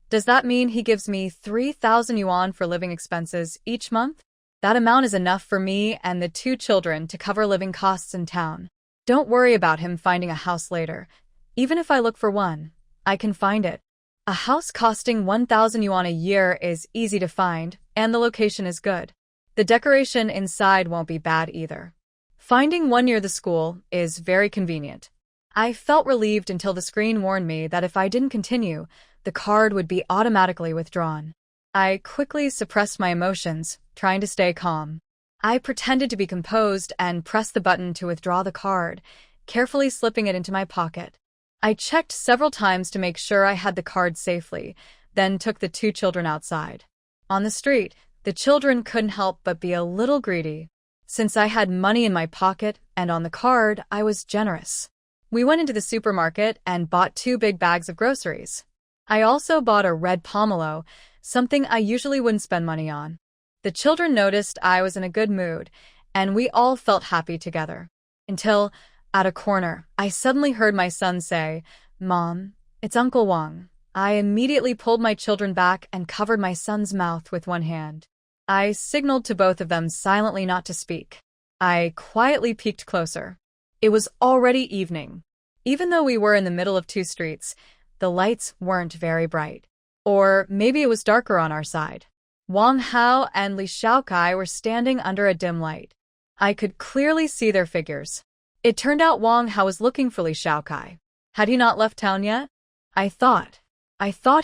does that mean he gives me 3,000 yuan for living expenses each month? That amount is enough for me and the 2 children to cover living costs in town. Don't worry about him finding a house later. Even if I look for one, I can find it. A house costing 1,000 yuan a year is easy to find, and the location is good. The decoration inside won't be bad either. Finding one near the school is very convenient. I felt relieved until the screen warned me that if I didn't continue, the card would be automatically withdrawn. I quickly suppressed my emotions, trying to stay calm. I pretended to be composed and pressed the button to withdraw the card, carefully slipping it into my pocket. I checked several times to make sure I had the card safely, then took the 2 children outside. On the street, the children couldn't help but be a little greedy. Since I had money in my pocket and on the card, I was generous. We went into the supermarket and bought 2 big bags of groceries. I also bought a red pomelo, something I usually wouldn't spend money on. The children noticed I was in a good mood, and we all felt happy together. Until, at a corner, I suddenly heard my son say, Mom, it's Uncle Wang. I immediately pulled my children back and covered my son's mouth with one hand. I signaled to both of them silently not to speak. I quietly peeked closer. It was already evening. Even though we were in the middle of 2 streets, the lights weren't very bright. Or maybe it was darker on our side. Wang Hao and Li Shaokai were standing under a dim light. I could clearly see their figures. It turned out Wang Hao was looking for Li Shaokai. Had he not left town yet? I thought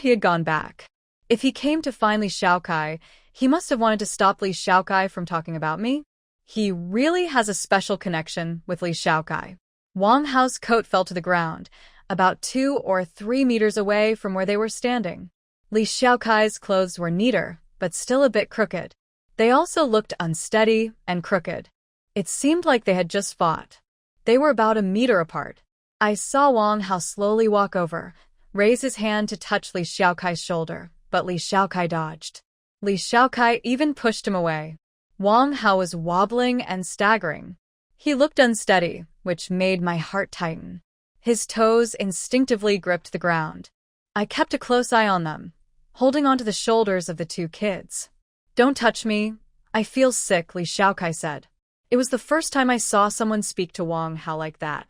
he had gone back. If he came to find Li Shaokai, he must have wanted to stop Li Shaokai from talking about me. He really has a special connection with Li Shaokai. Wang Hao's coat fell to the ground, about 2 or 3 meters away from where they were standing. Li Shaokai's clothes were neater, but still a bit crooked. They also looked unsteady and crooked. It seemed like they had just fought. They were about a meter apart. I saw Wang Hao slowly walk over, raise his hand to touch Li Shaokai's shoulder, but Li Shaokai dodged. Li Shaokai even pushed him away. Wang Hao was wobbling and staggering. He looked unsteady, which made my heart tighten. His toes instinctively gripped the ground. I kept a close eye on them, holding onto the shoulders of the 2 kids. Don't touch me. I feel sick, Li Shaokai said. It was the first time I saw someone speak to Wang Hao like that.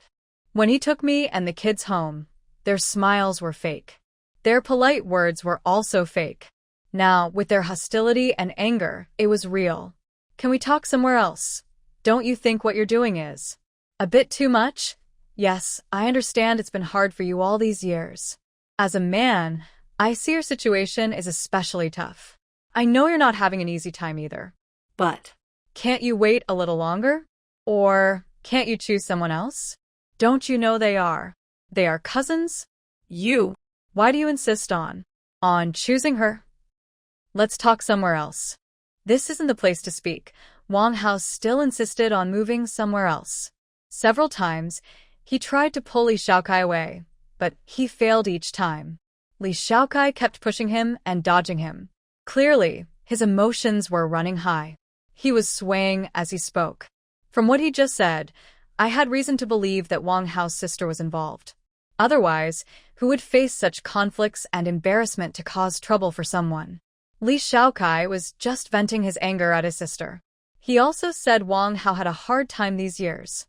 When he took me and the kids home, their smiles were fake. Their polite words were also fake. Now, with their hostility and anger, it was real. Can we talk somewhere else? Don't you think what you're doing is a bit too much? Yes, I understand it's been hard for you all these years. As a man, I see your situation is especially tough. I know you're not having an easy time either. But can't you wait a little longer? Or can't you choose someone else? Don't you know they are cousins? Why do you insist on choosing her? Let's talk somewhere else. This isn't the place to speak. Wang Hao still insisted on moving somewhere else. Several times, he tried to pull Li Shaokai away, but he failed each time. Li Shaokai kept pushing him and dodging him. Clearly, his emotions were running high. He was swaying as he spoke. From what he just said, I had reason to believe that Wang Hao's sister was involved. Otherwise, who would face such conflicts and embarrassment to cause trouble for someone? Li Xiaokai was just venting his anger at his sister. He also said Wang Hao had a hard time these years.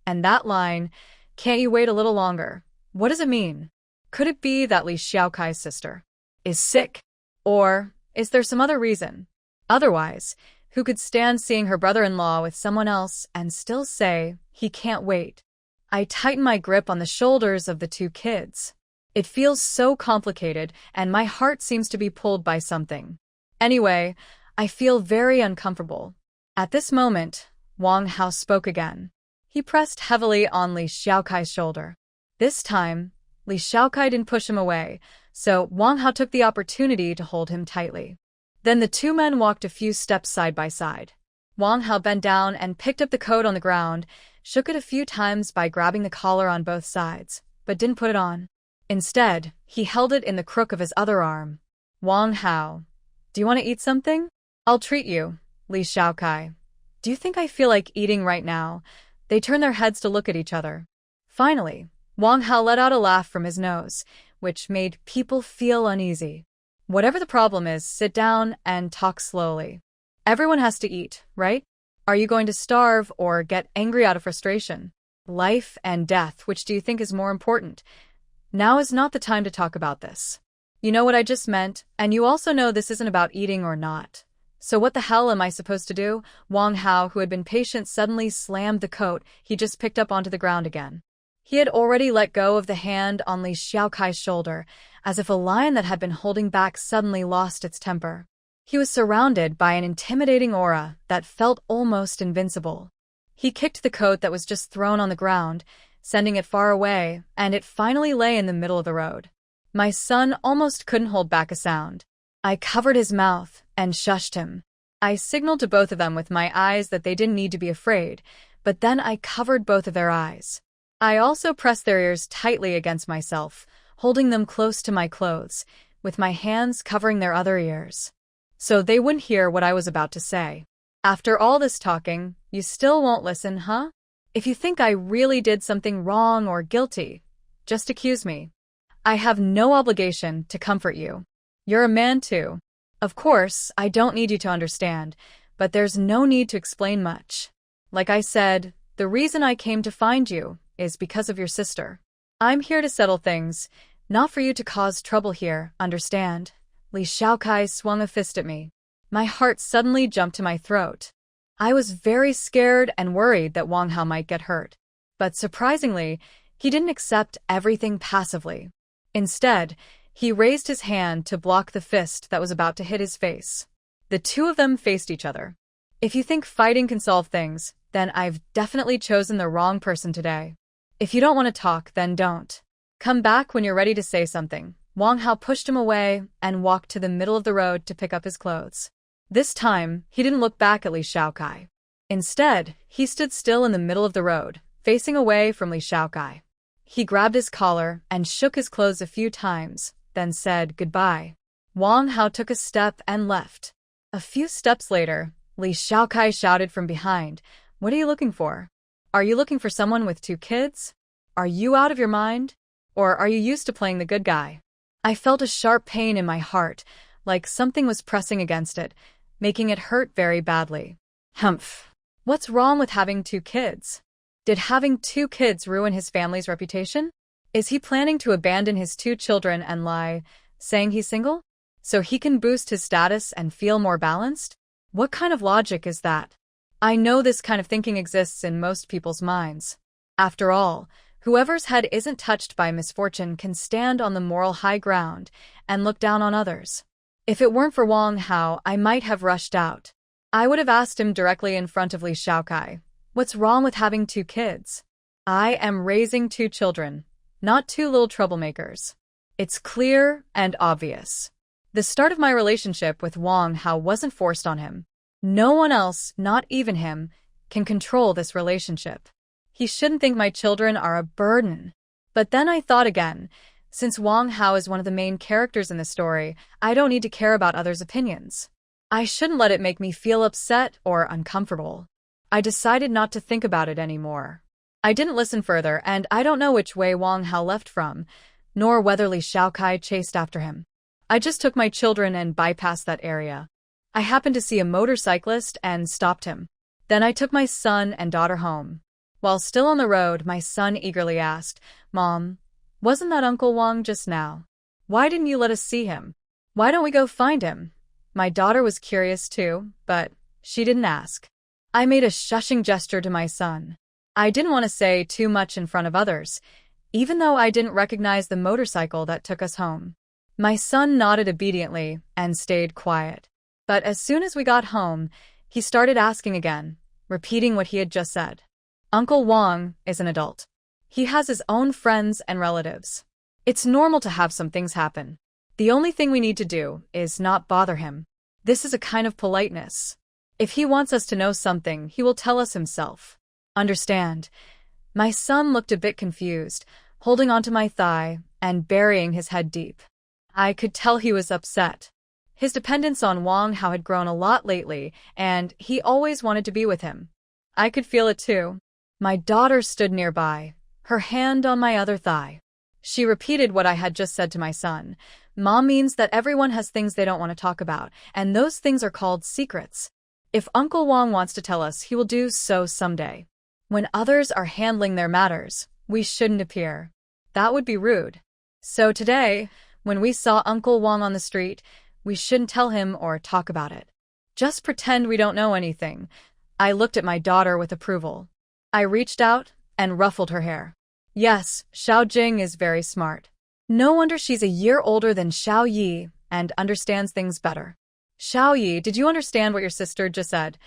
And that line, "Can't you wait a little longer?" What does it mean? Could it be that Li Xiaokai's sister is sick? Or is there some other reason? Otherwise, who could stand seeing her brother-in-law with someone else and still say he can't wait? I tighten my grip on the shoulders of the two kids. It feels so complicated, and my heart seems to be pulled by something. Anyway, I feel very uncomfortable. At this moment, Wang Hao spoke again. He pressed heavily on Li Xiaokai's shoulder. This time, Li Xiaokai didn't push him away, so Wang Hao took the opportunity to hold him tightly. Then the two men walked a few steps side by side. Wang Hao bent down and picked up the coat on the ground, shook it a few times by grabbing the collar on both sides, but didn't put it on. Instead, he held it in the crook of his other arm. Wang Hao, do you want to eat something? I'll treat you, Li Xiaokai. Do you think I feel like eating right now? They turned their heads to look at each other. Finally, Wang Hao let out a laugh from his nose, which made people feel uneasy. Whatever the problem is, sit down and talk slowly. Everyone has to eat, right? Are you going to starve or get angry out of frustration? Life and death, which do you think is more important? Now is not the time to talk about this. You know what I just meant, and you also know this isn't about eating or not. So what the hell am I supposed to do? Wang Hao, who had been patient, suddenly slammed the coat he just picked up onto the ground again. He had already let go of the hand on Li Xiaokai's shoulder, as if a lion that had been holding back suddenly lost its temper. He was surrounded by an intimidating aura that felt almost invincible. He kicked the coat that was just thrown on the ground, sending it far away, and it finally lay in the middle of the road. My son almost couldn't hold back a sound. I covered his mouth and shushed him. I signaled to both of them with my eyes that they didn't need to be afraid, but then I covered both of their eyes. I also pressed their ears tightly against myself, holding them close to my clothes, with my hands covering their other ears, so they wouldn't hear what I was about to say. After all this talking, you still won't listen, huh? If you think I really did something wrong or guilty, just accuse me. I have no obligation to comfort you. You're a man too. Of course, I don't need you to understand, but there's no need to explain much. Like I said, the reason I came to find you is because of your sister. I'm here to settle things, not for you to cause trouble here, understand? Li Xiaokai swung a fist at me. My heart suddenly jumped to my throat. I was very scared and worried that Wang Hao might get hurt. But surprisingly, he didn't accept everything passively. Instead, he raised his hand to block the fist that was about to hit his face. The two of them faced each other. If you think fighting can solve things, then I've definitely chosen the wrong person today. If you don't want to talk, then don't. Come back when you're ready to say something. Wang Hao pushed him away and walked to the middle of the road to pick up his clothes. This time, he didn't look back at Li Xiaokai. Instead, he stood still in the middle of the road, facing away from Li Xiaokai. He grabbed his collar and shook his clothes a few times, then said goodbye. Wang Hao took a step and left. A few steps later, Li Xiaokai shouted from behind, "What are you looking for? Are you looking for someone with 2 kids? Are you out of your mind? Or are you used to playing the good guy?" I felt a sharp pain in my heart, like something was pressing against it, making it hurt very badly. Humph. What's wrong with having 2 kids? Did having 2 kids ruin his family's reputation? Is he planning to abandon his 2 children and lie, saying he's single? So he can boost his status and feel more balanced? What kind of logic is that? I know this kind of thinking exists in most people's minds. After all, whoever's head isn't touched by misfortune can stand on the moral high ground and look down on others. If it weren't for Wang Hao, I might have rushed out. I would have asked him directly in front of Li Xiaokai, "What's wrong with having 2 kids? I am raising 2 children, not 2 little troublemakers." It's clear and obvious. The start of my relationship with Wang Hao wasn't forced on him. No one else, not even him, can control this relationship. He shouldn't think my children are a burden. But then I thought again, since Wang Hao is one of the main characters in the story, I don't need to care about others' opinions. I shouldn't let it make me feel upset or uncomfortable. I decided not to think about it anymore. I didn't listen further, and I don't know which way Wang Hao left from, nor whether Li Shaokai chased after him. I just took my children and bypassed that area. I happened to see a motorcyclist and stopped him. Then I took my son and daughter home. While still on the road, my son eagerly asked, "Mom, wasn't that Uncle Wang just now? Why didn't you let us see him? Why don't we go find him?" My daughter was curious too, but she didn't ask. I made a shushing gesture to my son. I didn't want to say too much in front of others, even though I didn't recognize the motorcycle that took us home. My son nodded obediently and stayed quiet. But as soon as we got home, he started asking again, repeating what he had just said. Uncle Wang is an adult. He has his own friends and relatives. It's normal to have some things happen. The only thing we need to do is not bother him. This is a kind of politeness. If he wants us to know something, he will tell us himself. Understand? My son looked a bit confused, holding onto my thigh and burying his head deep. I could tell he was upset. His dependence on Wang Hao had grown a lot lately, and he always wanted to be with him. I could feel it too. My daughter stood nearby, her hand on my other thigh. She repeated what I had just said to my son. Mom means that everyone has things they don't want to talk about, and those things are called secrets. If Uncle Wang wants to tell us, he will do so someday. When others are handling their matters, we shouldn't appear. That would be rude. So today, when we saw Uncle Wang on the street, we shouldn't tell him or talk about it. Just pretend we don't know anything. I looked at my daughter with approval. I reached out and ruffled her hair. Yes, Xiao Jing is very smart. No wonder she's a year older than Xiao Yi and understands things better. Xiao Yi, did you understand what your sister just said?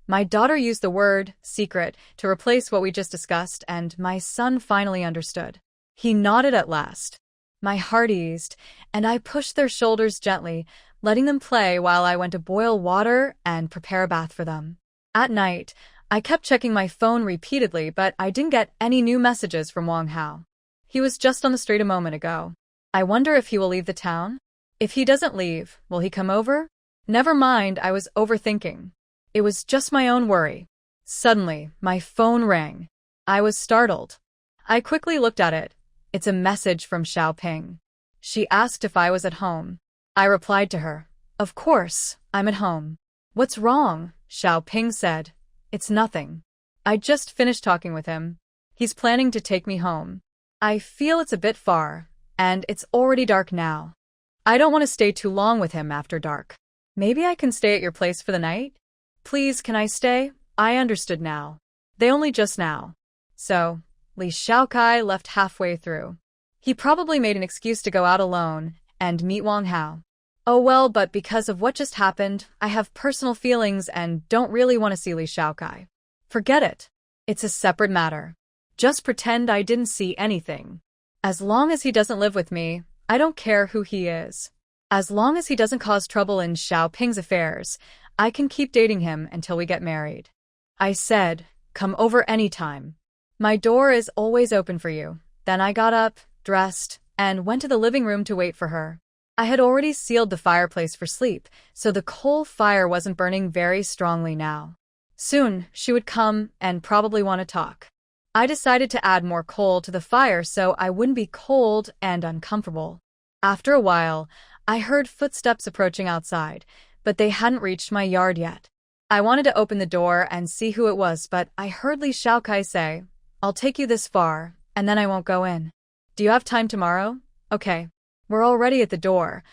My daughter used the word secret to replace what we just discussed, and my son finally understood. He nodded at last. My heart eased, and I pushed their shoulders gently, letting them play while I went to boil water and prepare a bath for them. At night, I kept checking my phone repeatedly, but I didn't get any new messages from Wang Hao. He was just on the street a moment ago. I wonder if he will leave the town? If he doesn't leave, will he come over? Never mind, I was overthinking. It was just my own worry. Suddenly, my phone rang. I was startled. I quickly looked at it. It's a message from Xiaoping. She asked if I was at home. I replied to her, "Of course, I'm at home." "What's wrong?" Xiaoping said. "It's nothing. I just finished talking with him. He's planning to take me home. I feel it's a bit far, and it's already dark now. I don't want to stay too long with him after dark. Maybe I can stay at your place for the night? Please, can I stay?" I understood now. They only just now. So, Li Shaokai left halfway through. He probably made an excuse to go out alone and meet Wang Hao. Oh well, but because of what just happened, I have personal feelings and don't really want to see Li Shaokai. Forget it. It's a separate matter. Just pretend I didn't see anything. As long as he doesn't live with me, I don't care who he is. As long as he doesn't cause trouble in Xiaoping's affairs, I can keep dating him until we get married. I said, "Come over anytime. My door is always open for you." Then I got up, dressed, and went to the living room to wait for her. I had already sealed the fireplace for sleep, so the coal fire wasn't burning very strongly now. Soon, she would come and probably want to talk. I decided to add more coal to the fire so I wouldn't be cold and uncomfortable. After a while, I heard footsteps approaching outside, but they hadn't reached my yard yet. I wanted to open the door and see who it was, but I heard Li Shaokai say, "I'll take you this far, and then I won't go in. Do you have time tomorrow?" "Okay. We're already at the door.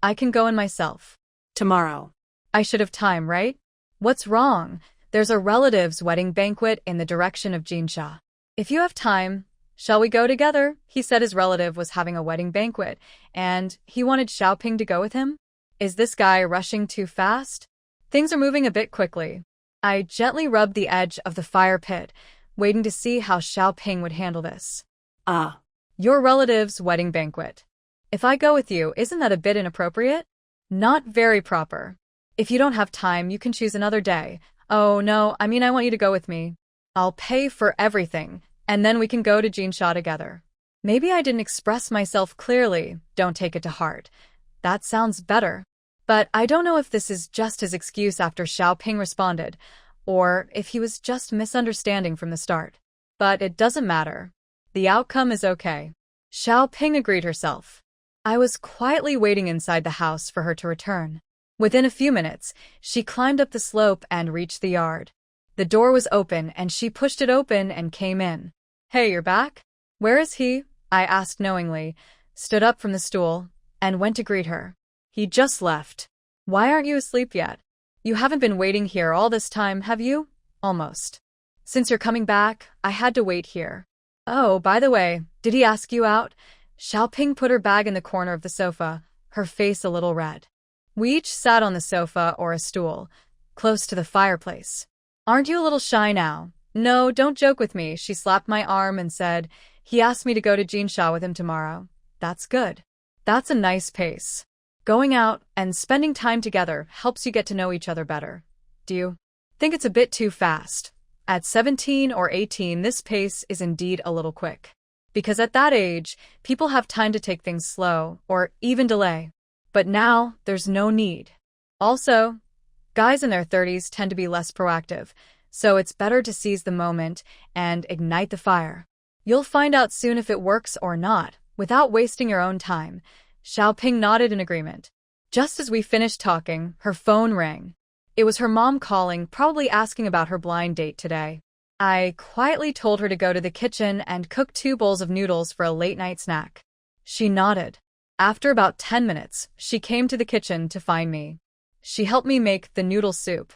I can go in myself." Tomorrow. I should have time, right? What's wrong? There's a relative's wedding banquet in the direction of Jinsha. If you have time, shall we go together? He said his relative was having a wedding banquet, and he wanted Xiaoping to go with him. Is this guy rushing too fast? Things are moving a bit quickly. I gently rubbed the edge of the fire pit, waiting to see how Xiaoping would handle this. Your relative's wedding banquet. If I go with you, isn't that a bit inappropriate? Not very proper. If you don't have time, you can choose another day. Oh no, I want you to go with me. I'll pay for everything, and then we can go to Jinsha together. Maybe I didn't express myself clearly. Don't take it to heart. That sounds better. But I don't know if this is just his excuse after Xiaoping responded, or if he was just misunderstanding from the start. But it doesn't matter. The outcome is okay. Xiao Ping agreed herself. I was quietly waiting inside the house for her to return. Within a few minutes, she climbed up the slope and reached the yard. The door was open and she pushed it open and came in. Hey, you're back? Where is he? I asked knowingly, stood up from the stool, and went to greet her. He just left. Why aren't you asleep yet? You haven't been waiting here all this time, have you? Almost. Since you're coming back, I had to wait here. Oh, by the way, did he ask you out? Xiaoping put her bag in the corner of the sofa, her face a little red. We each sat on the sofa or a stool, close to the fireplace. Aren't you a little shy now? No, don't joke with me, she slapped my arm and said, he asked me to go to Jinsha with him tomorrow. That's good. That's a nice pace. Going out and spending time together helps you get to know each other better. Do you think it's a bit too fast? At 17 or 18, this pace is indeed a little quick. Because at that age, people have time to take things slow or even delay. But now, there's no need. Also, guys in their 30s tend to be less proactive, so it's better to seize the moment and ignite the fire. You'll find out soon if it works or not, without wasting your own time. Xiaoping nodded in agreement. Just as we finished talking, her phone rang. It was her mom calling, probably asking about her blind date today. I quietly told her to go to the kitchen and cook 2 bowls of noodles for a late-night snack. She nodded. After about 10 minutes, she came to the kitchen to find me. She helped me make the noodle soup.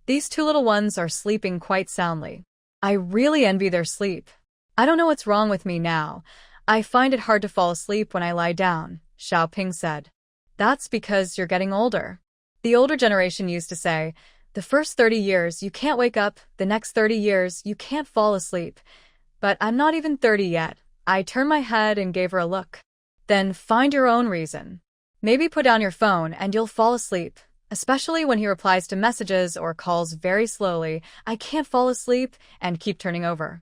These 2 little ones are sleeping quite soundly. I really envy their sleep. I don't know what's wrong with me now. I find it hard to fall asleep when I lie down, Xiaoping said. That's because you're getting older. The older generation used to say, the first 30 years you can't wake up, the next 30 years you can't fall asleep. But I'm not even 30 yet. I turned my head and gave her a look. Then find your own reason. Maybe put down your phone and you'll fall asleep, especially when he replies to messages or calls very slowly, I can't fall asleep, and keep turning over.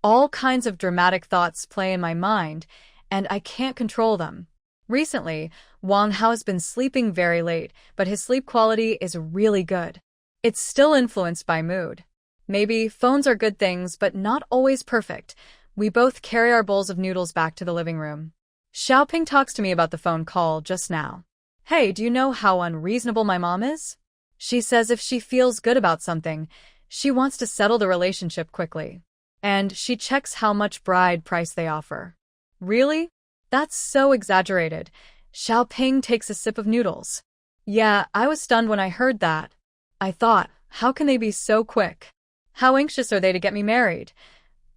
All kinds of dramatic thoughts play in my mind, and I can't control them. Recently, Wang Hao has been sleeping very late, but his sleep quality is really good. It's still influenced by mood. Maybe phones are good things, but not always perfect. We both carry our bowls of noodles back to the living room. Xiaoping talks to me about the phone call just now. Hey, do you know how unreasonable my mom is? She says if she feels good about something, she wants to settle the relationship quickly. And she checks how much bride price they offer. Really? That's so exaggerated. Xiaoping takes a sip of noodles. Yeah, I was stunned when I heard that. I thought, how can they be so quick? How anxious are they to get me married?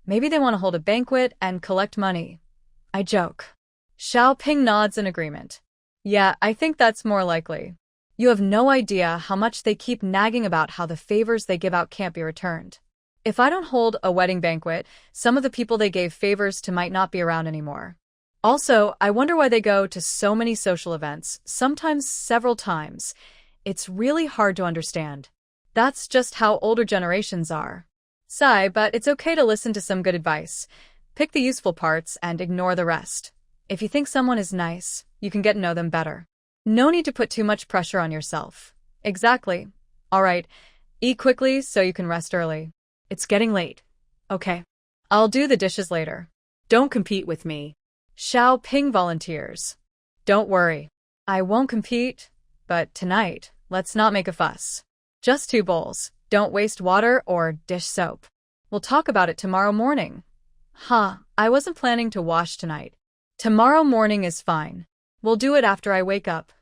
Maybe they want to hold a banquet and collect money. I joke. Xiaoping nods in agreement. Yeah, I think that's more likely. You have no idea how much they keep nagging about how the favors they give out can't be returned. If I don't hold a wedding banquet, some of the people they gave favors to might not be around anymore. Also, I wonder why they go to so many social events, sometimes several times. It's really hard to understand. That's just how older generations are. Sigh, but it's okay to listen to some good advice. Pick the useful parts and ignore the rest. If you think someone is nice, you can get to know them better. No need to put too much pressure on yourself. Exactly. All right, eat quickly so you can rest early. It's getting late. Okay. I'll do the dishes later. Don't compete with me. Xiaoping volunteers. Don't worry. I won't compete, but tonight, let's not make a fuss. Just 2 bowls. Don't waste water or dish soap. We'll talk about it tomorrow morning. I wasn't planning to wash tonight. Tomorrow morning is fine. We'll do it after I wake up.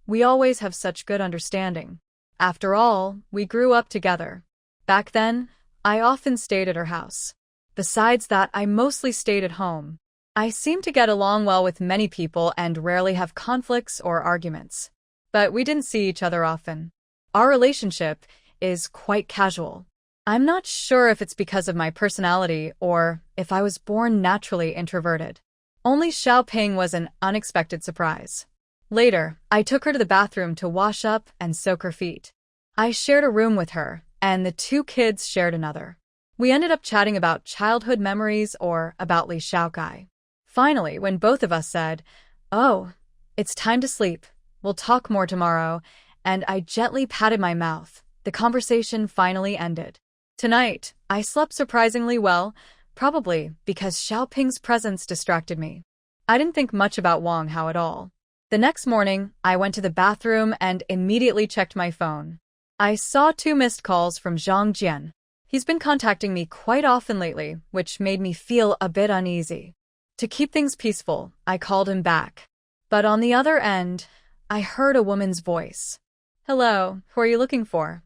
We always have such good understanding. After all, we grew up together. Back then, I often stayed at her house. Besides that, I mostly stayed at home. I seem to get along well with many people and rarely have conflicts or arguments. But we didn't see each other often. Our relationship is quite casual. I'm not sure if it's because of my personality or if I was born naturally introverted. Only Xiaoping was an unexpected surprise. Later, I took her to the bathroom to wash up and soak her feet. I shared a room with her, and the 2 kids shared another. We ended up chatting about childhood memories or about Li Xiaokai. Finally, when both of us said, "Oh, it's time to sleep, we'll talk more tomorrow," and I gently patted my mouth, the conversation finally ended. Tonight, I slept surprisingly well, Probably because Xiaoping's presence distracted me. I didn't think much about Wang Hao at all. The next morning, I went to the bathroom and immediately checked my phone. I saw 2 missed calls from Zhang Jian. He's been contacting me quite often lately, which made me feel a bit uneasy. To keep things peaceful, I called him back. But on the other end, I heard a woman's voice. "Hello, who are you looking for?"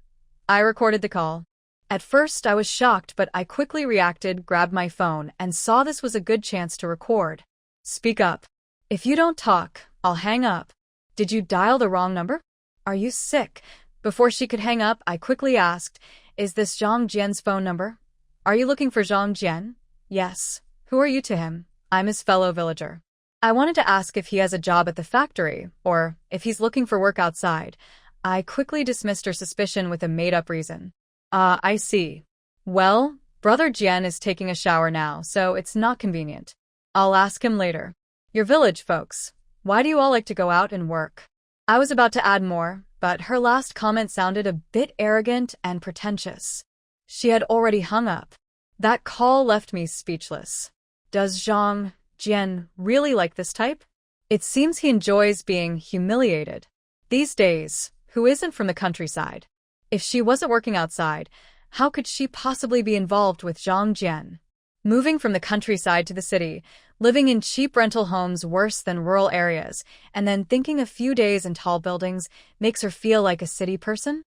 I recorded the call. At first, I was shocked, but I quickly reacted, grabbed my phone, and saw this was a good chance to record. "Speak up. If you don't talk, I'll hang up." "Did you dial the wrong number? Are you sick?" Before she could hang up, I quickly asked, "Is this Zhang Jian's phone number?" "Are you looking for Zhang Jian?" "Yes." "Who are you to him?" "I'm his fellow villager." I wanted to ask if he has a job at the factory, or if he's looking for work outside. I quickly dismissed her suspicion with a made-up reason. I see. Well, Brother Jian is taking a shower now, so it's not convenient. I'll ask him later. Your village folks, why do you all like to go out and work? I was about to add more, but her last comment sounded a bit arrogant and pretentious. She had already hung up. That call left me speechless. Does Zhang Jian really like this type? It seems he enjoys being humiliated. These days, who isn't from the countryside? If she wasn't working outside, how could she possibly be involved with Zhang Jian? Moving from the countryside to the city, living in cheap rental homes worse than rural areas, and then thinking a few days in tall buildings makes her feel like a city person?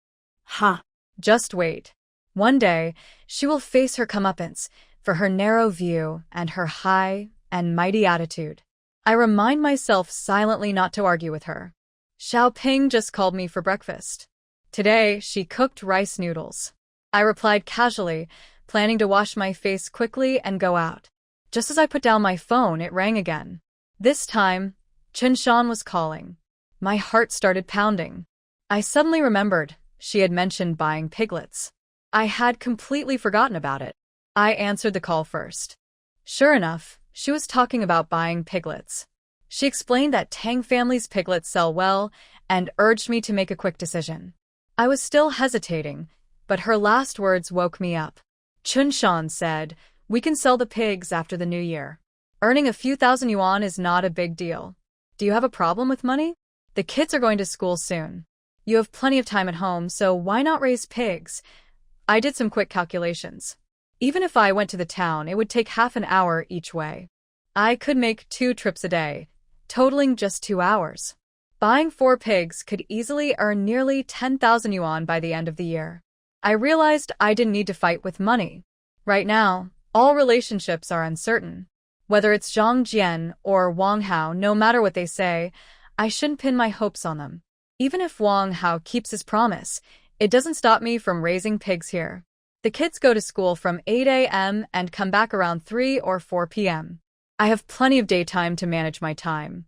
Ha! Just wait. One day, she will face her comeuppance for her narrow view and her high and mighty attitude. I remind myself silently not to argue with her. Xiaoping just called me for breakfast. Today, she cooked rice noodles. I replied casually, planning to wash my face quickly and go out. Just as I put down my phone, it rang again. This time, Chen Shan was calling. My heart started pounding. I suddenly remembered she had mentioned buying piglets. I had completely forgotten about it. I answered the call first. Sure enough, she was talking about buying piglets. She explained that Tang family's piglets sell well and urged me to make a quick decision. I was still hesitating, but her last words woke me up. Chun Shan said, "We can sell the pigs after the new year. Earning a few thousand yuan is not a big deal. Do you have a problem with money? The kids are going to school soon. You have plenty of time at home, so why not raise pigs?" I did some quick calculations. Even if I went to the town, it would take half an hour each way. I could make 2 trips a day, totaling just 2 hours. Buying 4 pigs could easily earn nearly 10,000 yuan by the end of the year. I realized I didn't need to fight with money. Right now, all relationships are uncertain. Whether it's Zhang Jian or Wang Hao, no matter what they say, I shouldn't pin my hopes on them. Even if Wang Hao keeps his promise, it doesn't stop me from raising pigs here. The kids go to school from 8 a.m. and come back around 3 or 4 p.m. I have plenty of daytime to manage my time.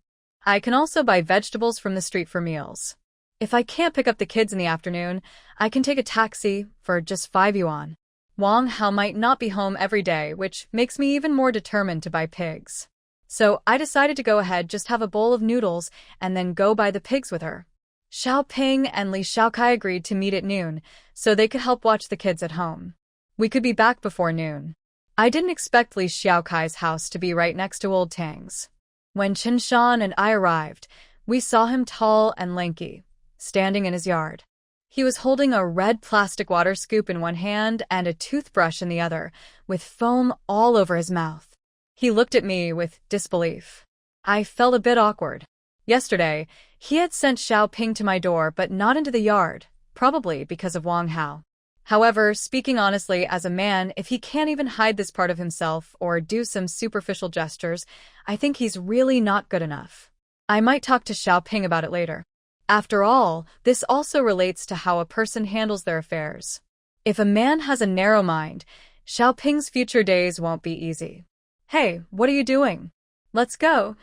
I can also buy vegetables from the street for meals. If I can't pick up the kids in the afternoon, I can take a taxi for just 5 yuan. Wang Hao might not be home every day, which makes me even more determined to buy pigs. So I decided to go ahead, just have a bowl of noodles, and then go buy the pigs with her. Xiaoping and Li Xiaokai agreed to meet at noon, so they could help watch the kids at home. We could be back before noon. I didn't expect Li Xiaokai's house to be right next to Old Tang's. When Chen Shan and I arrived, we saw him tall and lanky, standing in his yard. He was holding a red plastic water scoop in one hand and a toothbrush in the other, with foam all over his mouth. He looked at me with disbelief. I felt a bit awkward. Yesterday, he had sent Xiaoping to my door but not into the yard, probably because of Wang Hao. However, speaking honestly as a man, if he can't even hide this part of himself or do some superficial gestures, I think he's really not good enough. I might talk to Xiaoping about it later. After all, this also relates to how a person handles their affairs. If a man has a narrow mind, Xiaoping's future days won't be easy. Hey, what are you doing? Let's go.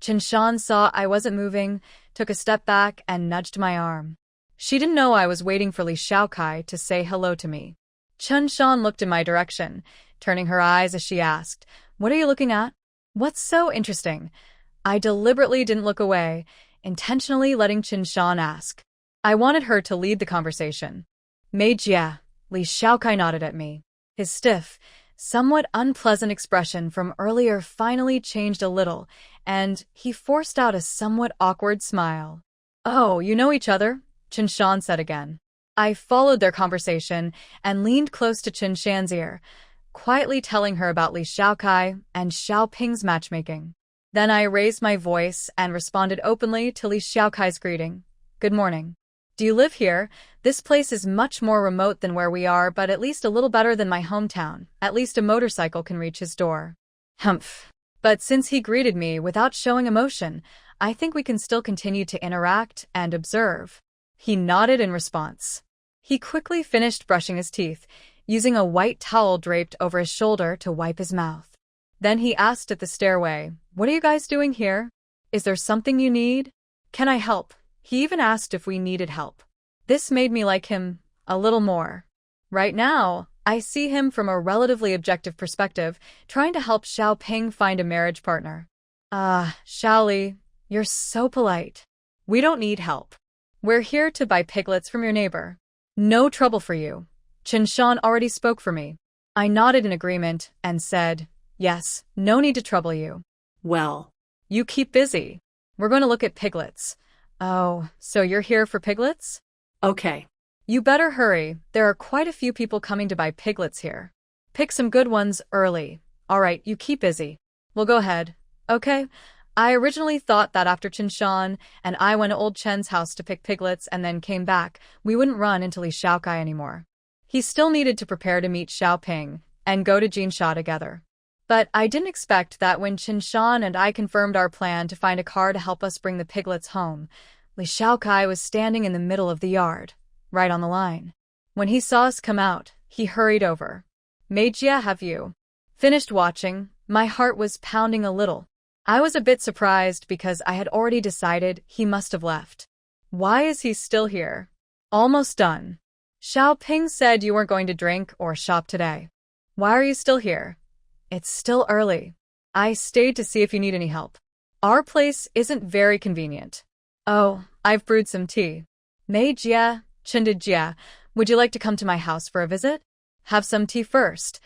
Chen Shan saw I wasn't moving, took a step back and nudged my arm. She didn't know I was waiting for Li Xiaokai to say hello to me. Chen Shan looked in my direction, turning her eyes as she asked, "What are you looking at?" "What's so interesting?" I deliberately didn't look away, intentionally letting Chen Shan ask. I wanted her to lead the conversation. "Mei Jia," Li Xiaokai nodded at me. His stiff, somewhat unpleasant expression from earlier finally changed a little, and he forced out a somewhat awkward smile. "Oh, you know each other?" Qinshan said again. I followed their conversation and leaned close to Qinshan's ear, quietly telling her about Li Xiaokai and Xiaoping's matchmaking. Then I raised my voice and responded openly to Li Xiaokai's greeting. "Good morning. Do you live here? This place is much more remote than where we are, but at least a little better than my hometown. At least a motorcycle can reach his door." Humph. But since he greeted me without showing emotion, I think we can still continue to interact and observe. He nodded in response. He quickly finished brushing his teeth, using a white towel draped over his shoulder to wipe his mouth. Then he asked at the stairway, "What are you guys doing here? Is there something you need? Can I help?" He even asked if we needed help. This made me like him a little more. Right now, I see him from a relatively objective perspective, trying to help Xiaoping find a marriage partner. Xiaoli, you're so polite. We don't need help. We're here to buy piglets from your neighbor. No trouble for you. Qinshan already spoke for me. I nodded in agreement and said, "Yes, no need to trouble you." Well, "You keep busy. We're going to look at piglets." "Oh, so you're here for piglets?" okay. "You better hurry. There are quite a few people coming to buy piglets here. Pick some good ones early." "All right, you keep busy. We'll go ahead." "Okay." I originally thought that after Qinshan and I went to old Chen's house to pick piglets and then came back, we wouldn't run into Li Xiaokai anymore. He still needed to prepare to meet Xiaoping and go to Jinsha together. But I didn't expect that when Qinshan and I confirmed our plan to find a car to help us bring the piglets home, Li Xiaokai was standing in the middle of the yard, right on the line. When he saw us come out, he hurried over. "Meijia, have you finished watching?" My heart was pounding a little. I was a bit surprised because I had already decided he must have left. Why is he still here? "Almost done. Xiaoping said you weren't going to drink or shop today. Why are you still here?" "It's still early. I stayed to see if you need any help. Our place isn't very convenient." "Oh, I've brewed some tea." "Meijia, Chendijia, would you like to come to my house for a visit? Have some tea first."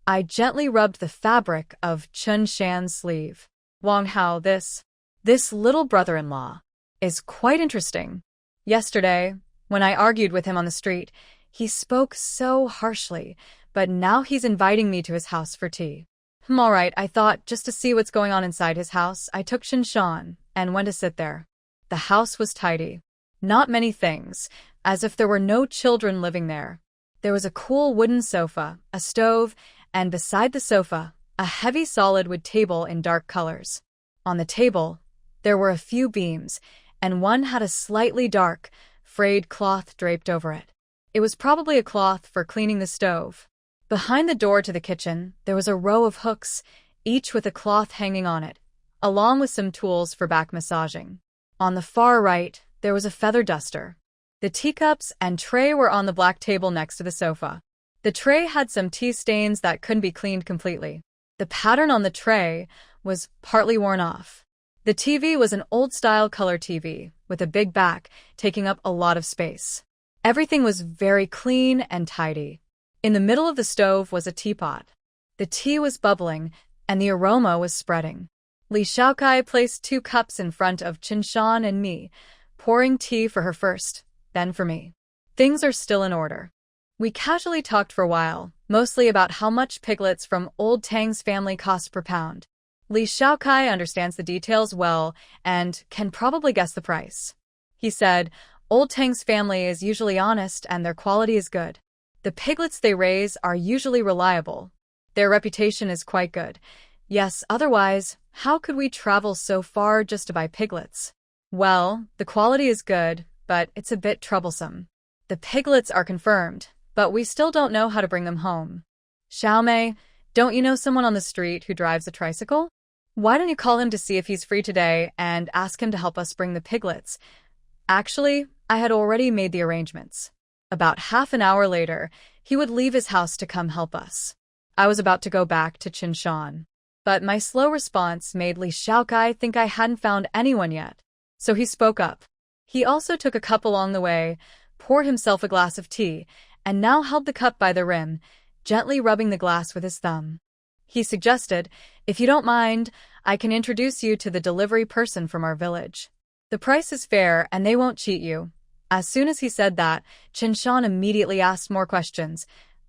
I gently rubbed the fabric of Chun Shan's sleeve. "Wang Hao, this little brother-in-law is quite interesting. Yesterday, when I argued with him on the street, he spoke so harshly, but now he's inviting me to his house for tea." All right, I thought, just to see what's going on inside his house, I took Qinshan and went to sit there. The house was tidy. Not many things, as if there were no children living there. There was a cool wooden sofa, a stove, and beside the sofa, a heavy solid wood table in dark colors. On the table, there were a few beams, and one had a slightly dark, frayed cloth draped over it. It was probably a cloth for cleaning the stove. Behind the door to the kitchen, there was a row of hooks, each with a cloth hanging on it, along with some tools for back massaging. On the far right, there was a feather duster. The teacups and tray were on the black table next to the sofa. The tray had some tea stains that couldn't be cleaned completely. The pattern on the tray was partly worn off. The TV was an old-style color TV, with a big back, taking up a lot of space. Everything was very clean and tidy. In the middle of the stove was a teapot. The tea was bubbling, and the aroma was spreading. Li Xiaokai placed 2 cups in front of Qinshan and me, pouring tea for her first, then for me. Things are still in order. We casually talked for a while, mostly about how much piglets from old Tang's family cost per pound. Li Xiaokai understands the details well and can probably guess the price. He said, "Old Tang's family is usually honest and their quality is good. The piglets they raise are usually reliable. Their reputation is quite good. Yes, otherwise, how could we travel so far just to buy piglets? Well, the quality is good, but it's a bit troublesome. The piglets are confirmed, but we still don't know how to bring them home. Xiaomei, don't you know someone on the street who drives a tricycle? Why don't you call him to see if he's free today and ask him to help us bring the piglets?" Actually, I had already made the arrangements. About half an hour later, he would leave his house to come help us. I was about to go back to Qinshan, but my slow response made Li Xiaokai think I hadn't found anyone yet, so he spoke up. He also took a cup along the way, poured himself a glass of tea, and now held the cup by the rim, gently rubbing the glass with his thumb. He suggested, "If you don't mind, I can introduce you to the delivery person from our village. The price is fair and they won't cheat you." As soon as he said that, Qinshan immediately asked more questions.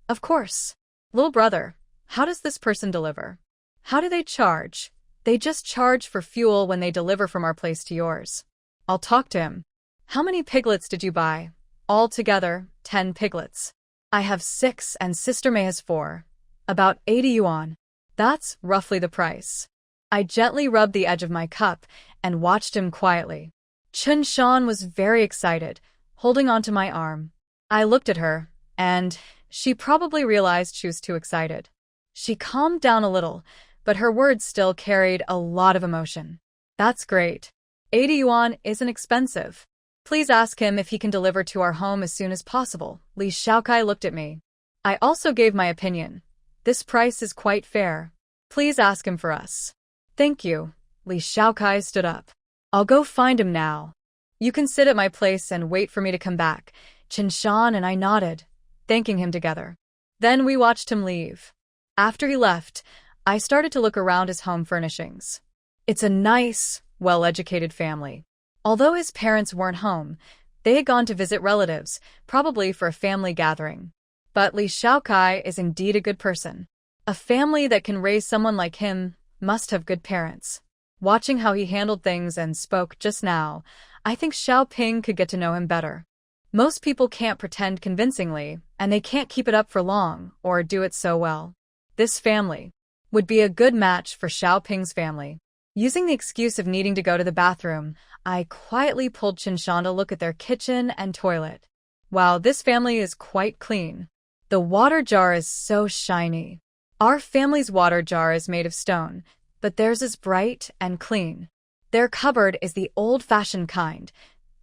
"Of course. Little brother, how does this person deliver? How do they charge?" "They just charge for fuel when they deliver from our place to yours." "I'll talk to him." "How many piglets did you buy?" "Altogether, 10 piglets. I have 6 and Sister May has 4. About 80 yuan. That's roughly the price." I gently rubbed the edge of my cup and watched him quietly. Qinshan was very excited, holding onto my arm. I looked at her, and she probably realized she was too excited. She calmed down a little, but her words still carried a lot of emotion. "That's great. 80 yuan isn't expensive. Please ask him if he can deliver to our home as soon as possible." Li Xiaokai looked at me. I also gave my opinion. "This price is quite fair. Please ask him for us." "Thank you." Li Xiaokai stood up. "I'll go find him now. You can sit at my place and wait for me to come back." Qinshan and I nodded, thanking him together. Then we watched him leave. After he left, I started to look around his home furnishings. It's a nice, well-educated family. Although his parents weren't home, they had gone to visit relatives, probably for a family gathering. But Li Xiaokai is indeed a good person. A family that can raise someone like him must have good parents. Watching how he handled things and spoke just now, I think Xiaoping could get to know him better. Most people can't pretend convincingly, and they can't keep it up for long or do it so well. This family would be a good match for Xiaoping's family. Using the excuse of needing to go to the bathroom, I quietly pulled Qinshan to look at their kitchen and toilet. Wow, this family is quite clean. The water jar is so shiny. Our family's water jar is made of stone, but theirs is bright and clean. Their cupboard is the old-fashioned kind.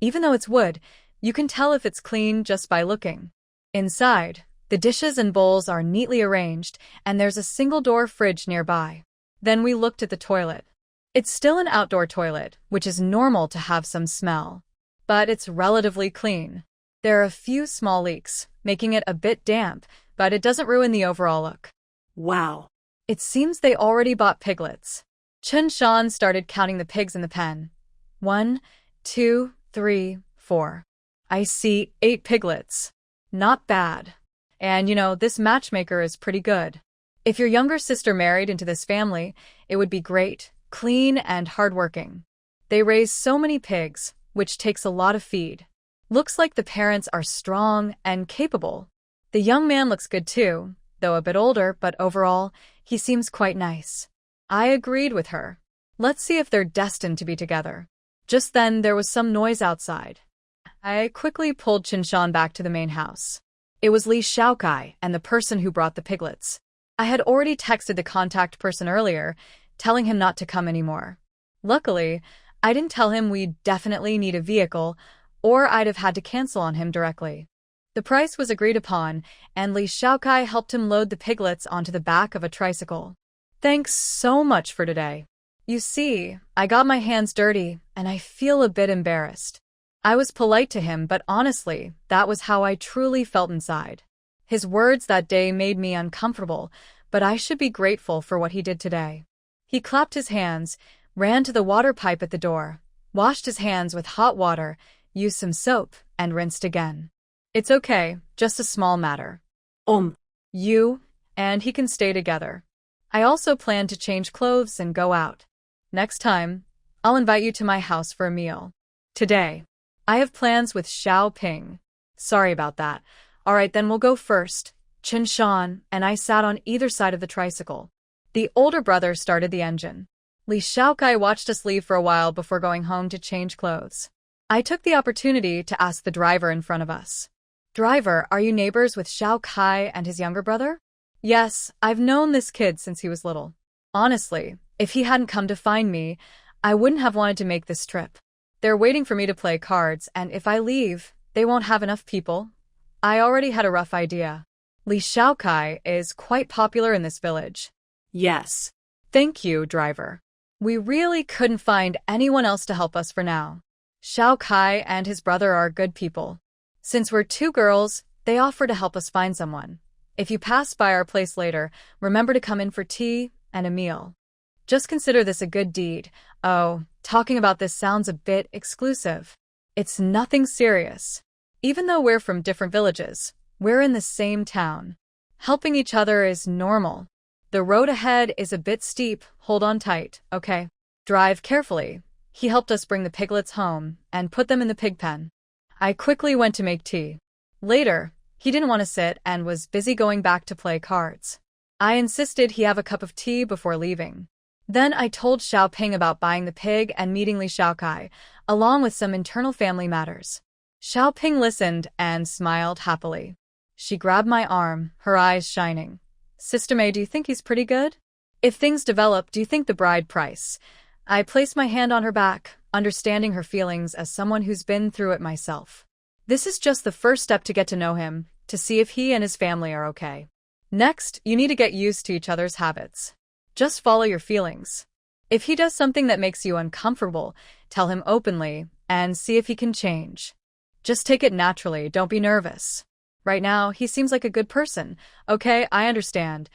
Even though it's wood, you can tell if it's clean just by looking. Inside, the dishes and bowls are neatly arranged, and there's a single-door fridge nearby. Then we looked at the toilet. It's still an outdoor toilet, which is normal to have some smell. But it's relatively clean. There are a few small leaks, making it a bit damp, but it doesn't ruin the overall look. Wow. It seems they already bought piglets. Qinshan started counting the pigs in the pen. 1, 2, 3, 4. I see 8 piglets. Not bad. And this matchmaker is pretty good. If your younger sister married into this family, it would be great, clean and hardworking. They raise so many pigs, which takes a lot of feed. Looks like the parents are strong and capable. The young man looks good too, though a bit older, but overall, he seems quite nice. I agreed with her. Let's see if they're destined to be together. Just then, there was some noise outside. I quickly pulled Qinshan back to the main house. It was Li Xiaokai and the person who brought the piglets. I had already texted the contact person earlier, telling him not to come anymore. Luckily, I didn't tell him we definitely need a vehicle, or I'd have had to cancel on him directly. The price was agreed upon, and Li Xiaokai helped him load the piglets onto the back of a tricycle. "Thanks so much for today. You see, I got my hands dirty, and I feel a bit embarrassed." I was polite to him, but honestly, that was how I truly felt inside. His words that day made me uncomfortable, but I should be grateful for what he did today. He clapped his hands, ran to the water pipe at the door, washed his hands with hot water, used some soap, and rinsed again. "It's okay, just a small matter. You and he can stay together. I also plan to change clothes and go out. Next time, I'll invite you to my house for a meal. Today, I have plans with Xiaoping." "Sorry about that. All right, then we'll go first." Qinshan and I sat on either side of the tricycle. The older brother started the engine. Li Xiaokai watched us leave for a while before going home to change clothes. I took the opportunity to ask the driver in front of us. "Driver, are you neighbors with Xiaokai and his younger brother?" "Yes, I've known this kid since he was little. Honestly, if he hadn't come to find me, I wouldn't have wanted to make this trip. They're waiting for me to play cards, and if I leave, they won't have enough people. I already had a rough idea. Li Xiaokai is quite popular in this village." Yes. "Thank you, driver. We really couldn't find anyone else to help us for now. Xiaokai and his brother are good people. Since we're 2 girls, they offer to help us find someone. If you pass by our place later, remember to come in for tea and a meal. Just consider this a good deed. Oh, talking about this sounds a bit exclusive. It's nothing serious. Even though we're from different villages, we're in the same town. Helping each other is normal. The road ahead is a bit steep. Hold on tight, okay? Drive carefully. He helped us bring the piglets home and put them in the pig pen. I quickly went to make tea. Later, he didn't want to sit and was busy going back to play cards. I insisted he have a cup of tea before leaving. Then I told Xiaoping about buying the pig and meeting Li Xiaokai, along with some internal family matters. Xiaoping listened and smiled happily. She grabbed my arm, her eyes shining. Sister May, do you think he's pretty good? If things develop, do you think the bride price? I placed my hand on her back, understanding her feelings as someone who's been through it myself. This is just the first step to get to know him, to see if he and his family are okay. Next, you need to get used to each other's habits. Just follow your feelings. If he does something that makes you uncomfortable, tell him openly and see if he can change. Just take it naturally, don't be nervous. Right now, he seems like a good person. Okay, I understand.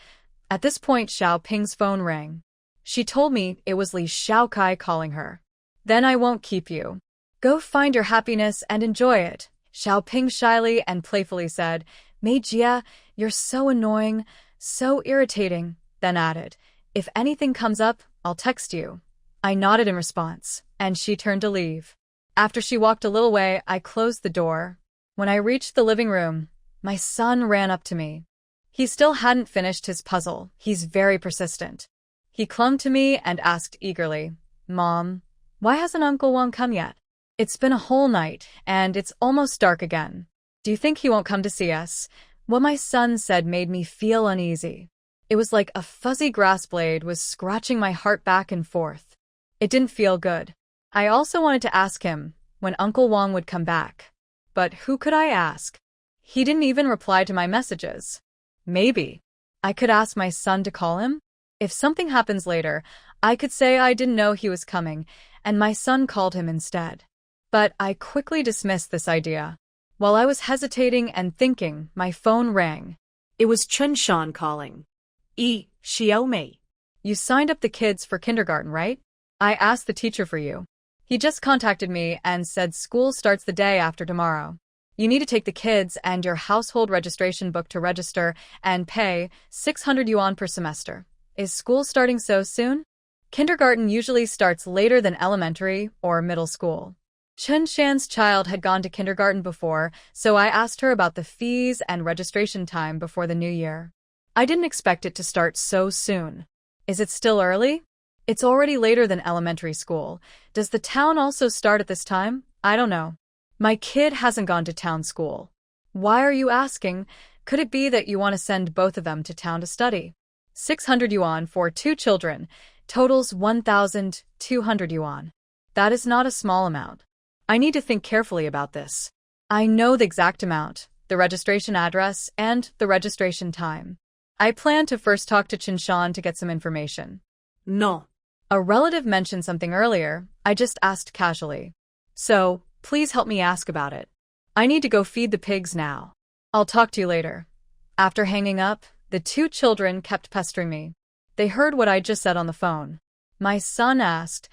At this point, Xiaoping's phone rang. She told me it was Li Xiaokai calling her. Then I won't keep you. Go find your happiness and enjoy it, Xiaoping shyly and playfully said. Mei Jia, you're so annoying, so irritating, then added, if anything comes up, I'll text you. I nodded in response, and she turned to leave. After she walked a little way, I closed the door. When I reached the living room, my son ran up to me. He still hadn't finished his puzzle. He's very persistent. He clung to me and asked eagerly, Mom, why hasn't Uncle Wang come yet? It's been a whole night, and it's almost dark again. Do you think he won't come to see us? What my son said made me feel uneasy. It was like a fuzzy grass blade was scratching my heart back and forth. It didn't feel good. I also wanted to ask him when Uncle Wang would come back. But who could I ask? He didn't even reply to my messages. Maybe I could ask my son to call him? If something happens later, I could say I didn't know he was coming, and my son called him instead. But I quickly dismissed this idea. While I was hesitating and thinking, my phone rang. It was Chun Shan calling. Xiaomei. You signed up the kids for kindergarten, right? I asked the teacher for you. He just contacted me and said school starts the day after tomorrow. You need to take the kids and your household registration book to register and pay 600 yuan per semester. Is school starting so soon? Kindergarten usually starts later than elementary or middle school. Chun Shan's child had gone to kindergarten before, so I asked her about the fees and registration time before the new year. I didn't expect it to start so soon. Is it still early? It's already later than elementary school. Does the town also start at this time? I don't know. My kid hasn't gone to town school. Why are you asking? Could it be that you want to send both of them to town to study? 600 yuan for 2 children, totals 1,200 yuan. That is not a small amount. I need to think carefully about this. I know the exact amount, the registration address, and the registration time. I plan to first talk to Chinshan to get some information. No. A relative mentioned something earlier. I just asked casually. So, please help me ask about it. I need to go feed the pigs now. I'll talk to you later. After hanging up, the 2 children kept pestering me. They heard what I just said on the phone. My son asked,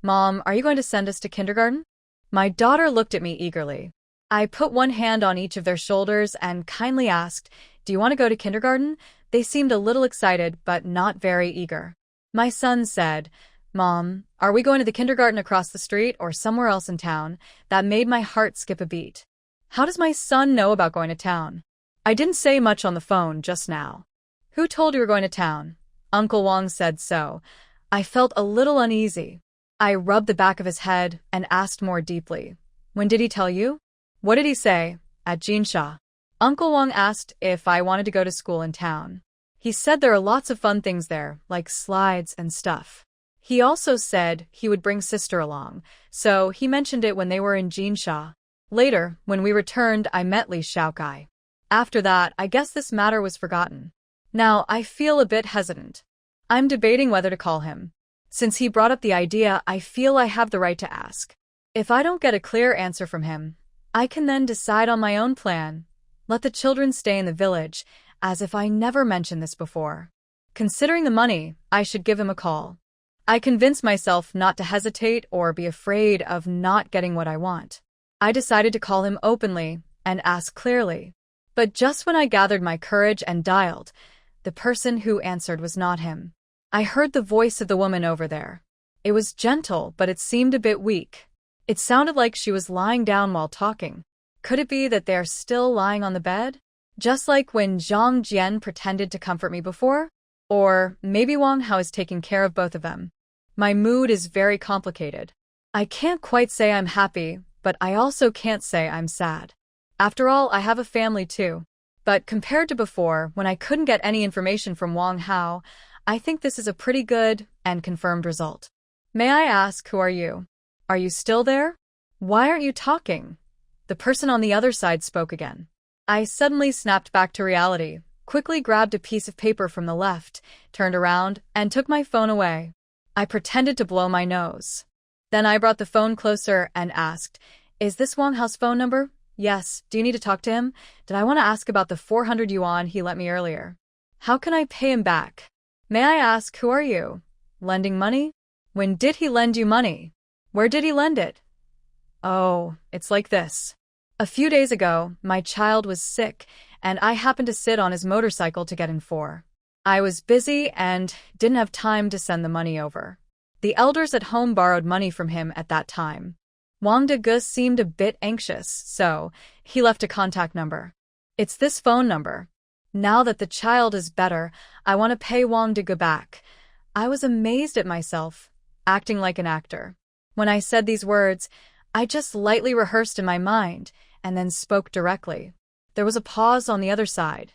Mom, are you going to send us to kindergarten? My daughter looked at me eagerly. I put one hand on each of their shoulders and kindly asked, Do you want to go to kindergarten? They seemed a little excited, but not very eager. My son said, Mom, are we going to the kindergarten across the street or somewhere else in town? That made my heart skip a beat. How does my son know about going to town? I didn't say much on the phone just now. Who told you we're going to town? Uncle Wang said so. I felt a little uneasy. I rubbed the back of his head and asked more deeply. When did he tell you? What did he say? At Jinsha. Uncle Wang asked if I wanted to go to school in town. He said there are lots of fun things there, like slides and stuff. He also said he would bring sister along, so he mentioned it when they were in Jinsha. Later, when we returned, I met Li Xiaokai. After that, I guess this matter was forgotten. Now, I feel a bit hesitant. I'm debating whether to call him. Since he brought up the idea, I feel I have the right to ask. If I don't get a clear answer from him, I can then decide on my own plan. Let the children stay in the village. as if I never mentioned this before. Considering the money, I should give him a call. I convinced myself not to hesitate or be afraid of not getting what I want. I decided to call him openly and ask clearly. But just when I gathered my courage and dialed, the person who answered was not him. I heard the voice of the woman over there. It was gentle, but it seemed a bit weak. It sounded like she was lying down while talking. Could it be that they're still lying on the bed? Just like when Zhang Jian pretended to comfort me before? Or maybe Wang Hao is taking care of both of them. My mood is very complicated. I can't quite say I'm happy, but I also can't say I'm sad. After all, I have a family too. But compared to before, when I couldn't get any information from Wang Hao, I think this is a pretty good and confirmed result. May I ask, who are you? Are you still there? Why aren't you talking? The person on the other side spoke again. I suddenly snapped back to reality, quickly grabbed a piece of paper from the left, turned around, and took my phone away. I pretended to blow my nose. Then I brought the phone closer and asked, "Is this Wang Hao's phone number?" "Yes. Do you need to talk to him? Did I want to ask about the 400 yuan he lent me earlier? How can I pay him back? May I ask, who are you? Lending money? When did he lend you money? Where did he lend it?" "Oh, it's like this. A few days ago, my child was sick, and I happened to sit on his motorcycle to get in for. I was busy and didn't have time to send the money over. The elders at home borrowed money from him at that time. Wang De seemed a bit anxious, so he left a contact number. It's this phone number. Now that the child is better, I want to pay Wang De back." I was amazed at myself, acting like an actor. When I said these words, I just lightly rehearsed in my mind and then spoke directly. There was a pause on the other side.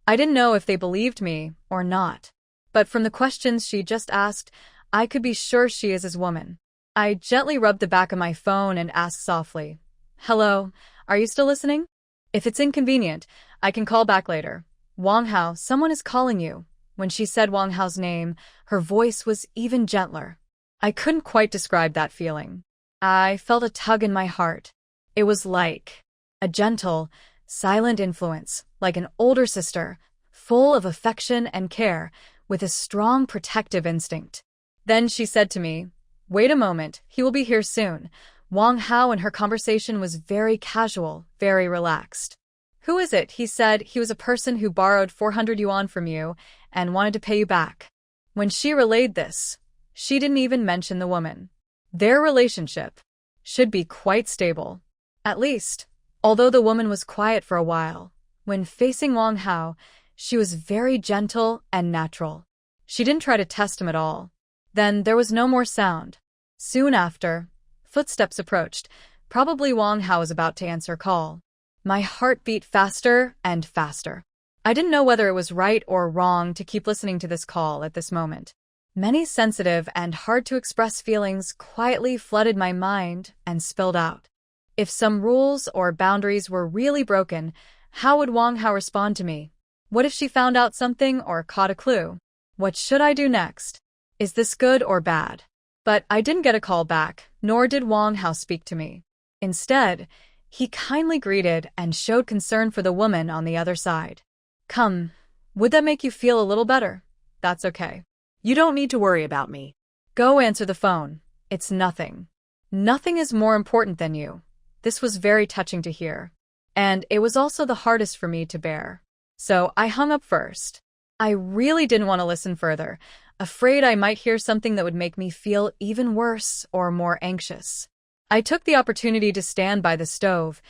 I didn't know if they believed me or not. But from the questions she just asked, I could be sure she is his woman. I gently rubbed the back of my phone and asked softly, "Hello, are you still listening? If it's inconvenient, I can call back later. Wang Hao, someone is calling you." When she said Wang Hao's name, her voice was even gentler. I couldn't quite describe that feeling. I felt a tug in my heart. It was like a gentle, silent influence, like an older sister, full of affection and care, with a strong protective instinct. Then she said to me, "Wait a moment, he will be here soon." Wang Hao and her conversation was very casual, very relaxed. "Who is it?" He said he was a person who borrowed 400 yuan from you and wanted to pay you back. When she relayed this, she didn't even mention the woman. Their relationship should be quite stable. At least, although the woman was quiet for a while, when facing Wang Hao, she was very gentle and natural. She didn't try to test him at all. Then there was no more sound. Soon after, footsteps approached. Probably Wang Hao was about to answer call. My heart beat faster and faster. I didn't know whether it was right or wrong to keep listening to this call at this moment. Many sensitive and hard-to-express feelings quietly flooded my mind and spilled out. If some rules or boundaries were really broken, how would Wang Hao respond to me? What if she found out something or caught a clue? What should I do next? Is this good or bad? But I didn't get a call back, nor did Wang Hao speak to me. Instead, he kindly greeted and showed concern for the woman on the other side. "Come, would that make you feel a little better? That's okay. You don't need to worry about me. Go answer the phone. It's nothing. Nothing is more important than you." This was very touching to hear. And it was also the hardest for me to bear. So I hung up first. I really didn't want to listen further, afraid I might hear something that would make me feel even worse or more anxious. I took the opportunity to stand by the stove,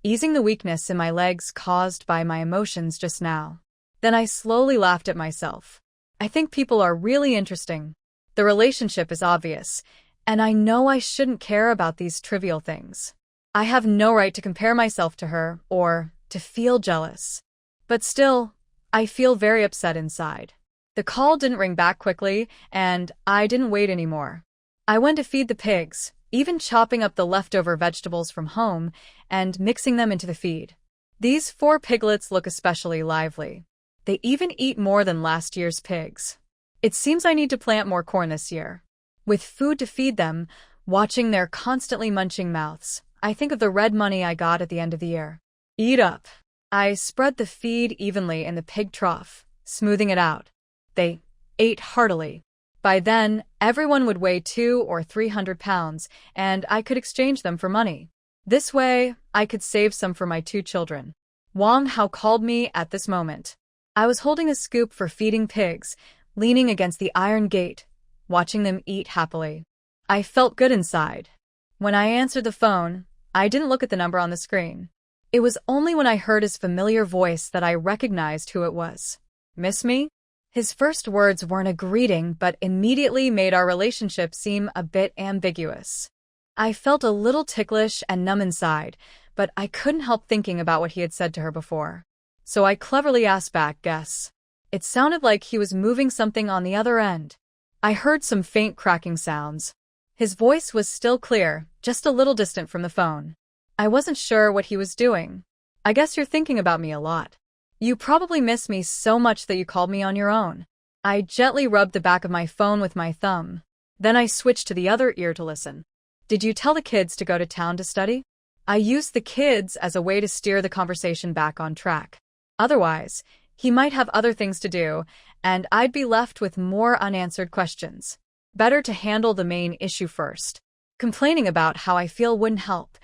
easing the weakness in my legs caused by my emotions just now. Then I slowly laughed at myself. I think people are really interesting. The relationship is obvious, and I know I shouldn't care about these trivial things. I have no right to compare myself to her or to feel jealous. But still, I feel very upset inside. The call didn't ring back quickly, and I didn't wait anymore. I went to feed the pigs, even chopping up the leftover vegetables from home and mixing them into the feed. These 4 piglets look especially lively. They even eat more than last year's pigs. It seems I need to plant more corn this year. With food to feed them, watching their constantly munching mouths, I think of the red money I got at the end of the year. Eat up. I spread the feed evenly in the pig trough, smoothing it out. They ate heartily. By then, everyone would weigh 200 or 300 pounds, and I could exchange them for money. This way, I could save some for my 2 children. Wang Hao called me at this moment. I was holding a scoop for feeding pigs, leaning against the iron gate, watching them eat happily. I felt good inside. When I answered the phone, I didn't look at the number on the screen. It was only when I heard his familiar voice that I recognized who it was. Miss me? His first words weren't a greeting, but immediately made our relationship seem a bit ambiguous. I felt a little ticklish and numb inside, but I couldn't help thinking about what he had said to her before. So I cleverly asked back, guess. It sounded like he was moving something on the other end. I heard some faint cracking sounds. His voice was still clear, just a little distant from the phone. I wasn't sure what he was doing. I guess you're thinking about me a lot. You probably miss me so much that you called me on your own. I gently rubbed the back of my phone with my thumb. Then I switched to the other ear to listen. Did you tell the kids to go to town to study? I used the kids as a way to steer the conversation back on track. Otherwise, he might have other things to do, and I'd be left with more unanswered questions. Better to handle the main issue first. Complaining about how I feel wouldn't help.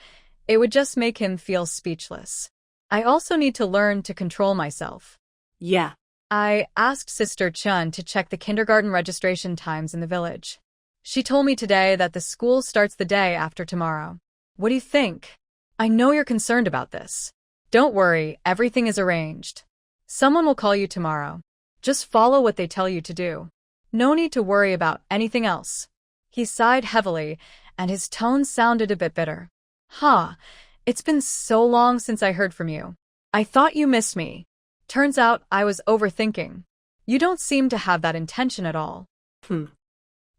It would just make him feel speechless. I also need to learn to control myself. Yeah. I asked Sister Chun to check the kindergarten registration times in the village. She told me today that the school starts the day after tomorrow. What do you think? I know you're concerned about this. Don't worry, everything is arranged. Someone will call you tomorrow. Just follow what they tell you to do. No need to worry about anything else. He sighed heavily, and his tone sounded a bit bitter. It's been so long since I heard from you. I thought you missed me. Turns out I was overthinking. You don't seem to have that intention at all.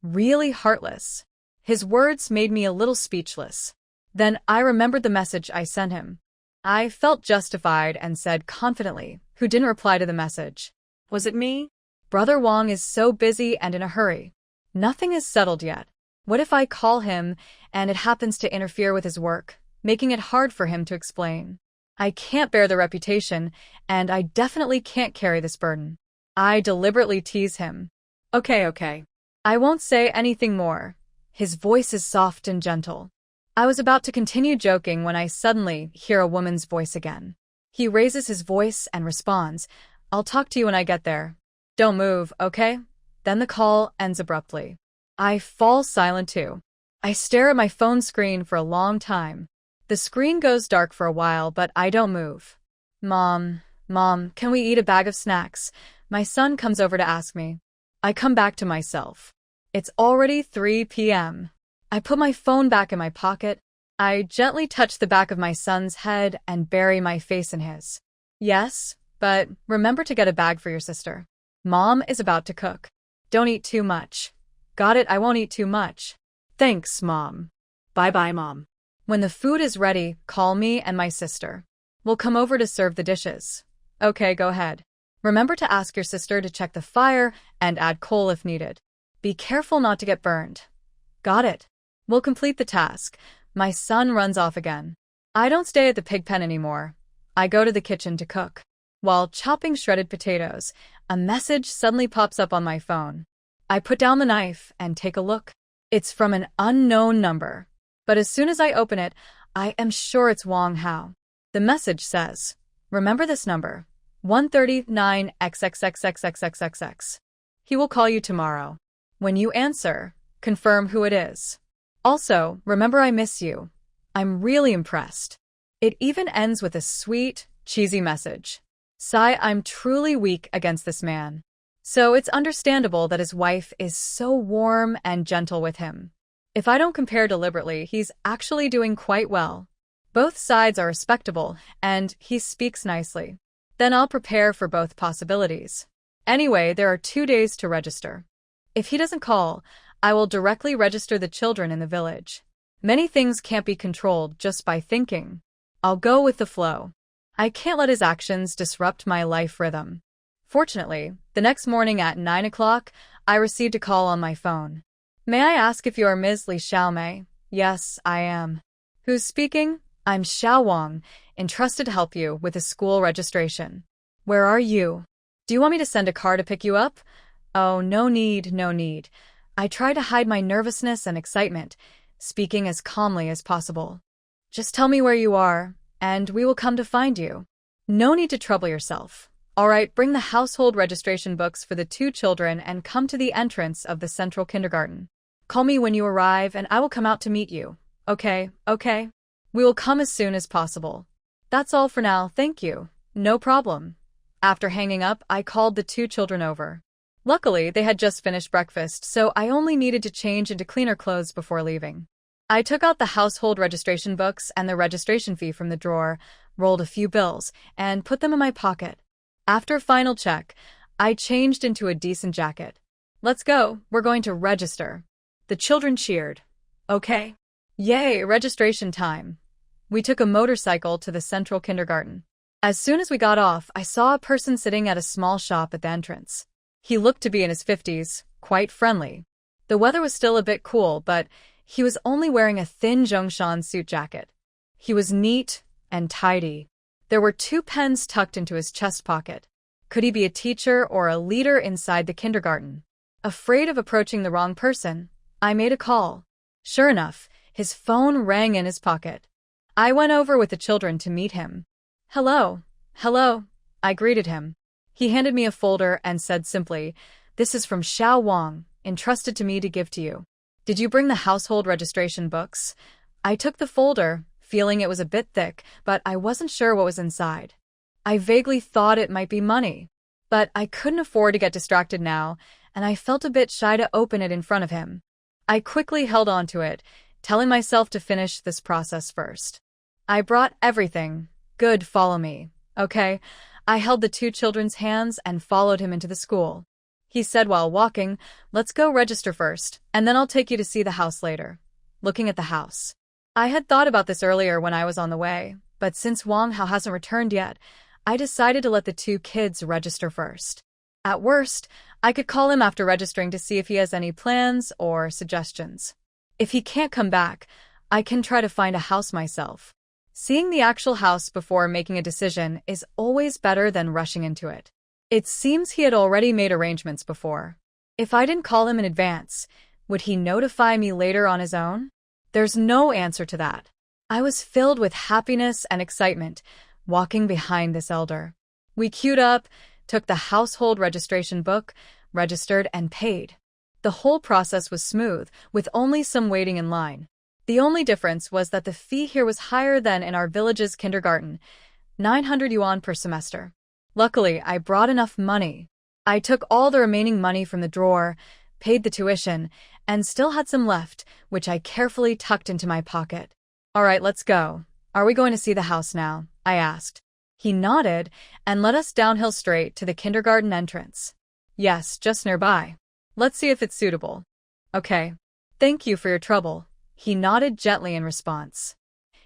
Really heartless. His words made me a little speechless. Then I remembered the message I sent him. I felt justified and said confidently, who didn't reply to the message. Was it me? Brother Wang is so busy and in a hurry. Nothing is settled yet. What if I call him and it happens to interfere with his work, making it hard for him to explain? I can't bear the reputation, and I definitely can't carry this burden. I deliberately tease him. Okay. I won't say anything more. His voice is soft and gentle. I was about to continue joking when I suddenly hear a woman's voice again. He raises his voice and responds, I'll talk to you when I get there. Don't move, okay? Then the call ends abruptly. I fall silent too. I stare at my phone screen for a long time. The screen goes dark for a while, but I don't move. Mom, can we eat a bag of snacks? My son comes over to ask me. I come back to myself. It's already 3 p.m. I put my phone back in my pocket. I gently touch the back of my son's head and bury my face in his. Yes, but remember to get a bag for your sister. Mom is about to cook. Don't eat too much. Got it, I won't eat too much. Thanks, Mom. Bye-bye, Mom. When the food is ready, call me and my sister. We'll come over to serve the dishes. Okay, go ahead. Remember to ask your sister to check the fire and add coal if needed. Be careful not to get burned. Got it. We'll complete the task. My son runs off again. I don't stay at the pig pen anymore. I go to the kitchen to cook. While chopping shredded potatoes, a message suddenly pops up on my phone. I put down the knife and take a look. It's from an unknown number. But as soon as I open it, I am sure it's Wang Hao. The message says, remember this number, 139XXXXXXXX. He will call you tomorrow. When you answer, confirm who it is. Also, remember I miss you. I'm really impressed. It even ends with a sweet, cheesy message. Sigh, I'm truly weak against this man. So it's understandable that his wife is so warm and gentle with him. If I don't compare deliberately, he's actually doing quite well. Both sides are respectable, and he speaks nicely. Then I'll prepare for both possibilities. Anyway, there are 2 days to register. If he doesn't call, I will directly register the children in the village. Many things can't be controlled just by thinking. I'll go with the flow. I can't let his actions disrupt my life rhythm. Fortunately, the next morning at 9 o'clock, I received a call on my phone. May I ask if you are Ms. Li Xiaomei? Yes, I am. Who's speaking? I'm Xiao Wang. entrusted to help you with a school registration. Where are you? Do you want me to send a car to pick you up? Oh, no need, no need. I try to hide my nervousness and excitement, speaking as calmly as possible. Just tell me where you are, and we will come to find you. No need to trouble yourself. All right, bring the household registration books for the 2 children and come to the entrance of the central kindergarten. Call me when you arrive and I will come out to meet you. Okay, okay. We will come as soon as possible. That's all for now, thank you. No problem. After hanging up, I called the 2 children over. Luckily, they had just finished breakfast, so I only needed to change into cleaner clothes before leaving. I took out the household registration books and the registration fee from the drawer, rolled a few bills, and put them in my pocket. After a final check, I changed into a decent jacket. Let's go, we're going to register. The children cheered. Okay. Yay, registration time. We took a motorcycle to the central kindergarten. As soon as we got off, I saw a person sitting at a small shop at the entrance. He looked to be in his 50s, quite friendly. The weather was still a bit cool, but he was only wearing a thin Zhongshan suit jacket. He was neat and tidy. There were 2 pens tucked into his chest pocket. Could he be a teacher or a leader inside the kindergarten? Afraid of approaching the wrong person, I made a call. Sure enough, his phone rang in his pocket. I went over with the children to meet him. Hello, hello, I greeted him. He handed me a folder and said simply, "This is from Xiao Wang, entrusted to me to give to you. Did you bring the household registration books?" I took the folder, feeling it was a bit thick, but I wasn't sure what was inside. I vaguely thought it might be money, but I couldn't afford to get distracted now, and I felt a bit shy to open it in front of him. I quickly held on to it, telling myself to finish this process first. I brought everything. Good, follow me. Okay. I held the 2 children's hands and followed him into the school. He said while walking, "Let's go register first, and then I'll take you to see the house later." Looking at the house. I had thought about this earlier when I was on the way, but since Wang Hao hasn't returned yet, I decided to let the 2 kids register first. At worst, I could call him after registering to see if he has any plans or suggestions. If he can't come back, I can try to find a house myself. Seeing the actual house before making a decision is always better than rushing into it. It seems he had already made arrangements before. If I didn't call him in advance, would he notify me later on his own? There's no answer to that. I was filled with happiness and excitement, walking behind this elder. We queued up, took the household registration book, registered, and paid. The whole process was smooth, with only some waiting in line. The only difference was that the fee here was higher than in our village's kindergarten, 900 yuan per semester. Luckily, I brought enough money. I took all the remaining money from the drawer, paid the tuition, and still had some left, which I carefully tucked into my pocket. All right, let's go. Are we going to see the house now? I asked. He nodded and led us downhill straight to the kindergarten entrance. Yes, just nearby. Let's see if it's suitable. Okay. Thank you for your trouble. He nodded gently in response.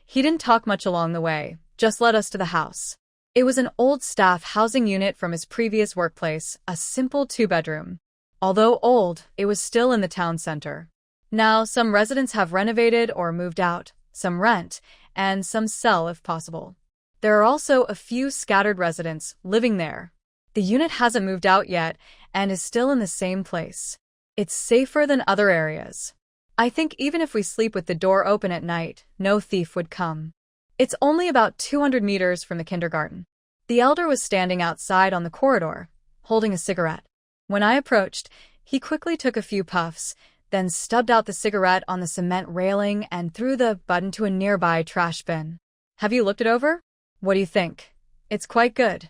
He didn't talk much along the way, just led us to the house. It was an old staff housing unit from his previous workplace, a simple 2-bedroom. Although old, it was still in the town center. Now, some residents have renovated or moved out, some rent, and some sell if possible. There are also a few scattered residents living there. The unit hasn't moved out yet and is still in the same place. It's safer than other areas. I think even if we sleep with the door open at night, no thief would come. It's only about 200 meters from the kindergarten. The elder was standing outside on the corridor, holding a cigarette. When I approached, he quickly took a few puffs, then stubbed out the cigarette on the cement railing and threw the butt into a nearby trash bin. Have you looked it over? What do you think? It's quite good.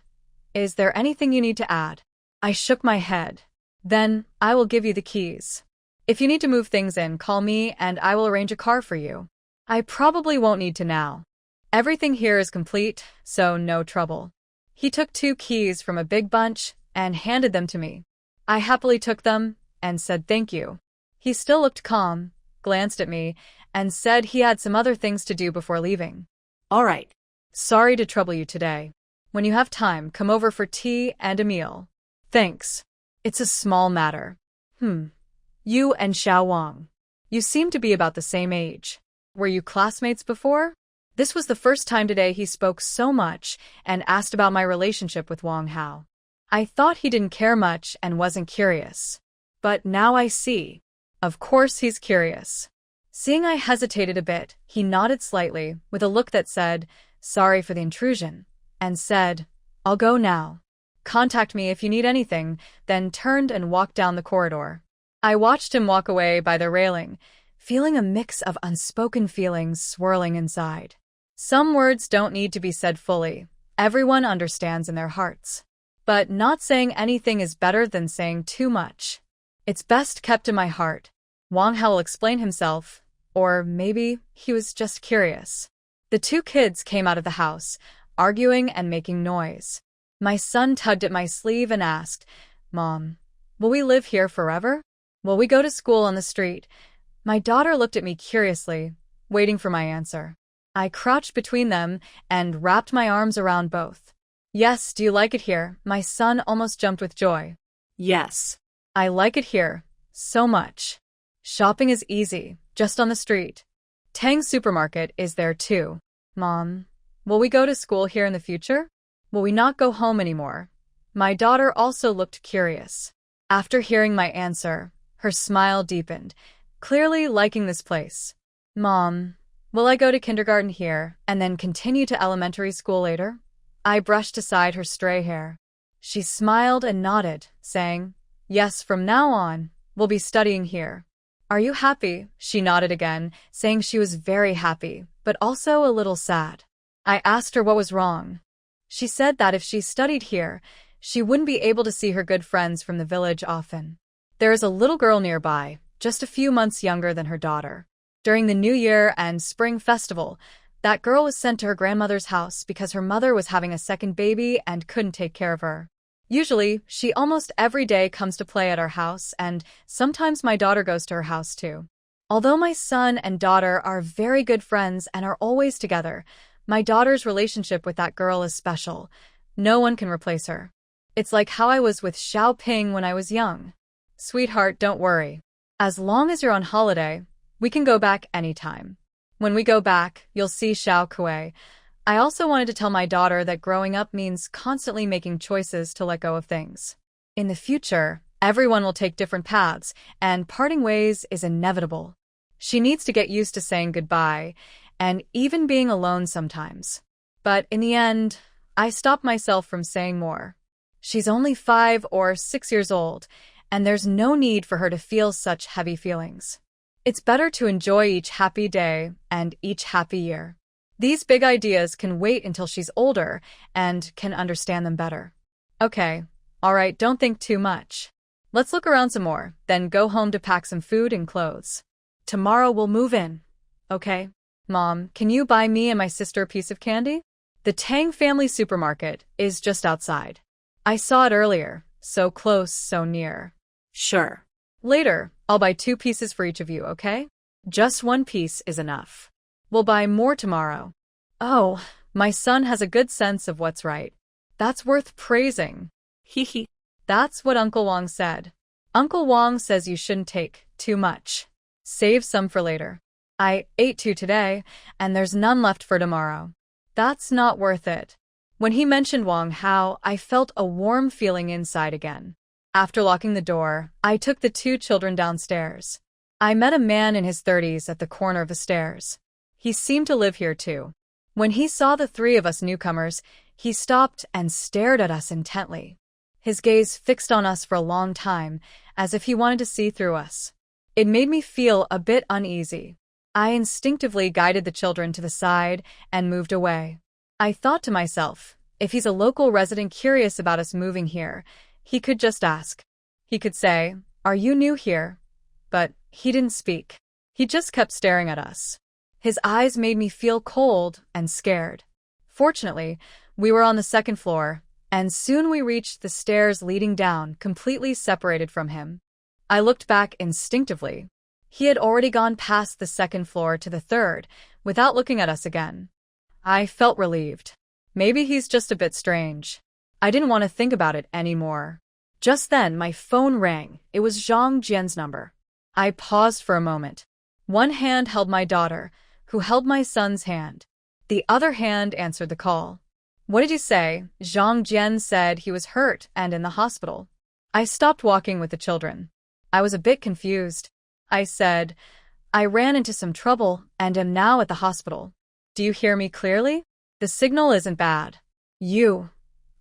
Is there anything you need to add? I shook my head. Then, I will give you the keys. If you need to move things in, call me and I will arrange a car for you. I probably won't need to now. Everything here is complete, so no trouble. He took 2 keys from a big bunch and handed them to me. I happily took them and said thank you. He still looked calm, glanced at me, and said he had some other things to do before leaving. All right. Sorry to trouble you today. When you have time, come over for tea and a meal. Thanks. It's a small matter. You and Xiao Wang. You seem to be about the same age. Were you classmates before? This was the first time today he spoke so much and asked about my relationship with Wang Hao. I thought he didn't care much and wasn't curious. But now I see. Of course he's curious. Seeing I hesitated a bit, he nodded slightly, with a look that said, "Sorry for the intrusion," and said, "I'll go now. Contact me if you need anything," then turned and walked down the corridor. I watched him walk away by the railing, feeling a mix of unspoken feelings swirling inside. Some words don't need to be said fully. Everyone understands in their hearts. But not saying anything is better than saying too much. It's best kept in my heart. Wang Hao will explain himself, or maybe he was just curious. The two kids came out of the house, arguing and making noise. My son tugged at my sleeve and asked, "Mom, will we live here forever? Will we go to school on the street?" My daughter looked at me curiously, waiting for my answer. I crouched between them and wrapped my arms around both. "Yes, do you like it here?" My son almost jumped with joy. Yes. "I like it here, so much. Shopping is easy, just on the street. Tang's supermarket is there too." "Mom, will we go to school here in the future? Will we not go home anymore?" My daughter also looked curious. After hearing my answer, her smile deepened, clearly liking this place. "Mom, will I go to kindergarten here and then continue to elementary school later?" I brushed aside her stray hair. She smiled and nodded, saying, "Yes, from now on, we'll be studying here." "Are you happy?" She nodded again, saying she was very happy, but also a little sad. I asked her what was wrong. She said that if she studied here, she wouldn't be able to see her good friends from the village often. There is a little girl nearby, just a few months younger than her daughter. During the New Year and Spring Festival, that girl was sent to her grandmother's house because her mother was having a second baby and couldn't take care of her. Usually, she almost every day comes to play at our house, and sometimes my daughter goes to her house too. Although my son and daughter are very good friends and are always together, my daughter's relationship with that girl is special. No one can replace her. It's like how I was with Xiao Ping when I was young. "Sweetheart, don't worry. As long as you're on holiday, we can go back anytime. When we go back, you'll see Xiao Kuei." I also wanted to tell my daughter that growing up means constantly making choices to let go of things. In the future, everyone will take different paths, and parting ways is inevitable. She needs to get used to saying goodbye, and even being alone sometimes. But in the end, I stopped myself from saying more. She's only 5 or 6 years old, and there's no need for her to feel such heavy feelings. It's better to enjoy each happy day and each happy year. These big ideas can wait until she's older and can understand them better. Okay, alright, don't think too much. Let's look around some more, then go home to pack some food and clothes. Tomorrow we'll move in. Okay? Mom, can you buy me and my sister a piece of candy? The Tang family supermarket is just outside. I saw it earlier, so close, so near. Sure. Later, I'll buy 2 pieces for each of you, okay? Just 1 piece is enough. We'll buy more tomorrow. Oh, my son has a good sense of what's right. That's worth praising. Hee. That's what Uncle Wang said. Uncle Wang says you shouldn't take too much. Save some for later. I ate 2 today, and there's none left for tomorrow. That's not worth it. When he mentioned Wang Hao, I felt a warm feeling inside again. After locking the door, I took the 2 children downstairs. I met a man in his 30s at the corner of the stairs. He seemed to live here too. When he saw the 3 of us newcomers, he stopped and stared at us intently. His gaze fixed on us for a long time, as if he wanted to see through us. It made me feel a bit uneasy. I instinctively guided the children to the side and moved away. I thought to myself, if he's a local resident curious about us moving here, he could just ask. He could say, "Are you new here?" But he didn't speak. He just kept staring at us. His eyes made me feel cold and scared. Fortunately, we were on the 2nd floor, and soon we reached the stairs leading down, completely separated from him. I looked back instinctively. He had already gone past the 2nd floor to the 3rd, without looking at us again. I felt relieved. Maybe he's just a bit strange. I didn't want to think about it anymore. Just then, my phone rang. It was Zhang Jian's number. I paused for a moment. One hand held my daughter, who held my son's hand. The other hand answered the call. What did you say? Zhang Jian said he was hurt and in the hospital. I stopped walking with the children. I was a bit confused. I said, I ran into some trouble and am now at the hospital. Do you hear me clearly? The signal isn't bad.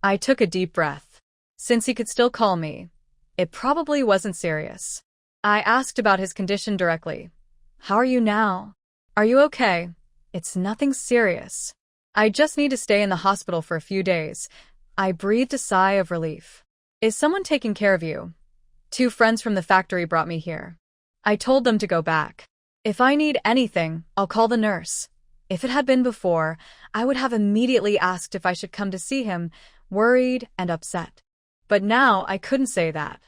I took a deep breath. Since he could still call me, it probably wasn't serious. I asked about his condition directly. How are you now? Are you okay? It's nothing serious. I just need to stay in the hospital for a few days. I breathed a sigh of relief. Is someone taking care of you? 2 friends from the factory brought me here. I told them to go back. If I need anything, I'll call the nurse. If it had been before, I would have immediately asked if I should come to see him, worried and upset. But now I couldn't say that.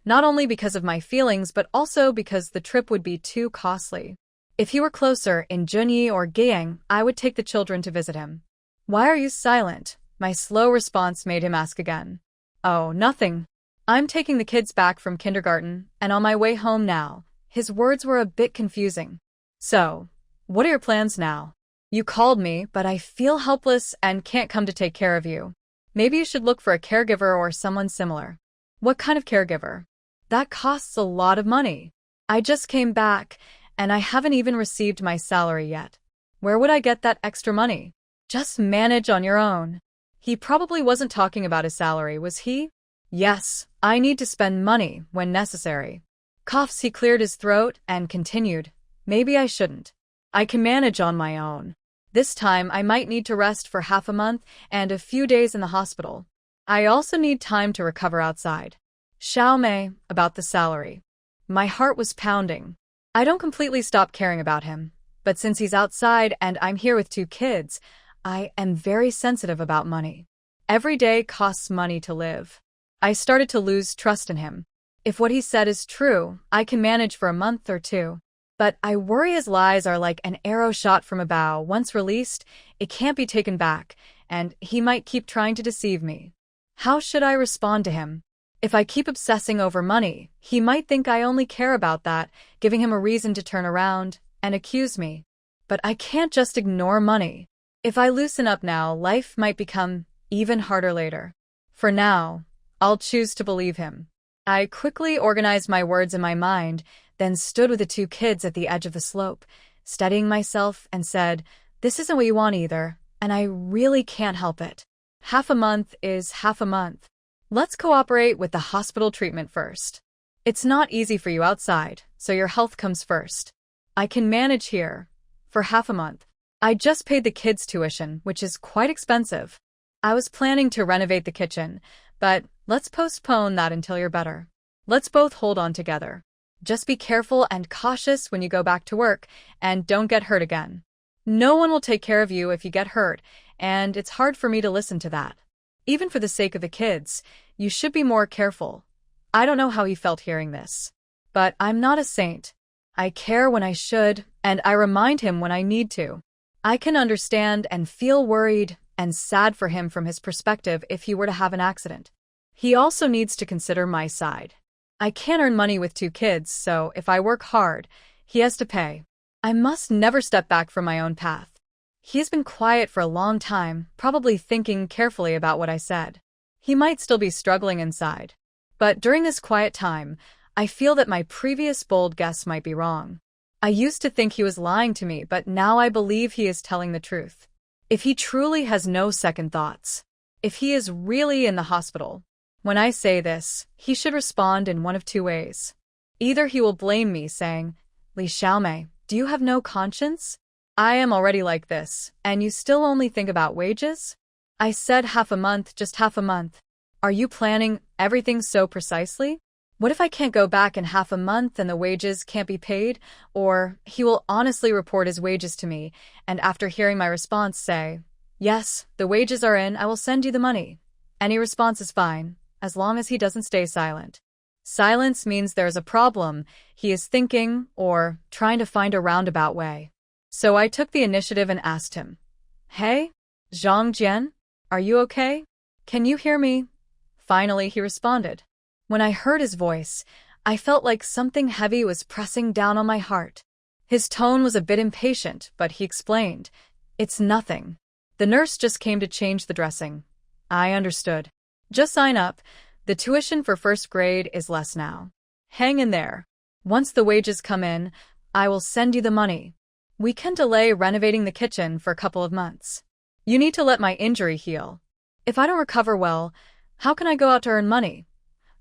Not only because of my feelings, but also because the trip would be too costly. If he were closer in Junyi or Giyang, I would take the children to visit him. Why are you silent? My slow response made him ask again. Oh, nothing. I'm taking the kids back from kindergarten and on my way home now. His words were a bit confusing. So, what are your plans now? You called me, but I feel helpless and can't come to take care of you. Maybe you should look for a caregiver or someone similar. What kind of caregiver? That costs a lot of money. I just came back, and I haven't even received my salary yet. Where would I get that extra money? Just manage on your own. He probably wasn't talking about his salary, was he? Yes, I need to spend money when necessary. Coughs, he cleared his throat and continued. Maybe I shouldn't. I can manage on my own. This time I might need to rest for half a month and a few days in the hospital. I also need time to recover outside. Xiaomei, about the salary. My heart was pounding. I don't completely stop caring about him, but since he's outside and I'm here with 2 kids, I am very sensitive about money. Every day costs money to live. I started to lose trust in him. If what he said is true, I can manage for a month or 2. But I worry his lies are like an arrow shot from a bow. Once released, it can't be taken back, and he might keep trying to deceive me. How should I respond to him? If I keep obsessing over money, he might think I only care about that, giving him a reason to turn around and accuse me. But I can't just ignore money. If I loosen up now, life might become even harder later. For now, I'll choose to believe him. I quickly organized my words in my mind, then stood with the 2 kids at the edge of the slope, steadying myself and said, This isn't what you want either, and I really can't help it. Half a month is half a month. Let's cooperate with the hospital treatment first. It's not easy for you outside, so your health comes first. I can manage here. For half a month. I just paid the kids' tuition, which is quite expensive. I was planning to renovate the kitchen, but let's postpone that until you're better. Let's both hold on together. Just be careful and cautious when you go back to work, and don't get hurt again. No one will take care of you if you get hurt, and it's hard for me to listen to that. Even for the sake of the kids, you should be more careful. I don't know how he felt hearing this. But I'm not a saint. I care when I should, and I remind him when I need to. I can understand and feel worried and sad for him from his perspective if he were to have an accident. He also needs to consider my side. I can't earn money with 2 kids, so if I work hard, he has to pay. I must never step back from my own path. He has been quiet for a long time, probably thinking carefully about what I said. He might still be struggling inside. But during this quiet time, I feel that my previous bold guess might be wrong. I used to think he was lying to me, but now I believe he is telling the truth. If he truly has no second thoughts, if he is really in the hospital, when I say this, he should respond in one of 2 ways. Either he will blame me, saying, Li Xiaomei, do you have no conscience? I am already like this, and you still only think about wages? I said half a month, just half a month. Are you planning everything so precisely? What if I can't go back in half a month and the wages can't be paid? Or he will honestly report his wages to me, and after hearing my response say, Yes, the wages are in, I will send you the money. Any response is fine, as long as he doesn't stay silent. Silence means there is a problem, he is thinking, or trying to find a roundabout way. So I took the initiative and asked him, Hey, Zhang Jian, are you okay? Can you hear me? Finally, he responded. When I heard his voice, I felt like something heavy was pressing down on my heart. His tone was a bit impatient, but he explained, It's nothing. The nurse just came to change the dressing. I understood. Just sign up. The tuition for first grade is less now. Hang in there. Once the wages come in, I will send you the money. We can delay renovating the kitchen for a couple of months. You need to let my injury heal. If I don't recover well, how can I go out to earn money?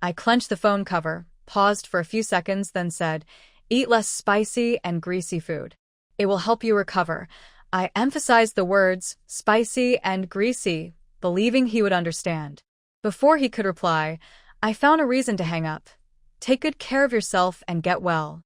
I clenched the phone cover, paused for a few seconds, then said, eat less spicy and greasy food. It will help you recover. I emphasized the words, spicy and greasy, believing he would understand. Before he could reply, I found a reason to hang up. Take good care of yourself and get well.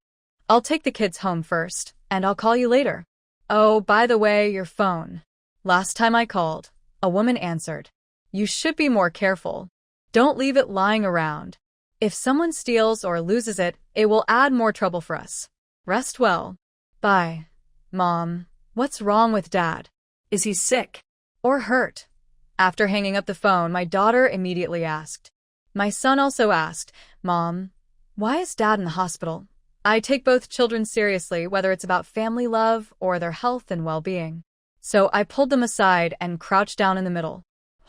I'll take the kids home first, and I'll call you later. Oh, by the way, your phone. Last time I called, a woman answered. You should be more careful. Don't leave it lying around. If someone steals or loses it, it will add more trouble for us. Rest well. Bye. Mom, what's wrong with Dad? Is he sick? Or hurt? After hanging up the phone, my daughter immediately asked. My son also asked, Mom, why is Dad in the hospital? I take both children seriously, whether it's about family love or their health and well-being. So I pulled them aside and crouched down in the middle.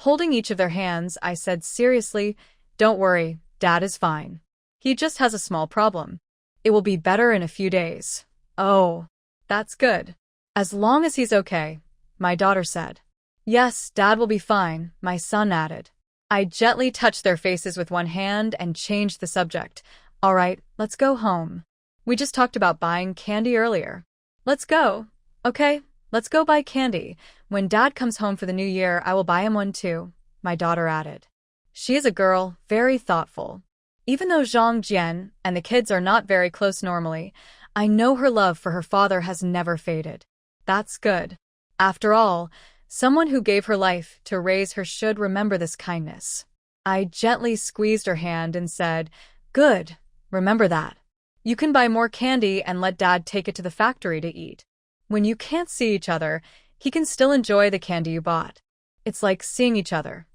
Holding each of their hands, I said seriously, don't worry, Dad is fine. He just has a small problem. It will be better in a few days. Oh, that's good. As long as he's okay, my daughter said. Yes, Dad will be fine, my son added. I gently touched their faces with one hand and changed the subject. All right, let's go home. We just talked about buying candy earlier. Let's go. Okay, let's go buy candy. When Dad comes home for the new year, I will buy him one too, my daughter added. She is a girl, very thoughtful. Even though Zhang Jian and the kids are not very close normally, I know her love for her father has never faded. That's good. After all, someone who gave her life to raise her should remember this kindness. I gently squeezed her hand and said, good, remember that. You can buy more candy and let Dad take it to the factory to eat. When you can't see each other, he can still enjoy the candy you bought. It's like seeing each other.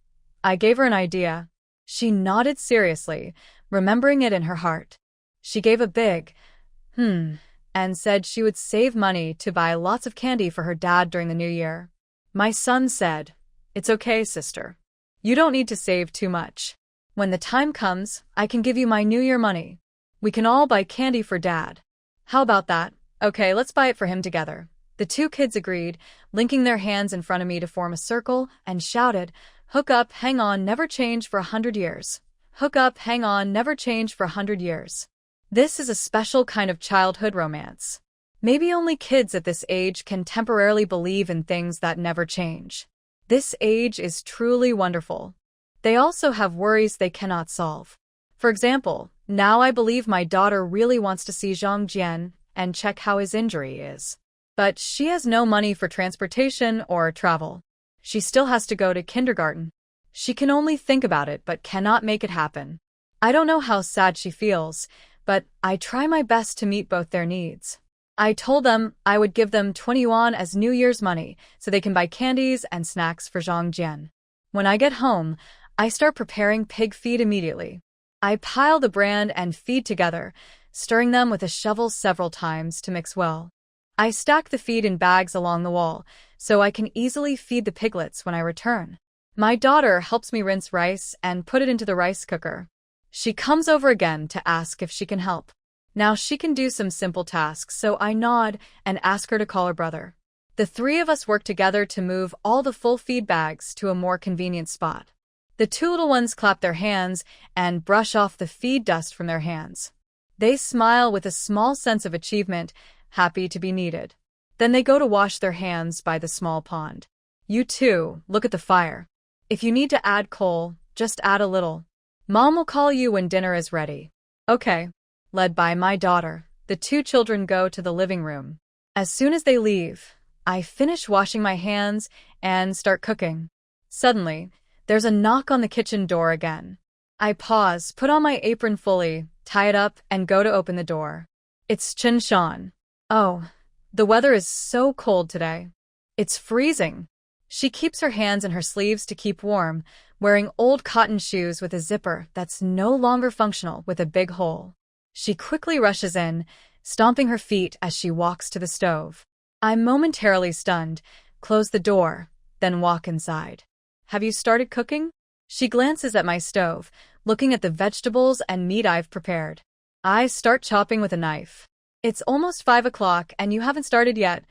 I gave her an idea. She nodded seriously, remembering it in her heart. She gave a big, and said she would save money to buy lots of candy for her dad during the new year. My son said, it's okay, sister. You don't need to save too much. When the time comes, I can give you my New Year money. We can all buy candy for Dad. How about that? Okay, let's buy it for him together. The two kids agreed, linking their hands in front of me to form a circle, and shouted, hook up, hang on, never change for 100 years. Hook up, hang on, never change for 100 years. This is a special kind of childhood romance. Maybe only kids at this age can temporarily believe in things that never change. This age is truly wonderful. They also have worries they cannot solve. For example, now I believe my daughter really wants to see Zhang Jian and check how his injury is. But she has no money for transportation or travel. She still has to go to kindergarten. She can only think about it but cannot make it happen. I don't know how sad she feels, but I try my best to meet both their needs. I told them I would give them 20 yuan as New Year's money so they can buy candies and snacks for Zhang Jian. When I get home, I start preparing pig feed immediately. I pile the bran and feed together, stirring them with a shovel several times to mix well. I stack the feed in bags along the wall so I can easily feed the piglets when I return. My daughter helps me rinse rice and put it into the rice cooker. She comes over again to ask if she can help. Now she can do some simple tasks, so I nod and ask her to call her brother. The three of us work together to move all the full feed bags to a more convenient spot. The two little ones clap their hands and brush off the feed dust from their hands. They smile with a small sense of achievement, happy to be needed. Then they go to wash their hands by the small pond. You too, look at the fire. If you need to add coal, just add a little. Mom will call you when dinner is ready. Okay. Led by my daughter, the two children go to the living room. As soon as they leave, I finish washing my hands and start cooking. Suddenly, there's a knock on the kitchen door again. I pause, put on my apron fully, tie it up, and go to open the door. It's Chen Shan. Oh, the weather is so cold today. It's freezing. She keeps her hands in her sleeves to keep warm, wearing old cotton shoes with a zipper that's no longer functional with a big hole. She quickly rushes in, stomping her feet as she walks to the stove. I'm momentarily stunned, close the door, then walk inside. Have you started cooking? She glances at my stove, looking at the vegetables and meat I've prepared. I start chopping with a knife. It's almost 5 o'clock and you haven't started yet.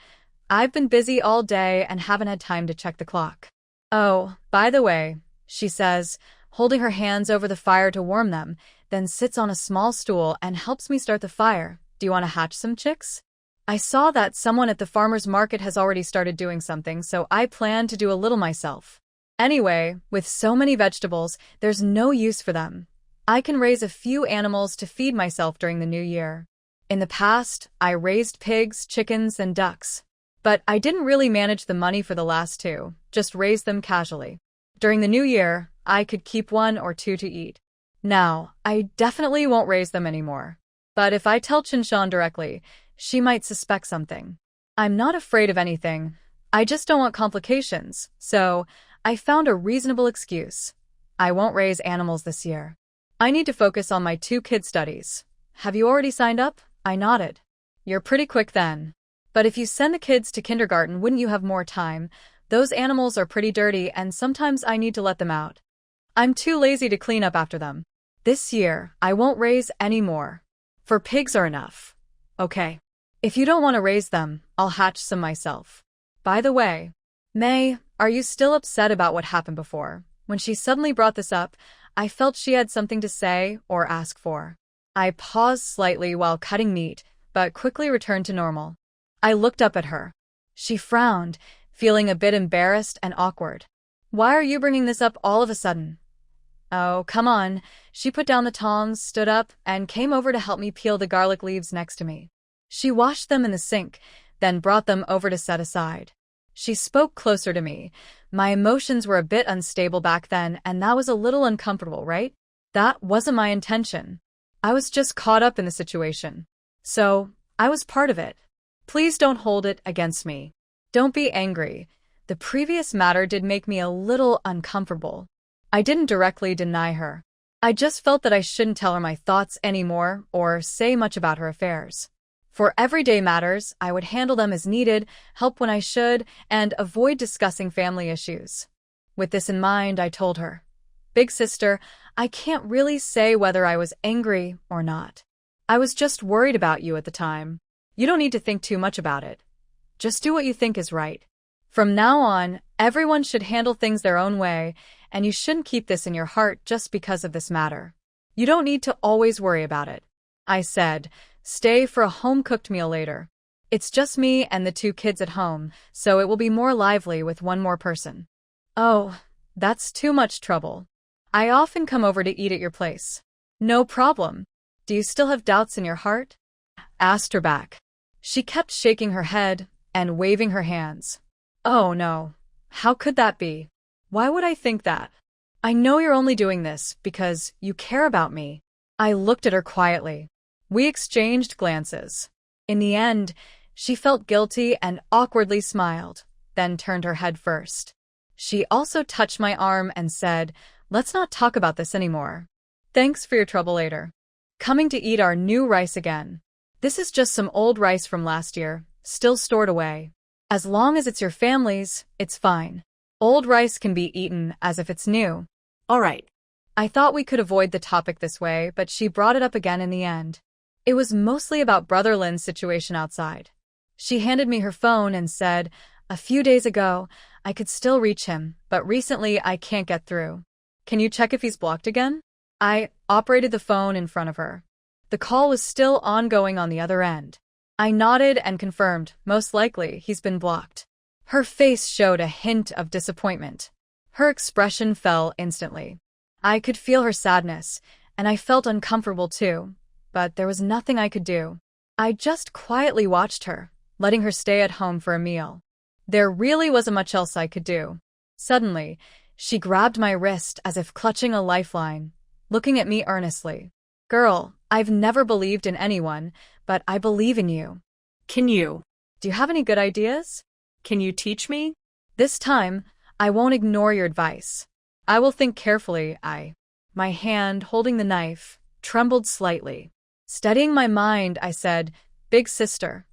I've been busy all day and haven't had time to check the clock. Oh, by the way, she says, holding her hands over the fire to warm them, then sits on a small stool and helps me start the fire. Do you want to hatch some chicks? I saw that someone at the farmer's market has already started doing something, so I plan to do a little myself. Anyway, with so many vegetables, there's no use for them. I can raise a few animals to feed myself during the new year. In the past, I raised pigs, chickens, and ducks. But I didn't really manage the money for the last two, just raised them casually. During the new year, I could keep 1 or 2 to eat. Now, I definitely won't raise them anymore. But if I tell Chinshan directly, she might suspect something. I'm not afraid of anything. I just don't want complications, so I found a reasonable excuse. I won't raise animals this year. I need to focus on my 2 kids' studies. Have you already signed up? I nodded. You're pretty quick then. But if you send the kids to kindergarten, wouldn't you have more time? Those animals are pretty dirty and sometimes I need to let them out. I'm too lazy to clean up after them. This year, I won't raise any more. For pigs are enough. Okay. If you don't want to raise them, I'll hatch some myself. By the way, May, are you still upset about what happened before? When she suddenly brought this up, I felt she had something to say or ask for. I paused slightly while cutting meat, but quickly returned to normal. I looked up at her. She frowned, feeling a bit embarrassed and awkward. Why are you bringing this up all of a sudden? Oh, come on. She put down the tongs, stood up, and came over to help me peel the garlic leaves next to me. She washed them in the sink, then brought them over to set aside. She spoke closer to me. My emotions were a bit unstable back then, and that was a little uncomfortable, right? That wasn't my intention. I was just caught up in the situation. So, I was part of it. Please don't hold it against me. Don't be angry. The previous matter did make me a little uncomfortable. I didn't directly deny her. I just felt that I shouldn't tell her my thoughts anymore or say much about her affairs. For everyday matters, I would handle them as needed, help when I should, and avoid discussing family issues. With this in mind, I told her, Big sister, I can't really say whether I was angry or not. I was just worried about you at the time. You don't need to think too much about it. Just do what you think is right. From now on, everyone should handle things their own way, and you shouldn't keep this in your heart just because of this matter. You don't need to always worry about it. I said, stay for a home-cooked meal later. It's just me and the 2 kids at home, so it will be more lively with 1 more person. Oh, that's too much trouble. I often come over to eat at your place. No problem. Do you still have doubts in your heart? Asked her back. She kept shaking her head and waving her hands. Oh no. How could that be? Why would I think that? I know you're only doing this because you care about me. I looked at her quietly. We exchanged glances. In the end, she felt guilty and awkwardly smiled, then turned her head first. She also touched my arm and said, let's not talk about this anymore. Thanks for your trouble later. Coming to eat our new rice again. This is just some old rice from last year, still stored away. As long as it's your family's, it's fine. Old rice can be eaten as if it's new. All right. I thought we could avoid the topic this way, but she brought it up again in the end. It was mostly about Brother Lin's situation outside. She handed me her phone and said, a few days ago, I could still reach him, but recently I can't get through. Can you check if he's blocked again? I operated the phone in front of her. The call was still ongoing on the other end. I nodded and confirmed, most likely he's been blocked. Her face showed a hint of disappointment. Her expression fell instantly. I could feel her sadness, and I felt uncomfortable too, but there was nothing I could do. I just quietly watched her, letting her stay at home for a meal. There really wasn't much else I could do. Suddenly, she grabbed my wrist as if clutching a lifeline, looking at me earnestly. Girl, I've never believed in anyone, but I believe in you. Do you have any good ideas? Can you teach me? This time, I won't ignore your advice. I will think carefully. My hand, holding the knife, trembled slightly. Steadying my mind, I said, Big sister,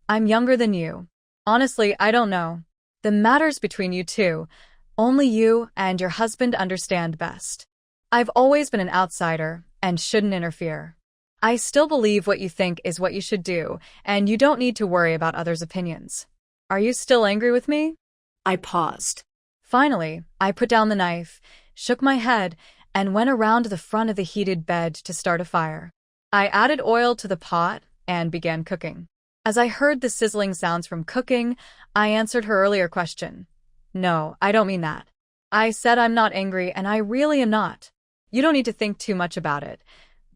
I'm younger than you. Honestly, I don't know. The matter's between you two. Only you and your husband understand best. I've always been an outsider and shouldn't interfere. I still believe what you think is what you should do, and you don't need to worry about others' opinions. Are you still angry with me? I paused. Finally, I put down the knife, shook my head, and went around to the front of the heated bed to start a fire. I added oil to the pot and began cooking. As I heard the sizzling sounds from cooking, I answered her earlier question. No, I don't mean that. I said I'm not angry, and I really am not. You don't need to think too much about it.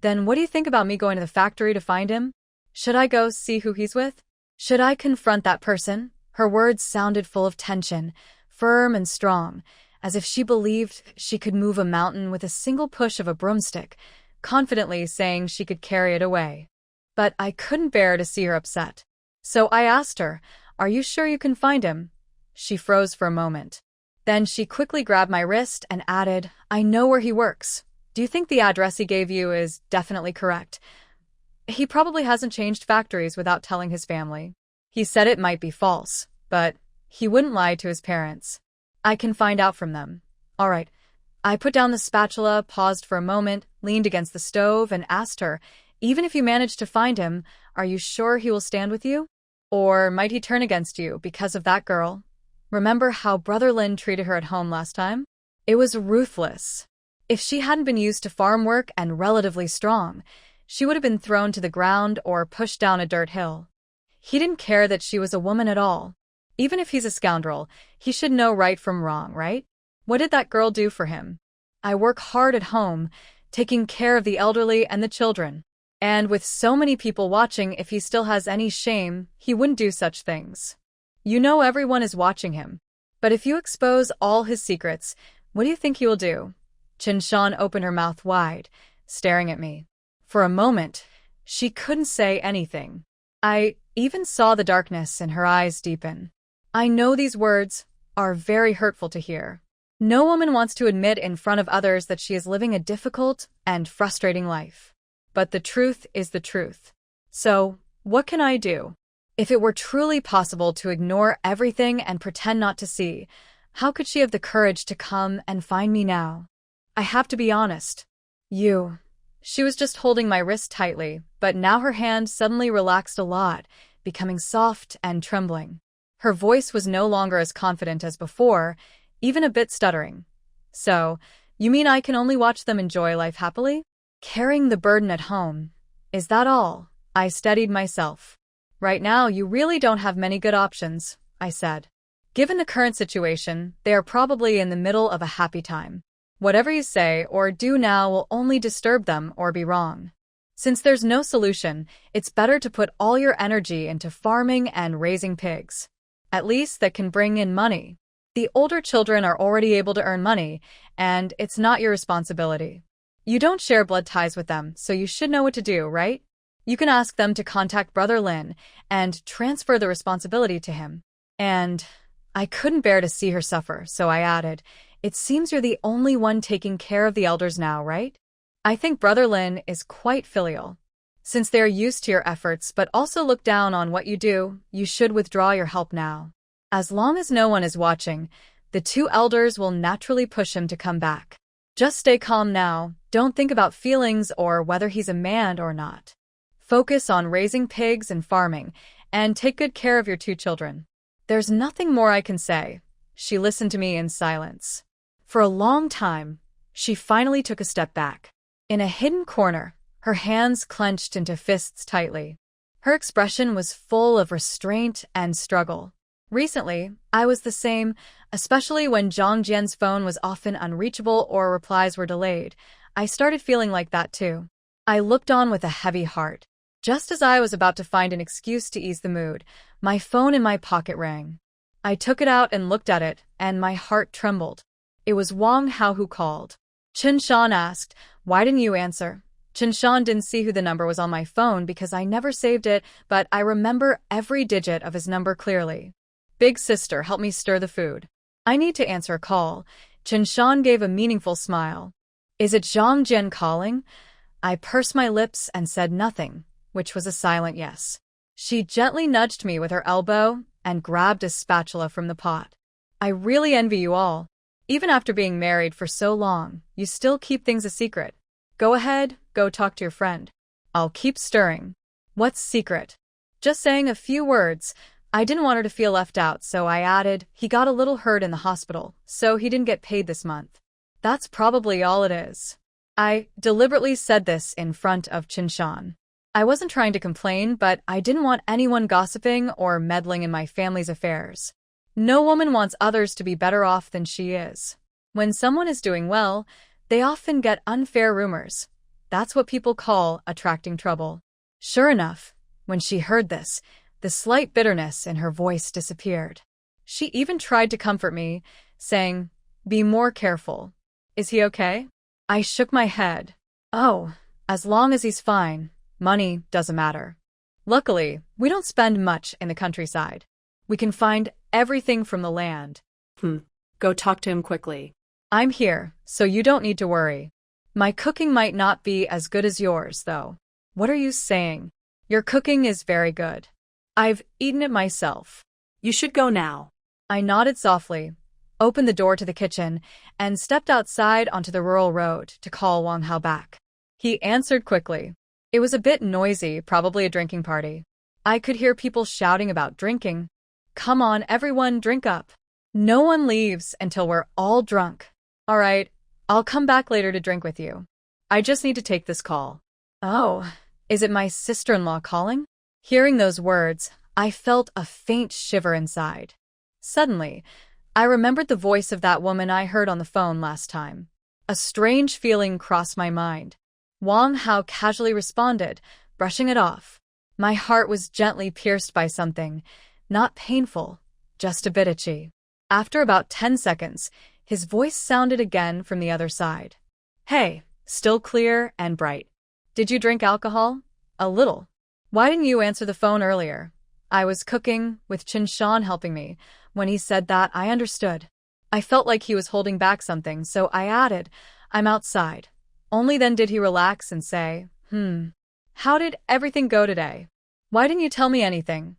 Then what do you think about me going to the factory to find him? Should I go see who he's with? Should I confront that person? Her words sounded full of tension, firm and strong, as if she believed she could move a mountain with a single push of a broomstick, confidently saying she could carry it away. But I couldn't bear to see her upset. So I asked her, "Are you sure you can find him?" She froze for a moment. Then she quickly grabbed my wrist and added, "I know where he works. Do you think the address he gave you is definitely correct? He probably hasn't changed factories without telling his family. He said it might be false, but he wouldn't lie to his parents. I can find out from them. All right." I put down the spatula, paused for a moment, leaned against the stove, and asked her, "Even if you manage to find him, are you sure he will stand with you? Or might he turn against you because of that girl? Remember how Brother Lin treated her at home last time? It was ruthless. If she hadn't been used to farm work and relatively strong, she would have been thrown to the ground or pushed down a dirt hill. He didn't care that she was a woman at all. Even if he's a scoundrel, he should know right from wrong, right? What did that girl do for him? I work hard at home, taking care of the elderly and the children. And with so many people watching, if he still has any shame, he wouldn't do such things. You know everyone is watching him. But if you expose all his secrets, what do you think he will do?" Qinshan opened her mouth wide, staring at me. For a moment, she couldn't say anything. I even saw the darkness in her eyes deepen. I know these words are very hurtful to hear. No woman wants to admit in front of others that she is living a difficult and frustrating life. But the truth is the truth. So, what can I do? If it were truly possible to ignore everything and pretend not to see, how could she have the courage to come and find me now? I have to be honest. She was just holding my wrist tightly, but now her hand suddenly relaxed a lot, becoming soft and trembling. Her voice was no longer as confident as before, even a bit stuttering. "So, you mean I can only watch them enjoy life happily? Carrying the burden at home. Is that all?" I steadied myself. "Right now, you really don't have many good options," I said. "Given the current situation, they are probably in the middle of a happy time. Whatever you say or do now will only disturb them or be wrong. Since there's no solution, it's better to put all your energy into farming and raising pigs. At least that can bring in money. The older children are already able to earn money, and it's not your responsibility. You don't share blood ties with them, so you should know what to do, right? You can ask them to contact Brother Lin and transfer the responsibility to him." And I couldn't bear to see her suffer, so I added, "It seems you're the only one taking care of the elders now, right? I think Brother Lin is quite filial. Since they're used to your efforts but also look down on what you do, you should withdraw your help now. As long as no one is watching, the two elders will naturally push him to come back. Just stay calm now, don't think about feelings or whether he's a man or not. Focus on raising pigs and farming, and take good care of your two children." There's nothing more I can say. She listened to me in silence. For a long time, she finally took a step back. In a hidden corner, her hands clenched into fists tightly. Her expression was full of restraint and struggle. Recently, I was the same, especially when Zhang Jian's phone was often unreachable or replies were delayed. I started feeling like that too. I looked on with a heavy heart. Just as I was about to find an excuse to ease the mood, my phone in my pocket rang. I took it out and looked at it, and my heart trembled. It was Wang Hao who called. Qinshan asked, "Why didn't you answer?" Qinshan didn't see who the number was on my phone because I never saved it, but I remember every digit of his number clearly. "Big sister, help me stir the food. I need to answer a call." Qinshan gave a meaningful smile. "Is it Zhang Jian calling?" I pursed my lips and said nothing, which was a silent yes. She gently nudged me with her elbow and grabbed a spatula from the pot. I really envy you all. Even after being married for so long, you still keep things a secret. Go ahead, go talk to your friend. I'll keep stirring. What's secret? Just saying a few words. I didn't want her to feel left out, so I added, he got a little hurt in the hospital, so he didn't get paid this month. That's probably all it is. I deliberately said this in front of Chinshan. I wasn't trying to complain, but I didn't want anyone gossiping or meddling in my family's affairs. No woman wants others to be better off than she is. When someone is doing well, they often get unfair rumors. That's what people call attracting trouble. Sure enough, when she heard this, the slight bitterness in her voice disappeared. She even tried to comfort me, saying, "Be more careful. Is he okay?" I shook my head. Oh, as long as he's fine, money doesn't matter. Luckily, we don't spend much in the countryside. We can find everything from the land. Go talk to him quickly. I'm here, so you don't need to worry. My cooking might not be as good as yours, though. What are you saying? Your cooking is very good. I've eaten it myself. You should go now. I nodded softly, opened the door to the kitchen, and stepped outside onto the rural road to call Wang Hao back. He answered quickly. It was a bit noisy, probably a drinking party. I could hear people shouting about drinking. Come on, everyone, drink up. No one leaves until we're all drunk. All right, I'll come back later to drink with you. I just need to take this call. Oh, is it my sister-in-law calling? Hearing those words, I felt a faint shiver inside. Suddenly, I remembered the voice of that woman I heard on the phone last time. A strange feeling crossed my mind. Wang Hao casually responded, brushing it off. My heart was gently pierced by something, not painful, just a bit itchy. After about 10 seconds, his voice sounded again from the other side. Hey, still clear and bright. Did you drink alcohol? A little. Why didn't you answer the phone earlier? I was cooking, with Chinshan helping me. When he said that, I understood. I felt like he was holding back something, so I added, I'm outside. Only then did he relax and say, How did everything go today? Why didn't you tell me anything?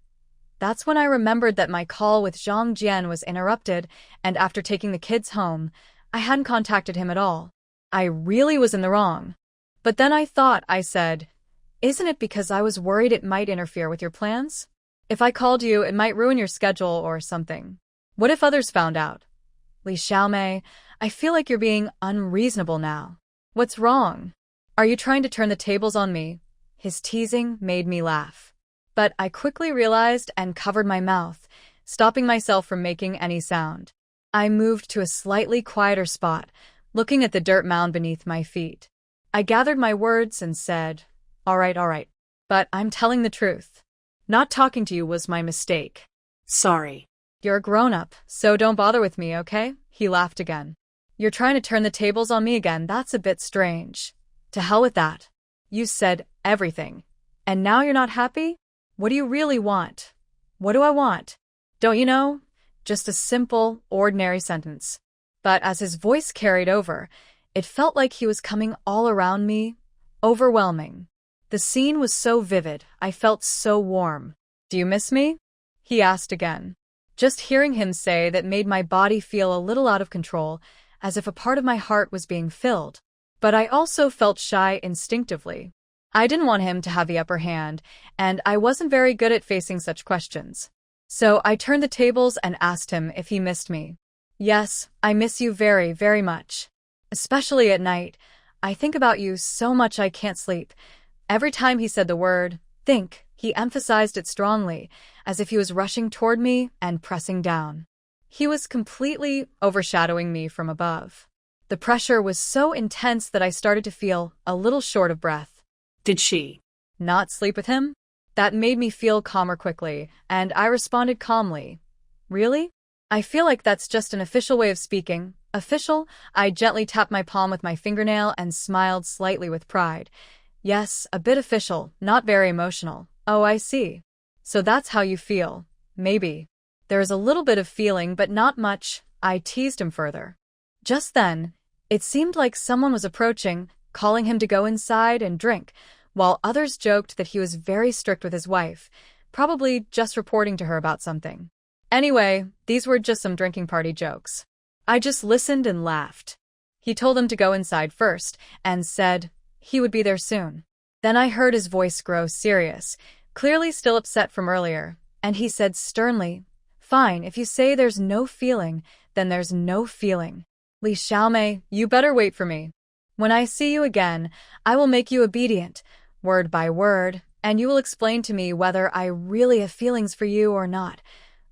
That's when I remembered that my call with Zhang Jian was interrupted, and after taking the kids home, I hadn't contacted him at all. I really was in the wrong. But then I said, isn't it because I was worried it might interfere with your plans? If I called you, it might ruin your schedule or something. What if others found out? Li Xiaomei, I feel like you're being unreasonable now. What's wrong? Are you trying to turn the tables on me? His teasing made me laugh. But I quickly realized and covered my mouth, stopping myself from making any sound. I moved to a slightly quieter spot, looking at the dirt mound beneath my feet. I gathered my words and said, all right, but I'm telling the truth. Not talking to you was my mistake. Sorry. You're a grown-up, so don't bother with me, okay? He laughed again. You're trying to turn the tables on me again, that's a bit strange. To hell with that. You said everything. And now you're not happy? What do you really want? What do I want? Don't you know? Just a simple, ordinary sentence. But as his voice carried over, it felt like he was coming all around me, overwhelming. The scene was so vivid, I felt so warm. Do you miss me? He asked again. Just hearing him say that made my body feel a little out of control, as if a part of my heart was being filled. But I also felt shy instinctively. I didn't want him to have the upper hand, and I wasn't very good at facing such questions. So I turned the tables and asked him if he missed me. Yes, I miss you very, very much. Especially at night. I think about you so much I can't sleep. Every time he said the word, think, he emphasized it strongly, as if he was rushing toward me and pressing down. He was completely overshadowing me from above. The pressure was so intense that I started to feel a little short of breath. Did she not sleep with him? That made me feel calmer quickly, and I responded calmly. Really? I feel like that's just an official way of speaking. Official? I gently tapped my palm with my fingernail and smiled slightly with pride. Yes, a bit official, not very emotional. Oh, I see. So that's how you feel. Maybe. There is a little bit of feeling, but not much. I teased him further. Just then, it seemed like someone was approaching, calling him to go inside and drink, while others joked that he was very strict with his wife, probably just reporting to her about something. Anyway, these were just some drinking party jokes. I just listened and laughed. He told them to go inside first and said he would be there soon. Then I heard his voice grow serious, clearly still upset from earlier, and he said sternly, "Fine, if you say there's no feeling, then there's no feeling. Li Xiaomei, you better wait for me. When I see you again, I will make you obedient, word by word, and you will explain to me whether I really have feelings for you or not."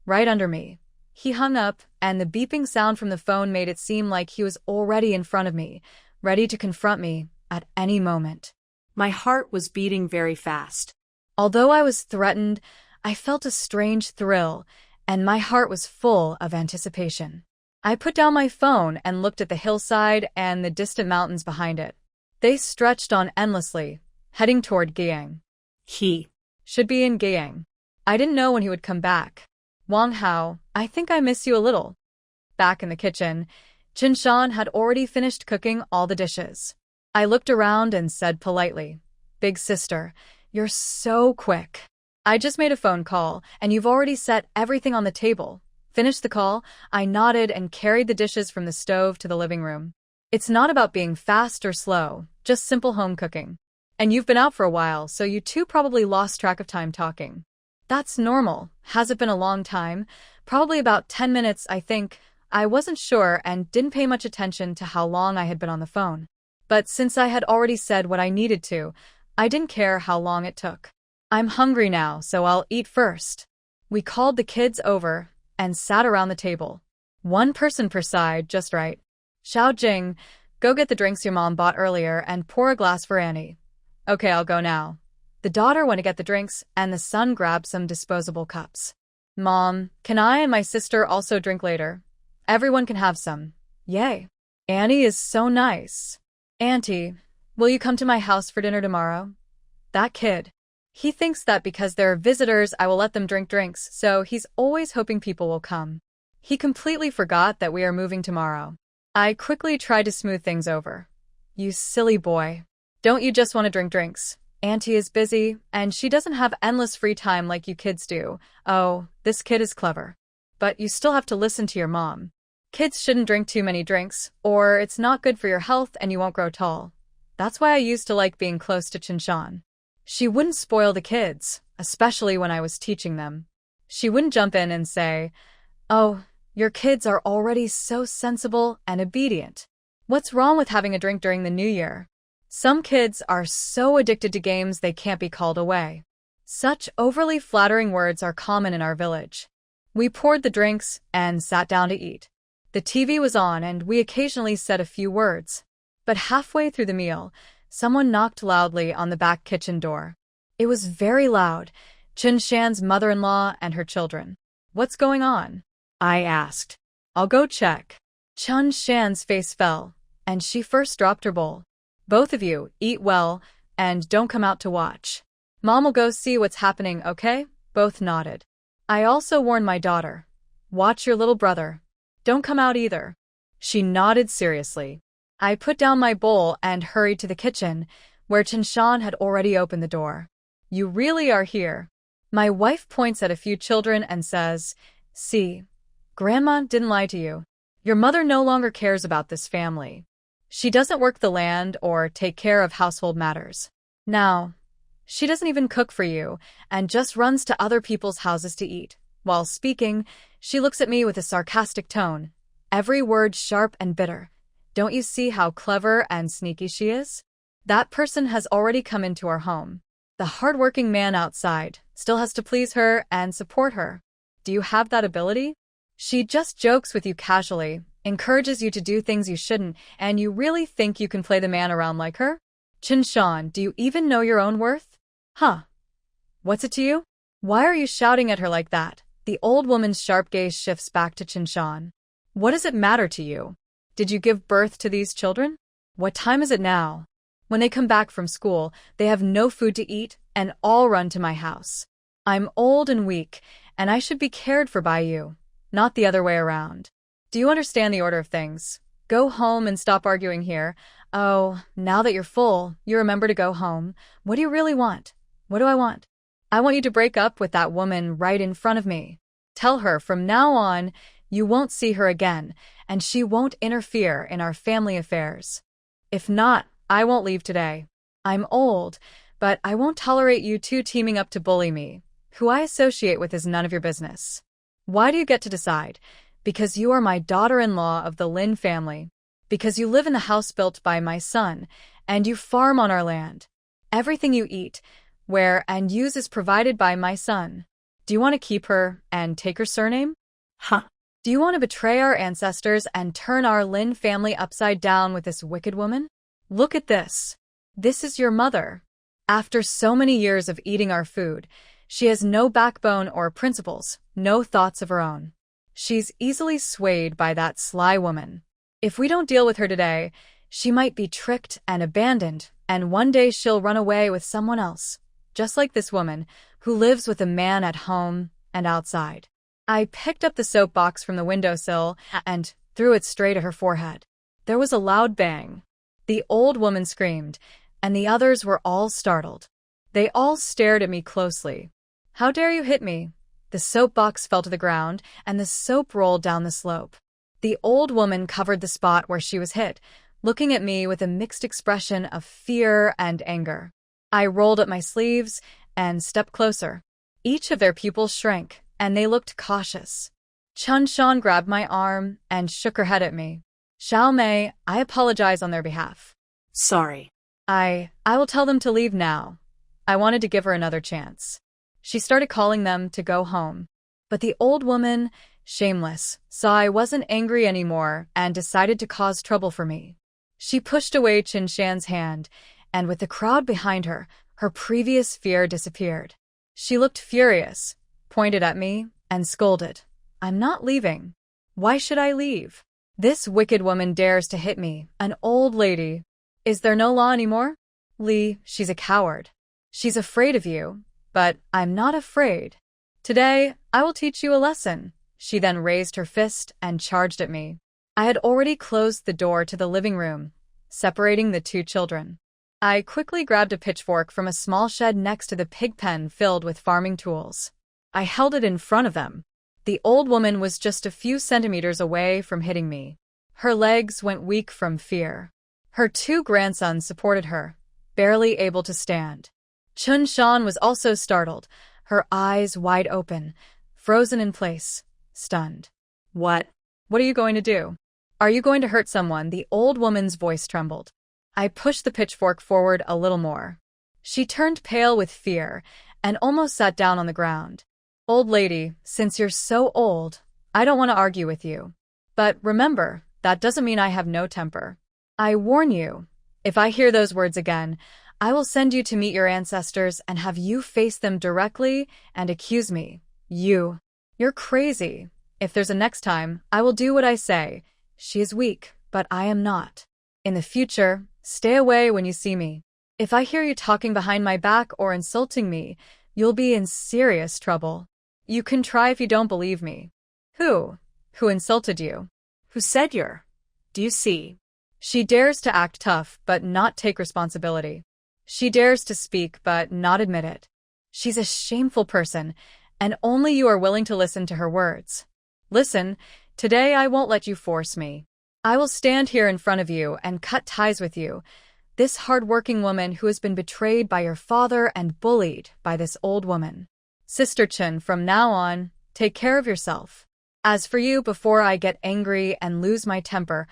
Right under me. He hung up, and the beeping sound from the phone made it seem like he was already in front of me, ready to confront me at any moment. My heart was beating very fast. Although I was threatened, I felt a strange thrill, and my heart was full of anticipation. I put down my phone and looked at the hillside and the distant mountains behind it. They stretched on endlessly, heading toward Guiyang. He should be in Guiyang. I didn't know when he would come back. Wang Hao, I think I miss you a little. Back in the kitchen, Chen Shan had already finished cooking all the dishes. I looked around and said politely, "Big sister, you're so quick. I just made a phone call, and you've already set everything on the table." Finished the call, I nodded and carried the dishes from the stove to the living room. It's not about being fast or slow, just simple home cooking. And you've been out for a while, so you two probably lost track of time talking. That's normal. Has it been a long time? Probably about 10 minutes, I think. I wasn't sure and didn't pay much attention to how long I had been on the phone. But since I had already said what I needed to, I didn't care how long it took. I'm hungry now, so I'll eat first. We called the kids over and sat around the table. One person per side, just right. Xiao Jing, go get the drinks your mom bought earlier and pour a glass for Annie. Okay, I'll go now. The daughter went to get the drinks, and the son grabbed some disposable cups. Mom, can I and my sister also drink later? Everyone can have some. Yay. Annie is so nice. Auntie, will you come to my house for dinner tomorrow? That kid. He thinks that because there are visitors, I will let them drink drinks, so he's always hoping people will come. He completely forgot that we are moving tomorrow. I quickly tried to smooth things over. You silly boy. Don't you just want to drink drinks? Auntie is busy, and she doesn't have endless free time like you kids do. Oh, this kid is clever. But you still have to listen to your mom. Kids shouldn't drink too many drinks, or it's not good for your health and you won't grow tall. That's why I used to like being close to Qinshan. She wouldn't spoil the kids, especially when I was teaching them. She wouldn't jump in and say, "Oh, your kids are already so sensible and obedient. What's wrong with having a drink during the New Year?" Some kids are so addicted to games they can't be called away. Such overly flattering words are common in our village. We poured the drinks and sat down to eat. The TV was on and we occasionally said a few words. But halfway through the meal, someone knocked loudly on the back kitchen door. It was very loud, Chen Shan's mother-in-law and her children. "What's going on?" I asked. "I'll go check." Chen Shan's face fell, and she first dropped her bowl. "Both of you, eat well, and don't come out to watch. Mom will go see what's happening, okay?" Both nodded. I also warned my daughter. "Watch your little brother. Don't come out either." She nodded seriously. I put down my bowl and hurried to the kitchen, where Qinshan had already opened the door. "You really are here." My wife points at a few children and says, "See, Grandma didn't lie to you. Your mother no longer cares about this family. She doesn't work the land or take care of household matters. Now, she doesn't even cook for you and just runs to other people's houses to eat." While speaking, she looks at me with a sarcastic tone, every word sharp and bitter. "Don't you see how clever and sneaky she is? That person has already come into our home. The hardworking man outside still has to please her and support her. Do you have that ability? She just jokes with you casually, encourages you to do things you shouldn't, and you really think you can play the man around like her? Qinshan, do you even know your own worth? Huh? What's it to you? Why are you shouting at her like that?" The old woman's sharp gaze shifts back to Qinshan. "What does it matter to you? Did you give birth to these children? What time is it now? When they come back from school, they have no food to eat and all run to my house. I'm old and weak, and I should be cared for by you, not the other way around. Do you understand the order of things? Go home and stop arguing here. Oh, now that you're full, you remember to go home. What do you really want?" "What do I want?" "I want you to break up with that woman right in front of me." Tell her from now on, you won't see her again, and she won't interfere in our family affairs. If not, I won't leave today. I'm old, but I won't tolerate you two teaming up to bully me. Who I associate with is none of your business. Why do you get to decide? Because you are my daughter-in-law of the Lin family. Because you live in the house built by my son, and you farm on our land. Everything you eat, wear, and use is provided by my son. Do you want to keep her and take her surname? Huh. Do you want to betray our ancestors and turn our Lin family upside down with this wicked woman? Look at this. This is your mother. After so many years of eating our food, she has no backbone or principles, no thoughts of her own. She's easily swayed by that sly woman. If we don't deal with her today, she might be tricked and abandoned, and one day she'll run away with someone else, just like this woman, who lives with a man at home and outside. I picked up the soapbox from the windowsill and threw it straight at her forehead. There was a loud bang. The old woman screamed, and the others were all startled. They all stared at me closely. How dare you hit me? The soapbox fell to the ground, and the soap rolled down the slope. The old woman covered the spot where she was hit, looking at me with a mixed expression of fear and anger. I rolled up my sleeves and stepped closer. Each of their pupils shrank, and they looked cautious. Chun Shan grabbed my arm and shook her head at me. Xiao Mei, I apologize on their behalf. Sorry. I will tell them to leave now. I wanted to give her another chance. She started calling them to go home. But the old woman, shameless, saw I wasn't angry anymore and decided to cause trouble for me. She pushed away Qin Shan's hand, and with the crowd behind her, her previous fear disappeared. She looked furious, pointed at me, and scolded. I'm not leaving. Why should I leave? This wicked woman dares to hit me, an old lady. Is there no law anymore? Li, she's a coward. She's afraid of you, but I'm not afraid. Today, I will teach you a lesson. She then raised her fist and charged at me. I had already closed the door to the living room, separating the two children. I quickly grabbed a pitchfork from a small shed next to the pig pen filled with farming tools. I held it in front of them. The old woman was just a few centimeters away from hitting me. Her legs went weak from fear. Her two grandsons supported her, barely able to stand. Chun Shan was also startled, her eyes wide open, frozen in place, stunned. What are you going to do? Are you going to hurt someone? The old woman's voice trembled. I pushed the pitchfork forward a little more. She turned pale with fear and almost sat down on the ground. Old lady, since you're so old, I don't want to argue with you. But remember, that doesn't mean I have no temper. I warn you, if I hear those words again, I will send you to meet your ancestors and have you face them directly and accuse me. You're crazy. If there's a next time, I will do what I say. She is weak, but I am not. In the future, stay away when you see me. If I hear you talking behind my back or insulting me, you'll be in serious trouble. You can try if you don't believe me. Who insulted you? Who said you're? Do you see? She dares to act tough but not take responsibility. She dares to speak but not admit it. She's a shameful person, and only you are willing to listen to her words. Listen, today I won't let you force me. I will stand here in front of you and cut ties with you, this hard-working woman who has been betrayed by your father and bullied by this old woman. Sister Chen, from now on, take care of yourself. As for you, before I get angry and lose my temper,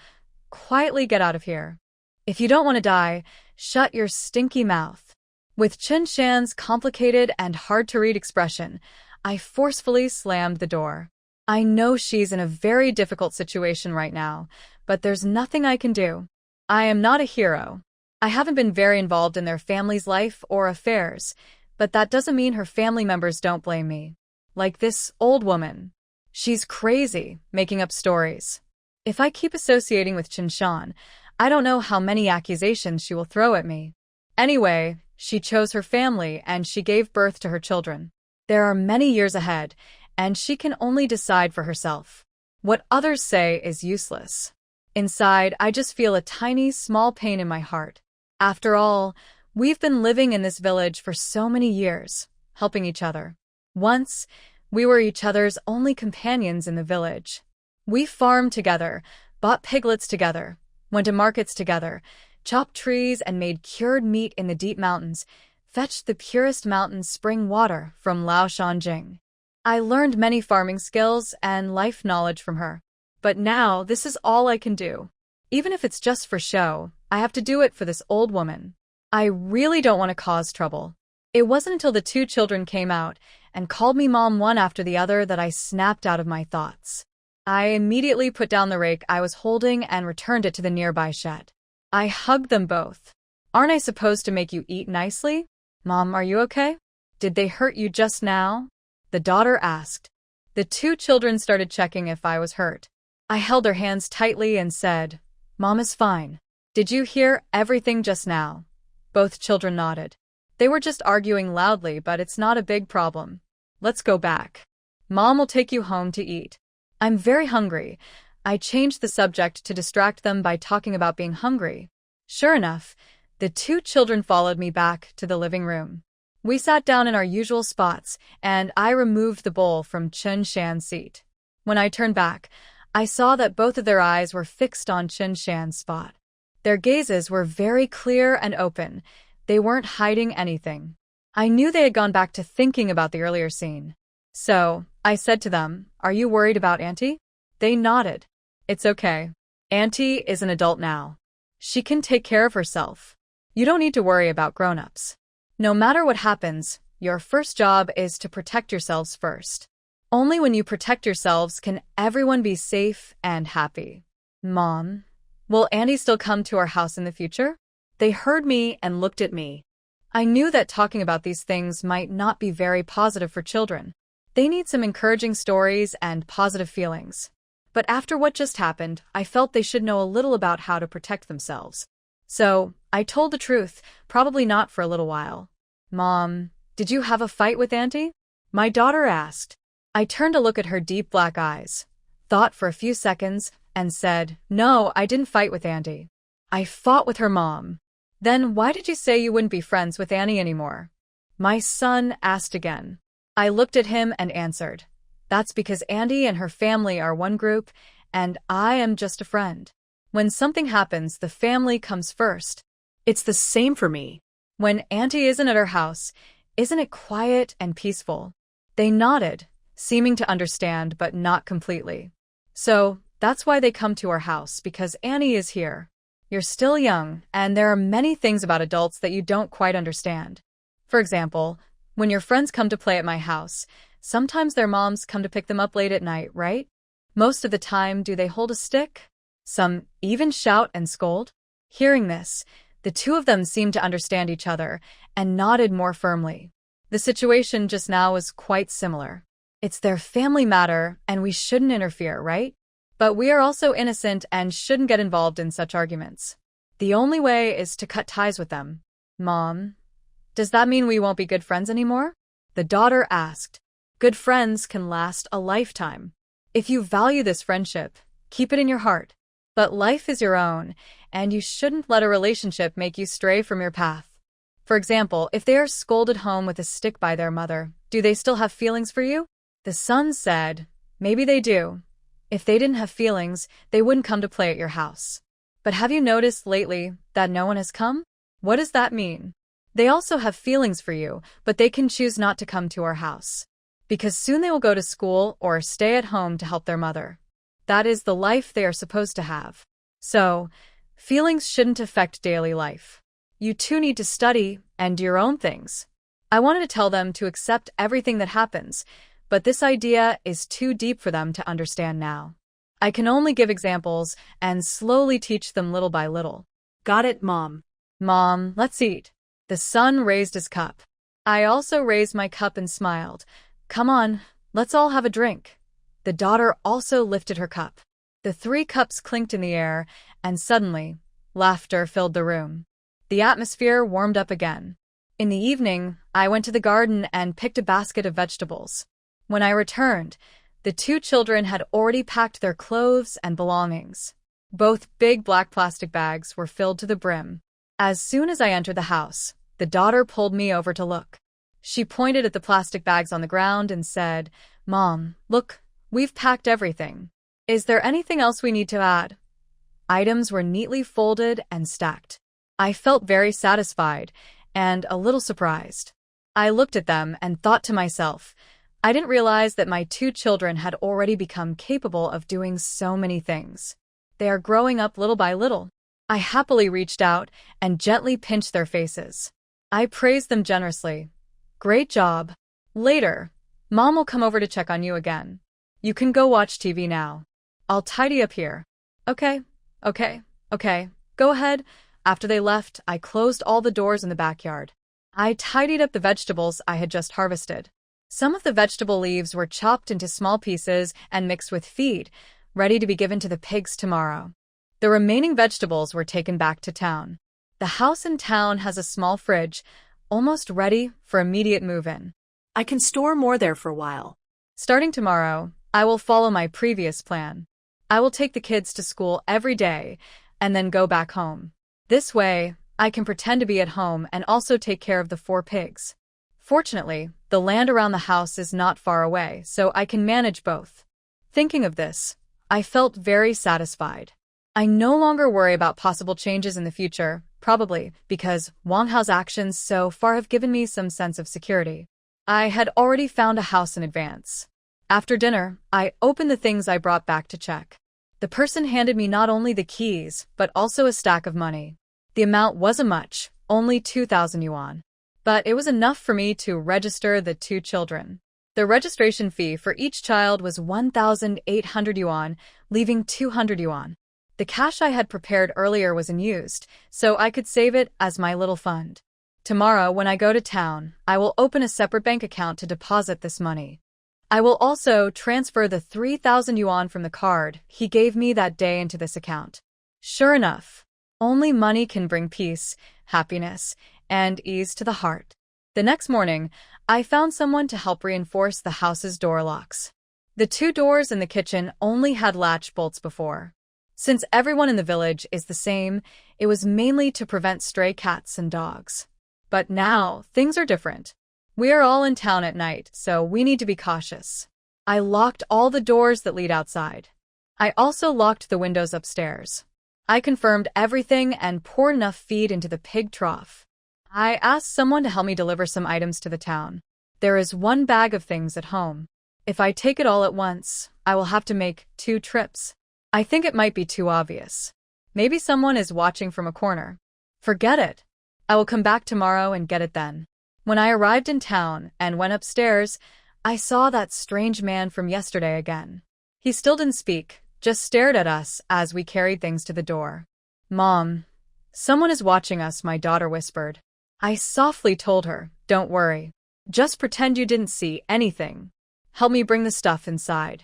quietly get out of here. If you don't want to die, shut your stinky mouth. With Qin Shan's complicated and hard-to-read expression, I forcefully slammed the door. I know she's in a very difficult situation right now, but there's nothing I can do. I am not a hero. I haven't been very involved in their family's life or affairs, but that doesn't mean her family members don't blame me. Like this old woman. She's crazy, making up stories. If I keep associating with Qin Shan, I don't know how many accusations she will throw at me. Anyway, she chose her family and she gave birth to her children. There are many years ahead, and she can only decide for herself. What others say is useless. Inside, I just feel a tiny, small pain in my heart. After all, we've been living in this village for so many years, helping each other. Once, We were each other's only companions in the village. We farmed together, bought piglets together, went to markets together, chopped trees and made cured meat in the deep mountains, fetched the purest mountain spring water from Laoshanjing. I learned many farming skills and life knowledge from her. But now, this is all I can do. Even if it's just for show, I have to do it for this old woman. I really don't want to cause trouble. It wasn't until the two children came out and called me mom one after the other that I snapped out of my thoughts. I immediately put down the rake I was holding and returned it to the nearby shed. I hugged them both. Aren't I supposed to make you eat nicely? Mom, are you okay? Did they hurt you just now? The daughter asked. The two children started checking if I was hurt. I held their hands tightly and said, Mom is fine. Did you hear everything just now? Both children nodded. They were just arguing loudly, but it's not a big problem. Let's go back. Mom will take you home to eat. I'm very hungry. I changed the subject to distract them by talking about being hungry. Sure enough, the two children followed me back to the living room. We sat down in our usual spots, and I removed the bowl from Chun Shan's seat. When I turned back, I saw that both of their eyes were fixed on Chun Shan's spot. Their gazes were very clear and open. They weren't hiding anything. I knew they had gone back to thinking about the earlier scene. So, I said to them, Are you worried about Auntie? They nodded. It's okay. Auntie is an adult now. She can take care of herself. You don't need to worry about grown-ups. No matter what happens, your first job is to protect yourselves first. Only when you protect yourselves can everyone be safe and happy. Mom, will Auntie still come to our house in the future? They heard me and looked at me. I knew that talking about these things might not be very positive for children. They need some encouraging stories and positive feelings. But after what just happened, I felt they should know a little about how to protect themselves. So, I told the truth, probably not for a little while. Mom, did you have a fight with Auntie? My daughter asked. I turned to look at her deep black eyes, thought for a few seconds, and said, No, I didn't fight with Auntie. I fought with her mom. Then why did you say you wouldn't be friends with Annie anymore? My son asked again. I looked at him and answered, That's because Andy and her family are one group, and I am just a friend. When something happens, the family comes first. It's the same for me. When Auntie isn't at her house, isn't it quiet and peaceful? They nodded, seeming to understand but not completely. So, that's why they come to our house, because Annie is here. You're still young, and there are many things about adults that you don't quite understand. For example, when your friends come to play at my house, sometimes their moms come to pick them up late at night, right? Most of the time, do they hold a stick? Some even shout and scold? Hearing this, the two of them seemed to understand each other and nodded more firmly. The situation just now was quite similar. It's their family matter, and we shouldn't interfere, right? But we are also innocent and shouldn't get involved in such arguments. The only way is to cut ties with them. Mom, does that mean we won't be good friends anymore? The daughter asked. Good friends can last a lifetime. If you value this friendship, keep it in your heart. But life is your own, and you shouldn't let a relationship make you stray from your path. For example, if they are scolded home with a stick by their mother, do they still have feelings for you? The son said, Maybe they do. If they didn't have feelings, they wouldn't come to play at your house. But have you noticed lately that no one has come? What does that mean? They also have feelings for you, but they can choose not to come to our house. Because soon they will go to school or stay at home to help their mother. That is the life they are supposed to have. So, feelings shouldn't affect daily life. You two need to study and do your own things. I wanted to tell them to accept everything that happens, but this idea is too deep for them to understand now. I can only give examples and slowly teach them little by little. Got it, Mom. Mom, let's eat. The son raised his cup. I also raised my cup and smiled. Come on, let's all have a drink. The daughter also lifted her cup. The 3 cups clinked in the air, and suddenly, laughter filled the room. The atmosphere warmed up again. In the evening, I went to the garden and picked a basket of vegetables. When I returned, the 2 children had already packed their clothes and belongings. Both big black plastic bags were filled to the brim. As soon as I entered the house, the daughter pulled me over to look. She pointed at the plastic bags on the ground and said, Mom, look, we've packed everything. Is there anything else we need to add? Items were neatly folded and stacked. I felt very satisfied and a little surprised. I looked at them and thought to myself, I didn't realize that my two children had already become capable of doing so many things. They are growing up little by little. I happily reached out and gently pinched their faces. I praised them generously. Great job. Later, Mom will come over to check on you again. You can go watch TV now. I'll tidy up here. Okay. Go ahead. After they left, I closed all the doors in the backyard. I tidied up the vegetables I had just harvested. Some of the vegetable leaves were chopped into small pieces and mixed with feed, ready to be given to the pigs tomorrow. The remaining vegetables were taken back to town. The house in town has a small fridge, almost ready for immediate move-in. I can store more there for a while. Starting tomorrow, I will follow my previous plan. I will take the kids to school every day and then go back home. This way, I can pretend to be at home and also take care of the 4 pigs. Fortunately, the land around the house is not far away, so I can manage both. Thinking of this, I felt very satisfied. I no longer worry about possible changes in the future, probably because Wang Hao's actions so far have given me some sense of security. I had already found a house in advance. After dinner, I opened the things I brought back to check. The person handed me not only the keys, but also a stack of money. The amount wasn't much, only 2,000 yuan. But it was enough for me to register the 2 children. The registration fee for each child was 1,800 yuan, leaving 200 yuan. The cash I had prepared earlier was unused, so I could save it as my little fund. Tomorrow, when I go to town, I will open a separate bank account to deposit this money. I will also transfer the 3,000 yuan from the card he gave me that day into this account. Sure enough, only money can bring peace, happiness, and ease to the heart. The next morning, I found someone to help reinforce the house's door locks. The 2 doors in the kitchen only had latch bolts before. Since everyone in the village is the same, it was mainly to prevent stray cats and dogs. But now, things are different. We are all in town at night, so we need to be cautious. I locked all the doors that lead outside. I also locked the windows upstairs. I confirmed everything and poured enough feed into the pig trough. I asked someone to help me deliver some items to the town. There is 1 bag of things at home. If I take it all at once, I will have to make 2 trips. I think it might be too obvious. Maybe someone is watching from a corner. Forget it. I will come back tomorrow and get it then. When I arrived in town and went upstairs, I saw that strange man from yesterday again. He still didn't speak, just stared at us as we carried things to the door. Mom, someone is watching us, my daughter whispered. I softly told her, don't worry. Just pretend you didn't see anything. Help me bring the stuff inside.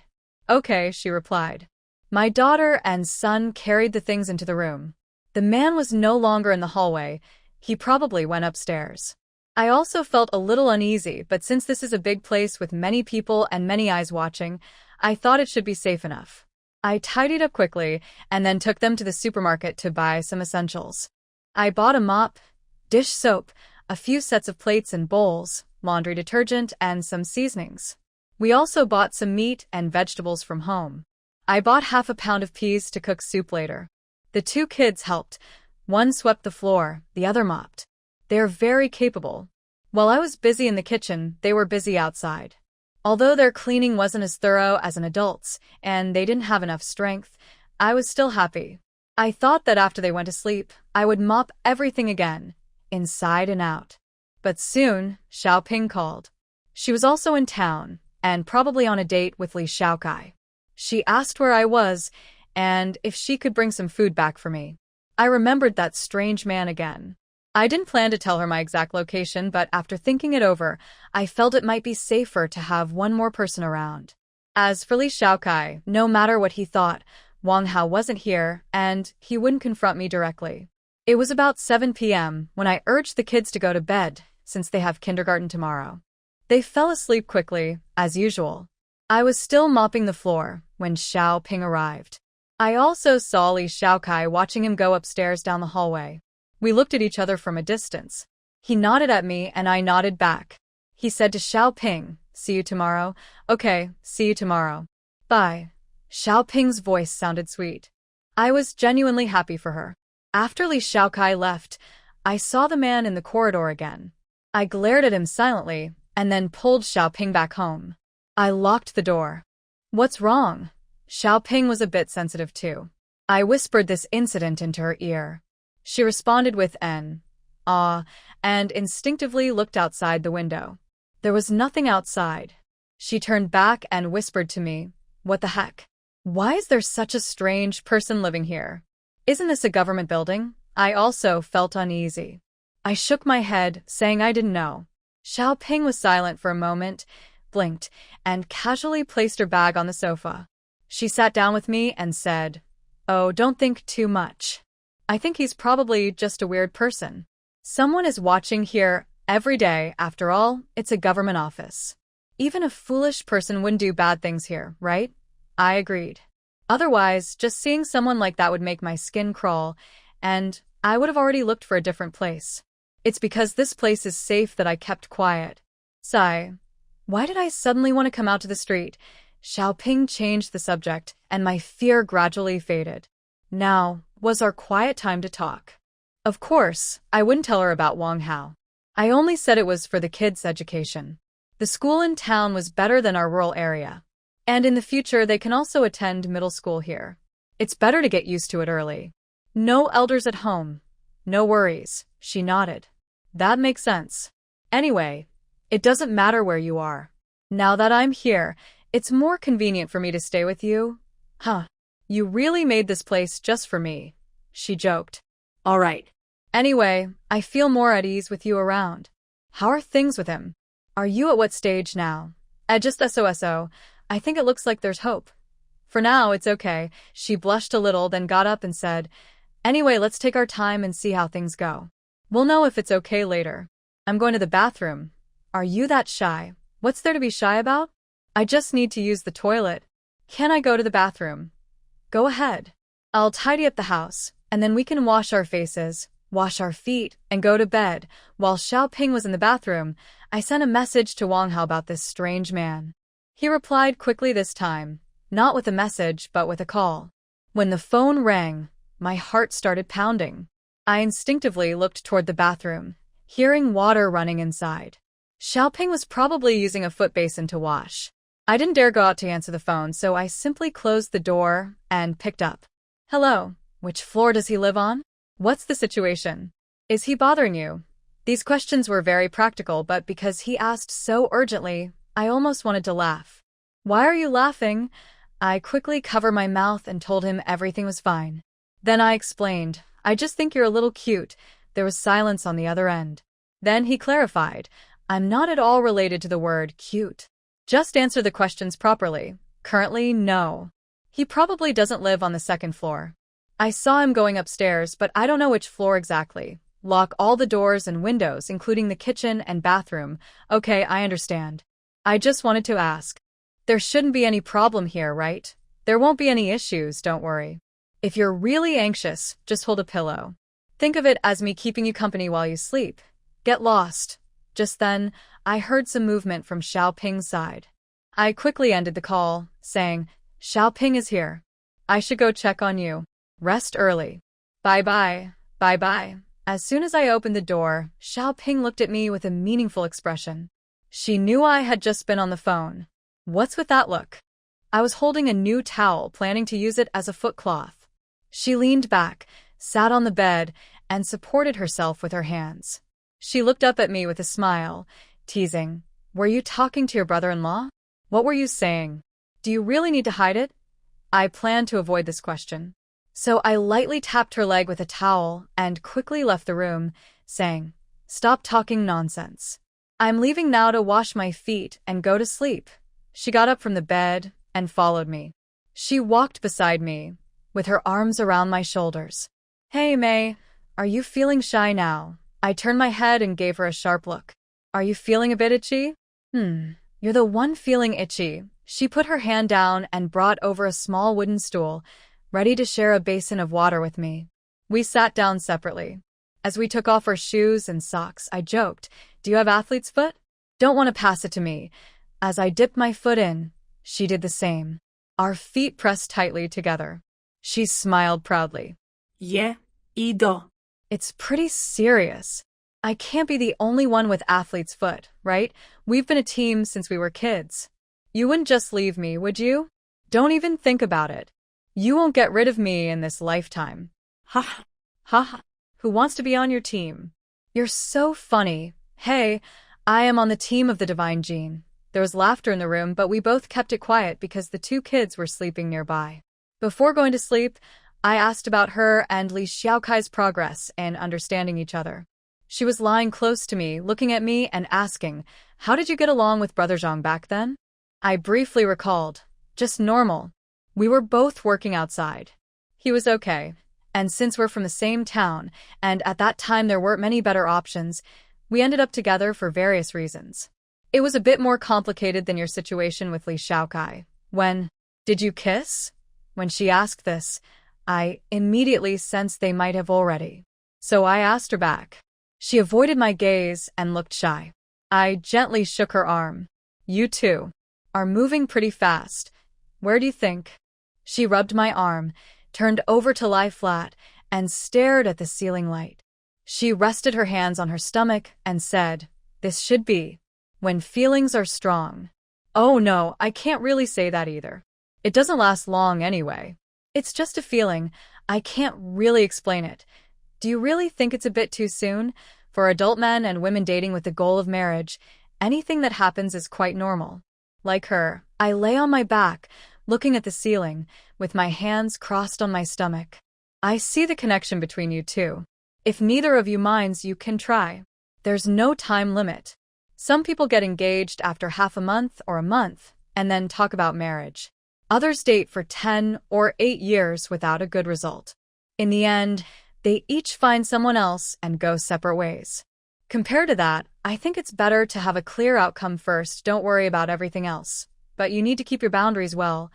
Okay, she replied. My daughter and son carried the things into the room. The man was no longer in the hallway. He probably went upstairs. I also felt a little uneasy, but since this is a big place with many people and many eyes watching, I thought it should be safe enough. I tidied up quickly and then took them to the supermarket to buy some essentials. I bought a mop, dish soap, a few sets of plates and bowls, laundry detergent, and some seasonings. We also bought some meat and vegetables from home. I bought half a pound of peas to cook soup later. The 2 kids helped. One swept the floor, the other mopped. They are very capable. While I was busy in the kitchen, they were busy outside. Although their cleaning wasn't as thorough as an adult's, and they didn't have enough strength, I was still happy. I thought that after they went to sleep, I would mop everything again, inside and out. But soon, Xiaoping called. She was also in town, and probably on a date with Li Xiaokai. She asked where I was, and if she could bring some food back for me. I remembered that strange man again. I didn't plan to tell her my exact location, but after thinking it over, I felt it might be safer to have one more person around. As for Li Xiaokai, no matter what he thought, Wang Hao wasn't here, and he wouldn't confront me directly. It was about 7 p.m. when I urged the kids to go to bed, since they have kindergarten tomorrow. They fell asleep quickly, as usual. I was still mopping the floor when Xiaoping arrived. I also saw Li Xiaokai watching him go upstairs down the hallway. We looked at each other from a distance. He nodded at me and I nodded back. He said to Xiaoping, See you tomorrow. Okay, see you tomorrow. Bye. Xiaoping's voice sounded sweet. I was genuinely happy for her. After Li Xiaokai left, I saw the man in the corridor again. I glared at him silently and then pulled Xiaoping back home. I locked the door. What's wrong? Xiaoping was a bit sensitive too. I whispered this incident into her ear. She responded with an ah and instinctively looked outside the window. There was nothing outside. She turned back and whispered to me, "What the heck? Why is there such a strange person living here? Isn't this a government building?" I also felt uneasy. I shook my head, saying I didn't know. Xiaoping was silent for a moment, blinked, and casually placed her bag on the sofa. She sat down with me and said, "Oh, don't think too much. I think he's probably just a weird person. Someone is watching here every day. After all, it's a government office. Even a foolish person wouldn't do bad things here, right?" I agreed. Otherwise, just seeing someone like that would make my skin crawl, and I would have already looked for a different place. It's because this place is safe that I kept quiet. Sigh. Why did I suddenly want to come out to the street? Xiaoping changed the subject, and my fear gradually faded. Now was our quiet time to talk. Of course, I wouldn't tell her about Wang Hao. I only said it was for the kids' education. The school in town was better than our rural area. And in the future, they can also attend middle school here. It's better to get used to it early. No elders at home. No worries, she nodded. That makes sense. Anyway, it doesn't matter where you are. Now that I'm here, it's more convenient for me to stay with you. Huh. You really made this place just for me, she joked. All right. Anyway, I feel more at ease with you around. How are things with him? Are you at what stage now? Just SOSO. I think it looks like there's hope. For now, it's okay. She blushed a little, then got up and said, "Anyway, let's take our time and see how things go. We'll know if it's okay later. I'm going to the bathroom." Are you that shy? What's there to be shy about? I just need to use the toilet. Can I go to the bathroom? Go ahead. I'll tidy up the house, and then we can wash our faces, wash our feet, and go to bed. While Xiaoping was in the bathroom, I sent a message to Wang Hao about this strange man. He replied quickly this time, not with a message but with a call. When the phone rang, my heart started pounding. I instinctively looked toward the bathroom, hearing water running inside. Xiaoping was probably using a foot basin to wash. I didn't dare go out to answer the phone, so I simply closed the door and picked up. "Hello, which floor does he live on? What's the situation? Is he bothering you?" These questions were very practical, but because he asked so urgently, I almost wanted to laugh. "Why are you laughing?" I quickly covered my mouth and told him everything was fine. Then I explained, "I just think you're a little cute." There was silence on the other end. Then he clarified, "I'm not at all related to the word cute. Just answer the questions properly." Currently, no. He probably doesn't live on the second floor. I saw him going upstairs, but I don't know which floor exactly. Lock all the doors and windows, including the kitchen and bathroom. Okay, I understand. I just wanted to ask. There shouldn't be any problem here, right? There won't be any issues, don't worry. If you're really anxious, just hold a pillow. Think of it as me keeping you company while you sleep. Get lost. Just then, I heard some movement from Xiaoping's side. I quickly ended the call, saying, "Xiaoping is here. I should go check on you. Rest early. Bye-bye, bye-bye." As soon as I opened the door, Xiaoping looked at me with a meaningful expression. She knew I had just been on the phone. What's with that look? I was holding a new towel, planning to use it as a foot cloth. She leaned back, sat on the bed, and supported herself with her hands. She looked up at me with a smile, teasing, "Were you talking to your brother-in-law? What were you saying? Do you really need to hide it?" I planned to avoid this question. So I lightly tapped her leg with a towel and quickly left the room, saying, "Stop talking nonsense. I'm leaving now to wash my feet and go to sleep." She got up from the bed and followed me. She walked beside me, with her arms around my shoulders. "Hey, May, are you feeling shy now?" I turned my head and gave her a sharp look. "Are you feeling a bit itchy?" You're the one feeling itchy." She put her hand down and brought over a small wooden stool, ready to share a basin of water with me. We sat down separately. As we took off our shoes and socks, I joked, "Do you have athlete's foot? Don't want to pass it to me." As I dipped my foot in, she did the same. Our feet pressed tightly together. She smiled proudly. Yeah, ido. It's pretty serious. I can't be the only one with athlete's foot, right? We've been a team since we were kids. You wouldn't just leave me, would you? Don't even think about it. You won't get rid of me in this lifetime. Ha ha. Ha ha. Who wants to be on your team? You're so funny. Hey, I am on the team of the divine gene. There was laughter in the room, but we both kept it quiet because the two kids were sleeping nearby. Before going to sleep, I asked about her and Li Xiaokai's progress in understanding each other. She was lying close to me, looking at me and asking, "How did you get along with Brother Zhang back then?" I briefly recalled, "Just normal. We were both working outside. He was okay. And since we're from the same town, and at that time there weren't many better options, we ended up together for various reasons. It was a bit more complicated than your situation with Li Xiaokai. Did you kiss?" When she asked this, I immediately sensed they might have already. So I asked her back. She avoided my gaze and looked shy. I gently shook her arm. "You two are moving pretty fast. Where do you think?" She rubbed my arm, turned over to lie flat, and stared at the ceiling light. She rested her hands on her stomach and said, "This should be when feelings are strong." Oh no, I can't really say that either. It doesn't last long anyway. It's just a feeling. I can't really explain it. Do you really think it's a bit too soon? For adult men and women dating with the goal of marriage, anything that happens is quite normal. Like her, I lay on my back, looking at the ceiling, with my hands crossed on my stomach. I see the connection between you two. If neither of you minds, you can try. There's no time limit. Some people get engaged after half a month or a month, and then talk about marriage. Others date for 10 or 8 years without a good result. In the end, they each find someone else and go separate ways. Compared to that, I think it's better to have a clear outcome first. Don't worry about everything else. But you need to keep your boundaries well.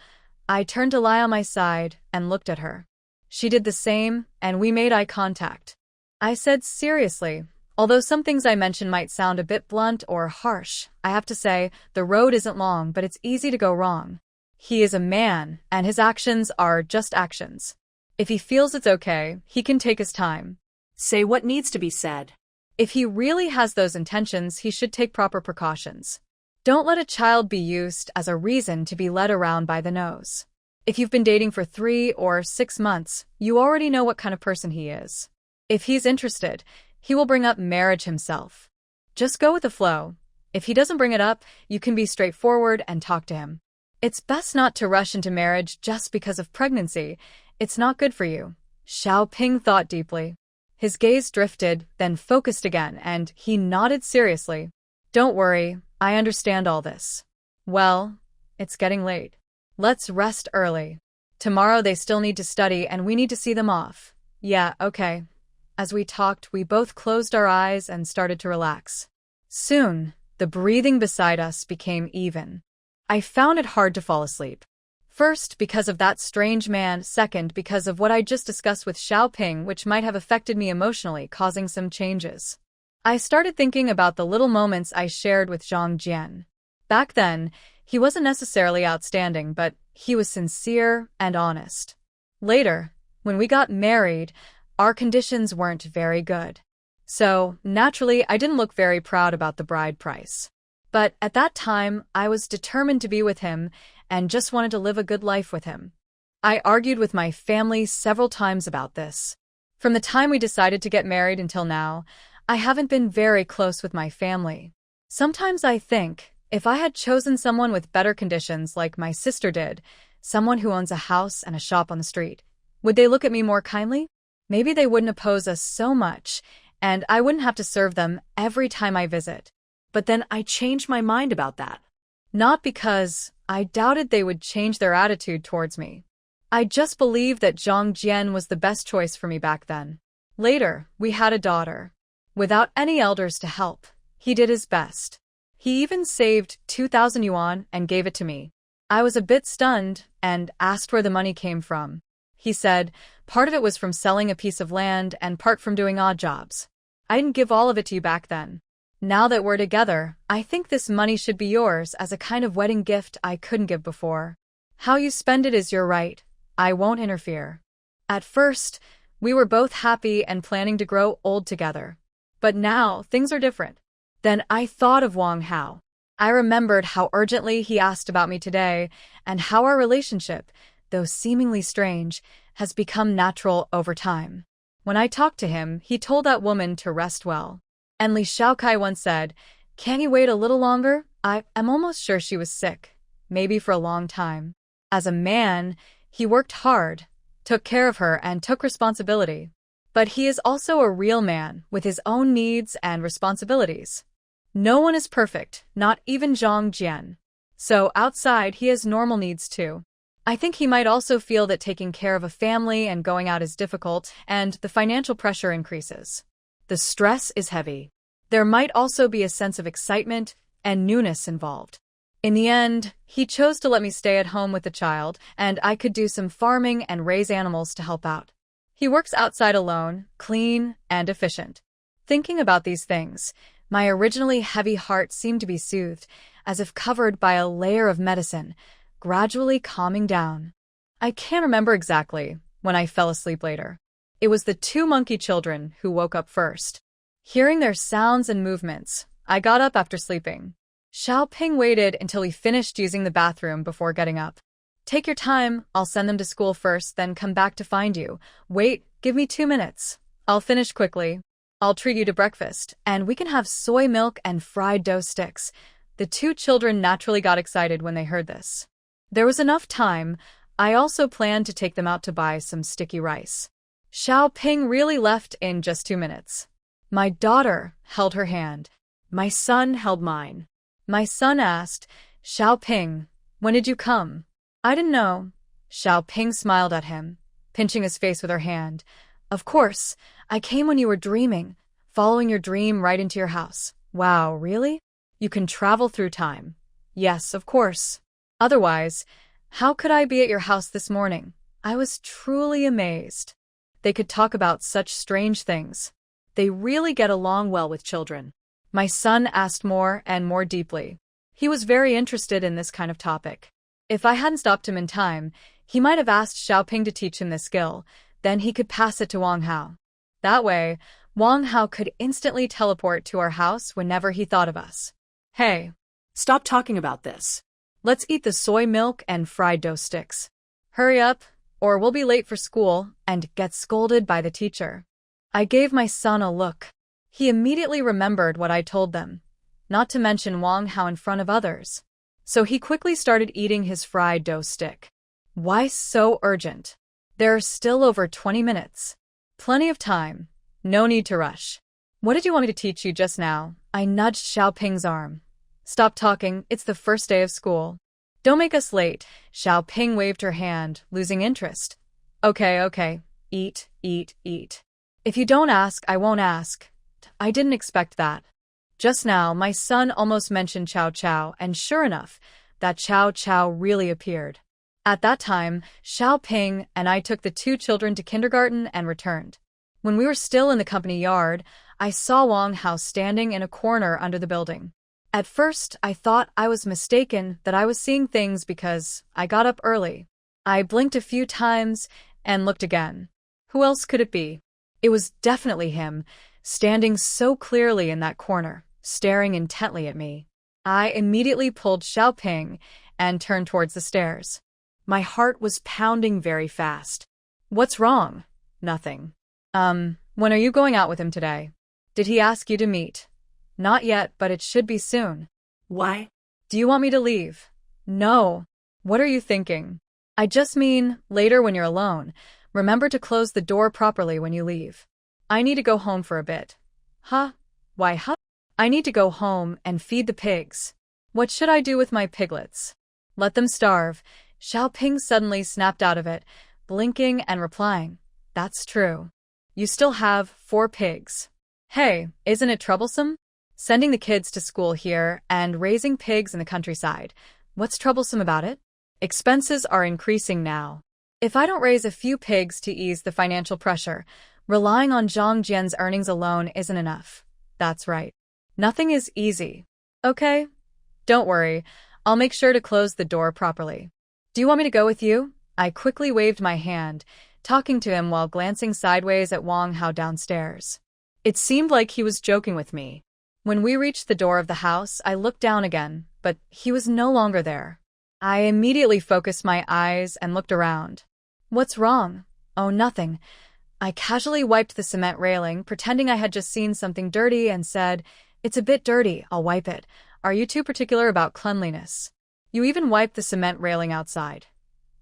I turned to lie on my side and looked at her. She did the same, and we made eye contact. I said seriously, although some things I mentioned might sound a bit blunt or harsh, I have to say, the road isn't long, but it's easy to go wrong. He is a man, and his actions are just actions. If he feels it's okay, he can take his time. Say what needs to be said. If he really has those intentions, he should take proper precautions. Don't let a child be used as a reason to be led around by the nose. If you've been dating for 3 or 6 months, you already know what kind of person he is. If he's interested, he will bring up marriage himself. Just go with the flow. If he doesn't bring it up, you can be straightforward and talk to him. It's best not to rush into marriage just because of pregnancy. It's not good for you. Xiao Ping thought deeply. His gaze drifted, then focused again, and he nodded seriously. Don't worry, I understand all this. Well, it's getting late. Let's rest early. Tomorrow they still need to study and we need to see them off. Yeah, okay. As we talked, we both closed our eyes and started to relax. Soon, the breathing beside us became even. I found it hard to fall asleep. First, because of that strange man. Second, because of what I just discussed with Xiaoping, which might have affected me emotionally, causing some changes. I started thinking about the little moments I shared with Zhang Jian. Back then, he wasn't necessarily outstanding, but he was sincere and honest. Later, when we got married, our conditions weren't very good. So, naturally, I didn't look very proud about the bride price. But at that time, I was determined to be with him and just wanted to live a good life with him. I argued with my family several times about this. From the time we decided to get married until now, I haven't been very close with my family. Sometimes I think, if I had chosen someone with better conditions like my sister did, someone who owns a house and a shop on the street, would they look at me more kindly? Maybe they wouldn't oppose us so much, and I wouldn't have to serve them every time I visit. But then I changed my mind about that. Not because I doubted they would change their attitude towards me. I just believed that Zhang Jian was the best choice for me back then. Later, we had a daughter. Without any elders to help, he did his best. He even saved 2,000 yuan and gave it to me. I was a bit stunned and asked where the money came from. He said, part of it was from selling a piece of land and part from doing odd jobs. I didn't give all of it to you back then. Now that we're together, I think this money should be yours as a kind of wedding gift I couldn't give before. How you spend it is your right. I won't interfere. At first, we were both happy and planning to grow old together. But now, things are different. Then I thought of Wang Hao. I remembered how urgently he asked about me today, and how our relationship, though seemingly strange, has become natural over time. When I talked to him, he told that woman to rest well. And Li Shaokai once said, "Can you wait a little longer?" I'm almost sure she was sick, maybe for a long time. As a man, he worked hard, took care of her, and took responsibility. But he is also a real man with his own needs and responsibilities. No one is perfect, not even Zhang Jian. So outside, he has normal needs too. I think he might also feel that taking care of a family and going out is difficult, and the financial pressure increases. The stress is heavy. There might also be a sense of excitement and newness involved. In the end, he chose to let me stay at home with the child, and I could do some farming and raise animals to help out. He works outside alone, clean and efficient. Thinking about these things, my originally heavy heart seemed to be soothed, as if covered by a layer of medicine, gradually calming down. I can't remember exactly when I fell asleep later. It was the two monkey children who woke up first. Hearing their sounds and movements, I got up after sleeping. Xiaoping waited until he finished using the bathroom before getting up. "Take your time, I'll send them to school first, then come back to find you. Wait, give me 2 minutes. I'll finish quickly. I'll treat you to breakfast, and we can have soy milk and fried dough sticks." The two children naturally got excited when they heard this. There was enough time. I also planned to take them out to buy some sticky rice. Xiaoping really left in just 2 minutes. My daughter held her hand. My son held mine. My son asked, "Xiaoping, when did you come?" "I didn't know." Xiaoping smiled at him, pinching his face with her hand. "Of course, I came when you were dreaming, following your dream right into your house." "Wow, really? You can travel through time." "Yes, of course. Otherwise, how could I be at your house this morning?" I was truly amazed. They could talk about such strange things. They really get along well with children. My son asked more and more deeply. He was very interested in this kind of topic. If I hadn't stopped him in time, he might have asked Xiaoping to teach him this skill, then he could pass it to Wang Hao. That way, Wang Hao could instantly teleport to our house whenever he thought of us. "Hey, Stop talking about this. let's eat the soy milk and fried dough sticks. Hurry up, or we'll be late for school and get scolded by the teacher." I gave my son a look. He immediately remembered what I told them, not to mention Wang Hao in front of others. So he quickly started eating his fried dough stick. Why so urgent? There are still over 20 minutes. Plenty of time. No need to rush. "What did you want me to teach you just now?" I nudged Xiaoping's arm. "Stop talking, it's the first day of school. Don't make us late." Xiaoping waved her hand, losing interest. Okay. Eat, eat, eat. If you don't ask, I won't ask." I didn't expect that. Just now, my son almost mentioned Chow Chow, and sure enough, that Chow Chow really appeared. At that time, Xiaoping and I took the two children to kindergarten and returned. When we were still in the company yard, I saw Wang Hao standing in a corner under the building. At first, I thought I was mistaken, that I was seeing things because I got up early. I blinked a few times and looked again. Who else could it be? It was definitely him, standing so clearly in that corner, staring intently at me. I immediately pulled Xiaoping and turned towards the stairs. My heart was pounding very fast. "What's wrong?" "Nothing." When are you going out with him today? Did he ask you to meet?" "Not yet, but it should be soon." Why? "Do you want me to leave?" "No." "What are you thinking?" "I just mean, later when you're alone, remember to close the door properly when you leave." "I need to go home for a bit." "Huh? Why, huh?" "I need to go home and feed the pigs." "What should I do with my piglets?" "Let them starve." Xiaoping suddenly snapped out of it, blinking and replying, "That's true. You still have 4 pigs. Hey, isn't it troublesome? Sending the kids to school here and raising pigs in the countryside. What's troublesome about it? Expenses are increasing now. If I don't raise a few pigs to ease the financial pressure, relying on Zhang Jian's earnings alone isn't enough." "That's right. Nothing is easy. Okay? Don't worry. I'll make sure to close the door properly. Do you want me to go with you? I quickly waved my hand, talking to him while glancing sideways at Wang Hao downstairs. It seemed like he was joking with me. When we reached the door of the house, I looked down again, but he was no longer there. I immediately focused my eyes and looked around. What's wrong? Oh, nothing. I casually wiped the cement railing, pretending I had just seen something dirty, and said, "It's a bit dirty, I'll wipe it. Are you too particular about cleanliness? You even wiped the cement railing outside."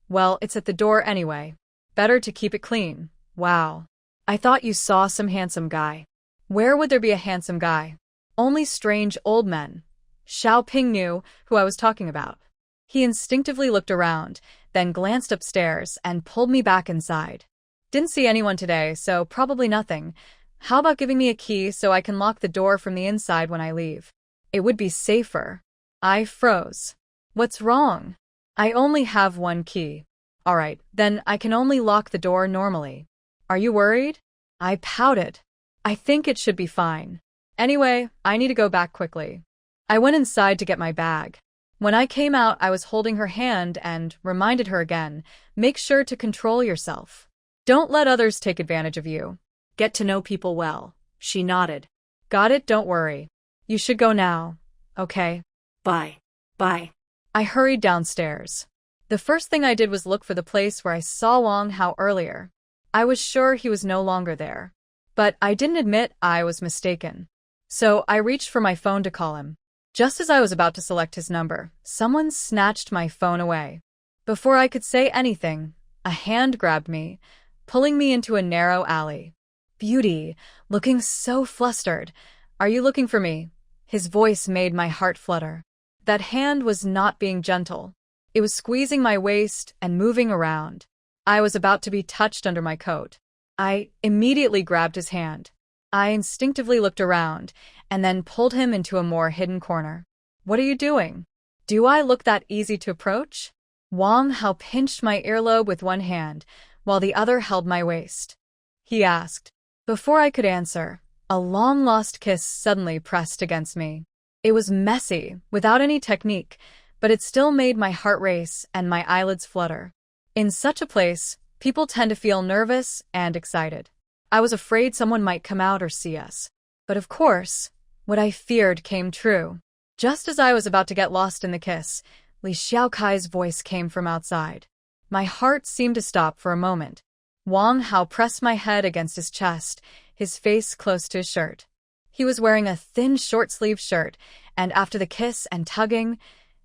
"Well, it's at the door anyway. Better to keep it clean." "Wow. I thought you saw some handsome guy." "Where would there be a handsome guy? Only strange old men." Xiaoping knew who I was talking about. He instinctively looked around, then glanced upstairs and pulled me back inside. "Didn't see anyone today, so probably nothing. How about giving me a key so I can lock the door from the inside when I leave? It would be safer." I froze. "What's wrong? I only have one key." "All right, then I can only lock the door normally." "Are you worried?" I pouted. "I think it should be fine. Anyway, I need to go back quickly." I went inside to get my bag. When I came out, I was holding her hand and reminded her again, "Make sure to control yourself. Don't let others take advantage of you. Get to know people well." She nodded. "Got it, don't worry. You should go now. Okay?" Bye. Bye. I hurried downstairs. The first thing I did was look for the place where I saw Wang Hao earlier. I was sure he was no longer there. But I didn't admit I was mistaken. So I reached for my phone to call him. Just as I was about to select his number, someone snatched my phone away. Before I could say anything, a hand grabbed me, pulling me into a narrow alley. "Beauty, looking so flustered. Are you looking for me?" His voice made my heart flutter. That hand was not being gentle. It was squeezing my waist and moving around. I was about to be touched under my coat. I immediately grabbed his hand. I instinctively looked around and then pulled him into a more hidden corner. "What are you doing? Do I look that easy to approach?" Wang Hao pinched my earlobe with one hand, while the other held my waist. He asked. Before I could answer, a long-lost kiss suddenly pressed against me. It was messy, without any technique, but it still made my heart race and my eyelids flutter. In such a place, people tend to feel nervous and excited. I was afraid someone might come out or see us. But of course, what I feared came true. Just as I was about to get lost in the kiss, Li Xiaokai's voice came from outside. My heart seemed to stop for a moment. Wang Hao pressed my head against his chest, his face close to his shirt. He was wearing a thin short-sleeved shirt, and after the kiss and tugging,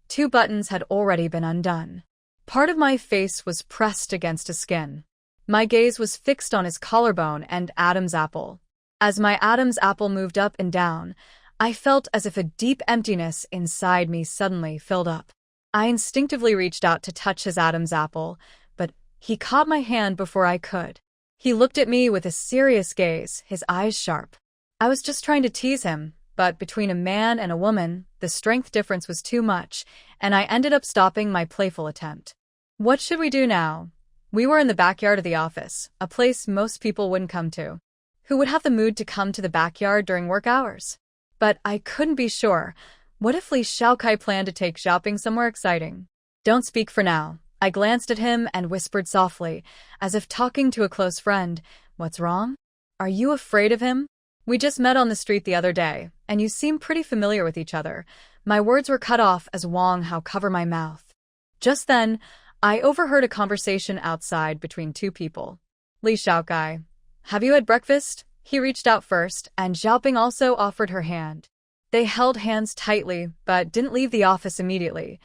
2 buttons had already been undone. Part of my face was pressed against his skin. My gaze was fixed on his collarbone and Adam's apple. As my Adam's apple moved up and down, I felt as if a deep emptiness inside me suddenly filled up. I instinctively reached out to touch his Adam's apple, but he caught my hand before I could. He looked at me with a serious gaze, his eyes sharp. I was just trying to tease him, but between a man and a woman, the strength difference was too much, and I ended up stopping my playful attempt. "What should we do now?" We were in the backyard of the office, a place most people wouldn't come to. Who would have the mood to come to the backyard during work hours? But I couldn't be sure. What if Li Xiaokai planned to take shopping somewhere exciting? "Don't speak for now." I glanced at him and whispered softly, as if talking to a close friend. "What's wrong? Are you afraid of him? We just met on the street the other day, and you seem pretty familiar with each other." My words were cut off as Wang Hao covered my mouth. Just then, I overheard a conversation outside between 2 people. "Li Xiaokai, have you had breakfast?" He reached out first, and Xiaoping also offered her hand. They held hands tightly, but didn't leave the office immediately.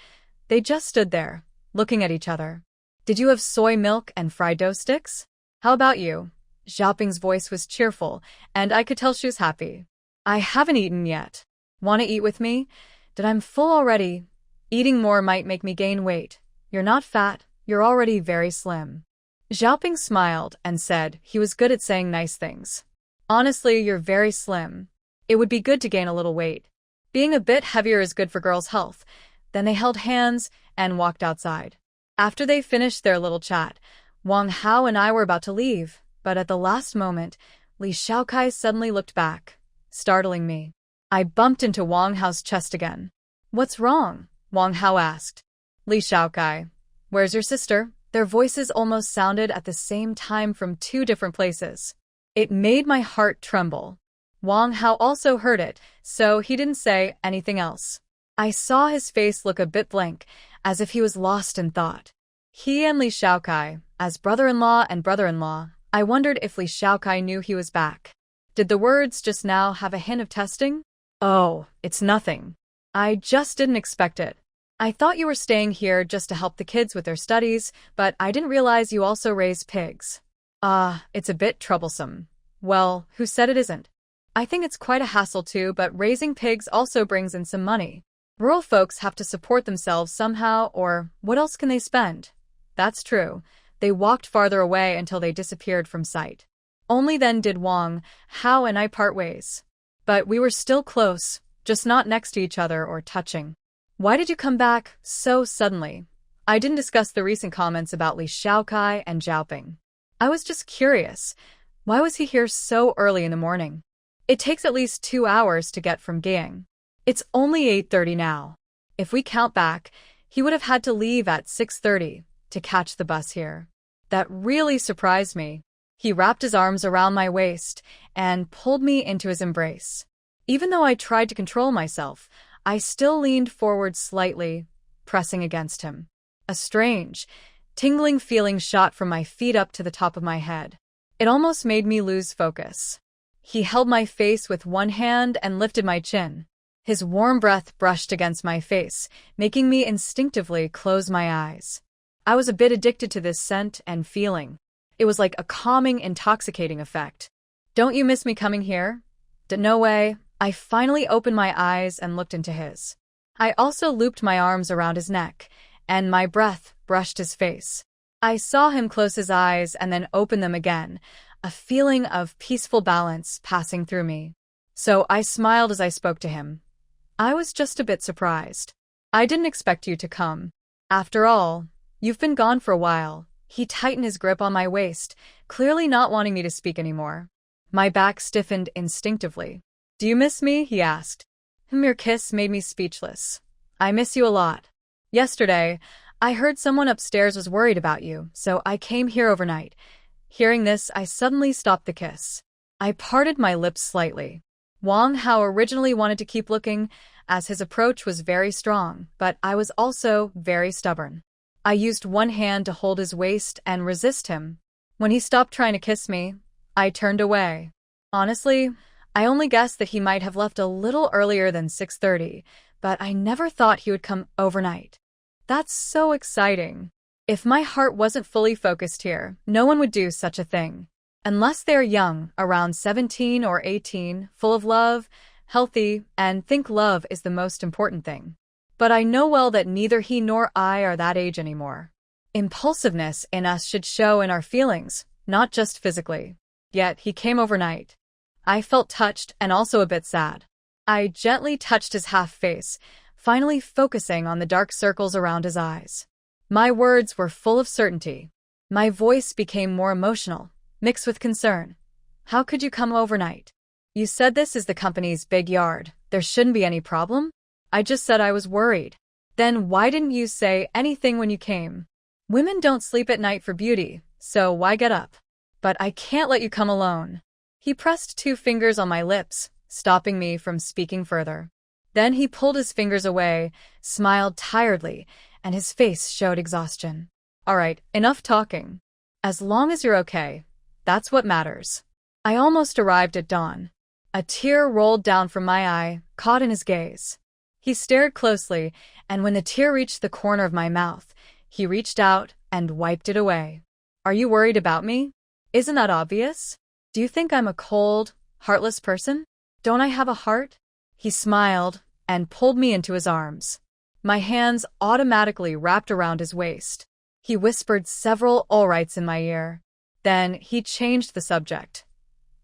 They just stood there, looking at each other. "Did you have soy milk and fried dough sticks? How about you?" Xiaoping's voice was cheerful, and I could tell she was happy. "I haven't eaten yet. Want to eat with me? Did I'm full already? Eating more might make me gain weight. You're not fat, you're already very slim." Xiaoping smiled and said he was good at saying nice things. "Honestly, you're very slim. It would be good to gain a little weight. Being a bit heavier is good for girls' health." Then they held hands and walked outside. After they finished their little chat, Wang Hao and I were about to leave, but at the last moment, Li Xiaokai suddenly looked back, startling me. I bumped into Wang Hao's chest again. What's wrong? Wang Hao asked. Li Shaokai, where's your sister? Their voices almost sounded at the same time from two different places. It made my heart tremble. Wang Hao also heard it, so he didn't say anything else. I saw his face look a bit blank, as if he was lost in thought. He and Li Shaokai, as brother-in-law and brother-in-law, I wondered if Li Shaokai knew he was back. Did the words just now have a hint of testing? Oh, it's nothing. I just didn't expect it. I thought you were staying here just to help the kids with their studies, but I didn't realize you also raise pigs. It's a bit troublesome. Well, who said it isn't? I think it's quite a hassle too, but raising pigs also brings in some money. Rural folks have to support themselves somehow, or what else can they spend? That's true. They walked farther away until they disappeared from sight. Only then did Wang Hao and I part ways. But we were still close, just not next to each other or touching. Why did you come back so suddenly? I didn't discuss the recent comments about Li Shaokai and Zhaoping. I was just curious. Why was he here so early in the morning? It takes at least 2 hours to get from Gang. It's only 8:30 now. If we count back, he would have had to leave at 6:30 to catch the bus here. That really surprised me. He wrapped his arms around my waist and pulled me into his embrace. Even though I tried to control myself, I still leaned forward slightly, pressing against him. A strange, tingling feeling shot from my feet up to the top of my head. It almost made me lose focus. He held my face with one hand and lifted my chin. His warm breath brushed against my face, making me instinctively close my eyes. I was a bit addicted to this scent and feeling. It was like a calming, intoxicating effect. Don't you miss me coming here? No way. I finally opened my eyes and looked into his. I also looped my arms around his neck, and my breath brushed his face. I saw him close his eyes and then open them again, a feeling of peaceful balance passing through me. So I smiled as I spoke to him. I was just a bit surprised. I didn't expect you to come. After all, you've been gone for a while. He tightened his grip on my waist, clearly not wanting me to speak anymore. My back stiffened instinctively. Do you miss me? He asked. Your kiss made me speechless. I miss you a lot. Yesterday, I heard someone upstairs was worried about you, so I came here overnight. Hearing this, I suddenly stopped the kiss. I parted my lips slightly. Wang Hao originally wanted to keep looking, as his approach was very strong, but I was also very stubborn. I used one hand to hold his waist and resist him. When he stopped trying to kiss me, I turned away. Honestly, I only guessed that he might have left a little earlier than 6:30, but I never thought he would come overnight. That's so exciting. If my heart wasn't fully focused here, no one would do such a thing. Unless they're young, around 17 or 18, full of love, healthy, and think love is the most important thing. But I know well that neither he nor I are that age anymore. Impulsiveness in us should show in our feelings, not just physically. Yet he came overnight. I felt touched and also a bit sad. I gently touched his half-face, finally focusing on the dark circles around his eyes. My words were full of certainty. My voice became more emotional, mixed with concern. How could you come overnight? You said this is the company's big yard. There shouldn't be any problem? I just said I was worried. Then why didn't you say anything when you came? Women don't sleep at night for beauty, so why get up? But I can't let you come alone. He pressed 2 fingers on my lips, stopping me from speaking further. Then he pulled his fingers away, smiled tiredly, and his face showed exhaustion. All right, enough talking. As long as you're okay, that's what matters. I almost arrived at dawn. A tear rolled down from my eye, caught in his gaze. He stared closely, and when the tear reached the corner of my mouth, he reached out and wiped it away. Are you worried about me? Isn't that obvious? Do you think I'm a cold, heartless person? Don't I have a heart? He smiled and pulled me into his arms. My hands automatically wrapped around his waist. He whispered several all rights in my ear. Then he changed the subject.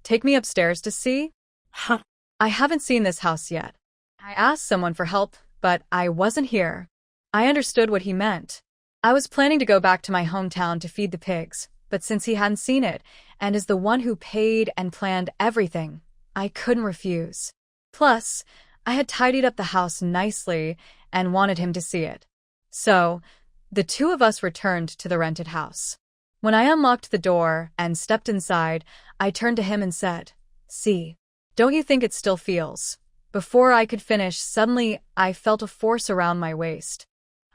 Take me upstairs to see? Huh. I haven't seen this house yet. I asked someone for help, but I wasn't here. I understood what he meant. I was planning to go back to my hometown to feed the pigs, but since he hadn't seen it, and is the one who paid and planned everything, I couldn't refuse. Plus, I had tidied up the house nicely and wanted him to see it. So, the two of us returned to the rented house. When I unlocked the door and stepped inside, I turned to him and said, "See, don't you think it still feels?" Before I could finish, suddenly I felt a force around my waist.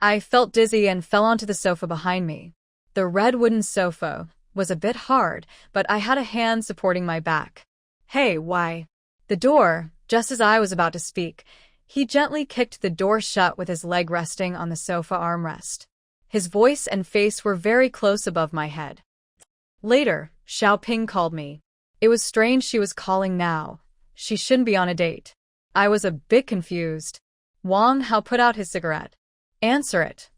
I felt dizzy and fell onto the sofa behind me. The red wooden sofa was a bit hard, but I had a hand supporting my back. Hey, why? The door, just as I was about to speak, he gently kicked the door shut with his leg resting on the sofa armrest. His voice and face were very close above my head. Later, Xiaoping called me. It was strange she was calling now. She shouldn't be on a date. I was a bit confused. Wang Hao put out his cigarette. "Answer it."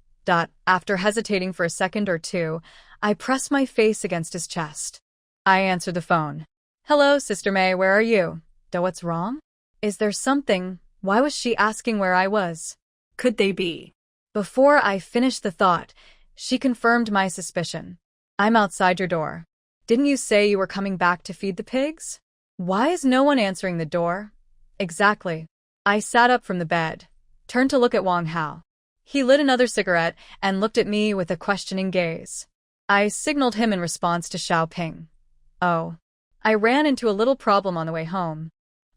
After hesitating for a second or two, I pressed my face against his chest. I answered the phone. "Hello, Sister May, where are you?" What's wrong? Is there something? Why was she asking where I was? Could they be? Before I finished the thought, she confirmed my suspicion. "I'm outside your door. Didn't you say you were coming back to feed the pigs? Why is no one answering the door?" "Exactly." I sat up from the bed, turned to look at Wang Hao. He lit another cigarette and looked at me with a questioning gaze. I signaled him in response to Xiaoping. "Oh. I ran into a little problem on the way home.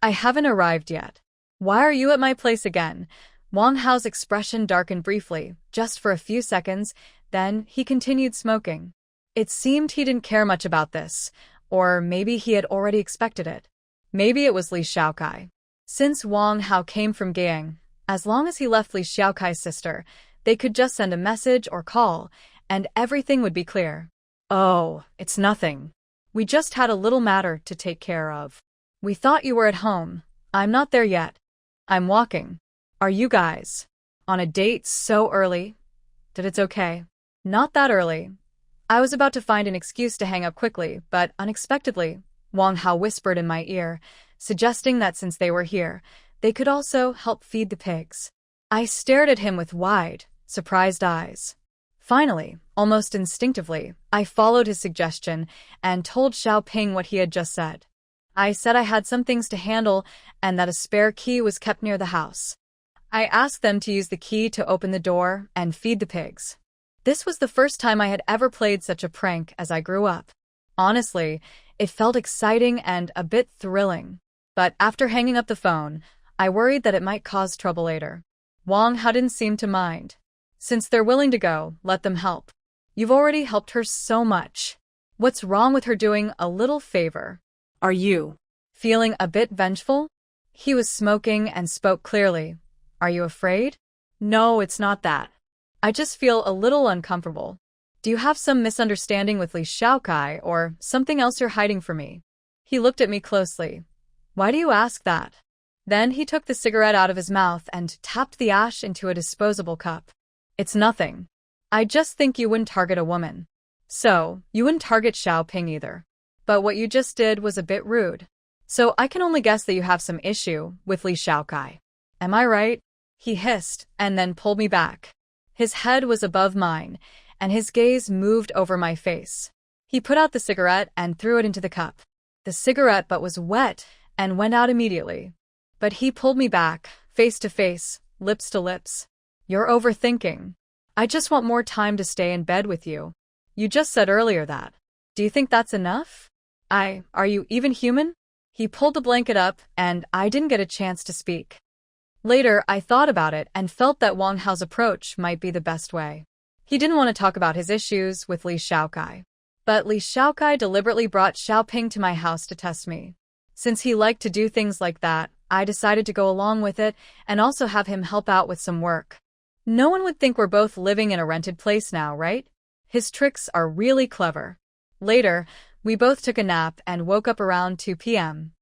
I haven't arrived yet." "Why are you at my place again?" Wang Hao's expression darkened briefly, just for a few seconds, then he continued smoking. It seemed he didn't care much about this, or maybe he had already expected it. Maybe it was Li Xiaokai. Since Wang Hao came from Gang, as long as he left Li Xiaokai's sister, they could just send a message or call, and everything would be clear. "Oh, it's nothing. We just had a little matter to take care of. We thought you were at home. I'm not there yet. I'm walking." "Are you guys on a date so early?" "It's okay." "Not that early." I was about to find an excuse to hang up quickly, but unexpectedly, Wang Hao whispered in my ear, suggesting that since they were here, they could also help feed the pigs. I stared at him with wide, surprised eyes. Finally, almost instinctively, I followed his suggestion and told Xiaoping what he had just said. I said I had some things to handle and that a spare key was kept near the house. I asked them to use the key to open the door and feed the pigs. This was the first time I had ever played such a prank as I grew up. Honestly, it felt exciting and a bit thrilling. But after hanging up the phone, I worried that it might cause trouble later. Wang Hao didn't seem to mind. "Since they're willing to go, let them help. You've already helped her so much. What's wrong with her doing a little favor?" Are you feeling a bit vengeful? He was smoking and spoke clearly. "Are you afraid?" No, it's not that. I just feel a little uncomfortable. Do you have some misunderstanding with Li Xiaokai or something else you're hiding from me? He looked at me closely. "Why do you ask that?" Then he took the cigarette out of his mouth and tapped the ash into a disposable cup. "It's nothing. I just think you wouldn't target a woman. So, you wouldn't target Xiaoping either. But what you just did was a bit rude. So I can only guess that you have some issue with Li Xiaokai. Am I right?" He hissed and then pulled me back. His head was above mine, and his gaze moved over my face. He put out the cigarette and threw it into the cup. The cigarette butt was wet and went out immediately. But he pulled me back, face to face, lips to lips. "You're overthinking. I just want more time to stay in bed with you. You just said earlier that. Do you think that's enough? Are you even human?" He pulled the blanket up, and I didn't get a chance to speak. Later, I thought about it and felt that Wang Hao's approach might be the best way. He didn't want to talk about his issues with Li Xiaokai. But Li Xiaokai deliberately brought Xiaoping to my house to test me. Since he liked to do things like that, I decided to go along with it and also have him help out with some work. No one would think we're both living in a rented place now, right? His tricks are really clever. Later, we both took a nap and woke up around 2 p.m.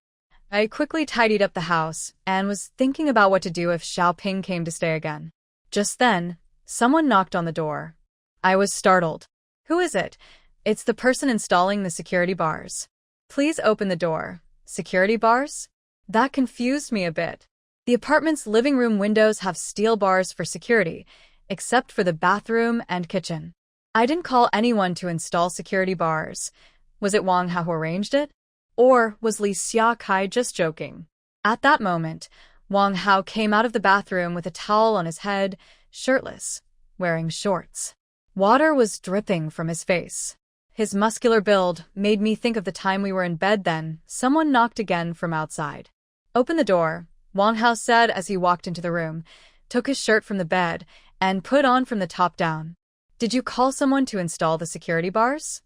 I quickly tidied up the house and was thinking about what to do if Xiaoping came to stay again. Just then, someone knocked on the door. I was startled. "Who is it?" "It's the person installing the security bars." "Please open the door." "Security bars?" That confused me a bit. The apartment's living room windows have steel bars for security, except for the bathroom and kitchen. I didn't call anyone to install security bars. Was it Wang Hao who arranged it? Or was Li Xiaokai just joking? At that moment, Wang Hao came out of the bathroom with a towel on his head, shirtless, wearing shorts. Water was dripping from his face. His muscular build made me think of the time we were in bed then. Someone knocked again from outside. "Open the door," Wang Hao said as he walked into the room, took his shirt from the bed, and put on from the top down. "Did you call someone to install the security bars?"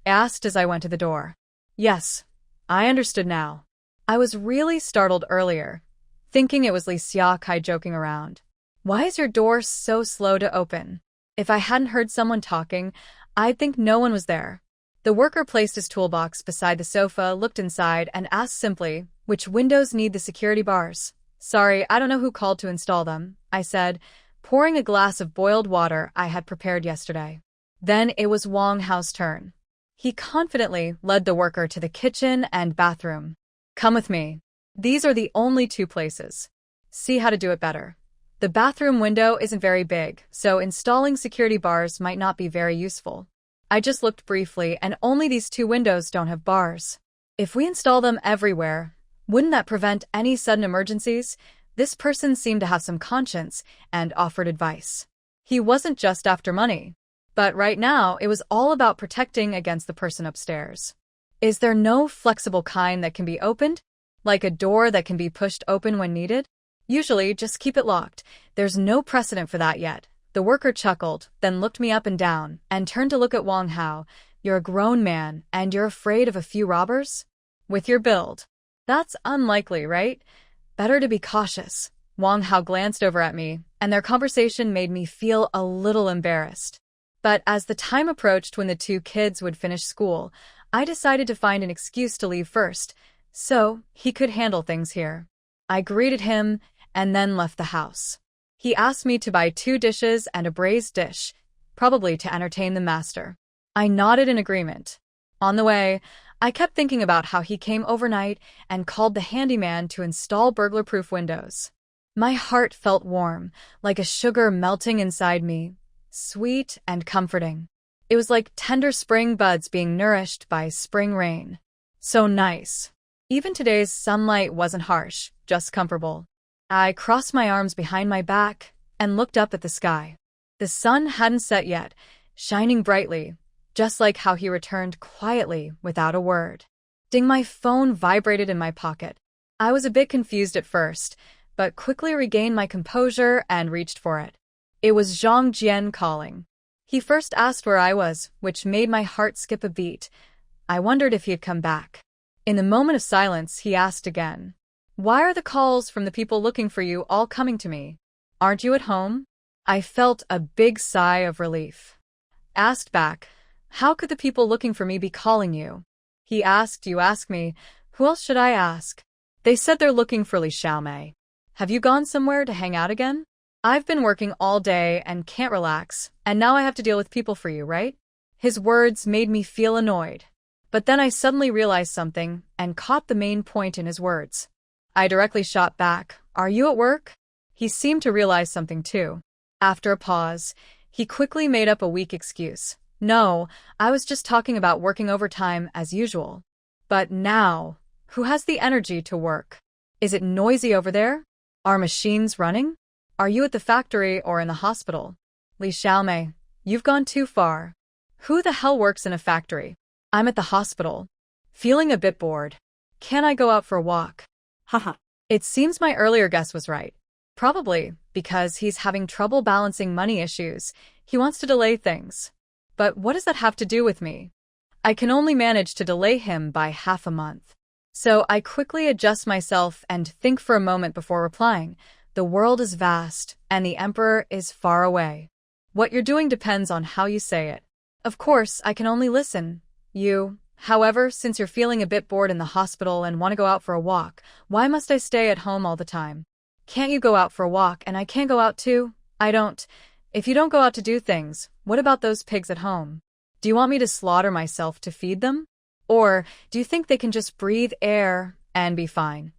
I asked as I went to the door. "Yes, I understood now. I was really startled earlier, thinking it was Li Xiaokai joking around. Why is your door so slow to open? If I hadn't heard someone talking, I'd think no one was there." The worker placed his toolbox beside the sofa, looked inside, and asked simply, "Which windows need the security bars?" "Sorry, I don't know who called to install them," I said, pouring a glass of boiled water I had prepared yesterday. Then it was Wang Hao's turn. He confidently led the worker to the kitchen and bathroom. "Come with me. These are the only two places. See how to do it better." The bathroom window isn't very big, so installing security bars might not be very useful. I just looked briefly, and only these two windows don't have bars. If we install them everywhere, wouldn't that prevent any sudden emergencies? This person seemed to have some conscience and offered advice. He wasn't just after money. But right now, it was all about protecting against the person upstairs. Is there no flexible kind that can be opened? Like a door that can be pushed open when needed? Usually, just keep it locked. There's no precedent for that yet. The worker chuckled, then looked me up and down, and turned to look at Wang Hao. "You're a grown man, and you're afraid of a few robbers? With your build. That's unlikely, right? Better to be cautious." Wang Hao glanced over at me, and their conversation made me feel a little embarrassed. But as the time approached when the two kids would finish school, I decided to find an excuse to leave first, so he could handle things here. I greeted him and then left the house. He asked me to buy 2 dishes and a braised dish, probably to entertain the master. I nodded in agreement. On the way, I kept thinking about how he came overnight and called the handyman to install burglar-proof windows. My heart felt warm, like a sugar melting inside me, sweet and comforting. It was like tender spring buds being nourished by spring rain. So nice. Even today's sunlight wasn't harsh, just comfortable. I crossed my arms behind my back and looked up at the sky. The sun hadn't set yet, shining brightly, just like how he returned quietly without a word. Ding, my phone vibrated in my pocket. I was a bit confused at first, but quickly regained my composure and reached for it. It was Zhang Jian calling. He first asked where I was, which made my heart skip a beat. I wondered if he had come back. In the moment of silence, he asked again, "Why are the calls from the people looking for you all coming to me? Aren't you at home?" I felt a big sigh of relief. Asked back, "How could the people looking for me be calling you?" He asked, "You ask me. Who else should I ask? They said they're looking for Li Xiaomei. Have you gone somewhere to hang out again? I've been working all day and can't relax, and now I have to deal with people for you, right?" His words made me feel annoyed. But then I suddenly realized something and caught the main point in his words. I directly shot back, "Are you at work?" He seemed to realize something too. After a pause, he quickly made up a weak excuse. "No, I was just talking about working overtime as usual." But now, who has the energy to work? Is it noisy over there? Are machines running? Are you at the factory or in the hospital? Li Xiaomei, you've gone too far. Who the hell works in a factory? I'm at the hospital. Feeling a bit bored. Can I go out for a walk? Haha. It seems my earlier guess was right. Probably because he's having trouble balancing money issues. He wants to delay things. But what does that have to do with me? I can only manage to delay him by half a month. So I quickly adjust myself and think for a moment before replying. The world is vast, and the emperor is far away. What you're doing depends on how you say it. Of course, I can only listen. However, since you're feeling a bit bored in the hospital and want to go out for a walk, why must I stay at home all the time? Can't you go out for a walk and I can't go out too? If you don't go out to do things, what about those pigs at home? Do you want me to slaughter myself to feed them? Or do you think they can just breathe air and be fine?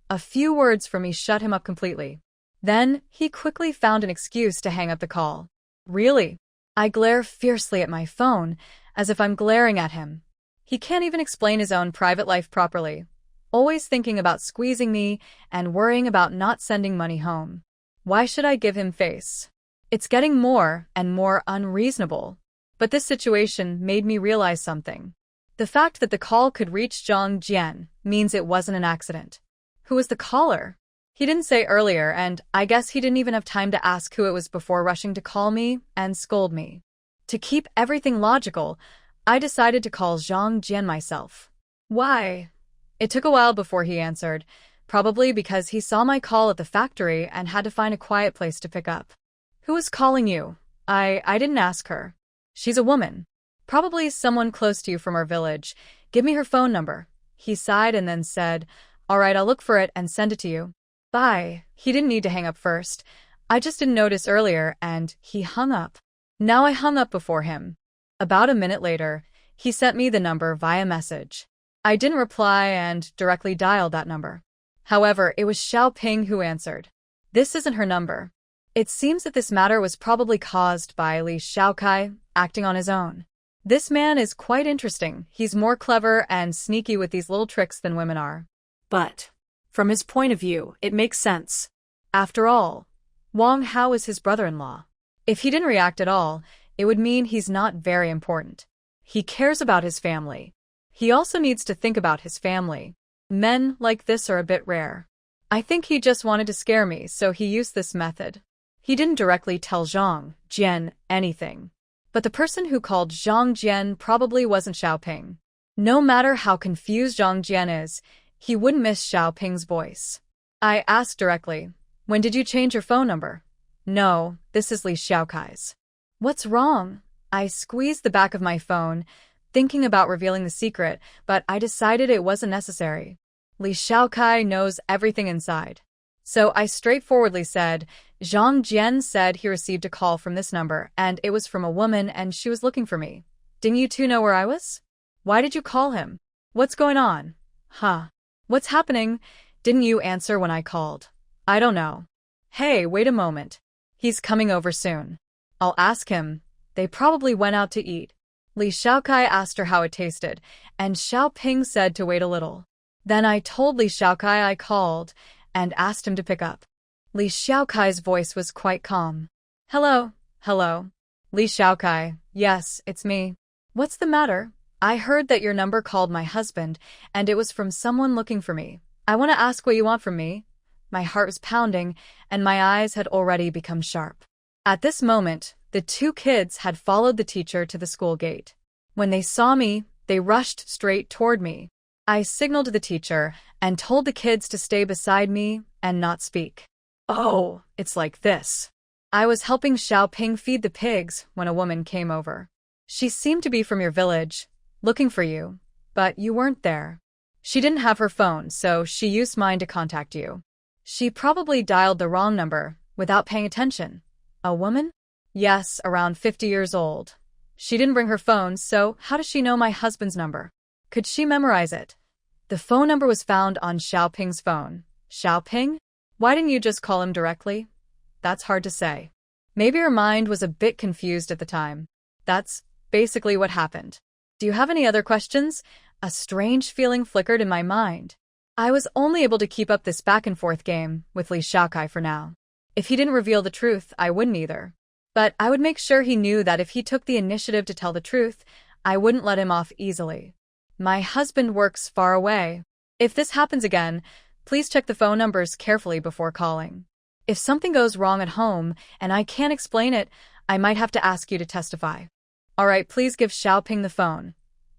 A few words from me shut him up completely. Then, he quickly found an excuse to hang up the call. Really? I glare fiercely at my phone, as if I'm glaring at him. He can't even explain his own private life properly. always thinking about squeezing me and worrying about not sending money home. Why should I give him face? It's getting more and more unreasonable. But this situation made me realize something. The fact that the call could reach Zhang Jian means it wasn't an accident. Who was the caller? He didn't say earlier, and I guess he didn't even have time to ask who it was before rushing to call me and scold me. To keep everything logical, I decided to call Zhang Jian myself. Why? It took a while before he answered, probably because he saw my call at the factory and had to find a quiet place to pick up. Who was calling you? I didn't ask her. She's a woman. Probably someone close to you from our village. Give me her phone number. He sighed and then said, All right, I'll look for it and send it to you. Bye. He didn't need to hang up first. I just didn't notice earlier, and he hung up. Now I hung up before him. About a minute later, he sent me the number via message. I didn't reply and directly dialed that number. However, it was Xiaoping who answered. This isn't her number. It seems that this matter was probably caused by Li Xiaokai acting on his own. This man is quite interesting. He's more clever and sneaky with these little tricks than women are. But, from his point of view, it makes sense. After all, Wang Hao is his brother-in-law. If he didn't react at all, it would mean he's not very important. He cares about his family. He also needs to think about his family. Men like this are a bit rare. I think he just wanted to scare me, so he used this method. He didn't directly tell Zhang Jian anything. But the person who called Zhang Jian probably wasn't Xiaoping. No matter how confused Zhang Jian is, he wouldn't miss Xiaoping's voice. I asked directly, When did you change your phone number? No, this is Li Xiaokai's. What's wrong? I squeezed the back of my phone, thinking about revealing the secret, but I decided it wasn't necessary. Li Xiaokai knows everything inside. So I straightforwardly said, Zhang Jian said he received a call from this number, and it was from a woman and she was looking for me. Didn't you two know where I was? Why did you call him? What's going on? What's happening? Didn't you answer when I called? I don't know. Hey, wait a moment. He's coming over soon. I'll ask him. They probably went out to eat. Li Xiaokai asked her how it tasted, and Xiaoping said to wait a little. Then I told Li Xiaokai I called, and asked him to pick up. Li Xiaokai's voice was quite calm. Hello. Li Xiaokai, yes, it's me. What's the matter? I heard that your number called my husband, and it was from someone looking for me. I want to ask what you want from me. My heart was pounding, and my eyes had already become sharp. At this moment, the two kids had followed the teacher to the school gate. When they saw me, they rushed straight toward me. I signaled to the teacher and told the kids to stay beside me and not speak. Oh, it's like this. I was helping Xiaoping feed the pigs when a woman came over. She seemed to be from your village, looking for you, but you weren't there. She didn't have her phone, so she used mine to contact you. She probably dialed the wrong number without paying attention. A woman? Yes, around 50 years old. She didn't bring her phone, so how does she know my husband's number? Could she memorize it? The phone number was found on Xiaoping's phone. Xiaoping? Why didn't you just call him directly? That's hard to say. Maybe her mind was a bit confused at the time. That's basically what happened. Do you have any other questions? A strange feeling flickered in my mind. I was only able to keep up this back-and-forth game with Li Xiaokai for now. If he didn't reveal the truth, I wouldn't either. But I would make sure he knew that if he took the initiative to tell the truth, I wouldn't let him off easily. My husband works far away. If this happens again, please check the phone numbers carefully before calling. If something goes wrong at home and I can't explain it, I might have to ask you to testify. All right, please give Xiaoping the phone.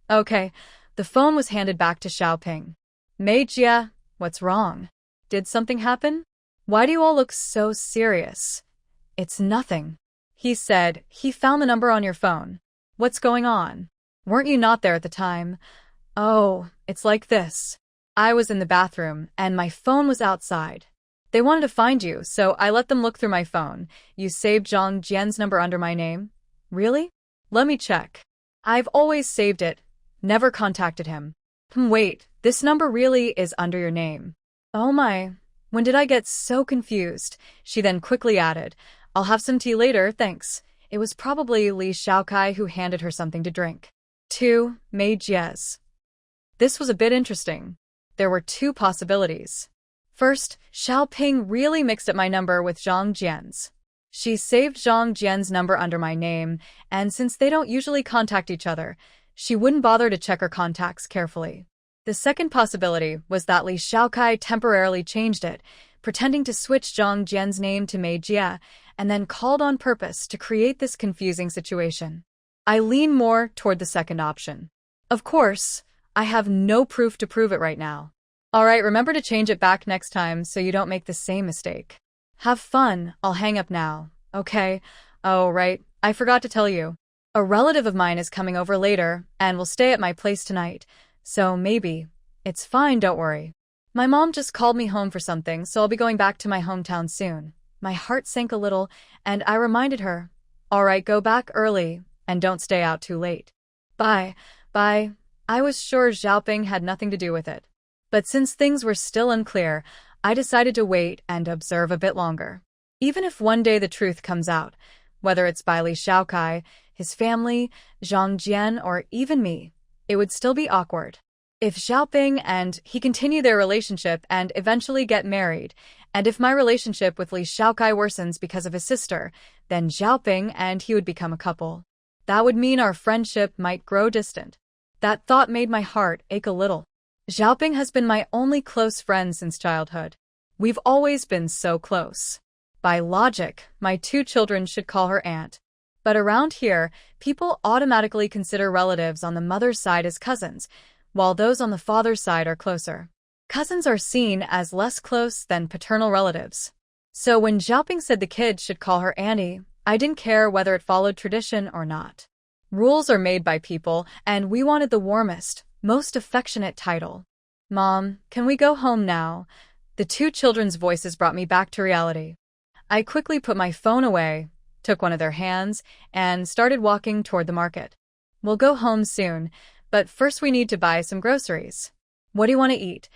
Okay, the phone was handed back to Xiaoping. Meijia, what's wrong? Did something happen? Why do you all look so serious? It's nothing. He said, he found the number on your phone. What's going on? Weren't you not there at the time? Oh, it's like this. I was in the bathroom, and my phone was outside. They wanted to find you, so I let them look through my phone. You saved Zhang Jian's number under my name? Really? Let me check. I've always saved it. Never contacted him. Wait, this number really is under your name. Oh my, when did I get so confused? She then quickly added, I'll have some tea later, thanks. It was probably Li Xiaokai who handed her something to drink. 2. Mei Jies. This was a bit interesting. there were two possibilities. First, Xiaoping really mixed up my number with Zhang Jian's. She saved Zhang Jian's number under my name, and since they don't usually contact each other, she wouldn't bother to check her contacts carefully. The second possibility was that Li Xiaokai temporarily changed it, pretending to switch Zhang Jian's name to Mei Jie, and then called on purpose to create this confusing situation. I lean more toward the second option. Of course, I have no proof to prove it right now. Alright, remember to change it back next time so you don't make the same mistake. Have fun, I'll hang up now, okay? Oh, right, I forgot to tell you. A relative of mine is coming over later and will stay at my place tonight, so maybe. It's fine, don't worry. My mom just called me home for something, so I'll be going back to my hometown soon. My heart sank a little, and I reminded her, alright, go back early, and don't stay out too late. Bye. I was sure Xiaoping had nothing to do with it. But since things were still unclear, I decided to wait and observe a bit longer. Even if one day the truth comes out, whether it's by Li Xiaokai, his family, Zhang Jian, or even me, it would still be awkward. If Xiaoping and he continue their relationship and eventually get married, and if my relationship with Li Xiaokai worsens because of his sister, then Xiaoping and he would become a couple. That would mean our friendship might grow distant. That thought made my heart ache a little. Xiaoping has been my only close friend since childhood. We've always been so close. By logic, my two children should call her aunt. But around here, people automatically consider relatives on the mother's side as cousins, while those on the father's side are closer. Cousins are seen as less close than paternal relatives. So when Xiaoping said the kids should call her auntie, I didn't care whether it followed tradition or not. Rules are made by people, and we wanted the warmest, most affectionate title. Mom, can we go home now? The two children's voices brought me back to reality. I quickly put my phone away, took one of their hands, and started walking toward the market. We'll go home soon, but first we need to buy some groceries. What do you want to eat?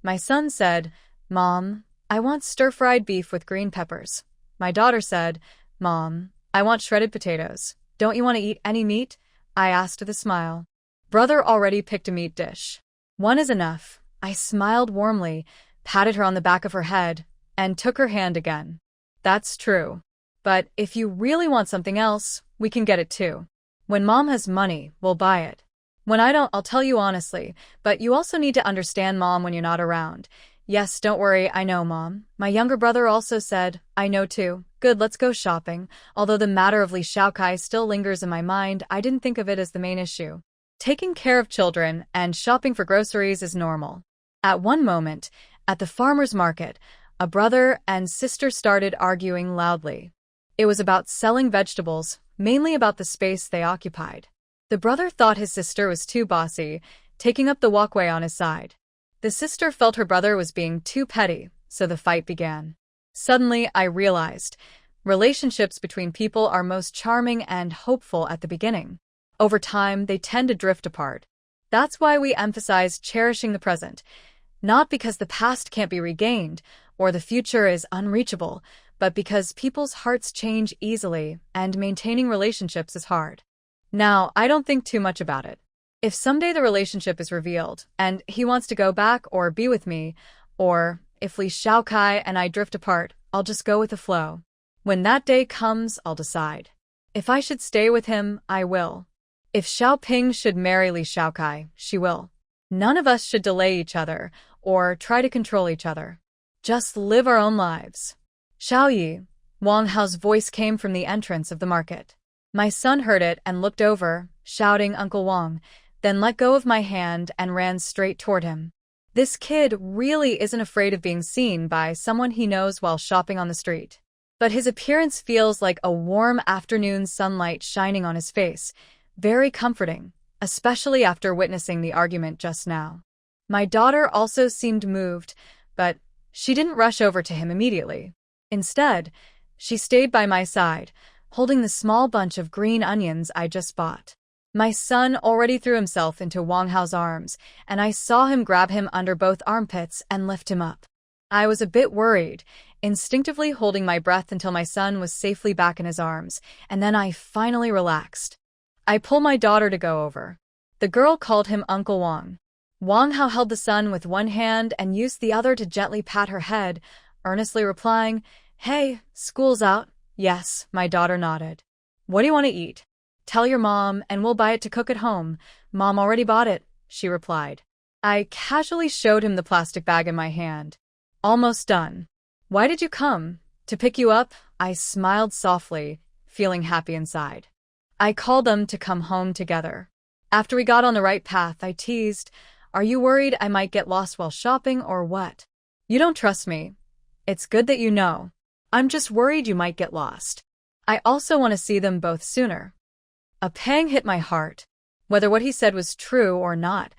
My son said, Mom, I want stir-fried beef with green peppers. My daughter said, Mom, I want shredded potatoes. Don't you want to eat any meat? I asked with a smile. Brother already picked a meat dish. One is enough. I smiled warmly, patted her on the back of her head, and took her hand again. That's true. But if you really want something else, we can get it too. When Mom has money, we'll buy it. When I don't, I'll tell you honestly, but you also need to understand Mom when you're not around. Yes, don't worry, I know, Mom. My younger brother also said, I know too. Good, let's go shopping. Although the matter of Li Xiaokai still lingers in my mind, I didn't think of it as the main issue. Taking care of children and shopping for groceries is normal. At one moment, at the farmer's market, a brother and sister started arguing loudly. It was about selling vegetables, mainly about the space they occupied. The brother thought his sister was too bossy, taking up the walkway on his side. The sister felt her brother was being too petty, so the fight began. Suddenly, I realized, relationships between people are most charming and hopeful at the beginning. Over time, they tend to drift apart. That's why we emphasize cherishing the present, not because the past can't be regained or the future is unreachable, but because people's hearts change easily and maintaining relationships is hard. Now, I don't think too much about it. If someday the relationship is revealed and he wants to go back or be with me, or if Li Xiaokai and I drift apart, I'll just go with the flow. When that day comes, I'll decide. If I should stay with him, I will. If Xiaoping should marry Li Xiaokai, she will. None of us should delay each other or try to control each other. Just live our own lives. Xiaoyi, Wang Hao's voice came from the entrance of the market. My son heard it and looked over, shouting Uncle Wang, then let go of my hand and ran straight toward him. This kid really isn't afraid of being seen by someone he knows while shopping on the street. But his appearance feels like a warm afternoon sunlight shining on his face, very comforting, especially after witnessing the argument just now. My daughter also seemed moved, but she didn't rush over to him immediately. Instead, she stayed by my side, holding the small bunch of green onions I just bought. My son already threw himself into Wang Hao's arms, and I saw him grab him under both armpits and lift him up. I was a bit worried, instinctively holding my breath until my son was safely back in his arms, and then I finally relaxed. I pulled my daughter to go over. The girl called him Uncle Wang. Wang Hao held the son with one hand and used the other to gently pat her head, earnestly replying, "Hey, school's out." "Yes," my daughter nodded. "What do you want to eat?" "Tell your mom and we'll buy it to cook at home." "Mom already bought it," she replied. I casually showed him the plastic bag in my hand. "Almost done." "Why did you come?" "To pick you up." I smiled softly, feeling happy inside. I called them to come home together. After we got on the right path, I teased, "Are you worried I might get lost while shopping or what?" "You don't trust me. It's good that you know. I'm just worried you might get lost. I also want to see them both sooner." A pang hit my heart. Whether what he said was true or not,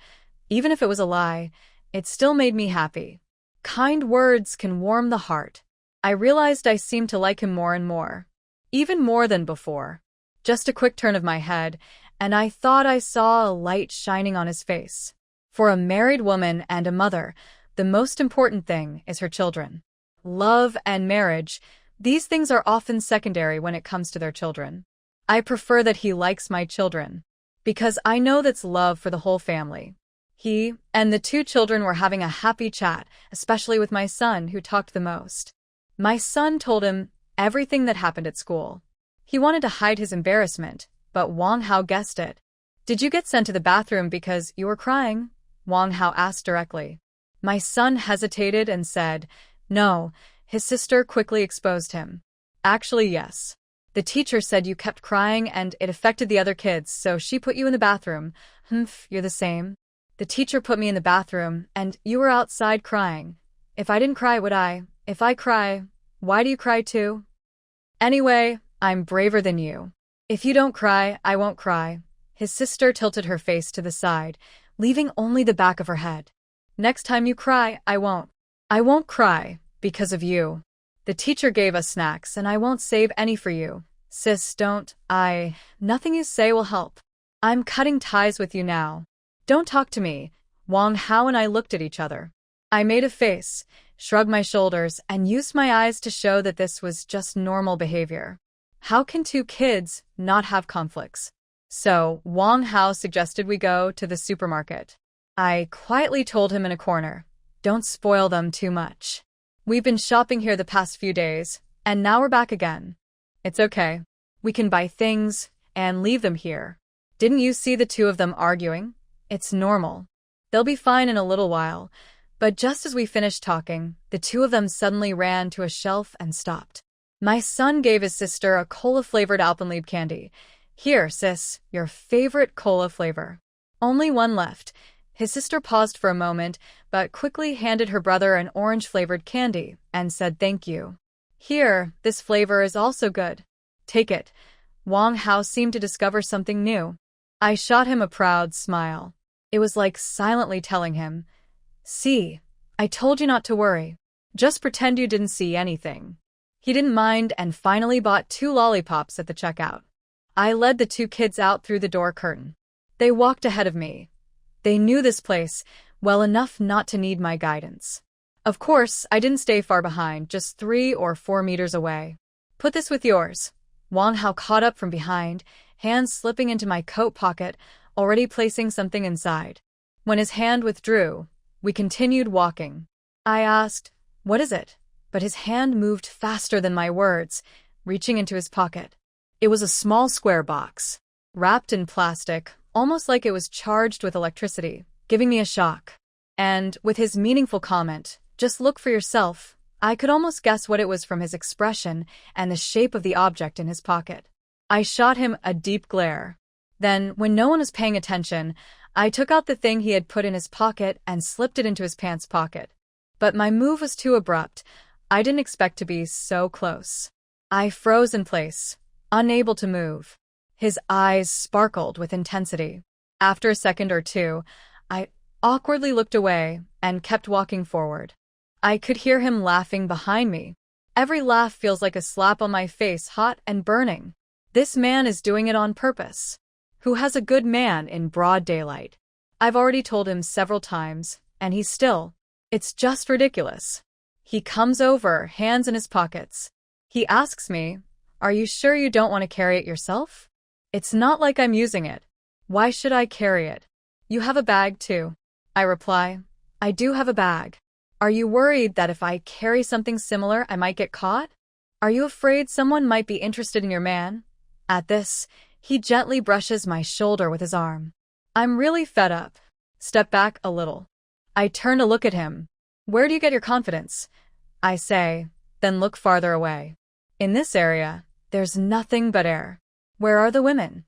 even if it was a lie, it still made me happy. Kind words can warm the heart. I realized I seemed to like him more and more. Even more than before. Just a quick turn of my head, and I thought I saw a light shining on his face. For a married woman and a mother, the most important thing is her children. Love and marriage, these things are often secondary when it comes to their children. I prefer that he likes my children, because I know that's love for the whole family. He and the two children were having a happy chat, especially with my son, who talked the most. My son told him everything that happened at school. He wanted to hide his embarrassment, but Wang Hao guessed it. "Did you get sent to the bathroom because you were crying?" Wang Hao asked directly. My son hesitated and said, "No." His sister quickly exposed him. "Actually, yes. The teacher said you kept crying and it affected the other kids, so she put you in the bathroom." "Humph, you're the same. The teacher put me in the bathroom and you were outside crying. If I didn't cry, would I? If I cry, why do you cry too? Anyway, I'm braver than you. If you don't cry, I won't cry." His sister tilted her face to the side, leaving only the back of her head. "Next time you cry, I won't. I won't cry, because of you. The teacher gave us snacks and I won't save any for you. Sis, don't. Nothing you say will help. I'm cutting ties with you now. Don't talk to me." Wang Hao and I looked at each other. I made a face, shrugged my shoulders, and used my eyes to show that this was just normal behavior. How can two kids not have conflicts? So, Wang Hao suggested we go to the supermarket. I quietly told him in a corner, "Don't spoil them too much. We've been shopping here the past few days, and now we're back again. It's okay. We can buy things and leave them here. Didn't you see the two of them arguing? It's normal. They'll be fine in a little while." But just as we finished talking, the two of them suddenly ran to a shelf and stopped. My son gave his sister a cola-flavored Alpenliebe candy. "Here, sis, your favorite cola flavor." Only one left. His sister paused for a moment, but quickly handed her brother an orange-flavored candy and said thank you. "Here, this flavor is also good. Take it." Wang Hao seemed to discover something new. I shot him a proud smile. It was like silently telling him, "See, I told you not to worry. Just pretend you didn't see anything." He didn't mind and finally bought 2 lollipops at the checkout. I led the 2 kids out through the door curtain. They walked ahead of me. They knew this place well enough not to need my guidance. Of course, I didn't stay far behind, just 3 or 4 meters away. "Put this with yours." Wang Hao caught up from behind, hands slipping into my coat pocket, already placing something inside. When his hand withdrew, we continued walking. I asked, "What is it?" But his hand moved faster than my words, reaching into his pocket. It was a small square box, wrapped in plastic, almost like it was charged with electricity, giving me a shock. And with his meaningful comment, "Just look for yourself," I could almost guess what it was from his expression and the shape of the object in his pocket. I shot him a deep glare. Then, when no one was paying attention, I took out the thing he had put in his pocket and slipped it into his pants pocket. But my move was too abrupt. I didn't expect to be so close. I froze in place, unable to move. His eyes sparkled with intensity. After a second or two, I awkwardly looked away and kept walking forward. I could hear him laughing behind me. Every laugh feels like a slap on my face, hot and burning. This man is doing it on purpose. Who has a good man in broad daylight? I've already told him several times, and he's still. It's just ridiculous. He comes over, hands in his pockets. He asks me, "Are you sure you don't want to carry it yourself?" It's not like I'm using it. Why should I carry it? You have a bag too. I reply. I do have a bag. Are you worried that if I carry something similar, I might get caught? Are you afraid someone might be interested in your man? At this, he gently brushes my shoulder with his arm. I'm really fed up. Step back a little. I turn to look at him. Where do you get your confidence? I say, then look farther away. In this area, there's nothing but air. Where are the women?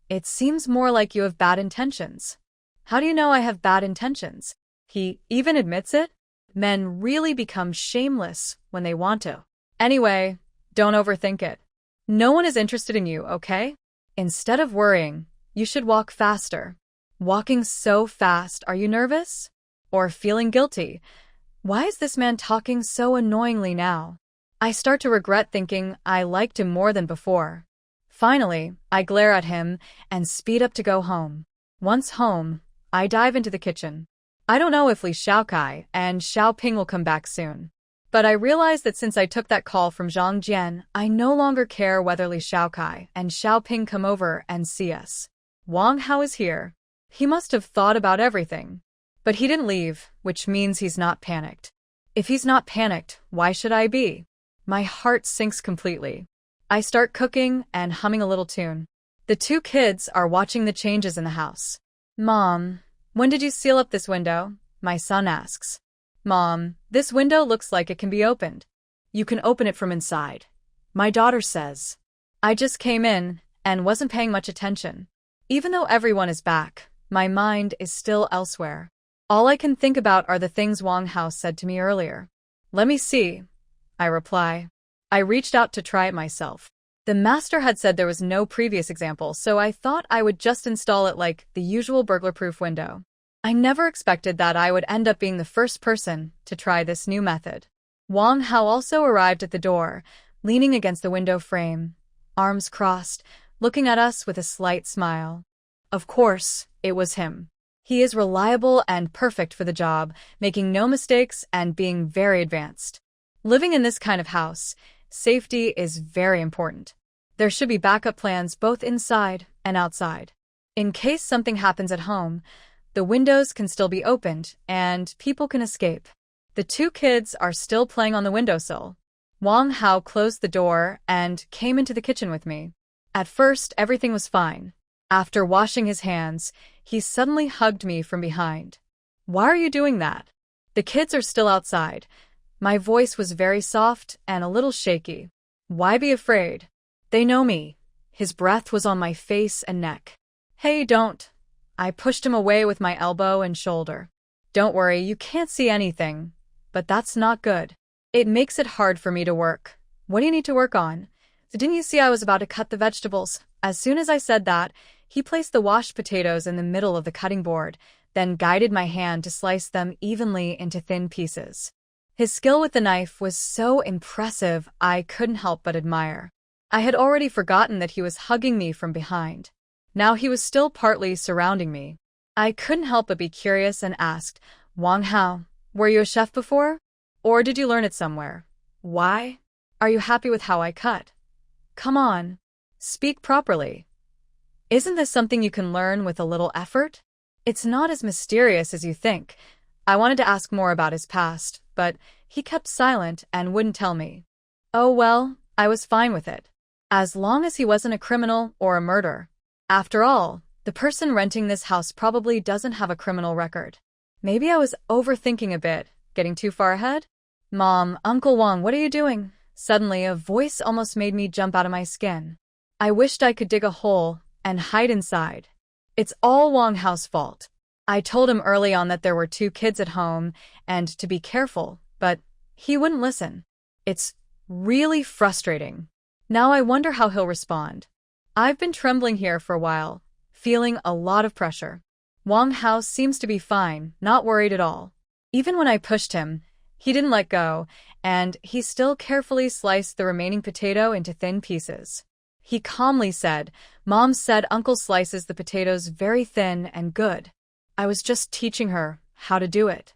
It seems more like you have bad intentions. How do you know I have bad intentions? He even admits it? Men really become shameless when they want to. Anyway, don't overthink it. No one is interested in you, okay? Instead of worrying, you should walk faster. Walking so fast, are you nervous? Or feeling guilty? Why is this man talking so annoyingly now? I start to regret thinking I liked him more than before. Finally, I glare at him and speed up to go home. Once home, I dive into the kitchen. I don't know if Li Xiaokai and Xiaoping will come back soon. But I realize that since I took that call from Zhang Jian, I no longer care whether Li Xiaokai and Xiaoping come over and see us. Wang Hao is here. He must have thought about everything. But he didn't leave, which means he's not panicked. If he's not panicked, why should I be? My heart sinks completely. I start cooking and humming a little tune. The two kids are watching the changes in the house. Mom, when did you seal up this window? My son asks. Mom, this window looks like it can be opened. You can open it from inside. My daughter says. I just came in and wasn't paying much attention. Even though everyone is back, my mind is still elsewhere. All I can think about are the things Wang Hao said to me earlier. Let me see, I reply. I reached out to try it myself. The master had said there was no previous example, so I thought I would just install it like the usual burglar-proof window. I never expected that I would end up being the first person to try this new method. Wang Hao also arrived at the door, leaning against the window frame, arms crossed, looking at us with a slight smile. Of course, it was him. He is reliable and perfect for the job, making no mistakes and being very advanced. Living in this kind of house, safety is very important. There should be backup plans both inside and outside. In case something happens at home, the windows can still be opened and people can escape. The two kids are still playing on the windowsill. Wang Hao closed the door and came into the kitchen with me. At first, everything was fine. After washing his hands, he suddenly hugged me from behind. Why are you doing that? The kids are still outside. My voice was very soft and a little shaky. Why be afraid? They know me. His breath was on my face and neck. Hey, don't. I pushed him away with my elbow and shoulder. Don't worry, you can't see anything. But that's not good. It makes it hard for me to work. What do you need to work on? Didn't you see I was about to cut the vegetables? As soon as I said that, he placed the washed potatoes in the middle of the cutting board, then guided my hand to slice them evenly into thin pieces. His skill with the knife was so impressive, I couldn't help but admire. I had already forgotten that he was hugging me from behind. Now he was still partly surrounding me. I couldn't help but be curious and asked, Wang Hao, were you a chef before? Or did you learn it somewhere? Why? Are you happy with how I cut? Come on. Speak properly. Isn't this something you can learn with a little effort? It's not as mysterious as you think. I wanted to ask more about his past, but he kept silent and wouldn't tell me. Oh well, I was fine with it. As long as he wasn't a criminal or a murderer. After all, the person renting this house probably doesn't have a criminal record. Maybe I was overthinking a bit, getting too far ahead? Mom, Uncle Wang, what are you doing? Suddenly, a voice almost made me jump out of my skin. I wished I could dig a hole and hide inside. It's all Wang Hao's fault. I told him early on that there were two kids at home and to be careful, but he wouldn't listen. It's really frustrating. Now I wonder how he'll respond. I've been trembling here for a while, feeling a lot of pressure. Wang Hao seems to be fine, not worried at all. Even when I pushed him, he didn't let go, and he still carefully sliced the remaining potato into thin pieces. He calmly said, Mom said Uncle slices the potatoes very thin and good. I was just teaching her how to do it.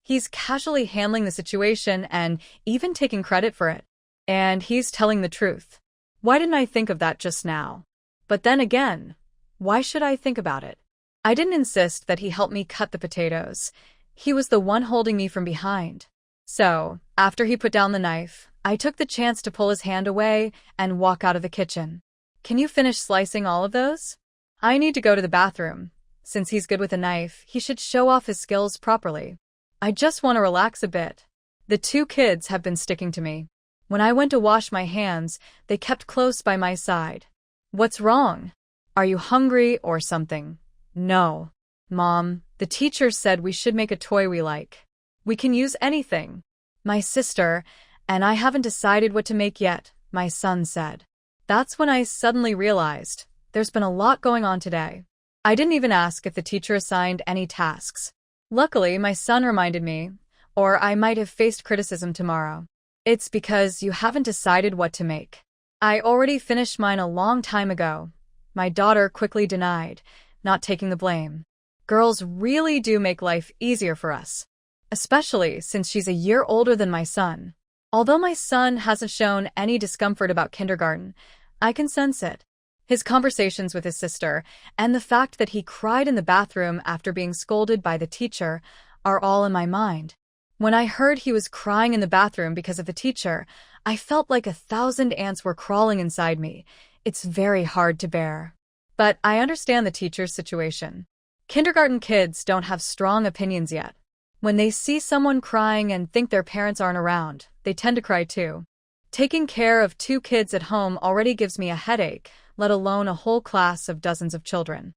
He's casually handling the situation and even taking credit for it. And he's telling the truth. Why didn't I think of that just now? But then again, why should I think about it? I didn't insist that he help me cut the potatoes. He was the one holding me from behind. So, after he put down the knife, I took the chance to pull his hand away and walk out of the kitchen. Can you finish slicing all of those? I need to go to the bathroom. Since he's good with a knife, he should show off his skills properly. I just want to relax a bit. The two kids have been sticking to me. When I went to wash my hands, they kept close by my side. What's wrong? Are you hungry or something? No. Mom, the teacher said we should make a toy we like. We can use anything. My sister, and I haven't decided what to make yet, my son said. That's when I suddenly realized there's been a lot going on today. I didn't even ask if the teacher assigned any tasks. Luckily, my son reminded me, or I might have faced criticism tomorrow. It's because you haven't decided what to make. I already finished mine a long time ago. My daughter quickly denied, not taking the blame. Girls really do make life easier for us, especially since she's a year older than my son. Although my son hasn't shown any discomfort about kindergarten, I can sense it. His conversations with his sister and the fact that he cried in the bathroom after being scolded by the teacher are all in my mind. When I heard he was crying in the bathroom because of the teacher, I felt like 1,000 ants were crawling inside me. It's very hard to bear. But I understand the teacher's situation. Kindergarten kids don't have strong opinions yet. When they see someone crying and think their parents aren't around, they tend to cry too. Taking care of 2 kids at home already gives me a headache, let alone a whole class of dozens of children.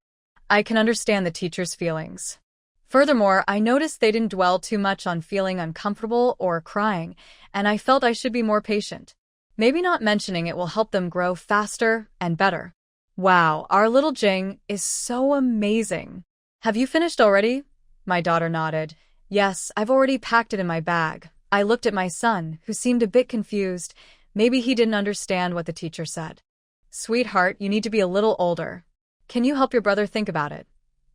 I can understand the teacher's feelings. Furthermore, I noticed they didn't dwell too much on feeling uncomfortable or crying, and I felt I should be more patient. Maybe not mentioning it will help them grow faster and better. Wow, our little Jing is so amazing. Have you finished already? My daughter nodded. Yes, I've already packed it in my bag. I looked at my son, who seemed a bit confused. Maybe he didn't understand what the teacher said. Sweetheart, you need to be a little older. Can you help your brother think about it?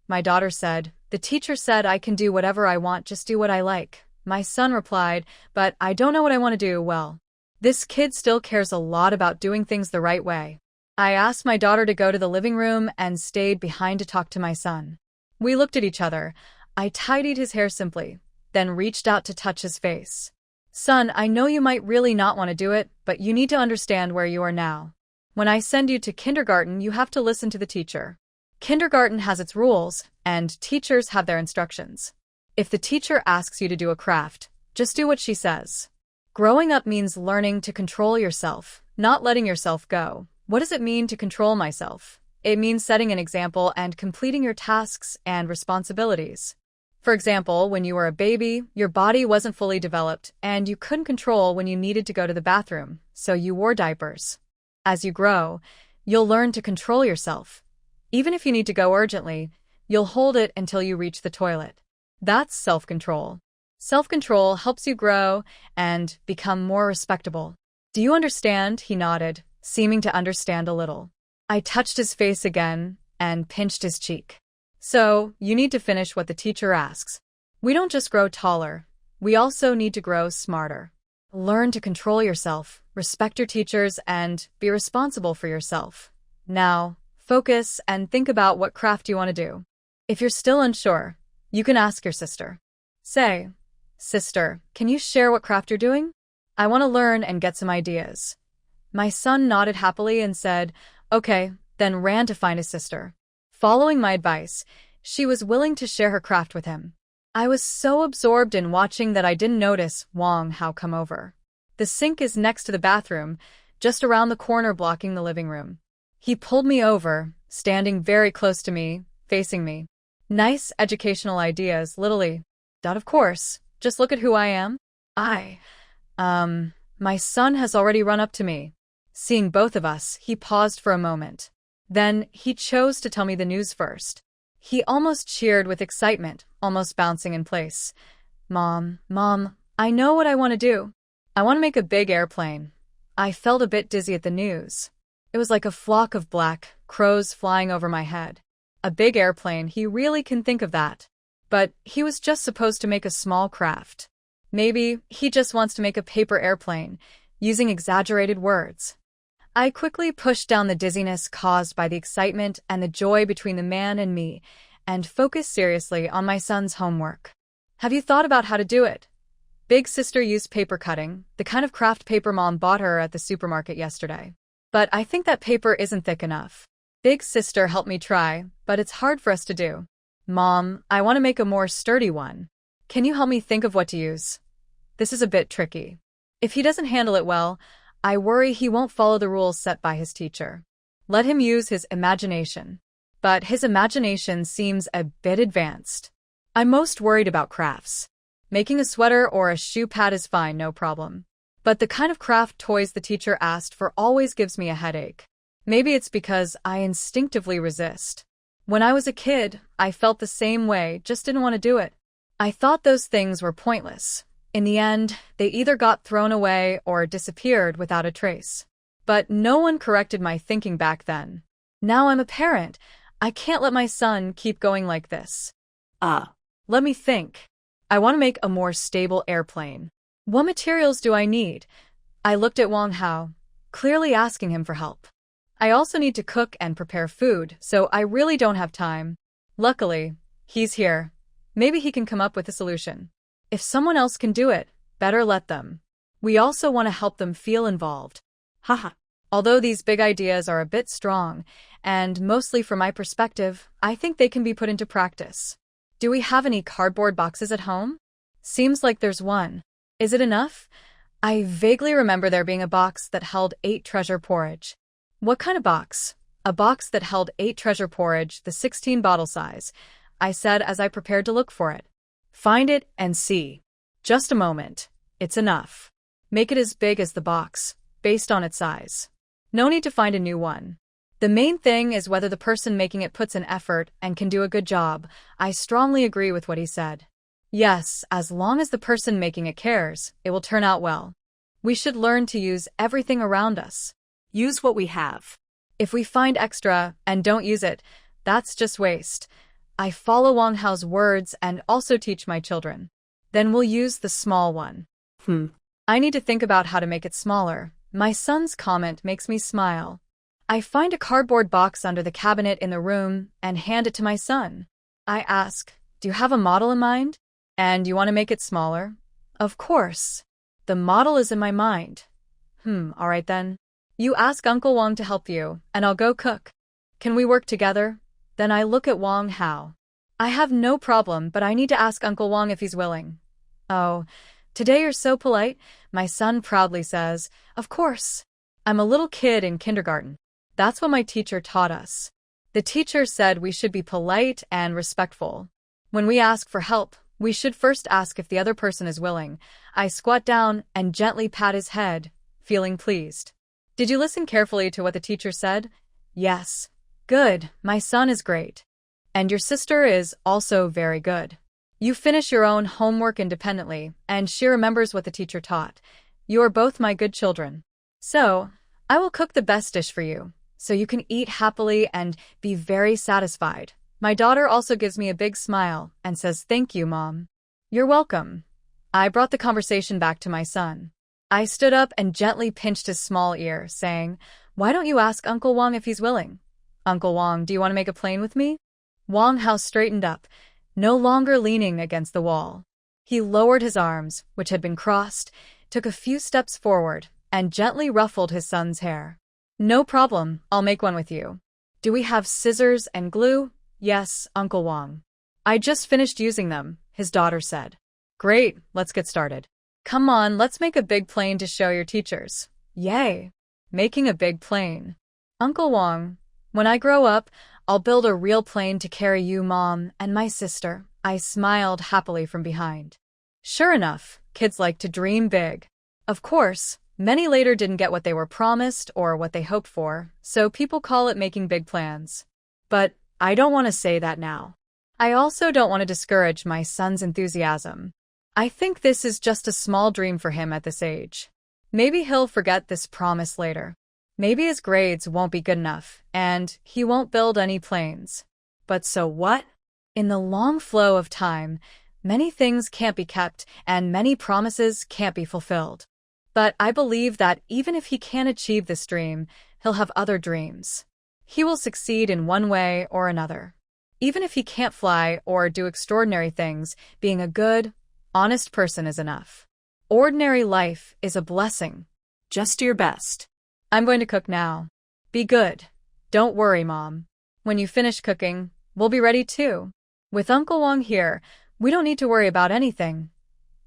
My daughter said, the teacher said I can do whatever I want, just do what I like. My son replied, but I don't know what I want to do well. This kid still cares a lot about doing things the right way. I asked my daughter to go to the living room and stayed behind to talk to my son. We looked at each other. I tidied his hair simply, then reached out to touch his face. Son, I know you might really not want to do it, but you need to understand where you are now. When I send you to kindergarten, you have to listen to the teacher. Kindergarten has its rules, and teachers have their instructions. If the teacher asks you to do a craft, just do what she says. Growing up means learning to control yourself, not letting yourself go. What does it mean to control myself? It means setting an example and completing your tasks and responsibilities. For example, when you were a baby, your body wasn't fully developed, and you couldn't control when you needed to go to the bathroom, so you wore diapers. As you grow, you'll learn to control yourself. Even if you need to go urgently, you'll hold it until you reach the toilet. That's self-control. Self-control helps you grow and become more respectable. Do you understand? He nodded, seeming to understand a little. I touched his face again and pinched his cheek. So, you need to finish what the teacher asks. We don't just grow taller, we also need to grow smarter. Learn to control yourself, respect your teachers, and be responsible for yourself. Now, focus and think about what craft you want to do. If you're still unsure, you can ask your sister. Say, Sister, can you share what craft you're doing? I want to learn and get some ideas. My son nodded happily and said, okay, then ran to find his sister. Following my advice, she was willing to share her craft with him. I was so absorbed in watching that I didn't notice Wang Hao come over. The sink is next to the bathroom, just around the corner blocking the living room. He pulled me over, standing very close to me, facing me. Nice educational ideas, Lily. Of course, just look at who I am. My son has already run up to me. Seeing both of us, he paused for a moment. Then, he chose to tell me the news first. He almost cheered with excitement, almost bouncing in place. Mom, I know what I want to do. I want to make a big airplane. I felt a bit dizzy at the news. It was like a flock of black crows flying over my head. A big airplane, he really can think of that. But he was just supposed to make a small craft. Maybe he just wants to make a paper airplane, using exaggerated words. I quickly pushed down the dizziness caused by the excitement and the joy between the man and me, and focus seriously on my son's homework. Have you thought about how to do it? Big sister used paper cutting, the kind of craft paper mom bought her at the supermarket yesterday. But I think that paper isn't thick enough. Big sister helped me try, but it's hard for us to do. Mom, I want to make a more sturdy one. Can you help me think of what to use? This is a bit tricky. If he doesn't handle it well, I worry he won't follow the rules set by his teacher. Let him use his imagination. But his imagination seems a bit advanced. I'm most worried about crafts. Making a sweater or a shoe pad is fine, no problem. But the kind of craft toys the teacher asked for always gives me a headache. Maybe it's because I instinctively resist. When I was a kid, I felt the same way, just didn't want to do it. I thought those things were pointless. In the end, they either got thrown away or disappeared without a trace. But no one corrected my thinking back then. Now I'm a parent. I can't let my son keep going like this. Let me think. I want to make a more stable airplane. What materials do I need? I looked at Wang Hao, clearly asking him for help. I also need to cook and prepare food, so I really don't have time. Luckily, he's here. Maybe he can come up with a solution. If someone else can do it, better let them. We also want to help them feel involved. Haha. Although these big ideas are a bit strong, and mostly from my perspective, I think they can be put into practice. Do we have any cardboard boxes at home? Seems like there's one. Is it enough? I vaguely remember there being a box that held 8 treasure porridge. What kind of box? A box that held 8 treasure porridge, the 16 bottle size, I said as I prepared to look for it. Find it and see. Just a moment. It's enough. Make it as big as the box, based on its size. No need to find a new one. The main thing is whether the person making it puts in effort and can do a good job. I strongly agree with what he said. Yes, as long as the person making it cares, it will turn out well. We should learn to use everything around us. Use what we have. If we find extra and don't use it, that's just waste. I follow Wang Hao's words and also teach my children. Then we'll use the small one. I need to think about how to make it smaller. My son's comment makes me smile. I find a cardboard box under the cabinet in the room and hand it to my son. I ask, do you have a model in mind? And you want to make it smaller? Of course. The model is in my mind. All right then. You ask Uncle Wang to help you, and I'll go cook. Can we work together? Then I look at Wang Hao. I have no problem, but I need to ask Uncle Wang if he's willing. Oh, today you're so polite, my son proudly says. Of course. I'm a little kid in kindergarten. That's what my teacher taught us. The teacher said we should be polite and respectful. When we ask for help, we should first ask if the other person is willing. I squat down and gently pat his head, feeling pleased. Did you listen carefully to what the teacher said? Yes. Good, my son is great. And your sister is also very good. You finish your own homework independently, and she remembers what the teacher taught. You are both my good children. So, I will cook the best dish for you, so you can eat happily and be very satisfied. My daughter also gives me a big smile and says, "Thank you, Mom." You're welcome. I brought the conversation back to my son. I stood up and gently pinched his small ear, saying, "Why don't you ask Uncle Wang if he's willing? Uncle Wang, do you want to make a plane with me?" Wang Hao straightened up, no longer leaning against the wall. He lowered his arms, which had been crossed, took a few steps forward, and gently ruffled his son's hair. "No problem, I'll make one with you. Do we have scissors and glue?" "Yes, Uncle Wang." "I just finished using them," his daughter said. "Great, let's get started. Come on, let's make a big plane to show your teachers." Yay! Making a big plane. "Uncle Wang, when I grow up, I'll build a real plane to carry you, Mom, and my sister." I smiled happily from behind. Sure enough, kids like to dream big. Of course, many later didn't get what they were promised or what they hoped for, so people call it making big plans. But I don't want to say that now. I also don't want to discourage my son's enthusiasm. I think this is just a small dream for him at this age. Maybe he'll forget this promise later. Maybe his grades won't be good enough, and he won't build any planes. But so what? In the long flow of time, many things can't be kept and many promises can't be fulfilled. But I believe that even if he can't achieve this dream, he'll have other dreams. He will succeed in one way or another. Even if he can't fly or do extraordinary things, being a good, honest person is enough. Ordinary life is a blessing. Just do your best. I'm going to cook now. Be good. Don't worry, Mom. When you finish cooking, we'll be ready too. With Uncle Wang here, we don't need to worry about anything.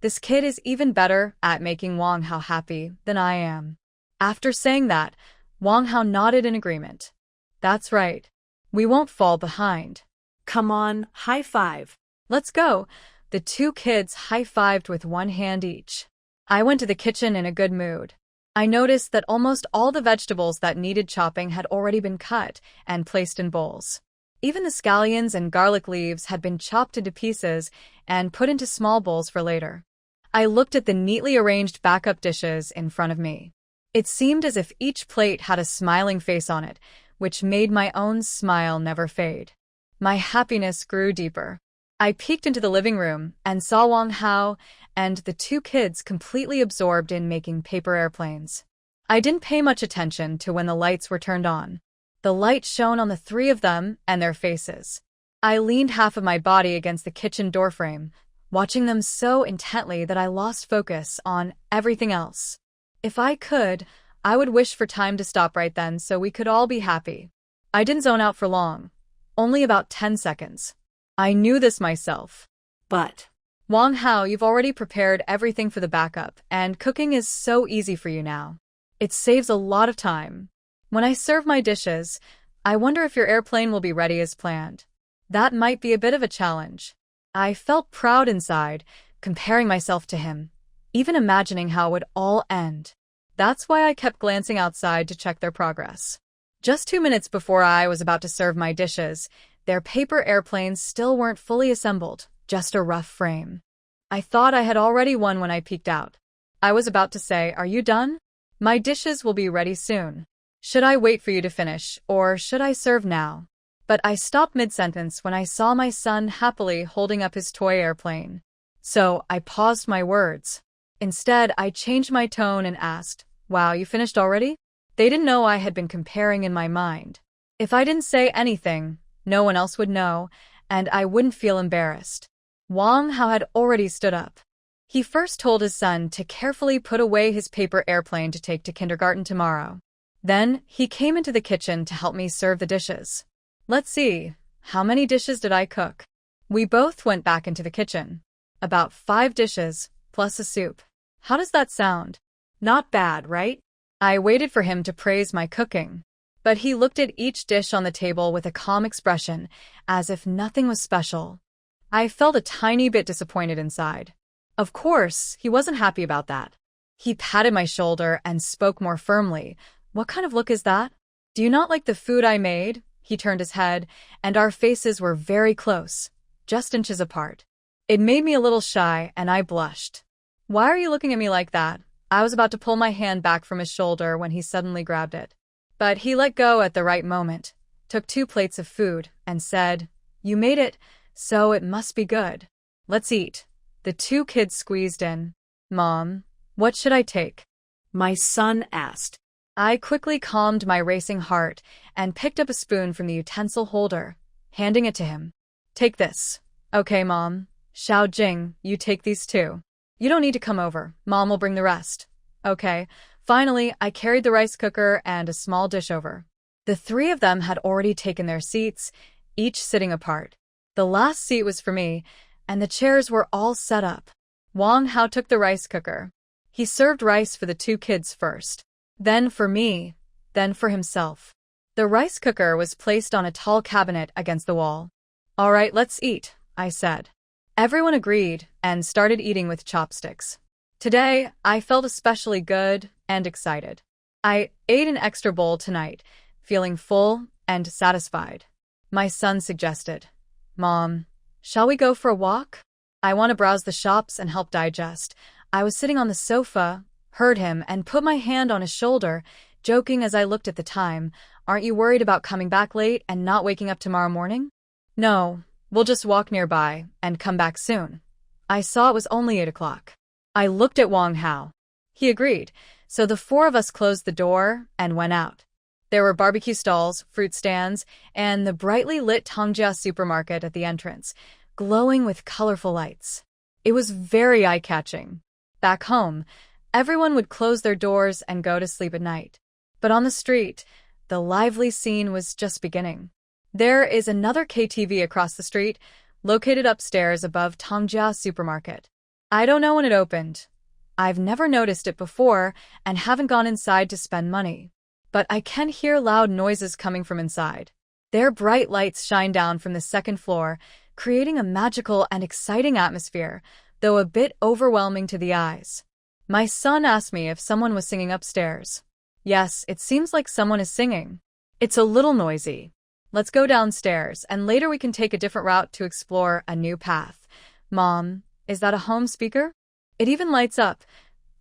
This kid is even better at making Wang Hao happy than I am. After saying that, Wang Hao nodded in agreement. That's right. We won't fall behind. Come on, high five. Let's go. The two kids high-fived with one hand each. I went to the kitchen in a good mood. I noticed that almost all the vegetables that needed chopping had already been cut and placed in bowls. Even the scallions and garlic leaves had been chopped into pieces and put into small bowls for later. I looked at the neatly arranged backup dishes in front of me. It seemed as if each plate had a smiling face on it, which made my own smile never fade. My happiness grew deeper. I peeked into the living room and saw Wang Hao and the two kids completely absorbed in making paper airplanes. I didn't pay much attention to when the lights were turned on. The light shone on the three of them and their faces. I leaned half of my body against the kitchen doorframe, watching them so intently that I lost focus on everything else. If I could, I would wish for time to stop right then so we could all be happy. I didn't zone out for long, only about 10 seconds. I knew this myself. But Wang Hao, you've already prepared everything for the backup, and cooking is so easy for you now. It saves a lot of time. When I serve my dishes, I wonder if your airplane will be ready as planned. That might be a bit of a challenge. I felt proud inside, comparing myself to him, even imagining how it would all end. That's why I kept glancing outside to check their progress. Just 2 minutes before I was about to serve my dishes, their paper airplanes still weren't fully assembled, just a rough frame. I thought I had already won when I peeked out. I was about to say, "Are you done? My dishes will be ready soon. Should I wait for you to finish, or should I serve now?" But I stopped mid-sentence when I saw my son happily holding up his toy airplane. So I paused my words. Instead, I changed my tone and asked, "Wow, you finished already?" They didn't know I had been comparing in my mind. If I didn't say anything, no one else would know, and I wouldn't feel embarrassed. Wang Hao had already stood up. He first told his son to carefully put away his paper airplane to take to kindergarten tomorrow. Then he came into the kitchen to help me serve the dishes. Let's see, how many dishes did I cook? We both went back into the kitchen. About 5 dishes, plus a soup. How does that sound? Not bad, right? I waited for him to praise my cooking. But he looked at each dish on the table with a calm expression, as if nothing was special. I felt a tiny bit disappointed inside. Of course, he wasn't happy about that. He patted my shoulder and spoke more firmly. "What kind of look is that? Do you not like the food I made?" He turned his head, and our faces were very close, just inches apart. It made me a little shy, and I blushed. "Why are you looking at me like that?" I was about to pull my hand back from his shoulder when he suddenly grabbed it. But he let go at the right moment, took 2 plates of food, and said, "You made it, so it must be good. Let's eat." The 2 kids squeezed in. "Mom, what should I take?" my son asked. I quickly calmed my racing heart and picked up a spoon from the utensil holder, handing it to him. "Take this." "Okay, Mom." "Xiao Jing, you take these too. You don't need to come over. Mom will bring the rest." "Okay." Finally, I carried the rice cooker and a small dish over. The 3 of them had already taken their seats, each sitting apart. The last seat was for me, and the chairs were all set up. Wang Hao took the rice cooker. He served rice for the 2 kids first, then for me, then for himself. The rice cooker was placed on a tall cabinet against the wall. "All right, let's eat," I said. Everyone agreed and started eating with chopsticks. Today, I felt especially good and excited. I ate an extra bowl tonight, feeling full and satisfied. My son suggested, "Mom, shall we go for a walk? I want to browse the shops and help digest." I was sitting on the sofa, heard him, and put my hand on his shoulder, joking as I looked at the time. "Aren't you worried about coming back late and not waking up tomorrow morning?" "No, we'll just walk nearby and come back soon." I saw it was only 8 o'clock. I looked at Wang Hao. He agreed, so the 4 of us closed the door and went out. There were barbecue stalls, fruit stands, and the brightly lit Tongjia supermarket at the entrance, glowing with colorful lights. It was very eye-catching. Back home, everyone would close their doors and go to sleep at night. But on the street, the lively scene was just beginning. There is another KTV across the street, located upstairs above Tongjia supermarket. I don't know when it opened. I've never noticed it before and haven't gone inside to spend money. But I can hear loud noises coming from inside. Their bright lights shine down from the second floor, creating a magical and exciting atmosphere, though a bit overwhelming to the eyes. My son asked me if someone was singing upstairs. Yes, it seems like someone is singing. It's a little noisy. Let's go downstairs, and later we can take a different route to explore a new path. Mom, is that a home speaker? It even lights up.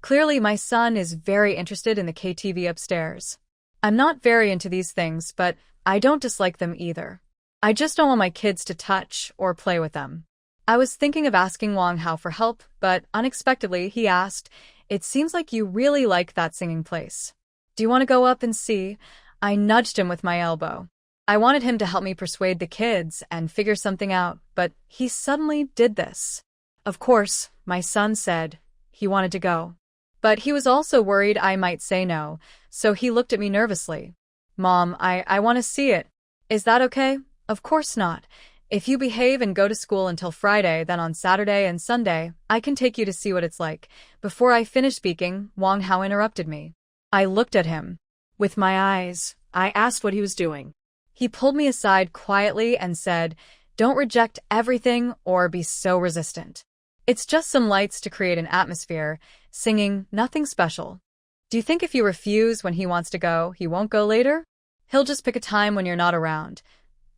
Clearly, my son is very interested in the KTV upstairs. I'm not very into these things, but I don't dislike them either. I just don't want my kids to touch or play with them. I was thinking of asking Wang Hao for help, but unexpectedly he asked, "It seems like you really like that singing place. Do you want to go up and see?" I nudged him with my elbow. I wanted him to help me persuade the kids and figure something out, but he suddenly did this. Of course, my son said he wanted to go. But he was also worried I might say no, so he looked at me nervously. "Mom, I want to see it. Is that okay?" "Of course not. If you behave and go to school until Friday, then on Saturday and Sunday, I can take you to see what it's like." Before I finished speaking, Wang Hao interrupted me. I looked at him. With my eyes, I asked what he was doing. He pulled me aside quietly and said, "Don't reject everything or be so resistant. It's just some lights to create an atmosphere, singing, nothing special. Do you think if you refuse when he wants to go, he won't go later? He'll just pick a time when you're not around.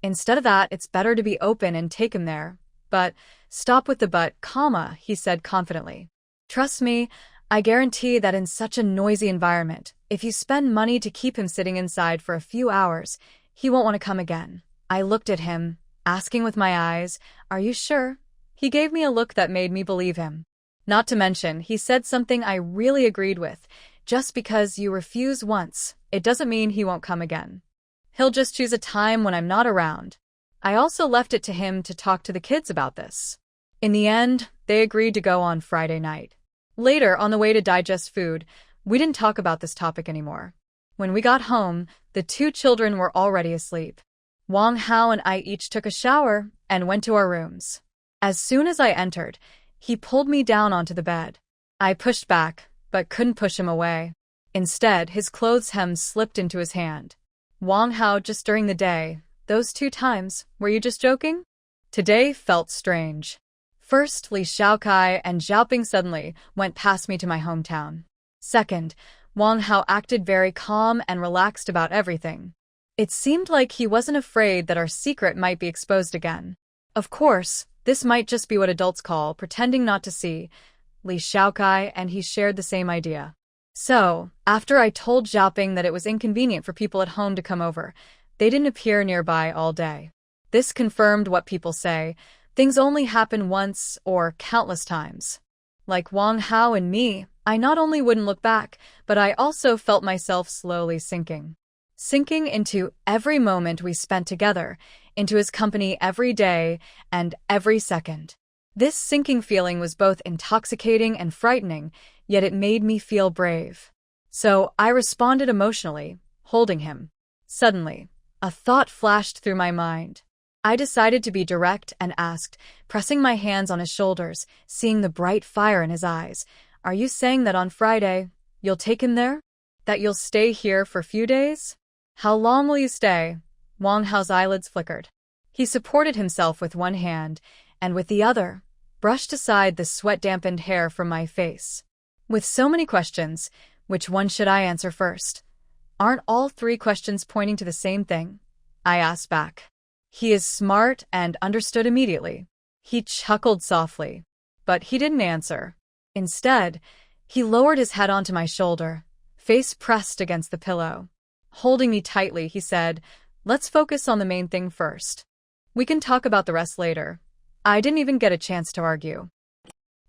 Instead of that, it's better to be open and take him there. But stop with the but, comma," he said confidently. "Trust me, I guarantee that in such a noisy environment, if you spend money to keep him sitting inside for a few hours, he won't want to come again." I looked at him, asking with my eyes, "Are you sure?" He gave me a look that made me believe him. Not to mention, he said something I really agreed with. Just because you refuse once, it doesn't mean he won't come again. He'll just choose a time when I'm not around. I also left it to him to talk to the kids about this. In the end, they agreed to go on Friday night. Later, on the way to digest food, we didn't talk about this topic anymore. When we got home, the two children were already asleep. Wang Hao and I each took a shower and went to our rooms. As soon as I entered, he pulled me down onto the bed. I pushed back, but couldn't push him away. Instead, his clothes hem slipped into his hand. "Wang Hao, just during the day, those 2 times, were you just joking?" Today felt strange. First, Li Xiaokai and Xiaoping suddenly went past me to my hometown. Second, Wang Hao acted very calm and relaxed about everything. It seemed like he wasn't afraid that our secret might be exposed again. Of course, this might just be what adults call pretending not to see. Li Xiaokai and he shared the same idea. So, after I told Xiaoping that it was inconvenient for people at home to come over, they didn't appear nearby all day. This confirmed what people say: things only happen once or countless times. Like Wang Hao and me, I not only wouldn't look back, but I also felt myself slowly sinking. Sinking into every moment we spent together, into his company every day and every second. This sinking feeling was both intoxicating and frightening, yet it made me feel brave. So I responded emotionally, holding him. Suddenly, a thought flashed through my mind. I decided to be direct and asked, pressing my hands on his shoulders, seeing the bright fire in his eyes, "Are you saying that on Friday, you'll take him there? That you'll stay here for a few days?" "How long will you stay?" Wang Hao's eyelids flickered. He supported himself with one hand, and with the other, brushed aside the sweat-dampened hair from my face. With so many questions, which one should I answer first? Aren't all 3 questions pointing to the same thing? I asked back. He is smart and understood immediately. He chuckled softly, but he didn't answer. Instead, he lowered his head onto my shoulder, face pressed against the pillow. Holding me tightly, he said, "Let's focus on the main thing first. We can talk about the rest later." I didn't even get a chance to argue.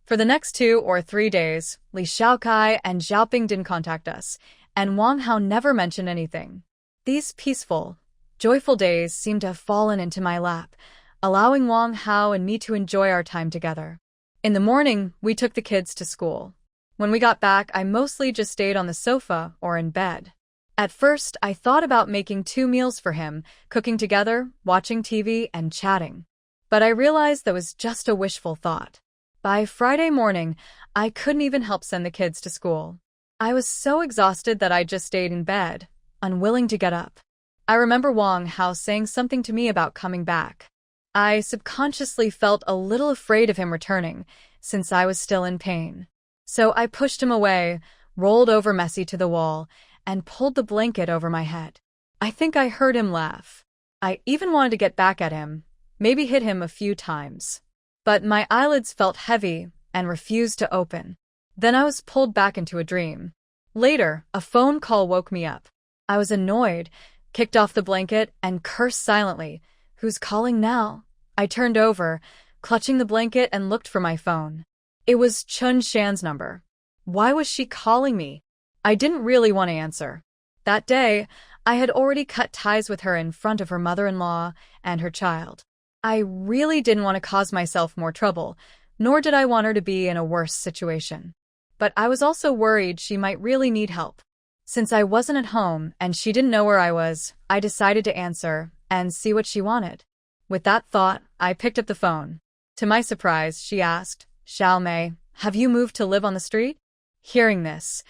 For the next 2 or 3 days, Li Xiaokai and Xiaoping didn't contact us, and Wang Hao never mentioned anything. These peaceful, joyful days seemed to have fallen into my lap, allowing Wang Hao and me to enjoy our time together. In the morning, we took the kids to school. When we got back, I mostly just stayed on the sofa or in bed. At first, I thought about making 2 meals for him, cooking together, watching TV, and chatting. But I realized that was just a wishful thought. By Friday morning, I couldn't even help send the kids to school. I was so exhausted that I just stayed in bed, unwilling to get up. I remember Wang Hao saying something to me about coming back. I subconsciously felt a little afraid of him returning, since I was still in pain. So I pushed him away, rolled over messy to the wall, and pulled the blanket over my head. I think I heard him laugh. I even wanted to get back at him, maybe hit him a few times. But my eyelids felt heavy and refused to open. Then I was pulled back into a dream. Later, a phone call woke me up. I was annoyed, kicked off the blanket, and cursed silently. Who's calling now? I turned over, clutching the blanket, and looked for my phone. It was Chun Shan's number. Why was she calling me? I didn't really want to answer. That day, I had already cut ties with her in front of her mother-in-law and her child. I really didn't want to cause myself more trouble, nor did I want her to be in a worse situation. But I was also worried she might really need help. Since I wasn't at home and she didn't know where I was, I decided to answer and see what she wanted. With that thought, I picked up the phone. To my surprise, she asked, "Xiao Mei, have you moved to live on the street?" Hearing this,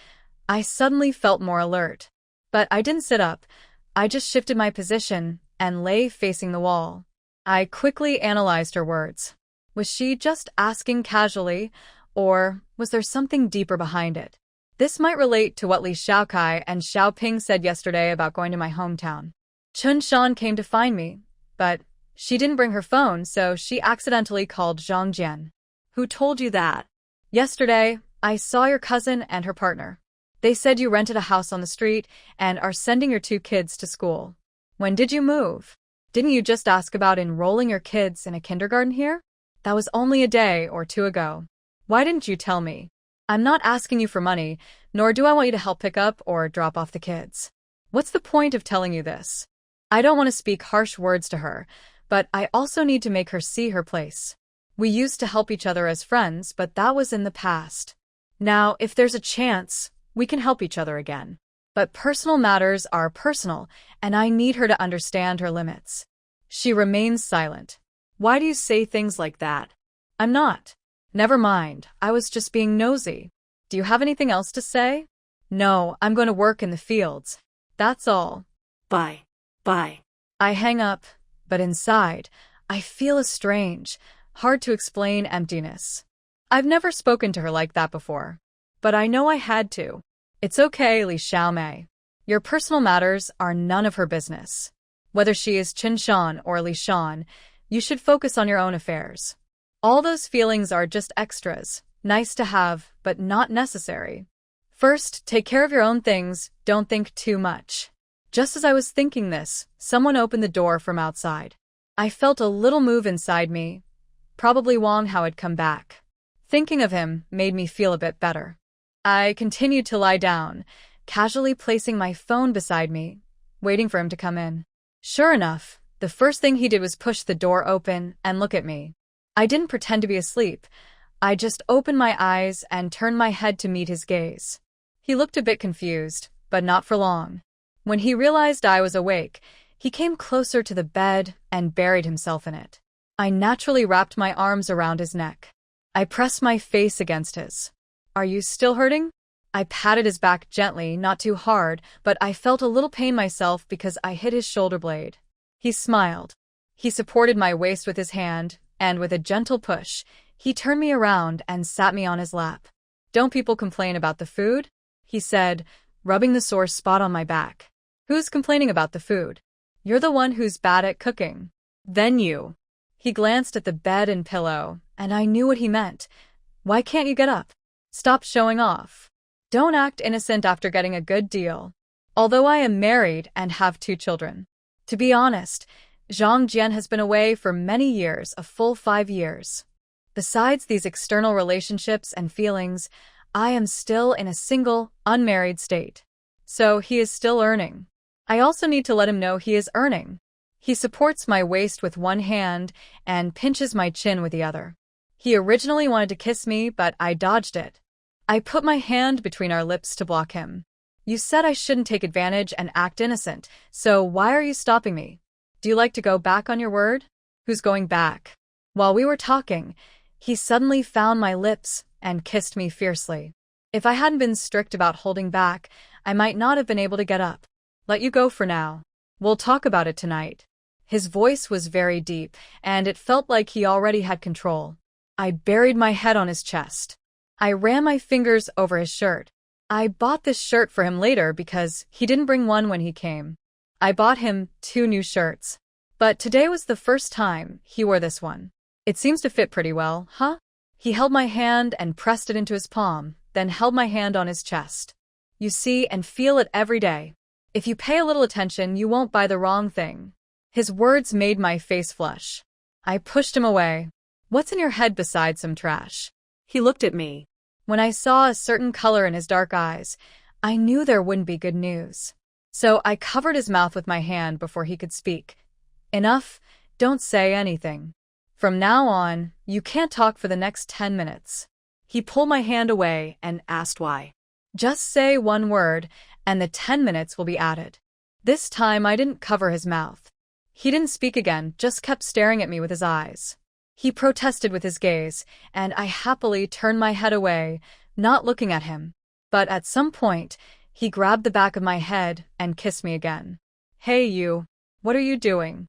I suddenly felt more alert. But I didn't sit up. I just shifted my position and lay facing the wall. I quickly analyzed her words. Was she just asking casually, or was there something deeper behind it? This might relate to what Li Xiaokai and Xiaoping said yesterday about going to my hometown. Chun Shan came to find me, but she didn't bring her phone, so she accidentally called Zhang Jian. Who told you that? Yesterday, I saw your cousin and her partner. They said you rented a house on the street and are sending your 2 kids to school. When did you move? Didn't you just ask about enrolling your kids in a kindergarten here? That was only a day or 2 ago. Why didn't you tell me? I'm not asking you for money, nor do I want you to help pick up or drop off the kids. What's the point of telling you this? I don't want to speak harsh words to her, but I also need to make her see her place. We used to help each other as friends, but that was in the past. Now, if there's a chance, we can help each other again. But personal matters are personal, and I need her to understand her limits. She remains silent. Why do you say things like that? I'm not. Never mind, I was just being nosy. Do you have anything else to say? No, I'm going to work in the fields. That's all. Bye. Bye. I hang up, but inside, I feel a strange, hard to explain emptiness. I've never spoken to her like that before, but I know I had to. It's okay, Li Xiaomei. Your personal matters are none of her business. Whether she is Chen Shan or Li Shan, you should focus on your own affairs. All those feelings are just extras, nice to have, but not necessary. First, take care of your own things, don't think too much. Just as I was thinking this, someone opened the door from outside. I felt a little move inside me. Probably Wang Hao had come back. Thinking of him made me feel a bit better. I continued to lie down, casually placing my phone beside me, waiting for him to come in. Sure enough, the first thing he did was push the door open and look at me. I didn't pretend to be asleep. I just opened my eyes and turned my head to meet his gaze. He looked a bit confused, but not for long. When he realized I was awake, he came closer to the bed and buried himself in it. I naturally wrapped my arms around his neck. I pressed my face against his. Are you still hurting? I patted his back gently, not too hard, but I felt a little pain myself because I hit his shoulder blade. He smiled. He supported my waist with his hand, and with a gentle push, he turned me around and sat me on his lap. Don't people complain about the food? He said, rubbing the sore spot on my back. Who's complaining about the food? You're the one who's bad at cooking. Then you. He glanced at the bed and pillow, and I knew what he meant. Why can't you get up? Stop showing off. Don't act innocent after getting a good deal. Although I am married and have 2 children. To be honest, Zhang Jian has been away for many years, a full 5 years. Besides these external relationships and feelings, I am still in a single, unmarried state. So he is still earning. I also need to let him know he is earning. He supports my waist with one hand and pinches my chin with the other. He originally wanted to kiss me, but I dodged it. I put my hand between our lips to block him. You said I shouldn't take advantage and act innocent, so why are you stopping me? Do you like to go back on your word? Who's going back? While we were talking, he suddenly found my lips and kissed me fiercely. If I hadn't been strict about holding back, I might not have been able to get up. Let you go for now. We'll talk about it tonight. His voice was very deep, and it felt like he already had control. I buried my head on his chest. I ran my fingers over his shirt. I bought this shirt for him later because he didn't bring one when he came. I bought him 2 new shirts. But today was the first time he wore this one. It seems to fit pretty well, huh? He held my hand and pressed it into his palm, then held my hand on his chest. You see and feel it every day. If you pay a little attention, you won't buy the wrong thing. His words made my face flush. I pushed him away. What's in your head besides some trash? He looked at me. When I saw a certain color in his dark eyes, I knew there wouldn't be good news. So I covered his mouth with my hand before he could speak. Enough, don't say anything. From now on, you can't talk for the next 10 minutes. He pulled my hand away and asked why. Just say one word, and the 10 minutes will be added. This time I didn't cover his mouth. He didn't speak again, just kept staring at me with his eyes. He protested with his gaze, and I happily turned my head away, not looking at him. But at some point, he grabbed the back of my head and kissed me again. Hey you, what are you doing?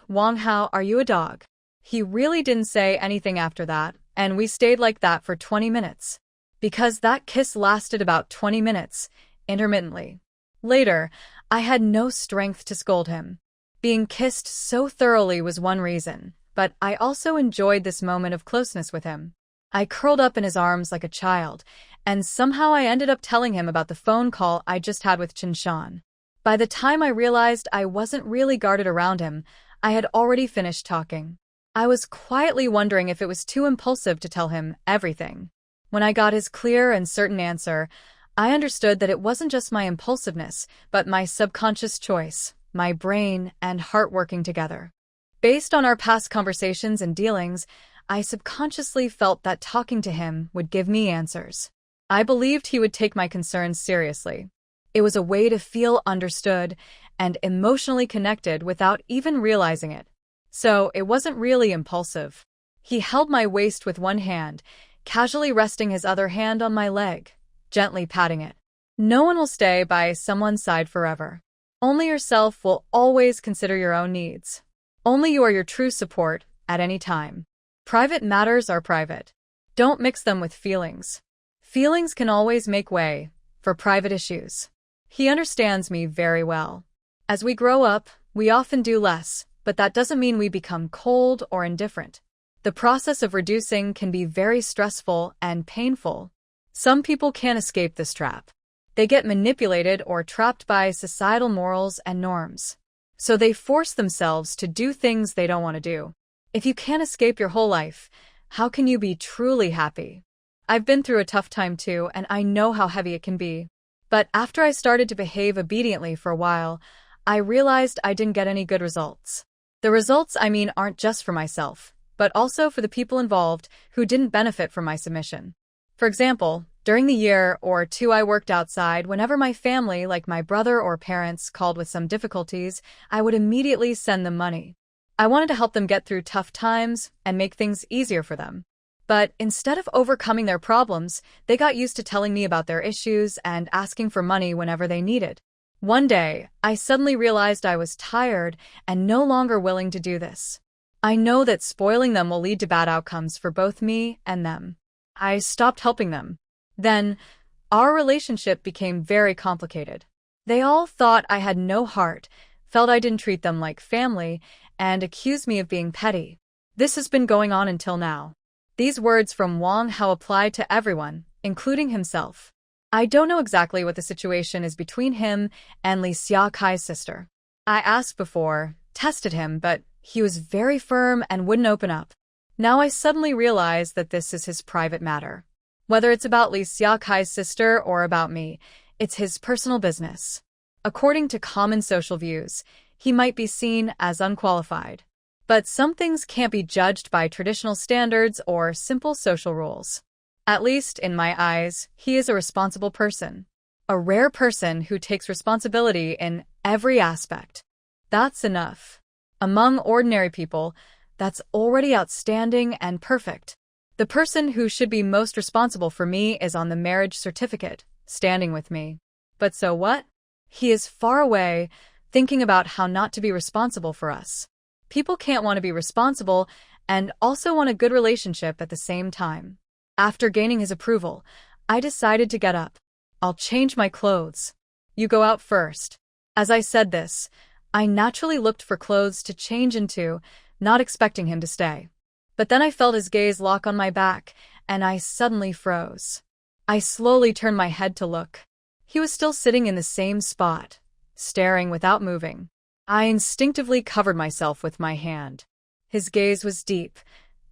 Wang Hao, are you a dog? He really didn't say anything after that, and we stayed like that for 20 minutes. Because that kiss lasted about 20 minutes, intermittently. Later, I had no strength to scold him. Being kissed so thoroughly was one reason, but I also enjoyed this moment of closeness with him. I curled up in his arms like a child, and somehow I ended up telling him about the phone call I just had with Chinshan. By the time I realized I wasn't really guarded around him, I had already finished talking. I was quietly wondering if it was too impulsive to tell him everything. When I got his clear and certain answer, I understood that it wasn't just my impulsiveness, but my subconscious choice, my brain and heart working together. Based on our past conversations and dealings, I subconsciously felt that talking to him would give me answers. I believed he would take my concerns seriously. It was a way to feel understood and emotionally connected without even realizing it. So it wasn't really impulsive. He held my waist with one hand, casually resting his other hand on my leg, gently patting it. No one will stay by someone's side forever. Only yourself will always consider your own needs. Only you are your true support at any time. Private matters are private. Don't mix them with feelings. Feelings can always make way for private issues. He understands me very well. As we grow up, we often do less, but that doesn't mean we become cold or indifferent. The process of reducing can be very stressful and painful. Some people can't escape this trap. They get manipulated or trapped by societal morals and norms. So they force themselves to do things they don't want to do. If you can't escape your whole life, how can you be truly happy? I've been through a tough time too, and I know how heavy it can be. But after I started to behave obediently for a while, I realized I didn't get any good results. The results, I mean, aren't just for myself, but also for the people involved who didn't benefit from my submission. For example, during the year or two I worked outside, whenever my family, like my brother or parents, called with some difficulties, I would immediately send them money. I wanted to help them get through tough times and make things easier for them. But instead of overcoming their problems, they got used to telling me about their issues and asking for money whenever they needed. One day, I suddenly realized I was tired and no longer willing to do this. I know that spoiling them will lead to bad outcomes for both me and them. I stopped helping them. Then, our relationship became very complicated. They all thought I had no heart, felt I didn't treat them like family, and accused me of being petty. This has been going on until now. These words from Wang Hao apply to everyone, including himself. I don't know exactly what the situation is between him and Li Xiaokai's sister. I asked before, tested him, but he was very firm and wouldn't open up. Now I suddenly realize that this is his private matter. Whether it's about Li Xiaokai's sister or about me, it's his personal business. According to common social views, he might be seen as unqualified. But some things can't be judged by traditional standards or simple social rules. At least, in my eyes, he is a responsible person. A rare person who takes responsibility in every aspect. That's enough. Among ordinary people, that's already outstanding and perfect. The person who should be most responsible for me is on the marriage certificate, standing with me. But so what? He is far away, thinking about how not to be responsible for us. People can't want to be responsible and also want a good relationship at the same time. After gaining his approval, I decided to get up. I'll change my clothes. You go out first. As I said this, I naturally looked for clothes to change into, not expecting him to stay. But then I felt his gaze lock on my back, and I suddenly froze. I slowly turned my head to look. He was still sitting in the same spot, staring without moving. I instinctively covered myself with my hand. His gaze was deep.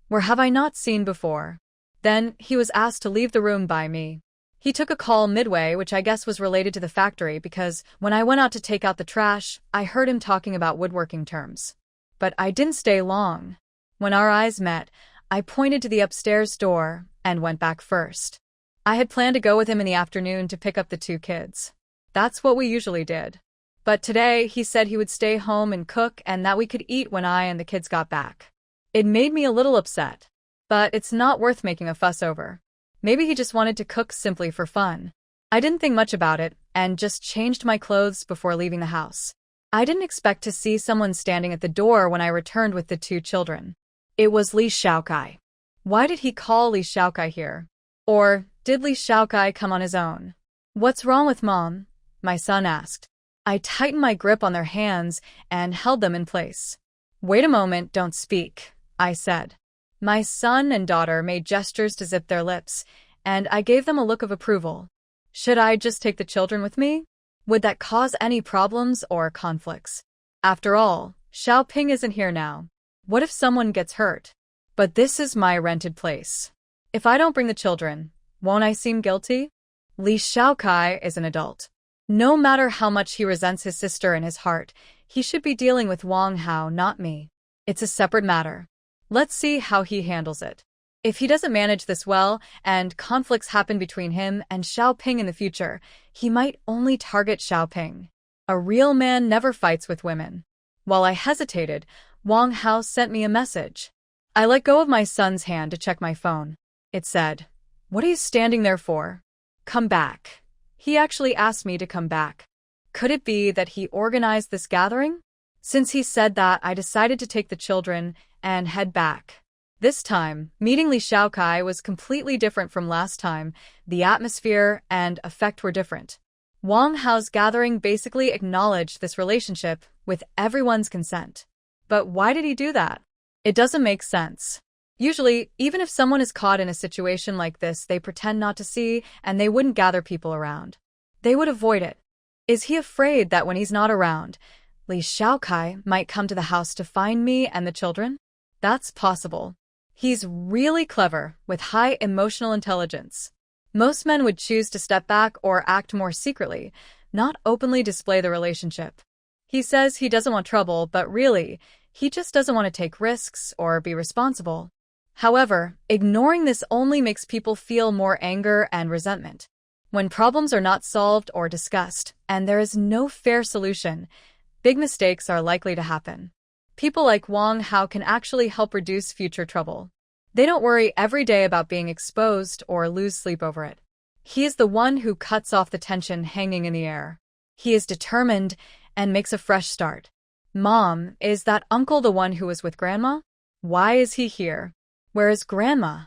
Where have I not seen before? Then he was asked to leave the room by me. He took a call midway, which I guess was related to the factory, because when I went out to take out the trash, I heard him talking about woodworking terms. But I didn't stay long. When our eyes met, I pointed to the upstairs door and went back first. I had planned to go with him in the afternoon to pick up the two kids. That's what we usually did. But today, he said he would stay home and cook and that we could eat when I and the kids got back. It made me a little upset. But it's not worth making a fuss over. Maybe he just wanted to cook simply for fun. I didn't think much about it and just changed my clothes before leaving the house. I didn't expect to see someone standing at the door when I returned with the two children. It was Li Shaokai. Why did he call Li Shaokai here? Or did Li Shaokai come on his own? What's wrong with Mom? My son asked. I tightened my grip on their hands and held them in place. Wait a moment, don't speak, I said. My son and daughter made gestures to zip their lips, and I gave them a look of approval. Should I just take the children with me? Would that cause any problems or conflicts? After all, Xiaoping isn't here now. What if someone gets hurt? But this is my rented place. If I don't bring the children, won't I seem guilty? Li Shaokai is an adult. No matter how much he resents his sister in his heart, he should be dealing with Wang Hao, not me. It's a separate matter. Let's see how he handles it. If he doesn't manage this well, and conflicts happen between him and Xiaoping in the future, he might only target Xiaoping. A real man never fights with women. While I hesitated, Wang Hao sent me a message. I let go of my son's hand to check my phone. It said, "What are you standing there for? Come back." He actually asked me to come back. Could it be that he organized this gathering? Since he said that, I decided to take the children and head back. This time, meeting Li Shaokai was completely different from last time. The atmosphere and effect were different. Wang Hao's gathering basically acknowledged this relationship with everyone's consent. But why did he do that? It doesn't make sense. Usually, even if someone is caught in a situation like this, they pretend not to see and they wouldn't gather people around. They would avoid it. Is he afraid that when he's not around, Li Shaokai might come to the house to find me and the children? That's possible. He's really clever, with high emotional intelligence. Most men would choose to step back or act more secretly, not openly display the relationship. He says he doesn't want trouble, but really, he just doesn't want to take risks or be responsible. However, ignoring this only makes people feel more anger and resentment. When problems are not solved or discussed, and there is no fair solution, big mistakes are likely to happen. People like Wang Hao can actually help reduce future trouble. They don't worry every day about being exposed or lose sleep over it. He is the one who cuts off the tension hanging in the air. He is determined and makes a fresh start. Mom, is that uncle the one who was with Grandma? Why is he here? Where is Grandma?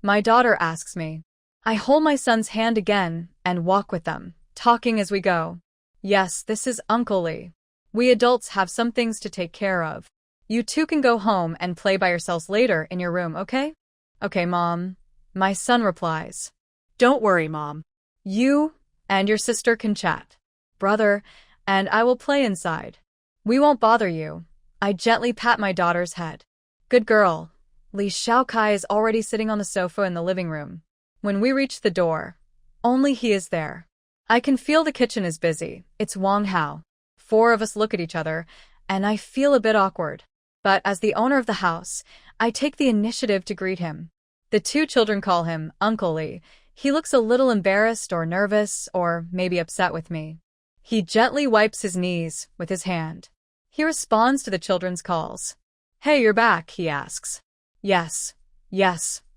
My daughter asks me. I hold my son's hand again and walk with them, talking as we go. Yes, this is Uncle Lee. We adults have some things to take care of. You two can go home and play by yourselves later in your room, okay? Okay, Mom. My son replies. Don't worry, Mom. You and your sister can chat. Brother, and I will play inside. We won't bother you. I gently pat my daughter's head. Good girl. Li Shaokai is already sitting on the sofa in the living room. When we reach the door, only he is there. I can feel the kitchen is busy. It's Wang Hao. Four of us look at each other, and I feel a bit awkward. But as the owner of the house, I take the initiative to greet him. The two children call him Uncle Lee. He looks a little embarrassed or nervous or maybe upset with me. He gently wipes his knees with his hand. He responds to the children's calls. "Hey, you're back," he asks. Yes.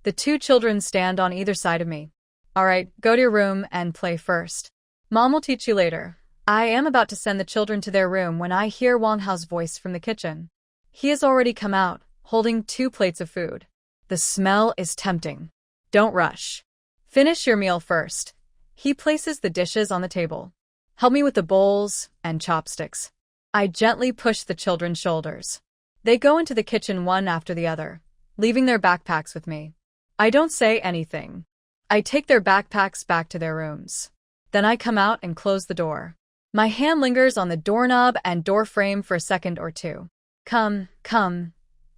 The two children stand on either side of me. "All right, go to your room and play first. Mom will teach you later." I am about to send the children to their room when I hear Wang Hao's voice from the kitchen. He has already come out, holding 2 plates of food. The smell is tempting. "Don't rush. Finish your meal first." He places the dishes on the table. "Help me with the bowls and chopsticks." I gently push the children's shoulders. They go into the kitchen one after the other, leaving their backpacks with me. I don't say anything. I take their backpacks back to their rooms. Then I come out and close the door. My hand lingers on the doorknob and door frame for a second or two. Come.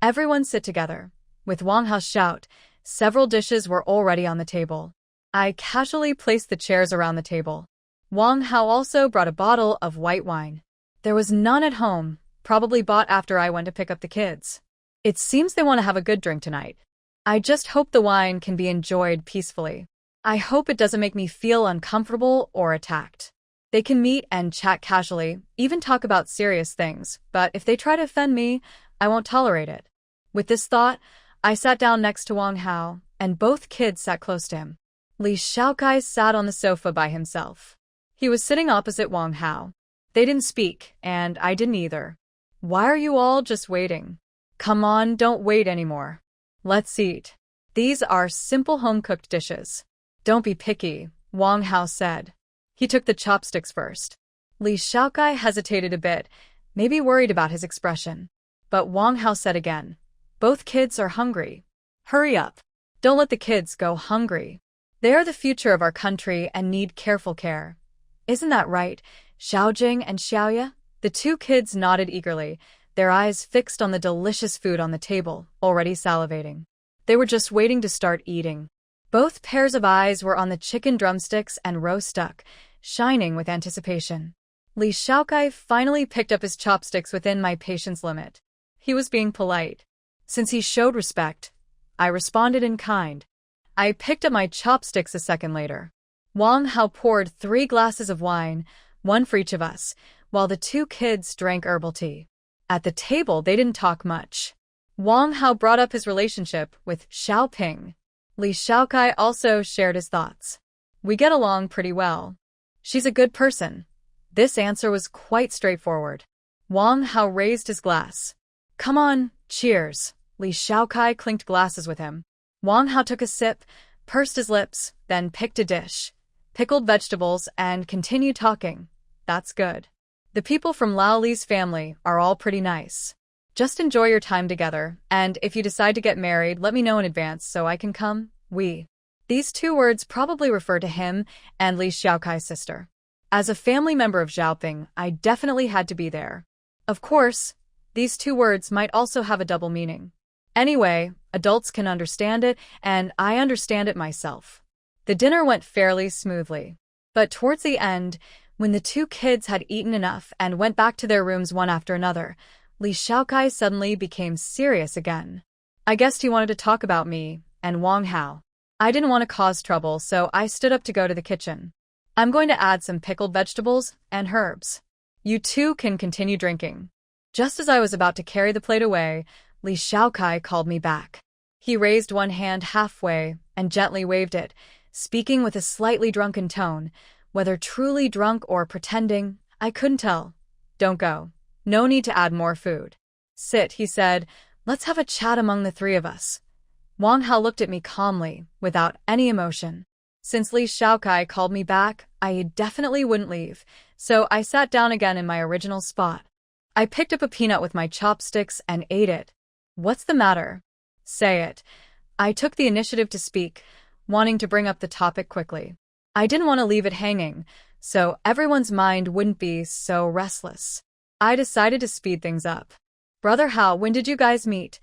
Everyone sit together." With Wang Hao's shout, several dishes were already on the table. I casually placed the chairs around the table. Wang Hao also brought a bottle of white wine. There was none at home, probably bought after I went to pick up the kids. It seems they want to have a good drink tonight. I just hope the wine can be enjoyed peacefully. I hope it doesn't make me feel uncomfortable or attacked. They can meet and chat casually, even talk about serious things, but if they try to offend me, I won't tolerate it. With this thought, I sat down next to Wang Hao, and both kids sat close to him. Li Shaokai sat on the sofa by himself. He was sitting opposite Wang Hao. They didn't speak, and I didn't either. "Why are you all just waiting? Come on, don't wait anymore. Let's eat. These are simple home-cooked dishes. Don't be picky," Wang Hao said. He took the chopsticks first. Li Shaokai hesitated a bit, maybe worried about his expression. But Wang Hao said again, "Both kids are hungry. Hurry up. Don't let the kids go hungry. They are the future of our country and need careful care. Isn't that right, Xiaojing and Xiaoya?" The two kids nodded eagerly, their eyes fixed on the delicious food on the table, already salivating. They were just waiting to start eating. Both pairs of eyes were on the chicken drumsticks and roast duck, shining with anticipation. Li Shaokai finally picked up his chopsticks within my patience limit. He was being polite. Since he showed respect, I responded in kind. I picked up my chopsticks a second later. Wang Hao poured 3 glasses of wine, one for each of us, while the two kids drank herbal tea. At the table, they didn't talk much. Wang Hao brought up his relationship with Xiaoping. Li Shaokai also shared his thoughts. "We get along pretty well. She's a good person." This answer was quite straightforward. Wang Hao raised his glass. "Come on, cheers." Li Shaokai clinked glasses with him. Wang Hao took a sip, pursed his lips, then picked a dish, pickled vegetables, and continued talking. "That's good. The people from Lao Li's family are all pretty nice. Just enjoy your time together, and if you decide to get married, let me know in advance so I can come." These 2 words probably refer to him and Li Xiaokai's sister. As a family member of Xiaoping, I definitely had to be there. Of course, these 2 words might also have a double meaning. Anyway, adults can understand it, and I understand it myself. The dinner went fairly smoothly. But towards the end, when the 2 kids had eaten enough and went back to their rooms one after another, Li Shaokai suddenly became serious again. I guessed he wanted to talk about me and Wang Hao. I didn't want to cause trouble, so I stood up to go to the kitchen. "I'm going to add some pickled vegetables and herbs. You two can continue drinking." Just as I was about to carry the plate away, Li Shaokai called me back. He raised one hand halfway and gently waved it, speaking with a slightly drunken tone. Whether truly drunk or pretending, I couldn't tell. "Don't go. No need to add more food. Sit," he said. "Let's have a chat among the 3 of us." Wang Hao looked at me calmly, without any emotion. Since Li Shaokai called me back, I definitely wouldn't leave, so I sat down again in my original spot. I picked up a peanut with my chopsticks and ate it. "What's the matter? Say it." I took the initiative to speak, wanting to bring up the topic quickly. I didn't want to leave it hanging, so everyone's mind wouldn't be so restless. I decided to speed things up. "Brother Hao, when did you guys meet?"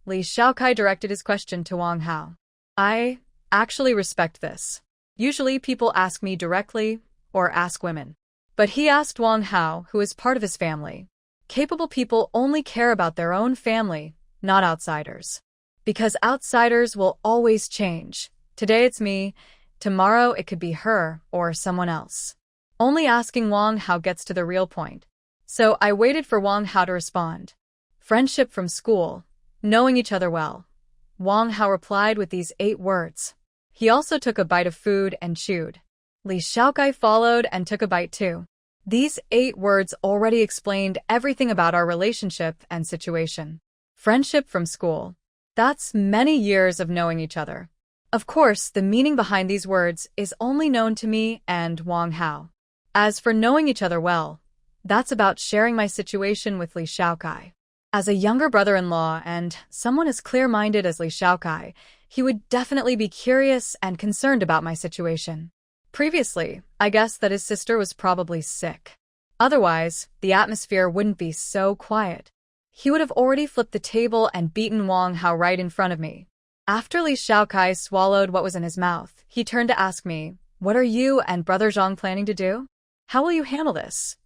Li Shaokai directed his question to Wang Hao. I actually respect this. Usually people ask me directly, or ask women. But he asked Wang Hao, who is part of his family. Capable people only care about their own family, not outsiders. Because outsiders will always change. Today it's me, tomorrow it could be her or someone else. Only asking Wang Hao gets to the real point. So I waited for Wang Hao to respond. Friendship from school, knowing each other well. Wang Hao replied with these 8 words. He also took a bite of food and chewed. Li Xiaokai followed and took a bite too. These 8 words already explained everything about our relationship and situation. Friendship from school. That's many years of knowing each other. Of course, the meaning behind these words is only known to me and Wang Hao. As for knowing each other well, that's about sharing my situation with Li Xiaokai. As a younger brother-in-law and someone as clear-minded as Li Xiaokai, he would definitely be curious and concerned about my situation. Previously, I guessed that his sister was probably sick. Otherwise, the atmosphere wouldn't be so quiet. He would have already flipped the table and beaten Wang Hao right in front of me. After Li Xiaokai swallowed what was in his mouth, he turned to ask me, "What are you and Brother Zhang planning to do? How will you handle this?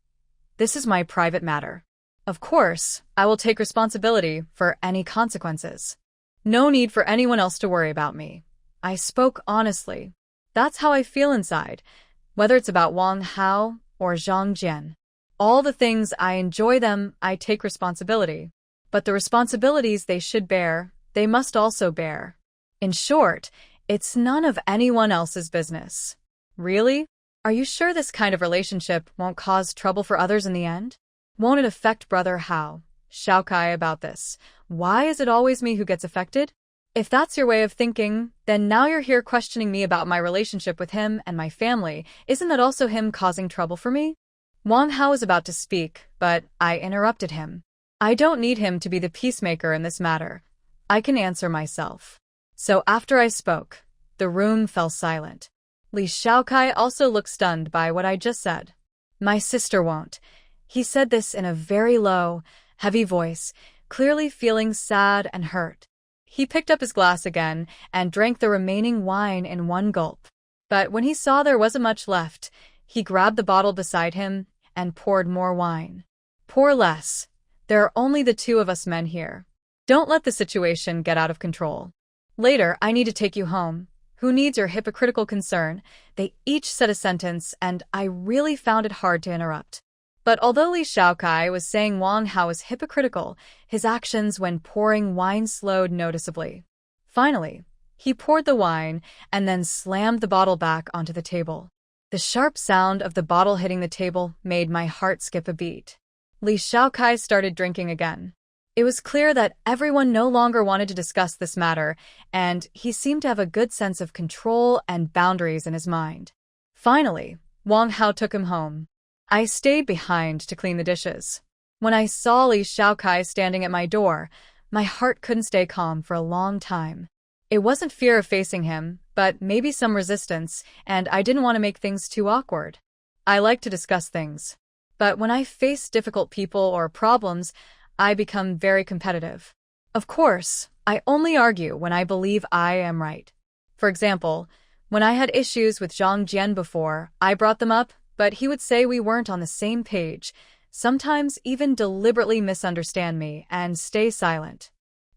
This is my private matter. Of course, I will take responsibility for any consequences. No need for anyone else to worry about me." I spoke honestly. That's how I feel inside, whether it's about Wang Hao or Zhang Jian. All the things I enjoy them, I take responsibility. But the responsibilities they should bear, they must also bear. In short, it's none of anyone else's business. Really? Are you sure this kind of relationship won't cause trouble for others in the end? Won't it affect Brother Hao, Xiaokai about this? Why is it always me who gets affected? If that's your way of thinking, then now you're here questioning me about my relationship with him and my family. Isn't that also him causing trouble for me? Wang Hao was about to speak, but I interrupted him. I don't need him to be the peacemaker in this matter. I can answer myself. So after I spoke, the room fell silent. Li Xiaokai also looked stunned by what I just said. My sister won't. He said this in a very low, heavy voice, clearly feeling sad and hurt. He picked up his glass again and drank the remaining wine in one gulp. But when he saw there wasn't much left, he grabbed the bottle beside him and poured more wine. Pour less. There are only the 2 of us men here. Don't let the situation get out of control. Later, I need to take you home. Who needs your hypocritical concern? They each said a sentence, and I really found it hard to interrupt. But although Li Xiaokai was saying Wang Hao was hypocritical, his actions when pouring wine slowed noticeably. Finally, he poured the wine and then slammed the bottle back onto the table. The sharp sound of the bottle hitting the table made my heart skip a beat. Li Xiaokai started drinking again. It was clear that everyone no longer wanted to discuss this matter, and he seemed to have a good sense of control and boundaries in his mind. Finally, Wang Hao took him home. I stayed behind to clean the dishes. When I saw Li Xiaokai standing at my door, my heart couldn't stay calm for a long time. It wasn't fear of facing him, but maybe some resistance, and I didn't want to make things too awkward. I like to discuss things. But when I face difficult people or problems, I become very competitive. Of course, I only argue when I believe I am right. For example, when I had issues with Zhang Jian before, I brought them up, but he would say we weren't on the same page, sometimes even deliberately misunderstand me and stay silent.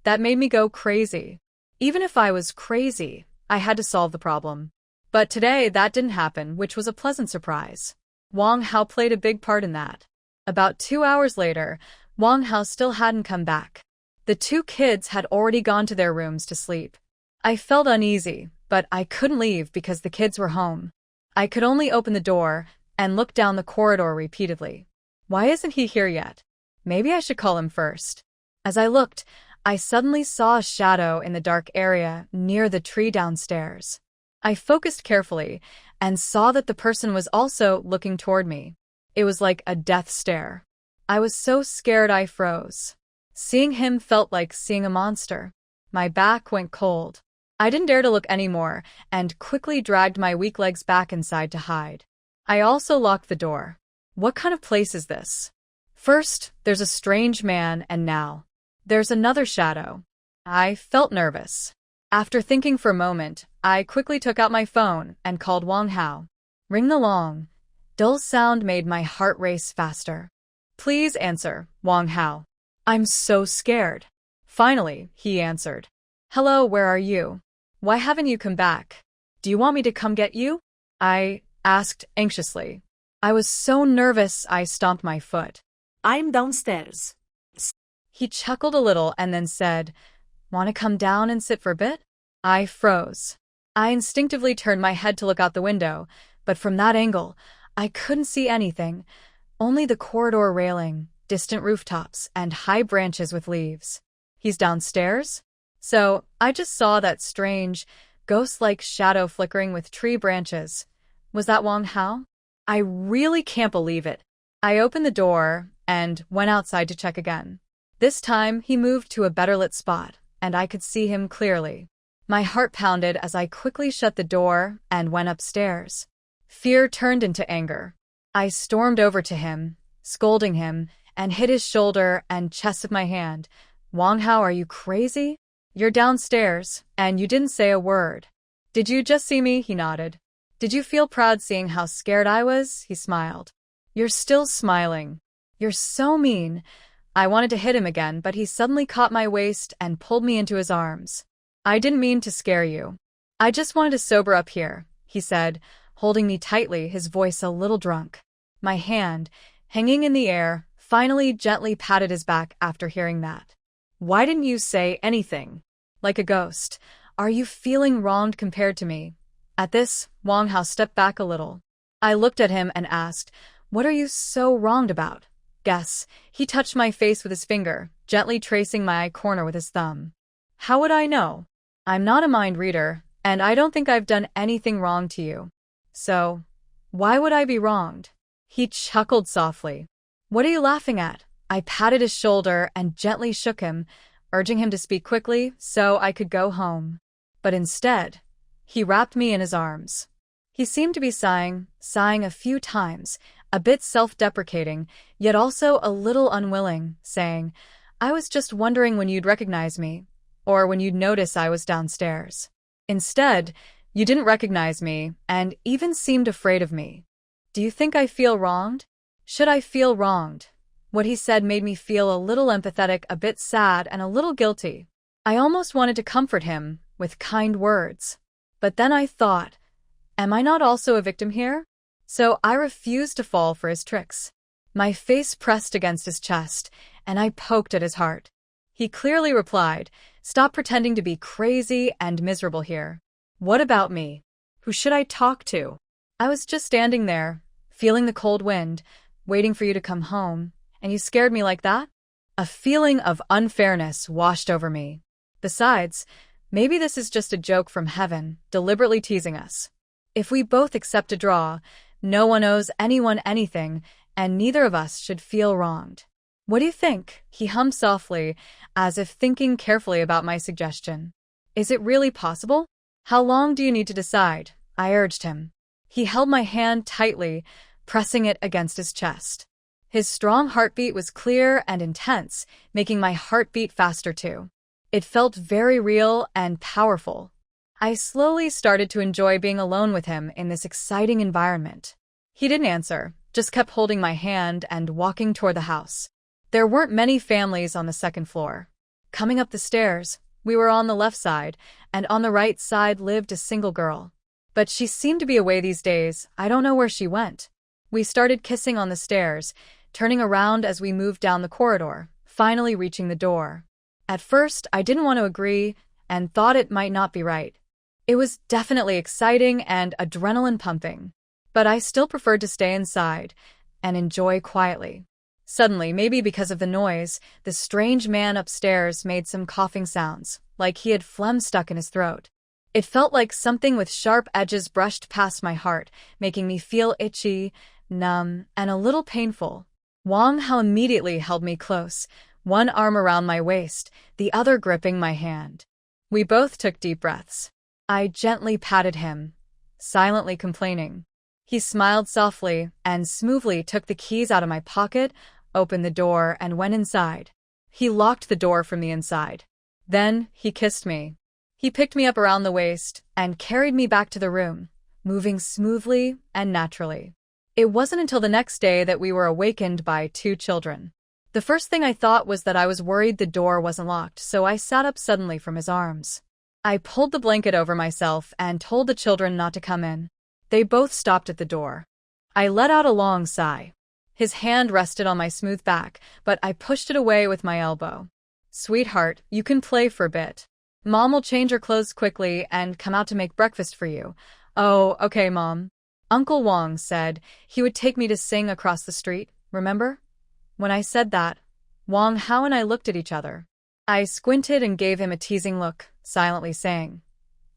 That made me go crazy. Even if I was crazy, I had to solve the problem. But today that didn't happen, which was a pleasant surprise. Wang Hao played a big part in that. About 2 hours later, Wang Hao still hadn't come back. The 2 kids had already gone to their rooms to sleep. I felt uneasy, but I couldn't leave because the kids were home. I could only open the door and look down the corridor repeatedly. Why isn't he here yet? Maybe I should call him first. As I looked, I suddenly saw a shadow in the dark area near the tree downstairs. I focused carefully and saw that the person was also looking toward me. It was like a death stare. I was so scared I froze. Seeing him felt like seeing a monster. My back went cold. I didn't dare to look anymore and quickly dragged my weak legs back inside to hide. I also locked the door. What kind of place is this? First, there's a strange man, and now there's another shadow. I felt nervous. After thinking for a moment, I quickly took out my phone and called Wang Hao. Ring the long. dull sound made my heart race faster. "Please answer, Wang Hao." "I'm so scared." Finally, he answered. "Hello, where are you? Why haven't you come back? "Do you want me to come get you?" I asked anxiously. I was so nervous I stomped my foot. "I'm downstairs." He chuckled a little and then said, "Want to come down and sit for a bit?" I froze. I instinctively turned my head to look out the window, but from that angle, I couldn't see anything, only the corridor railing, distant rooftops, and high branches with leaves. He's downstairs? So I just saw that strange, ghost-like shadow flickering with tree branches. Was that Wang Hao? I really can't believe it. I opened the door and went outside to check again. This time, he moved to a better-lit spot, and I could see him clearly. My heart pounded as I quickly shut the door and went upstairs. Fear turned into anger. I stormed over to him, scolding him, and hit his shoulder and chest with my hand. "Wang Hao, are you crazy? You're downstairs, and you didn't say a word." "Did you just see me?" He nodded. "Did you feel proud seeing how scared I was?" He smiled. "You're still smiling. You're so mean." I wanted to hit him again, but he suddenly caught my waist and pulled me into his arms. "I didn't mean to scare you. I just wanted to sober up here," he said, holding me tightly, his voice a little drunk. My hand, hanging in the air, finally gently patted his back after hearing that. "Why didn't you say anything?" "Like a ghost. Are you feeling wronged compared to me?" At this, Wang Hao stepped back a little. I looked at him and asked, "What are you so wronged about?" "Guess." He touched my face with his finger, gently tracing my eye corner with his thumb. "How would I know? I'm not a mind reader, and I don't think I've done anything wrong to you. So, why would I be wronged?" He chuckled softly. "What are you laughing at?" I patted his shoulder and gently shook him, urging him to speak quickly so I could go home. But instead, he wrapped me in his arms. He seemed to be sighing a few times, a bit self-deprecating, yet also a little unwilling, saying, "I was just wondering when you'd recognize me, or when you'd notice I was downstairs. Instead, you didn't recognize me and even seemed afraid of me. Do you think I feel wronged? Should I feel wronged?" What he said made me feel a little empathetic, a bit sad, and a little guilty. I almost wanted to comfort him with kind words. But then I thought, am I not also a victim here? So I refused to fall for his tricks. My face pressed against his chest, and I poked at his heart. He clearly replied, "Stop pretending to be crazy and miserable here. What about me? Who should I talk to?" I was just standing there, feeling the cold wind, waiting for you to come home, and you scared me like that? A feeling of unfairness washed over me. Besides, maybe this is just a joke from heaven, deliberately teasing us. If we both accept a draw, no one owes anyone anything, and neither of us should feel wronged. "What do you think?" He hummed softly, as if thinking carefully about my suggestion. "Is it really possible? How long do you need to decide?" I urged him. He held my hand tightly, pressing it against his chest. His strong heartbeat was clear and intense, making my heart beat faster too. It felt very real and powerful. I slowly started to enjoy being alone with him in this exciting environment. He didn't answer, just kept holding my hand and walking toward the house. There weren't many families on the second floor. Coming up the stairs, we were on the left side, and on the right side lived a single girl. But she seemed to be away these days. I don't know where she went. We started kissing on the stairs, turning around as we moved down the corridor, finally reaching the door. At first, I didn't want to agree and thought it might not be right. It was definitely exciting and adrenaline pumping, but I still preferred to stay inside and enjoy quietly. Suddenly, maybe because of the noise, the strange man upstairs made some coughing sounds, like he had phlegm stuck in his throat. It felt like something with sharp edges brushed past my heart, making me feel itchy, numb, and a little painful. Wang Hao immediately held me close, one arm around my waist, the other gripping my hand. We both took deep breaths. I gently patted him, silently complaining. He smiled softly and smoothly took the keys out of my pocket, opened the door, and went inside. He locked the door from the inside. Then he kissed me. He picked me up around the waist and carried me back to the room, moving smoothly and naturally. It wasn't until the next day that we were awakened by 2 children. The first thing I thought was that I was worried the door wasn't locked, so I sat up suddenly from his arms. I pulled the blanket over myself and told the children not to come in. They both stopped at the door. I let out a long sigh. His hand rested on my smooth back, but I pushed it away with my elbow. "Sweetheart, you can play for a bit. Mom will change her clothes quickly and come out to make breakfast for you." "Oh, okay, Mom." Uncle Wong said he would take me to sing across the street, remember? When I said that, Wong Hao and I looked at each other. I squinted and gave him a teasing look, silently saying,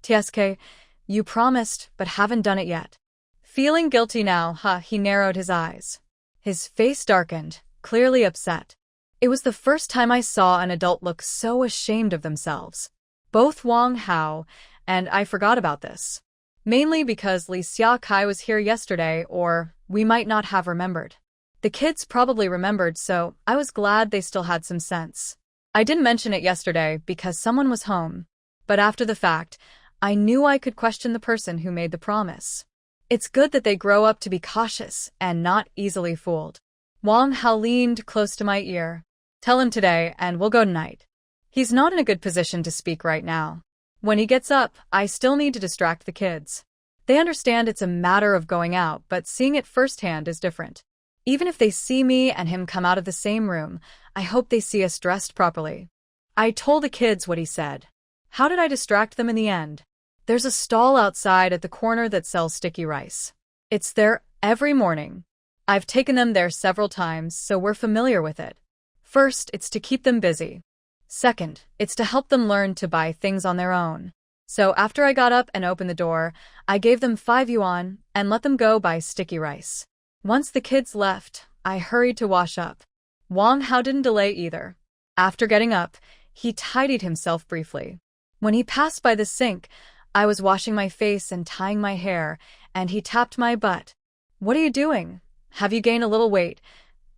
"TSK, you promised, but haven't done it yet." Feeling guilty now, he narrowed his eyes. His face darkened, clearly upset. It was the first time I saw an adult look so ashamed of themselves. Both Wong Hao and I forgot about this. Mainly because Li Xia Kai was here yesterday, or we might not have remembered. The kids probably remembered, so I was glad they still had some sense. I didn't mention it yesterday because someone was home, but after the fact, I knew I could question the person who made the promise. It's good that they grow up to be cautious and not easily fooled. Wong Hao leaned close to my ear. "Tell him today and we'll go tonight. He's not in a good position to speak right now. When he gets up, I still need to distract the kids. They understand it's a matter of going out, but seeing it firsthand is different. Even if they see me and him come out of the same room, I hope they see us dressed properly." I told the kids what he said. How did I distract them in the end? There's a stall outside at the corner that sells sticky rice. It's there every morning. I've taken them there several times, so we're familiar with it. First, it's to keep them busy. Second, it's to help them learn to buy things on their own. So after I got up and opened the door, I gave them 5 yuan and let them go buy sticky rice. Once the kids left, I hurried to wash up. Wong Hao didn't delay either. After getting up, he tidied himself briefly. When he passed by the sink, I was washing my face and tying my hair, and he tapped my butt. "What are you doing? Have you gained a little weight?"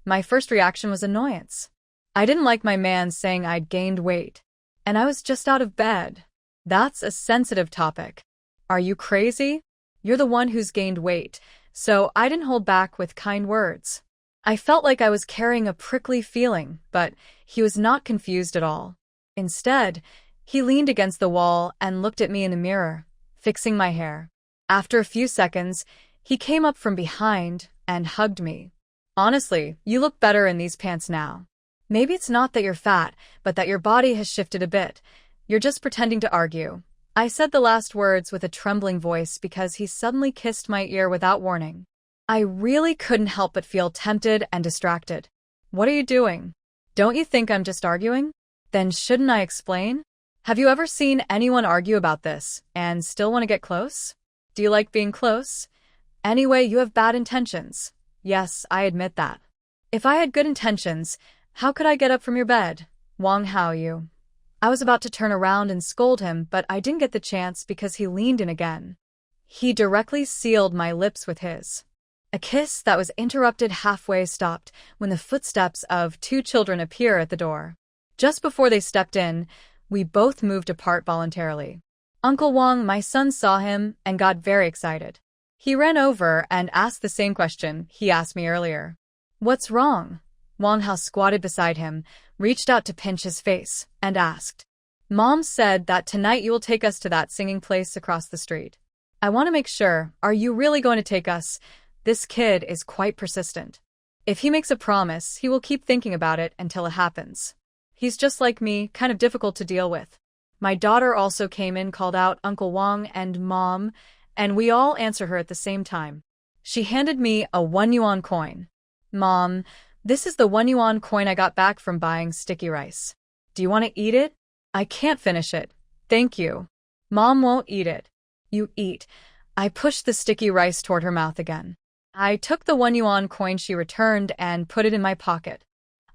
My first reaction was annoyance. I didn't like my man saying I'd gained weight. And I was just out of bed. That's a sensitive topic. "Are you crazy? You're the one who's gained weight." So I didn't hold back with kind words. I felt like I was carrying a prickly feeling, but he was not confused at all. Instead, he leaned against the wall and looked at me in the mirror, fixing my hair. After a few seconds, he came up from behind and hugged me. "Honestly, you look better in these pants now. Maybe it's not that you're fat, but that your body has shifted a bit. You're just pretending to argue." I said the last words with a trembling voice because he suddenly kissed my ear without warning. I really couldn't help but feel tempted and distracted. "What are you doing? Don't you think I'm just arguing? Then shouldn't I explain? Have you ever seen anyone argue about this and still want to get close? Do you like being close? Anyway, you have bad intentions." "Yes, I admit that." "If I had good intentions, how could I get up from your bed? Wong Hao, you." I was about to turn around and scold him, but I didn't get the chance because he leaned in again. He directly sealed my lips with his. A kiss that was interrupted halfway stopped when the footsteps of 2 children appear at the door. Just before they stepped in, we both moved apart voluntarily. Uncle Wong, my son, saw him and got very excited. He ran over and asked the same question he asked me earlier. "What's wrong?" Wong Hao squatted beside him, reached out to pinch his face, and asked. "Mom said that tonight you will take us to that singing place across the street. I want to make sure, are you really going to take us? This kid is quite persistent. If he makes a promise, he will keep thinking about it until it happens. He's just like me, kind of difficult to deal with." My daughter also came in, called out Uncle Wong and Mom, and we all answered her at the same time. She handed me a 1 yuan coin. "Mom, this is the 1 yuan coin I got back from buying sticky rice. Do you want to eat it?" "I can't finish it. Thank you." "Mom won't eat it." "You eat." I pushed the sticky rice toward her mouth again. I took the 1 yuan coin she returned and put it in my pocket.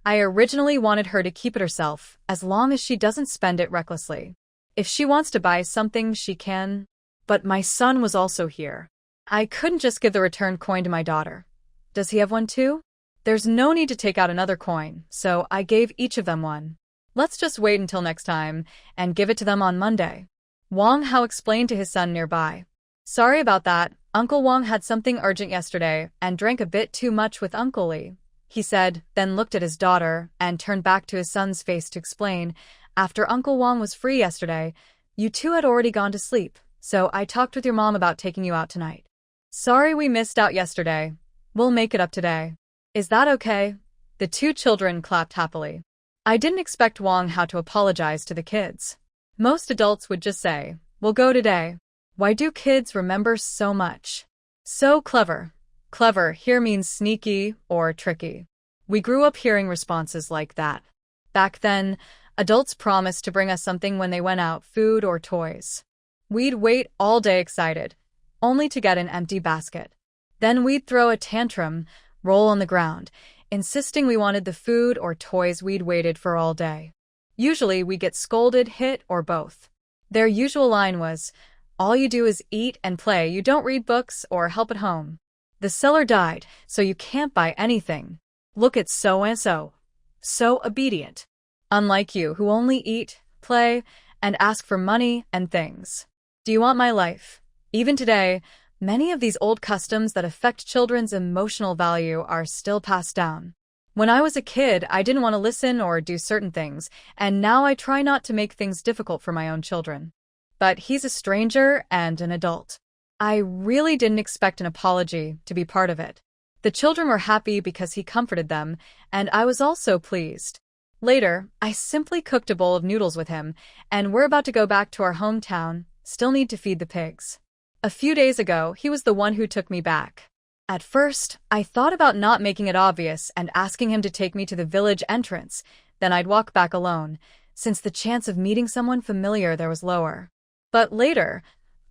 I originally wanted her to keep it herself, as long as she doesn't spend it recklessly. If she wants to buy something, she can. But my son was also here. I couldn't just give the returned coin to my daughter. Does he have one too? There's no need to take out another coin, so I gave each of them one. Let's just wait until next time and give it to them on Monday. Wong Hao explained to his son nearby. Sorry about that. Uncle Wang had something urgent yesterday and drank a bit too much with Uncle Lee, he said, then looked at his daughter and turned back to his son's face to explain. After Uncle Wang was free yesterday, you two had already gone to sleep, so I talked with your mom about taking you out tonight. Sorry we missed out yesterday. We'll make it up today. Is that okay? The two children clapped happily. I didn't expect Wang Hao to apologize to the kids. Most adults would just say, we'll go today. Why do kids remember so much? So clever. Clever here means sneaky or tricky. We grew up hearing responses like that. Back then, adults promised to bring us something when they went out, food or toys. We'd wait all day excited, only to get an empty basket. Then we'd throw a tantrum, roll on the ground, insisting we wanted the food or toys we'd waited for all day. Usually we get scolded, hit, or both. Their usual line was, all you do is eat and play, you don't read books or help at home. The seller died, so you can't buy anything. Look at so-and-so. So obedient. Unlike you who only eat, play, and ask for money and things. Do you want my life? Even today, many of these old customs that affect children's emotional value are still passed down. When I was a kid, I didn't want to listen or do certain things, and now I try not to make things difficult for my own children. But he's a stranger and an adult. I really didn't expect an apology to be part of it. The children were happy because he comforted them, and I was also pleased. Later, I simply cooked a bowl of noodles with him, and we're about to go back to our hometown, still need to feed the pigs. A few days ago, he was the one who took me back. At first, I thought about not making it obvious and asking him to take me to the village entrance, then I'd walk back alone, since the chance of meeting someone familiar there was lower. But later,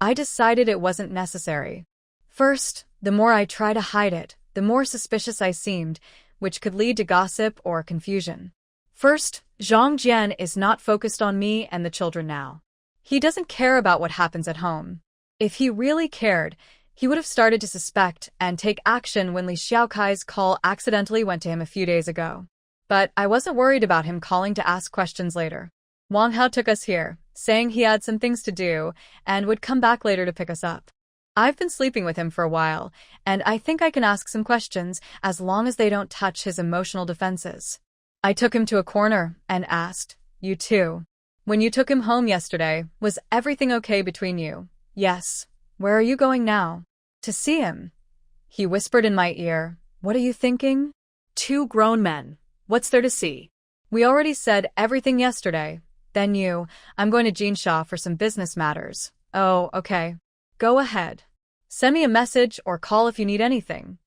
I decided it wasn't necessary. First, the more I try to hide it, the more suspicious I seemed, which could lead to gossip or confusion. First, Zhang Jian is not focused on me and the children now. He doesn't care about what happens at home. If he really cared, he would have started to suspect and take action when Li Xiaokai's call accidentally went to him a few days ago. But I wasn't worried about him calling to ask questions later. Wang Hao took us here, saying he had some things to do and would come back later to pick us up. I've been sleeping with him for a while, and I think I can ask some questions as long as they don't touch his emotional defenses. I took him to a corner and asked, you too. When you took him home yesterday, was everything okay between you? Yes. Where are you going now? To see him. He whispered in my ear, what are you thinking? Two grown men. What's there to see? We already said everything yesterday. Then I'm going to Jinsha for some business matters. Oh, okay. Go ahead. Send me a message or call if you need anything.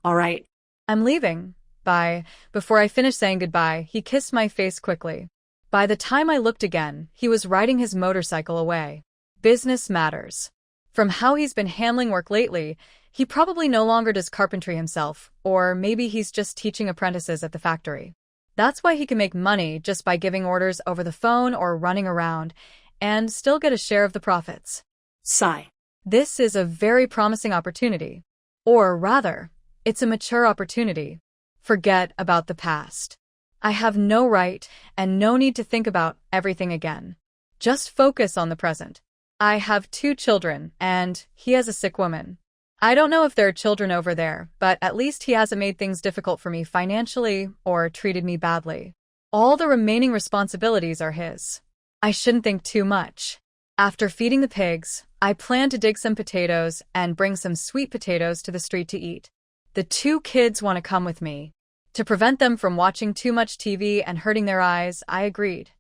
All right. I'm leaving. Bye. Before I finished saying goodbye, he kissed my face quickly. By the time I looked again, he was riding his motorcycle away. Business matters. From how he's been handling work lately, he probably no longer does carpentry himself, or maybe he's just teaching apprentices at the factory. That's why he can make money just by giving orders over the phone or running around, and still get a share of the profits. Sigh. This is a very promising opportunity. Or rather, it's a mature opportunity. Forget about the past. I have no right and no need to think about everything again. Just focus on the present. I have 2 children, and he has a sick woman. I don't know if there are children over there, but at least he hasn't made things difficult for me financially or treated me badly. All the remaining responsibilities are his. I shouldn't think too much. After feeding the pigs, I plan to dig some potatoes and bring some sweet potatoes to the street to eat. The 2 kids want to come with me. To prevent them from watching too much TV and hurting their eyes, I agreed.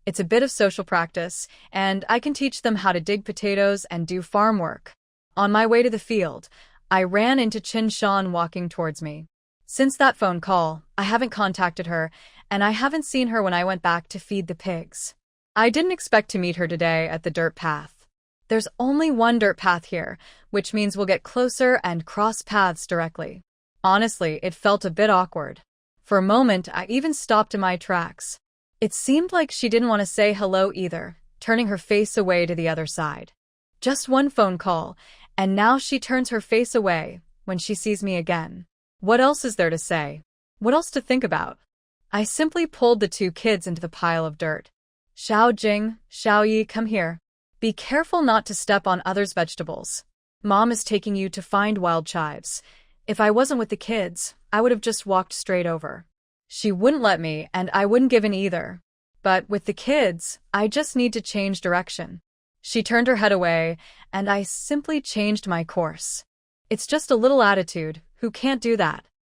It's a bit of social practice, and I can teach them how to dig potatoes and do farm work. On my way to the field, I ran into Qin Shan walking towards me. Since that phone call, I haven't contacted her, and I haven't seen her when I went back to feed the pigs. I didn't expect to meet her today at the dirt path. There's only one dirt path here, which means we'll get closer and cross paths directly. Honestly, it felt a bit awkward. For a moment, I even stopped in my tracks. It seemed like she didn't want to say hello either, turning her face away to the other side. Just one phone call, and now she turns her face away when she sees me again. What else is there to say? What else to think about? I simply pulled the 2 kids into the pile of dirt. Xiao Jing, Xiao Yi, come here. Be careful not to step on others' vegetables. Mom is taking you to find wild chives. If I wasn't with the kids, I would have just walked straight over. She wouldn't let me, and I wouldn't give in either. But with the kids, I just need to change direction. She turned her head away, and I simply changed my course. It's just a little attitude. Who can't do that?